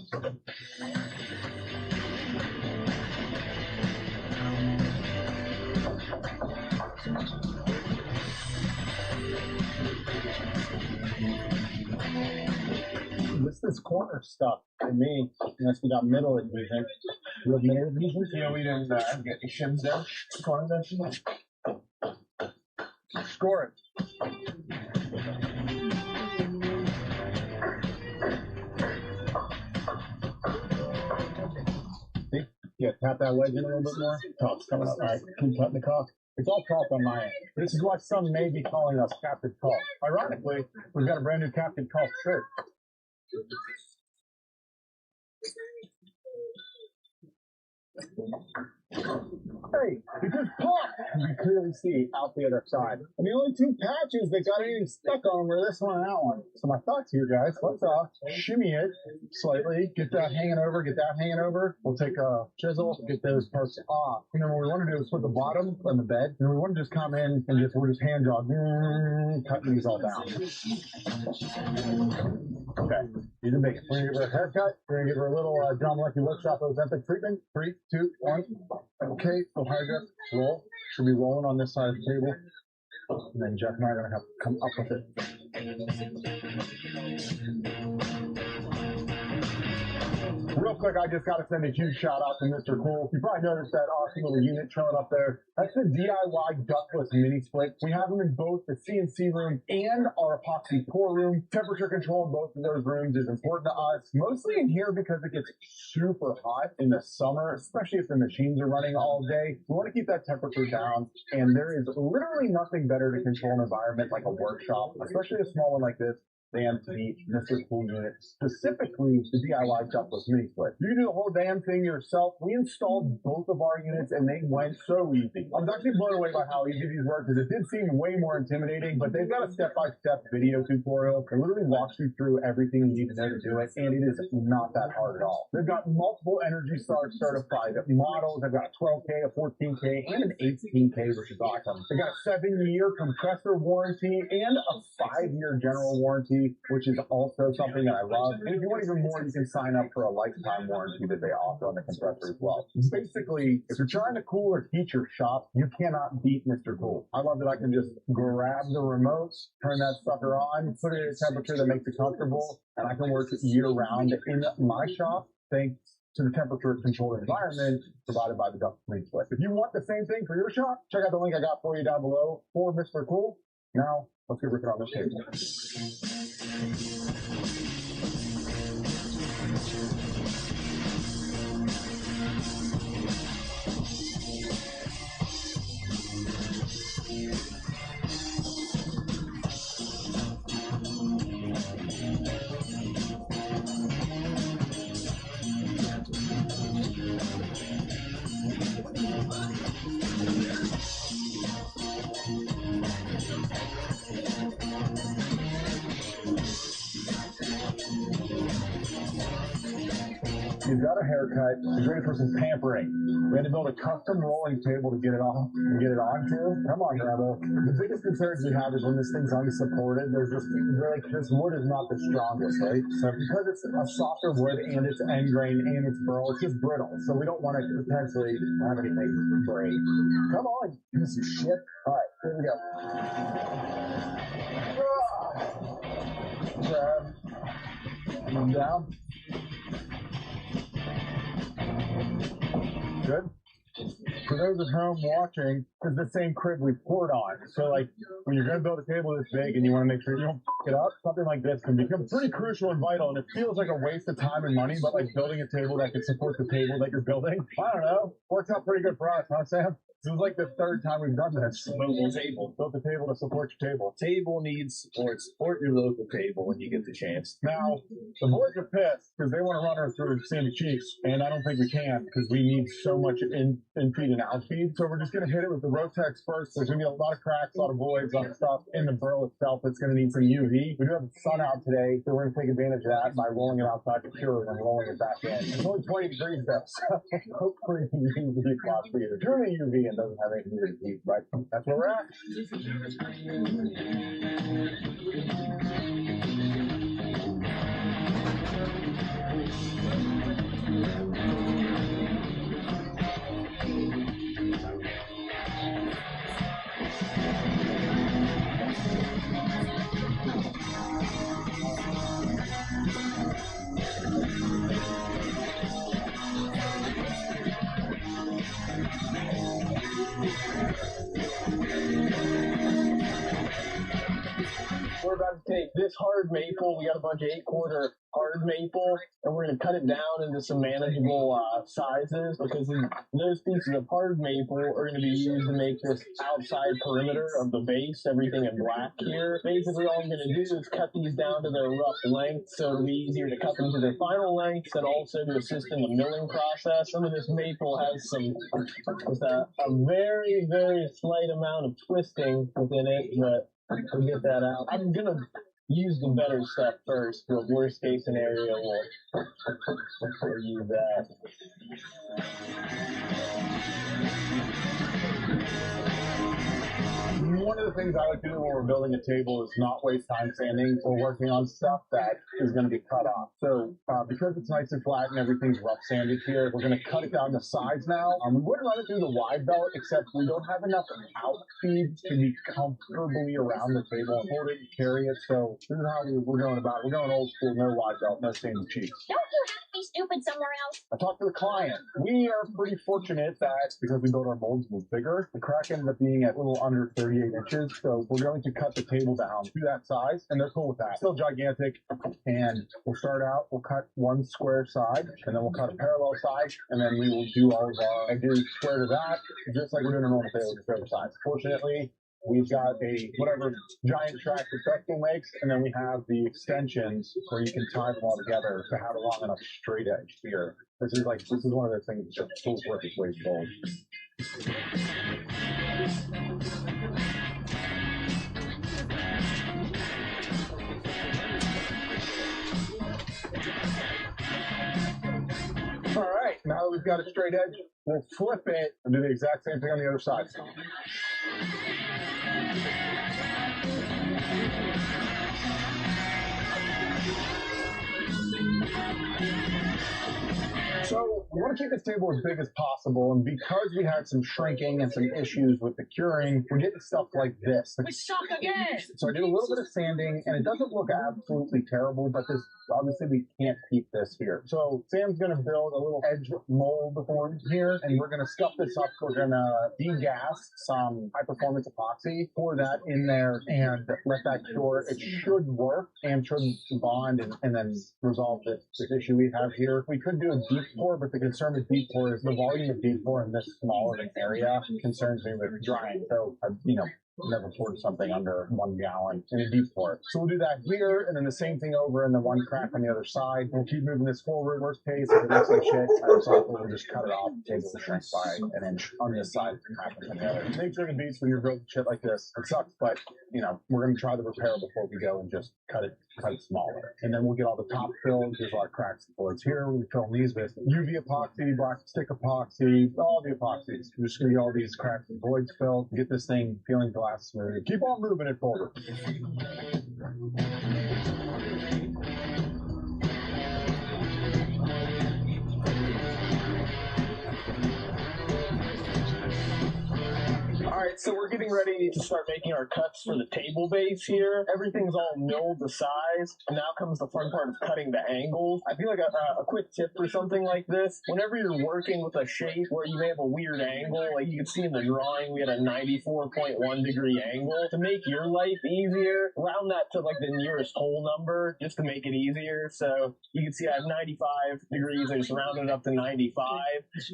This corner stuff for me, unless we got middle adhesion. You have middle adhesion? Yeah, we didn't get the shims there. Corner that. Score it. See? Yeah, tap that wedge in a little bit more. Talk's coming up. All right, keep cutting the cock. It's all talk on my end. This is why some may be calling us Captain Talk. Ironically, we've got a brand new Captain Talk shirt. Hey, it just popped! You can clearly see out the other side. And the only two patches that got anything stuck on were this one and that one. So my thoughts here, guys, let's shimmy it slightly, get that hanging over, get that hanging over. We'll take a chisel, get those parts off. And then what we want to do is put the bottom on the bed, and we want to just come in and we'll just hand job, cutting these all down. Okay, these are big. We're going to give her a haircut. We're going to give her a little John Lucky Workshop Ozempic treatment. 3, 2, 1. Okay, so hydra, roll. Should be rolling on this side of the table. And then Jeff and I are going to have to come up with it. Real quick, I just got to send a huge shout out to Mr. Cool. You probably noticed that awesome little unit chilling up there. That's the DIY ductless mini split. We have them in both the CNC room and our epoxy pour room. Temperature control in both of those rooms is important to us, mostly in here because it gets super hot in the summer, especially if the machines are running all day. We want to keep that temperature down, and there is literally nothing better to control an environment like a workshop, especially a small one like this, than the Mr. Cool unit, specifically the DIY chuckless mini split. You can do the whole damn thing yourself. We installed both of our units and they went so easy. I was actually blown away by how easy these were because it did seem way more intimidating, but they've got a step-by-step video tutorial that literally walks you through everything you need to know to do it, and it is not that hard at all. They've got multiple Energy Star certified models. They've got a 12K, a 14K, and an 18K, which is awesome. They've got a 7-year compressor warranty and a 5-year general warranty, which is also something that I love. And if you want even more, you can sign up for a lifetime warranty that they offer on the compressor as well. Basically, if you're trying to cool or heat your shop, you cannot beat Mr. Cool. I love that I can just grab the remote, turn that sucker on, put it at a temperature that makes it comfortable, and I can work year-round in my shop thanks to the temperature-controlled environment provided by the Duct Mini Split. If you want the same thing for your shop, check out the link I got for you down below for Mr. Cool. Now, let's get working on this table. You've got a haircut, you're ready for some pampering. We had to build a custom rolling table to get it off and get it onto. Come on, Rebel. The biggest concerns we have is when this thing's unsupported, there's just like this wood is not the strongest, right? So because it's a softer wood and it's end grain and it's burl, it's just brittle. So we don't want to potentially have anything break. Come on, piece of shit. All right, here we go. Grab. Come down. Good. For those at home watching, it's the same crib we poured on. So, like, when you're going to build a table this big and you want to make sure you don't f it up, something like this can become pretty crucial and vital. And it feels like a waste of time and money, but like building a table that can support the table that you're building, I don't know, works out pretty good for us, huh, Sam? This is like the third time we've done this. Local table. Built a table to support your table. Table needs support. Support your local table when you get the chance. Now, the boys are pissed because they want to run her through Sandy Cheeks, and I don't think we can because we need so much in feed and out feed. So we're just going to hit it with the Rotex first. There's going to be a lot of cracks, a lot of voids, a lot of stuff in the burl itself that's going to need some UV. We do have the sun out today, so we're going to take advantage of that by rolling it outside to cure it and rolling it back in. It's only 20 degrees though, so hopefully UV spots for you. It's really UV and doesn't have anything to heat, but that's where we're at. We're about to take this hard maple. We got a bunch of 8-quarter hard maple, and we're going to cut it down into some manageable sizes because those pieces of hard maple are going to be used to make this outside perimeter of the base, everything in black here. Basically, all I'm going to do is cut these down to their rough length so it'll be easier to cut them to their final lengths and also to assist in the milling process. Some of this maple has a very, very slight amount of twisting within it, but we'll get that out. I'm going to use the better stuff first, but worst case scenario, we'll use that. One of the things I like to do when we're building a table is not waste time sanding or working on stuff that is going to be cut off. So because it's nice and flat and everything's rough sanded here, we're going to cut it down the sides now. We would run it through the wide belt, except we don't have enough out feed to be comfortably around the table and hold it and carry it. So this is how we're going about it. We're going old school, no wide belt, no Sandy Cheeks. Don't you have to be stupid somewhere else? I talked to the client. We are pretty fortunate that because we built our molds was bigger, the crack ended up being at a little under 38 inches. So we're going to cut the table down to that size, and they're cool with that. Still gigantic. And we'll start out, we'll cut one square side, and then we'll cut a parallel side, and then we will do all of our edges square to that, just like we're doing a normal table, just over sides. Fortunately, we've got a whatever giant track the truck makes, and then we have the extensions where you can tie them all together to have a long enough straight edge here. This is one of those things that feels worth its weight in gold. All right, now that we've got a straight edge, we'll flip it and do the exact same thing on the other side. So we want to keep this table as big as possible, and because we had some shrinking and some issues with the curing, we're getting stuff like this. We suck again! So I did a little bit of sanding, and it doesn't look absolutely terrible, but this obviously we can't keep this here. So Sam's going to build a little edge mold form here, and we're going to stuff this up. We're going to degas some high-performance epoxy, pour that in there, and let that cure. It should work and should bond and then resolve this issue we have here. We could do a deep pour, but the concern with deep pour is the volume of deep pour in this small of an area concerns me with drying. So, never poured something under 1 gallon in a deep pour. So we'll do that here, and then the same thing over, and then one crack on the other side. We'll keep moving this forward. Worst case, if it looks like shit, we'll just cut it off. The table will shrink by an inch on this side, crack on the other. Nature of the beast when you're building shit like this. It sucks, but we're gonna try the repair before we go and just cut it smaller. And then we'll get all the top filled. There's a lot of cracks and voids here. We fill these with UV epoxy, black stick epoxy, all the epoxies. We're just gonna get all these cracks and voids filled, get this thing feeling glass smooth. Keep on moving it forward. Alright, so we're getting ready to start making our cuts for the table base here. Everything's all milled to size. And now comes the fun part of cutting the angles. I feel like a quick tip for something like this, whenever you're working with a shape where you may have a weird angle, like you can see in the drawing, we had a 94.1 degree angle. To make your life easier, round that to like the nearest whole number, just to make it easier. So you can see I have 95 degrees, I just rounded it up to 95.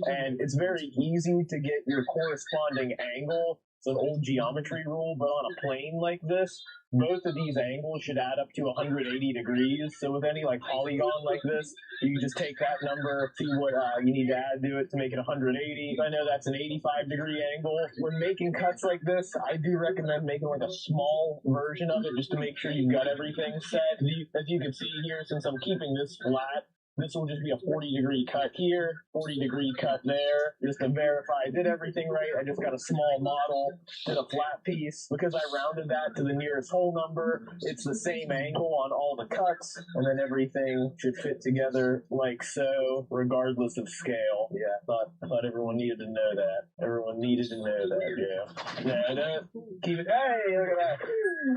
And it's very easy to get your corresponding angle. It's an old geometry rule, but on a plane like this, both of these angles should add up to 180 degrees. So with any like polygon like this, you just take that number, see what you need to add to it to make it 180. I know that's an 85 degree angle. When making cuts like this, I do recommend making like a small version of it just to make sure you've got everything set. As you can see here, since I'm keeping this flat, this will just be a 40 degree cut here, 40 degree cut there, just to verify I did everything right. I just got a small model, did a flat piece. Because I rounded that to the nearest whole number, it's the same angle on all the cuts, and then everything should fit together like so, regardless of scale. Yeah, I thought everyone needed to know that. Everyone needed to know that, yeah. Keep it, hey, look at that.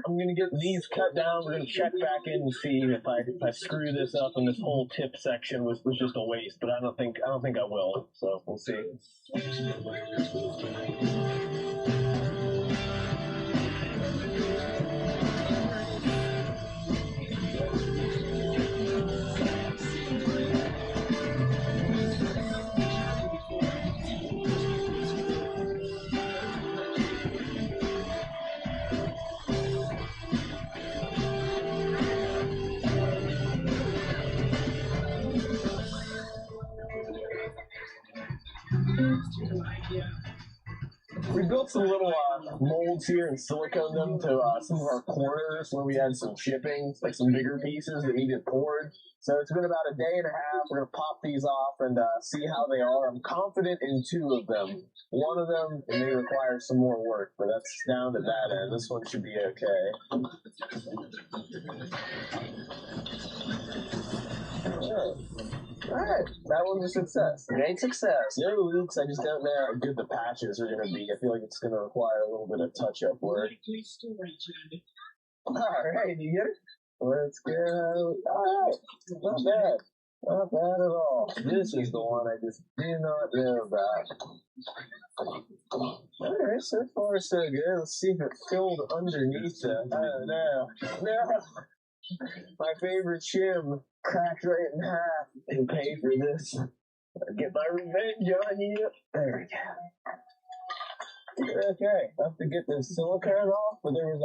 I'm gonna get these cut down, we're gonna check back in and see if I screw this up and this whole tip section was just a waste, but I don't think I will. So we'll see. We built some little molds here and silicone them to some of our corners where we had some chipping, like some bigger pieces that needed poured. So it's been about a day and a half. We're going to pop these off and see how they are. I'm confident in 2 of them. One of them may require some more work, but that's down to that end. This one should be okay. Alright, that one's a success. Great success. No leaks, I just don't know how good the patches are going to be. I feel like it's going to require a little bit of touch-up work. Alright, you get it? Let's go. Alright, not bad. Not bad at all. This is the one I just do not know about. Alright, so far so good. Let's see if it filled underneath it. Oh no. No! My favorite shim cracked right in half and pay for this. Get my revenge on you. There we go. Okay, I have to get this silicone off, but there was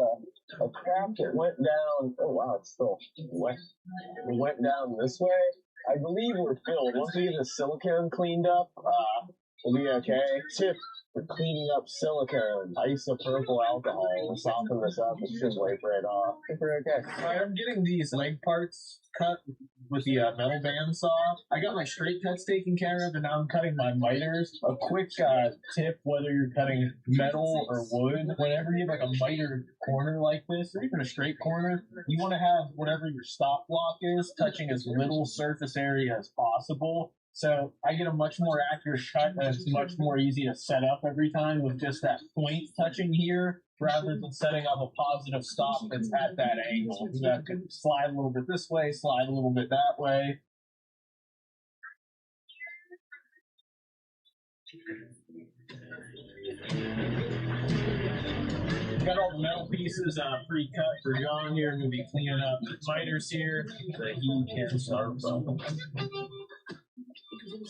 a crack that went down. Oh wow, it's still wet. It went down this way. I believe we're filled. Once we get the silicone cleaned up, we'll be okay. Tip for cleaning up silicone. Isopropyl alcohol will soften this up. It should wipe right off. I think we're okay. Alright, I'm getting these leg parts cut with the metal bandsaw. I got my straight cuts taken care of, and now I'm cutting my miters. A quick tip, whether you're cutting metal or wood, whenever you have like a mitered corner like this, or even a straight corner, you want to have whatever your stop block is touching as little surface area as possible. So I get a much more accurate cut, and it's much more easy to set up every time with just that point touching here, rather than setting up a positive stop that's at that angle. You have to slide a little bit this way, slide a little bit that way. Got all the metal pieces pre-cut for John here. I'm going to be cleaning up the miters here so that he can start from.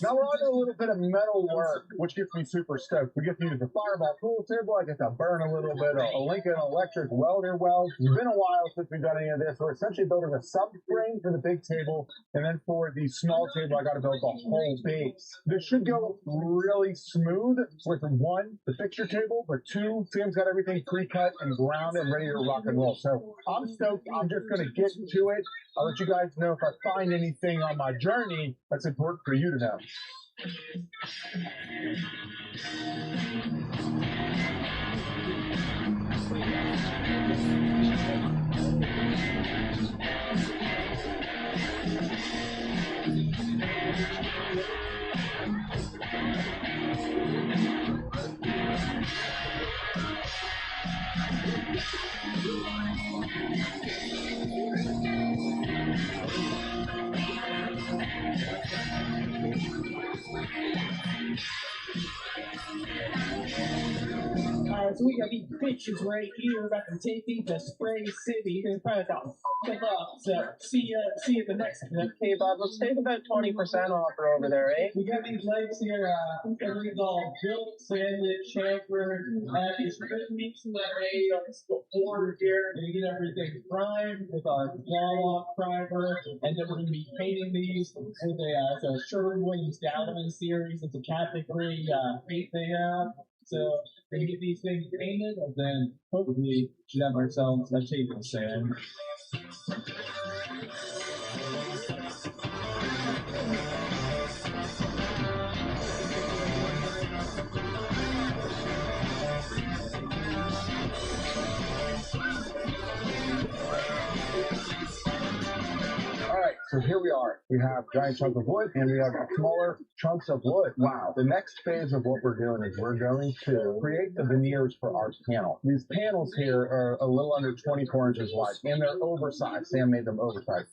Now we're on to a little bit of metal work, which gets me super stoked. We get to use the Fireball tool table. I get to burn a little bit of a Lincoln Electric welder weld. It's been a while since we've done any of this. We're essentially building a subframe for the big table, and then for the small table, I got to build the whole base. This should go really smooth with one, the fixture table, but two, Sam's got everything pre-cut and ground and ready to rock and roll. So I'm stoked. I'm just going to get to it. I'll let you guys know if I find anything on my journey that's important for you to know. So we got these bitches right here about to take these to Spray City. They're trying to fuck up. So see you at the next clip. Okay, Bob, let's take about 20% off for over there, eh? We got these legs here. Everything's all built, sanded, chamfered. These good meats in that way. Before here, we get everything primed with our wall-off primer, and then we're going to be painting these with a Sherwin-Williams Gallivan series. It's a category paint they have. So we get these things painted, and then hopefully should have ourselves a table stand. So here we are. We have giant chunks of wood, and we have smaller chunks of wood. Wow. The next phase of what we're doing is we're going to create the veneers for our panel. These panels here are a little under 24 inches wide, and they're oversized. Sam made them oversized.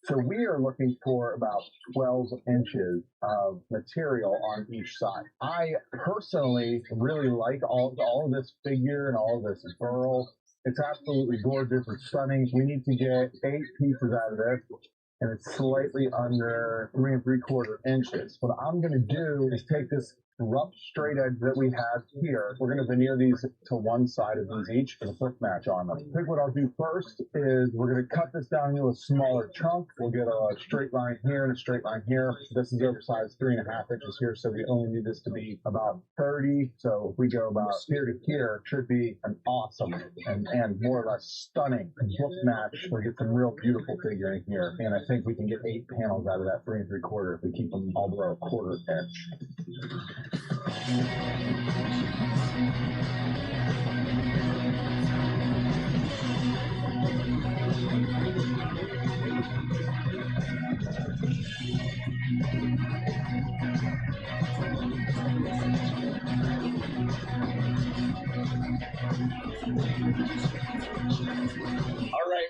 So we are looking for about 12 inches of material on each side. I personally really like all of this figure and all of this burl. It's absolutely gorgeous. It's stunning. We need to get 8 pieces out of this. And it's slightly under 3 3/4 inches. What I'm going to do is take this rough straight edge that we have here. We're going to veneer these to one side of these each for the book match on them. I think what I'll do first is we're going to cut this down into a smaller chunk. We'll get a straight line here and a straight line here. This is oversized 3.5 inches here, so we only need this to be about 30. So if we go about here to here, it should be an awesome and more or less stunning book match. We'll get some real beautiful figuring here. And I think we can get 8 panels out of that 3 3/4 if we keep them all below a quarter inch. Alright,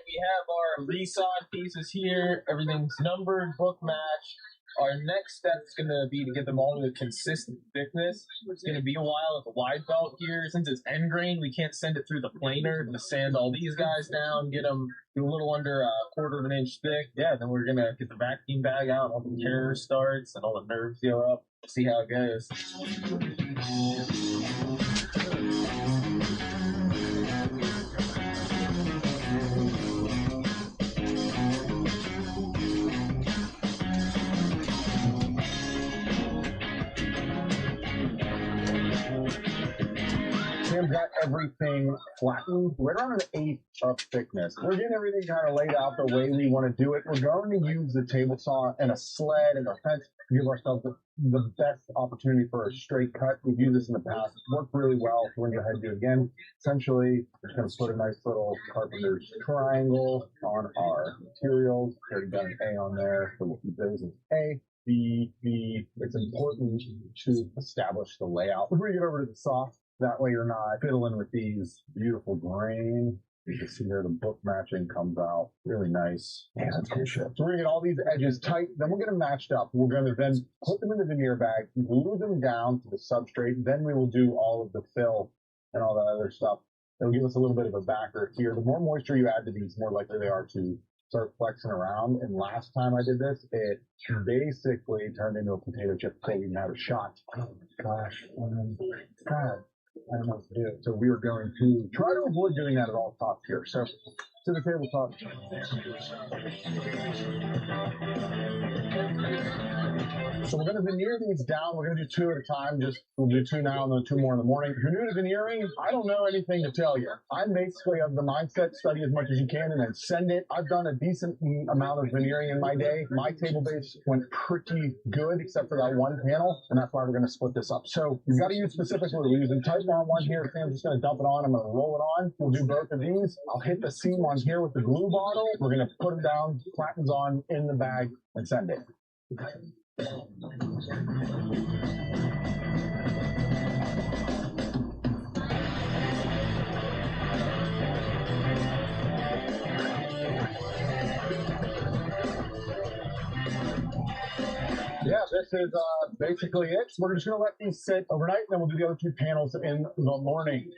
we have our resawed pieces here. Everything's numbered, book match. Our next step is going to be to get them all to a consistent thickness. It's going to be a while with the wide belt here. Since it's end grain, we can't send it through the planer to sand all these guys down, get them a little under 1/4 inch thick. Yeah, then we're going to get the vacuum bag out, all the tear starts, and all the nerves go up. See how it goes. everything flattened, right around an 1/8 of thickness. We're getting everything kind of laid out the way we want to do it. We're going to use the table saw and a sled and a fence to give ourselves the best opportunity for a straight cut. We've used this in the past. It's worked really well. So we're going to go ahead and do it again. Essentially, we're just going to put a nice little carpenter's triangle on our materials. Already got an A on there, so we'll keep those as A. B. It's important to establish the layout before you get over to the saw. That way you're not fiddling with these beautiful grain. You can see there the book matching comes out really nice. Yeah, that's good shit. So we're gonna get all these edges tight, then we'll get them matched up. We're gonna then put them in the veneer bag, glue them down to the substrate, then we will do all of the fill and all that other stuff. It'll give us a little bit of a backer here. The more moisture you add to these, the more likely they are to start flexing around. And last time I did this, it basically turned into a potato chip before we even had a shot. Oh my gosh. God, I don't know what to do. So we are going to try to avoid doing that at all costs here. So to the tabletop. So we're going to veneer these down. We're going to do 2 at a time. We'll do 2 now and then 2 more in the morning. If you're new to veneering, I don't know anything to tell you. I'm basically of the mindset, study as much as you can and then send it. I've done a decent amount of veneering in my day. My table base went pretty good except for that one panel, and that's why we're going to split this up. So you've got to use specific glue. We're using Type 1 here. Sam's just going to dump it on. I'm going to roll it on. We'll do both of these. I'll hit the seam on here with the glue bottle. We're going to put them down, flattens on in the bag, and send it. Yeah, this is basically it. We're just going to let these sit overnight, and then we'll do the other 2 panels in the morning.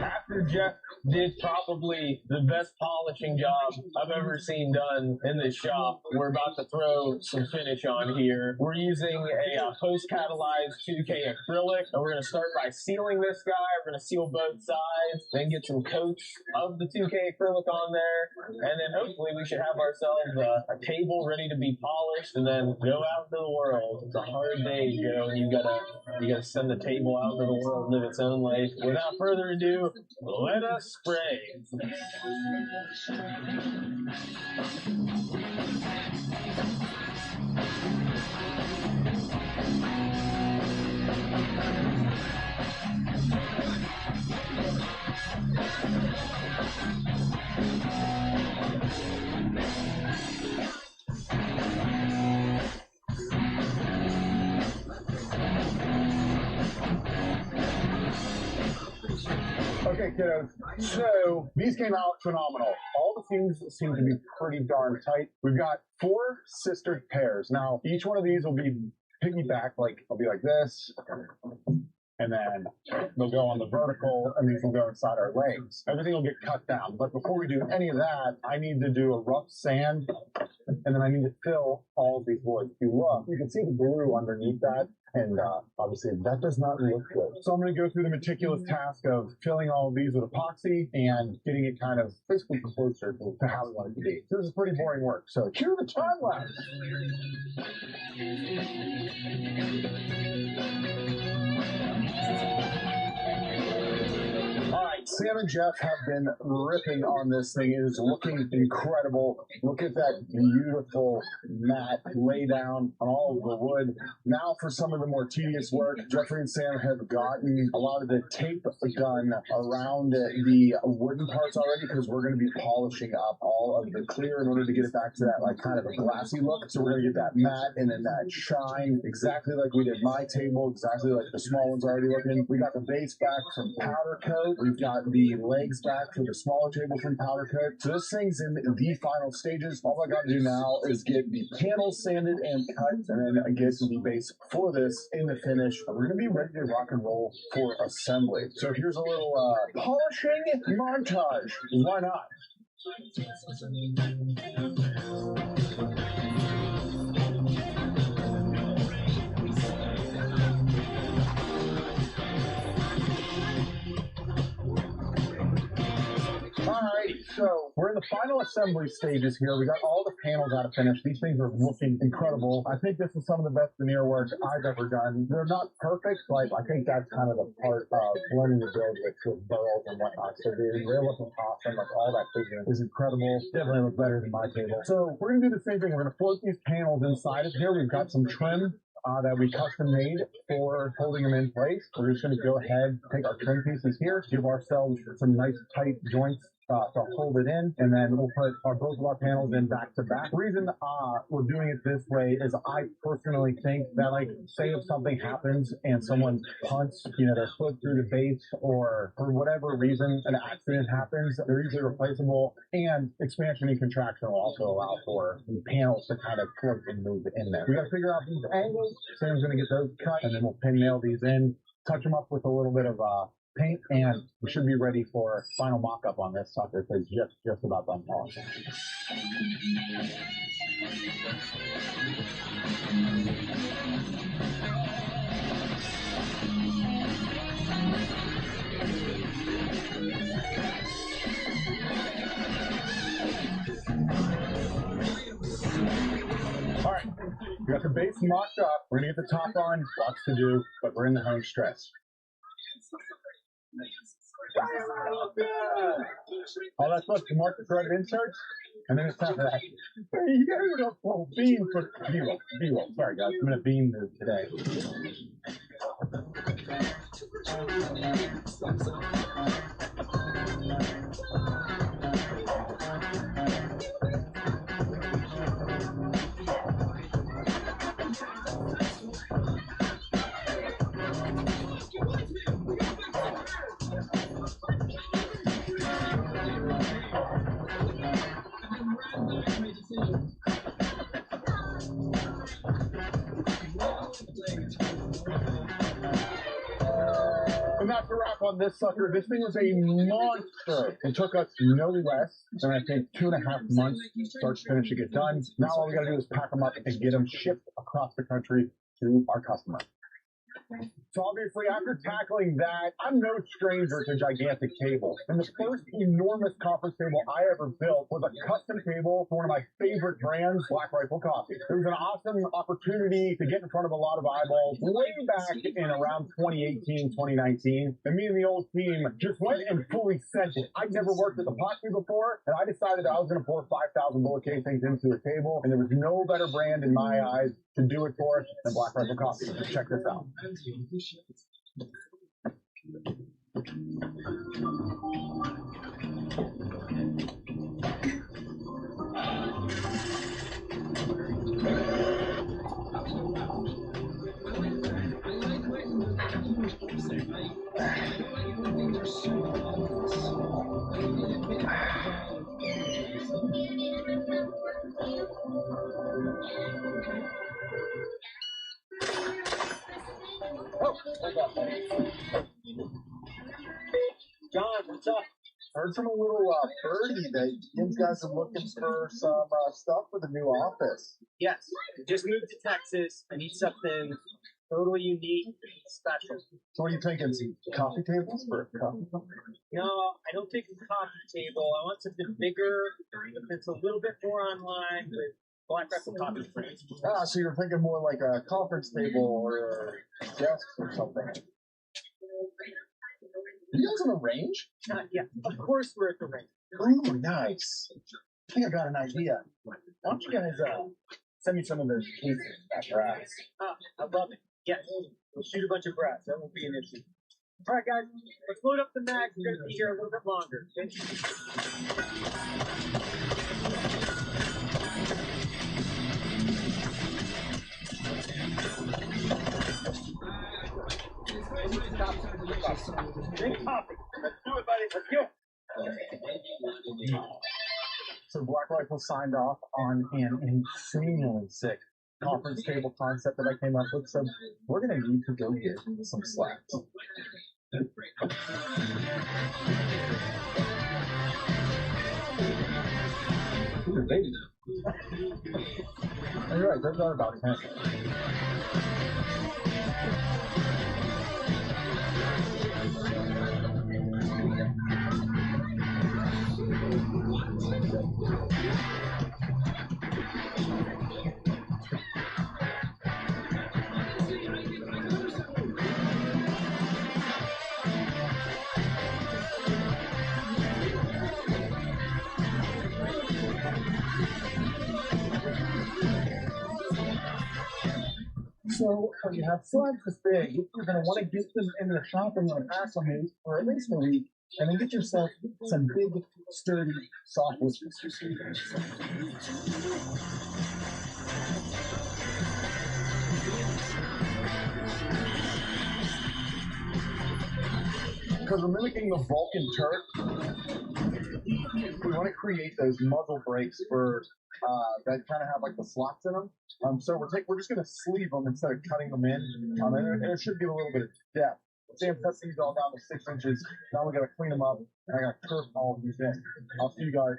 After Jeff did probably the best polishing job I've ever seen done in this shop, we're about to throw some finish on here. We're using a post-catalyzed 2K acrylic, and we're going to start by sealing this guy. We're going to seal both sides, then get some coats of the 2K acrylic on there, and then hopefully we should have ourselves a table ready to be polished, and then go out into the world. It's a hard day, Joe, and you gotta send the table out into the world and live its own life. Without further ado, let us spray. Okay, kiddos, so these came out phenomenal. All the seams seem to be pretty darn tight. We've got 4 sister pairs. Now, each one of these will be piggyback, I'll be like this, and then they'll go on the vertical, and these will go inside our legs. Everything will get cut down. But before we do any of that, I need to do a rough sand, and then I need to fill all of these voids. If you look, you can see the glue underneath that. And obviously that does not look good. So I'm going to go through the meticulous task of filling all of these with epoxy and getting it kind of basically closer to how we want it to be. So this is pretty boring work. So cue the time lapse. All right, Sam and Jeff have been ripping on this thing. It is looking incredible. Look at that beautiful mat lay down on all of the wood. Now for some of the more tedious work, Jeffrey and Sam have gotten a lot of the tape done around the wooden parts already because we're going to be polishing up all of the clear in order to get it back to that kind of a glassy look. So we're going to get that matte and then that shine exactly like we did my table, exactly like the small one's already looking. We got the base back from powder coat. We've got the legs back for the smaller table from powder coat. So this thing's in the final stages. All I got to do now is get the panels sanded and cut, and then get the base for this in the finish. We're going to be ready to rock and roll for assembly. So here's a little polishing montage. Why not? Alrighty, so we're in the final assembly stages here. We got all the panels out of finish. These things are looking incredible. I think this is some of the best veneer work I've ever done. They're not perfect, but I think that's kind of the part of learning to build with barrels and whatnot. So they're looking awesome. Like all that figuring is incredible. Definitely look better than my table. So we're gonna do the same thing. We're gonna float these panels inside of here. We've got some trim that we custom made for holding them in place. We're just going to go ahead, take our trim pieces here, give ourselves some nice tight joints to hold it in, and then we'll put both of our panels in back to back. The reason we're doing it this way is I personally think that, like, say if something happens and someone punts, their foot through the base, or for whatever reason an accident happens, they're easily replaceable, and expansion and contraction will also allow for the panels to kind of float and move in there. We got to figure out these angles. Sam's going to get those cut, and then we'll pin nail these in, touch them up with a little bit of paint, and we should be ready for final mock-up on this sucker because just about done polishing. All right, we got the base mocked up. We're gonna get the top on, lots to do, but we're in the home stretch. All that's left to mark the threaded inserts, and then it's time for that. You got a full beam for B-roll. Sorry guys, I'm gonna beam this today. And that's a wrap on this sucker. This thing was a monster. It took us no less than, I think, 2.5 months start to finish to get done. Now all we gotta do is pack them up and get them shipped across the country to our customer. So obviously, after tackling that, I'm no stranger to gigantic tables. And the first enormous conference table I ever built was a custom table for one of my favorite brands, Black Rifle Coffee. It was an awesome opportunity to get in front of a lot of eyeballs way back in around 2018, 2019. And me and the old team just went and fully sent it. I'd never worked with epoxy before, and I decided I was going to pour 5,000 bullet casings into a table, and there was no better brand in my eyes to do it for us than Black Rifle Coffee. So check this out. John, what's up? Heard from a little birdie that you guys are looking for some stuff for the new office. Yes, just moved to Texas. I need something totally unique, special. So what are you thinking? Some coffee tables for a coffee company? No, I don't think a coffee table. I want something bigger, that's a little bit more online with Black Rifle Coffee frames. Ah, so you're thinking more like a conference table or desks or something. You guys on the range? Yeah, of course we're at the range. Ooh, nice. I think I got an idea. Why don't you guys send me some of those cases at brass? Ah, I love it. Yes, we'll shoot a bunch of brass. That won't be an issue. All right, guys, let's load up the mags. We're going to be here a little bit longer. Drink coffee. Let's do it, buddy. Let's go. So Black Rifle signed off on an insanely sick conference table concept that I came up with. So we're going to need to go get some slats. Ooh, baby. You're right, those are about 10. So when you have slabs this big, you're going to want to get them into the shop and acclimate for at least a week, and then get yourself some big, sturdy, soft whiskers. Because we're mimicking the Vulcan turret, we want to create those muzzle brakes for that kind of have like the slots in them. So we're just going to sleeve them instead of cutting them in. And it should give a little bit of depth. Sam cut these all down to 6 inches. Now we got to clean them up, and I got to curve all of these in. I'll see you guys.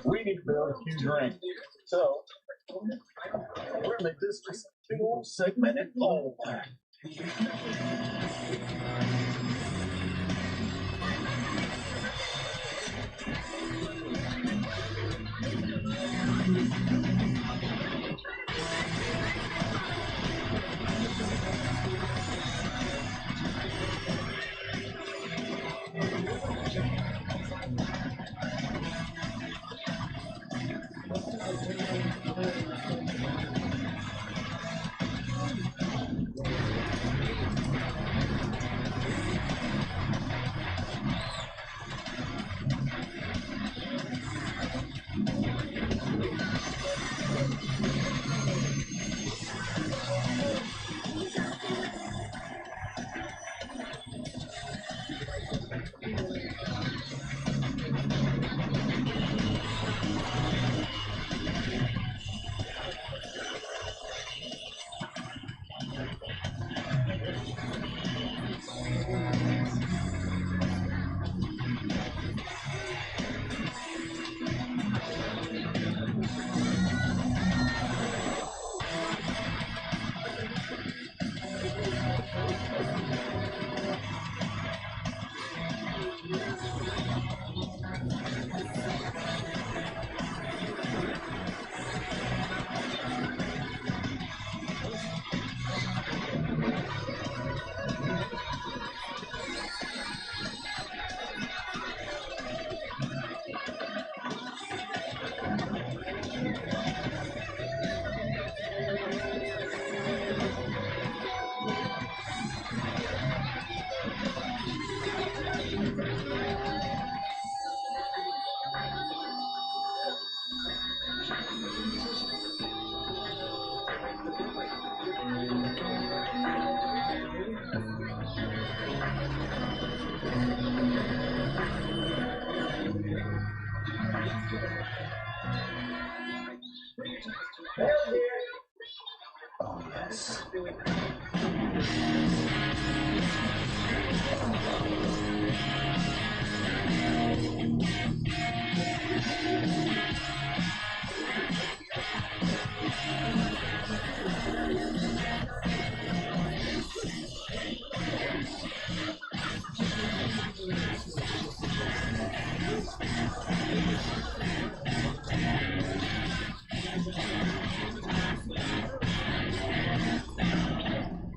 We need to build a huge ring. So, we're going to make this just a big old segmented bowl. Oh, yes.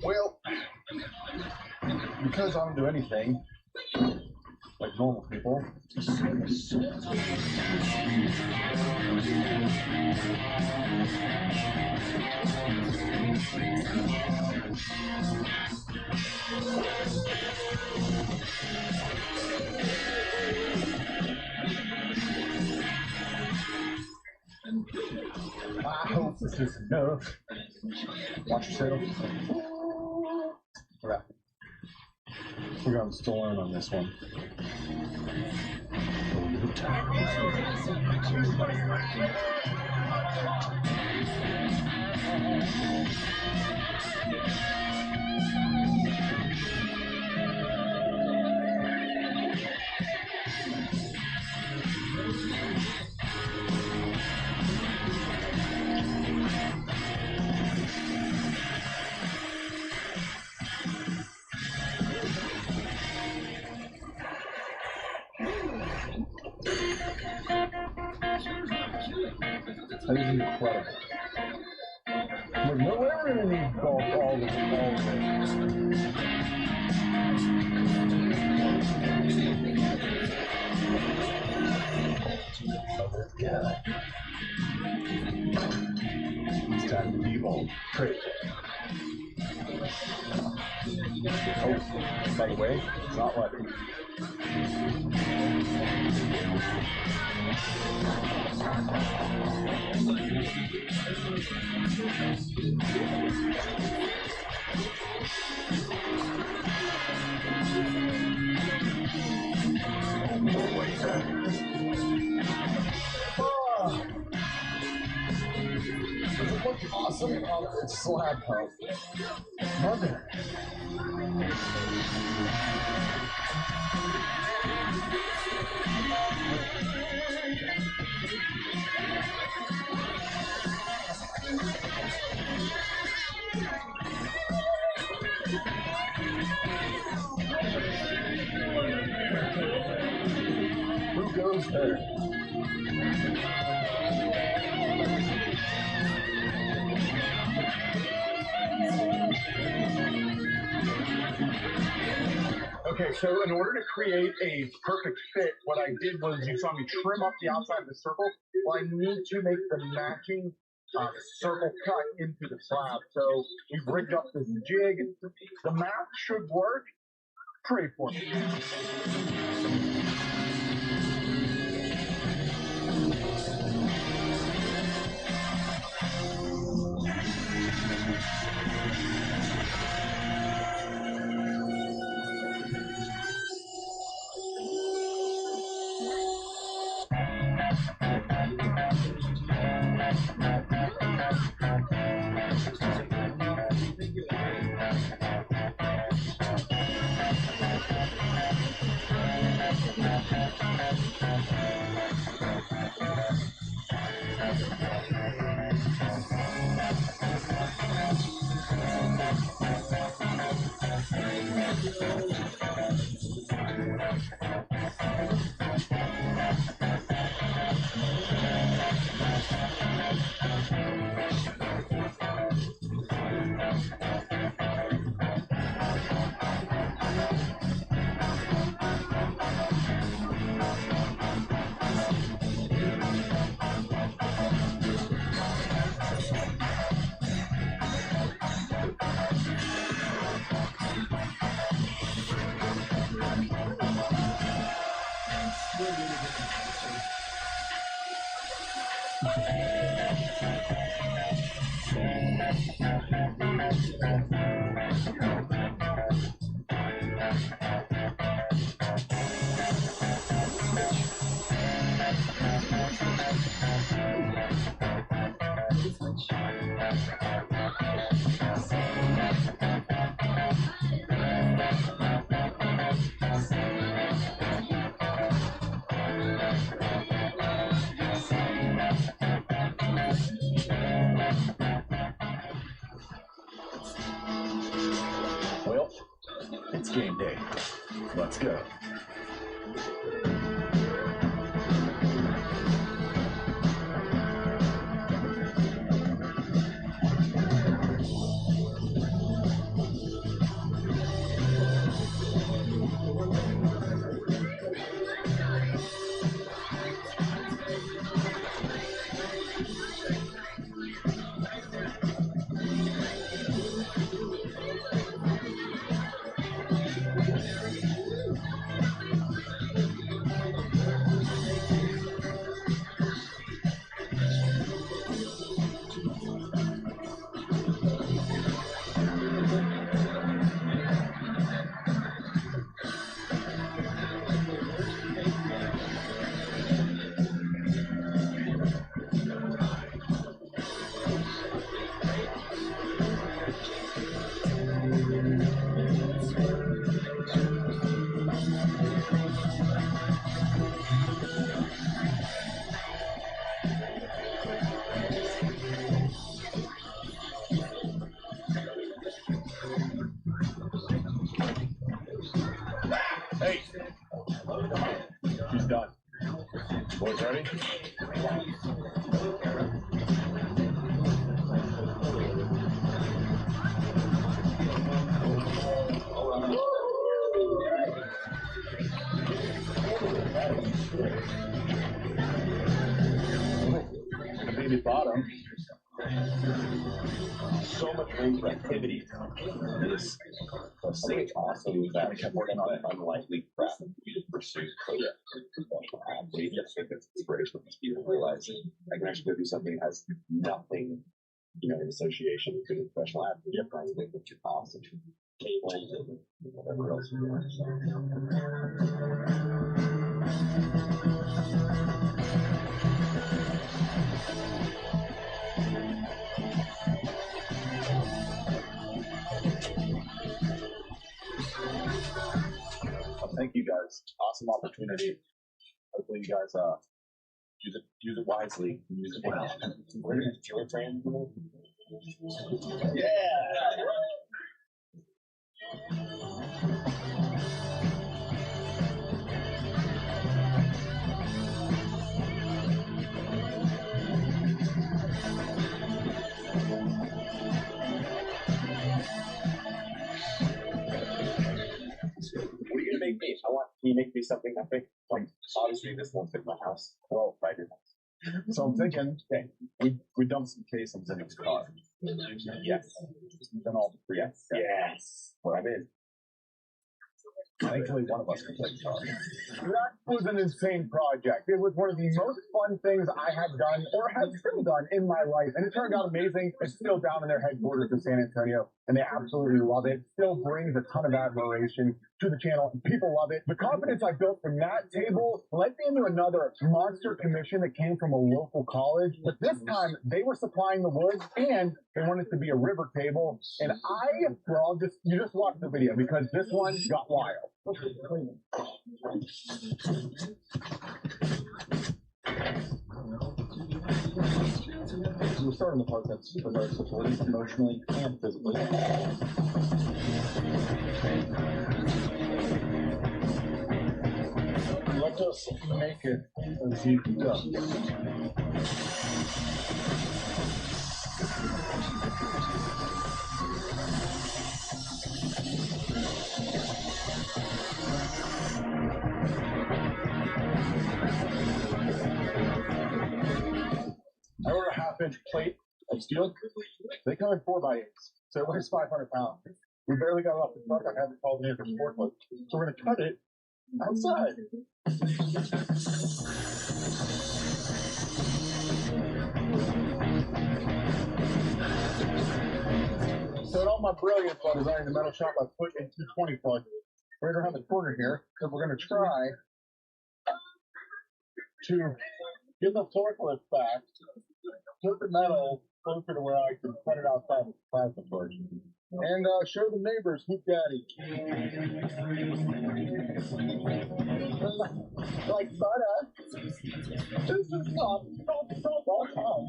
Well, because I don't do anything like normal people. I hope this is enough. Watch yourself. Alright. We're going to still learn on this one. That is incredible. Like, no way we're gonna need all of it. Yeah. It's time to devolve. Great. Oh, by the way, it's not letting. Does it look awesome? Oh, it's slab health. Mother. Who goes there? Okay, so in order to create a perfect fit, what I did was you saw me trim up the outside of the circle. Well, I need to make the matching circle cut into the slab. So we've rigged up this jig. The math should work. Pray for me. Well, it's game day. Let's go. Hey, She's done. Boys ready? The baby bottom. So much room for activity. This thing awesome that I kept working on an unlikely craft we to pursue. So yeah, I just think it's inspirational for people to realize I can actually go do something that has nothing, in association with being a professional athlete. You're trying to think that you're awesome. Cabling and whatever else you want. Thank you guys. Awesome opportunity. Hopefully you guys use it wisely and use it well. Where is your friend? Yeah. What are you gonna make me? Can you make me something epic? Like, obviously this won't fit my house. Well, I did. So I'm thinking, okay, we dumped some casings in his car. Yes. Done all the free. Yes. Yes. What I'm in. Thankfully, one of us can play guitar. That was an insane project. It was one of the most fun things I had done or have still done in my life. And it turned out amazing. It's still down in their headquarters in San Antonio, and they absolutely love it. Still brings a ton of admiration to the channel. People love it. The confidence I built from that table led me into another monster commission that came from a local college. But this time, they were supplying the wood, and they wanted it to be a river table. And you just watch the video because this one got wild. We're starting the part that's very supportive emotionally and physically. Let us make it as you go. I ordered a half-inch plate of steel. They come in 4x8s, so it weighs 500 pounds. We barely got it off the truck. I had to call the neighbor forklift. So we're going to cut it outside. So in all my brilliance while designing the metal shop, I put in 220 plugs right around the corner here, because we're going to try to get the forklift back, put the metal closer to where I can cut it outside with the plasma torch, and show the neighbors who's daddy. Like butter. This is soft all time.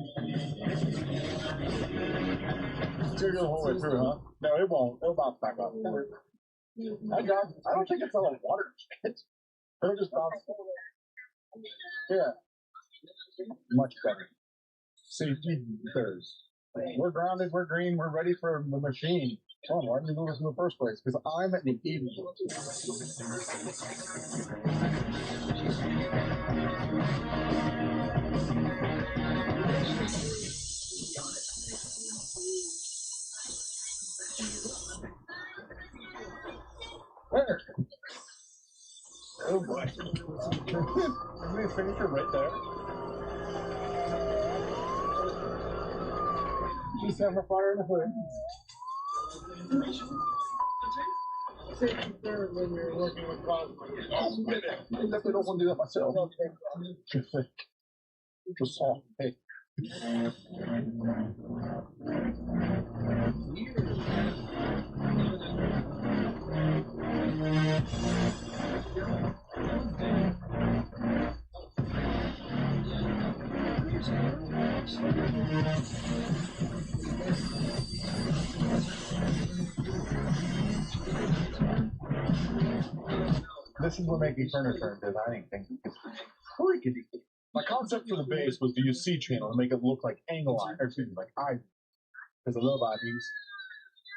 It's gonna go the whole way through, huh? No, it won't. It'll bounce back up. I don't think it's all a water jet. It'll just bounce. Yeah. Much better. Safety first. We're grounded, we're green, we're ready for the machine. Oh, why didn't you do this in the first place? Because I'm an idiot. There. Oh boy. Everybody's signature right there. Just have a fire in the hood. Safety third when you're working with plasma. Oh, I definitely don't want to do that myself. Just soft. Hey. This is where making furniture and designing things is freaking. My concept for the base was to use C channel and make it look like angle eye, or excuse me, like ivy. Because I love ivies.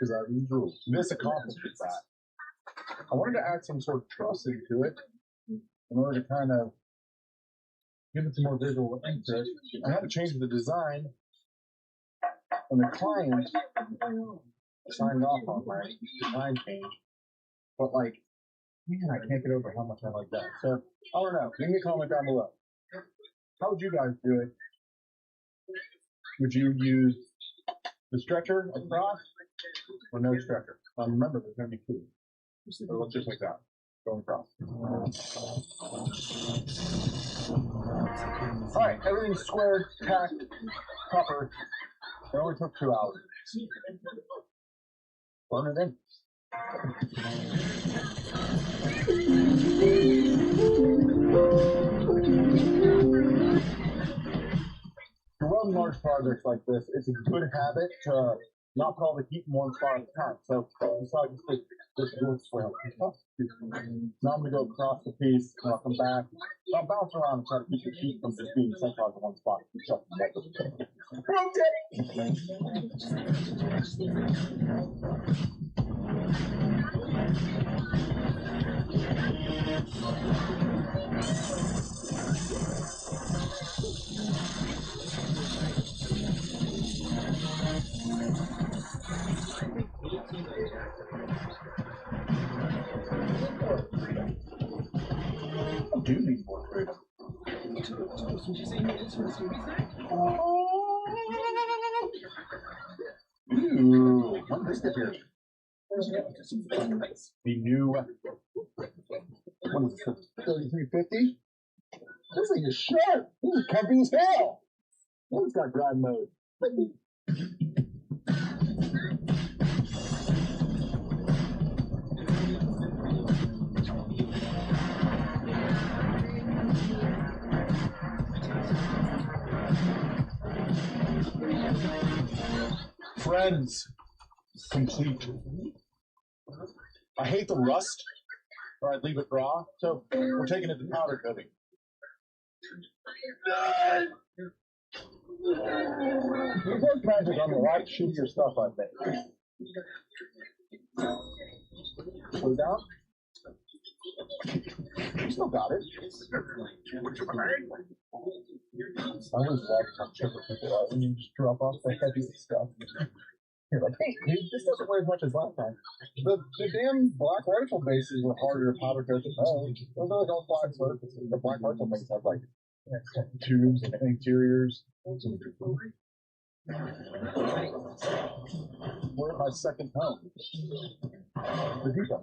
Because ivies rule. This accomplishes that. I wanted to add some sort of truss into it in order to kind of give it some more visual interest. I had to change the design, and the client signed off on my design change. But like, man, I can't get over how much I like that. So I don't know. Leave me a comment down below. How would you guys do it? Would you use the stretcher across or no stretcher? Remember, there's going to be two. So let's just like that. Going across. All right, everything's squared, tacked, proper. It only took 2 hours. Burn it in. To run large projects like this, it's a good habit to not put all the heat in one spot at a time. So besides this wood swell. Now I'm going to go across the piece, and I'll come back. I'll bounce around and try to keep the heat from just being centralized in one spot. I do need more freedom. Ooh, when did this get here? The new, what is this, 3350? This thing is sharp. This is comfy as hell. Oh, it's got grind mode. Friends, complete. I hate the rust, or I'd leave it raw, so we're taking it to powder coating. You work magic on the right shittier stuff I think. Put it down. You still got it. I always love how chipper people are when you just drop off the heaviest stuff. You're like, hey, dude, this doesn't weigh as much as last time. The damn black rifle bases were harder to powder coat than those. Those are like all flat surfaces. The black rifle bases have like tubes and interiors. We're at my second home. The depot.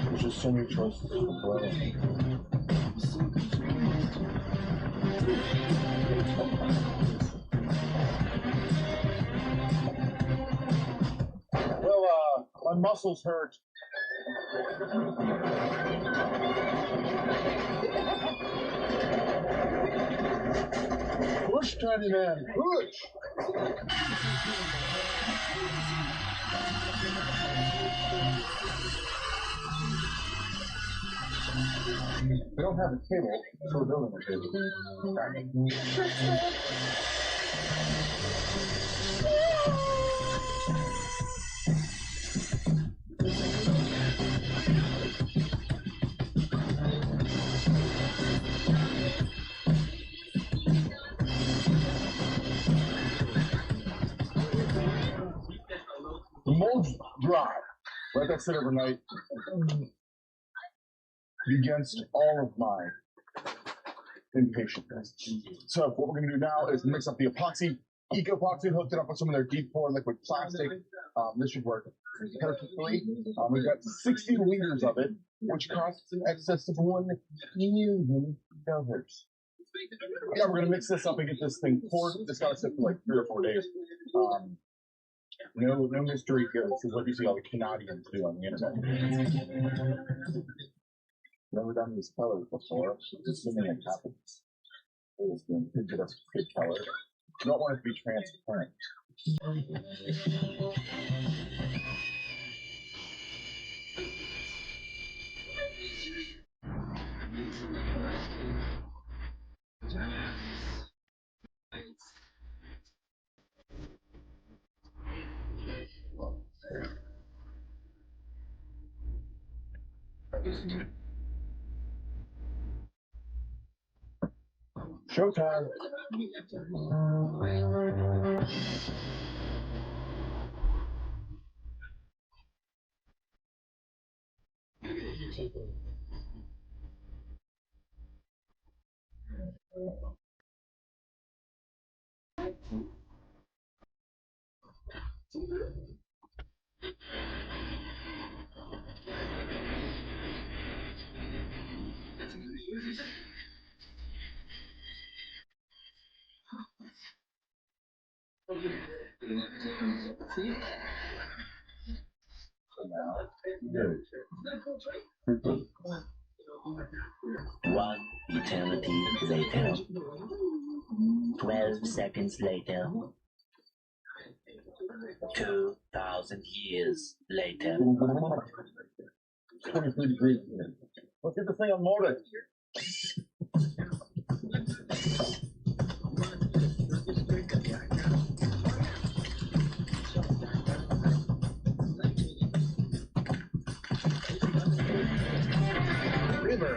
There's just so many choices to play. Well, my muscles hurt. Push, tiny man, push! We don't have a table, so we're building a table. The mold's dry. Let that sit overnight. Against all of my impatience. So what we're going to do now is mix up the epoxy, eco-epoxy, hooked it up with some of their deep core liquid plastic. This should work perfectly. We've got 60 liters of it, which costs in excess of $1 million. Yeah, we're going to mix this up and get this thing poured. It's got to sit for like 3 or 4 days. No mystery here. This is what you see all the Canadians do on the internet. Never done these colors before. Assuming it happens. It is going to get us good color. You don't want it to be transparent. Showtime. One eternity later. 12 seconds later. 2,000 years later. 23 degrees. Let's get this thing unloaded. River.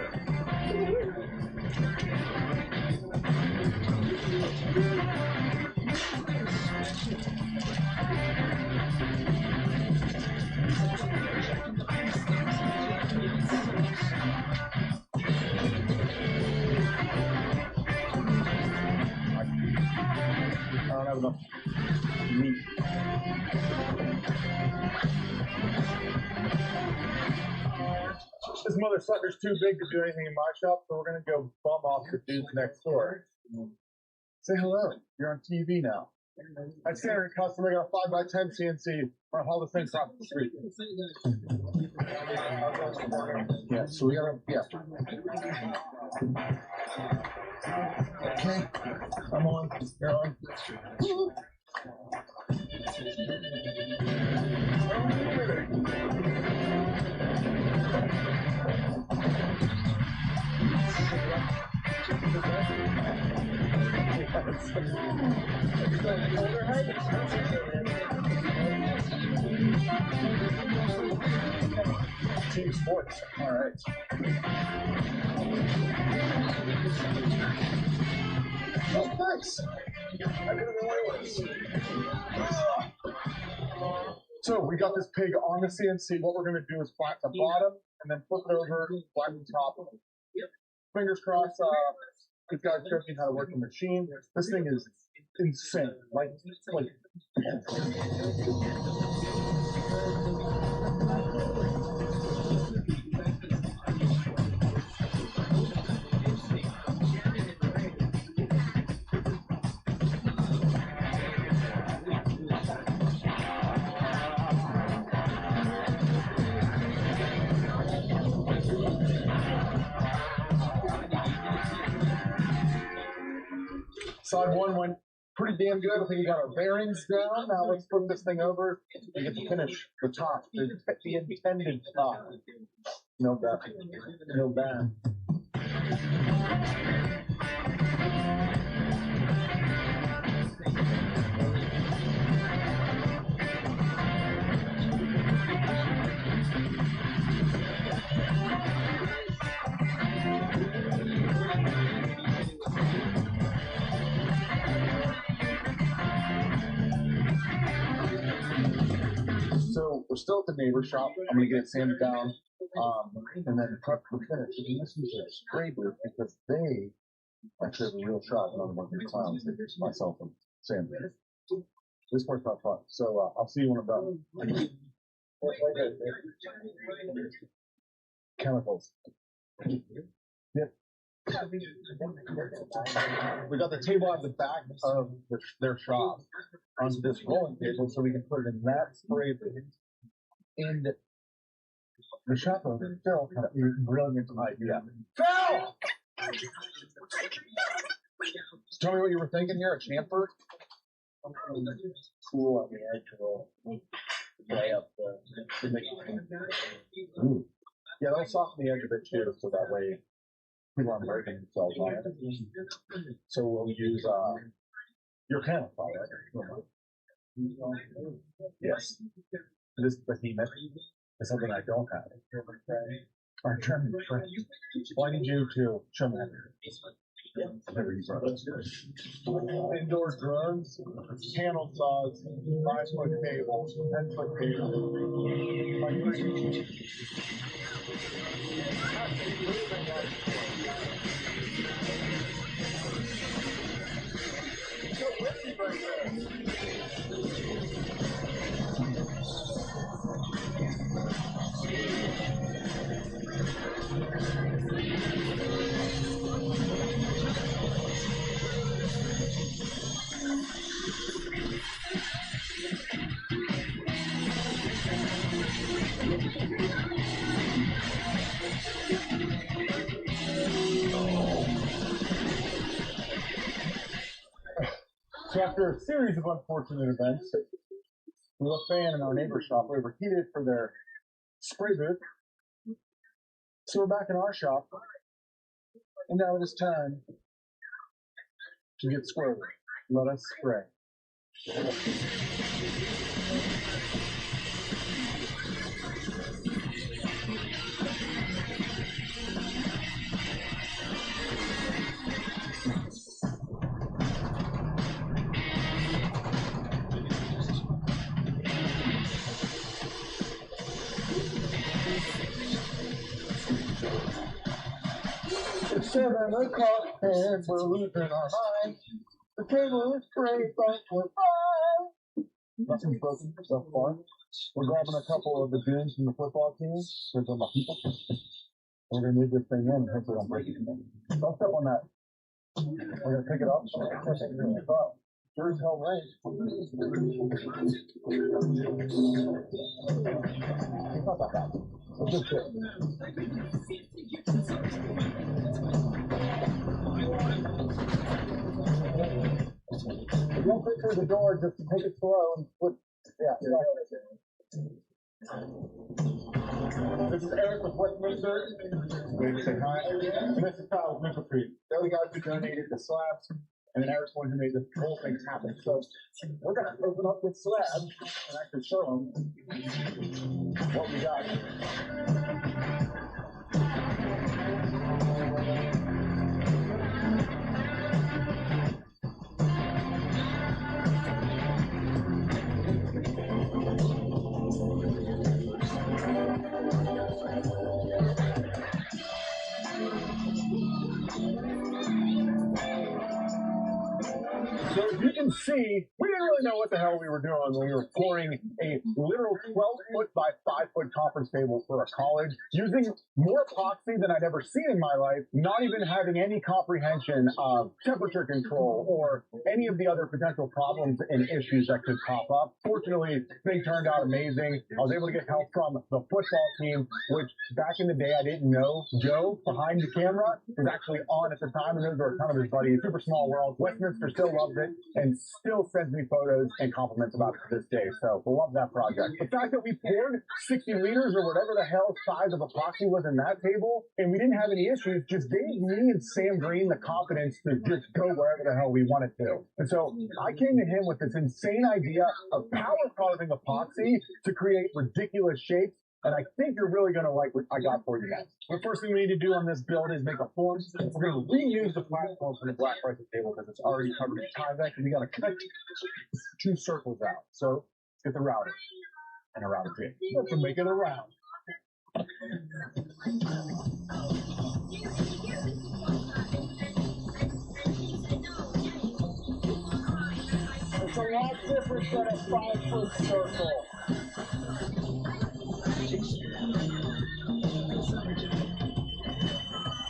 I don't have enough meat. This mother sucker's too big to do anything in my shop, so we're gonna go bum off the dudes next door. Say hello. You're on TV now. I standard customer got a 5x10 CNC. We're gonna haul this thing across the street. Yeah, so we gotta, yeah. Okay, I'm on. You're on. Team sports. All right. Oh, nice. I did it the way it was. So we got this pig on the CNC. What we're going to do is flatten the bottom and then flip it over, flatten the top. Fingers crossed. This guy showed me how to work the machine. This thing is insane. Like. Side one went pretty damn good. I think we got our bearings down. Now let's flip this thing over and get to finish the top, the intended top. No bad. No bad. So we're still at the neighbor shop. I'm gonna get it sanded down, and then prep for finish. And this is a spray booth because they actually have a real shot on one of the clowns. Myself and Sam. This part's not fun. So I'll see you when I'm done. Chemicals. Yep. We got the table at the back of their shop on this rolling table, so we can put it in that spray booth. And the shop owner, Phil, had a brilliant idea. Phil! Tell me what you were thinking here, a chamfer? cool on the edge will lay up the Ooh. Yeah, they'll soften the edge of it too, so that way people aren't breaking themselves on it. So we'll use your panel file, right? Yes. This behemoth is something I don't have. Our German friend. Well, I need you to show me that. Never use those. Indoor drones, panel saws, 5-foot cables, 10-foot cables. So after a series of unfortunate events, we left fan in our neighbor's shop overheated for their spray booth. So we're back in our shop, and now it is time to get squirrely. Let us spray. It's 7 o'clock and we're losing our minds. The table is great, but we're fine. Nothing's broken so far. We're grabbing a couple of the goons from the football team. There's a lot of people. We're going to move this thing in and hopefully don't break it. Don't step on that. We're going to pick it up. Sure as hell right. It's not that bad. It's just good. If you don't fit through the door, just take it slow and flip. Yeah, This is Eric with Westminster. Say hi. And this is Kyle with Maple Tree. They're the guys who donated the slabs, and then Eric's one who made this whole thing happen. So we're going to open up this slab and actually show them what we got. So as you can see, we didn't really know what the hell we were doing when we were pouring a literal 12-foot by 5-foot conference table for a college, using more epoxy than I'd ever seen in my life, not even having any comprehension of temperature control or any of the other potential problems and issues that could pop up. Fortunately, things turned out amazing. I was able to get help from the football team, which back in the day I didn't know. Joe, behind the camera, was actually on at the time, and those are a ton of his buddies. Super small world. Westminster still loves it and still sends me photos and compliments about it to this day. So we love that project. The fact that we poured 60 liters or whatever the hell size of epoxy was in that table, and we didn't have any issues, just gave me and Sam Green the confidence to just go wherever the hell we wanted to. And so I came to him with this insane idea of power carving epoxy to create ridiculous shapes. And I think you're really going to like what I got for you guys. The first thing we need to do on this build is make a form. We're going to reuse the platform from the black prices table because it's already covered in Tyvek, and we got to cut 2 circles out. So get the router and a router bit. To make it a round. It's a lot different than a 5-foot circle.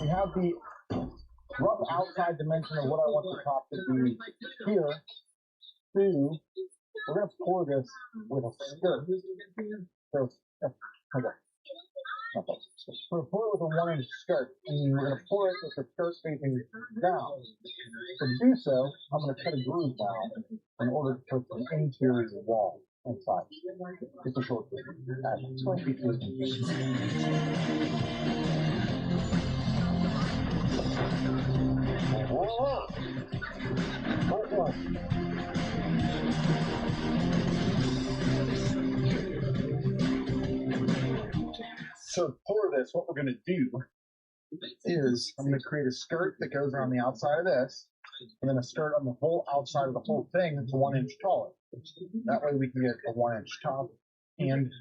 We have the rough outside dimension of what I want the top to be here. 2, we're going to pour this with a skirt. So, okay. We're going to pour it with a 1-inch skirt, and we're going to pour it with the skirt facing down. To do so, I'm going to cut a groove down in order to put an interior wall inside. It's a short groove at 22 inches. Voila! Part one. So to pour this, what we're going to do is I'm going to create a skirt that goes around the outside of this, and then a skirt on the whole outside of the whole thing that's 1 inch taller. That way we can get a 1 inch top and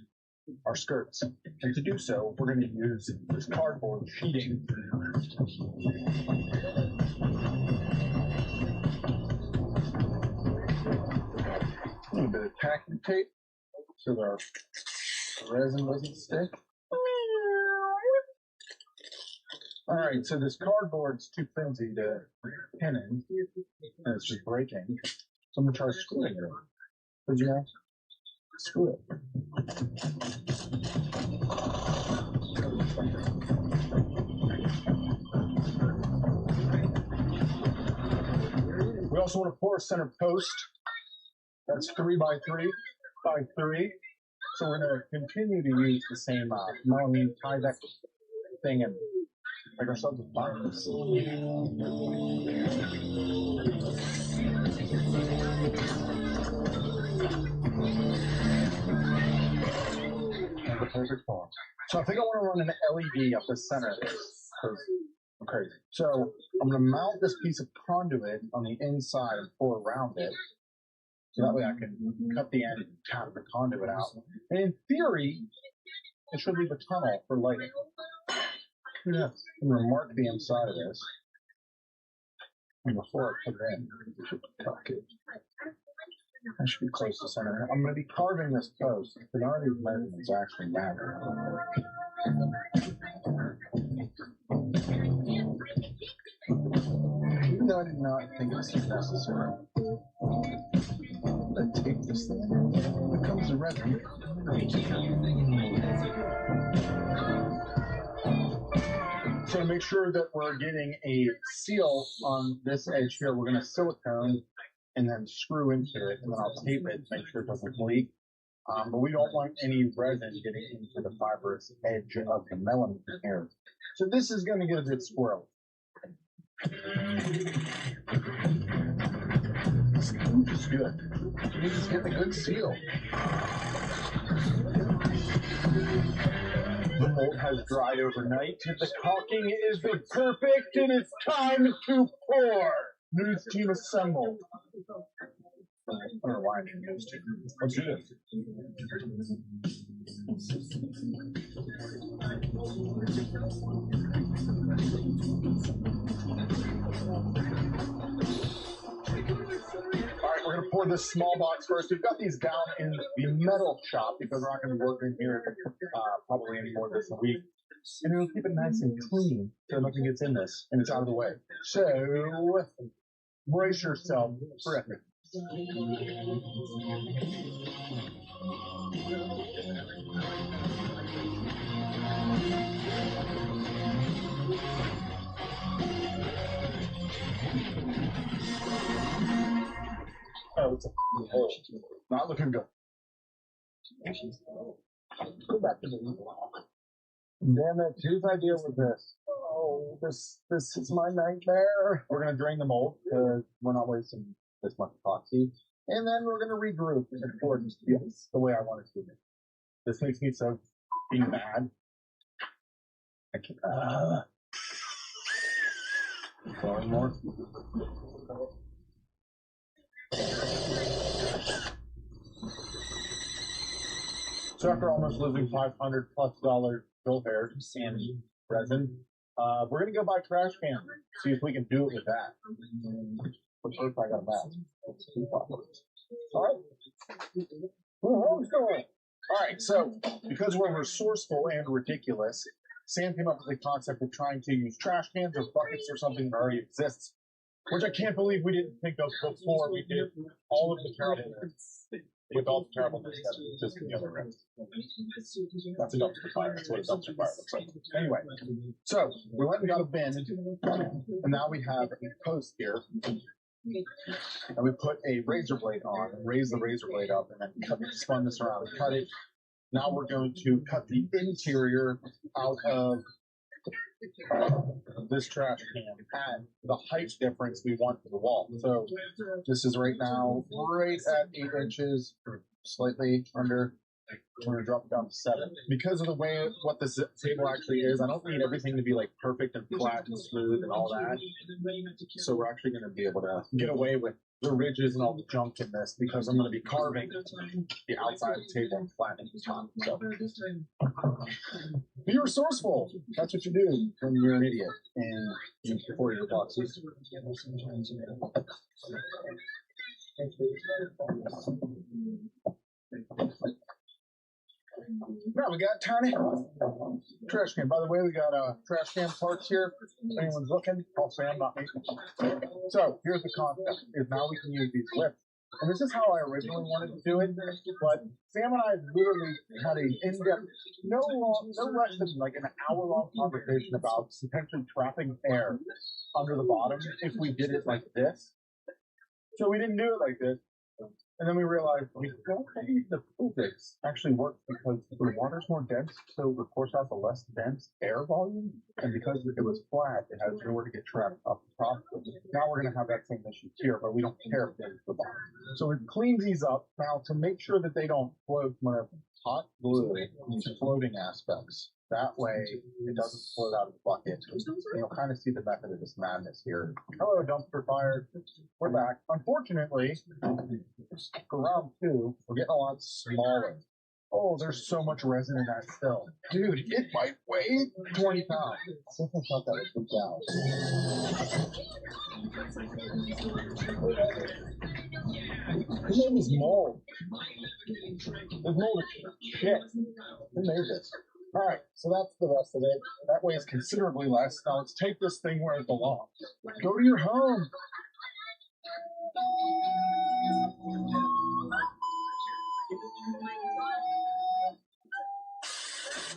our skirts. And to do so, we're going to use this cardboard sheeting. A little bit of packing tape so the resin doesn't stick. All right, so this cardboard's too flimsy to pin in, and it's just breaking. So I'm gonna try screwing it. Did you know? Screw it. We also want to pour a center post. That's 3 by 3 by 3. So we're going to continue to use the same melamine Tyvek thing and make ourselves a box. And the perfect form. So I think I want to run an LED up the center of this because I'm crazy. So I'm going to mount this piece of conduit on the inside and pour around it. So that way I can cut the end and tap the conduit out. And in theory, it should leave a tunnel for lighting. Yeah. I'm going to mark the inside of this. And before I put it in, I should tuck it. I should be close to center. I'm going to be carving this post. But none of these measurements actually matter. Even though I did not think this is necessary. I take this thing. Here comes the resin. So to make sure that we're getting a seal on this edge here, we're going to silicone and then screw into it, and then I'll tape it to make sure it doesn't leak. But we don't want any resin getting into the fibrous edge of the melamine here. So this is going to get a bit squirrely. This is good. We just get a good seal. The mold has dried overnight. The caulking is perfect, and it's time to pour. News team assemble. I don't know why I didn't news team. Let's do this. Alright, we're going to pour this small box first. We've got these down in the metal shop because we're not going to be working here probably anymore this week. And it'll keep it nice and clean so nothing gets in this and it's out of the way. So, brace yourself for it. Oh, it's a hole. Not looking good. Go back to the block. Damn it, whose idea was this? Oh, this is my nightmare. We're gonna drain the mold because we're not wasting this much epoxy. And then we're gonna regroup and pour it the way I want it to be. This makes me so being bad. I can't, pouring more. So after almost losing $500+ bill hairs and resin, we're gonna go buy trash cans. See if we can do it with that. But first I got a mask. All right, so because we're resourceful and ridiculous, Sam came up with the concept of trying to use trash cans or buckets or something that already exists, which I can't believe we didn't think of before we did all of the carolers. with all the terribleness that exists in the other room. That's a dumpster fire. That's what a dumpster fire looks like. Anyway, so we went and got a bin, and now we have a post here. And we put a razor blade on and raise the razor blade up and then spun this around and cut it. Now we're going to cut the interior out of this trash can at the height difference we want for the wall. So this is right now right at 8 inches, slightly under. We're going to drop it down to 7. Because of the way what this table actually is, I don't need everything to be like perfect and flat and smooth and all that. So we're actually going to be able to get away with the ridges and all the junk in this because I'm going to be carving the outside of the table and flattening the top. So be resourceful. That's what you do when you're an idiot and before your boxes. Now we got tiny trash can. By the way, we got trash can parts here. If anyone's looking, I'll say I'm not making. So here's the concept: is now we can use these whips. And this is how I originally wanted to do it, but Sam and I literally had an in-depth, no less than like an hour-long conversation about potentially trapping air under the bottom if we did it like this. So we didn't do it like this. And then we realized we don't think the physics actually works because the water's more dense, so the course has a less dense air volume. And because it was flat, it has nowhere to get trapped up the top. Now we're going to have that same issue here, but we don't care if it's the bottom. So we cleaned these up now to make sure that they don't float when hot glue these floating aspects. That way, it doesn't float out of the bucket. You'll kind of see the method of this madness here. Hello, dumpster fire. We're back. Unfortunately, for round 2, we're getting a lot smaller. Oh, there's so much resin in that still. Dude, it might weigh 20 pounds. I thought that was down. His name is mold. There's mold of shit. Who made this? Alright, so that's the rest of it. That weighs considerably less. Now let's take this thing where it belongs. Go to your home.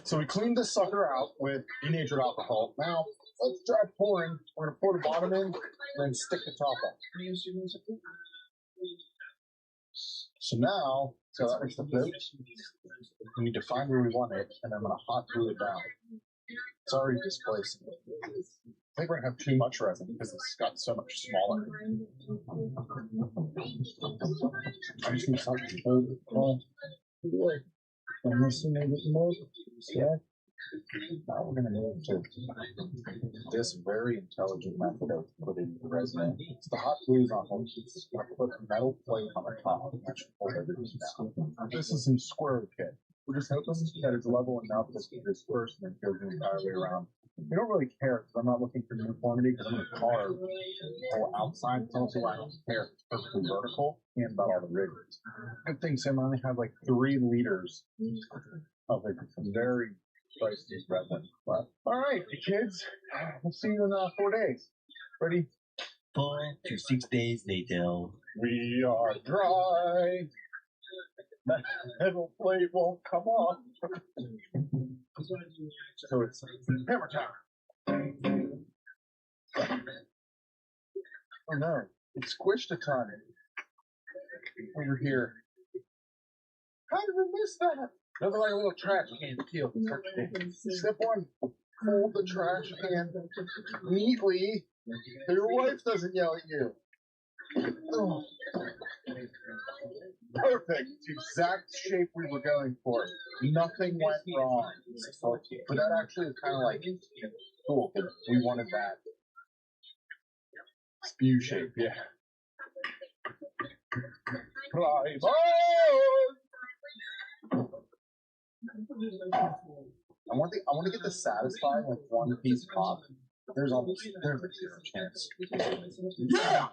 So we cleaned this sucker out with denatured alcohol. Now, let's try pouring. We're going to pour the bottom in, then stick the top up. So now, so that makes the float. We need to find where we want it, and I'm going to hot glue it down. It's already displacing it. I think we're going to have too much resin because it's got so much smaller. I just need something to hold it. I'm missing a bit more. Yeah. Now we're going to move to this very intelligent method of putting the resin in. It's the hot glue on hold. It's going to put a metal plate on the top and that should hold everything down. This is some square kit. We're just hoping that it's level enough to disperse and then goes the entire way around. We don't really care because I'm not looking for uniformity because I'm going to carve the whole outside. It's also why I don't care. It's perfectly vertical and about all the ridges. Good thing Sam only had like 3 liters of it. It's very pricey resin. But all right, kids. We'll see you in 4 days. Ready? 4 to 6 days later. We are dry. That metal plate won't come off. So it's hammer time. Oh no, it squished a ton over here. How did we miss that? Another like a little trash can to kill. Step 1, hold the trash can neatly so your wife doesn't yell at you. Oh. Perfect. It's the exact shape we were going for. Nothing went wrong. But that actually is kind of like cool. We wanted that spew shape, yeah. I want to get this satisfied with one piece pop. There's a 0 chance. Yeah.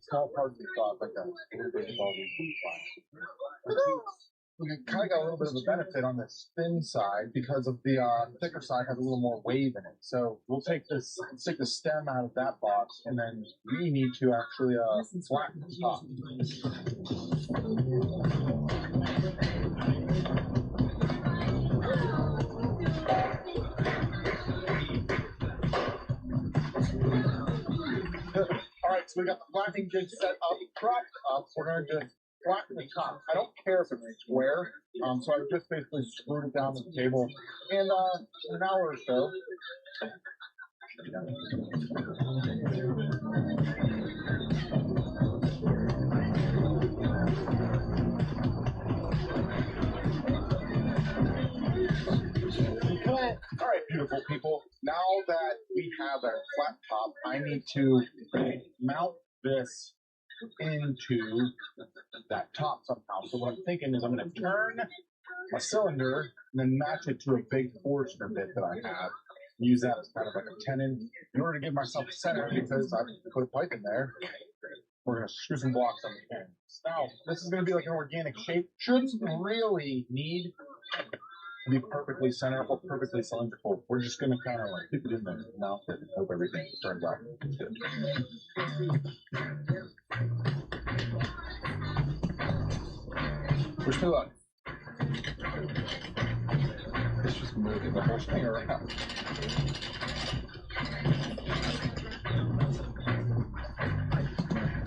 Small part of the thought like a little bit of all these. we kind of got a little bit of a benefit on this thin side because of the thicker side has a little more wave in it. So we'll take this, take the stem out of that box, and then we need to actually flatten the top. Alright, so we got the flattening jig set up, propped up. We're going to just flatten the top. I don't care if it's square, so I just basically screwed it down to the table. And in an hour or so, alright, beautiful people. Now that we have our flat top, I need to mount this into that top somehow. So what I'm thinking is I'm going to turn a cylinder and then match it to a big Forstner bit that I have. Use that as kind of like a tenon in order to give myself a center, because I put a pipe in there. We're going to screw some blocks on the end. Now, this is going to be like an organic shape. Shouldn't really need to be perfectly centered or perfectly cylindrical. We're just going to kind of like keep it in there, mount it, and hope everything turns out good. Wish me luck. It's just moving the whole thing around.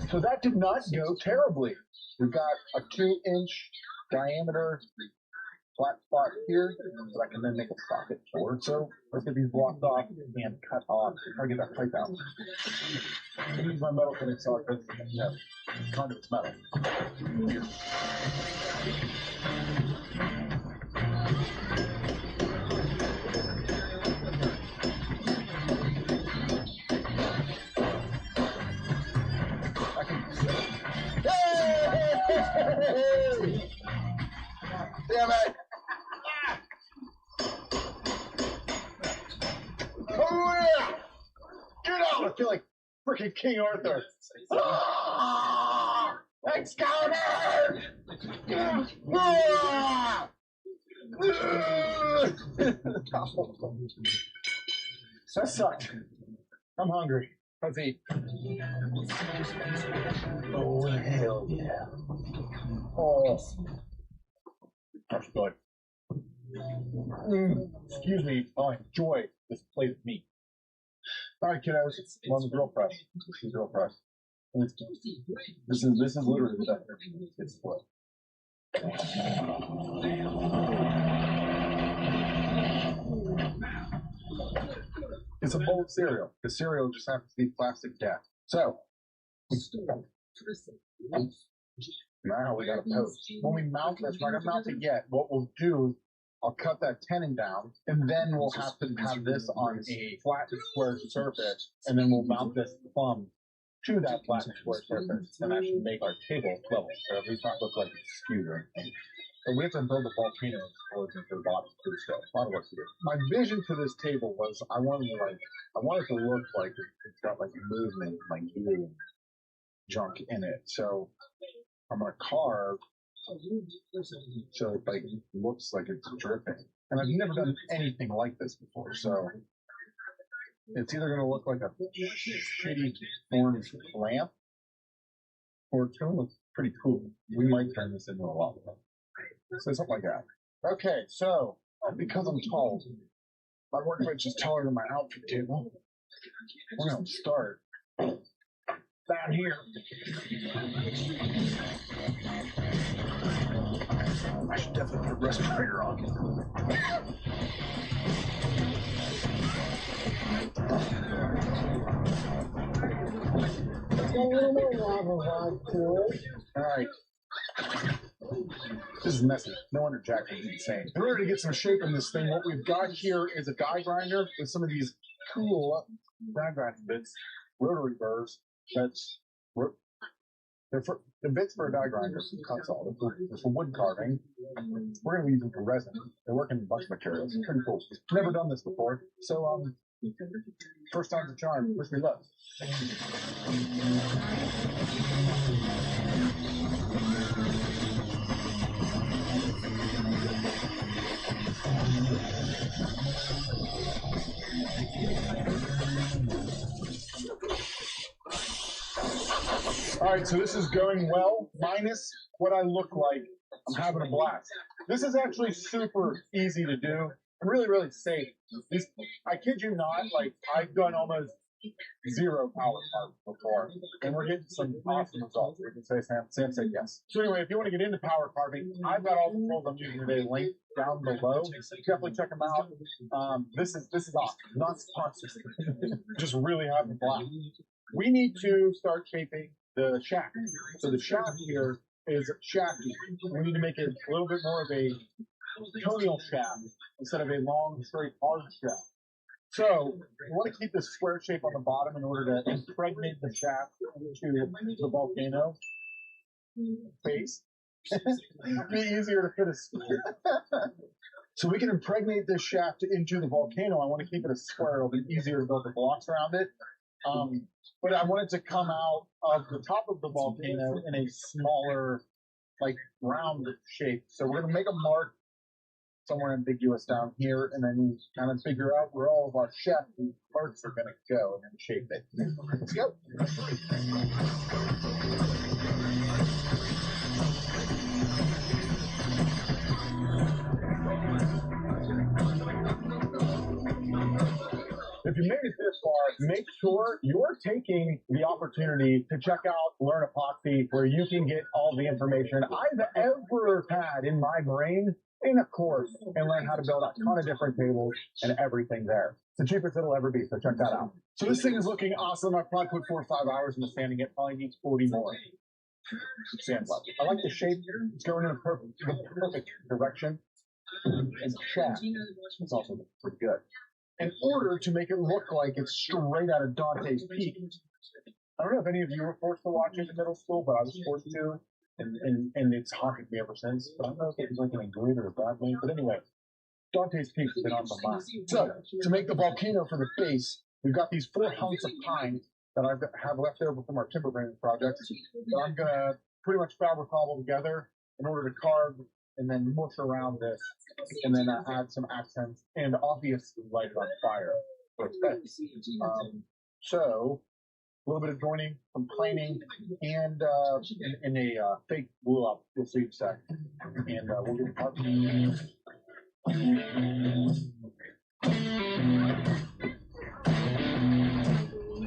So that did not go terribly. We've got a 2-inch diameter flat spot here that I can then make a socket for. So let's get these blocks off and cut off. Try to get that pipe out. I'm going to use my metal cutting saw because conduit's metal. Damn it! Oh yeah! Get out! I feel like freaking King Arthur. Excalibur! That sucked. I'm hungry. Let's eat. Oh hell yeah! Oh. That's good. Excuse me, I enjoy this plate of meat. Alright, kiddos, we're on the grill press. This is grill press. This is literally the best. It's split. It's a bowl of cereal. The cereal just happens to be plastic cap. So, now we got a post. When we mount this, we're not going to mount it yet. What we'll do, I'll cut that tenon down, and then we'll have to have this on a flat square surface, and then we'll mount this plumb to that flat square surface, and that should make our table level, or at least not look like it's skewed or anything. So we have to build a volcano explosion for the bottom too, so a lot of work to do. My vision for this table was I wanted it to look like it's got like movement, like glue and junk in it. So I'm gonna carve so it like looks like it's dripping. And I've never done anything like this before, so it's either gonna look like a shitty orange lamp, or it's gonna look pretty cool. We might turn this into a lot. So something like that. Okay, so because I'm tall, my workbench is taller than my outfit table. We're gonna start down here. I should definitely put a respirator on. Alright. This is messy. No wonder Jack is insane. In order to get some shape in this thing, what we've got here is a die grinder with some of these cool die grinding bits, rotary burrs. The bits for a die grinder, cuts all. They're for wood carving. We're going to use them for resin. They work in a bunch of materials. It's pretty cool. Never done this before. So, first time's a charm. Wish me luck. All right, so this is going well, minus what I look like. I'm having a blast. This is actually super easy to do. Really, really safe. I kid you not, like, I've done almost 0 power carving before, and we're getting some awesome results. We can say Sam said yes. So anyway, if you want to get into power carving, I've got all the tools I'm using today linked down below. Definitely check them out. This is awesome. Not sponsored. Just really having a blast. We need to start shaping the shaft. So the shaft here is shafty. We need to make it a little bit more of a conial shaft instead of a long, straight, hard shaft. So we want to keep this square shape on the bottom in order to impregnate the shaft into the volcano face. It'd be easier to fit a So we can impregnate this shaft into the volcano. I want to keep it a square. It'll be easier to build the blocks around it. But I want it to come out of the top of the volcano in a smaller, like, round shape. So we're going to make a mark somewhere ambiguous down here, and then kind of figure out where all of our shaft parts are going to go and then shape it. Let's go. If you made it this far, make sure you're taking the opportunity to check out Learn Epoxy, where you can get all the information I've ever had in my brain in a course and learn how to build a ton of different tables and everything there. It's the cheapest it'll ever be, so check that out. So this thing is looking awesome. I've probably put 4 or 5 hours into sanding it. Probably needs 40 more sand left. I like the shape. It's going in the perfect direction. And the shaft is also pretty good. In order to make it look like it's straight out of Dante's Peak. I don't know if any of you were forced to watch it in middle school, but I was forced to. And it's haunted me ever since. But I don't know if it was like in a good or a bad way. But anyway, Dante's Peak has been on my mind. So, to make the volcano for the base, we've got these 4 hunks of pine that I have left over from our timber framing project that I'm going to pretty much fabric cobble together in order to carve and then mush around this, and then add some accents, and obviously light it on fire. So, a little bit of joining, some planing, and in a fake glue up, you'll see in a sec. And we'll get parking.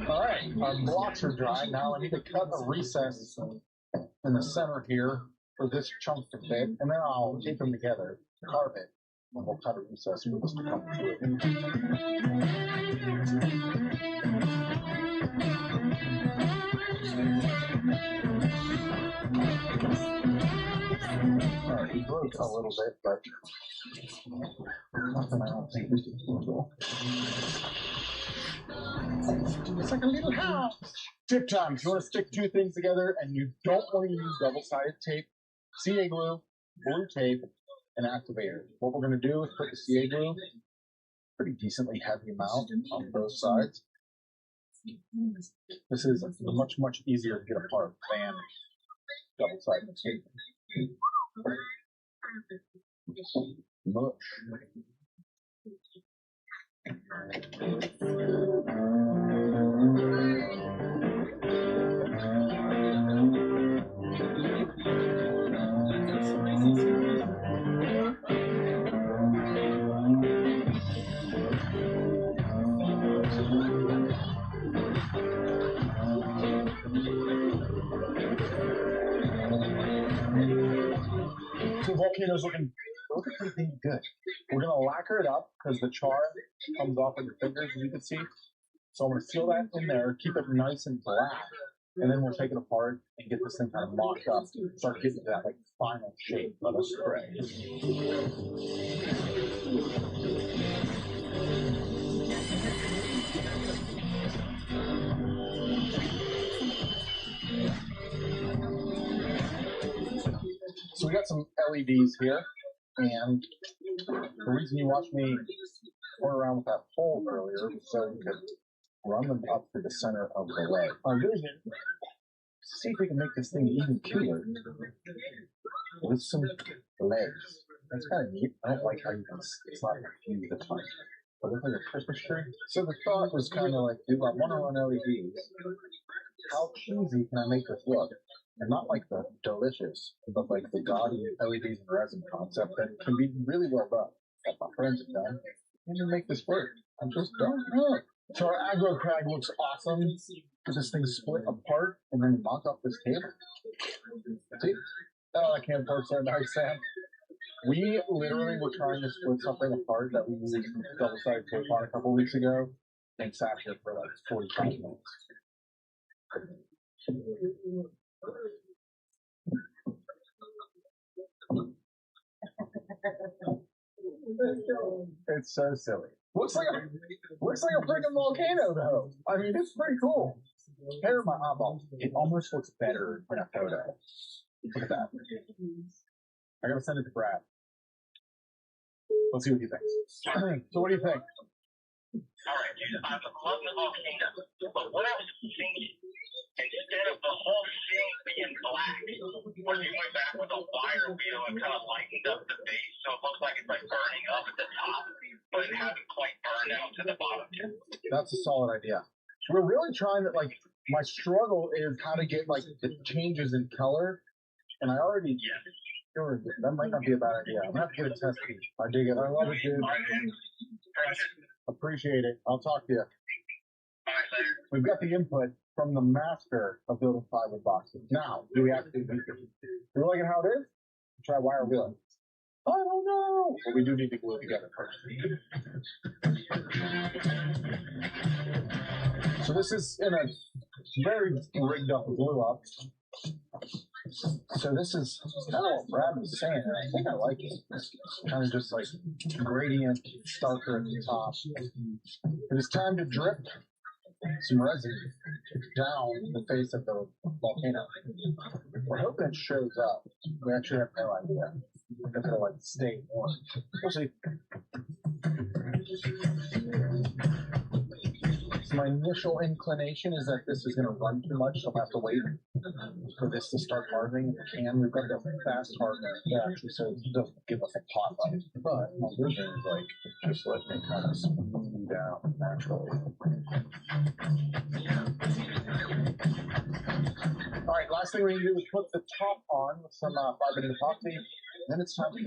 All right, our blocks are dry. Now I need to cut a recess in the center here for this chunk to fit, and then I'll tape them together, carve it, and we'll cut a recess for this to come through. Alright, he broke a little bit, but nothing I don't think is doable. It's like a little house. Tip time, if you want to stick 2 things together and you don't want to use double-sided tape, CA glue, blue tape, and activator. What we're going to do is put the CA glue, pretty decently heavy amount on both sides. This is much, much easier to get apart than double-sided tape. Mush. So the volcano's looking pretty good. We're gonna lacquer it up because the char comes off of your fingers, as you can see. So I'm gonna seal that in there, keep it nice and black, and then we'll take it apart and get this thing kind of mocked up, start getting to that like final shape of a spray. So we got some LEDs here, and the reason you watched me run around with that pole earlier was so we could run them up to the center of the leg. Our vision is to see if we can make this thing even cooler with some legs. That's kind of neat. I don't like how you can, it's not fused a ton. But it's like a Christmas tree. So the thought was kind of like, do I want to run LEDs how cheesy can I make this look? And not like the delicious, but like the gaudy LEDs and resin concept that can be really well done. That my friends have done. How do you make this work? I just don't know. So our aggro crag looks awesome. This thing split apart and then mock up this table. See? Oh, I can't post that nice, Sam. We literally were trying to split something apart that we used double-sided tape on a couple weeks ago and sat here for like 45 minutes. It's so silly. Looks like a freaking volcano, though. I mean, it's pretty cool. Compare my eyeballs. It almost looks better in a photo. Look at that. I gotta send it to Brad. Let's see what he thinks. So, what do you think? Alright, dude, I love the volcano, but what I was thinking, instead of the whole thing being black, what if you went back with a wire wheel and kind of lightened up the base so it looks like it's like burning up at the top, but it hasn't quite burned out to the bottom yet? That's a solid idea. We're really trying to, like, my struggle is how to get, like, the changes in color, and I already... Sure, that might not be a bad idea. I'm gonna have to get a test piece. I dig it. I love it, dude. Appreciate it. I'll talk to you. We've got the input from the master of building plywood boxes. Now, do we actually do it? You liking how it is? Try wire wheeling. I don't know. But we do need to glue it together first. So this is in a very rigged up glue up. So this is kind of what Brad was saying, and I think I like it. It's kind of just like gradient, darker at the top. It is time to drip some resin down the face of the volcano. We're hoping it shows up. We actually have no idea if it'll like stay warm. We'll see. So my initial inclination is that this is going to run too much, so I'll have to wait for this to start hardening. And we've got the fast hardener actually, so it doesn't give us a pot light. But my vision is like, just let it kind of smooth down naturally. All right, last thing we need to do is put the top on with some 5-minute epoxy. Then it's time to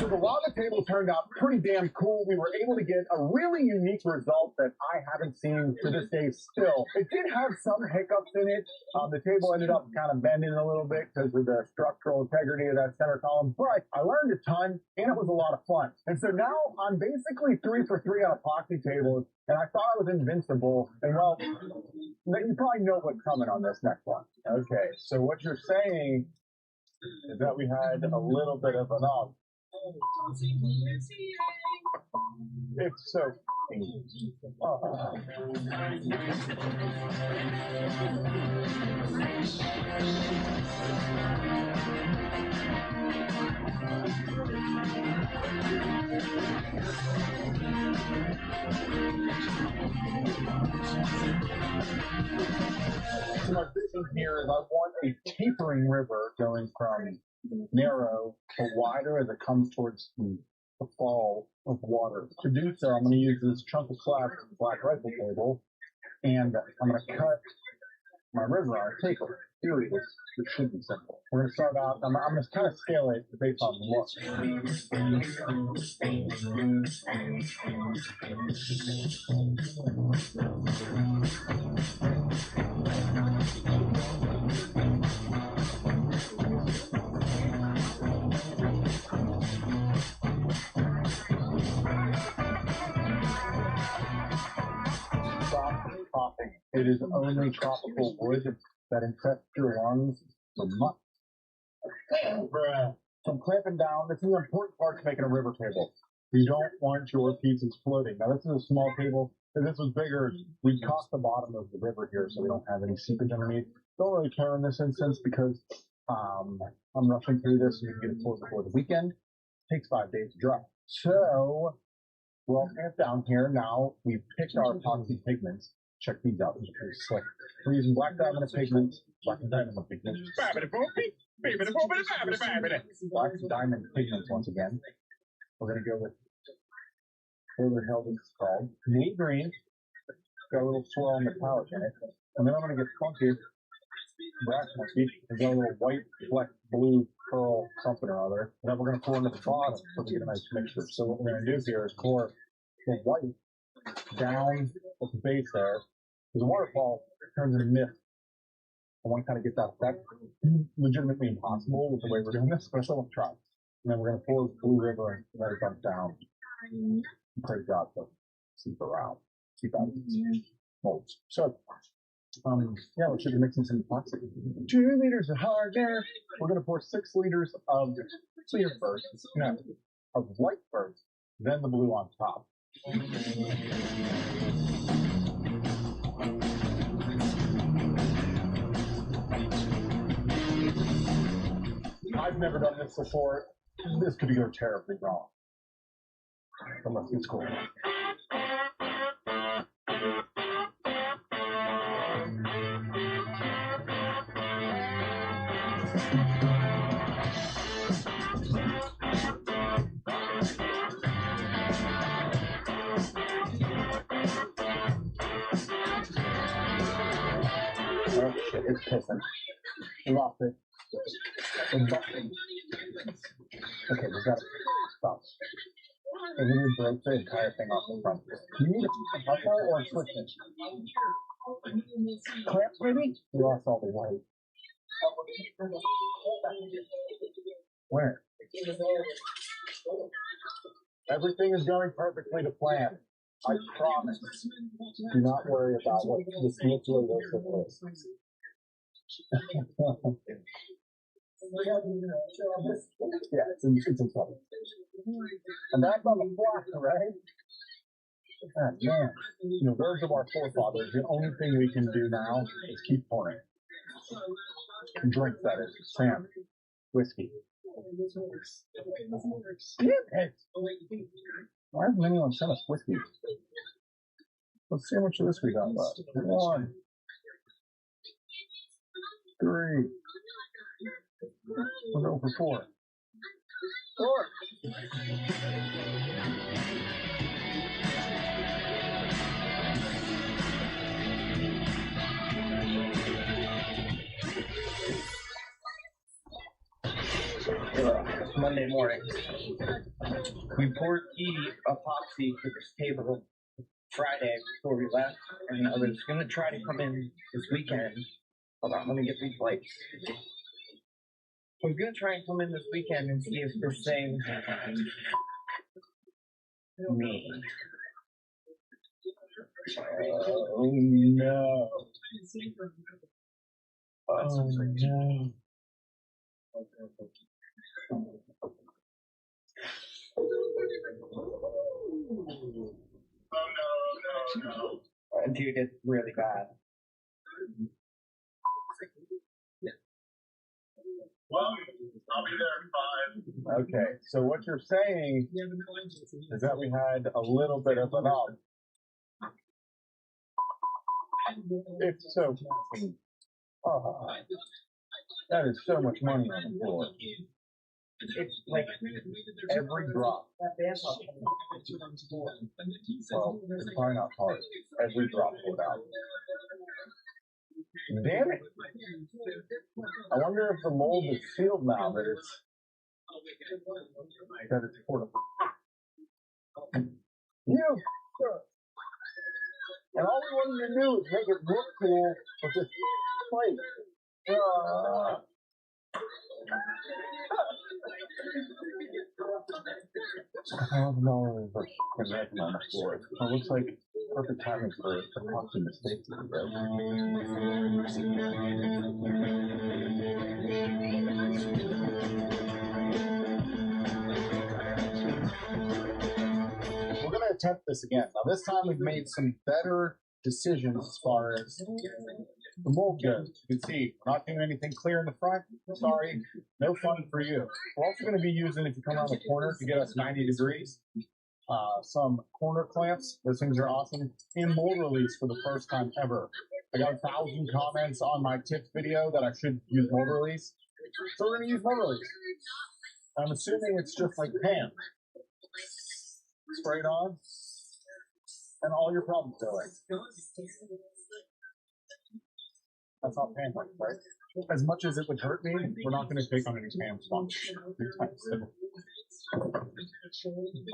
So the lava table turned out pretty damn cool. We were able to get a really unique result that I haven't seen to this day still. It did have some hiccups in it. The table ended up kind of bending a little bit because of the structural integrity of that center column, but I learned a ton and it was a lot of fun. And so now I'm basically 3 for 3 on epoxy tables, and I thought I was invincible. And well, you probably know what's coming on this next one. Okay, so what you're saying is that we had a little bit of an off. It's so So my vision here is I want a tapering river going from narrow to wider as it comes towards the fall of water. To do so, I'm going to use this chunk of slab from the black rifle table, and I'm going to cut my river on a taper. Period. It should be simple. We're going to start out, I'm going to kind of scale it based on the look. Stop coughing. It is only tropical wood that infects your lungs for months. So I'm clamping down. This is an important part to making a river table. You don't want your pieces floating. Now this is a small table. If this was bigger, we'd caulk the bottom of the river here so we don't have any seepage underneath. Don't really care in this instance because I'm rushing through this and we can get it poured before the weekend. It takes 5 days to dry. So we're all camped down here. Now we've picked our epoxy pigments. Check these out. These are pretty slick. We're using black diamond pigment, black diamond pigment. Black diamond pigments once again. We're going to go with, whatever the hell this is called, neat green. Got a little swirl metallic in it. And then I'm going to get funky, brass monkey, and got a little white, fleck, blue, pearl, something or other. And then we're going to pour into the bottom so we get a nice mixture. So what we're going to do here is pour the white down at the base there. Because the waterfall turns into mist. I want to kind of get that effect. Legitimately impossible with the way we're doing this, but I still want to try. And then we're going to pour the blue river and let it dump down. Pray God to seep around. Keep out of these molds. So, yeah, we should be mixing some epoxy. 2 liters of hardener. We're going to pour 6 liters of clear first, no, of white first, then the blue on top. I've never done this before. This could go terribly wrong. Unless it's cool. Oh shit, it's pissing. We lost it. It's busting. Okay, we got it. Stop. It really broke the entire thing off the front. Do you need a buckle or a switch it? Clamp, maybe? We lost all the white. Where? Everything is going perfectly to plan. I promise. Do not worry about what this literally looks like. Yeah, it's in trouble. And that's on the block, right? Ah, man. You know, those of our forefathers, the only thing we can do now is keep pouring. And drink, that is. Sam. Whiskey. Hey. Why hasn't anyone sent us whiskey? Let's see how much of this we got left. 1, 3. We'll go for 4. 4. Monday morning. We poured the epoxy for this table Friday before we left, and I was going to try to come in this weekend. Hold on, let me get these lights. I was going to try and come in this weekend and see if this thing me. Oh no. Oh no. Dude, it's really bad. Well, I'll be there at 5. Okay, so what you're saying is that we had a little bit of an up. It's so oh, that is so much money on the floor. It's like every drop. Well, it's probably not hard. Every drop goes out. Damn it! I wonder if the mold is sealed now that it's portable. You, sir. And all we wanted to do is make it look cool with this plate. $1,000 for connecting on the floor. It looks like perfect timing for costing mistakes. attempt this again. Now this time we've made some better decisions as far as the mold goes. You can see we're not doing anything clear in the front. Sorry, no fun for you. We're also going to be using, if you come around the corner to get us 90 degrees, some corner clamps. Those things are awesome. And mold release for the first time ever. I got 1,000 comments on my tips video that I should use mold release. So we're going to use mold release. I'm assuming it's just like Pam. Spray it on, and all your problems go away. That's how Pam works, right? As much as it would hurt me, we're not going to take on any Pam sponsors. I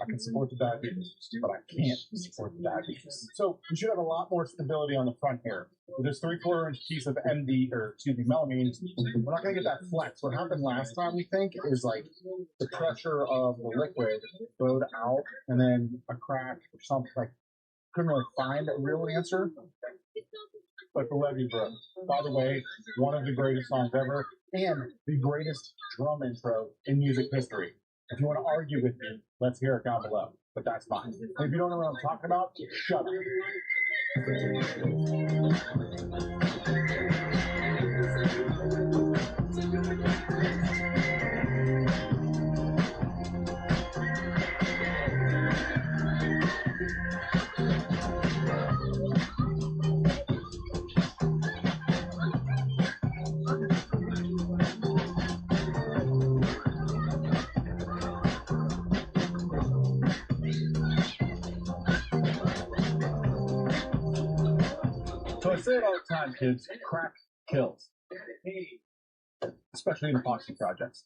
can support the diabetes, but I can't support the diabetes. So we should have a lot more stability on the front here. With this 3/4 inch piece of melamine, we're not going to get that flex. What happened last time, we think, is like the pressure of the liquid flowed out and then a crack or something. Like, couldn't really find a real answer. But the levee broke. By the way, one of the greatest songs ever and the greatest drum intro in music history. If you want to argue with me, let's hear it down below. But that's fine. If you don't know what I'm talking about, shut up. So I say it all the time, kids, crack kills. Especially in epoxy projects.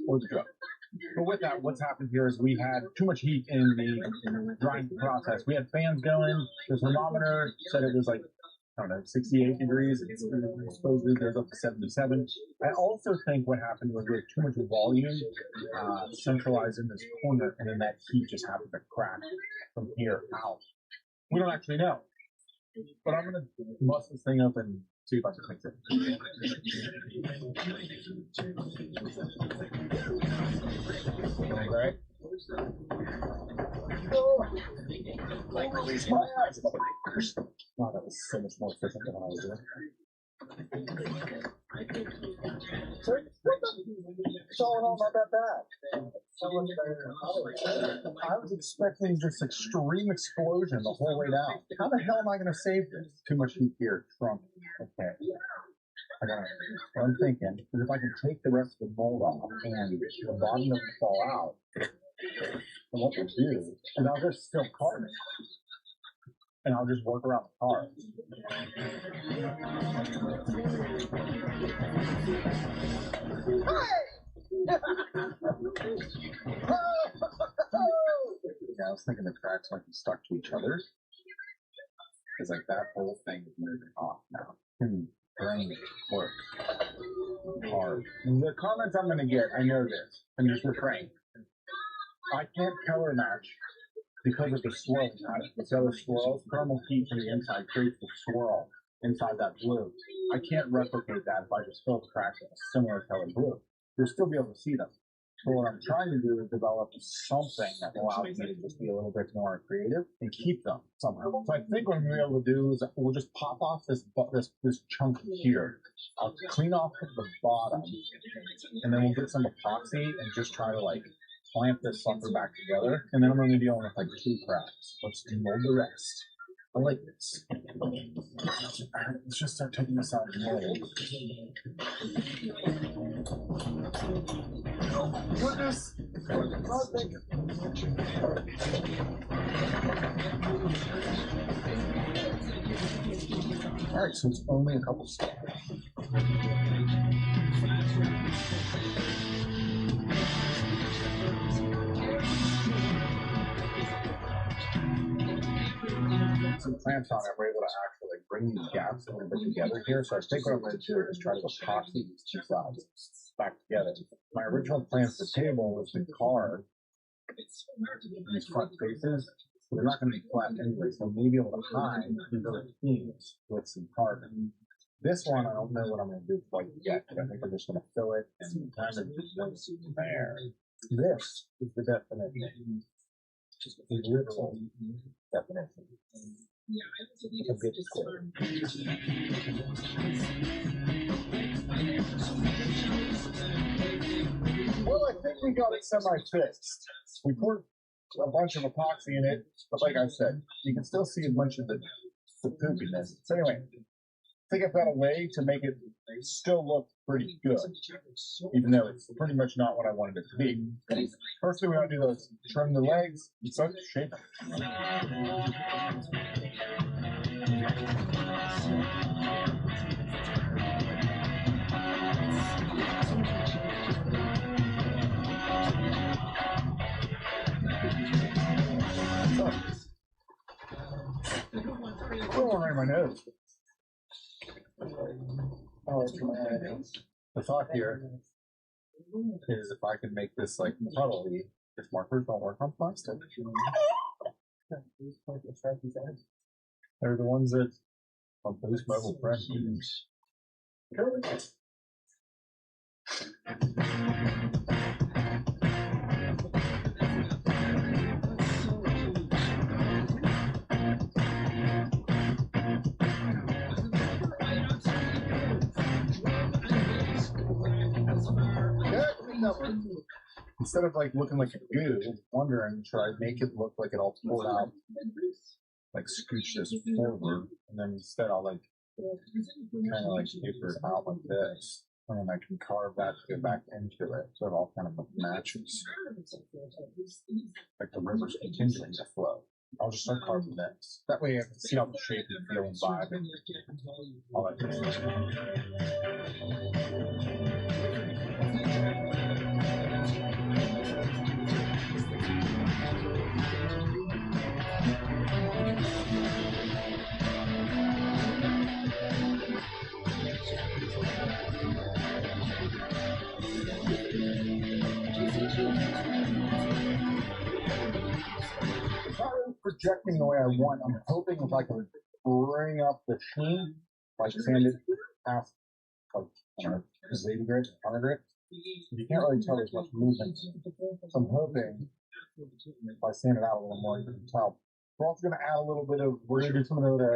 Or the drug. But with that, what's happened here is we had too much heat in the drying process. We had fans going, the thermometer said it was like, I don't know, 68 degrees. It supposedly goes up to 77. I also think what happened was we had too much volume centralized in this corner, and then that heat just happened to crack from here out. We don't actually know. But I'm going to bust this thing up and see if I can fix it. Right? Like, release my eyes. Wow, that was so much more efficient than what I was doing. Sorry? It's all not that bad. So much better than I was expecting this extreme explosion the whole way down. How the hell am I going to save this? Too much heat here. Trump. Okay. What I'm thinking is if I can take the rest of the mold off and the bottom doesn't fall out, then what we'll do is I'll just still carve it. And I'll just work around the car. Yeah, I was thinking the cracks might be stuck to each other. Because like that whole thing is moving off now. Brain work hard. The comments I'm gonna get, I know this, and just refrain. I can't color match because of the swirl pattern. So the swirls, thermal heat from the inside creates the swirl inside that blue. I can't replicate that if I just fill the cracks with a similar color blue. You'll still be able to see them. So what I'm trying to do is develop something that allows me to just be a little bit more creative and keep them somehow. So I think what I'm going to be able to do is we'll just pop off this chunk here. I'll clean off the bottom, and then we'll get some epoxy and just try to like clamp this sucker back together. And then I'm going to be dealing with like 2 cracks. Let's demold the rest. I like this. Let's just start taking this out of the mold. Goodness! Alright, so it's only a couple steps. Some clamps on it, we're able to actually bring these gaps a little bit together here. So I think what I'm going to do is try to epoxy these 2 sides back together. My original plan for the table was to carve these front faces. They're not going to be flat anyway, so maybe able to hide these other seams with some carving. This one, I don't know what I'm going to do quite yet, but I think I'm just going to fill it and kind of just there. This is the definition. Just a literal definition. A good square. Well, I think we got it semi-fixed. We poured a bunch of epoxy in it, but like I said, you can still see a bunch of the poopiness. So anyway, I think I've got a way to make it still look pretty good, even though it's pretty much not what I wanted it to be. First thing we want to do is trim the legs and start to shape them. Right in my nose. Oh, it's the thought here is if I can make this like puddly, if markers don't work on plastic. They're the ones that on Boost Mobile Friends use. Instead of like looking like a goo, wondering should I make it look like it all pulled out, like scooch this forward, and then instead I'll like kind of like paper it out like this, and then I can carve that to go back into it, so it all kind of matches, like the river's continuing to flow. I'll just start carving this. That way I can see how the shape and feel and vibe and all that good It's not really projecting the way I want. I'm hoping if I can bring up the sheen, like sand it half, like, I don't know, 80 grit, 100 grit. You can't really tell there's much movement. So I'm hoping if I sand it out a little more, you can tell. We're also going to add a little bit of, we're going to do some of we're going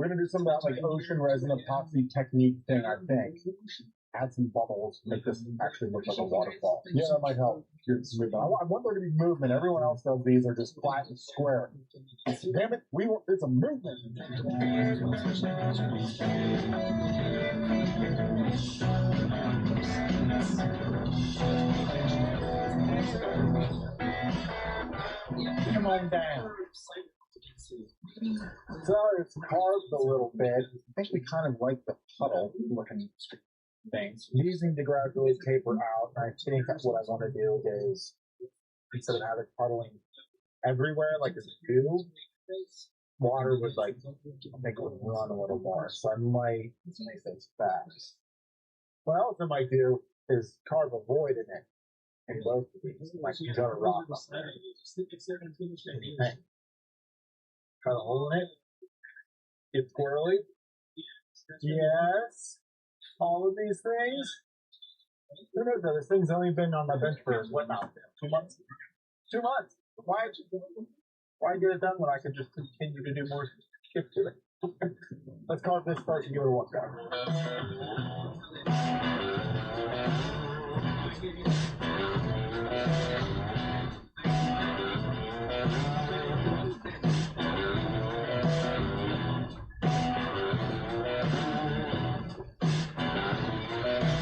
to do some of that like ocean resin epoxy technique thing, I think. Add some bubbles, make this actually look like a waterfall. Yeah, that might help. I want there to be movement. Everyone else does these are just flat and square. Damn it, it's a movement. Come on down. So it's carved a little bit. I think we kind of like the puddle looking things. Using to gradually taper out, and I think that's what I want to do is instead of having puddling everywhere like it's goo, water would like I think it would run a little more. So I might make things fast. What else I might do is carve a void in it. In both of these, like you got a rock up there. Okay. Cut a hole in it. Get squirrely. Yes. All of these things. Who knows though? This thing's only been on my bench for what now? 2 months? 2 months. Why get it done when I could just continue to do more shit to it? Let's carve this first and give it a look down.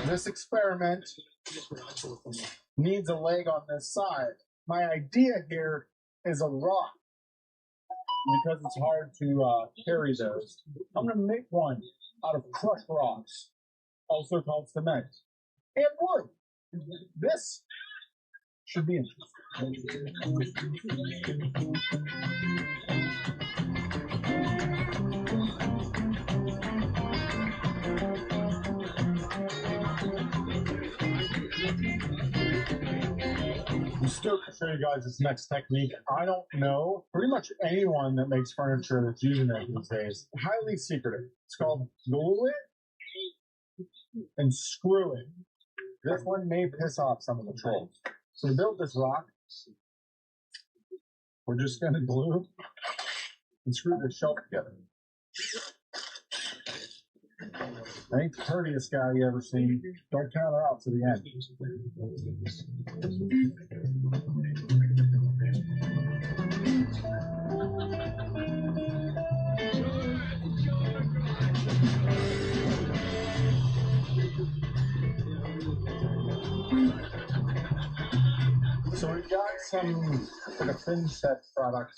This experiment needs a leg on this side. My idea here is a rock. Because it's hard to carry those, I'm going to make one out of crushed rocks, also called cement, and wood. This should be interesting. I'm stoked to show you guys this next technique. I don't know pretty much anyone that makes furniture that's using it these days. Highly secretive. It's called glue it and screw it. This one may piss off some of the trolls. So we built this rock. We're just going to glue and screw this shelf together. I ain't the prettiest guy you ever seen. Don't count her out to the end. So we've got some like a thin set product.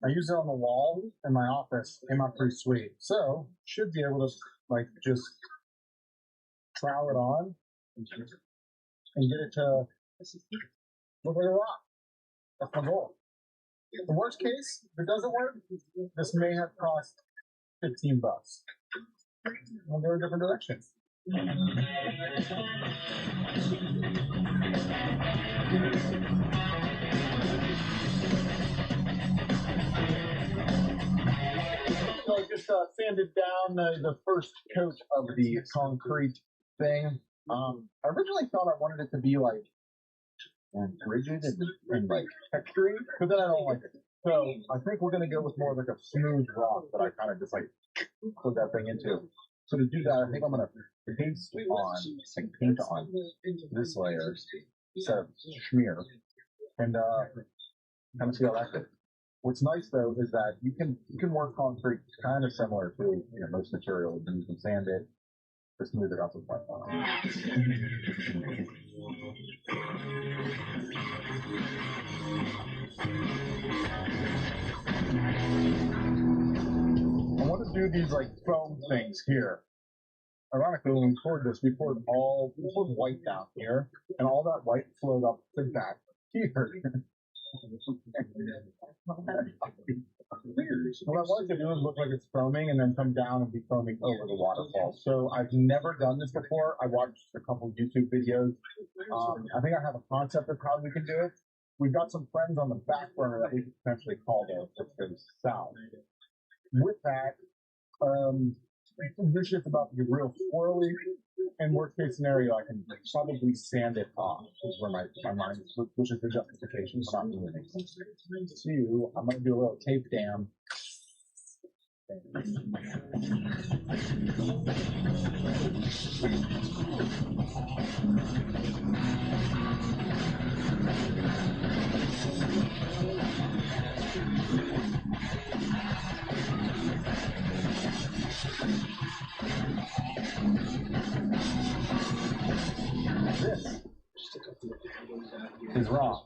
I use it on the wall in my office. Came out pretty sweet. So should be able to like just trowel it on and get it to look like a rock. That's my goal. The worst case, if it doesn't work, this may have cost $15. We'll go a different direction. So I just sanded down the first coat of the concrete thing. I originally thought I wanted it to be like rigid and like textury, but then I don't like it. So I think we're gonna go with more like a smooth rock that I kind of just like put that thing into. So to do that, I think I'm gonna paint on this layer instead of smear, and kind of see how that goes. What's nice though is that you can work concrete kind of similar to most materials, and you can sand it to smooth it up with my I want to do these like foam things here. Ironically, when we poured this, we poured white down here, and all that white flowed up to back here. What I wanted to do is look like it's foaming and then come down and be foaming over the waterfall. So I've never done this before. I watched a couple YouTube videos. I think I have a concept of how we can do it. We've got some friends on the back burner that we could potentially call the south. With that, this shit's about to get real swirly. And worst case scenario, I can probably sand it off, is where my mind is, which is the justification for not doing it. Two, I'm going to do a little tape dam. This is wrong.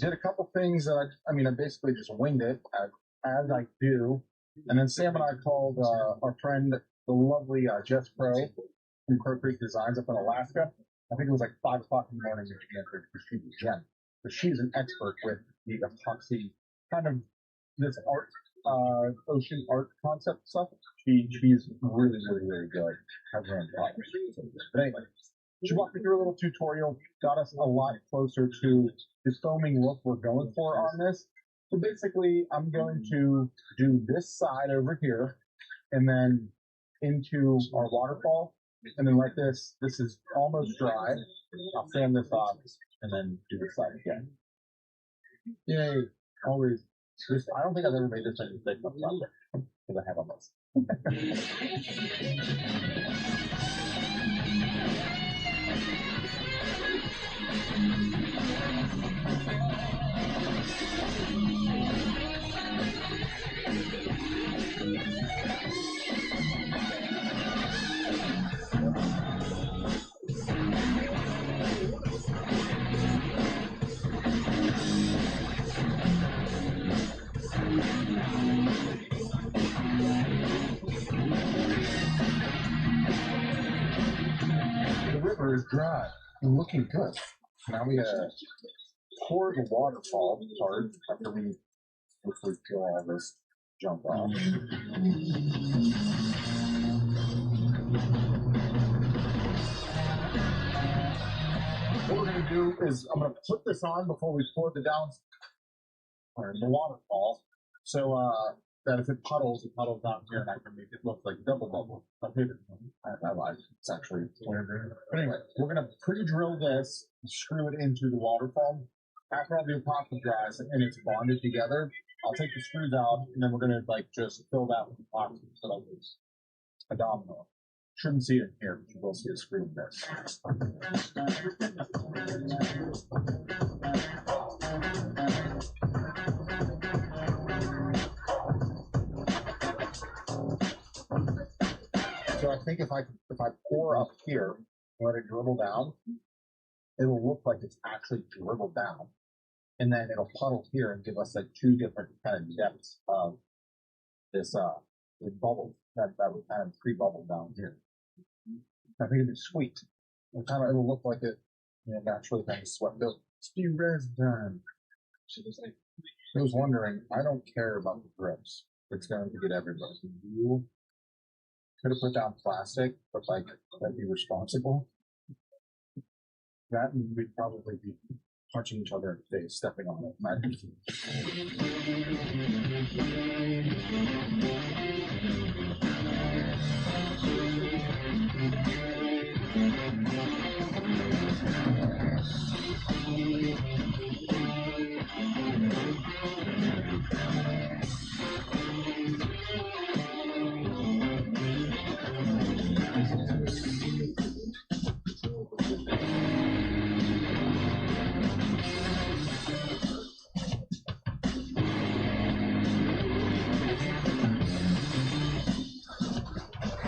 Did a couple things that I basically just winged it as I do. And then Sam and I called our friend, the lovely Jess Pro from Crow Creek Designs up in Alaska. I think it was like 5 o'clock in the morning when she answered because she's a gem. But she's an expert with the epoxy, kind of this art, ocean art concept stuff. She's really, really, really good. Has her own product. But anyway, she walked me through a little tutorial, got us a lot closer to the foaming look we're going for on this. So basically, I'm going to do this side over here, and then into our waterfall, and then like this. This is almost dry. I'll sand this off, and then do this side again. Yay! Always. I don't think I've ever made this many mistakes on project because I have on this. The river is dry and looking good. Now we pour the waterfall part after we hopefully kill all this junk off. What we're going to do is I'm going to put this on before we pour the waterfall. So that if it puddles down here, and I can make it look like double bubble. But maybe I lied. It's actually clear. But anyway, we're gonna pre-drill this, screw it into the waterfall. After all the epoxy dries and it's bonded together, I'll take the screws out, and then we're gonna like just fill that with epoxy so that it's a domino. Shouldn't see it here, but you will see a screw in this. So I think if I pour up here and let it dribble down, it'll look like it's actually dribbled down, and then it'll puddle here and give us like two different kind of depths of this bubble that would kind of pre-bubble down here. I think it'd be sweet. It'll look like it, naturally kind of swept out. Speed-res done. I was wondering, I don't care about the grips. It's going to get everybody. You could have put down plastic, but like, that'd be responsible. That and we'd probably be punching each other in the face, stepping on it.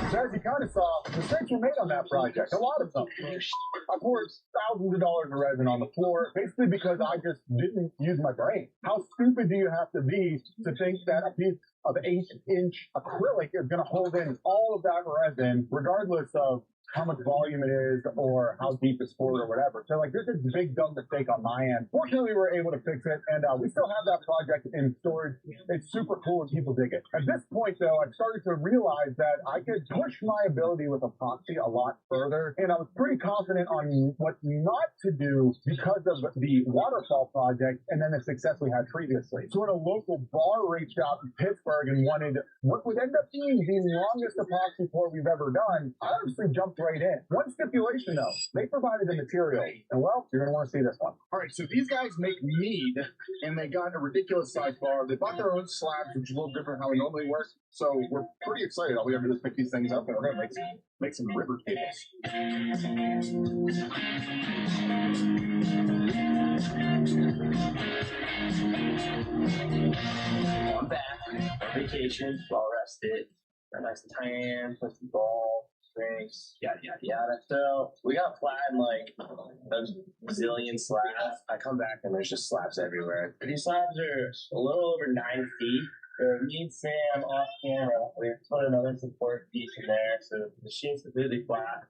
So as you kind of saw, mistakes were made on that project. A lot of them. I poured thousands of dollars of resin on the floor, basically because I just didn't use my brain. How stupid do you have to be to think that a piece of 8-inch acrylic is going to hold in all of that resin, regardless of how much volume it is or how deep it's poured or whatever. So like, this is a big dumb mistake on my end. Fortunately, we were able to fix it, and we still have that project in storage. It's super cool and people dig it. At this point, though, I've started to realize that I could push my ability with epoxy a lot further, and I was pretty confident on what not to do because of the waterfall project and then the success we had previously. So when a local bar reached out in Pittsburgh and wanted what would end up being the longest epoxy pour we've ever done, I honestly jumped right in. One stipulation though, they provided the material, and well, you're gonna want to see this one. All right, so these guys make mead, and they got a ridiculous size bar. They bought their own slabs, which is a little different how we normally work. So we're pretty excited. All we have to do is pick these things up, and we're gonna make some river tables. I'm back on vacation, well rested, got nice and tan, put some ball, drinks, yada yada yada. So we got flattened like a zillion slabs. I come back and there's just slabs everywhere. These slabs are a little over 9 feet. Me and Sam off camera, we put another support piece in there so the machine's completely flat.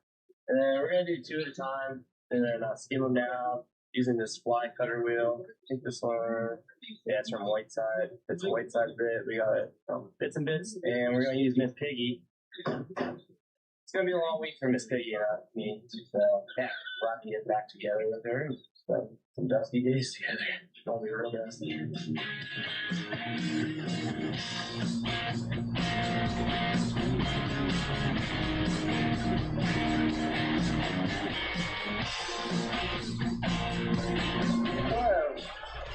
And then we're gonna do 2 at a time, and then skim them down using this fly cutter wheel. I think this one, yeah, it's from Whiteside. It's a Whiteside bit. We got it from Bits and Bits, and we're gonna use Miss Piggy. It's gonna be a long week for Miss Piggy and me. So yeah, we'll have to get back together with her. So some dusty days together. Don't be real dusty. Hello,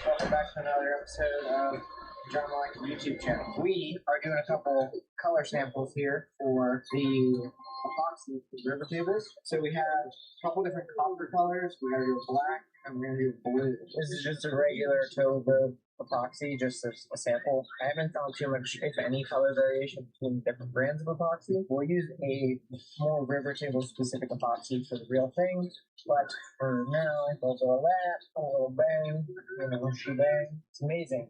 welcome back to another episode of John Mike YouTube channel. We are doing a couple color samples here for the epoxy river tables. So we have a couple different copper colors. We're going to do black and we're going to do blue. This is just a regular Toba epoxy, just a sample. I haven't found too much, if any, color variation between different brands of epoxy. We'll use a more river table specific epoxy for the real thing. But for now, we'll go a little bang, shebang. It's amazing.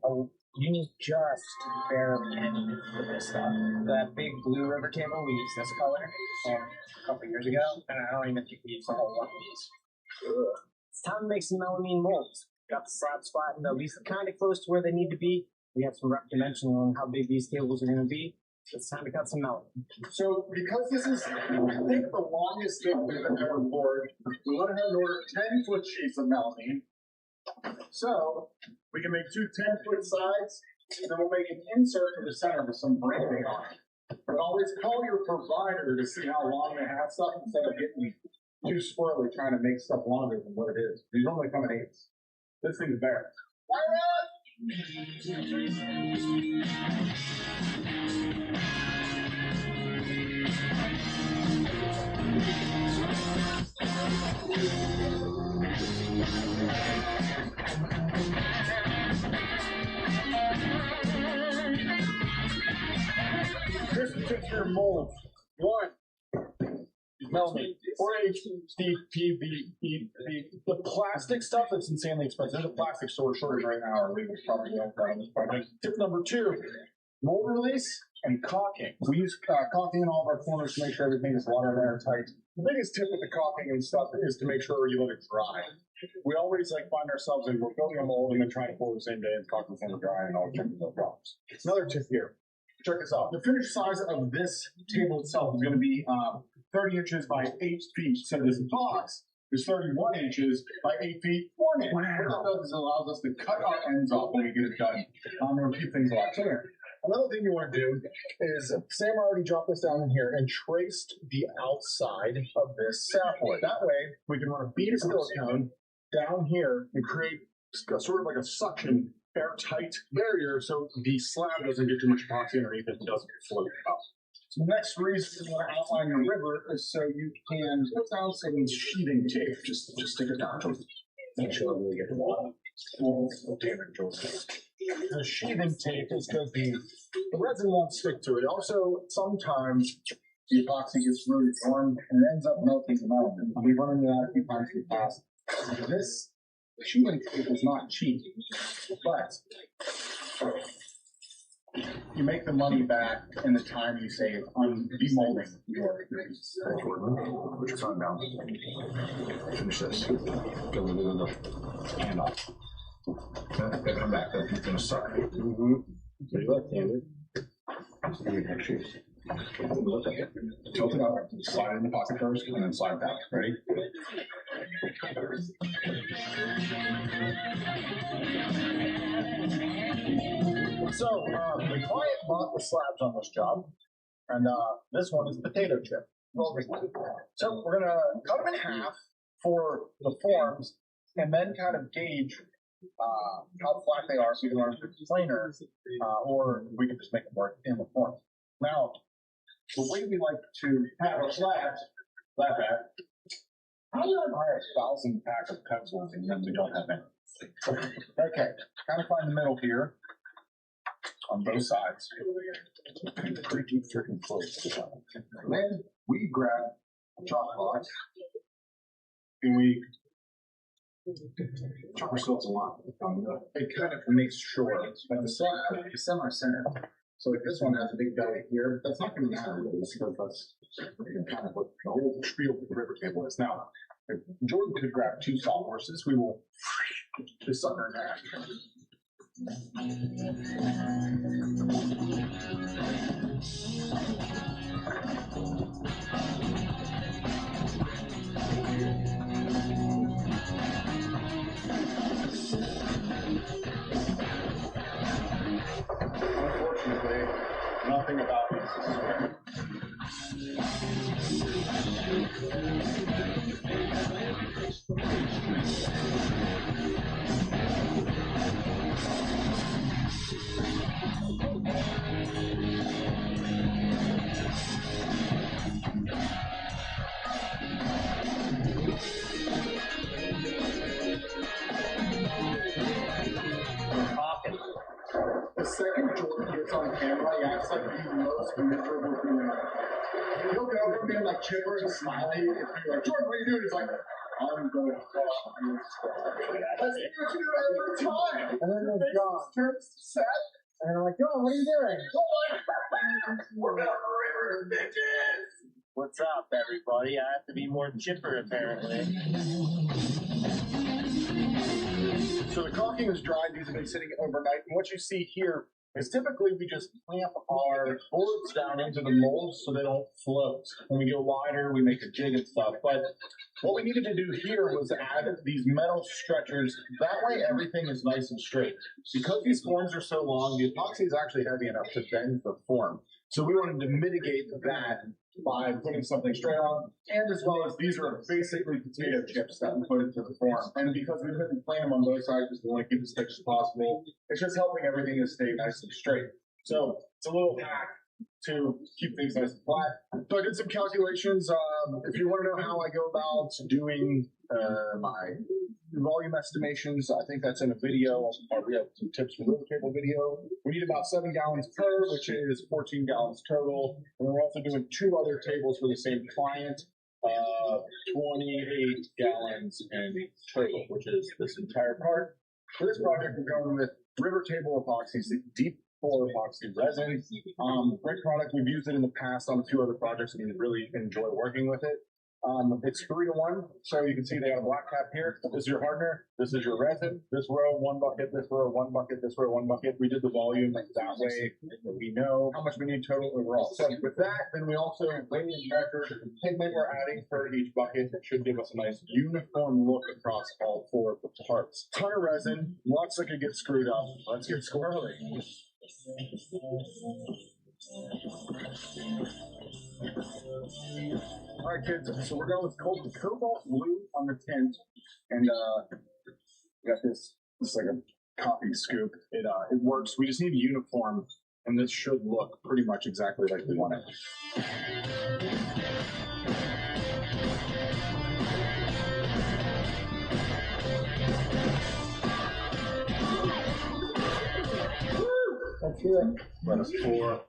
You need just bare minimum for this stuff. That big blue river table, we used this color a couple years ago, and I don't even think we used the whole one of these. Ugh. It's time to make some melamine molds. Got the slabs flattened at least kind of close to where they need to be. We have some rough dimension on how big these tables are going to be. So it's time to cut some melamine. So because this is, I think, the longest thing we've ever poured, we went ahead and ordered 10-foot sheets of melamine. So we can make 2 10-foot sides Then we'll make an insert in the center with some branding on it. But always call your provider to see how long they have stuff instead of getting too squirrely trying to make stuff longer than what it is. These only come in eighths. This thing's bare. Here's the texture molds. 1 millimeter. 4H the plastic stuff that's insanely expensive. There's a plastic store shortage right now. Our legal probably don't run this project. Tip number 2, mold release and caulking. We use caulking in all of our corners to make sure everything is water and airtight. The biggest tip with the caulking and stuff is to make sure you let it dry. We always find ourselves in, we're building a mold and then trying to pour the same day and caulking from the dry and all the technical problems. Another tip here. Check this out. The finished size of this table itself is going to be 30 inches by 8 feet. So this box is 31 inches by 8 feet, 1 inch. What that does is it allows us to cut our ends off when we get it done. It'll keep things a lot cleaner. Another thing you want to do is, Sam already dropped this down in here and traced the outside of this sapwood. That way, we can run a bead of silicone down here and create sort of like a suction airtight barrier so the slab doesn't get too much epoxy underneath it and doesn't get floated out. So the next reason you want to outline your river is so you can put down some sheathing tape. Just stick it down. Make sure we get the wall. The sheathing tape is because the resin won't stick to it. Also, sometimes the epoxy gets really warm and it ends up melting the metal. We've run into that a few times in the past. This sheathing tape is not cheap, but you make the money back in the time you save on demolding your pieces. Put your phone down. Finish this. Go. Hand off. Okay, come back. Then finish side. So you left-handed. Tilt it up, slide it in the pocket first, and then slide it back. Ready? So, the client bought the slabs on this job, and this one is potato chip. So we're gonna cut them in half for the forms, and then kind of gauge how flat they are, so you can run it planer, or we can just make them work in the form. Now, the way we like to have our slabs, flat back, how do I buy 1,000 pack of pencils and then we don't have any? Okay, kind of find the middle here on both sides. Pretty freaking close. Then we grab a chalk box and we chop ourselves a line. It kind of makes sure that the slab is semi-centered. So if this one has a big belly here, that's not going to matter because that's kind of what the whole spiel of the river table is. Now, if Jordan could grab 2 sawhorses, we will just sucker in half. Unfortunately, nothing about this is square. The second Jordan gets on camera, he acts like the most miserable human. He'll go from being chipper and smiley. If you're like, Jordan, what are you doing? He's like, I'm going to crush you. That's what you do every time. And then there's John. Turns to Seth. And I'm like, John, what are you doing? We're about river, bitches. What's up, everybody? I have to be more chipper, apparently. So the caulking is dried. These have been sitting overnight. And what you see here is typically we just clamp our boards down into the molds so they don't float. When we go wider, we make a jig and stuff. But what we needed to do here was add these metal stretchers. That way everything is nice and straight. Because these forms are so long, the epoxy is actually heavy enough to bend the form. So we wanted to mitigate that by putting something straight on, and as well as these are basically potato chips that we put into the form. And because we couldn't plane them on both sides, we want to keep it as thick as possible. It's just helping everything to stay nice and straight. So it's a little hack to keep things nice and flat. So I did some calculations. If you want to know how I go about doing my volume estimations, I think that's in a video. We have some tips for the table video. We need about 7 gallons per, which is 14 gallons total. And we're also doing 2 other tables for the same client, 28 gallons in total, which is this entire part. For this project, we're going with River Table Epoxies, deep pour epoxy resin. Great product. We've used it in the past on a few other projects and we really enjoy working with it. It's 3-to-1, so you can see they got a black cap here. This is your hardener. This is your resin. This row, 1 bucket. This row, 1 bucket. This row, 1 bucket. We did the volume that way. We know how much we need total overall. So with that, then we also bring in measure the pigment we're adding for each bucket. It should give us a nice uniform look across all 4 of the parts. Ton of resin. Lots that could get screwed up. Let's get squirrely. All right, kids, so we're going with cobalt blue on the tint, and we got this like a coffee scoop. It works. We just need a uniform, and this should look pretty much exactly like we want it. Let's do it. Let us pour.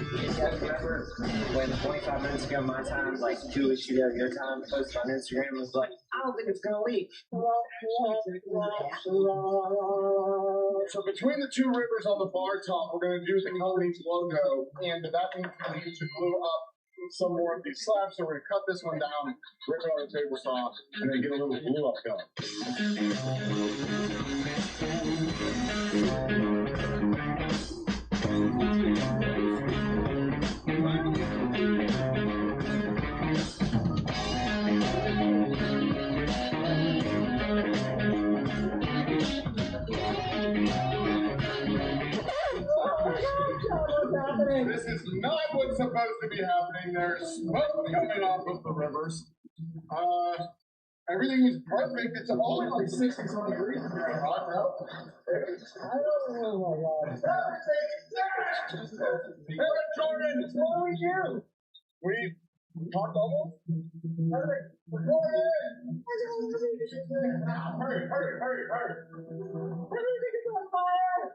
You guys remember when 25 minutes ago my time, like 2 weeks ago your time, posted on Instagram was like, I don't think it's gonna leak. So between the 2 rivers on the bar top, we're going to do the company's logo, and that means we need to glue up some more of these slabs. So we're going to cut this one down, rip it on the table saw, and then get a little glue up This is not what's supposed to be happening. There's smoke coming off of the rivers. Everything was perfect. It's only like 60-some degrees in here, hot now. Oh my God. Hey, Jordan, what's wrong with you? We talked almost? Hurry, hurry. Everything is on fire.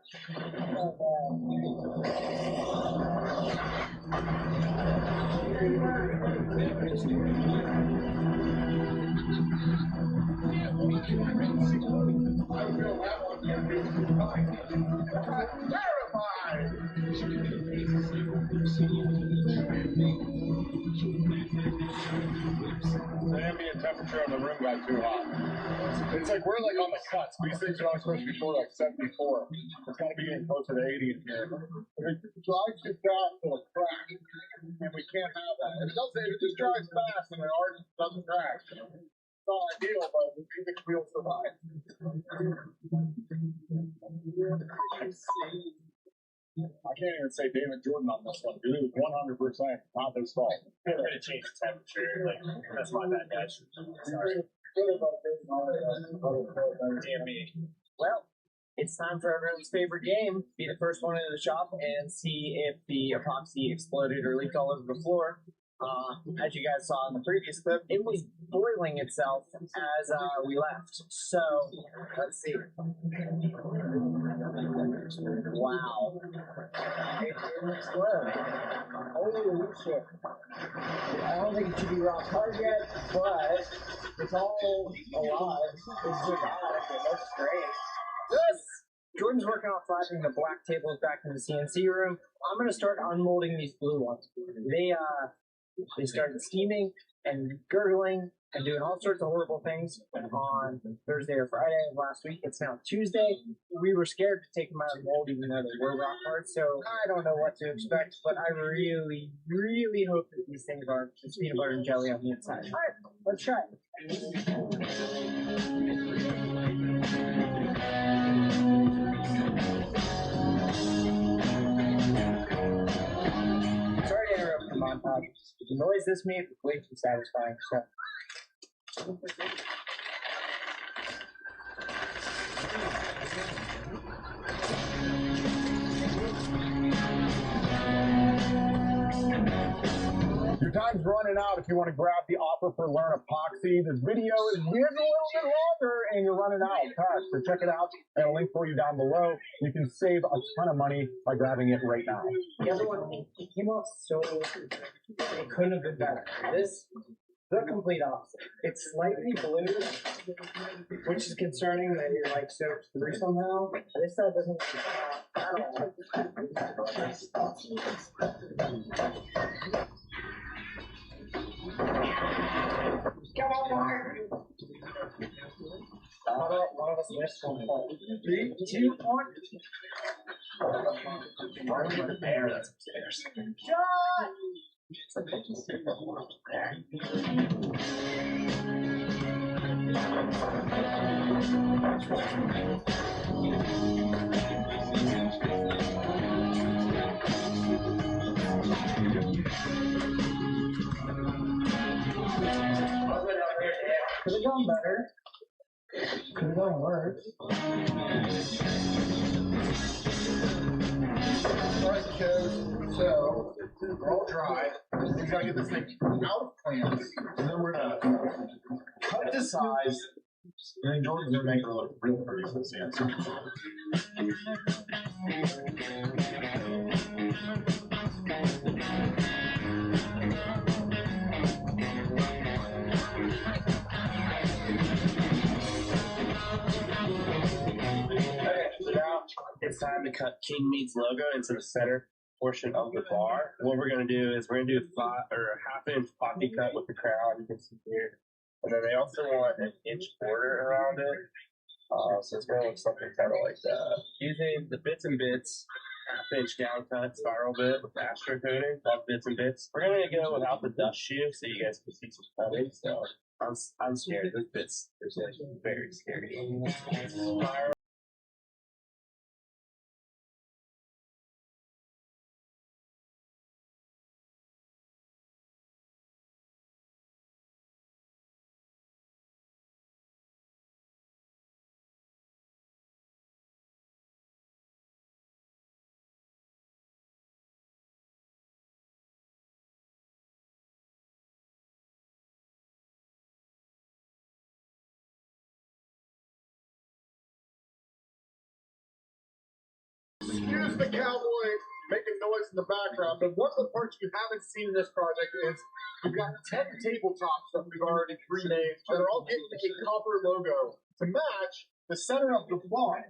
The ambient temperature of the room got too hot. It's like we're like on the cusp. These things are only supposed to be for like 74. It's got to be getting closer to 80 in here. If it dries too fast, it'll crack, and we can't have that. If it just dries fast and the art doesn't crack, it's not ideal, but we think it will survive. I can't even say David Jordan on this one, dude. It was 100% not his fault. I'm going to change the temperature. Like, that's my bad, guys. Sorry. Damn me. Well, it's time for everyone's favorite game. Be the first one into the shop and see if the epoxy exploded or leaked all over the floor. As you guys saw in the previous clip, it was boiling itself as we left. So, let's see. Wow. It didn't explode. Holy shit. I don't think it should be rock hard yet, but it's all alive. It's survived. It looks great. Yes! Jordan's working on flattening the black tables back in the CNC room. I'm going to start unmolding these blue ones. They started steaming and gurgling and doing all sorts of horrible things on Thursday or Friday of last week. It's now Tuesday. We were scared to take them out of the mold even though they were rock hard, so I don't know what to expect, but I really, really hope that these things are just peanut butter and jelly on the inside. All right, let's try it. Sorry to interrupt the montage. The noise this made was way too satisfying, so. Your time's running out if you want to grab the offer for Learn Epoxy. This video is a little bit longer and you're running out of time. So check it out. And a link for you down below. You can save a ton of money by grabbing it right now. Everyone, it came out so, it couldn't have been better. This, the complete opposite. It's slightly blue, which is concerning that you're like soaked through somehow. This side doesn't at all. Come on, Mark. One of us missed one point. 3, 2, 1. Why would the bear that's upstairs? Shot! Could have gone better. Could have gone worse. Alright, kiddos. So, we're all dry. We gotta get this thing out of plants. And then we're gonna cut to size. And then Jordan's gonna make her look real pretty for this answer. It's time to cut King Meat's logo into the center portion of the bar. What we're gonna do is we're gonna do a half-inch poppy cut with the crown. You can see here, and then they also want an inch border around it. So it's gonna look something kind of like that. Using the bits and bits half-inch down cut spiral bit with astro coating, called bits and bits. We're gonna go without the dust shoe so you guys can see some cutting. So I'm scared. Those bits are very scary. Spiral. Excuse the cowboy making noise in the background, but one of the parts you haven't seen in this project is we've got 10 tabletops that we've already pre-made that are all getting a copper logo to match the center of the bar.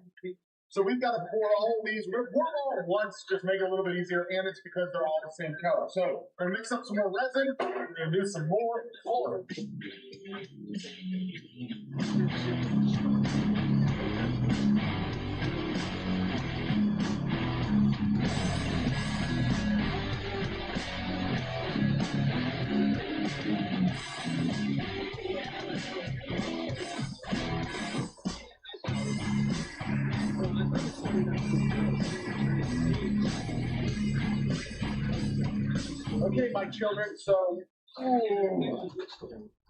So we've got to pour all these, we're going to pour them all at once, just make it a little bit easier, and it's because they're all the same color. So we're going to mix up some more resin and do some more color. Okay, my children, so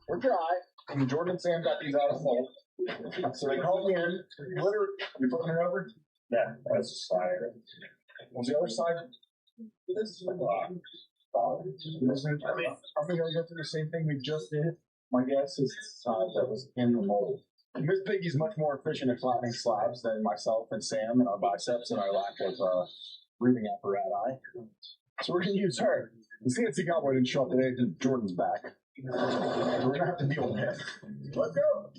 we're dry, and Jordan and Sam got these out of the mold. So they called me in. Glitter, you putting it over? Yeah, that's a slide. On the other side, this is Listen, are we gonna go through the same thing we just did? My guess is the size that was in the mold. Miss Piggy's much more efficient at flattening slabs than myself and Sam and our biceps and our lack of breathing apparatus. So we're gonna use her. The CNC Cowboy didn't show up today because Jordan's back. We're gonna have to deal with him. Let's go.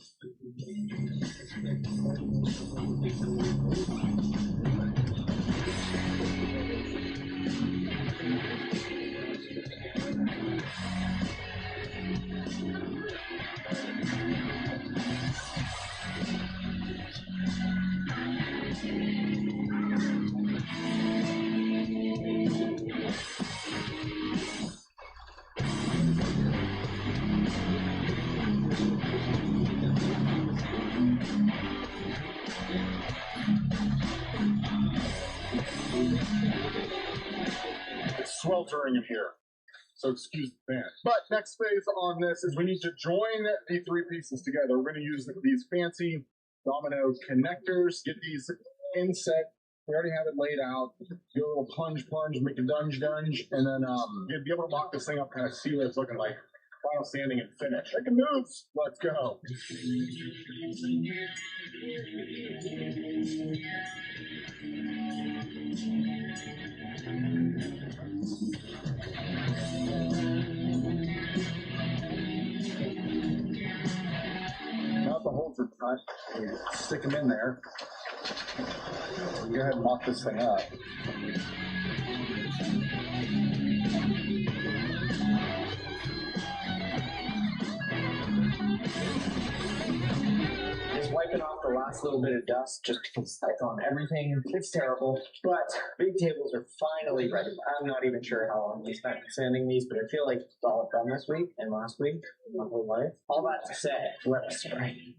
It's sweltering in here, so excuse the fan. But next phase on this is we need to join the three pieces together. We're going to use these fancy domino connectors, get these inset. We already have it laid out. Do a little plunge, make a dunge, and then you'd be able to mock this thing up, kind of see what it's looking like. Final standing and finish. Make a moves. Let's go. Now that the holes are cut, we stick them in there. Go ahead and mock this thing up. Just wiping off the last little bit of dust just because that's on everything. It's terrible, but big tables are finally ready. I'm not even sure how long we spent sanding these, but I feel like it's all done this week and last week, my whole life. All that to say, let us spray.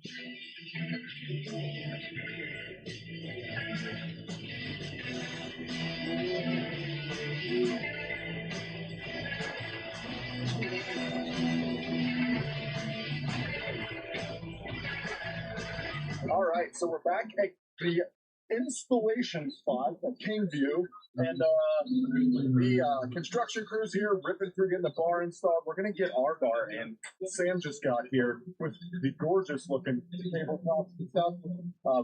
All right, so we're back at the installation spot at Kingview, and the construction crew's here ripping through getting the bar installed. We're going to get our bar in. Sam just got here with the gorgeous looking tabletops and stuff.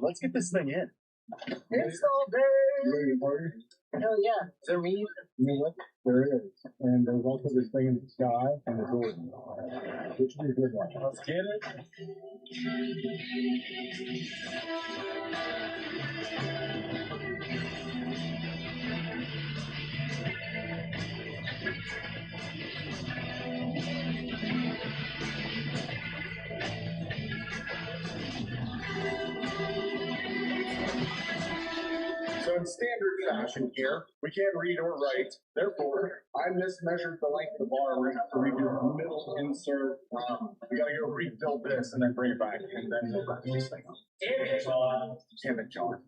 Let's get this thing in. Install day! You ready to party? Hell yeah. Is there meat? Look, there is. And there's also this thing in the sky and the Jordan. Which would be a good one. Let's get it. So in standard fashion here, we can't read or write. Therefore, I mismeasured the length of the bar. We're going to have to redo the middle insert. We got to go rebuild this and then bring it back, and then we'll wrap this thing up. Damn it, John.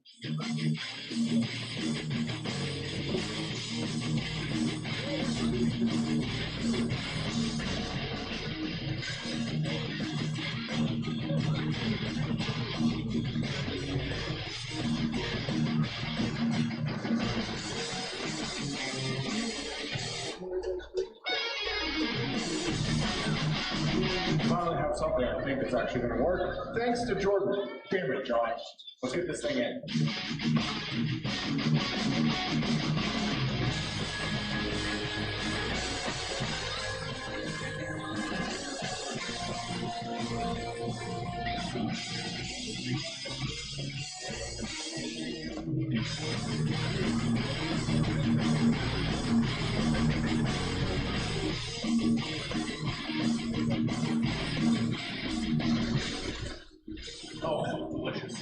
Finally have something I think that's actually going to work. Thanks to Jordan. Damn it, Josh. Let's get this thing in. Oh, delicious.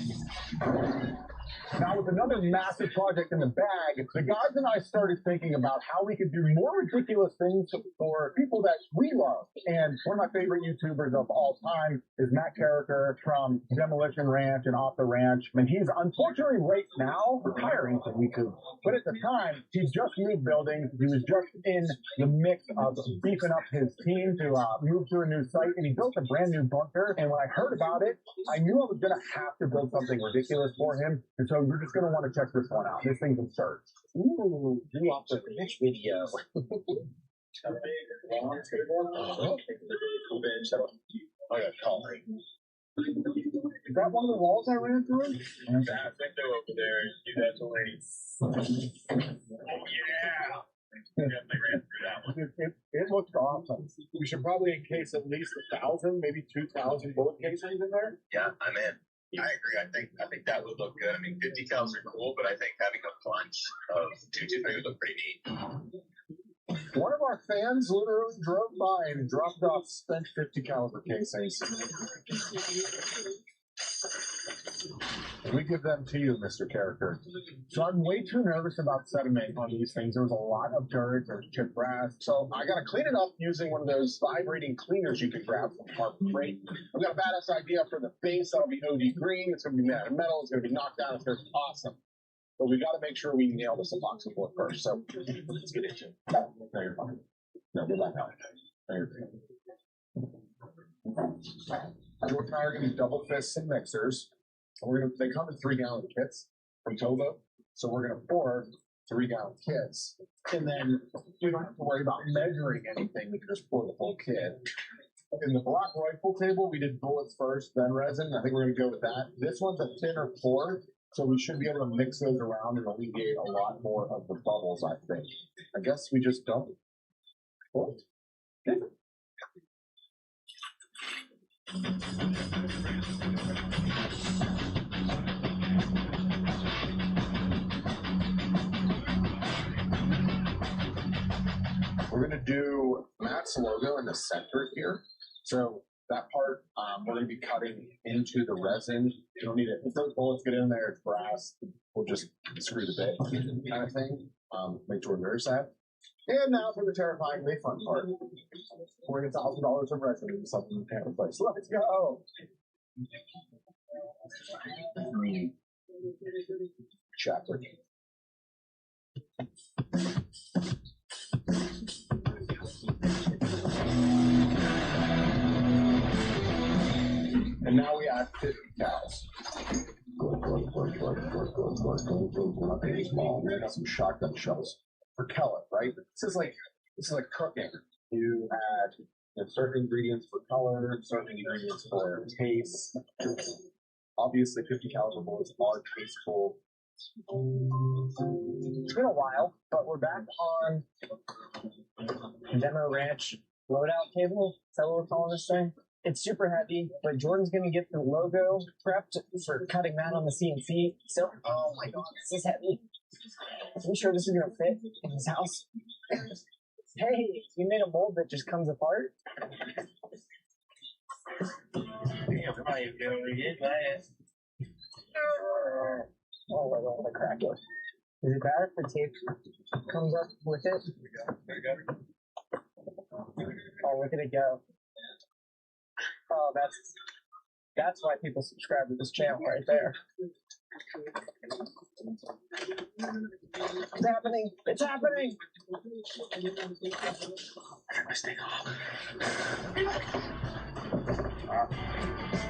Now, with another massive project in the bag, the guys and I started thinking about how we could do more ridiculous things for people that we love. And one of my favorite YouTubers of all time is Matt Carricker from Demolition Ranch and Off the Ranch. And he's unfortunately right now retiring from YouTube. But at the time, he just moved buildings. He was just in the mix of beefing up his team to move to a new site. And he built a brand new bunker. And when I heard about it, I knew I was going to have to build something ridiculous for him. And so we're just going to want to check this one out. This thing's absurd. Ooh, you off the finish video. A big long table. Bench. I got tolerate. Is that one of the walls I ran through? That window over there, you definitely. Oh yeah. Definitely ran through that one. It looks awesome. We should probably encase at least 1,000, maybe 2,000 bullet casings in there. Yeah, I'm in. I agree. I think that would look good. I mean, 50 cals are cool, but I think having a bunch of 223 would look pretty neat. One of our fans literally drove by and dropped off spent 50 caliber casings. We give them to you, Mr. Character. So I'm way too nervous about sediment on these things. There's a lot of dirt, there's chipped brass. So I gotta clean it up using one of those vibrating cleaners you can grab from Harbor Freight. I've got a badass idea for the base. That'll be OD green. It's gonna be made out of metal. It's gonna be knocked down. It's gonna be awesome. But we gotta make sure we nail this epoxy board first. So let's get into it. No, you're fine. No, go back out. No, you're fine. George and I are gonna double fist some mixers. They come in 3-gallon kits from Tovo, so we're going to pour 3-gallon kits, and then we don't have to worry about measuring anything. We can just pour the whole kit. In the Black Rifle table, we did bullets first, then resin. I think we're going to go with that. This one's a thinner pour, so we should be able to mix those around and alleviate a lot more of the bubbles, I think. I guess we just don't. What? We're going to do Matt's logo in the center here. So that part, we're going to be cutting into the resin. You don't need it. If those bullets get in there, it's brass. We'll just screw the bit kind of thing. Make sure there's that. And now for the terrifyingly fun part. Pouring $1,000 of resin into something you can't replace. Let's go! Chapter. And now we add 50 cows. Nothing small. We got some shotgun shells for Kellet, right? This is like cooking. You add certain ingredients for color, certain ingredients for taste. Obviously, 50 caliber bullets are tasteful. It's been a while, but we're back on Demo Ranch loadout table. Is that what we're calling this thing? It's super heavy, but Jordan's going to get the logo prepped for cutting that on the CNC. So, oh my god, this is heavy. Are you sure this is going to fit in his house? Hey, you made a mold that just comes apart? Damn, how you doing? Get that. Oh, I don't want to crack it. Is it bad if the tape comes up with it? Oh, look at it go. Oh, that's why people subscribe to this channel right there. It's happening! It's happening!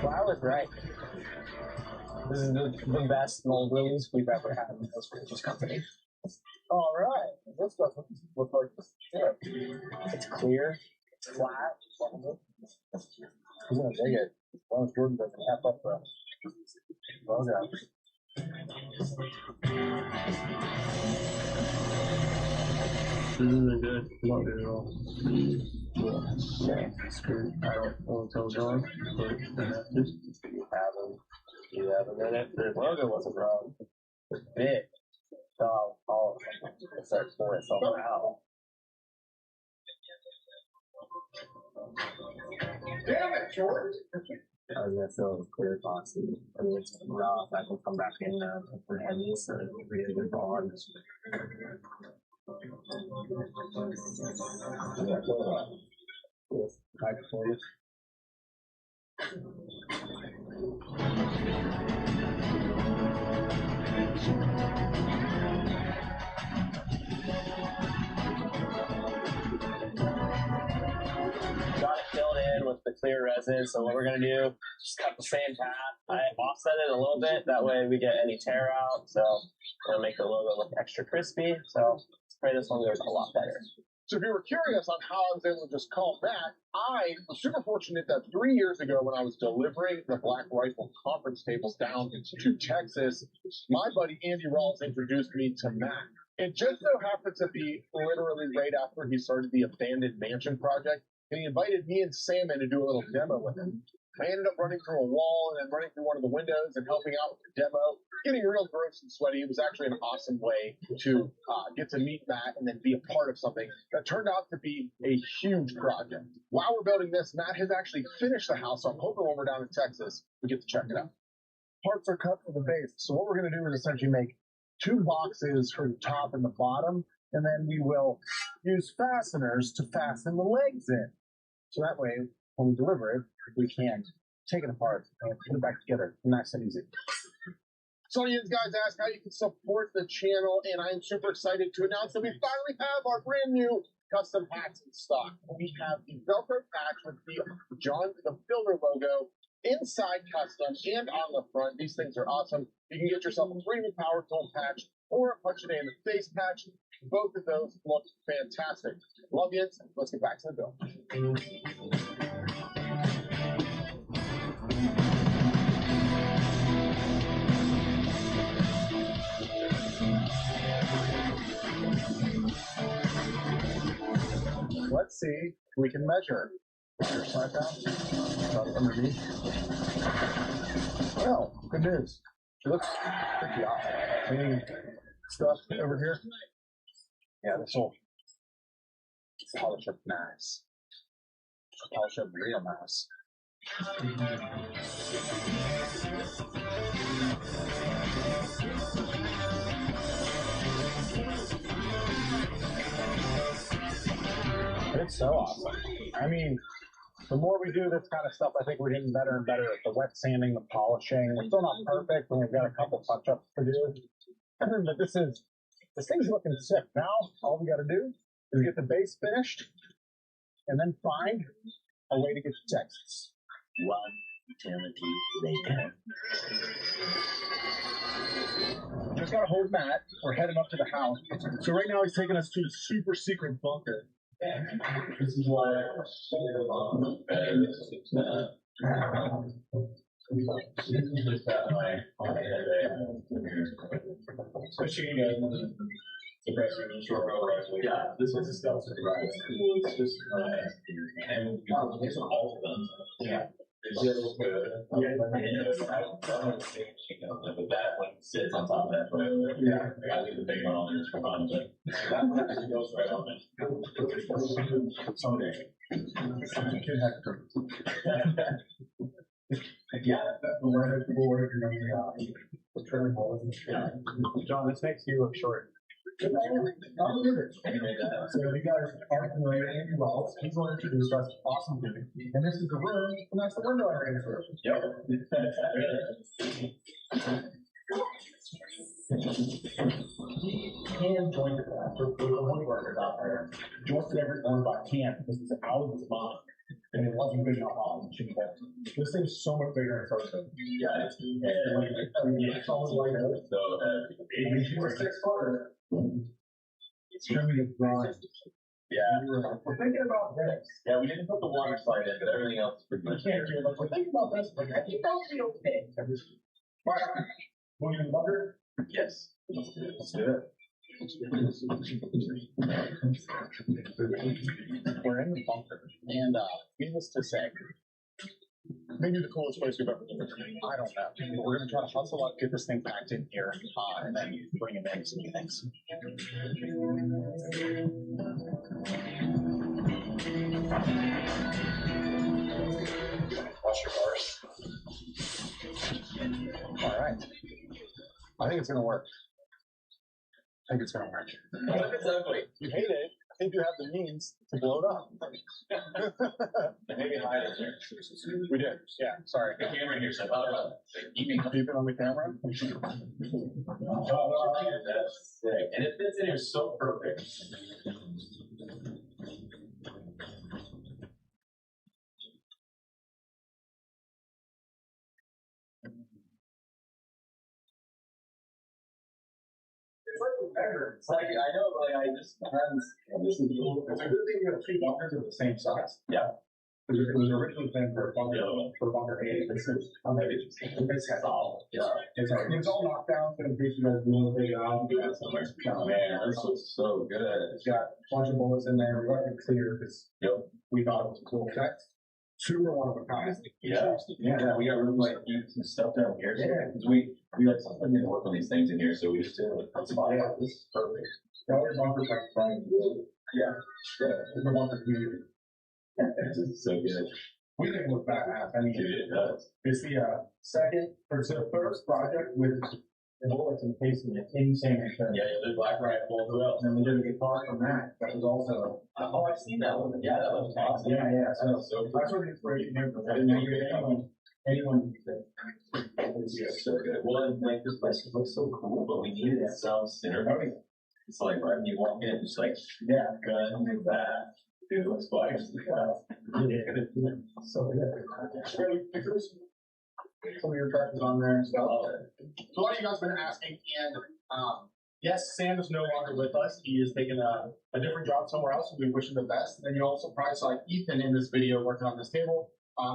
Well, I was right. This is the best mold release we've ever had in the history of this company. All right, this doesn't look like the strip. It's clear, it's flat. I'm gonna dig it. As long as Jordan doesn't F up the logo. This isn't good. Love it at all. Yeah, screw. I don't want to tell John, but just You have a minute. The logo wasn't wrong. It's big. So I'll start pulling something out. Damn it, George! I was gonna fill it with clear epoxy. I mean, it's rough. I can come back in for heavy, so it'll be a good bond. Yeah, with high performance. Got it filled in with the clear resin, so what we're going to do, just cut the same path. I offset it a little bit, that way we get any tear out, so we're going to make the logo look extra crispy, so spray this one goes a lot better. So if you were curious on how I was able to just call back, I was super fortunate that 3 years ago when I was delivering the Black Rifle conference tables down to Texas, my buddy Andy Rawls introduced me to Matt. It just so happened to be literally right after he started the Abandoned Mansion project, and he invited me and Sam in to do a little demo with him. I ended up running through a wall and then running through one of the windows and helping out with the demo, getting real gross and sweaty. It was actually an awesome way to get to meet Matt and then be a part of something that turned out to be a huge project. While we're building this, Matt has actually finished the house, so I'm hoping when we're down in Texas, we get to check it out. Parts are cut for the base, so what we're going to do is essentially make 2 boxes for the top and the bottom, and then we will use fasteners to fasten the legs in. So that way, when we deliver it, we can take it apart and put it back together nice and easy. So you guys asked how you can support the channel, and I am super excited to announce that we finally have our brand new custom hats in stock. We have the Velcro patch with the John the Builder logo inside custom and on the front. These things are awesome. You can get yourself a premium power tool patch or a punch it in the face patch. Both of those look fantastic. Love you. Let's get back to the build. Let's see if we can measure. Slide down. Start underneath. Well, good news. It looks pretty awesome. Any stuff over here? Yeah, this will polish up nice. Polish up real nice. It's so awesome. I mean, the more we do this kind of stuff, I think we're getting better and better at the wet sanding, the polishing. We're still not perfect, and we've got a couple touch-ups to do. But this thing's looking sick. Now, all we got to do is get the base finished, and then find a way to get to Texas. One eternity later. Just got to hold Matt. We're heading up to the house. So right now, he's taking us to a super secret bunker. This is why yeah, this is a stealth surprise. It's just and it's all of them. Yeah. It's just good. Yeah, I don't but that one sits on top of that. But yeah, I leave the big one on there for fun. But that actually goes right on it. Someday. Kid Hector. Yeah, we're at the board. The trailing balls. John, this makes you look short. So you guys are familiar with Andy Rawls. He's going to introduce us. Awesome dude. And this is the room, and that's the window I ran through. Yep. He hand joined the class. There was a money worker out there. Jointed everyone by hand because it's out of his mind. And it wasn't good enough on the machine. This thing's so much bigger in person. Yeah, it's almost like that. So, if you were 6'4", it's going to be drawing. Yeah. We're thinking about this. Yeah, we didn't put the water slide in, but everything else is pretty much there. We're thinking about this, but I think that'll be okay. All right. Want to do the bunker? Yes. Let's do it. Let's do it. We're in the bunker, and needless to say, maybe the coolest place we've ever been. I don't know. But we're going to try to hustle up, get this thing packed in here, and then bring it in some things. Wash your bars. All right. I think it's going to work. I think it's going to work. It's ugly. You hate it. I think you have the means to blow it up. Maybe hide it there. We did. Yeah, sorry. The camera here, so I thought about it. Keep it on the camera? That's sick. And it fits in here so perfect. It's like better. It's like, I know, but like, I just, this is cool. It's a good thing you have two bunkers of the same size. Yeah. It was originally planned for bunker 8. This is solid. Yeah. It's all knocked down, so in case you guys do a big out. Man, this was so good. It's got a bunch of bullets in there. We wanted to clear because we thought it was a cool effect. Super one of a kind. Yeah. Yeah, we got room like some stuff down here. Yeah. Because we got something to work on these things in here, so we just did it. That's fine. Yeah, this is perfect. The other bunkers like Brian. Yeah. It's the one for community. This is so good. We think it looks badass. I mean, it does. It's the the first project with bullets and casing insane. Yeah, the black rifle as well. And then we did a guitar from that. That was also. Oh, I've seen that one. Yeah, that was awesome. Yeah. So that's where the inspiration came from. I didn't know anyone it's so good. Well, like this place looks so cool, but we needed that sound center. It's like right when you walk in, it's like gun and that. Dude, looks like so good. Some of your practice on there and stuff. So a lot of you guys have been asking, and yes, Sam is no longer with us. He is taking a different job somewhere else, and we wish him the best. And then you also probably saw Ethan in this video working on this table,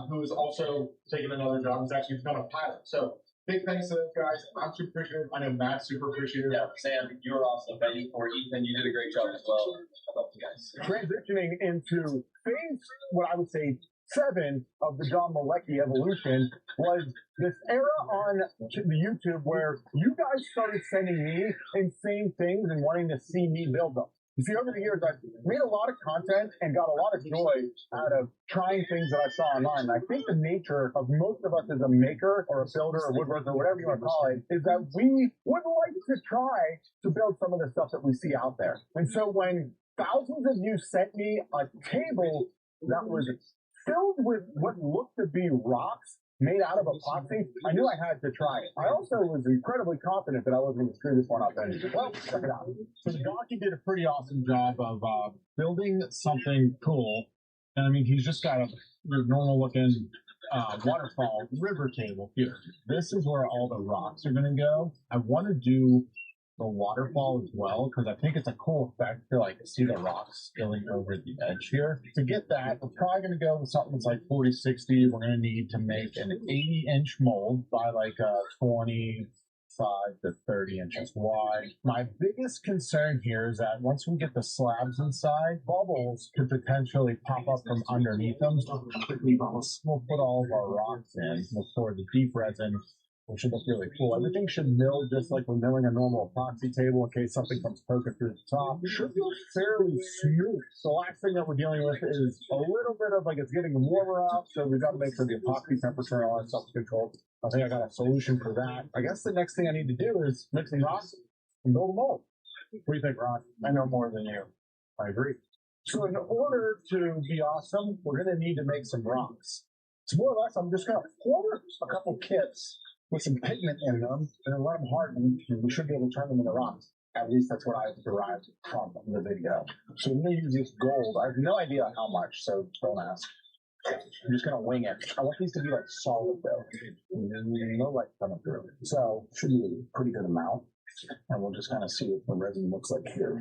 who is also taking another job. He's actually become a pilot. So big thanks to those guys. I'm super appreciative. I know Matt's super appreciative. Yeah, Sam, you were awesome. Thank you for Ethan. You did a great job as well. I love you guys. Transitioning into phase, what I would say, 7 of the John Malecki evolution was this era on the YouTube where you guys started sending me insane things and wanting to see me build them. You see, over the years, I've made a lot of content and got a lot of joy out of trying things that I saw online. And I think the nature of most of us as a maker or a builder or woodworker or whatever you want to call it is that we would like to try to build some of the stuff that we see out there. And so when thousands of you sent me a table that was filled with what looked to be rocks made out of epoxy, I knew I had to try it. I also was incredibly confident that I wasn't going to screw this one up. And well, check it out. So Docky did a pretty awesome job of building something cool. And I mean, he's just got a normal looking waterfall river table here. This is where all the rocks are going to go. I want to do the waterfall as well because I think it's a cool effect to like see the rocks spilling over the edge here. To get that, we're probably going to go with something that's like 40-60. We're going to need to make an 80-inch mold by like 25 to 30 inches wide. My biggest concern here is that once we get the slabs inside, bubbles could potentially pop up from underneath them. We'll put all of our rocks in. We'll pour the deep resin, which should look really cool. Everything should mill just like we're milling a normal epoxy table in case something comes poking through the top. It should feel fairly smooth. The last thing that we're dealing with is a little bit of like it's getting warmer out, so we've got to make sure the epoxy temperature and all that stuff is controlled. I think I got a solution for that. I guess the next thing I need to do is mix some rocks and build a mold. What do you think, Ron? I know more than you. I agree. So in order to be awesome, we're going to need to make some rocks. So more or less, I'm just going to pour a couple kits with some pigment in them and let them harden, and we should be able to turn them into rocks. At least that's what I've derived from the video. So I'm going to use this gold. I have no idea how much, so don't ask. I'm just going to wing it. I want these to be like solid though. No light coming through. So should be a pretty good amount. And we'll just kind of see what the resin looks like here.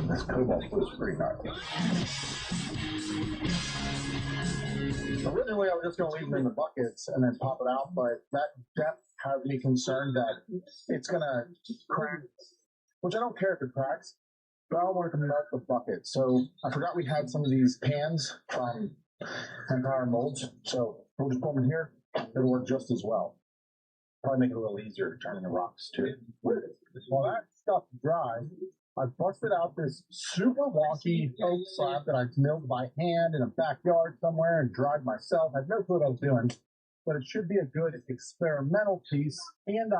This cobalt was pretty nice. Originally, I was just going to leave them in the buckets and then pop it out, but that depth has me concerned that it's going to crack, which I don't care if it cracks, but I don't want it to melt the bucket. So I forgot we had some of these pans from Empire Molds, so we'll just put them in here. It'll work just as well. Probably make it a little easier to turn into rocks too. While that stuff dries, I busted out this super wonky oak slab that I milled by hand in a backyard somewhere and dried myself. I had no clue what I was doing, but it should be a good experimental piece. And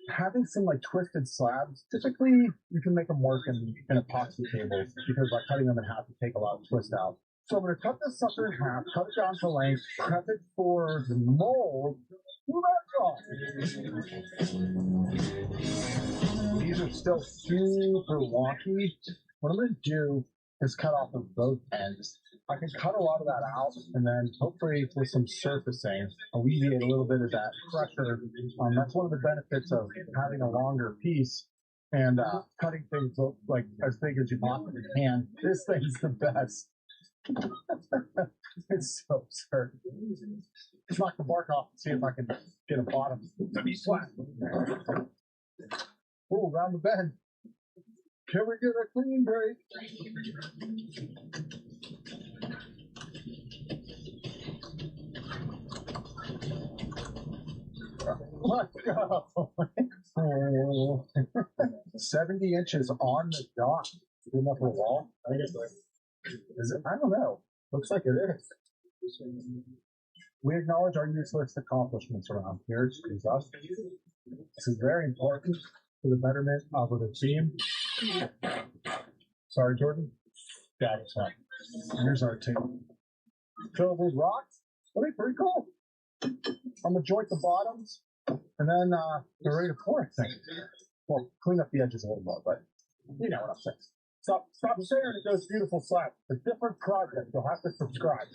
having some like twisted slabs, typically you can make them work in epoxy tables because by cutting them in half, you take a lot of twist out. So I'm going to cut this sucker in half, cut it down to length, prep it for the mold. These are still super wonky. What I'm going to do is cut off of both ends. I can cut a lot of that out, and then hopefully with some surfacing, alleviate a little bit of that pressure. That's one of the benefits of having a longer piece and cutting things like as big as you possibly can. This thing's the best. It's so absurd. Just knock the bark off and see if I can get a bottom to be flat. Oh, around the bend. Can we get a clean break? Let's go. Oh. 70 inches on the dot. Good enough for a wall? Is it? I don't know. Looks like it is. We acknowledge our useless accomplishments around here. Excuse us. This is very important for the betterment of the team. Sorry, Jordan. Daddy's fine. Here's our team. Fill these rocks. That'll be pretty cool. I'm gonna joint the bottoms, and then we're ready to pour it. Well, clean up the edges a little more, but you know what I'm saying. Stop staring at those beautiful slabs. A different project. You'll have to subscribe.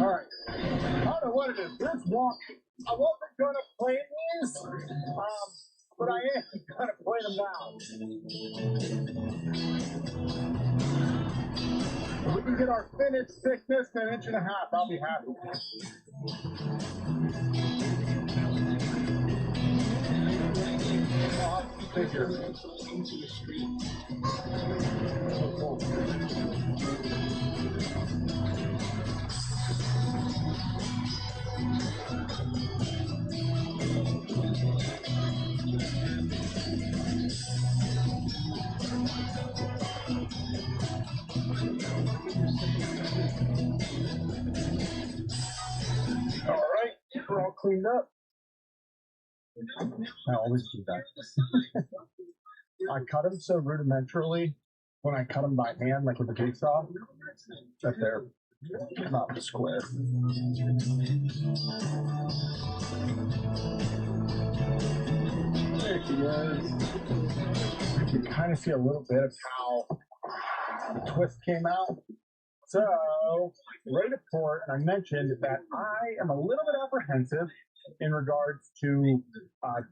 All right. I don't know what it is. This walk, I wasn't going to play these, but I am going to play them now. If we can get our finished thickness to 1.5 inches, I'll be happy. Figure. All right, we're all cleaned up. I always do that. I cut them so rudimentarily when I cut them by hand, like with a jigsaw, that they're not square. There she is. You can kind of see a little bit of how the twist came out. So, ready to pour it, and I mentioned that I am a little bit apprehensive in regards to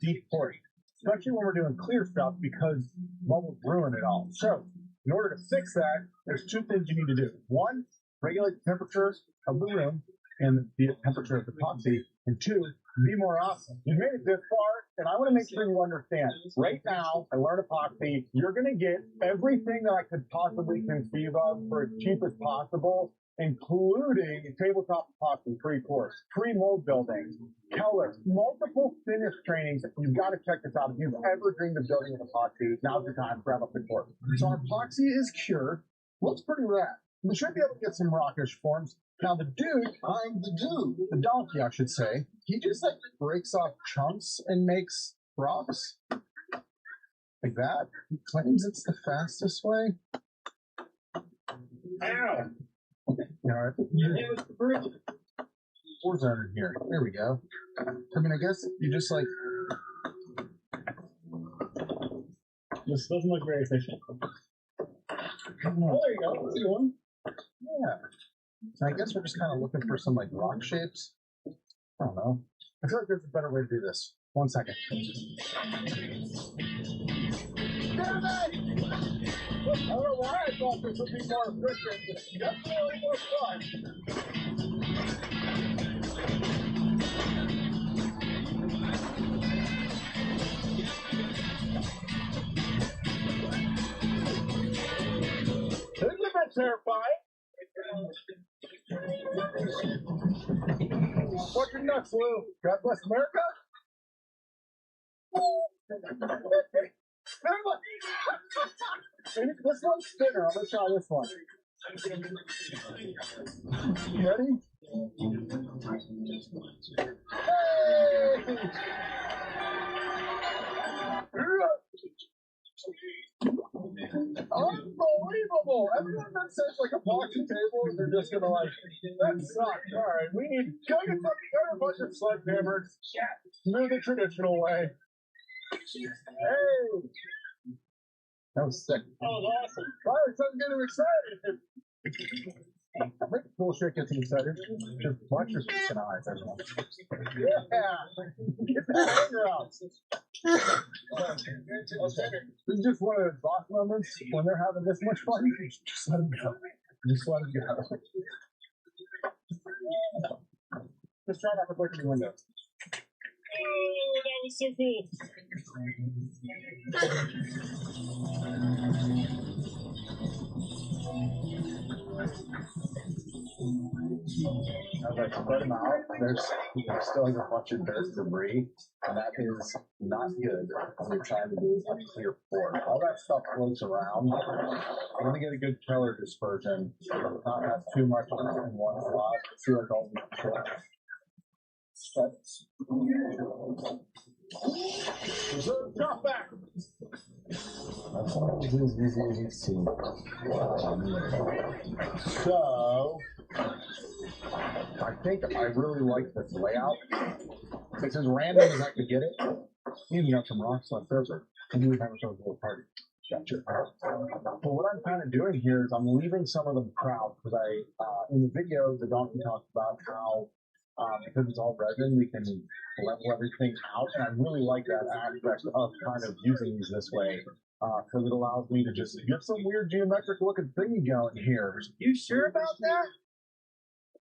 deep pouring, especially when we're doing clear stuff because bubbles ruin it all. So, in order to fix that, there's 2 things you need to do. 1, regulate the temperature of the room and the temperature of the epoxy. And 2, be more awesome. You made it this far, and I want to make sure you understand. Right now, I learned epoxy. You're going to get everything that I could possibly conceive of for as cheap as possible, including tabletop epoxy, pre-course, pre-mold building, color, multiple finish trainings. You've got to check this out. If you've ever dreamed of building an epoxy, now's the time. Grab up the course. So our epoxy is cured. Looks pretty rad. We should be able to get some rockish forms. Now the the donkey, I should say, he just like breaks off chunks and makes rocks like that. He claims it's the fastest way. Ow! All right. Where's that in here? There we go. I mean, I guess you just like. This doesn't look very efficient. Oh, there you go. That's a good one. Yeah. So I guess we're just kind of looking for some like rock shapes. I don't know. I feel like there's a better way to do this. 1 second. Damn it! I don't know why I thought this would be more efficient. It's definitely more fun. This is a bit terrifying. What's your nuts, Lou? God bless America? This one's thinner. I'm going to try this one. You ready? Hey! Unbelievable! Everyone that says like epoxy tables, they're just gonna like, that sucks. Alright, we need go get a bunch of sledgehammers. Do the traditional way. Hey! That was sick. That was awesome. Why is something getting excited? I think bullshit gets me excited. Just watch your face and eyes, everyone. Yeah! Get that anger out. This is just one of those boss moments when they're having this much fun. Just let them go. Just let them go. Just try not to break the window. Oh, that was so cool. As I spread them out, there's still like a bunch of dirt debris, and that is not good when you're trying to do a clear floor. All that stuff floats around. I'm gonna get a good color dispersion, not have too much in one spot. See like all the steps. Reserve drop back. That's all it is easy to see. So, I think I really like this layout. It's as random as I could get it. Even got some rocks left over. And we have a little party. Gotcha. But what I'm kind of doing here is I'm leaving some of them proud because in the video, the donkey talked about how because it's all resin, we can level everything out, and I really like that aspect of kind of using these this way, because it allows me to just get some weird geometric looking thingy going here. You sure about that?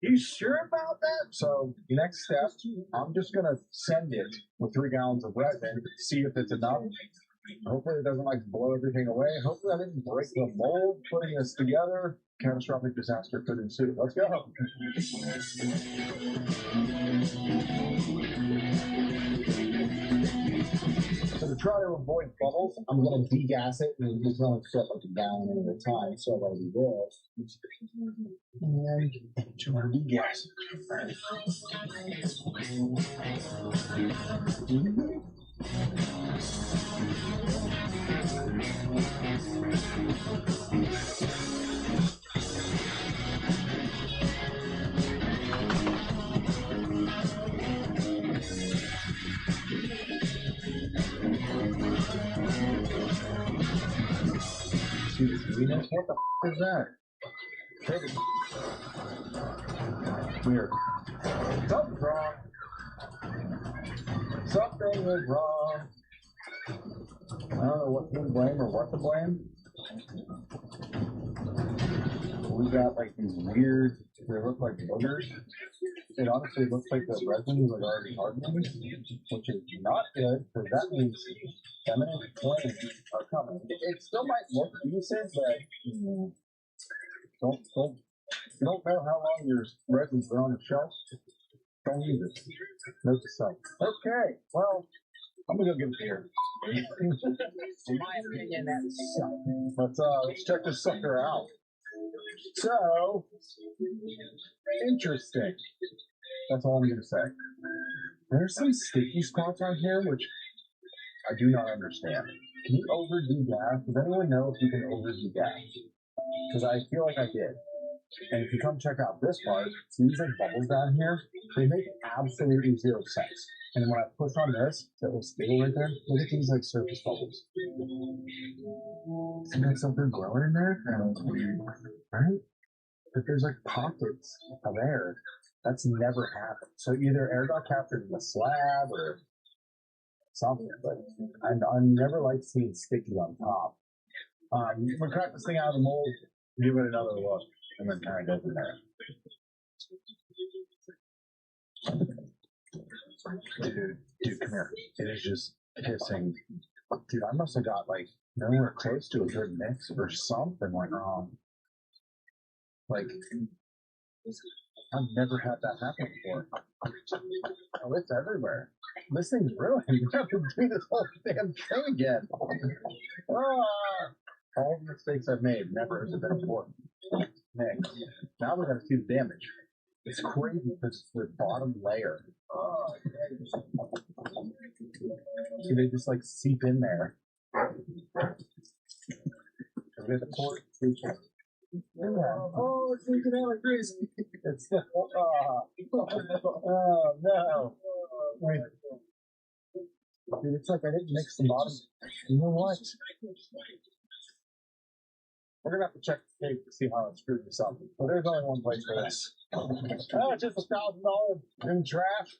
You sure about that? So, next step, I'm just gonna send it with 3 gallons of resin, see if it's enough. Hopefully it doesn't like blow everything away. Hopefully I didn't break the mold putting this together. Catastrophic disaster could ensue. Let's go. So to try to avoid bubbles, I'm going to degas it, and just only fit like a gallon at a time. So I'll do this. And 200 degas. What the f is that? Weird. Something's wrong. Something is wrong. I don't know what to blame or what to blame. We got like these weird, they look like boogers. It honestly looks like the resin was already hardening, which is not good, because that means feminine flames are coming. It still might look decent, but you don't know how long your resin's been on the shelf. Don't use it. Note to self. Okay, well, I'm gonna go get a beer. In my opinion, that sucks. Let's check this sucker out. So, interesting. That's all I'm gonna say. There's some sticky spots on here which I do not understand. Can you overdo gas? Does anyone know if you can overdo gas? Because I feel like I did. And if you come check out this part, see these like bubbles down here? They make absolutely 0 sense. And when I push on this, that little spittle right there, look at these like surface bubbles. Isn't that something growing in there? Right? But there's like pockets of air. That's never happened. So either air got captured in the slab or something, but I never like seeing sticky on top. We'll crack this thing out of the mold, give it another look, and then kind of go from there. Dude, come here. It is just pissing. Dude, I must have got like nowhere close to a good mix or something went wrong. Like, I've never had that happen before. Oh, it's everywhere. This thing's ruined. You have to do this whole damn thing again. All the mistakes I've made never has been important. Next. Now we're going to see the damage. It's crazy because it's the bottom layer. See, they just like seep in there. We have the port. Oh, it's leaking out like crazy. It's the oh no. Wait. Dude, it's like I didn't mix the bottom. You know what? We're gonna have to check the tape to see how it screwed this up. But there's only one place for this. Oh, it's just $1,000 in trash.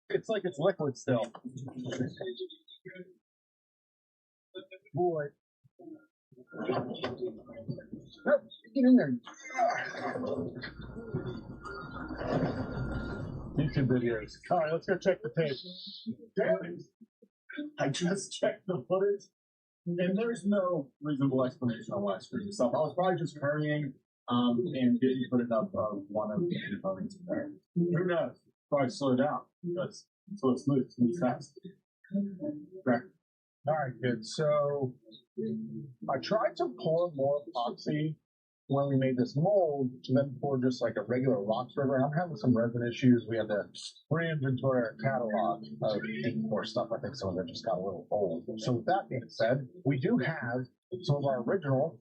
It's like it's liquid still. Boy. Oh, get in there. YouTube videos. All right, let's go check the tape. I just checked the footage, and there's no reasonable explanation on why I screwed this up. I was probably just hurrying and didn't put enough of one of the components in there. Who knows? Probably slow down. That's so it's smooth, fast. Right. All right, good. So I tried to pour more epoxy when we made this mold, and then pour just like a regular rock river. I'm having some resin issues. We had to re-inventory our catalog of ink-pour stuff. I think some of it just got a little old. So with that being said, we do have some of our original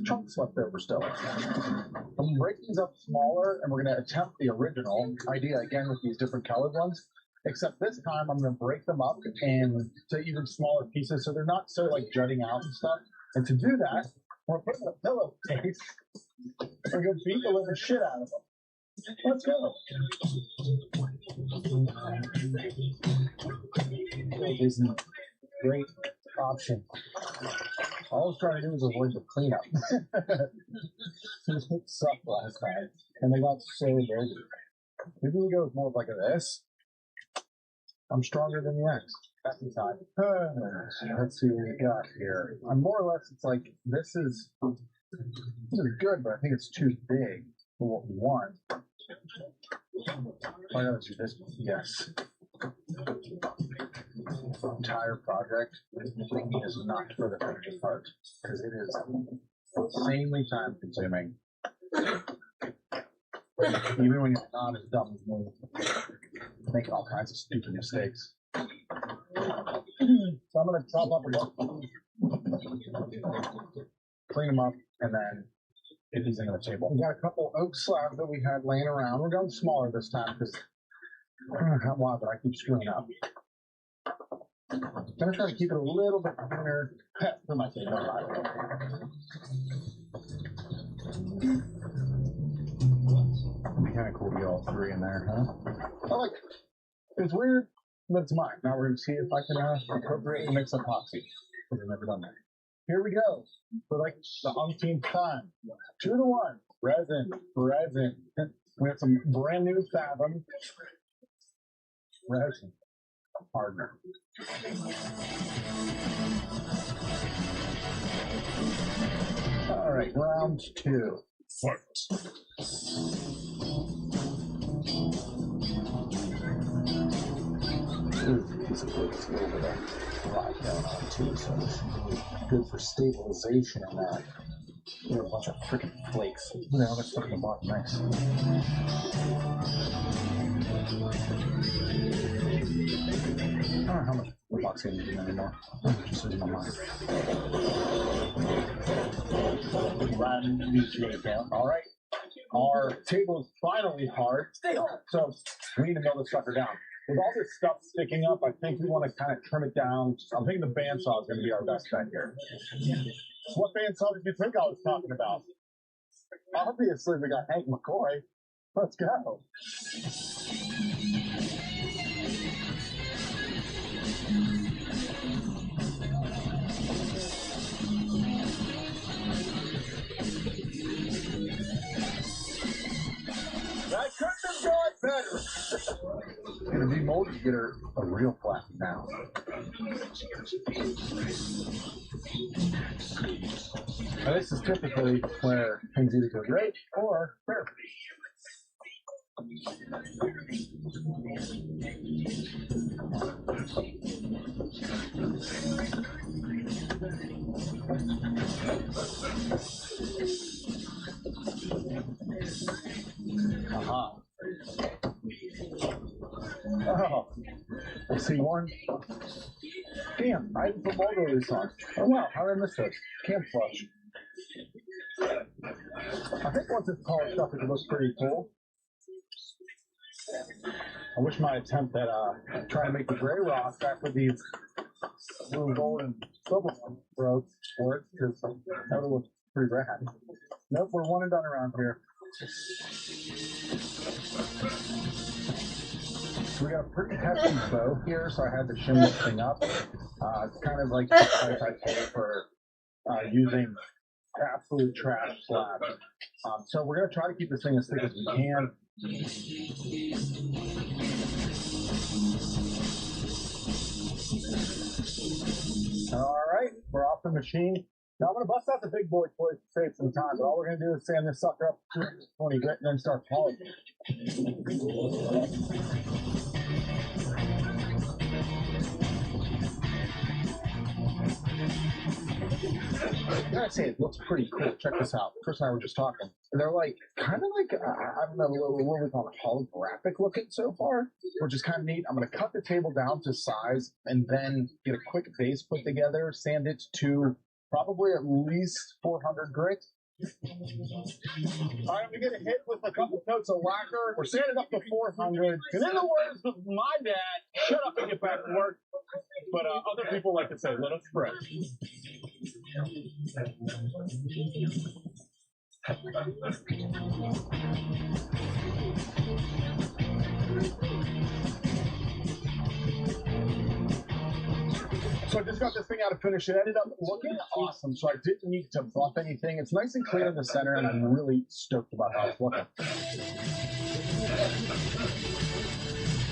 chunks left over still. I'm going to break these up smaller, and we're going to attempt the original idea again with these different colored ones. Except this time, I'm going to break them up into even smaller pieces so they're not so like jutting out and stuff. And to do that, we're putting a pillowcase. We're going to beat the living shit out of them. Let's go. It is a great option. All I was trying to do was avoid the cleanup. It sucked last time, and they got so dirty. Maybe we go with more of like a this. I'm stronger than the X. That's the time. Let's see what we got here. More or less, it's like this is good, but I think it's too big for what we want. I gotta do this. Yes. The entire project is not for the finished part because it is insanely time consuming. Even when you're not as dumb as me, making all kinds of stupid mistakes. So I'm gonna chop up a bunch, clean them up, and then get these into the table. We got a couple oak slabs that we had laying around. We're going smaller this time because I don't know why, but I keep screwing up. I'm gonna try to keep it a little bit thinner for my table. It'd be kind of cool to get all three in there, huh? I like it. It's weird, but it's mine. Now we're going to see if I can appropriately mix epoxy. Because I've never done that. Here we go. For like the umpteenth time. 2 to 1. Resin. Resin. We have some brand new Fathom. Resin. Partner. All right, round 2. Fight. It's a good little bit of rock down on too, so this should be good for stabilization and that. We have a bunch of freaking flakes. Now let's look at the bottom next. I don't know how much epoxy I'm using anymore. I'm just losing my mind. All right. Our table is finally hard. So we need to mill this sucker down. With all this stuff sticking up, I think we want to kind of trim it down. I'm thinking the bandsaw is going to be our best bet here. What bandsaw did you think I was talking about? Obviously, we got Hank McCoy. Let's go. That couldn't have gone better. Gonna be molded to get her a real flat now. Now this is typically where things either go great or perfect. Aha. Oh, I see one. Damn, I didn't put mold over this on. Oh wow, how did I miss this? Can't flush. I think once it's polished up, it looks pretty cool. I wish my attempt at trying to make the gray rocks after these blue, gold, and silver ones broke worked, because that would look pretty rad. Nope, we're one and done around here. So we got a pretty hefty bow here, so I had to shim this thing up. It's kind of like the price I pay for using absolute trash slabs. So we're going to try to keep this thing as thick as we can. All right, we're off the machine. Now I'm going to bust out the big boy toys to save some time, but all we're going to do is sand this sucker up to 20 grit and then start polishing. I gotta say, it looks pretty cool. Check this out. Chris and I were just talking. They're like, kind of like, I don't know, what we call it, holographic looking so far, which is kind of neat. I'm going to cut the table down to size and then get a quick base put together, sand it to probably at least 400 grit. All right, I'm going to get a hit with a couple coats of lacquer. We're sanding up to 400. And in the words of my dad, shut up and get back to work. But other people like to say, let us pray. So I just got this thing out of finish. It ended up looking awesome, so I didn't need to buff anything. It's nice and clear in the center, and I'm really stoked about how it's looking.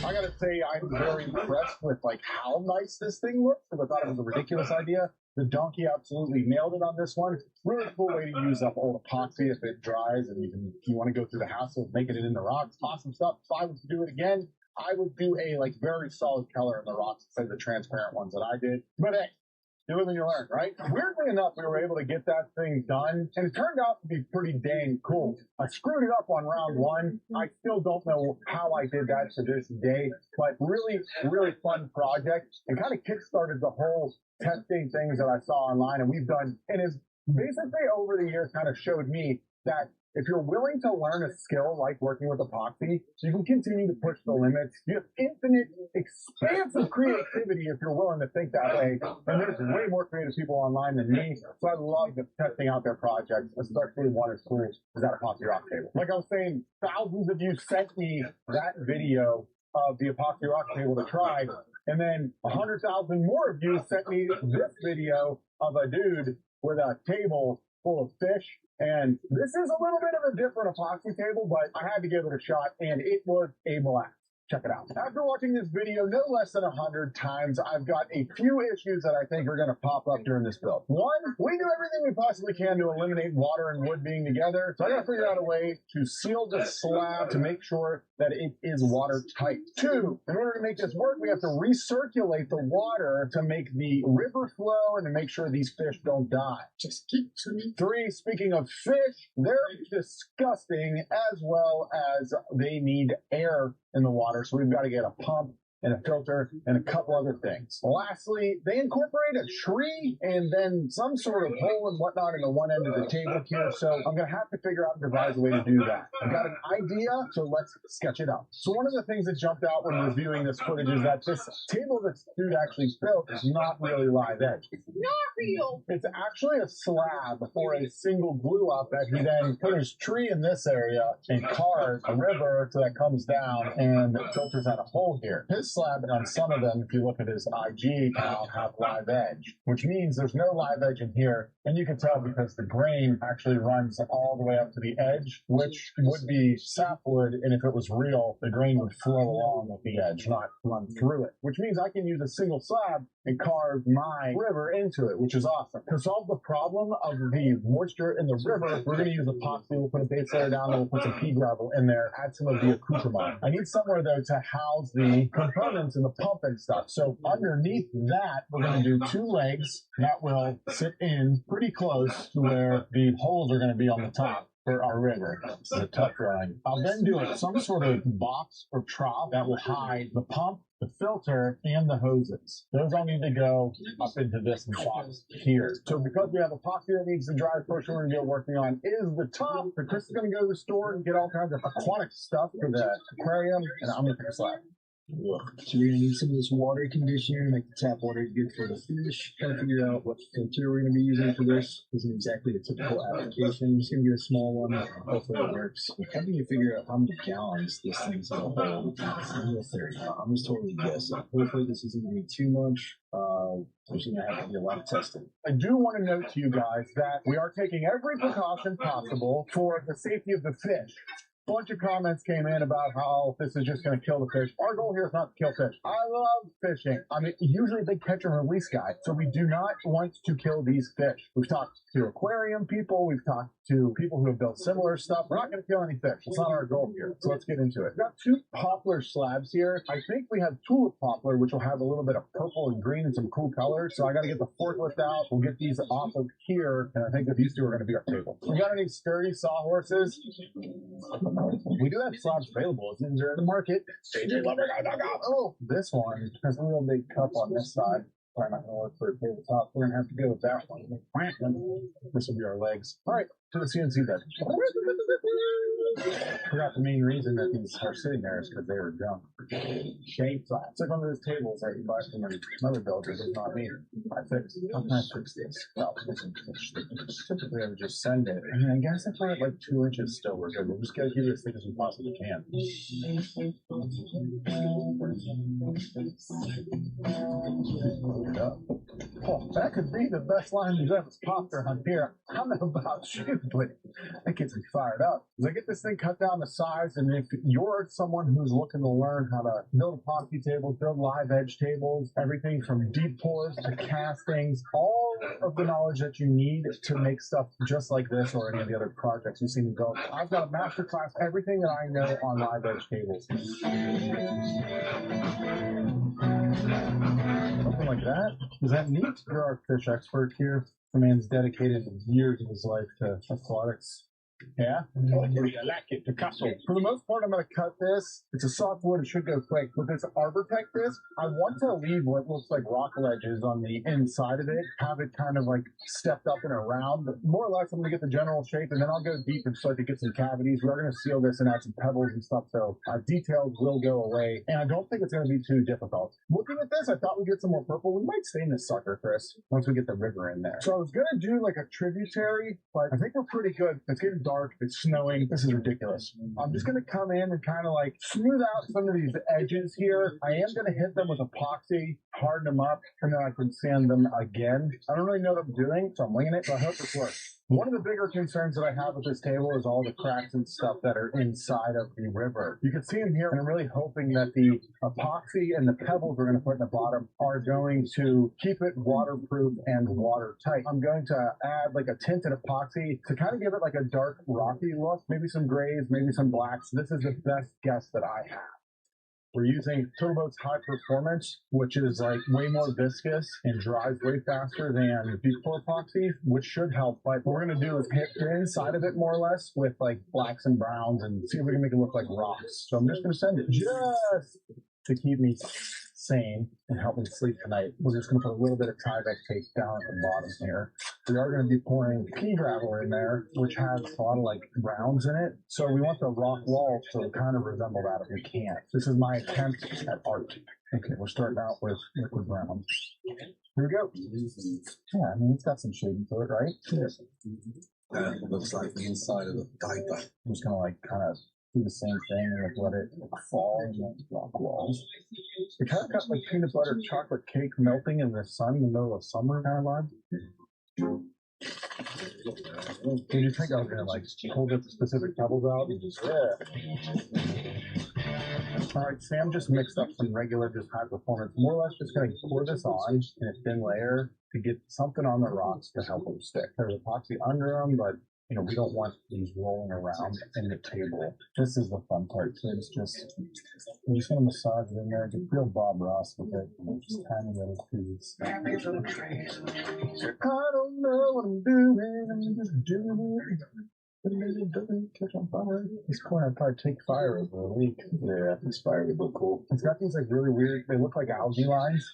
I gotta say, I'm very impressed with like how nice this thing looks, because I thought it was a ridiculous idea. The donkey absolutely nailed it on this one. Really cool way to use up old epoxy if it dries, and you want to go through the hassle of making it in the rocks. Awesome stuff. If I was to do it again, I would do a like very solid color in the rocks instead of the transparent ones that I did. But hey, you live and you learn, right? Weirdly enough, we were able to get that thing done, and it turned out to be pretty dang cool. I screwed it up on round one. I still don't know how I did that to this day, but really, really fun project, and kind of kickstarted the whole testing things that I saw online and we've done, and it's basically over the years kind of showed me that if you're willing to learn a skill like working with epoxy, you can continue to push the limits. You have infinite, expansive creativity if you're willing to think that way. And there's way more creative people online than me. So I love testing out their projects, especially one as cool as that epoxy rock table. Like I was saying, thousands of you sent me that video of the epoxy rock table to try. And then 100,000 more of you sent me this video of a dude with a table full of fish. And this is a little bit of a different epoxy table, but I had to give it a shot, and it was a blast. Check it out. After watching this video no less than 100 times, I've got a few issues that I think are going to pop up during this build. One, we do everything we possibly can to eliminate water and wood being together, so I got to figure out a way to seal the slab to make sure that it is watertight. Two, in order to make this work, we have to recirculate the water to make the river flow and to make sure these fish don't die. Just keep to me. Three, speaking of fish, they're disgusting, as well as they need air in the water. So we've got to get a pump and a filter and a couple other things. Lastly, they incorporate a tree and then some sort of hole and whatnot in the one end of the table here. So I'm going to have to figure out and devise a way to do that. I've got an idea, so let's sketch it out. So one of the things that jumped out when reviewing this footage is that this table that dude actually built is not really live edge. It's not real. It's actually a slab or a single glue up that he then put his tree in this area and carved a river so that comes down and filters out a hole here. His slab, and on some of them, if you look at his IG account, have live edge, which means there's no live edge in here. And you can tell because the grain actually runs all the way up to the edge, which would be sapwood, and if it was real, the grain would flow along with the edge, not run through it, which means I can use a single slab and carve my river into it, which is awesome. To solve the problem of the moisture in the river, we're going to use epoxy. We'll put a base layer down, and we'll put some pea gravel in there, add some of the accoutrement. I need somewhere, though, to house the components and the pump and stuff. So underneath that, we're going to do two legs that will sit in pretty close to where the holes are going to be on the top. for our river. This is a tough drawing. I'll then do some sort of box or trough that will hide the pump, the filter, and the hoses. Those all need to go up into this box here. So because we have epoxy that needs to dry, the first thing we're going to be working on is the top. So Chris is going to go to the store and get all kinds of aquatic stuff for the aquarium, and I'm going to pick a slab. So we're going to need some of this water conditioner to make the tap water good for the fish. Trying to figure out what filter we're going to be using for this. This isn't exactly a typical application. I'm just going to get a small one. Hopefully it works. How do you figure out how many gallons this thing's going to hold? I'm just totally guessing. Hopefully this isn't going to be too much. There's going to have to be a lot of testing. I do want to note to you guys that we are taking every precaution possible for the safety of the fish. A bunch of comments came in about how this is just going to kill the fish. Our goal here is not to kill fish. I love fishing. I mean, usually they catch and release guy, so we do not want to kill these fish. We've talked to aquarium people. We've talked to people who have built similar stuff. We're not going to kill any fish. It's not our goal here. So let's get into it. We've got 2 poplar slabs here. I think we have tulip poplar, which will have a little bit of purple and green and some cool colors. So I got to get the forklift out. We'll get these off of here, and I think that these 2 are going to be our table. We got any sturdy sawhorses? We do have slabs available. It's in the market. Oh, this one has a real big cup on this side. Probably not going to work for a tabletop. We're going to have to go with that one. This will be our legs. All right, to the CNC bed. Forgot the main reason that these are sitting there is because they were junk. Shade flat. It's like one of those tables that you buy from another builder. It's not me. How can I fix this? Well, typically I would just send it. I mean, I guess if we're at like 2 inches still, we're good. We'll just get it here as thick as we possibly can. Oh, that could be the best line you've ever popped on here. I don't know about you, but that gets me fired up. As I get this thing cut down to size, and if you're someone who's looking to learn how to build epoxy tables, build live edge tables, everything from deep pours to castings, all of the knowledge that you need to make stuff just like this or any of the other projects you've seen me build, I've got a masterclass, everything that I know on live edge tables. Something like that. Is that neat? You're our fish expert here. The man's dedicated years of his life to aquatics. Yeah? I like it. Picasso. For the most part, I'm going to cut this. It's a soft wood. It should go quick. With this Arbortech disc, I want to leave what looks like rock ledges on the inside of it. Have it kind of like stepped up and around. But more or less, I'm going to get the general shape, and then I'll go deep and start to get some cavities. We are going to seal this and add some pebbles and stuff, so details will go away. And I don't think it's going to be too difficult. Looking at this, I thought we'd get some more purple. We might stain this sucker, Chris, once we get the river in there. So I was going to do like a tributary, but I think we're pretty good. It's getting dark. It's snowing. This is ridiculous. I'm just going to come in and kind of like smooth out some of these edges here. I am going to hit them with epoxy, harden them up, and then I can sand them again. I don't really know what I'm doing, so I'm winging it, so I hope this works. One of the bigger concerns that I have with this table is all the cracks and stuff that are inside of the river. You can see them here, and I'm really hoping that the epoxy and the pebbles we're going to put in the bottom are going to keep it waterproof and watertight. I'm going to add like a tinted epoxy to kind of give it like a dark rocky look, maybe some grays, maybe some blacks. This is the best guess that I have. We're using Turbo's High Performance, which is like way more viscous and dries way faster than deep pour epoxy, which should help. But what we're going to do is hit the inside of it more or less with like blacks and browns and see if we can make it look like rocks. So I'm just going to send it just to keep me sane and help me sleep tonight. We're just going to put a little bit of Tyvek tape down at the bottom here. We are going to be pouring pea gravel in there, which has a lot of like browns in it. So we want the rock walls to kind of resemble that if we can. This is my attempt at art. Okay, we're starting out with liquid brown. Here we go. Yeah, I mean, it's got some shading to it, right? Yes. Looks like the inside of a diaper. I'm just going to like kind of do the same thing and like let it fall in the rock walls. It kind of got like peanut butter chocolate cake melting in the sun in the middle of summer kind of vibe. Did you think I was going to like pull the specific pebbles out and just, All right, Sam just mixed up some regular, just high performance. More or less just going to pour this on in a thin layer to get something on the rocks to help them stick. There's epoxy under them, but you know, we don't want these rolling around in the table. This is the fun part. So it's just, I'm just going to massage it in there, get real Bob Ross with it, and just tiny little pieces. I don't know what I'm doing, I'm just doing it. Doesn't catch on fire. This corner would probably take fire over a week. Yeah, this fire would look cool. It's got these like really weird, they look like algae lines.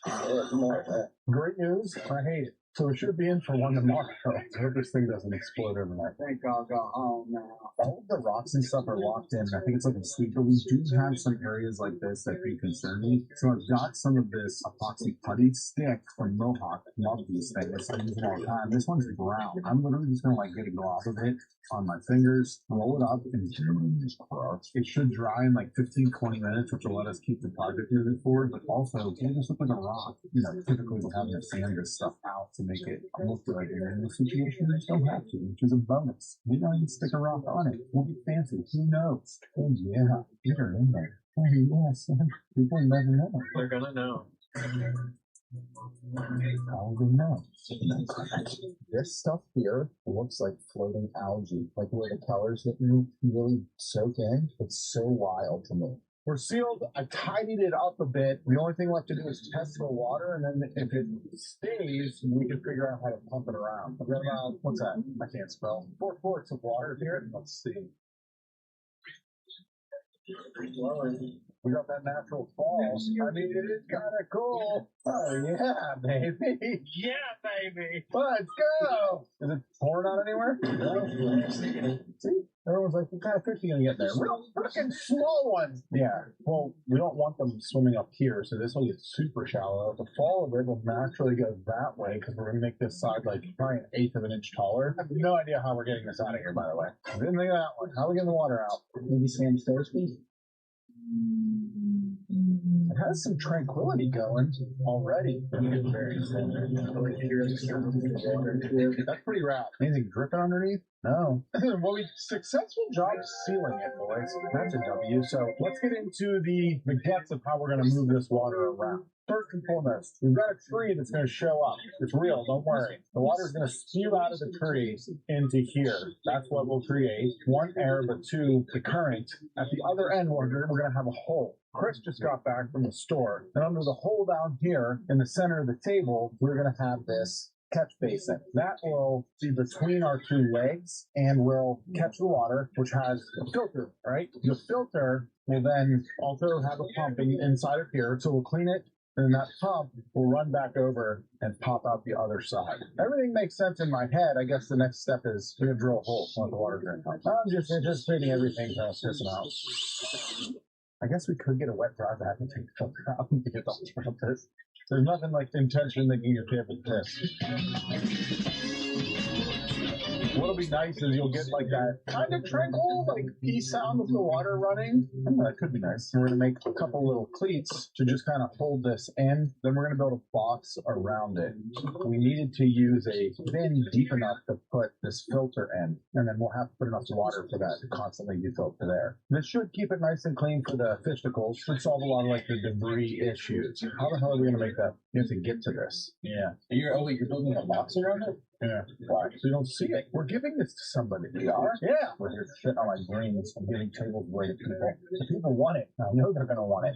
Great news. I hate it. So it should be in for one tomorrow. I hope this thing doesn't explode overnight. I think I'll go home now. All of the rocks and stuff are locked in. I think it's like a sleep, but we do have some areas like this that do concern me. So I've got some of this epoxy putty stick from Mohawk. Love these things. I use them all the time. This one's brown. I'm literally just gonna like get a glob of it on my fingers, roll it up, and it should dry in like 15-20 minutes, which will let us keep the project moving forward. But also, it just look like a rock. You know, typically we're having to sand this stuff out to make it look like a normal situation. We just don't have to, which is a bonus. We don't even stick a rock on it. We'll be fancy. Who knows? Oh yeah, get her in there. Oh yes, people never know. They're gonna know. Probably not. This stuff here looks like floating algae, like where the colors that you really soak in. It's so wild to me. We're sealed. I tidied it up a bit. The only thing left to do is test the water, and then if it stays, we can figure out how to pump it around. I've got about, what's that? I can't spell. 4 quarts of water here. Let's see. We got that natural falls. I mean, it is kind of cool. Oh, yeah, baby. Yeah, baby. Let's go. Is it pouring out anywhere? No. See? Everyone's like, what kind of fish are you going to get there? Real freaking small ones. Yeah. Well, we don't want them swimming up here, so this will get super shallow. The fall of it will naturally go that way because we're going to make this side like probably 1/8 of an inch taller. I have no idea how we're getting this out of here, by the way. I didn't think of that one. How are we getting the water out? Maybe Sam's thirsty. It has some tranquility going already. That's pretty rad. Anything dripping underneath? No. Well, we successful job sealing it, boys. That's a W. So let's get into the guts of how we're going to move this water around. First and foremost, we've got a tree that's going to show up. It's real, don't worry. The water's going to spew out of the tree into here. That's what will create, 1, air, but 2, the current. At the other end, we're going to have a hole. Chris just got back from the store. And under the hole down here in the center of the table, we're going to have this catch basin. That will be between our 2 legs and will catch the water, which has a filter, right? The filter will then also have a pumping inside of here, so we'll clean it, and that pump will run back over and pop out the other side. Everything makes sense in my head. I guess the next step is we're going to drill a hole on the water drain pipe. I'm just anticipating everything to piss it out. I guess we could get a wet dry bag and take the filter out and get the filter. There's nothing like intention making your tip and piss. What'll be nice is you'll get like that kind of tranquil, like pea sound with the water running. That could be nice. We're going to make a couple little cleats to just kind of hold this in. Then we're going to build a box around it. We needed to use a bin deep enough to put this filter in. And then we'll have to put enough water for that to constantly be filled to there. This should keep it nice and clean for the fishticles. Should solve a lot of like the debris issues. How the hell are we going to make that? You have to get to this. Yeah. You're building a box around it? Yeah. Why? So you don't see it. We're giving this to somebody. We are? Yeah. We're here shitting on my greens. I'm giving tables away to people. The people want it. I know they're going to want it.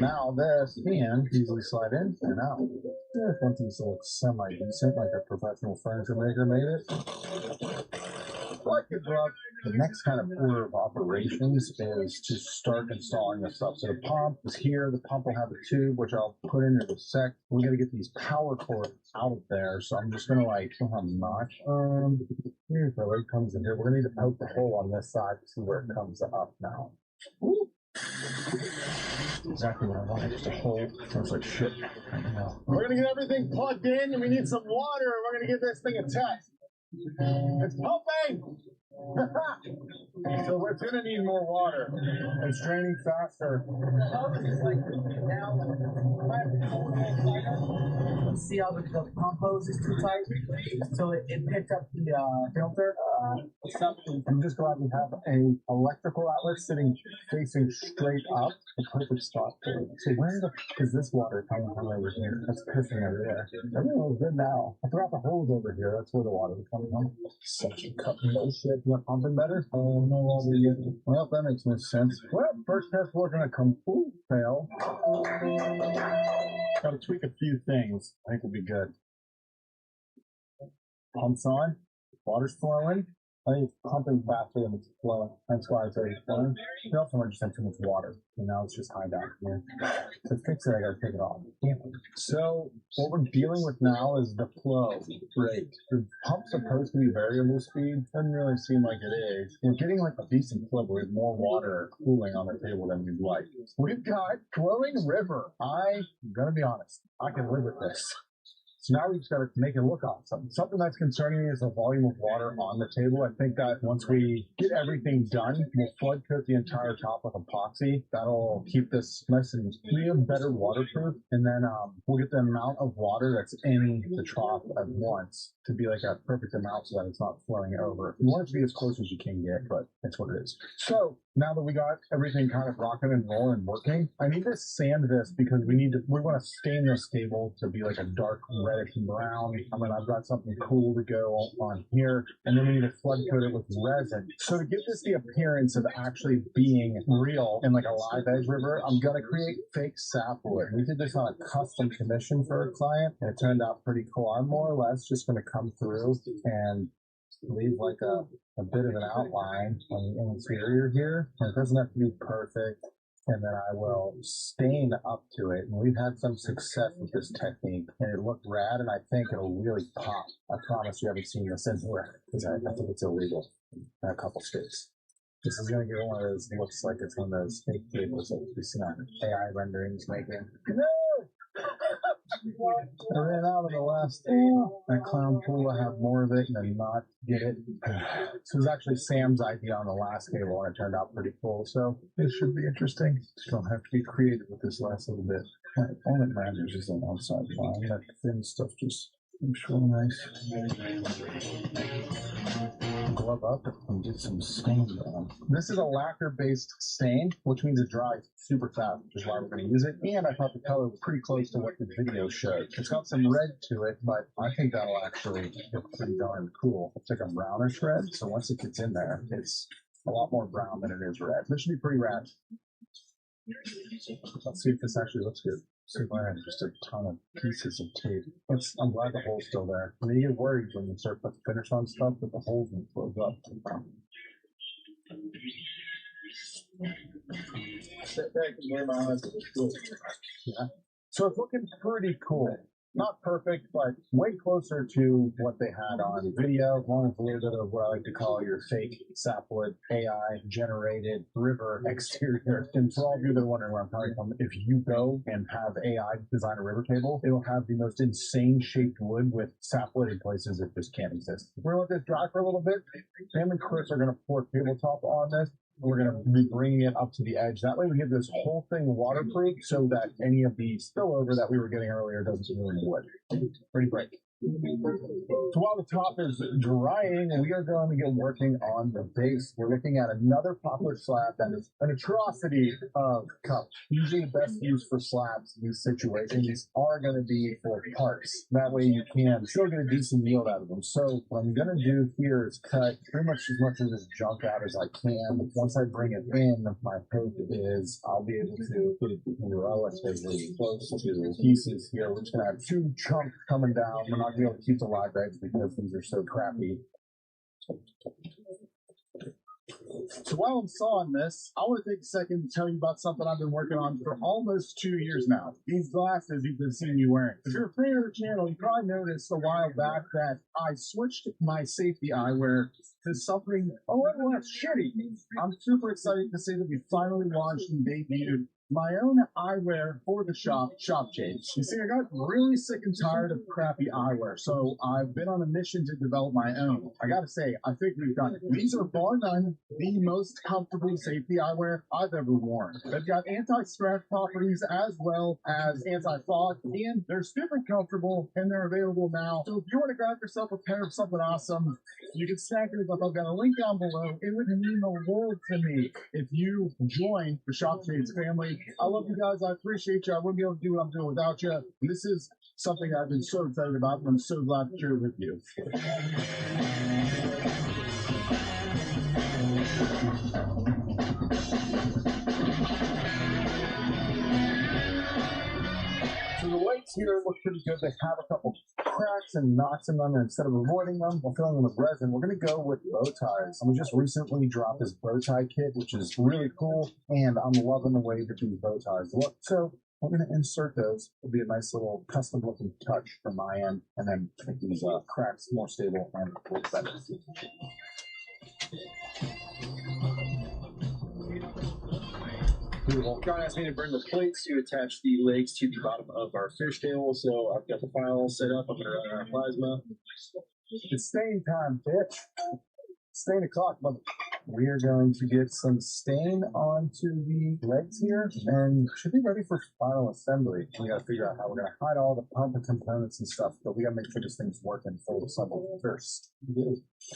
Now this can easily slide in and out. If one thing that looks semi-decent, like a professional furniture maker made it. Like it, bro. The next kind of order of operations is to start installing this stuff. So the pump is here. The pump will have a tube, which I'll put in a sec. We got to get these power cords out of there. So I'm just going to like somehow notch. Here's where it comes in here. We're going to need to poke the hole on this side to see where it comes up now. Ooh. Exactly what I want. Just a hole. Sounds like shit. We're going to get everything plugged in, and we need some water, and we're going to give this thing a test. It's pumping! So we're gonna need more water. It's draining faster. See how the pump hose is too tight, so it picked up the filter. I'm just glad we have a electrical outlet sitting facing straight up. The perfect spot for it. So where is this water coming from over here? That's pissing over there. Everything's good now. I forgot the hose over here. That's where the water is coming from. Such a cut bullshit. You want pumping better? Oh no, well, that makes no sense. Well, first test wasn't a complete fail. Gotta tweak a few things. I think we'll be good. Pumps on, water's flowing. I think it's pumping faster than it's flowing. That's why it's already flowing. We also just had too much water, and now it's just high down here. To fix it, I gotta take it off. So what we're dealing with now is the flow rate. The pump's supposed to be variable speed. Doesn't really seem like it is. We're getting like a decent flow, but we have more water cooling on the table than we'd like. We've got flowing river. I'm gonna be honest. I can live with this. So now we just got to make it look awesome. Something that's concerning me is the volume of water on the table. I think that once we get everything done, we'll flood coat the entire top with epoxy. That'll keep this nice and better waterproof. And then we'll get the amount of water that's in the trough at once to be like a perfect amount so that it's not flowing over. You want it to be as close as you can get, but that's what it is. So now that we got everything kind of rocking and rolling and working, I need to sand this because we want to stain this table to be like a dark reddish brown. I mean, I've got something cool to go on here, and then we need to flood coat it with resin. So to give this the appearance of actually being real in like a live edge river, I'm gonna create fake sapwood. We did this on a custom commission for a client, and it turned out pretty cool. I'm more or less just gonna come through and leave like a bit of an outline on the interior here. And it doesn't have to be perfect. And then I will stain up to it. And we've had some success with this technique, and it looked rad, and I think it'll really pop. I promise you haven't seen this anywhere, because I think it's illegal in a couple states. This is going to get one of those, looks like it's one of those fake tables that we see on AI renderings making. No! I ran out of the last that clown pool. I have more of it and then not get it. This was actually Sam's idea on the last table, and it turned out pretty cool. So this should be interesting. Just don't have to be creative with this last little bit. All that matters is an outside line. That thin stuff just looks real nice. Glove up and get some stain on. This is a lacquer-based stain, which means it dries super fast, which is why we're going to use it. And I thought the color was pretty close to what the video showed. It's got some red to it, but I think that'll actually look pretty darn cool. It's like a brownish red, so once it gets in there, it's a lot more brown than it is red. This should be pretty rad. Let's see if this actually looks good. See if I have just a ton of pieces of tape. I'm glad the hole's still there. I mean, you get worried when you start putting finish on stuff, but the holes won't close up. Sit back and wear my eyes. Yeah. So it's looking pretty cool. Not perfect, but way closer to what they had on video. Along with a little bit of what I like to call your fake sapwood AI generated river exterior. And for all of you that are wondering where I'm coming from, if you go and have AI design a river table, it'll have the most insane shaped wood with sapwood in places that just can't exist. We're gonna let this dry for a little bit. Sam and Chris are gonna pour tabletop on this. We're going to be bringing it up to the edge. That way we get this whole thing waterproof so that any of the spillover that we were getting earlier doesn't ruin the wood. Pretty great. So while the top is drying, we are going to get working on the base. We're looking at another poplar slab that is an atrocity of cup. Usually the best use for slabs in these situations are going to be for parts. That way you can still get a decent yield out of them. So what I'm going to do here is cut pretty much as much of this junk out as I can. Once I bring it in, my hope is I'll be able to put it relatively close to the pieces here. We're just going to have two chunks coming down. We're not going to be able to keep the live edge because these are so crappy. So while I'm sawing this, I want to take a second to tell you about something I've been working on for almost 2 years now. These glasses you've been seeing me wearing. If you're a fan of the channel, you probably noticed a while back that I switched my safety eyewear to something a little less shitty. I'm super excited to say that we finally launched and debuted my own eyewear for the shop shades. You see, I got really sick and tired of crappy eyewear, so I've been on a mission to develop my own. I gotta say, I think we've done it. These are bar none the most comfortable safety eyewear I've ever worn. They've got anti-scratch properties as well as anti-fog, and they're super comfortable, and they're available now. So if you want to grab yourself a pair of something awesome, you can stack it up. I've got a link down below. It would mean the world to me if you join the Shades family. I love you guys. I appreciate you. I wouldn't be able to do what I'm doing without you. And this is something I've been so excited about, and I'm so glad to share it with you. So the weights here look pretty good. They have a couple cracks and knots in them, and instead of avoiding them or filling them with resin, we're going to go with bow ties. And we just recently dropped this bow tie kit, which is really cool, and I'm loving the way that these bow ties look. So we're going to insert those. It'll be a nice little custom looking touch from my end, and then make these cracks more stable and work better. Beautiful. John asked me to bring the plates to attach the legs to the bottom of our fishtail, so I've got the file set up. I'm going to run our plasma. It's stain time, bitch. Stain o'clock, but we are going to get some stain onto the legs here, and should be ready for final assembly. We got to figure out how we're going to hide all the pump and components and stuff, but we got to make sure this thing's working full assemble first.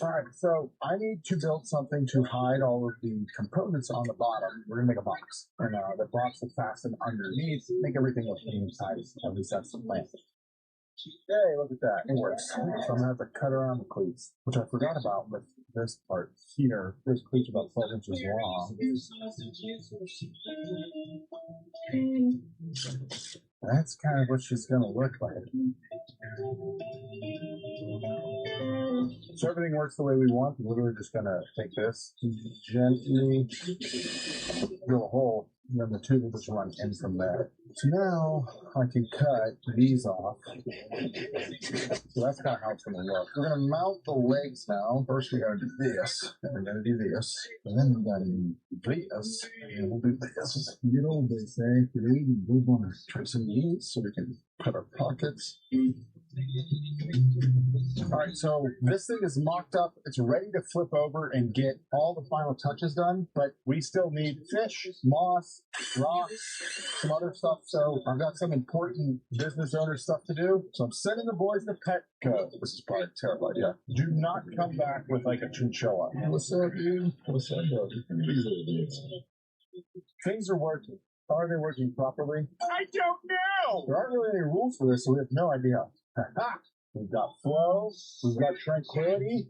All right, so I need to build something to hide all of the components on the bottom. We're going to make a box, and the box will fasten underneath, make everything look inside. At least that's the plan. Hey, look at that. It works. So I'm going to have to cut around the cleats, which I forgot about with this part here. This cleat's about 12 inches long. That's kind of what she's going to look like. So everything works the way we want. We're literally just going to take this, gently drill a hole, and then the tube will just run in from there. So now I can cut these off. So that's kind of how it's going to look. We're going to mount the legs now. First we got to do this, and we're going to do this, and then we got to do this, and we'll do this. Good old they say, create and move on a trim some needs so we can cut our pockets. All right, so this thing is mocked up. It's ready to flip over and get all the final touches done, but we still need fish, moss, rocks, some other stuff. So I've got some important business owner stuff to do. So I'm sending the boys to Petco. This is probably a terrible idea. Do not come back with like a chinchilla. What's up, dude? What's up, bro? Things are working. Are they working properly? I don't know. There aren't really any rules for this, so we have no idea. We've got flow. We've got tranquility.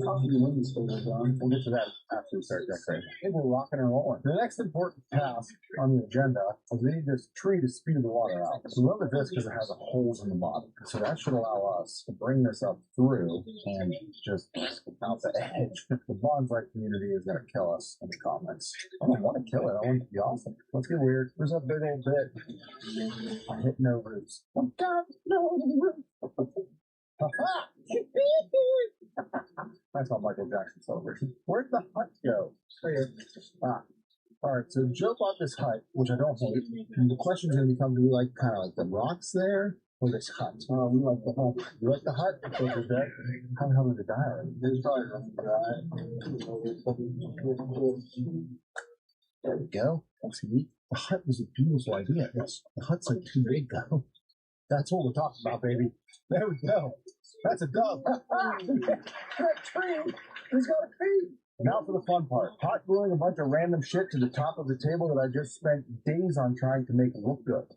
How do you win this thing, John? We'll get to that after we start decorating. I think we're rocking and rolling. The next important task on the agenda is we need this tree to speed the water out. So we look at this because it has holes in the bottom. So that should allow us to bring this up through and just out the edge. The bonsai community is going to kill us in the comments. I don't want to kill it. I want it to be awesome. Let's get weird. There's a big old bit. I hit no roots. Oh God, no roots. That's not Michael Jackson celebration. Where'd the hut go? Alright, so Joe bought this hut, which I don't hate. And the question is going to become, do we like kind of like the rocks there? Or this hut? We like the hut. You like the hut? Because of that. How the hell did it die? There's probably there we go. That's neat. The hut was a beautiful idea. Yes. The hut's like too big though. That's what we're talking about, baby. There we go. That's a dove. That tree has got a tree. Now for the fun part. Hot gluing a bunch of random shit to the top of the table that I just spent days on trying to make look good.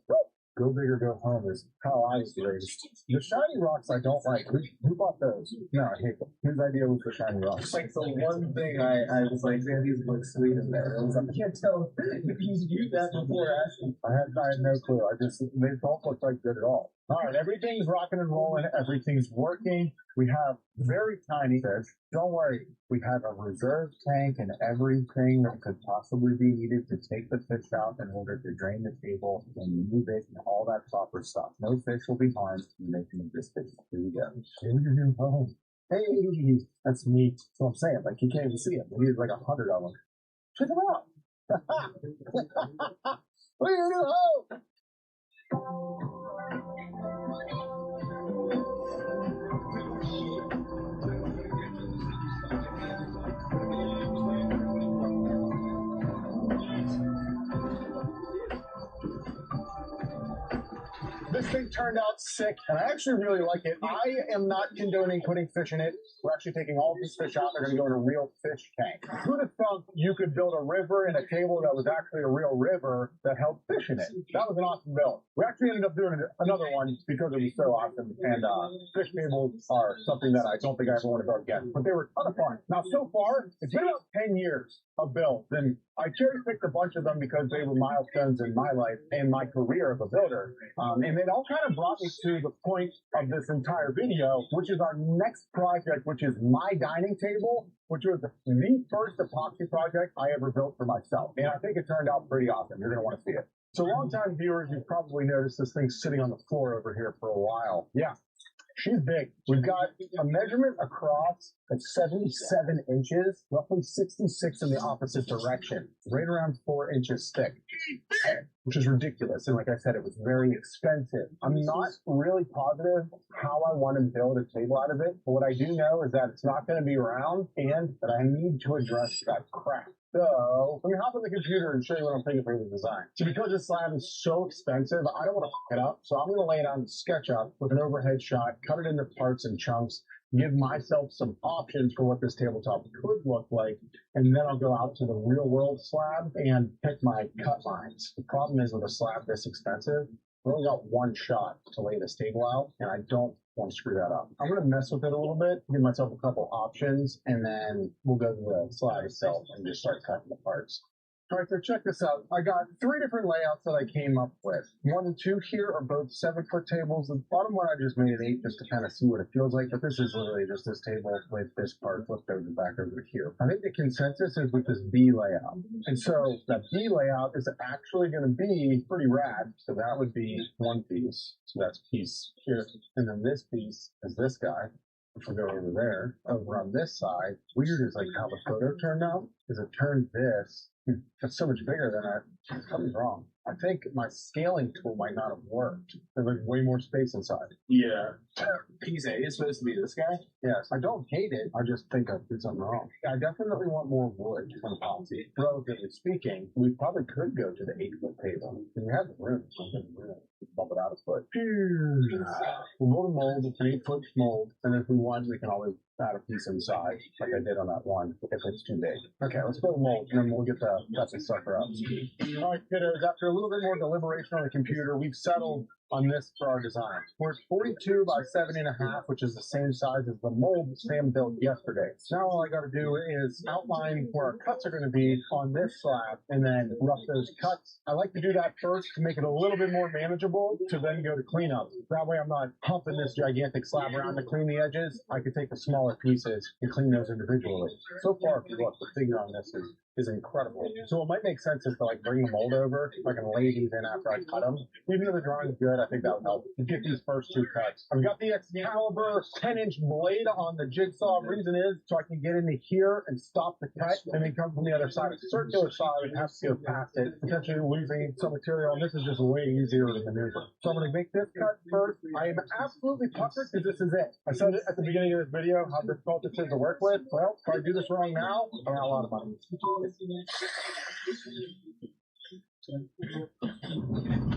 Go big or go home is how I was raised. The shiny rocks I don't like. Who bought those? No, I hate them. Whose idea was the shiny rocks? Like the one thing I was like, man, these look sweet in there. I was like, I can't tell if you viewed that before asking. I had no clue. They don't look like good at all. All right, everything's rocking and rolling. Everything's working. We have very tiny fish. Don't worry. We have a reserve tank and everything that could possibly be needed to take the fish out in order to drain the table and move it and all that proper stuff. No fish will be harmed in making of this fish. Here we go. Here we go. Hey, that's neat. That's what I'm saying. Like, you can't even see it. We need like 100 of them. Check them out. Look at your new home. This thing turned out sick, and I actually really like it. I am not condoning putting fish in it. We're actually taking all of this fish out. They're going to go in a real fish tank. Who'd have thought you could build a river and a table that was actually a real river that held fish in it? That was an awesome build. We actually ended up doing another one because it was so awesome, and fish tables are something that I don't think I ever want to go again. But they were a ton of fun. Now, so far, it's been about 10 years of builds. And I cherry picked a bunch of them because they were milestones in my life and my career as a builder. And it all kind of brought me to the point of this entire video, which is our next project, which is my dining table, which was the first epoxy project I ever built for myself. And I think it turned out pretty awesome. You're going to want to see it. So longtime viewers, you've probably noticed this thing sitting on the floor over here for a while. Yeah. She's big. We've got a measurement across of 77 inches, roughly 66 in the opposite direction, right around 4 inches thick, which is ridiculous. And like I said, it was very expensive. I'm not really positive how I want to build a table out of it, but what I do know is that it's not going to be round and that I need to address that crack. So let me hop on the computer and show you what I'm thinking for the design. So because this slab is so expensive, I don't want to fuck it up. So I'm going to lay it on SketchUp with an overhead shot, cut it into parts and chunks, give myself some options for what this tabletop could look like, and then I'll go out to the real world slab and pick my cut lines. The problem is with a slab this expensive, we only got one shot to lay this table out, and I don't want to screw that up. I'm going to mess with it a little bit, give myself a couple options, and then we'll go to the slab itself and just start cutting the parts. All right, so check this out. I got 3 different layouts that I came up with. 1 and 2 here are both 7-foot tables. The bottom one I just made an 8 just to kind of see what it feels like, but this is literally just this table with this part flipped over back over here. I think the consensus is with this B layout. And so that B layout is actually going to be pretty rad. So that would be one piece. So that's piece here. And then this piece is this guy. If we go over there, over on this side, weird is like how the photo turned out, is it turned this. That's so much bigger than something's wrong. I think my scaling tool might not have worked. There's like way more space inside. Yeah. Piece A is supposed to be this guy? Yes, I don't hate it. I just think I did something wrong. I definitely want more wood on epoxy. Relatively speaking, we probably could go to the 8-foot table. And we have the room. Bump it out a foot. We'll mold a mold. It's an 8-foot mold. And if we want, we can always add a piece inside, like I did on that one, if it's too big. Okay, let's build a mold, and then we'll get the sucker up. All right, kiddos, after a little bit more deliberation on the computer, we've settled on this for our design. We're 42 by 7.5, which is the same size as the mold Sam built yesterday. So now all I got to do is outline where our cuts are going to be on this slab, and then rough those cuts. I like to do that first to make it a little bit more manageable, to then go to cleanup. That way I'm not humping this gigantic slab around to clean the edges. I could take the smaller pieces and clean those individually. So far, if you look, the figure on this is incredible. So what might make sense is to like bring the mold over, if I can lay these in after I cut them. Even though the drawing's good, I think that would help to get these first 2 cuts. I've got the Excalibur 10-inch blade on the jigsaw. Reason is so I can get into here and stop the cut, and then come from the other side. A circular saw would have to go past it, potentially losing some material, and this is just way easier to maneuver. So I'm going to make this cut first. I am absolutely puckered because this is it. I said it at the beginning of this video how difficult this is to work with. Well, if I do this wrong now, I'm out a lot of money.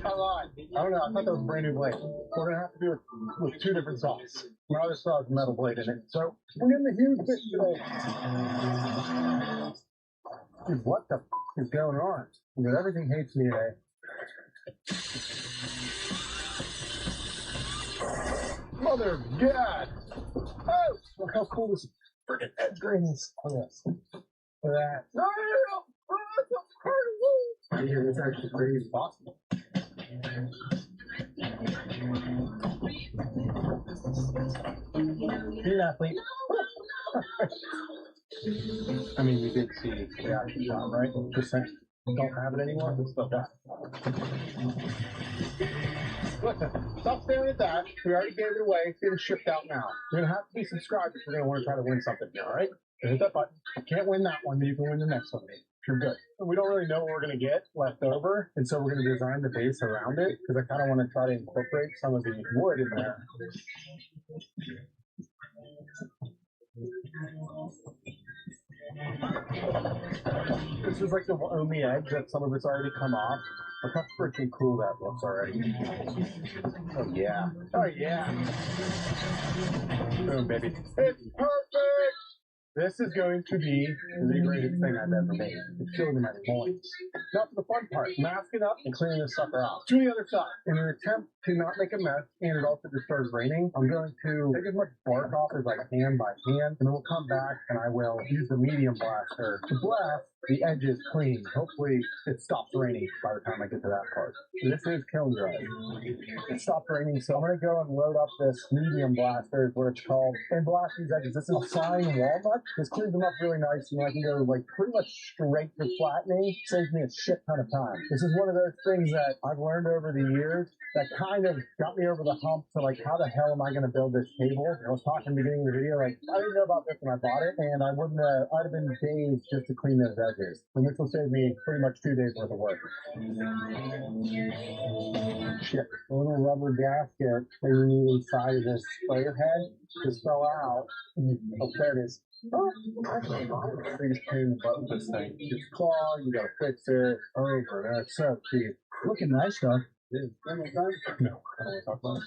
Come on. I don't know. I thought that was a brand new blade. We're going to have to do it with 2 different saws. My other saw has a metal blade in it. So we're getting the huge bit today. Dude, what the f is going on? Dude, everything hates me today. Mother of God! Oh! Look how cool this freaking edge grain is on this. Look at that. No! Yeah, that's actually pretty possible. You're an athlete. I mean, you did see the reaction shot, right? Just saying. Don't have it anymore. Let's stop that. Listen, stop staring at that. We already gave it away. It's getting shipped out now. You're gonna have to be subscribed if you're gonna want to try to win something. All right? Hit that button. You can't win that one, but you can win the next one. You're good. We don't really know what we're going to get left over, and so we're going to design the base around it, because I kind of want to try to incorporate some of the wood in there. This is like the only edge that some of it's already come off. Look how freaking cool that looks already. Oh yeah. Oh yeah. Boom, baby. It's perfect! This is going to be the greatest thing I've ever made. It's killing my points. Now for the fun part, masking up and clearing this sucker out. To the other side. In an attempt to not make a mess, and it also just starts raining, I'm going to take as much bark off as I can by hand, and then we'll come back and I will use the medium blaster to blast the edges clean. Hopefully it stops raining by the time I get to that part. This is kiln dry. It stopped raining, so I'm gonna go and load up this medium blaster, is what it's called, and blast these edges. This is a fine walnut. This cleans them up really nice, and I can go like pretty much straight to flattening. Saves me a shit ton of time. This is one of those things that I've learned over the years that kind of got me over the hump to like, how the hell am I going to build this table? I was talking at the beginning of the video, like, I didn't know about this when I bought it, and I'd have been days just to clean those edges. And this will save me pretty much 2 days worth of work. Shit. A little rubber gasket that you need inside of this sprayer head just fell out. Oh, there it is. Oh, actually, the biggest pain in the butt with this thing. It's clogged, you gotta fix it over. That's so cheap. Looking nice, though. No, I don't want to talk about it.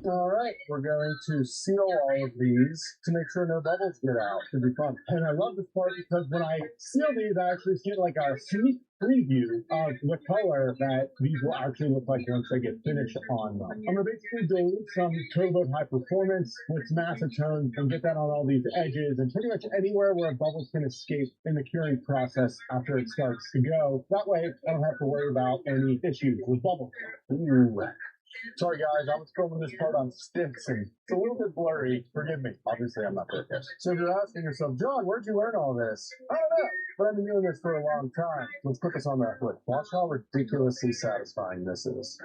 All right, we're going to seal all of these to make sure no bubbles get out. Should be fun. And I love this part because when I seal these, I actually get like a sneak preview of the color that these will actually look like once they get finished on them. I'm going to basically dilute some Turbo High Performance with some acetone and get that on all these edges and pretty much anywhere where bubbles can escape in the curing process after it starts to go. That way, I don't have to worry about any issues with bubbles. Ooh. Sorry guys, I was filming this part on sticks and it's a little bit blurry. Forgive me. Obviously, I'm not perfect. So if you're asking yourself, John, where'd you learn all this? I don't know, but I've been doing this for a long time. Let's put this on that foot. Watch how ridiculously satisfying this is.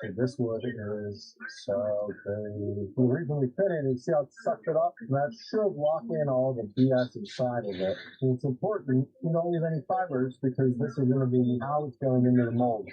Okay, this wood is so good. The reason we fit it is, see how it sucked it up? That should lock in all the BS inside of it. And it's important you don't use any fibers because this is going to be how it's going into the mold.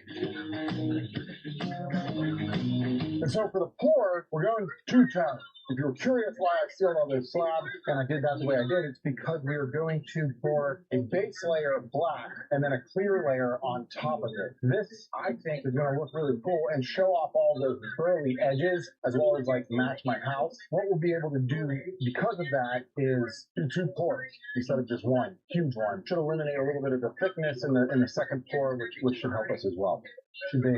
And so for the pour, we're going two-tone. If you were curious why I sealed all this slab, and I did that the way I did, it's because we are going to pour a base layer of black and then a clear layer on top of it. This, I think, is going to look really cool and show off all those burly edges, as well as like match my house. What we'll be able to do because of that is do two pours instead of just one huge one. Should eliminate a little bit of the thickness in the second pour, which should help us as well. Should be.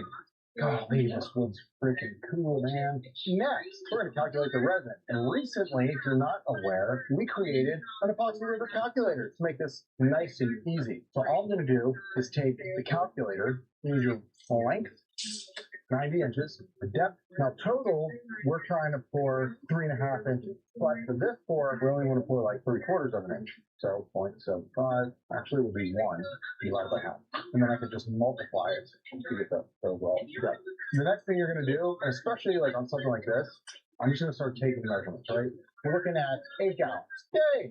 Golly, this wood's freaking cool, man. Next, we're going to calculate the resin. And recently, if you're not aware, we created an epoxy river calculator to make this nice and easy. So all I'm going to do is take the calculator, use your length, 90 inches, the depth. Now total, we're trying to pour 3.5 inches. But for this pour, we only want to pour like 3/4 of an inch. So 0.75 actually would be 1 divided by half. And then I could just multiply it to get the overall depth. The next thing you're going to do, especially like on something like this, I'm just going to start taking measurements, right? We're looking at 8 gallons. Yay!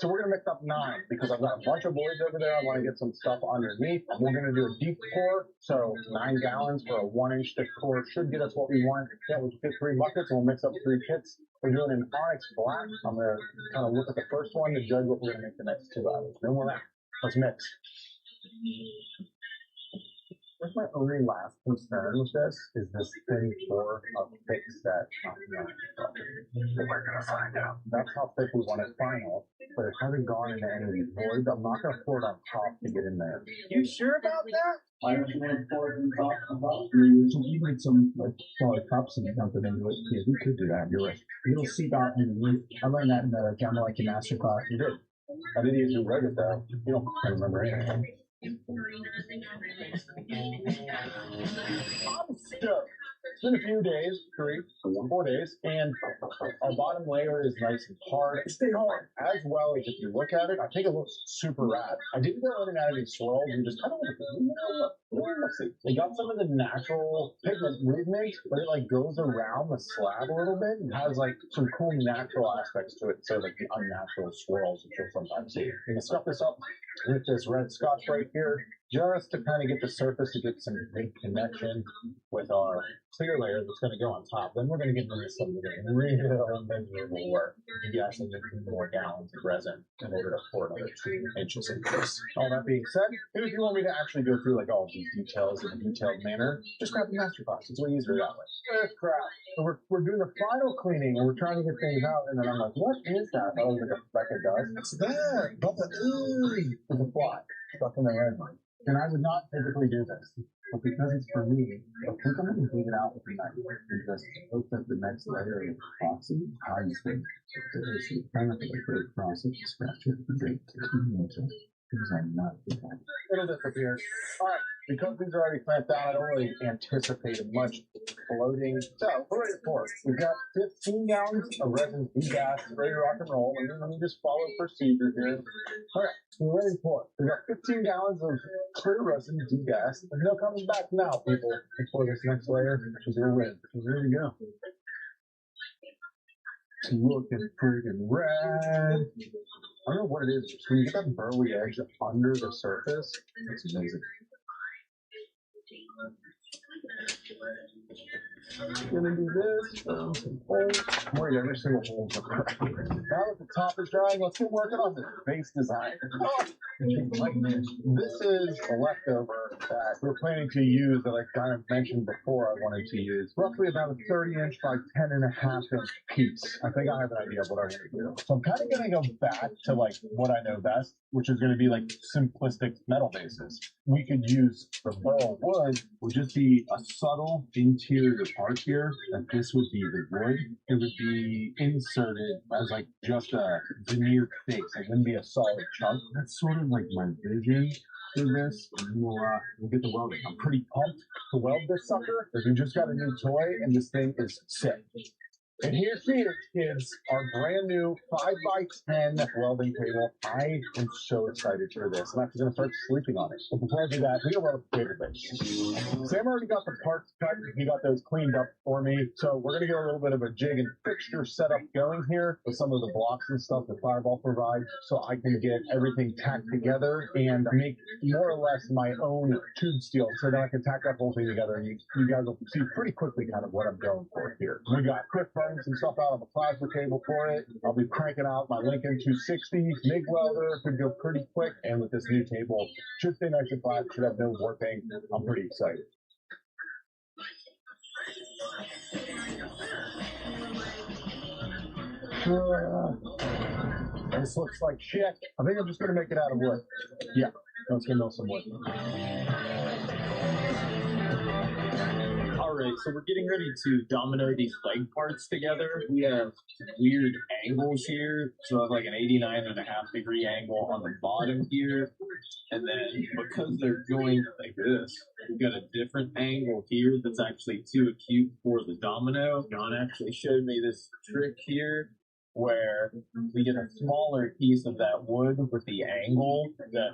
So we're going to mix up 9 because I've got a bunch of boards over there. I want to get some stuff underneath. We're going to do a deep pour. So 9 gallons for a 1-inch thick pour should get us what we want. Yeah, we can fit 3 buckets and we'll mix up 3 kits. We're doing an onyx black. I'm going to kind of look at the first one to judge what we're going to make the next 2 out of. No more that. Let's mix. Where's my only last concern with this is this thin pour of thick set. We're going to find out. That's how thick we want it final, but it hasn't gone into any of these boards. I'm not going to pour it on top to get in there. You sure about that? I just want to pour it on top of the so you need some like solid cups and dump it into it. Yeah, we could do that. You're right. It'll seep out underneath. I learned that in the Gamma like your master class. You did. I didn't even write it down. You don't remember anything. I'm stoked. It's been a few days, 4 days, and our bottom layer is nice and hard. It stayed hard as well as if you look at it. I think it looks super rad. I didn't go in and out of any swirls and just kind of let's see. They got some of the natural pigment movement, but it like goes around the slab a little bit and has like some cool natural aspects to it instead of like the unnatural swirls that you'll sometimes see. You can stuff this up with this red scotch right here, just to kind of get the surface to get some big connection with our clear layer that's going to go on top. Then we're going to get into some of the real miserable work. You actually need more gallons of resin in order to pour another 2 inches of this. All that being said, if you want me to actually go through like all these details in a detailed manner, just grab the master class. It's way easier that way. Crap. So we're doing the final cleaning and we're trying to get things out, and then I'm like, what is that? I was like, a speck of dust. What's that? It's a fly stuck in the red line. And I would not typically do this, but because it's for me, I think I'm going to dig it out with the knife and just look at the next layer of epoxy. I just think there's kind of like a great process to scratch it. Great. These are not good. It'll disappear. All right. Because these are already clamped down, I don't really anticipate much floating. So we're ready for it. We've got 15 gallons of resin degas, ready to rock and roll. And let me just follow procedure here. All right, we're ready for it. We've got 15 gallons of clear resin degas. And no coming back now, people, before this next layer, which is your red. Here we go. It's looking friggin' red. I don't know what it is. Just when you get that burly edge under the surface, it's amazing. Gonna do this. Some holes. I'm worried every single hole is correct. Now that the top is drying, let's get working on the base design. This is a leftover that we're planning to use that I kind of mentioned before I wanted to use. Roughly about a 30-inch by 10.5-inch piece. I think I have an idea of what I want to do. So I'm kind of going to go back to like what I know best, which is going to be like simplistic metal bases. We could use the burl wood, would just be a subtle interior part here, and this would be the wood. It would be inserted as like just a veneered face. It wouldn't be a solid chunk. That's sort of like my vision for this. And we'll get the welding. I'm pretty pumped to weld this sucker because we just got a new toy and this thing is sick. And here she is, kids, our brand new 5x10 welding table. I am so excited for this. I'm actually going to start sleeping on it. But before I do that, we got to weld the table base. Sam already got the parts cut. He got those cleaned up for me. So we're going to get a little bit of a jig and fixture setup going here with some of the blocks and stuff that Fireball provides so I can get everything tacked together and make more or less my own tube steel so that I can tack that whole thing together. And you guys will see pretty quickly kind of what I'm going for here. We got quick burning some stuff out on the plasma table for it. I'll be cranking out my Lincoln 260 MIG welder. Could go pretty quick. And with this new table, should stay nice and flat, should have no warping. I'm pretty excited. This looks like shit. I think I'm just going to make it out of wood. Yeah, let's get some wood. Alright, so we're getting ready to domino these leg parts together. We have weird angles here. So I have like an 89.5-degree angle on the bottom here. And then because they're joined like this, we've got a different angle here that's actually too acute for the domino. John actually showed me this trick here where we get a smaller piece of that wood with the angle that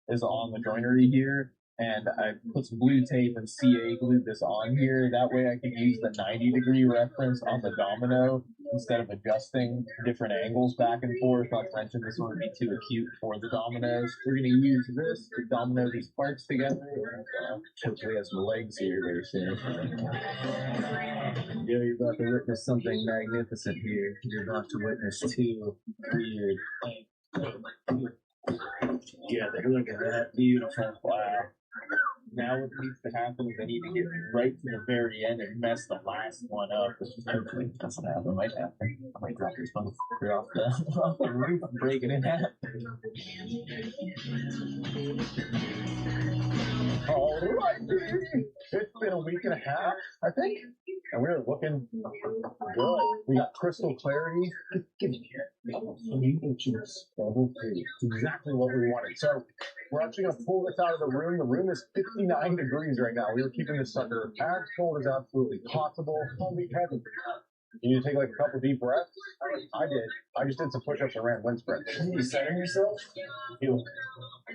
is on the joinery here. And I put some blue tape and CA glued this on here. That way I can use the 90-degree reference on the domino instead of adjusting different angles back and forth. Like I mentioned, this one would be too acute for the dominoes. We're going to use this to domino these parts together. Hopefully has some legs here very soon. Yeah, you're about to witness something magnificent here. You're about to witness two weird things. Yeah, look at that. Beautiful. Wow. Now what needs to happen is I need to get right to the very end and mess the last one up, which hopefully doesn't happen. It might happen. I might drop this one off the roof and break it in half. All right, it's been a week and a half, I think, and we're looking good. We got crystal clarity. Give me here. Exactly what we wanted. So we're actually going to pull this out of the room. The room is 59 degrees right now. We were keeping this sucker as cold as absolutely possible. Holy heaven. You need to take like a couple deep breaths. I did. I just did some push-ups and ran wind sprints. Are you centering yourself?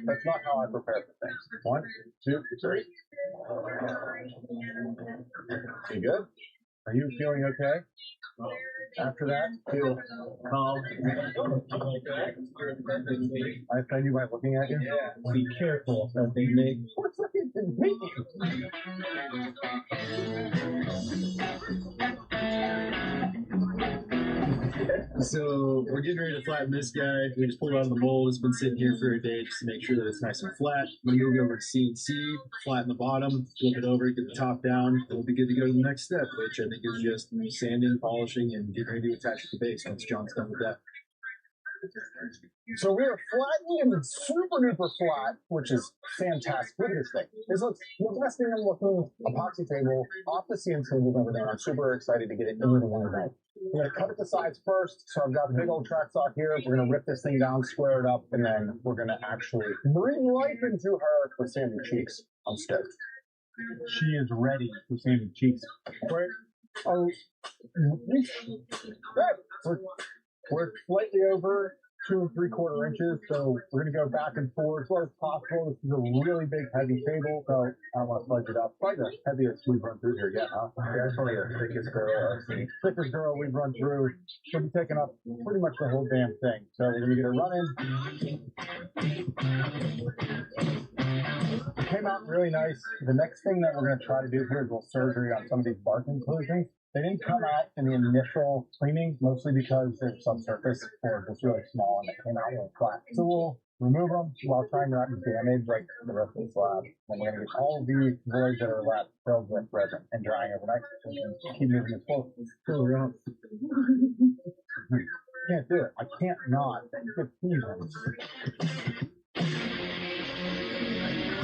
That's not how I prepare for things. 1, 2, 3. You good? Are you feeling okay? After that, feel calm. I offend you by looking at you? Yeah. Be careful. Don't be me. What's me? So we're getting ready to flatten this guy. We just pulled it out of the mold. It's been sitting here for a day just to make sure that it's nice and flat. We're going to move over to CNC, flatten the bottom, flip it over, get the top down, and we'll be good to go to the next step, which I think is just sanding, polishing, and getting ready to attach it to the base once John's done with that. So we are flattening and super duper flat, which is fantastic. Look at this thing. This looks the best thing I'm looking epoxy table off the CNC we've ever done. I'm super excited to get it into the one event. We're going to cut at the sides first. So I've got a big old track saw here. We're going to rip this thing down, square it up, and then we're going to actually breathe life into her with Sandy Cheeks. I'm stoked. She is ready for Sandy Cheeks. We're slightly over 2 3/4 inches, so we're going to go back and forth as far as possible. This is a really big, heavy table, so I don't want to fudge it up. Probably the heaviest we've run through here yet, huh? Yeah, it's probably the thickest girl I've seen. Thickest girl we've run through. She'll be taking up pretty much the whole damn thing. So we're going to get her running. It came out really nice. The next thing that we're going to try to do here is a little surgery on some of these bark enclosures. They didn't come out in the initial cleaning, mostly because they're subsurface or just really small and they came out really flat. So we'll remove them while trying not to damage like the rest of the slab. And we're going to get all of these voids that are left filled with resin and drying overnight. So we can keep moving this forward. Can't do it. I can't not. It's seasons.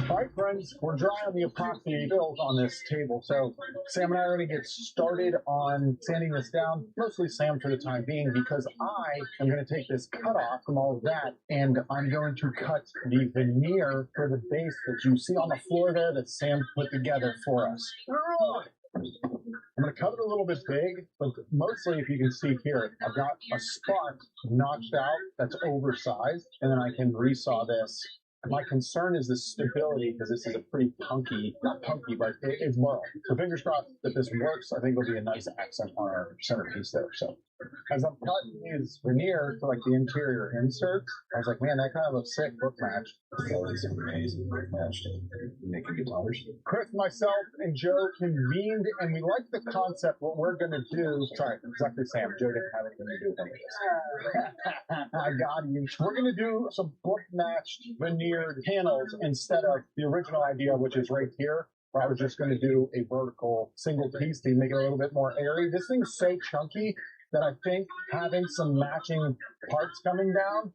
All right, friends, we're dry on the epoxy build on this table. So Sam and I are going to get started on sanding this down, mostly Sam for the time being, because I am going to take this cut off from all of that, and I'm going to cut the veneer for the base that you see on the floor there that Sam put together for us. I'm going to cut it a little bit big, but mostly, if you can see here, I've got a spot notched out that's oversized, and then I can resaw this. My concern is the stability, because this is a pretty punky, not punky, but it's borrowed. So fingers crossed that this works. I think it'll be a nice accent on our centerpiece there. So as I'm cutting these veneer for like the interior inserts, I was like, man, that kind of looks sick, book match. So it's amazing book match. Making guitars. Chris, myself, and Joe convened, and we like the concept. What we're going to do, sorry, exactly, Sam. Joe didn't have anything to do with any of this. I got you. We're going to do some book matched veneered panels instead of the original idea, which is right here. Where I was just going to do a vertical single piece to make it a little bit more airy. This thing's so chunky that I think having some matching parts coming down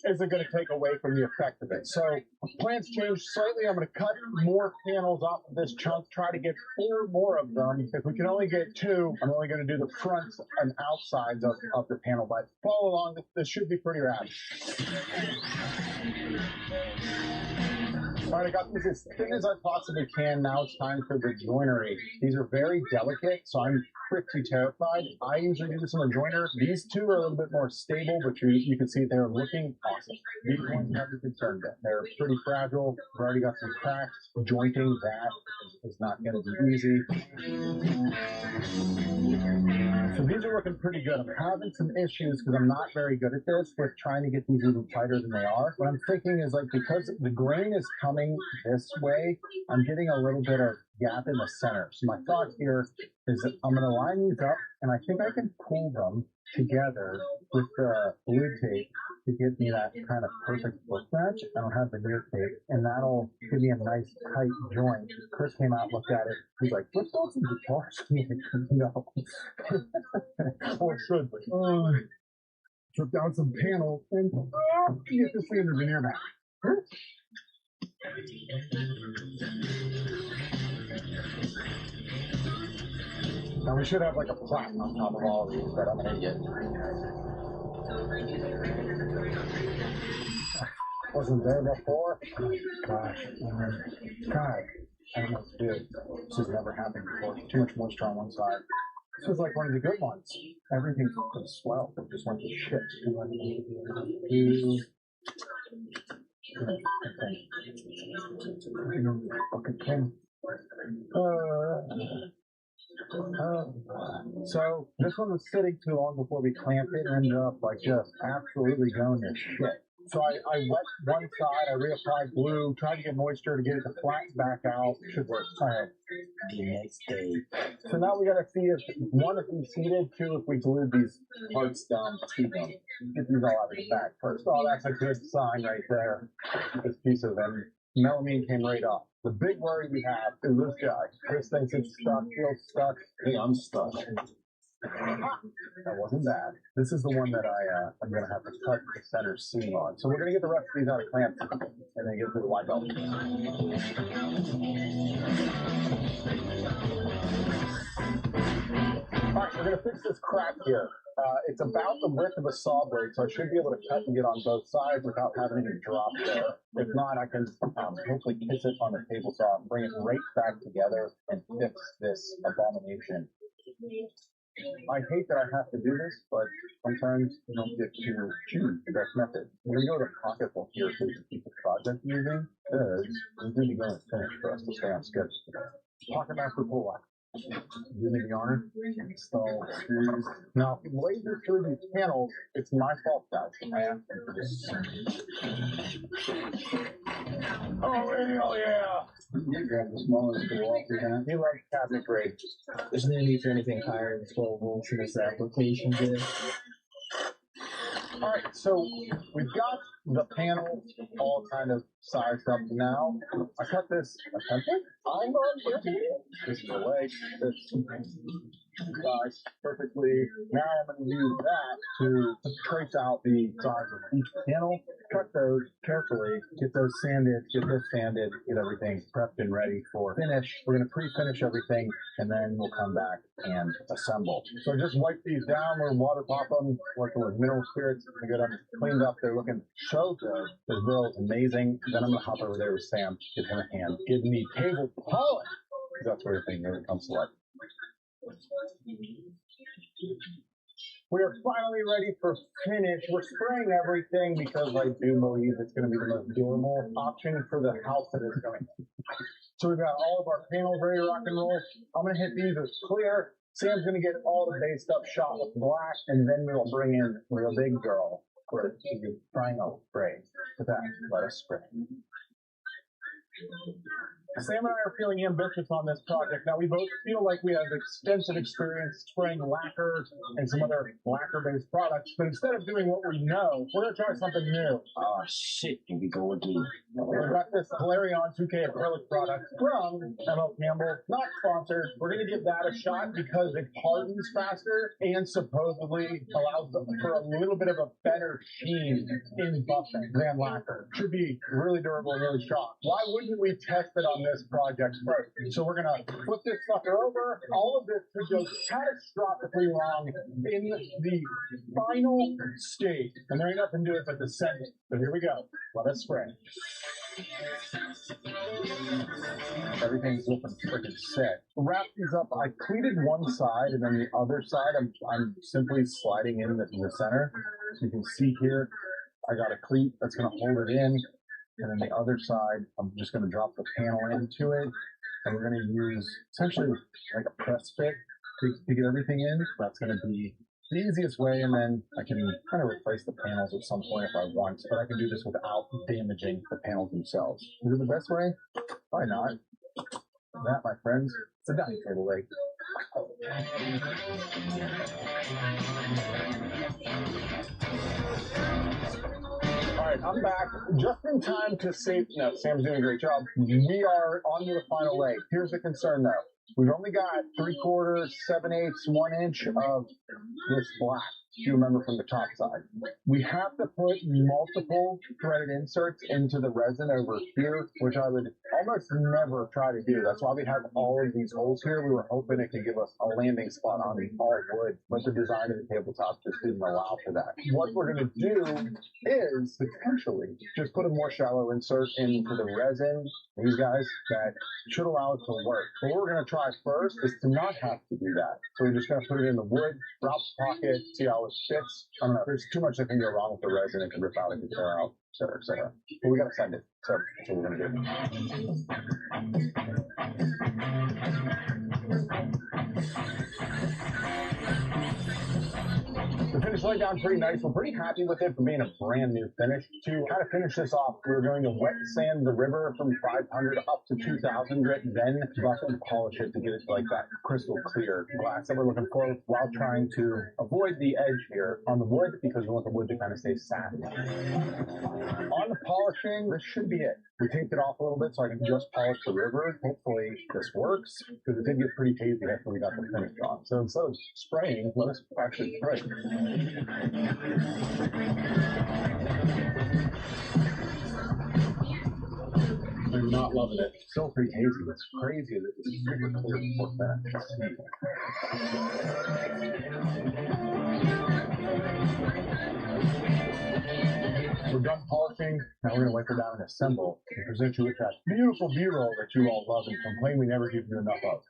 isn't going to take away from the effect of it. So plans changed slightly. I'm going to cut more panels off of this chunk, try to get 4 more of them. If we can only get 2, I'm only going to do the fronts and outsides of the panel, but follow along. This should be pretty rad. All right, I got these as thin as I possibly can. Now it's time for the joinery. These are very delicate, so I'm pretty terrified. I usually do this in a joiner. These 2 are a little bit more stable, but you can see they're looking awesome. These ones have to be concerned with. They're pretty fragile. We've already got some cracks. Jointing that is not going to be easy. So these are looking pretty good. I'm having some issues because I'm not very good at this with trying to get these even tighter than they are. What I'm thinking is like, because the grain is coming this way, I'm getting a little bit of gap in the center. So my thought here is that I'm going to line these up, and I think I can pull them together with the blue tape to get me that kind of perfect book match. I don't have the veneer tape, and that'll give me a nice tight joint. Chris came out, looked at it. He's like, let's go some guitars. No. Or should we? Strip down some panels and get this thing in the veneer back. Now we should have like a plaque on top of all of these, but I'm an idiot. Wasn't there before? Gosh, God, I don't know what to do. This has never happened before. Too much moisture on one side. This was like one of the good ones. Everything's fucking swell. It just went to shit. So this one was sitting too long before we clamped it and ended up like just absolutely going to shit. So I wet one side, I reapplied glue, tried to get moisture to get it to flatten back out. Should work. The next day. So now we gotta see if one, if we seated, 2, if we glued these parts down to them. Get these all out of the back first. Oh, that's a good sign right there. This piece of them. Melamine came right off. The big worry we have is this guy. Chris thinks it's stuck, feels stuck. Hey, I'm stuck. That wasn't bad. This is the one that I'm gonna have to cut the center seam on. So we're gonna get the rest of these out of clamp and then get to the wide belt. Alright, we're gonna fix this crack here. It's about the width of a saw blade, so I should be able to cut and get on both sides without having to drop there. If not, I can hopefully kiss it on the table saw and bring it right back together and fix this abomination. I hate that I have to do this, but sometimes you don't get to choose the best method. We're going to go to pocketbook here so we can keep the project moving, because we're really going to finish for us to stay on schedule. Pocket master pull out. Do me the honor. Install screws. Now, laser through these panels, it's my fault, guys. I asked them for this. Oh, hell yeah! You grab the smallest go off your hand. You like cabinet grade. There's no need for anything higher than 12 volts for this application, dude. Alright, so we've got the panels all kind of sized up now. I cut this a template. I'm on this is the leg. This size perfectly. Now I'm going to use that to trace out the size of each panel. Cut those carefully, get those sanded, get this sanded, get everything prepped and ready for finish. We're going to pre-finish everything and then we'll come back and assemble. So I just wipe these down, we're water pop them, working with mineral spirits to get them cleaned up. They're looking so good. This grill is amazing. Then I'm going to hop over there with Sam, give him a hand, give me table polish. That's where the thing really comes to life. We are finally ready for finish. We're spraying everything because I do believe it's going to be the most durable option for the house that it's going to be. So we've got all of our panels ready to rock and roll. I'm going to hit these as clear. Sam's going to get all the based up shot with black, and then we'll bring in the big girl for the triangle spray. With that, let us spray. Sam and I are feeling ambitious on this project. Now, we both feel like we have extensive experience spraying lacquer and some other lacquer-based products, but instead of doing what we know, we're going to try something new. Oh, shit, here we go again. We've got this Valerian 2K acrylic product from M.L. Campbell, not sponsored. We're going to give that a shot because it hardens faster and supposedly allows for a little bit of a better sheen in buffing than lacquer. Should be really durable and really strong. Why wouldn't we test it on this project first? So we're going to flip this sucker over. All of this could go catastrophically wrong in the final state. And there ain't nothing to it but descending. So here we go. Let us spray. Everything's looking freaking set. Wrap these up. I cleated one side, and then the other side, I'm simply sliding in the center. So you can see here, I got a cleat that's going to hold it in. And then the other side, I'm just going to drop the panel into it. And we're going to use essentially like a press fit to get everything in. That's going to be the easiest way. And then I can kind of replace the panels at some point if I want. But I can do this without damaging the panels themselves. Is it the best way? Probably not. That, my friends, it's a dining table leg. Alright, I'm back just in time to save. No, Sam's doing a great job. We are on to the final leg. Here's the concern though. We've only got 3/4, 7/8, 1 inch of this black. If you remember from the top side. We have to put multiple threaded inserts into the resin over here, which I would almost never try to do. That's why we have all of these holes here. We were hoping it could give us a landing spot on the all wood, but the design of the tabletop just didn't allow for that. What we're going to do is potentially just put a more shallow insert into the resin, these guys, that should allow it to work. But what we're going to try first is to not have to do that. So we're just going to put it in the wood, drop the pocket, see how it fits. I don't know, there's too much that can go wrong with the resin. It can rip out, it can tear out, et cetera, et cetera. But we got to send it. So that's what we're going to do. The finish laid down pretty nice. We're pretty happy with it for being a brand new finish. To kind of finish this off, we're going to wet sand the river from 500 up to 2000 grit, then buff and polish it to get it like that crystal clear glass that we're looking for, while trying to avoid the edge here on the wood because we want the wood to kind of stay satin. On On the polishing, this should be it. We taped it off a little bit so I can just polish the river. Hopefully this works, because it did get pretty hazy after we got the finish on. So instead of spraying, let us actually spray. I'm not loving it. Still pretty hazy. It's crazy that this is super clear before that. We're done polishing. Now we're going to wipe her down and assemble and present you with that beautiful B-roll that you all love and complain we never give you enough of.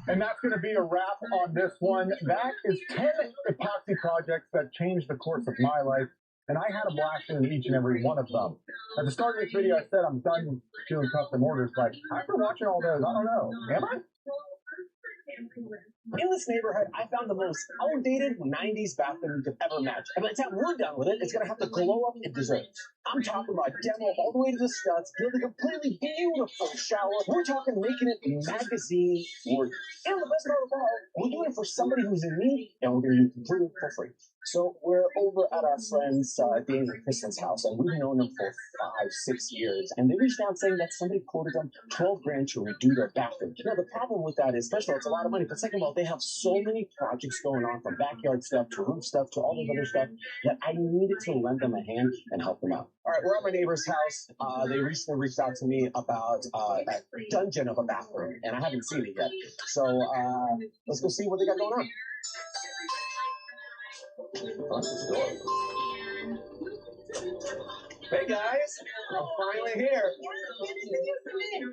And that's going to be a wrap on this one. That is 10 epoxy projects that changed the course of my life, and I had a blast in each and every one of them. At the start of this video, I said I'm done doing custom orders, but after watching all those, I don't know. Am I? In this neighborhood, I found the most outdated 90s bathroom you could ever match. And by the time we're done with it, it's going to have the glow up it deserves. I'm talking about demo all the way to the studs, build a completely beautiful shower. We're talking making it magazine worthy. And the best part of all, we're doing it for somebody who's in need, and we're going to do it completely for free. So we're over at our friends Dave and Kristen's house, and we've known them for 5-6 years. And they reached out saying that somebody quoted them $12,000 to redo their bathroom. Now the problem with that is, first of all, it's a lot of money. But second of all, they have so many projects going on, from backyard stuff to roof stuff to all this other stuff, that I needed to lend them a hand and help them out. All right, we're at my neighbor's house. They recently reached out to me about a dungeon of a bathroom, and I haven't seen it yet. So let's go see what they got going on. Hey guys, I'm finally here.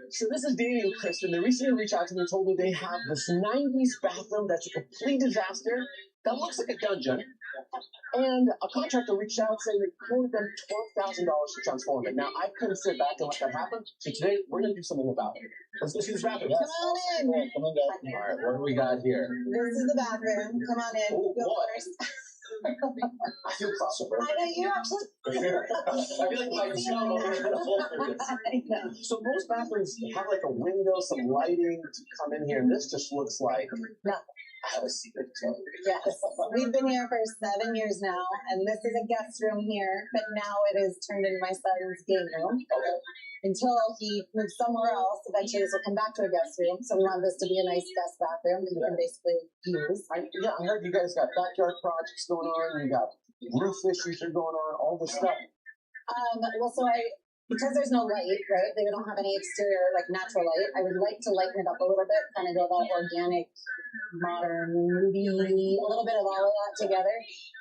So this is Danny and Kristen. They recently reached out to me and told me they have this 90s bathroom that's a complete disaster that looks like a dungeon. And a contractor reached out saying they quoted them $12,000 to transform it. Now, I couldn't sit back and let that happen, so today we're going to do something about it. Let's go see this bathroom. Come on in. Come on, guys. All right, what do we got here? This is the bathroom. Come on in. Oh, Go boy. first. I feel claustrophobic. I know you actually. I feel like my chum over here gonna hold for this. I know. So most bathrooms have like a window, some lighting to come in here, and this just looks like I have a secret toilet. Yes, we've been here for 7 years now, and this is a guest room here, but now it is turned into my son's game room. Until he moves somewhere else, eventually this will come back to a guest room. So we want this to be a nice guest bathroom that you can basically use. I heard you guys got backyard projects going on, you got roof issues are going on, all this stuff. Well, so because there's no light, right? They don't have any exterior, like natural light. I would like to lighten it up a little bit, kind of go that organic, modern, moody, a little bit of all of that together.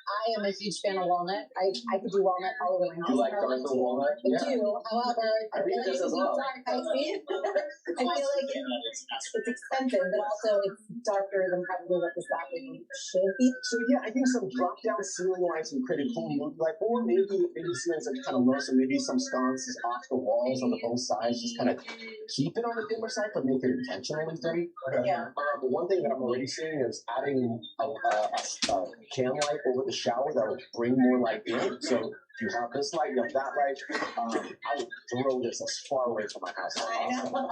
I am a huge fan of walnut. I could do walnut all over my house. You like darker walnut? I do. However, I feel like it's well. dark. I see it. I feel like it's expensive, but also it's darker than probably what this bathroom should be. So yeah, I think some drop down ceiling lights would create a cool look, like, or maybe ceilings are kind of low, so maybe some sconces off the walls on the both sides, just kind of keep it on the dimmer side, but make it intentionally dim. Yeah. One thing that I'm already seeing is adding a can light over the shower that would bring more light in. So you have this light, you have that light. I would throw this as far away from my house as possible.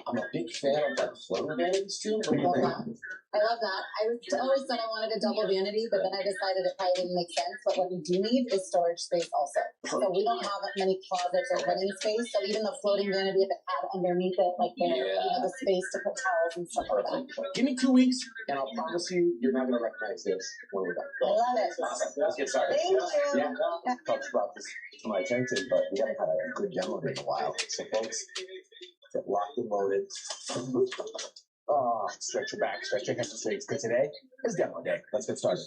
I'm a big fan of that floater vanities too. What do you think? I love that. I always said I wanted a double vanity, but then I decided it probably didn't make sense. But what we do need is storage space also. So we don't have many closets or linen space. So even the floating vanity, if it had underneath it, like the space to put towels and stuff like that. Give me 2 weeks, and I'll promise you, you're not going to recognize this when we're done. I love it. Awesome. Let's get started. Thank you. Yeah, folks brought this to my attention, but we haven't had a good demo in a while. So folks, get locked and loaded. Oh, stretch your back, stretch your hamstrings. Because today is demo day. Let's get started.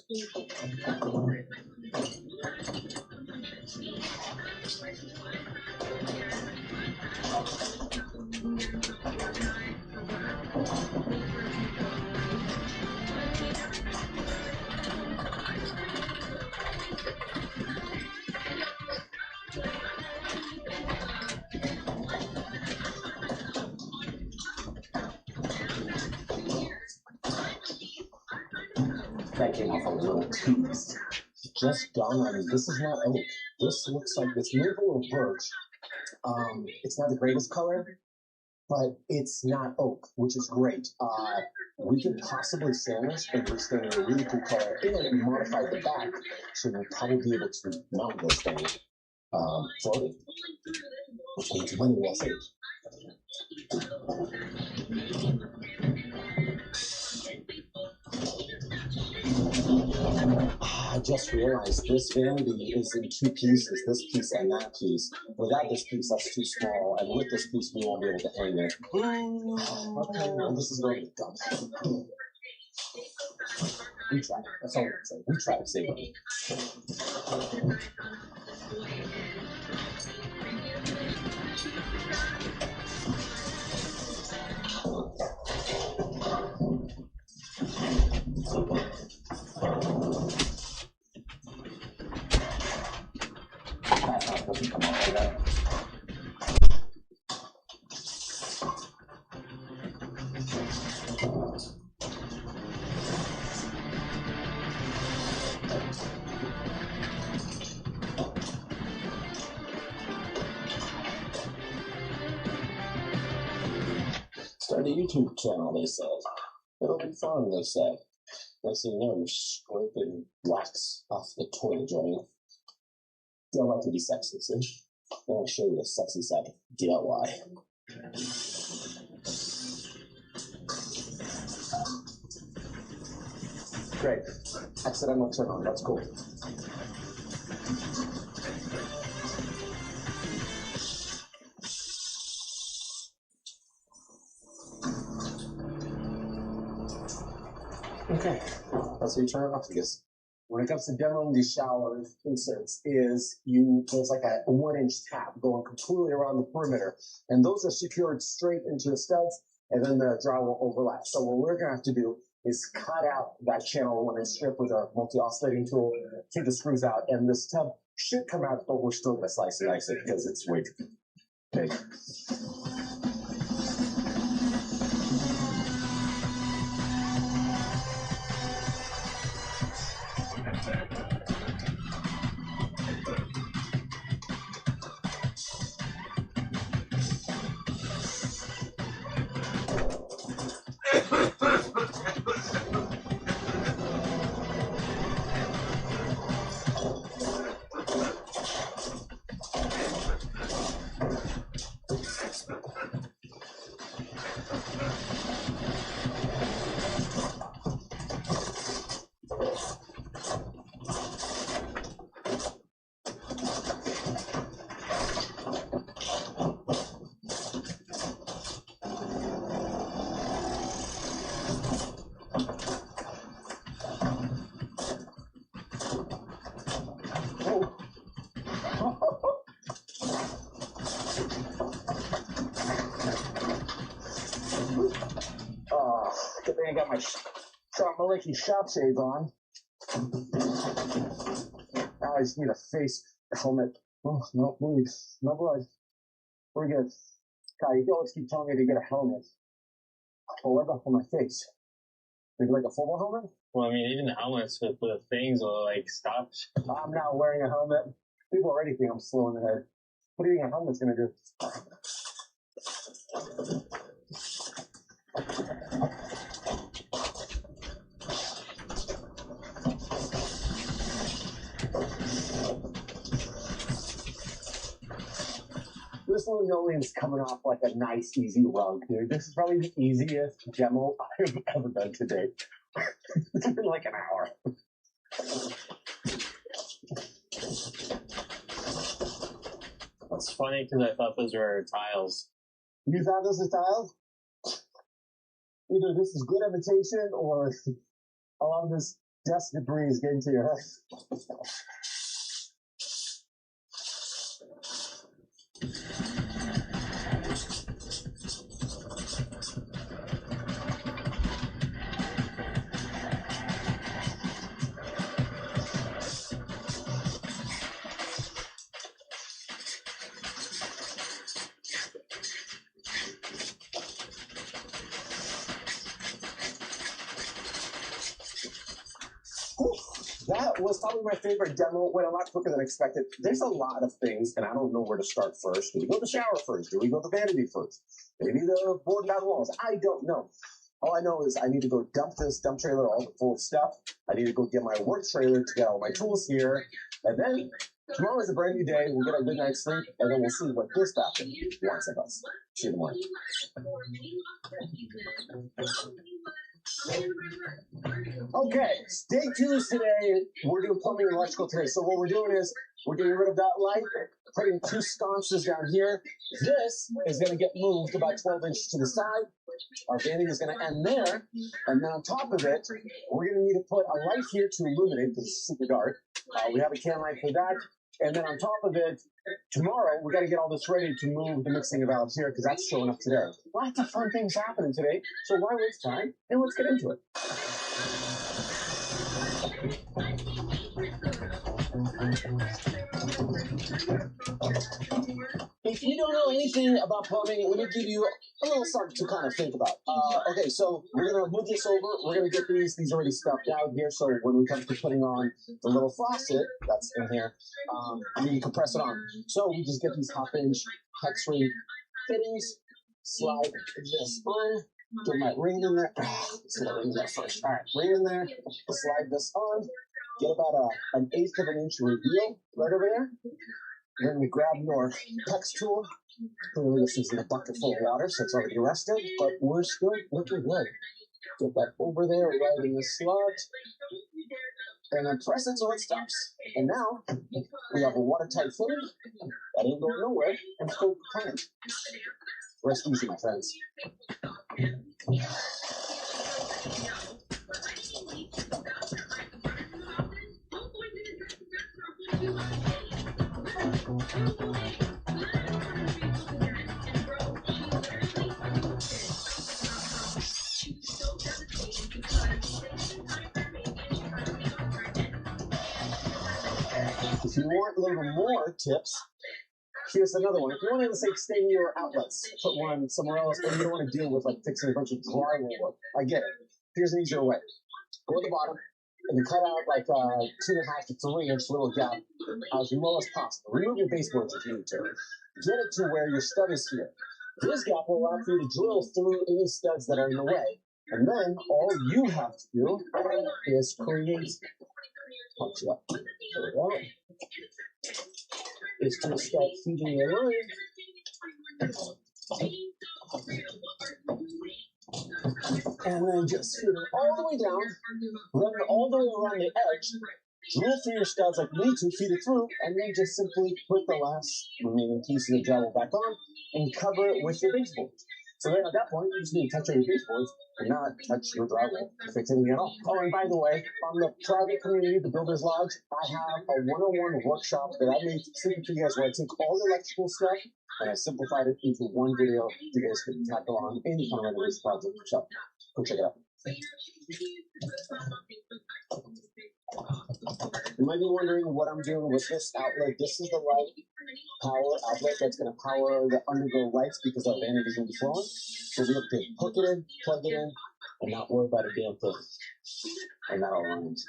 That came off a little teased. Just dawned on me, this is not oak. This looks like this maple or birch. It's not the greatest color, but it's not oak, which is great. We could possibly sandwich and restand a really cool color and modify the back, so we'll probably be able to mount this thing floating, which means money well saved. I just realized this vanity is in two pieces, this piece and that piece. Without this piece, that's too small, and with this piece, we won't be able to hang it. Okay, well, this is going to be dumb. We tried. That's all I'm saying. We tried to save money. Doesn't come out like that. Start a YouTube channel, they said. It'll be fun, they said. Next thing you know, you're scraping wax off the toilet drain. They like to be sexy, see? I want to show you the sexy side of DIY. Great. Accidental turn on, that's cool. Okay, that's how you turn it off, I guess. When it comes to demoing these shower inserts, there's like a 1-inch tap going completely around the perimeter, and those are secured straight into the studs, and then the drywall overlap. So what we're gonna have to do is cut out that channel 1-inch strip with a multi-oscillating tool, take the screws out, and this tub should come out, but we're still gonna slice and dice it because it's way too big. Good thing I got my Sean Maliki shop shades on. Now I just need a face helmet. Oh, no bleed. No blood. We're good. God, you always keep telling me to get a helmet. Well, what about for my face? Maybe like a football helmet? Well, I mean, even the helmets with the things will like stop. I'm not wearing a helmet. People already think I'm slow in the head. What do you think a helmet's gonna do? This linoleum's coming off like a nice, easy rug, dude. This is probably the easiest demo I've ever done to date. It's been like an hour. That's funny because I thought those were tiles. You thought those were tiles? Either this is good imitation or a lot of this dust debris is getting to your head. was probably my favorite demo. Went a lot quicker than expected. There's a lot of things, and I don't know where to start first. Do we go to the shower first? Do we go to the vanity first? Maybe the board down walls. I don't know. All I know is I need to go dump this dump trailer all full of stuff. I need to go get my work trailer to get all my tools here. And then tomorrow is a brand new day. We'll get a good night's sleep, and then we'll see what this bathroom wants of us. See you in the morning. Okay, day 2 is today. We're doing plumbing and electrical today. So what we're doing is we're getting rid of that light, putting 2 sconces down here. This is going to get moved about 12 inches to the side. Our vanity is going to end there. And then on top of it, we're going to need to put a light here to illuminate because it's super dark. We have a can light for that. And then on top of it, tomorrow, we got to get all this ready to move the mixing valves here because that's showing up today. Lots of fun things happening today. So why waste time? And let's get into it. If you don't know anything about plumbing, let me give you a little something to kind of think about. Okay, so we're going to move this over. We're going to get these already stuffed out here. So when we come to putting on the little faucet that's in here, you can press it on. So we just get these half-inch hex-ring fittings, slide this on, get my ring in there. Let's get a ring in there first. All right, ring in there, slide this on, get about an 1/8 of an inch reveal right over there. Then we grab your PEX tool. Clearly this is in a bucket full of water, so it's already rusted, but we're still looking good. Get that over there, right in the slot, and then press it so it stops. And now, we have a watertight fitting that ain't going nowhere, and it's called compliant. Rest easy, my friends. If you want a little more tips, here's another one. If you want to say extend your outlets, put one somewhere else, and you don't want to deal with like fixing a bunch of drywall work, I get it. Here's an easier way. Go at the bottom and you cut out like 2.5 to 3 inch little gap as low as possible. Remove your baseboards if you need to. Get it to where your stud is here. This gap will allow for you to drill through any studs that are in the way. And then all you have to do is create, punch it up. There we go. Is to start feeding your line. And then just feed it all the way down, run it all the way around the edge, drill through your studs like you need to, feed it through, and then just simply put the last remaining piece of the drywall back on and cover it with your baseboards. So then at that point, you just need to touch your baseboards and not touch your drywall to fix anything at all. Oh, and by the way, on the private community, the Builder's Lodge, I have a 101 workshop that I made simply for you guys where I take all the electrical stuff and I simplified it into one video you guys can tackle on any kind of renovation project. So go check it out. You might be wondering what I'm doing with this outlet. This is the light power outlet that's going to power the underglow lights because our vanity is going to be flowing. So we have to hook it in, plug it in, and not worry about a damn thing. And that all runs.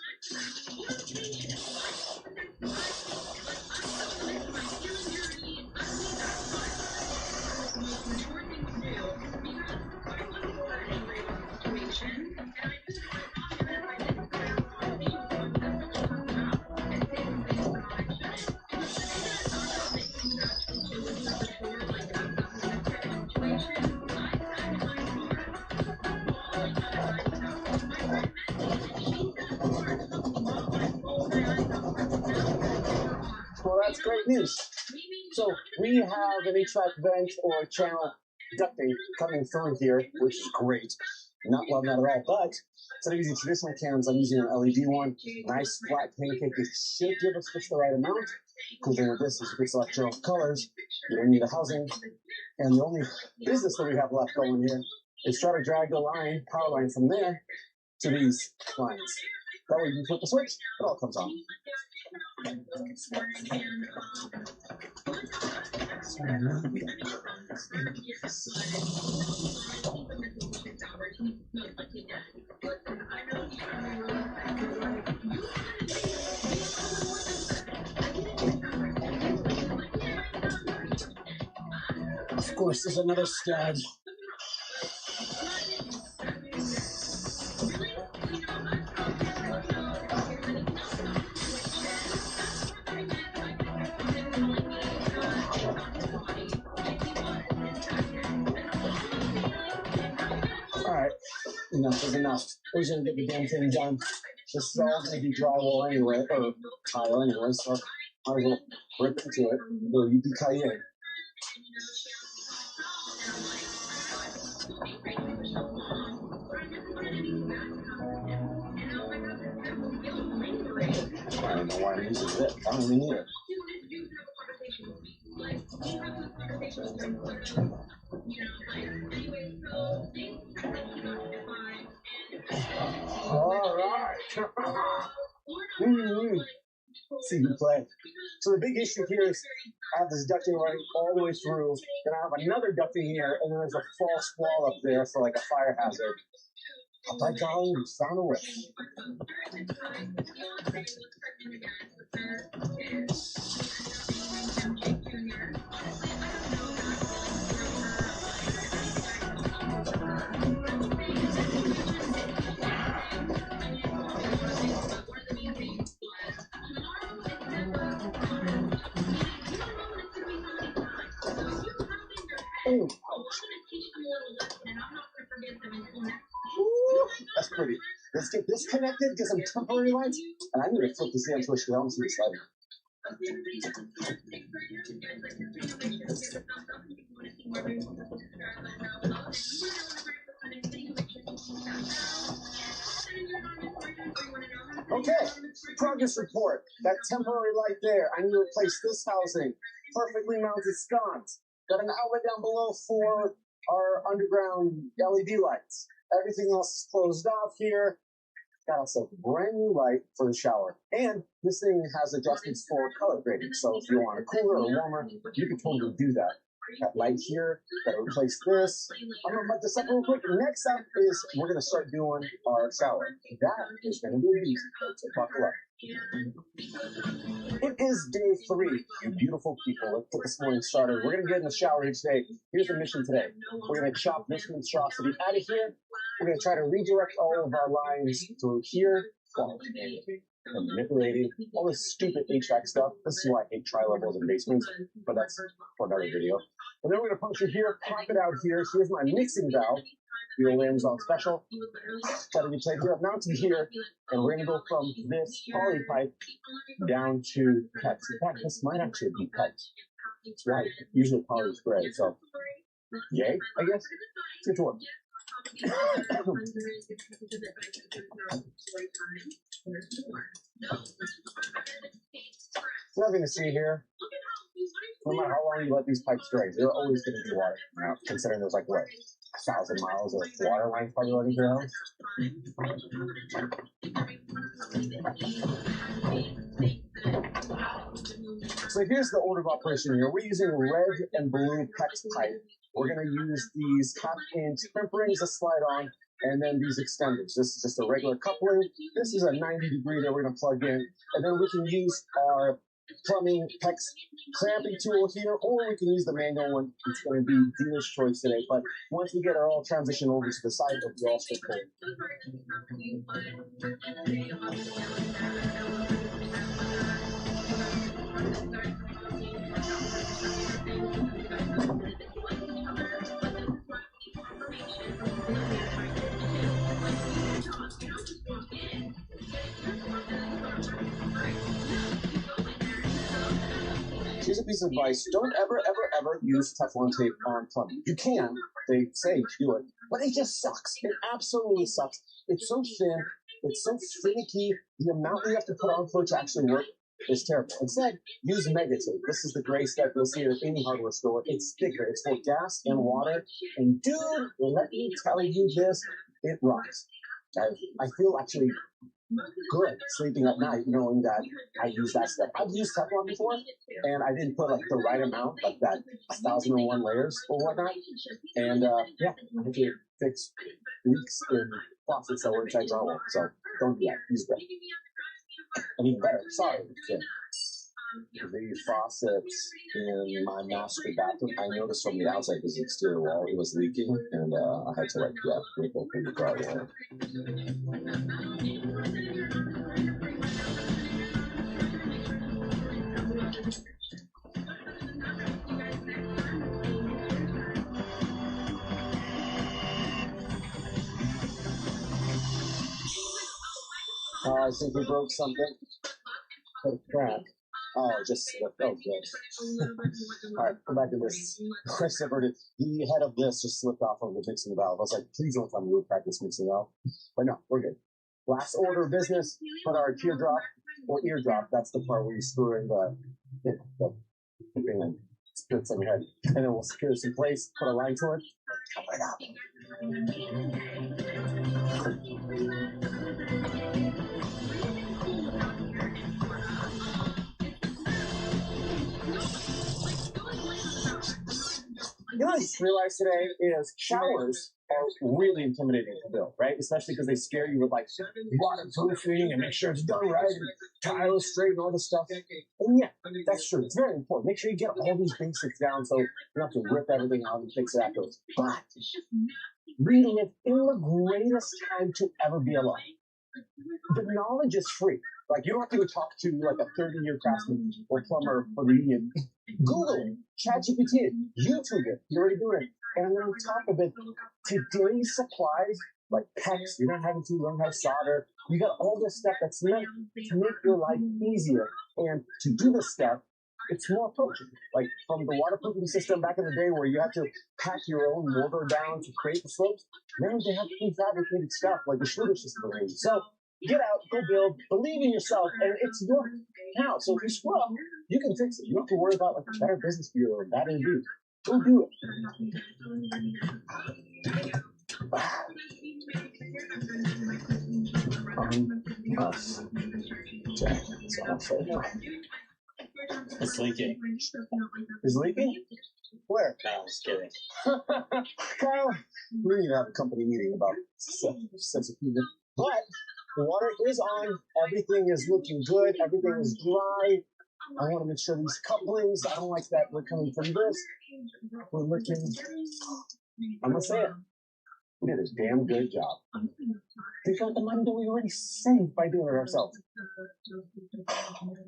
Well, that's great news. So we have an HVAC vent or channel ducting coming through here, which is great. Not loving that at all, but instead of using traditional cans, I'm using an LED one. Nice flat pancake. It should give us just the right amount. Cool thing with this is you can select your own colors. You don't need a housing. And the only business that we have left going here is try to drag the line, power line from there to these lines. That way you can flip the switch, it all comes on. course, there's another scab. Alright, enough is enough. We're just gonna get the damn thing done. This is all gonna be drywall anyway, or tile anyway, so might as well rip into it. Or yippee-ki-yay. I don't know why I'm using this. I don't even need it. Alright. See you play. So the big issue here is I have this ducting running all the way through, then I have another ducting here, and then there's a false wall up there for like a fire hazard. By golly, we found a way. Ooh. Ooh, that's pretty. Let's get this connected, get some temporary lights, and I need to flip this damn switch because I don't see this light. Okay, progress report. That temporary light there, I need to replace this housing. Perfectly mounted sconce. Got an outlet down below for our underground LED lights. Everything else is closed off here. Got us a brand new light for the shower. And this thing has adjustments for color grading. So if you want a cooler or warmer, you can totally do that. That light here, gotta replace this. I'm gonna put this up real quick. Next up is we're gonna start doing our shower. That is gonna be a beast. So buckle up. It is day 3, you beautiful people. Let's get this morning started. We're gonna get in the shower each day. Here's the mission today. We're gonna chop this monstrosity out of here. We're gonna try to redirect all of our lines through here. And manipulating all this stupid HVAC stuff. This is why I hate tri-levels in basements, but that's for another video. And then we're gonna puncture here, pop it out here. Here's my mixing valve. The old Amazon special. Got to be played here, mounted here, and we're gonna go from this poly pipe down to PEX. In fact, this might actually be PEX. That's right. Usually poly is gray, so yay, I guess. Let's get to work. Nothing to see here. No matter how long you let these pipes drag, they're always going to be water. Now, considering there's like what, 1,000 miles of water lines probably running through the house. So here's the order of operation here. We're using red and blue PEX pipe. We're going to use these half-inch crimp rings to slide on, and then these extenders. This is just a regular coupling. This is a 90-degree that we're going to plug in, and then we can use our plumbing PEX clamping tool here, or we can use the manual one. It's going to be dealer's choice today, but once we get it all transitioned over to the side, it'll be all straightforward. Here's a piece of advice. Don't ever, ever, ever use Teflon tape on plumbing. You can. They say do it. But it just sucks. It absolutely sucks. It's so thin. It's so finicky. The amount you have to put on for it to actually work is terrible. Instead, use Mega Tape. This is the gray stuff you'll see at any hardware store. It's thicker. It's for gas and water. And dude, let me tell you this, it rocks. I feel actually good sleeping at night knowing that I use that stuff. I've used Teflon before, and I didn't put like the right amount, like that 1,001 layers or whatnot. And yeah, I had to fix leaks in faucets that were inside drywall. So don't do that. Use that. And even better, sorry. Yeah. the faucets in my master bathroom, I noticed from the outside, because the exterior wall, it was leaking, and I had to, like, rip open the drywall. I think we broke something. What a crack. Oh, just slipped. Oh, good. Alright, go back to this. I separated. The head of this just slipped off of the mixing valve. I was like, please don't tell me we cracked this mixing valve. But no, we're good. Last order of business, put our teardrop or eardrop. That's the part where you screw in the thing and splits on your head. And then we'll secure this in place, put a line to it, cover it up. You know what I just realized today is showers are really intimidating to build, right? Especially because they scare you with like waterproofing and make sure it's done right, and tiles straight and all this stuff. And yeah, that's true. It's very important. Make sure you get all these basics down so you don't have to rip everything out and fix it afterwards. But we live in the greatest time to ever be alive. The knowledge is free. Like, you don't have to go talk to like a 30-year craftsman or plumber for the union. Google it, ChatGPT it, YouTube it. You're already doing it. And then on top of it, today's supplies, like PEX, you're not having to learn how to solder. You got all this stuff that's meant to make your life easier. And to do this stuff, it's more approachable. Like from the waterproofing system back in the day where you had to pack your own mortar down to create the slopes, now they have prefabricated stuff like the Schluter system. So get out, go build, believe in yourself, and it's your house. So if you screw up, you can fix it. You don't have to worry about like a better business for you or a better review. Go do it. Us. Jack, that's all I'll say now. It's leaking. Is it leaking? Where? No, I'm just kidding. Kyle, we need to have a company meeting about sense of humor. But the water is on. Everything is looking good. Everything is dry. I want to make sure these couplings, I don't like that we're coming from this. We're looking, I'm going to say it. We did a damn good job. Think about the money that we already saved by doing it ourselves.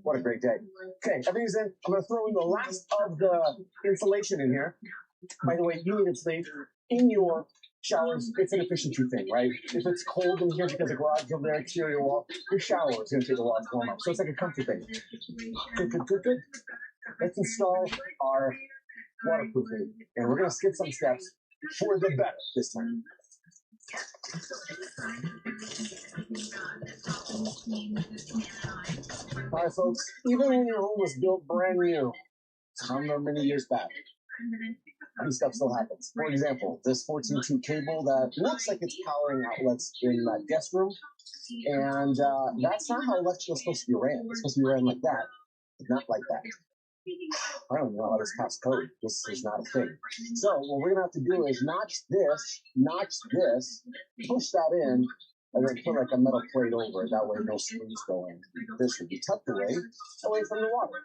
What a great day. Okay, everything's in. I'm going to throw in the last of the insulation in here. By the way, you need to sleep in your showers. It's an efficiency thing, right? If it's cold in here because the garage is over there, exterior wall, your shower is going to take a while to warm up. So it's like a comfy thing. Good. Let's install our waterproofing. And we're going to skip some steps for the better this time. All right, folks, even when your home was built brand new, however many years back, this stuff still happens. For example, this 14-2 cable that looks like it's powering outlets in that guest room, and that's not how electrical is supposed to be ran. It's supposed to be ran like that, not like that. I don't know how this passed code. This is not a thing. So what we're going to have to do is notch this, push that in, and then put like a metal plate over it. That way no screws go in. This would be tucked away from the water.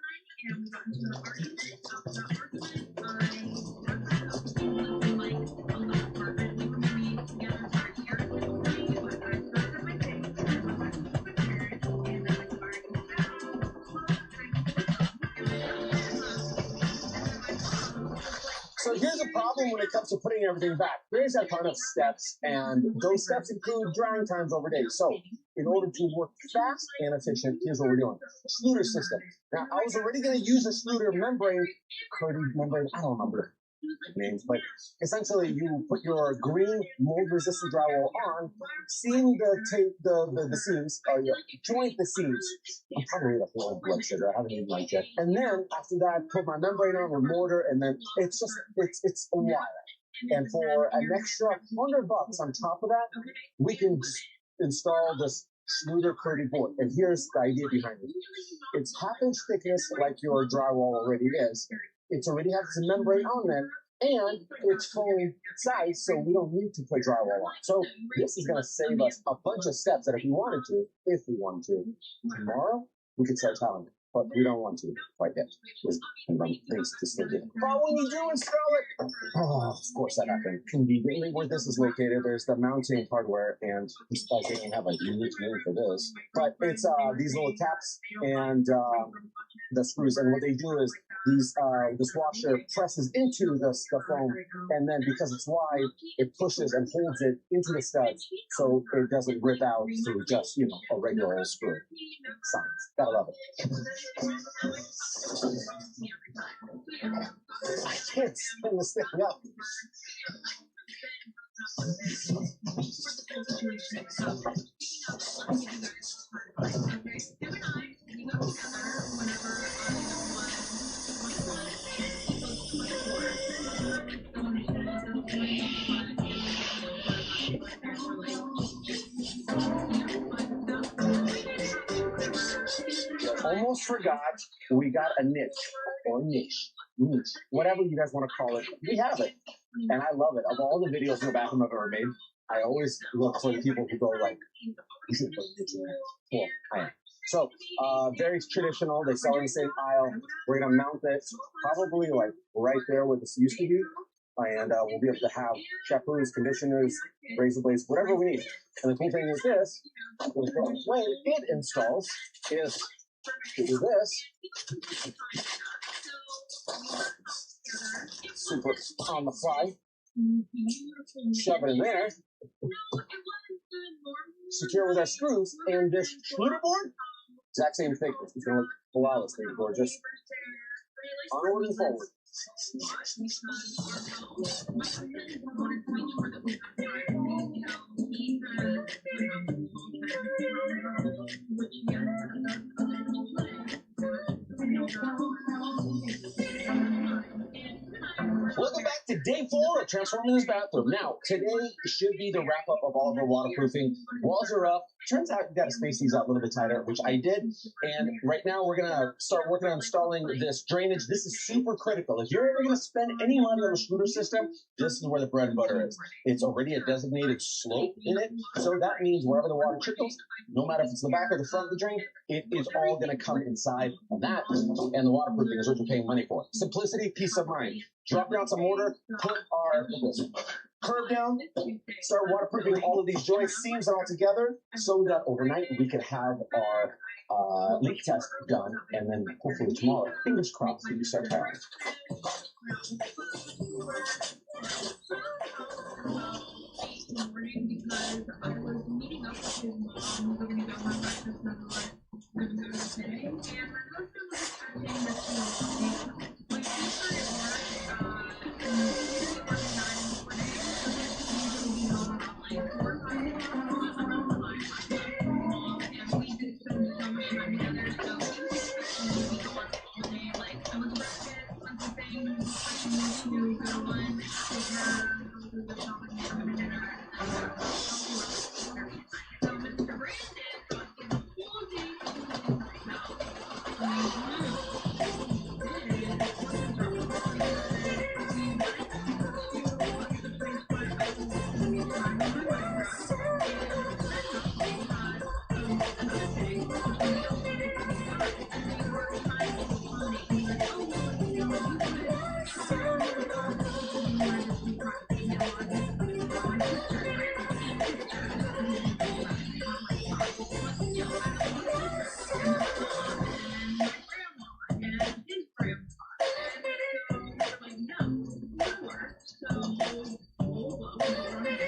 So here's a problem when it comes to putting everything back. There's a ton of steps, and those steps include drying times over days. So in order to work fast and efficient, here's what we're doing. Schluter system. Now, I was already going to use a Schluter membrane, I don't remember the names, but essentially you put your green mold-resistant drywall on, seam the seams, or you joint the seams. I'm probably up low blood sugar. I haven't eaten lunch yet. And then after that, put my membrane on with mortar, and then it's a while. And for an extra $100 on top of that, we can install this Schluter Purdy board. And here's the idea behind it. It's half-inch thickness like your drywall already is. It's already has a membrane on there, and it's foam size, so we don't need to put drywall on. So this is going to save us a bunch of steps that if we wanted to, tomorrow, we could start tiling. but we don't want to quite yet. There's things to stick in. But when you do install it, oh, of course that happened. Conveniently, where this is located, there's the mounting hardware, and this guy didn't have a unique name for this, but it's these little caps and the screws, and what they do is this washer presses into the foam, and then because it's wide, it pushes and holds it into the studs, so it doesn't rip out through just, you know, a regular old screw. Science. Gotta love it. I can't spin this thing up. Almost forgot, we got a niche, or niche, whatever you guys want to call it. We have it, and I love it. Of all the videos in the bathroom I've ever made, I always look for the people who go like, you should put niche in there. Cool, I am. So, very traditional. They sell in the same aisle. We're gonna mount it probably like right there where this used to be, and we'll be able to have shampoos, conditioners, razor blades, whatever we need. And the cool thing is this: the way it installs is to do this. Super on the fly. Shove it in there. Secure with our screws, and this Schluter board, exact same thing. It's gonna look flawlessly gorgeous. Onward and forward. Welcome back to day 4 of transforming this bathroom. Now, today should be the wrap up of all of our waterproofing. Walls are up. Turns out you got to space these out a little bit tighter, which I did. And right now we're going to start working on installing this drainage. This is super critical. If you're ever going to spend any money on a Schluter system, this is where the bread and butter is. It's already a designated slope in it. So that means wherever the water trickles, no matter if it's the back or the front of the drain, it is all going to come inside of that. And the waterproofing is what you're paying money for. Simplicity, peace of mind. Drop down some mortar, put our curb down, start waterproofing all of these joints, seams, and all together, so that overnight we can have our leak test done, and then hopefully tomorrow, fingers crossed, we can start firing.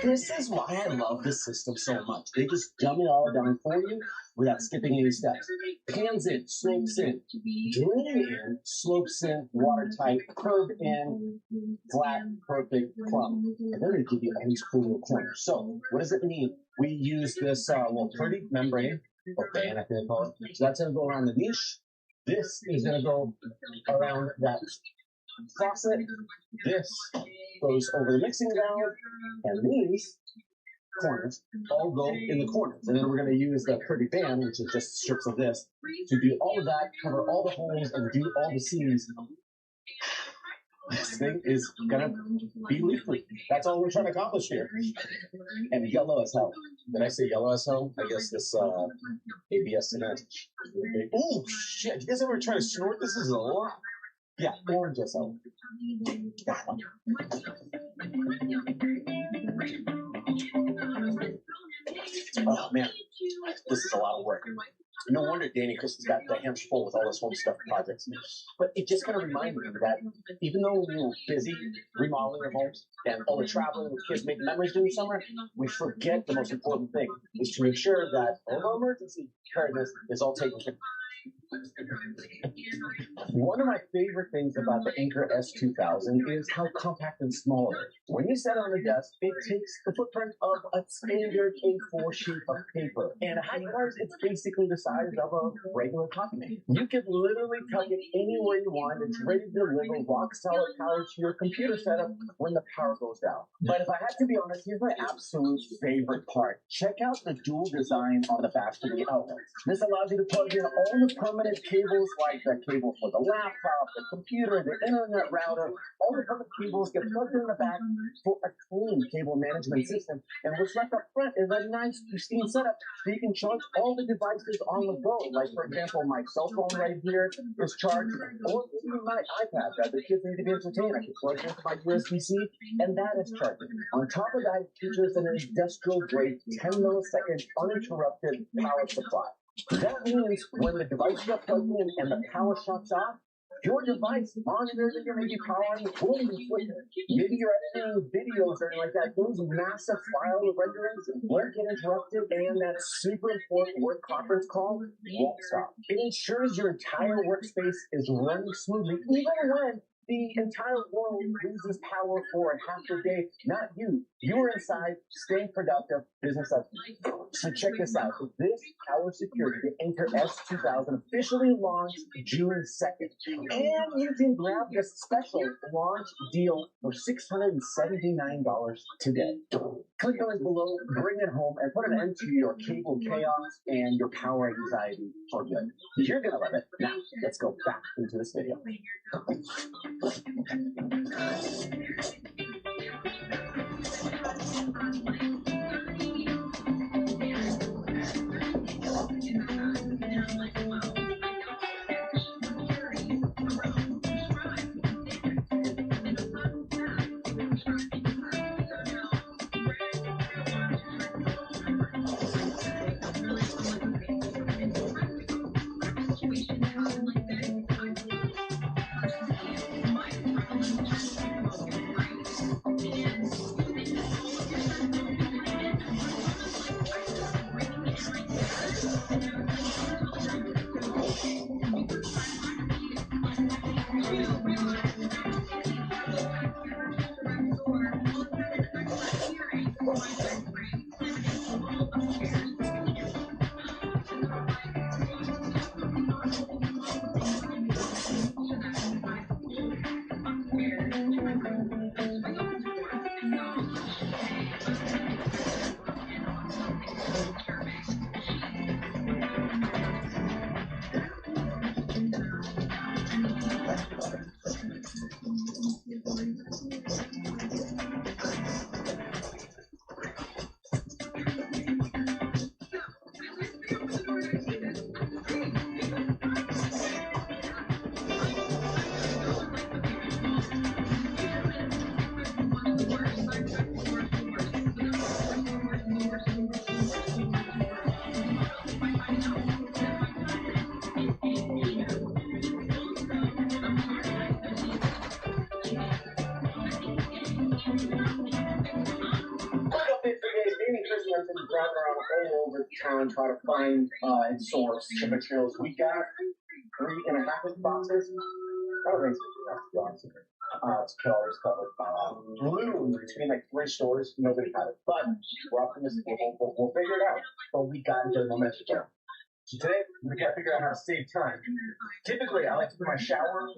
This is why I love this system so much. They just dumb it all down for you without skipping any steps. Pans in, slopes in, drain in, slopes in, watertight, curb in, flat, perfect, plumb. And they're going to give you all these cool little corners. So, what does it mean? We use this little pretty membrane, or band, I think they call it. So that's going to go around the niche. This is going to go around that faucet. This goes over the mixing valve, and these corners all go in the corners. And then we're going to use the pretty band, which is just strips of this, to do all of that, cover all the holes, and do all the seams. This thing is going to be leak-free. That's all we're trying to accomplish here. And yellow as hell. Did I say yellow SO? I guess this ABS tonight. Oh shit! You guys ever try to snort? This is a lot. Yeah, orange SO. That one. Oh man, this is a lot of work. No wonder Danny and Kristen's got their hands full with all this home stuff projects. But it just kind of reminded me that even though we were busy remodeling our homes and all the traveling with kids making memories during the summer, we forget the most important thing is to make sure that all our emergency preparedness is all taken care of. One of my favorite things about the Anker S2000 is how compact and small it is. When you set it on the desk, it takes the footprint of a standard A4 sheet of paper. And high cars, it's basically the size of a regular coffee maker. You can literally tuck it anywhere you want. It's ready to deliver rock solid power to your computer setup when the power goes down. But if I had to be honest, here's my absolute favorite part. Check out the dual design on the back of the outlets. This allows you to plug in all the permanent cables, like the cable for the laptop, the computer, the internet router. All the permanent cables get plugged in the back for a clean cable management system. And what's left up front is a nice, pristine setup so you can charge all the devices on the go. Like, for example, my cell phone right here is charged, or even my iPad that the kids need to be entertained. I can plug it into my USB-C, and that is charging. On top of that, it features an industrial-grade 10 millisecond uninterrupted power supply. That means when the devices are plugged in and the power shuts off, your device monitors that you're maybe powering, boom, maybe you're editing videos or anything like that. Those massive file renderings won't get interrupted, and that super important work conference call won't stop. It ensures your entire workspace is running smoothly, even when the entire world loses power for half a day. Not you. You are inside, staying productive, business as usual. So check this out. This power security, the Anker S2000, officially launched June 2nd. And you can grab this special launch deal for $679 today. Click the link below, bring it home, and put an end to your cable chaos and your power anxiety for good. You're going to love it. Now, let's go back into this video. Driving around all over town trying to find and source the materials. We got 3.5 boxes. Oh, basically, to kill all this stuff. Literally between like 3 stores, nobody had it. But we're optimistic we'll figure it out. But we got to get a momentum down. So today, we got to figure out how to save time. Typically, I like to put my shower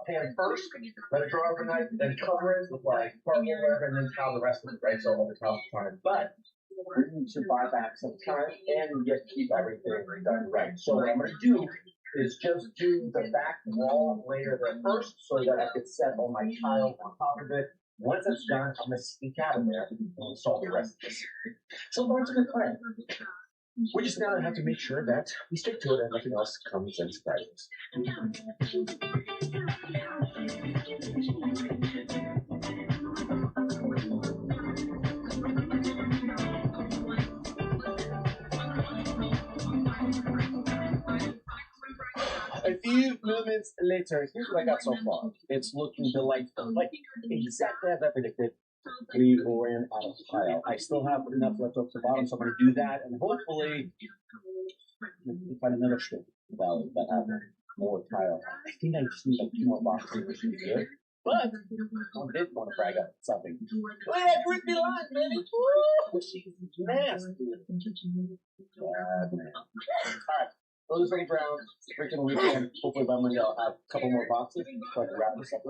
pan first, let it dry overnight, then cover it with like cardboard whatever, and then towel the rest of it, right? So all the towels are fine. But we need to buy back some time and get keep everything done right. So what I'm going to do is just do the back wall layer there first so that I could set all my tiles on top of it. Once that's done, I'm gonna sneak out of there and we'll solve the rest of this. So far, it's a good plan. We just now have to make sure that we stick to it and nothing else comes and surprises. A few moments later, here's what I got so far. It's looking delightful. Like, exactly as I predicted, we ran out of tile. I still have enough left up to the bottom, so I'm going to do that, and hopefully find another strip valley that have more tile. I think I just need like 2 more boxes, which would be good. But I did want to brag up something. Look at that crispy line, baby! Woo! She's nasty. Man. Alright. So the second round, freaking weekend. Hopefully by Monday I'll have a couple more boxes so I can wrap this up.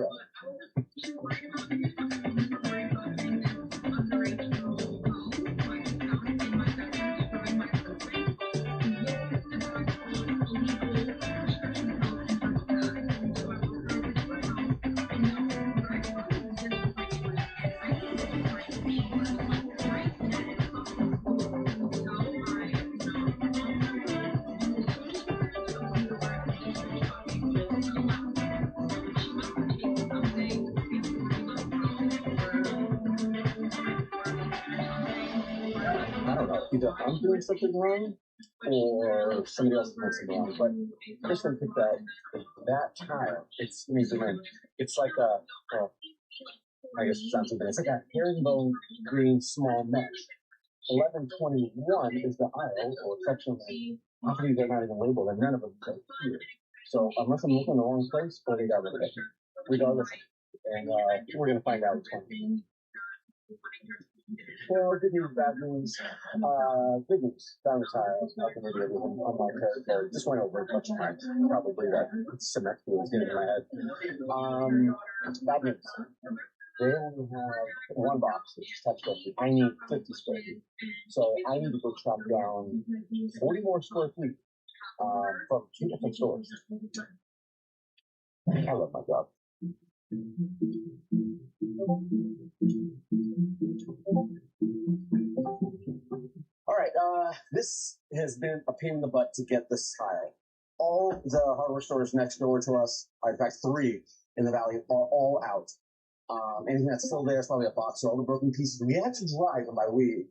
I don't know, either I'm doing something wrong or somebody else is doing something wrong, but I just want to pick that tile. It's amazing. It's like I guess it sounds like it's like a herringbone green small mesh. 1121 is the aisle or section. How many they're not even labeled and none of them are here. So unless I'm looking in the wrong place, or they got rid of it. Regardless. And we're gonna find out. Well, good news, bad news. Good news. Found the tile. I can read everything on my card. Just went over it a bunch of times. Probably that symmetry is getting in my head. Bad news. They only have 1 box, which is touch feet. I need 50 square feet. So I need to go chop down 40 more square feet from 2 different stores. I love my job. All right, this has been a pain in the butt to get this tile. All the hardware stores next door to us, in fact 3 in the valley, are all out. Anything that's still there is probably a box of all the broken pieces. We had to drive, and by we,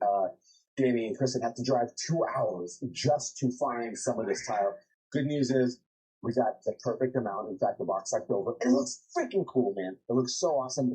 Jamie and Kristen had to drive 2 hours just to find some of this tile. Good news is we got the perfect amount. In fact, the box left over. It looks freaking cool, man. It looks so awesome.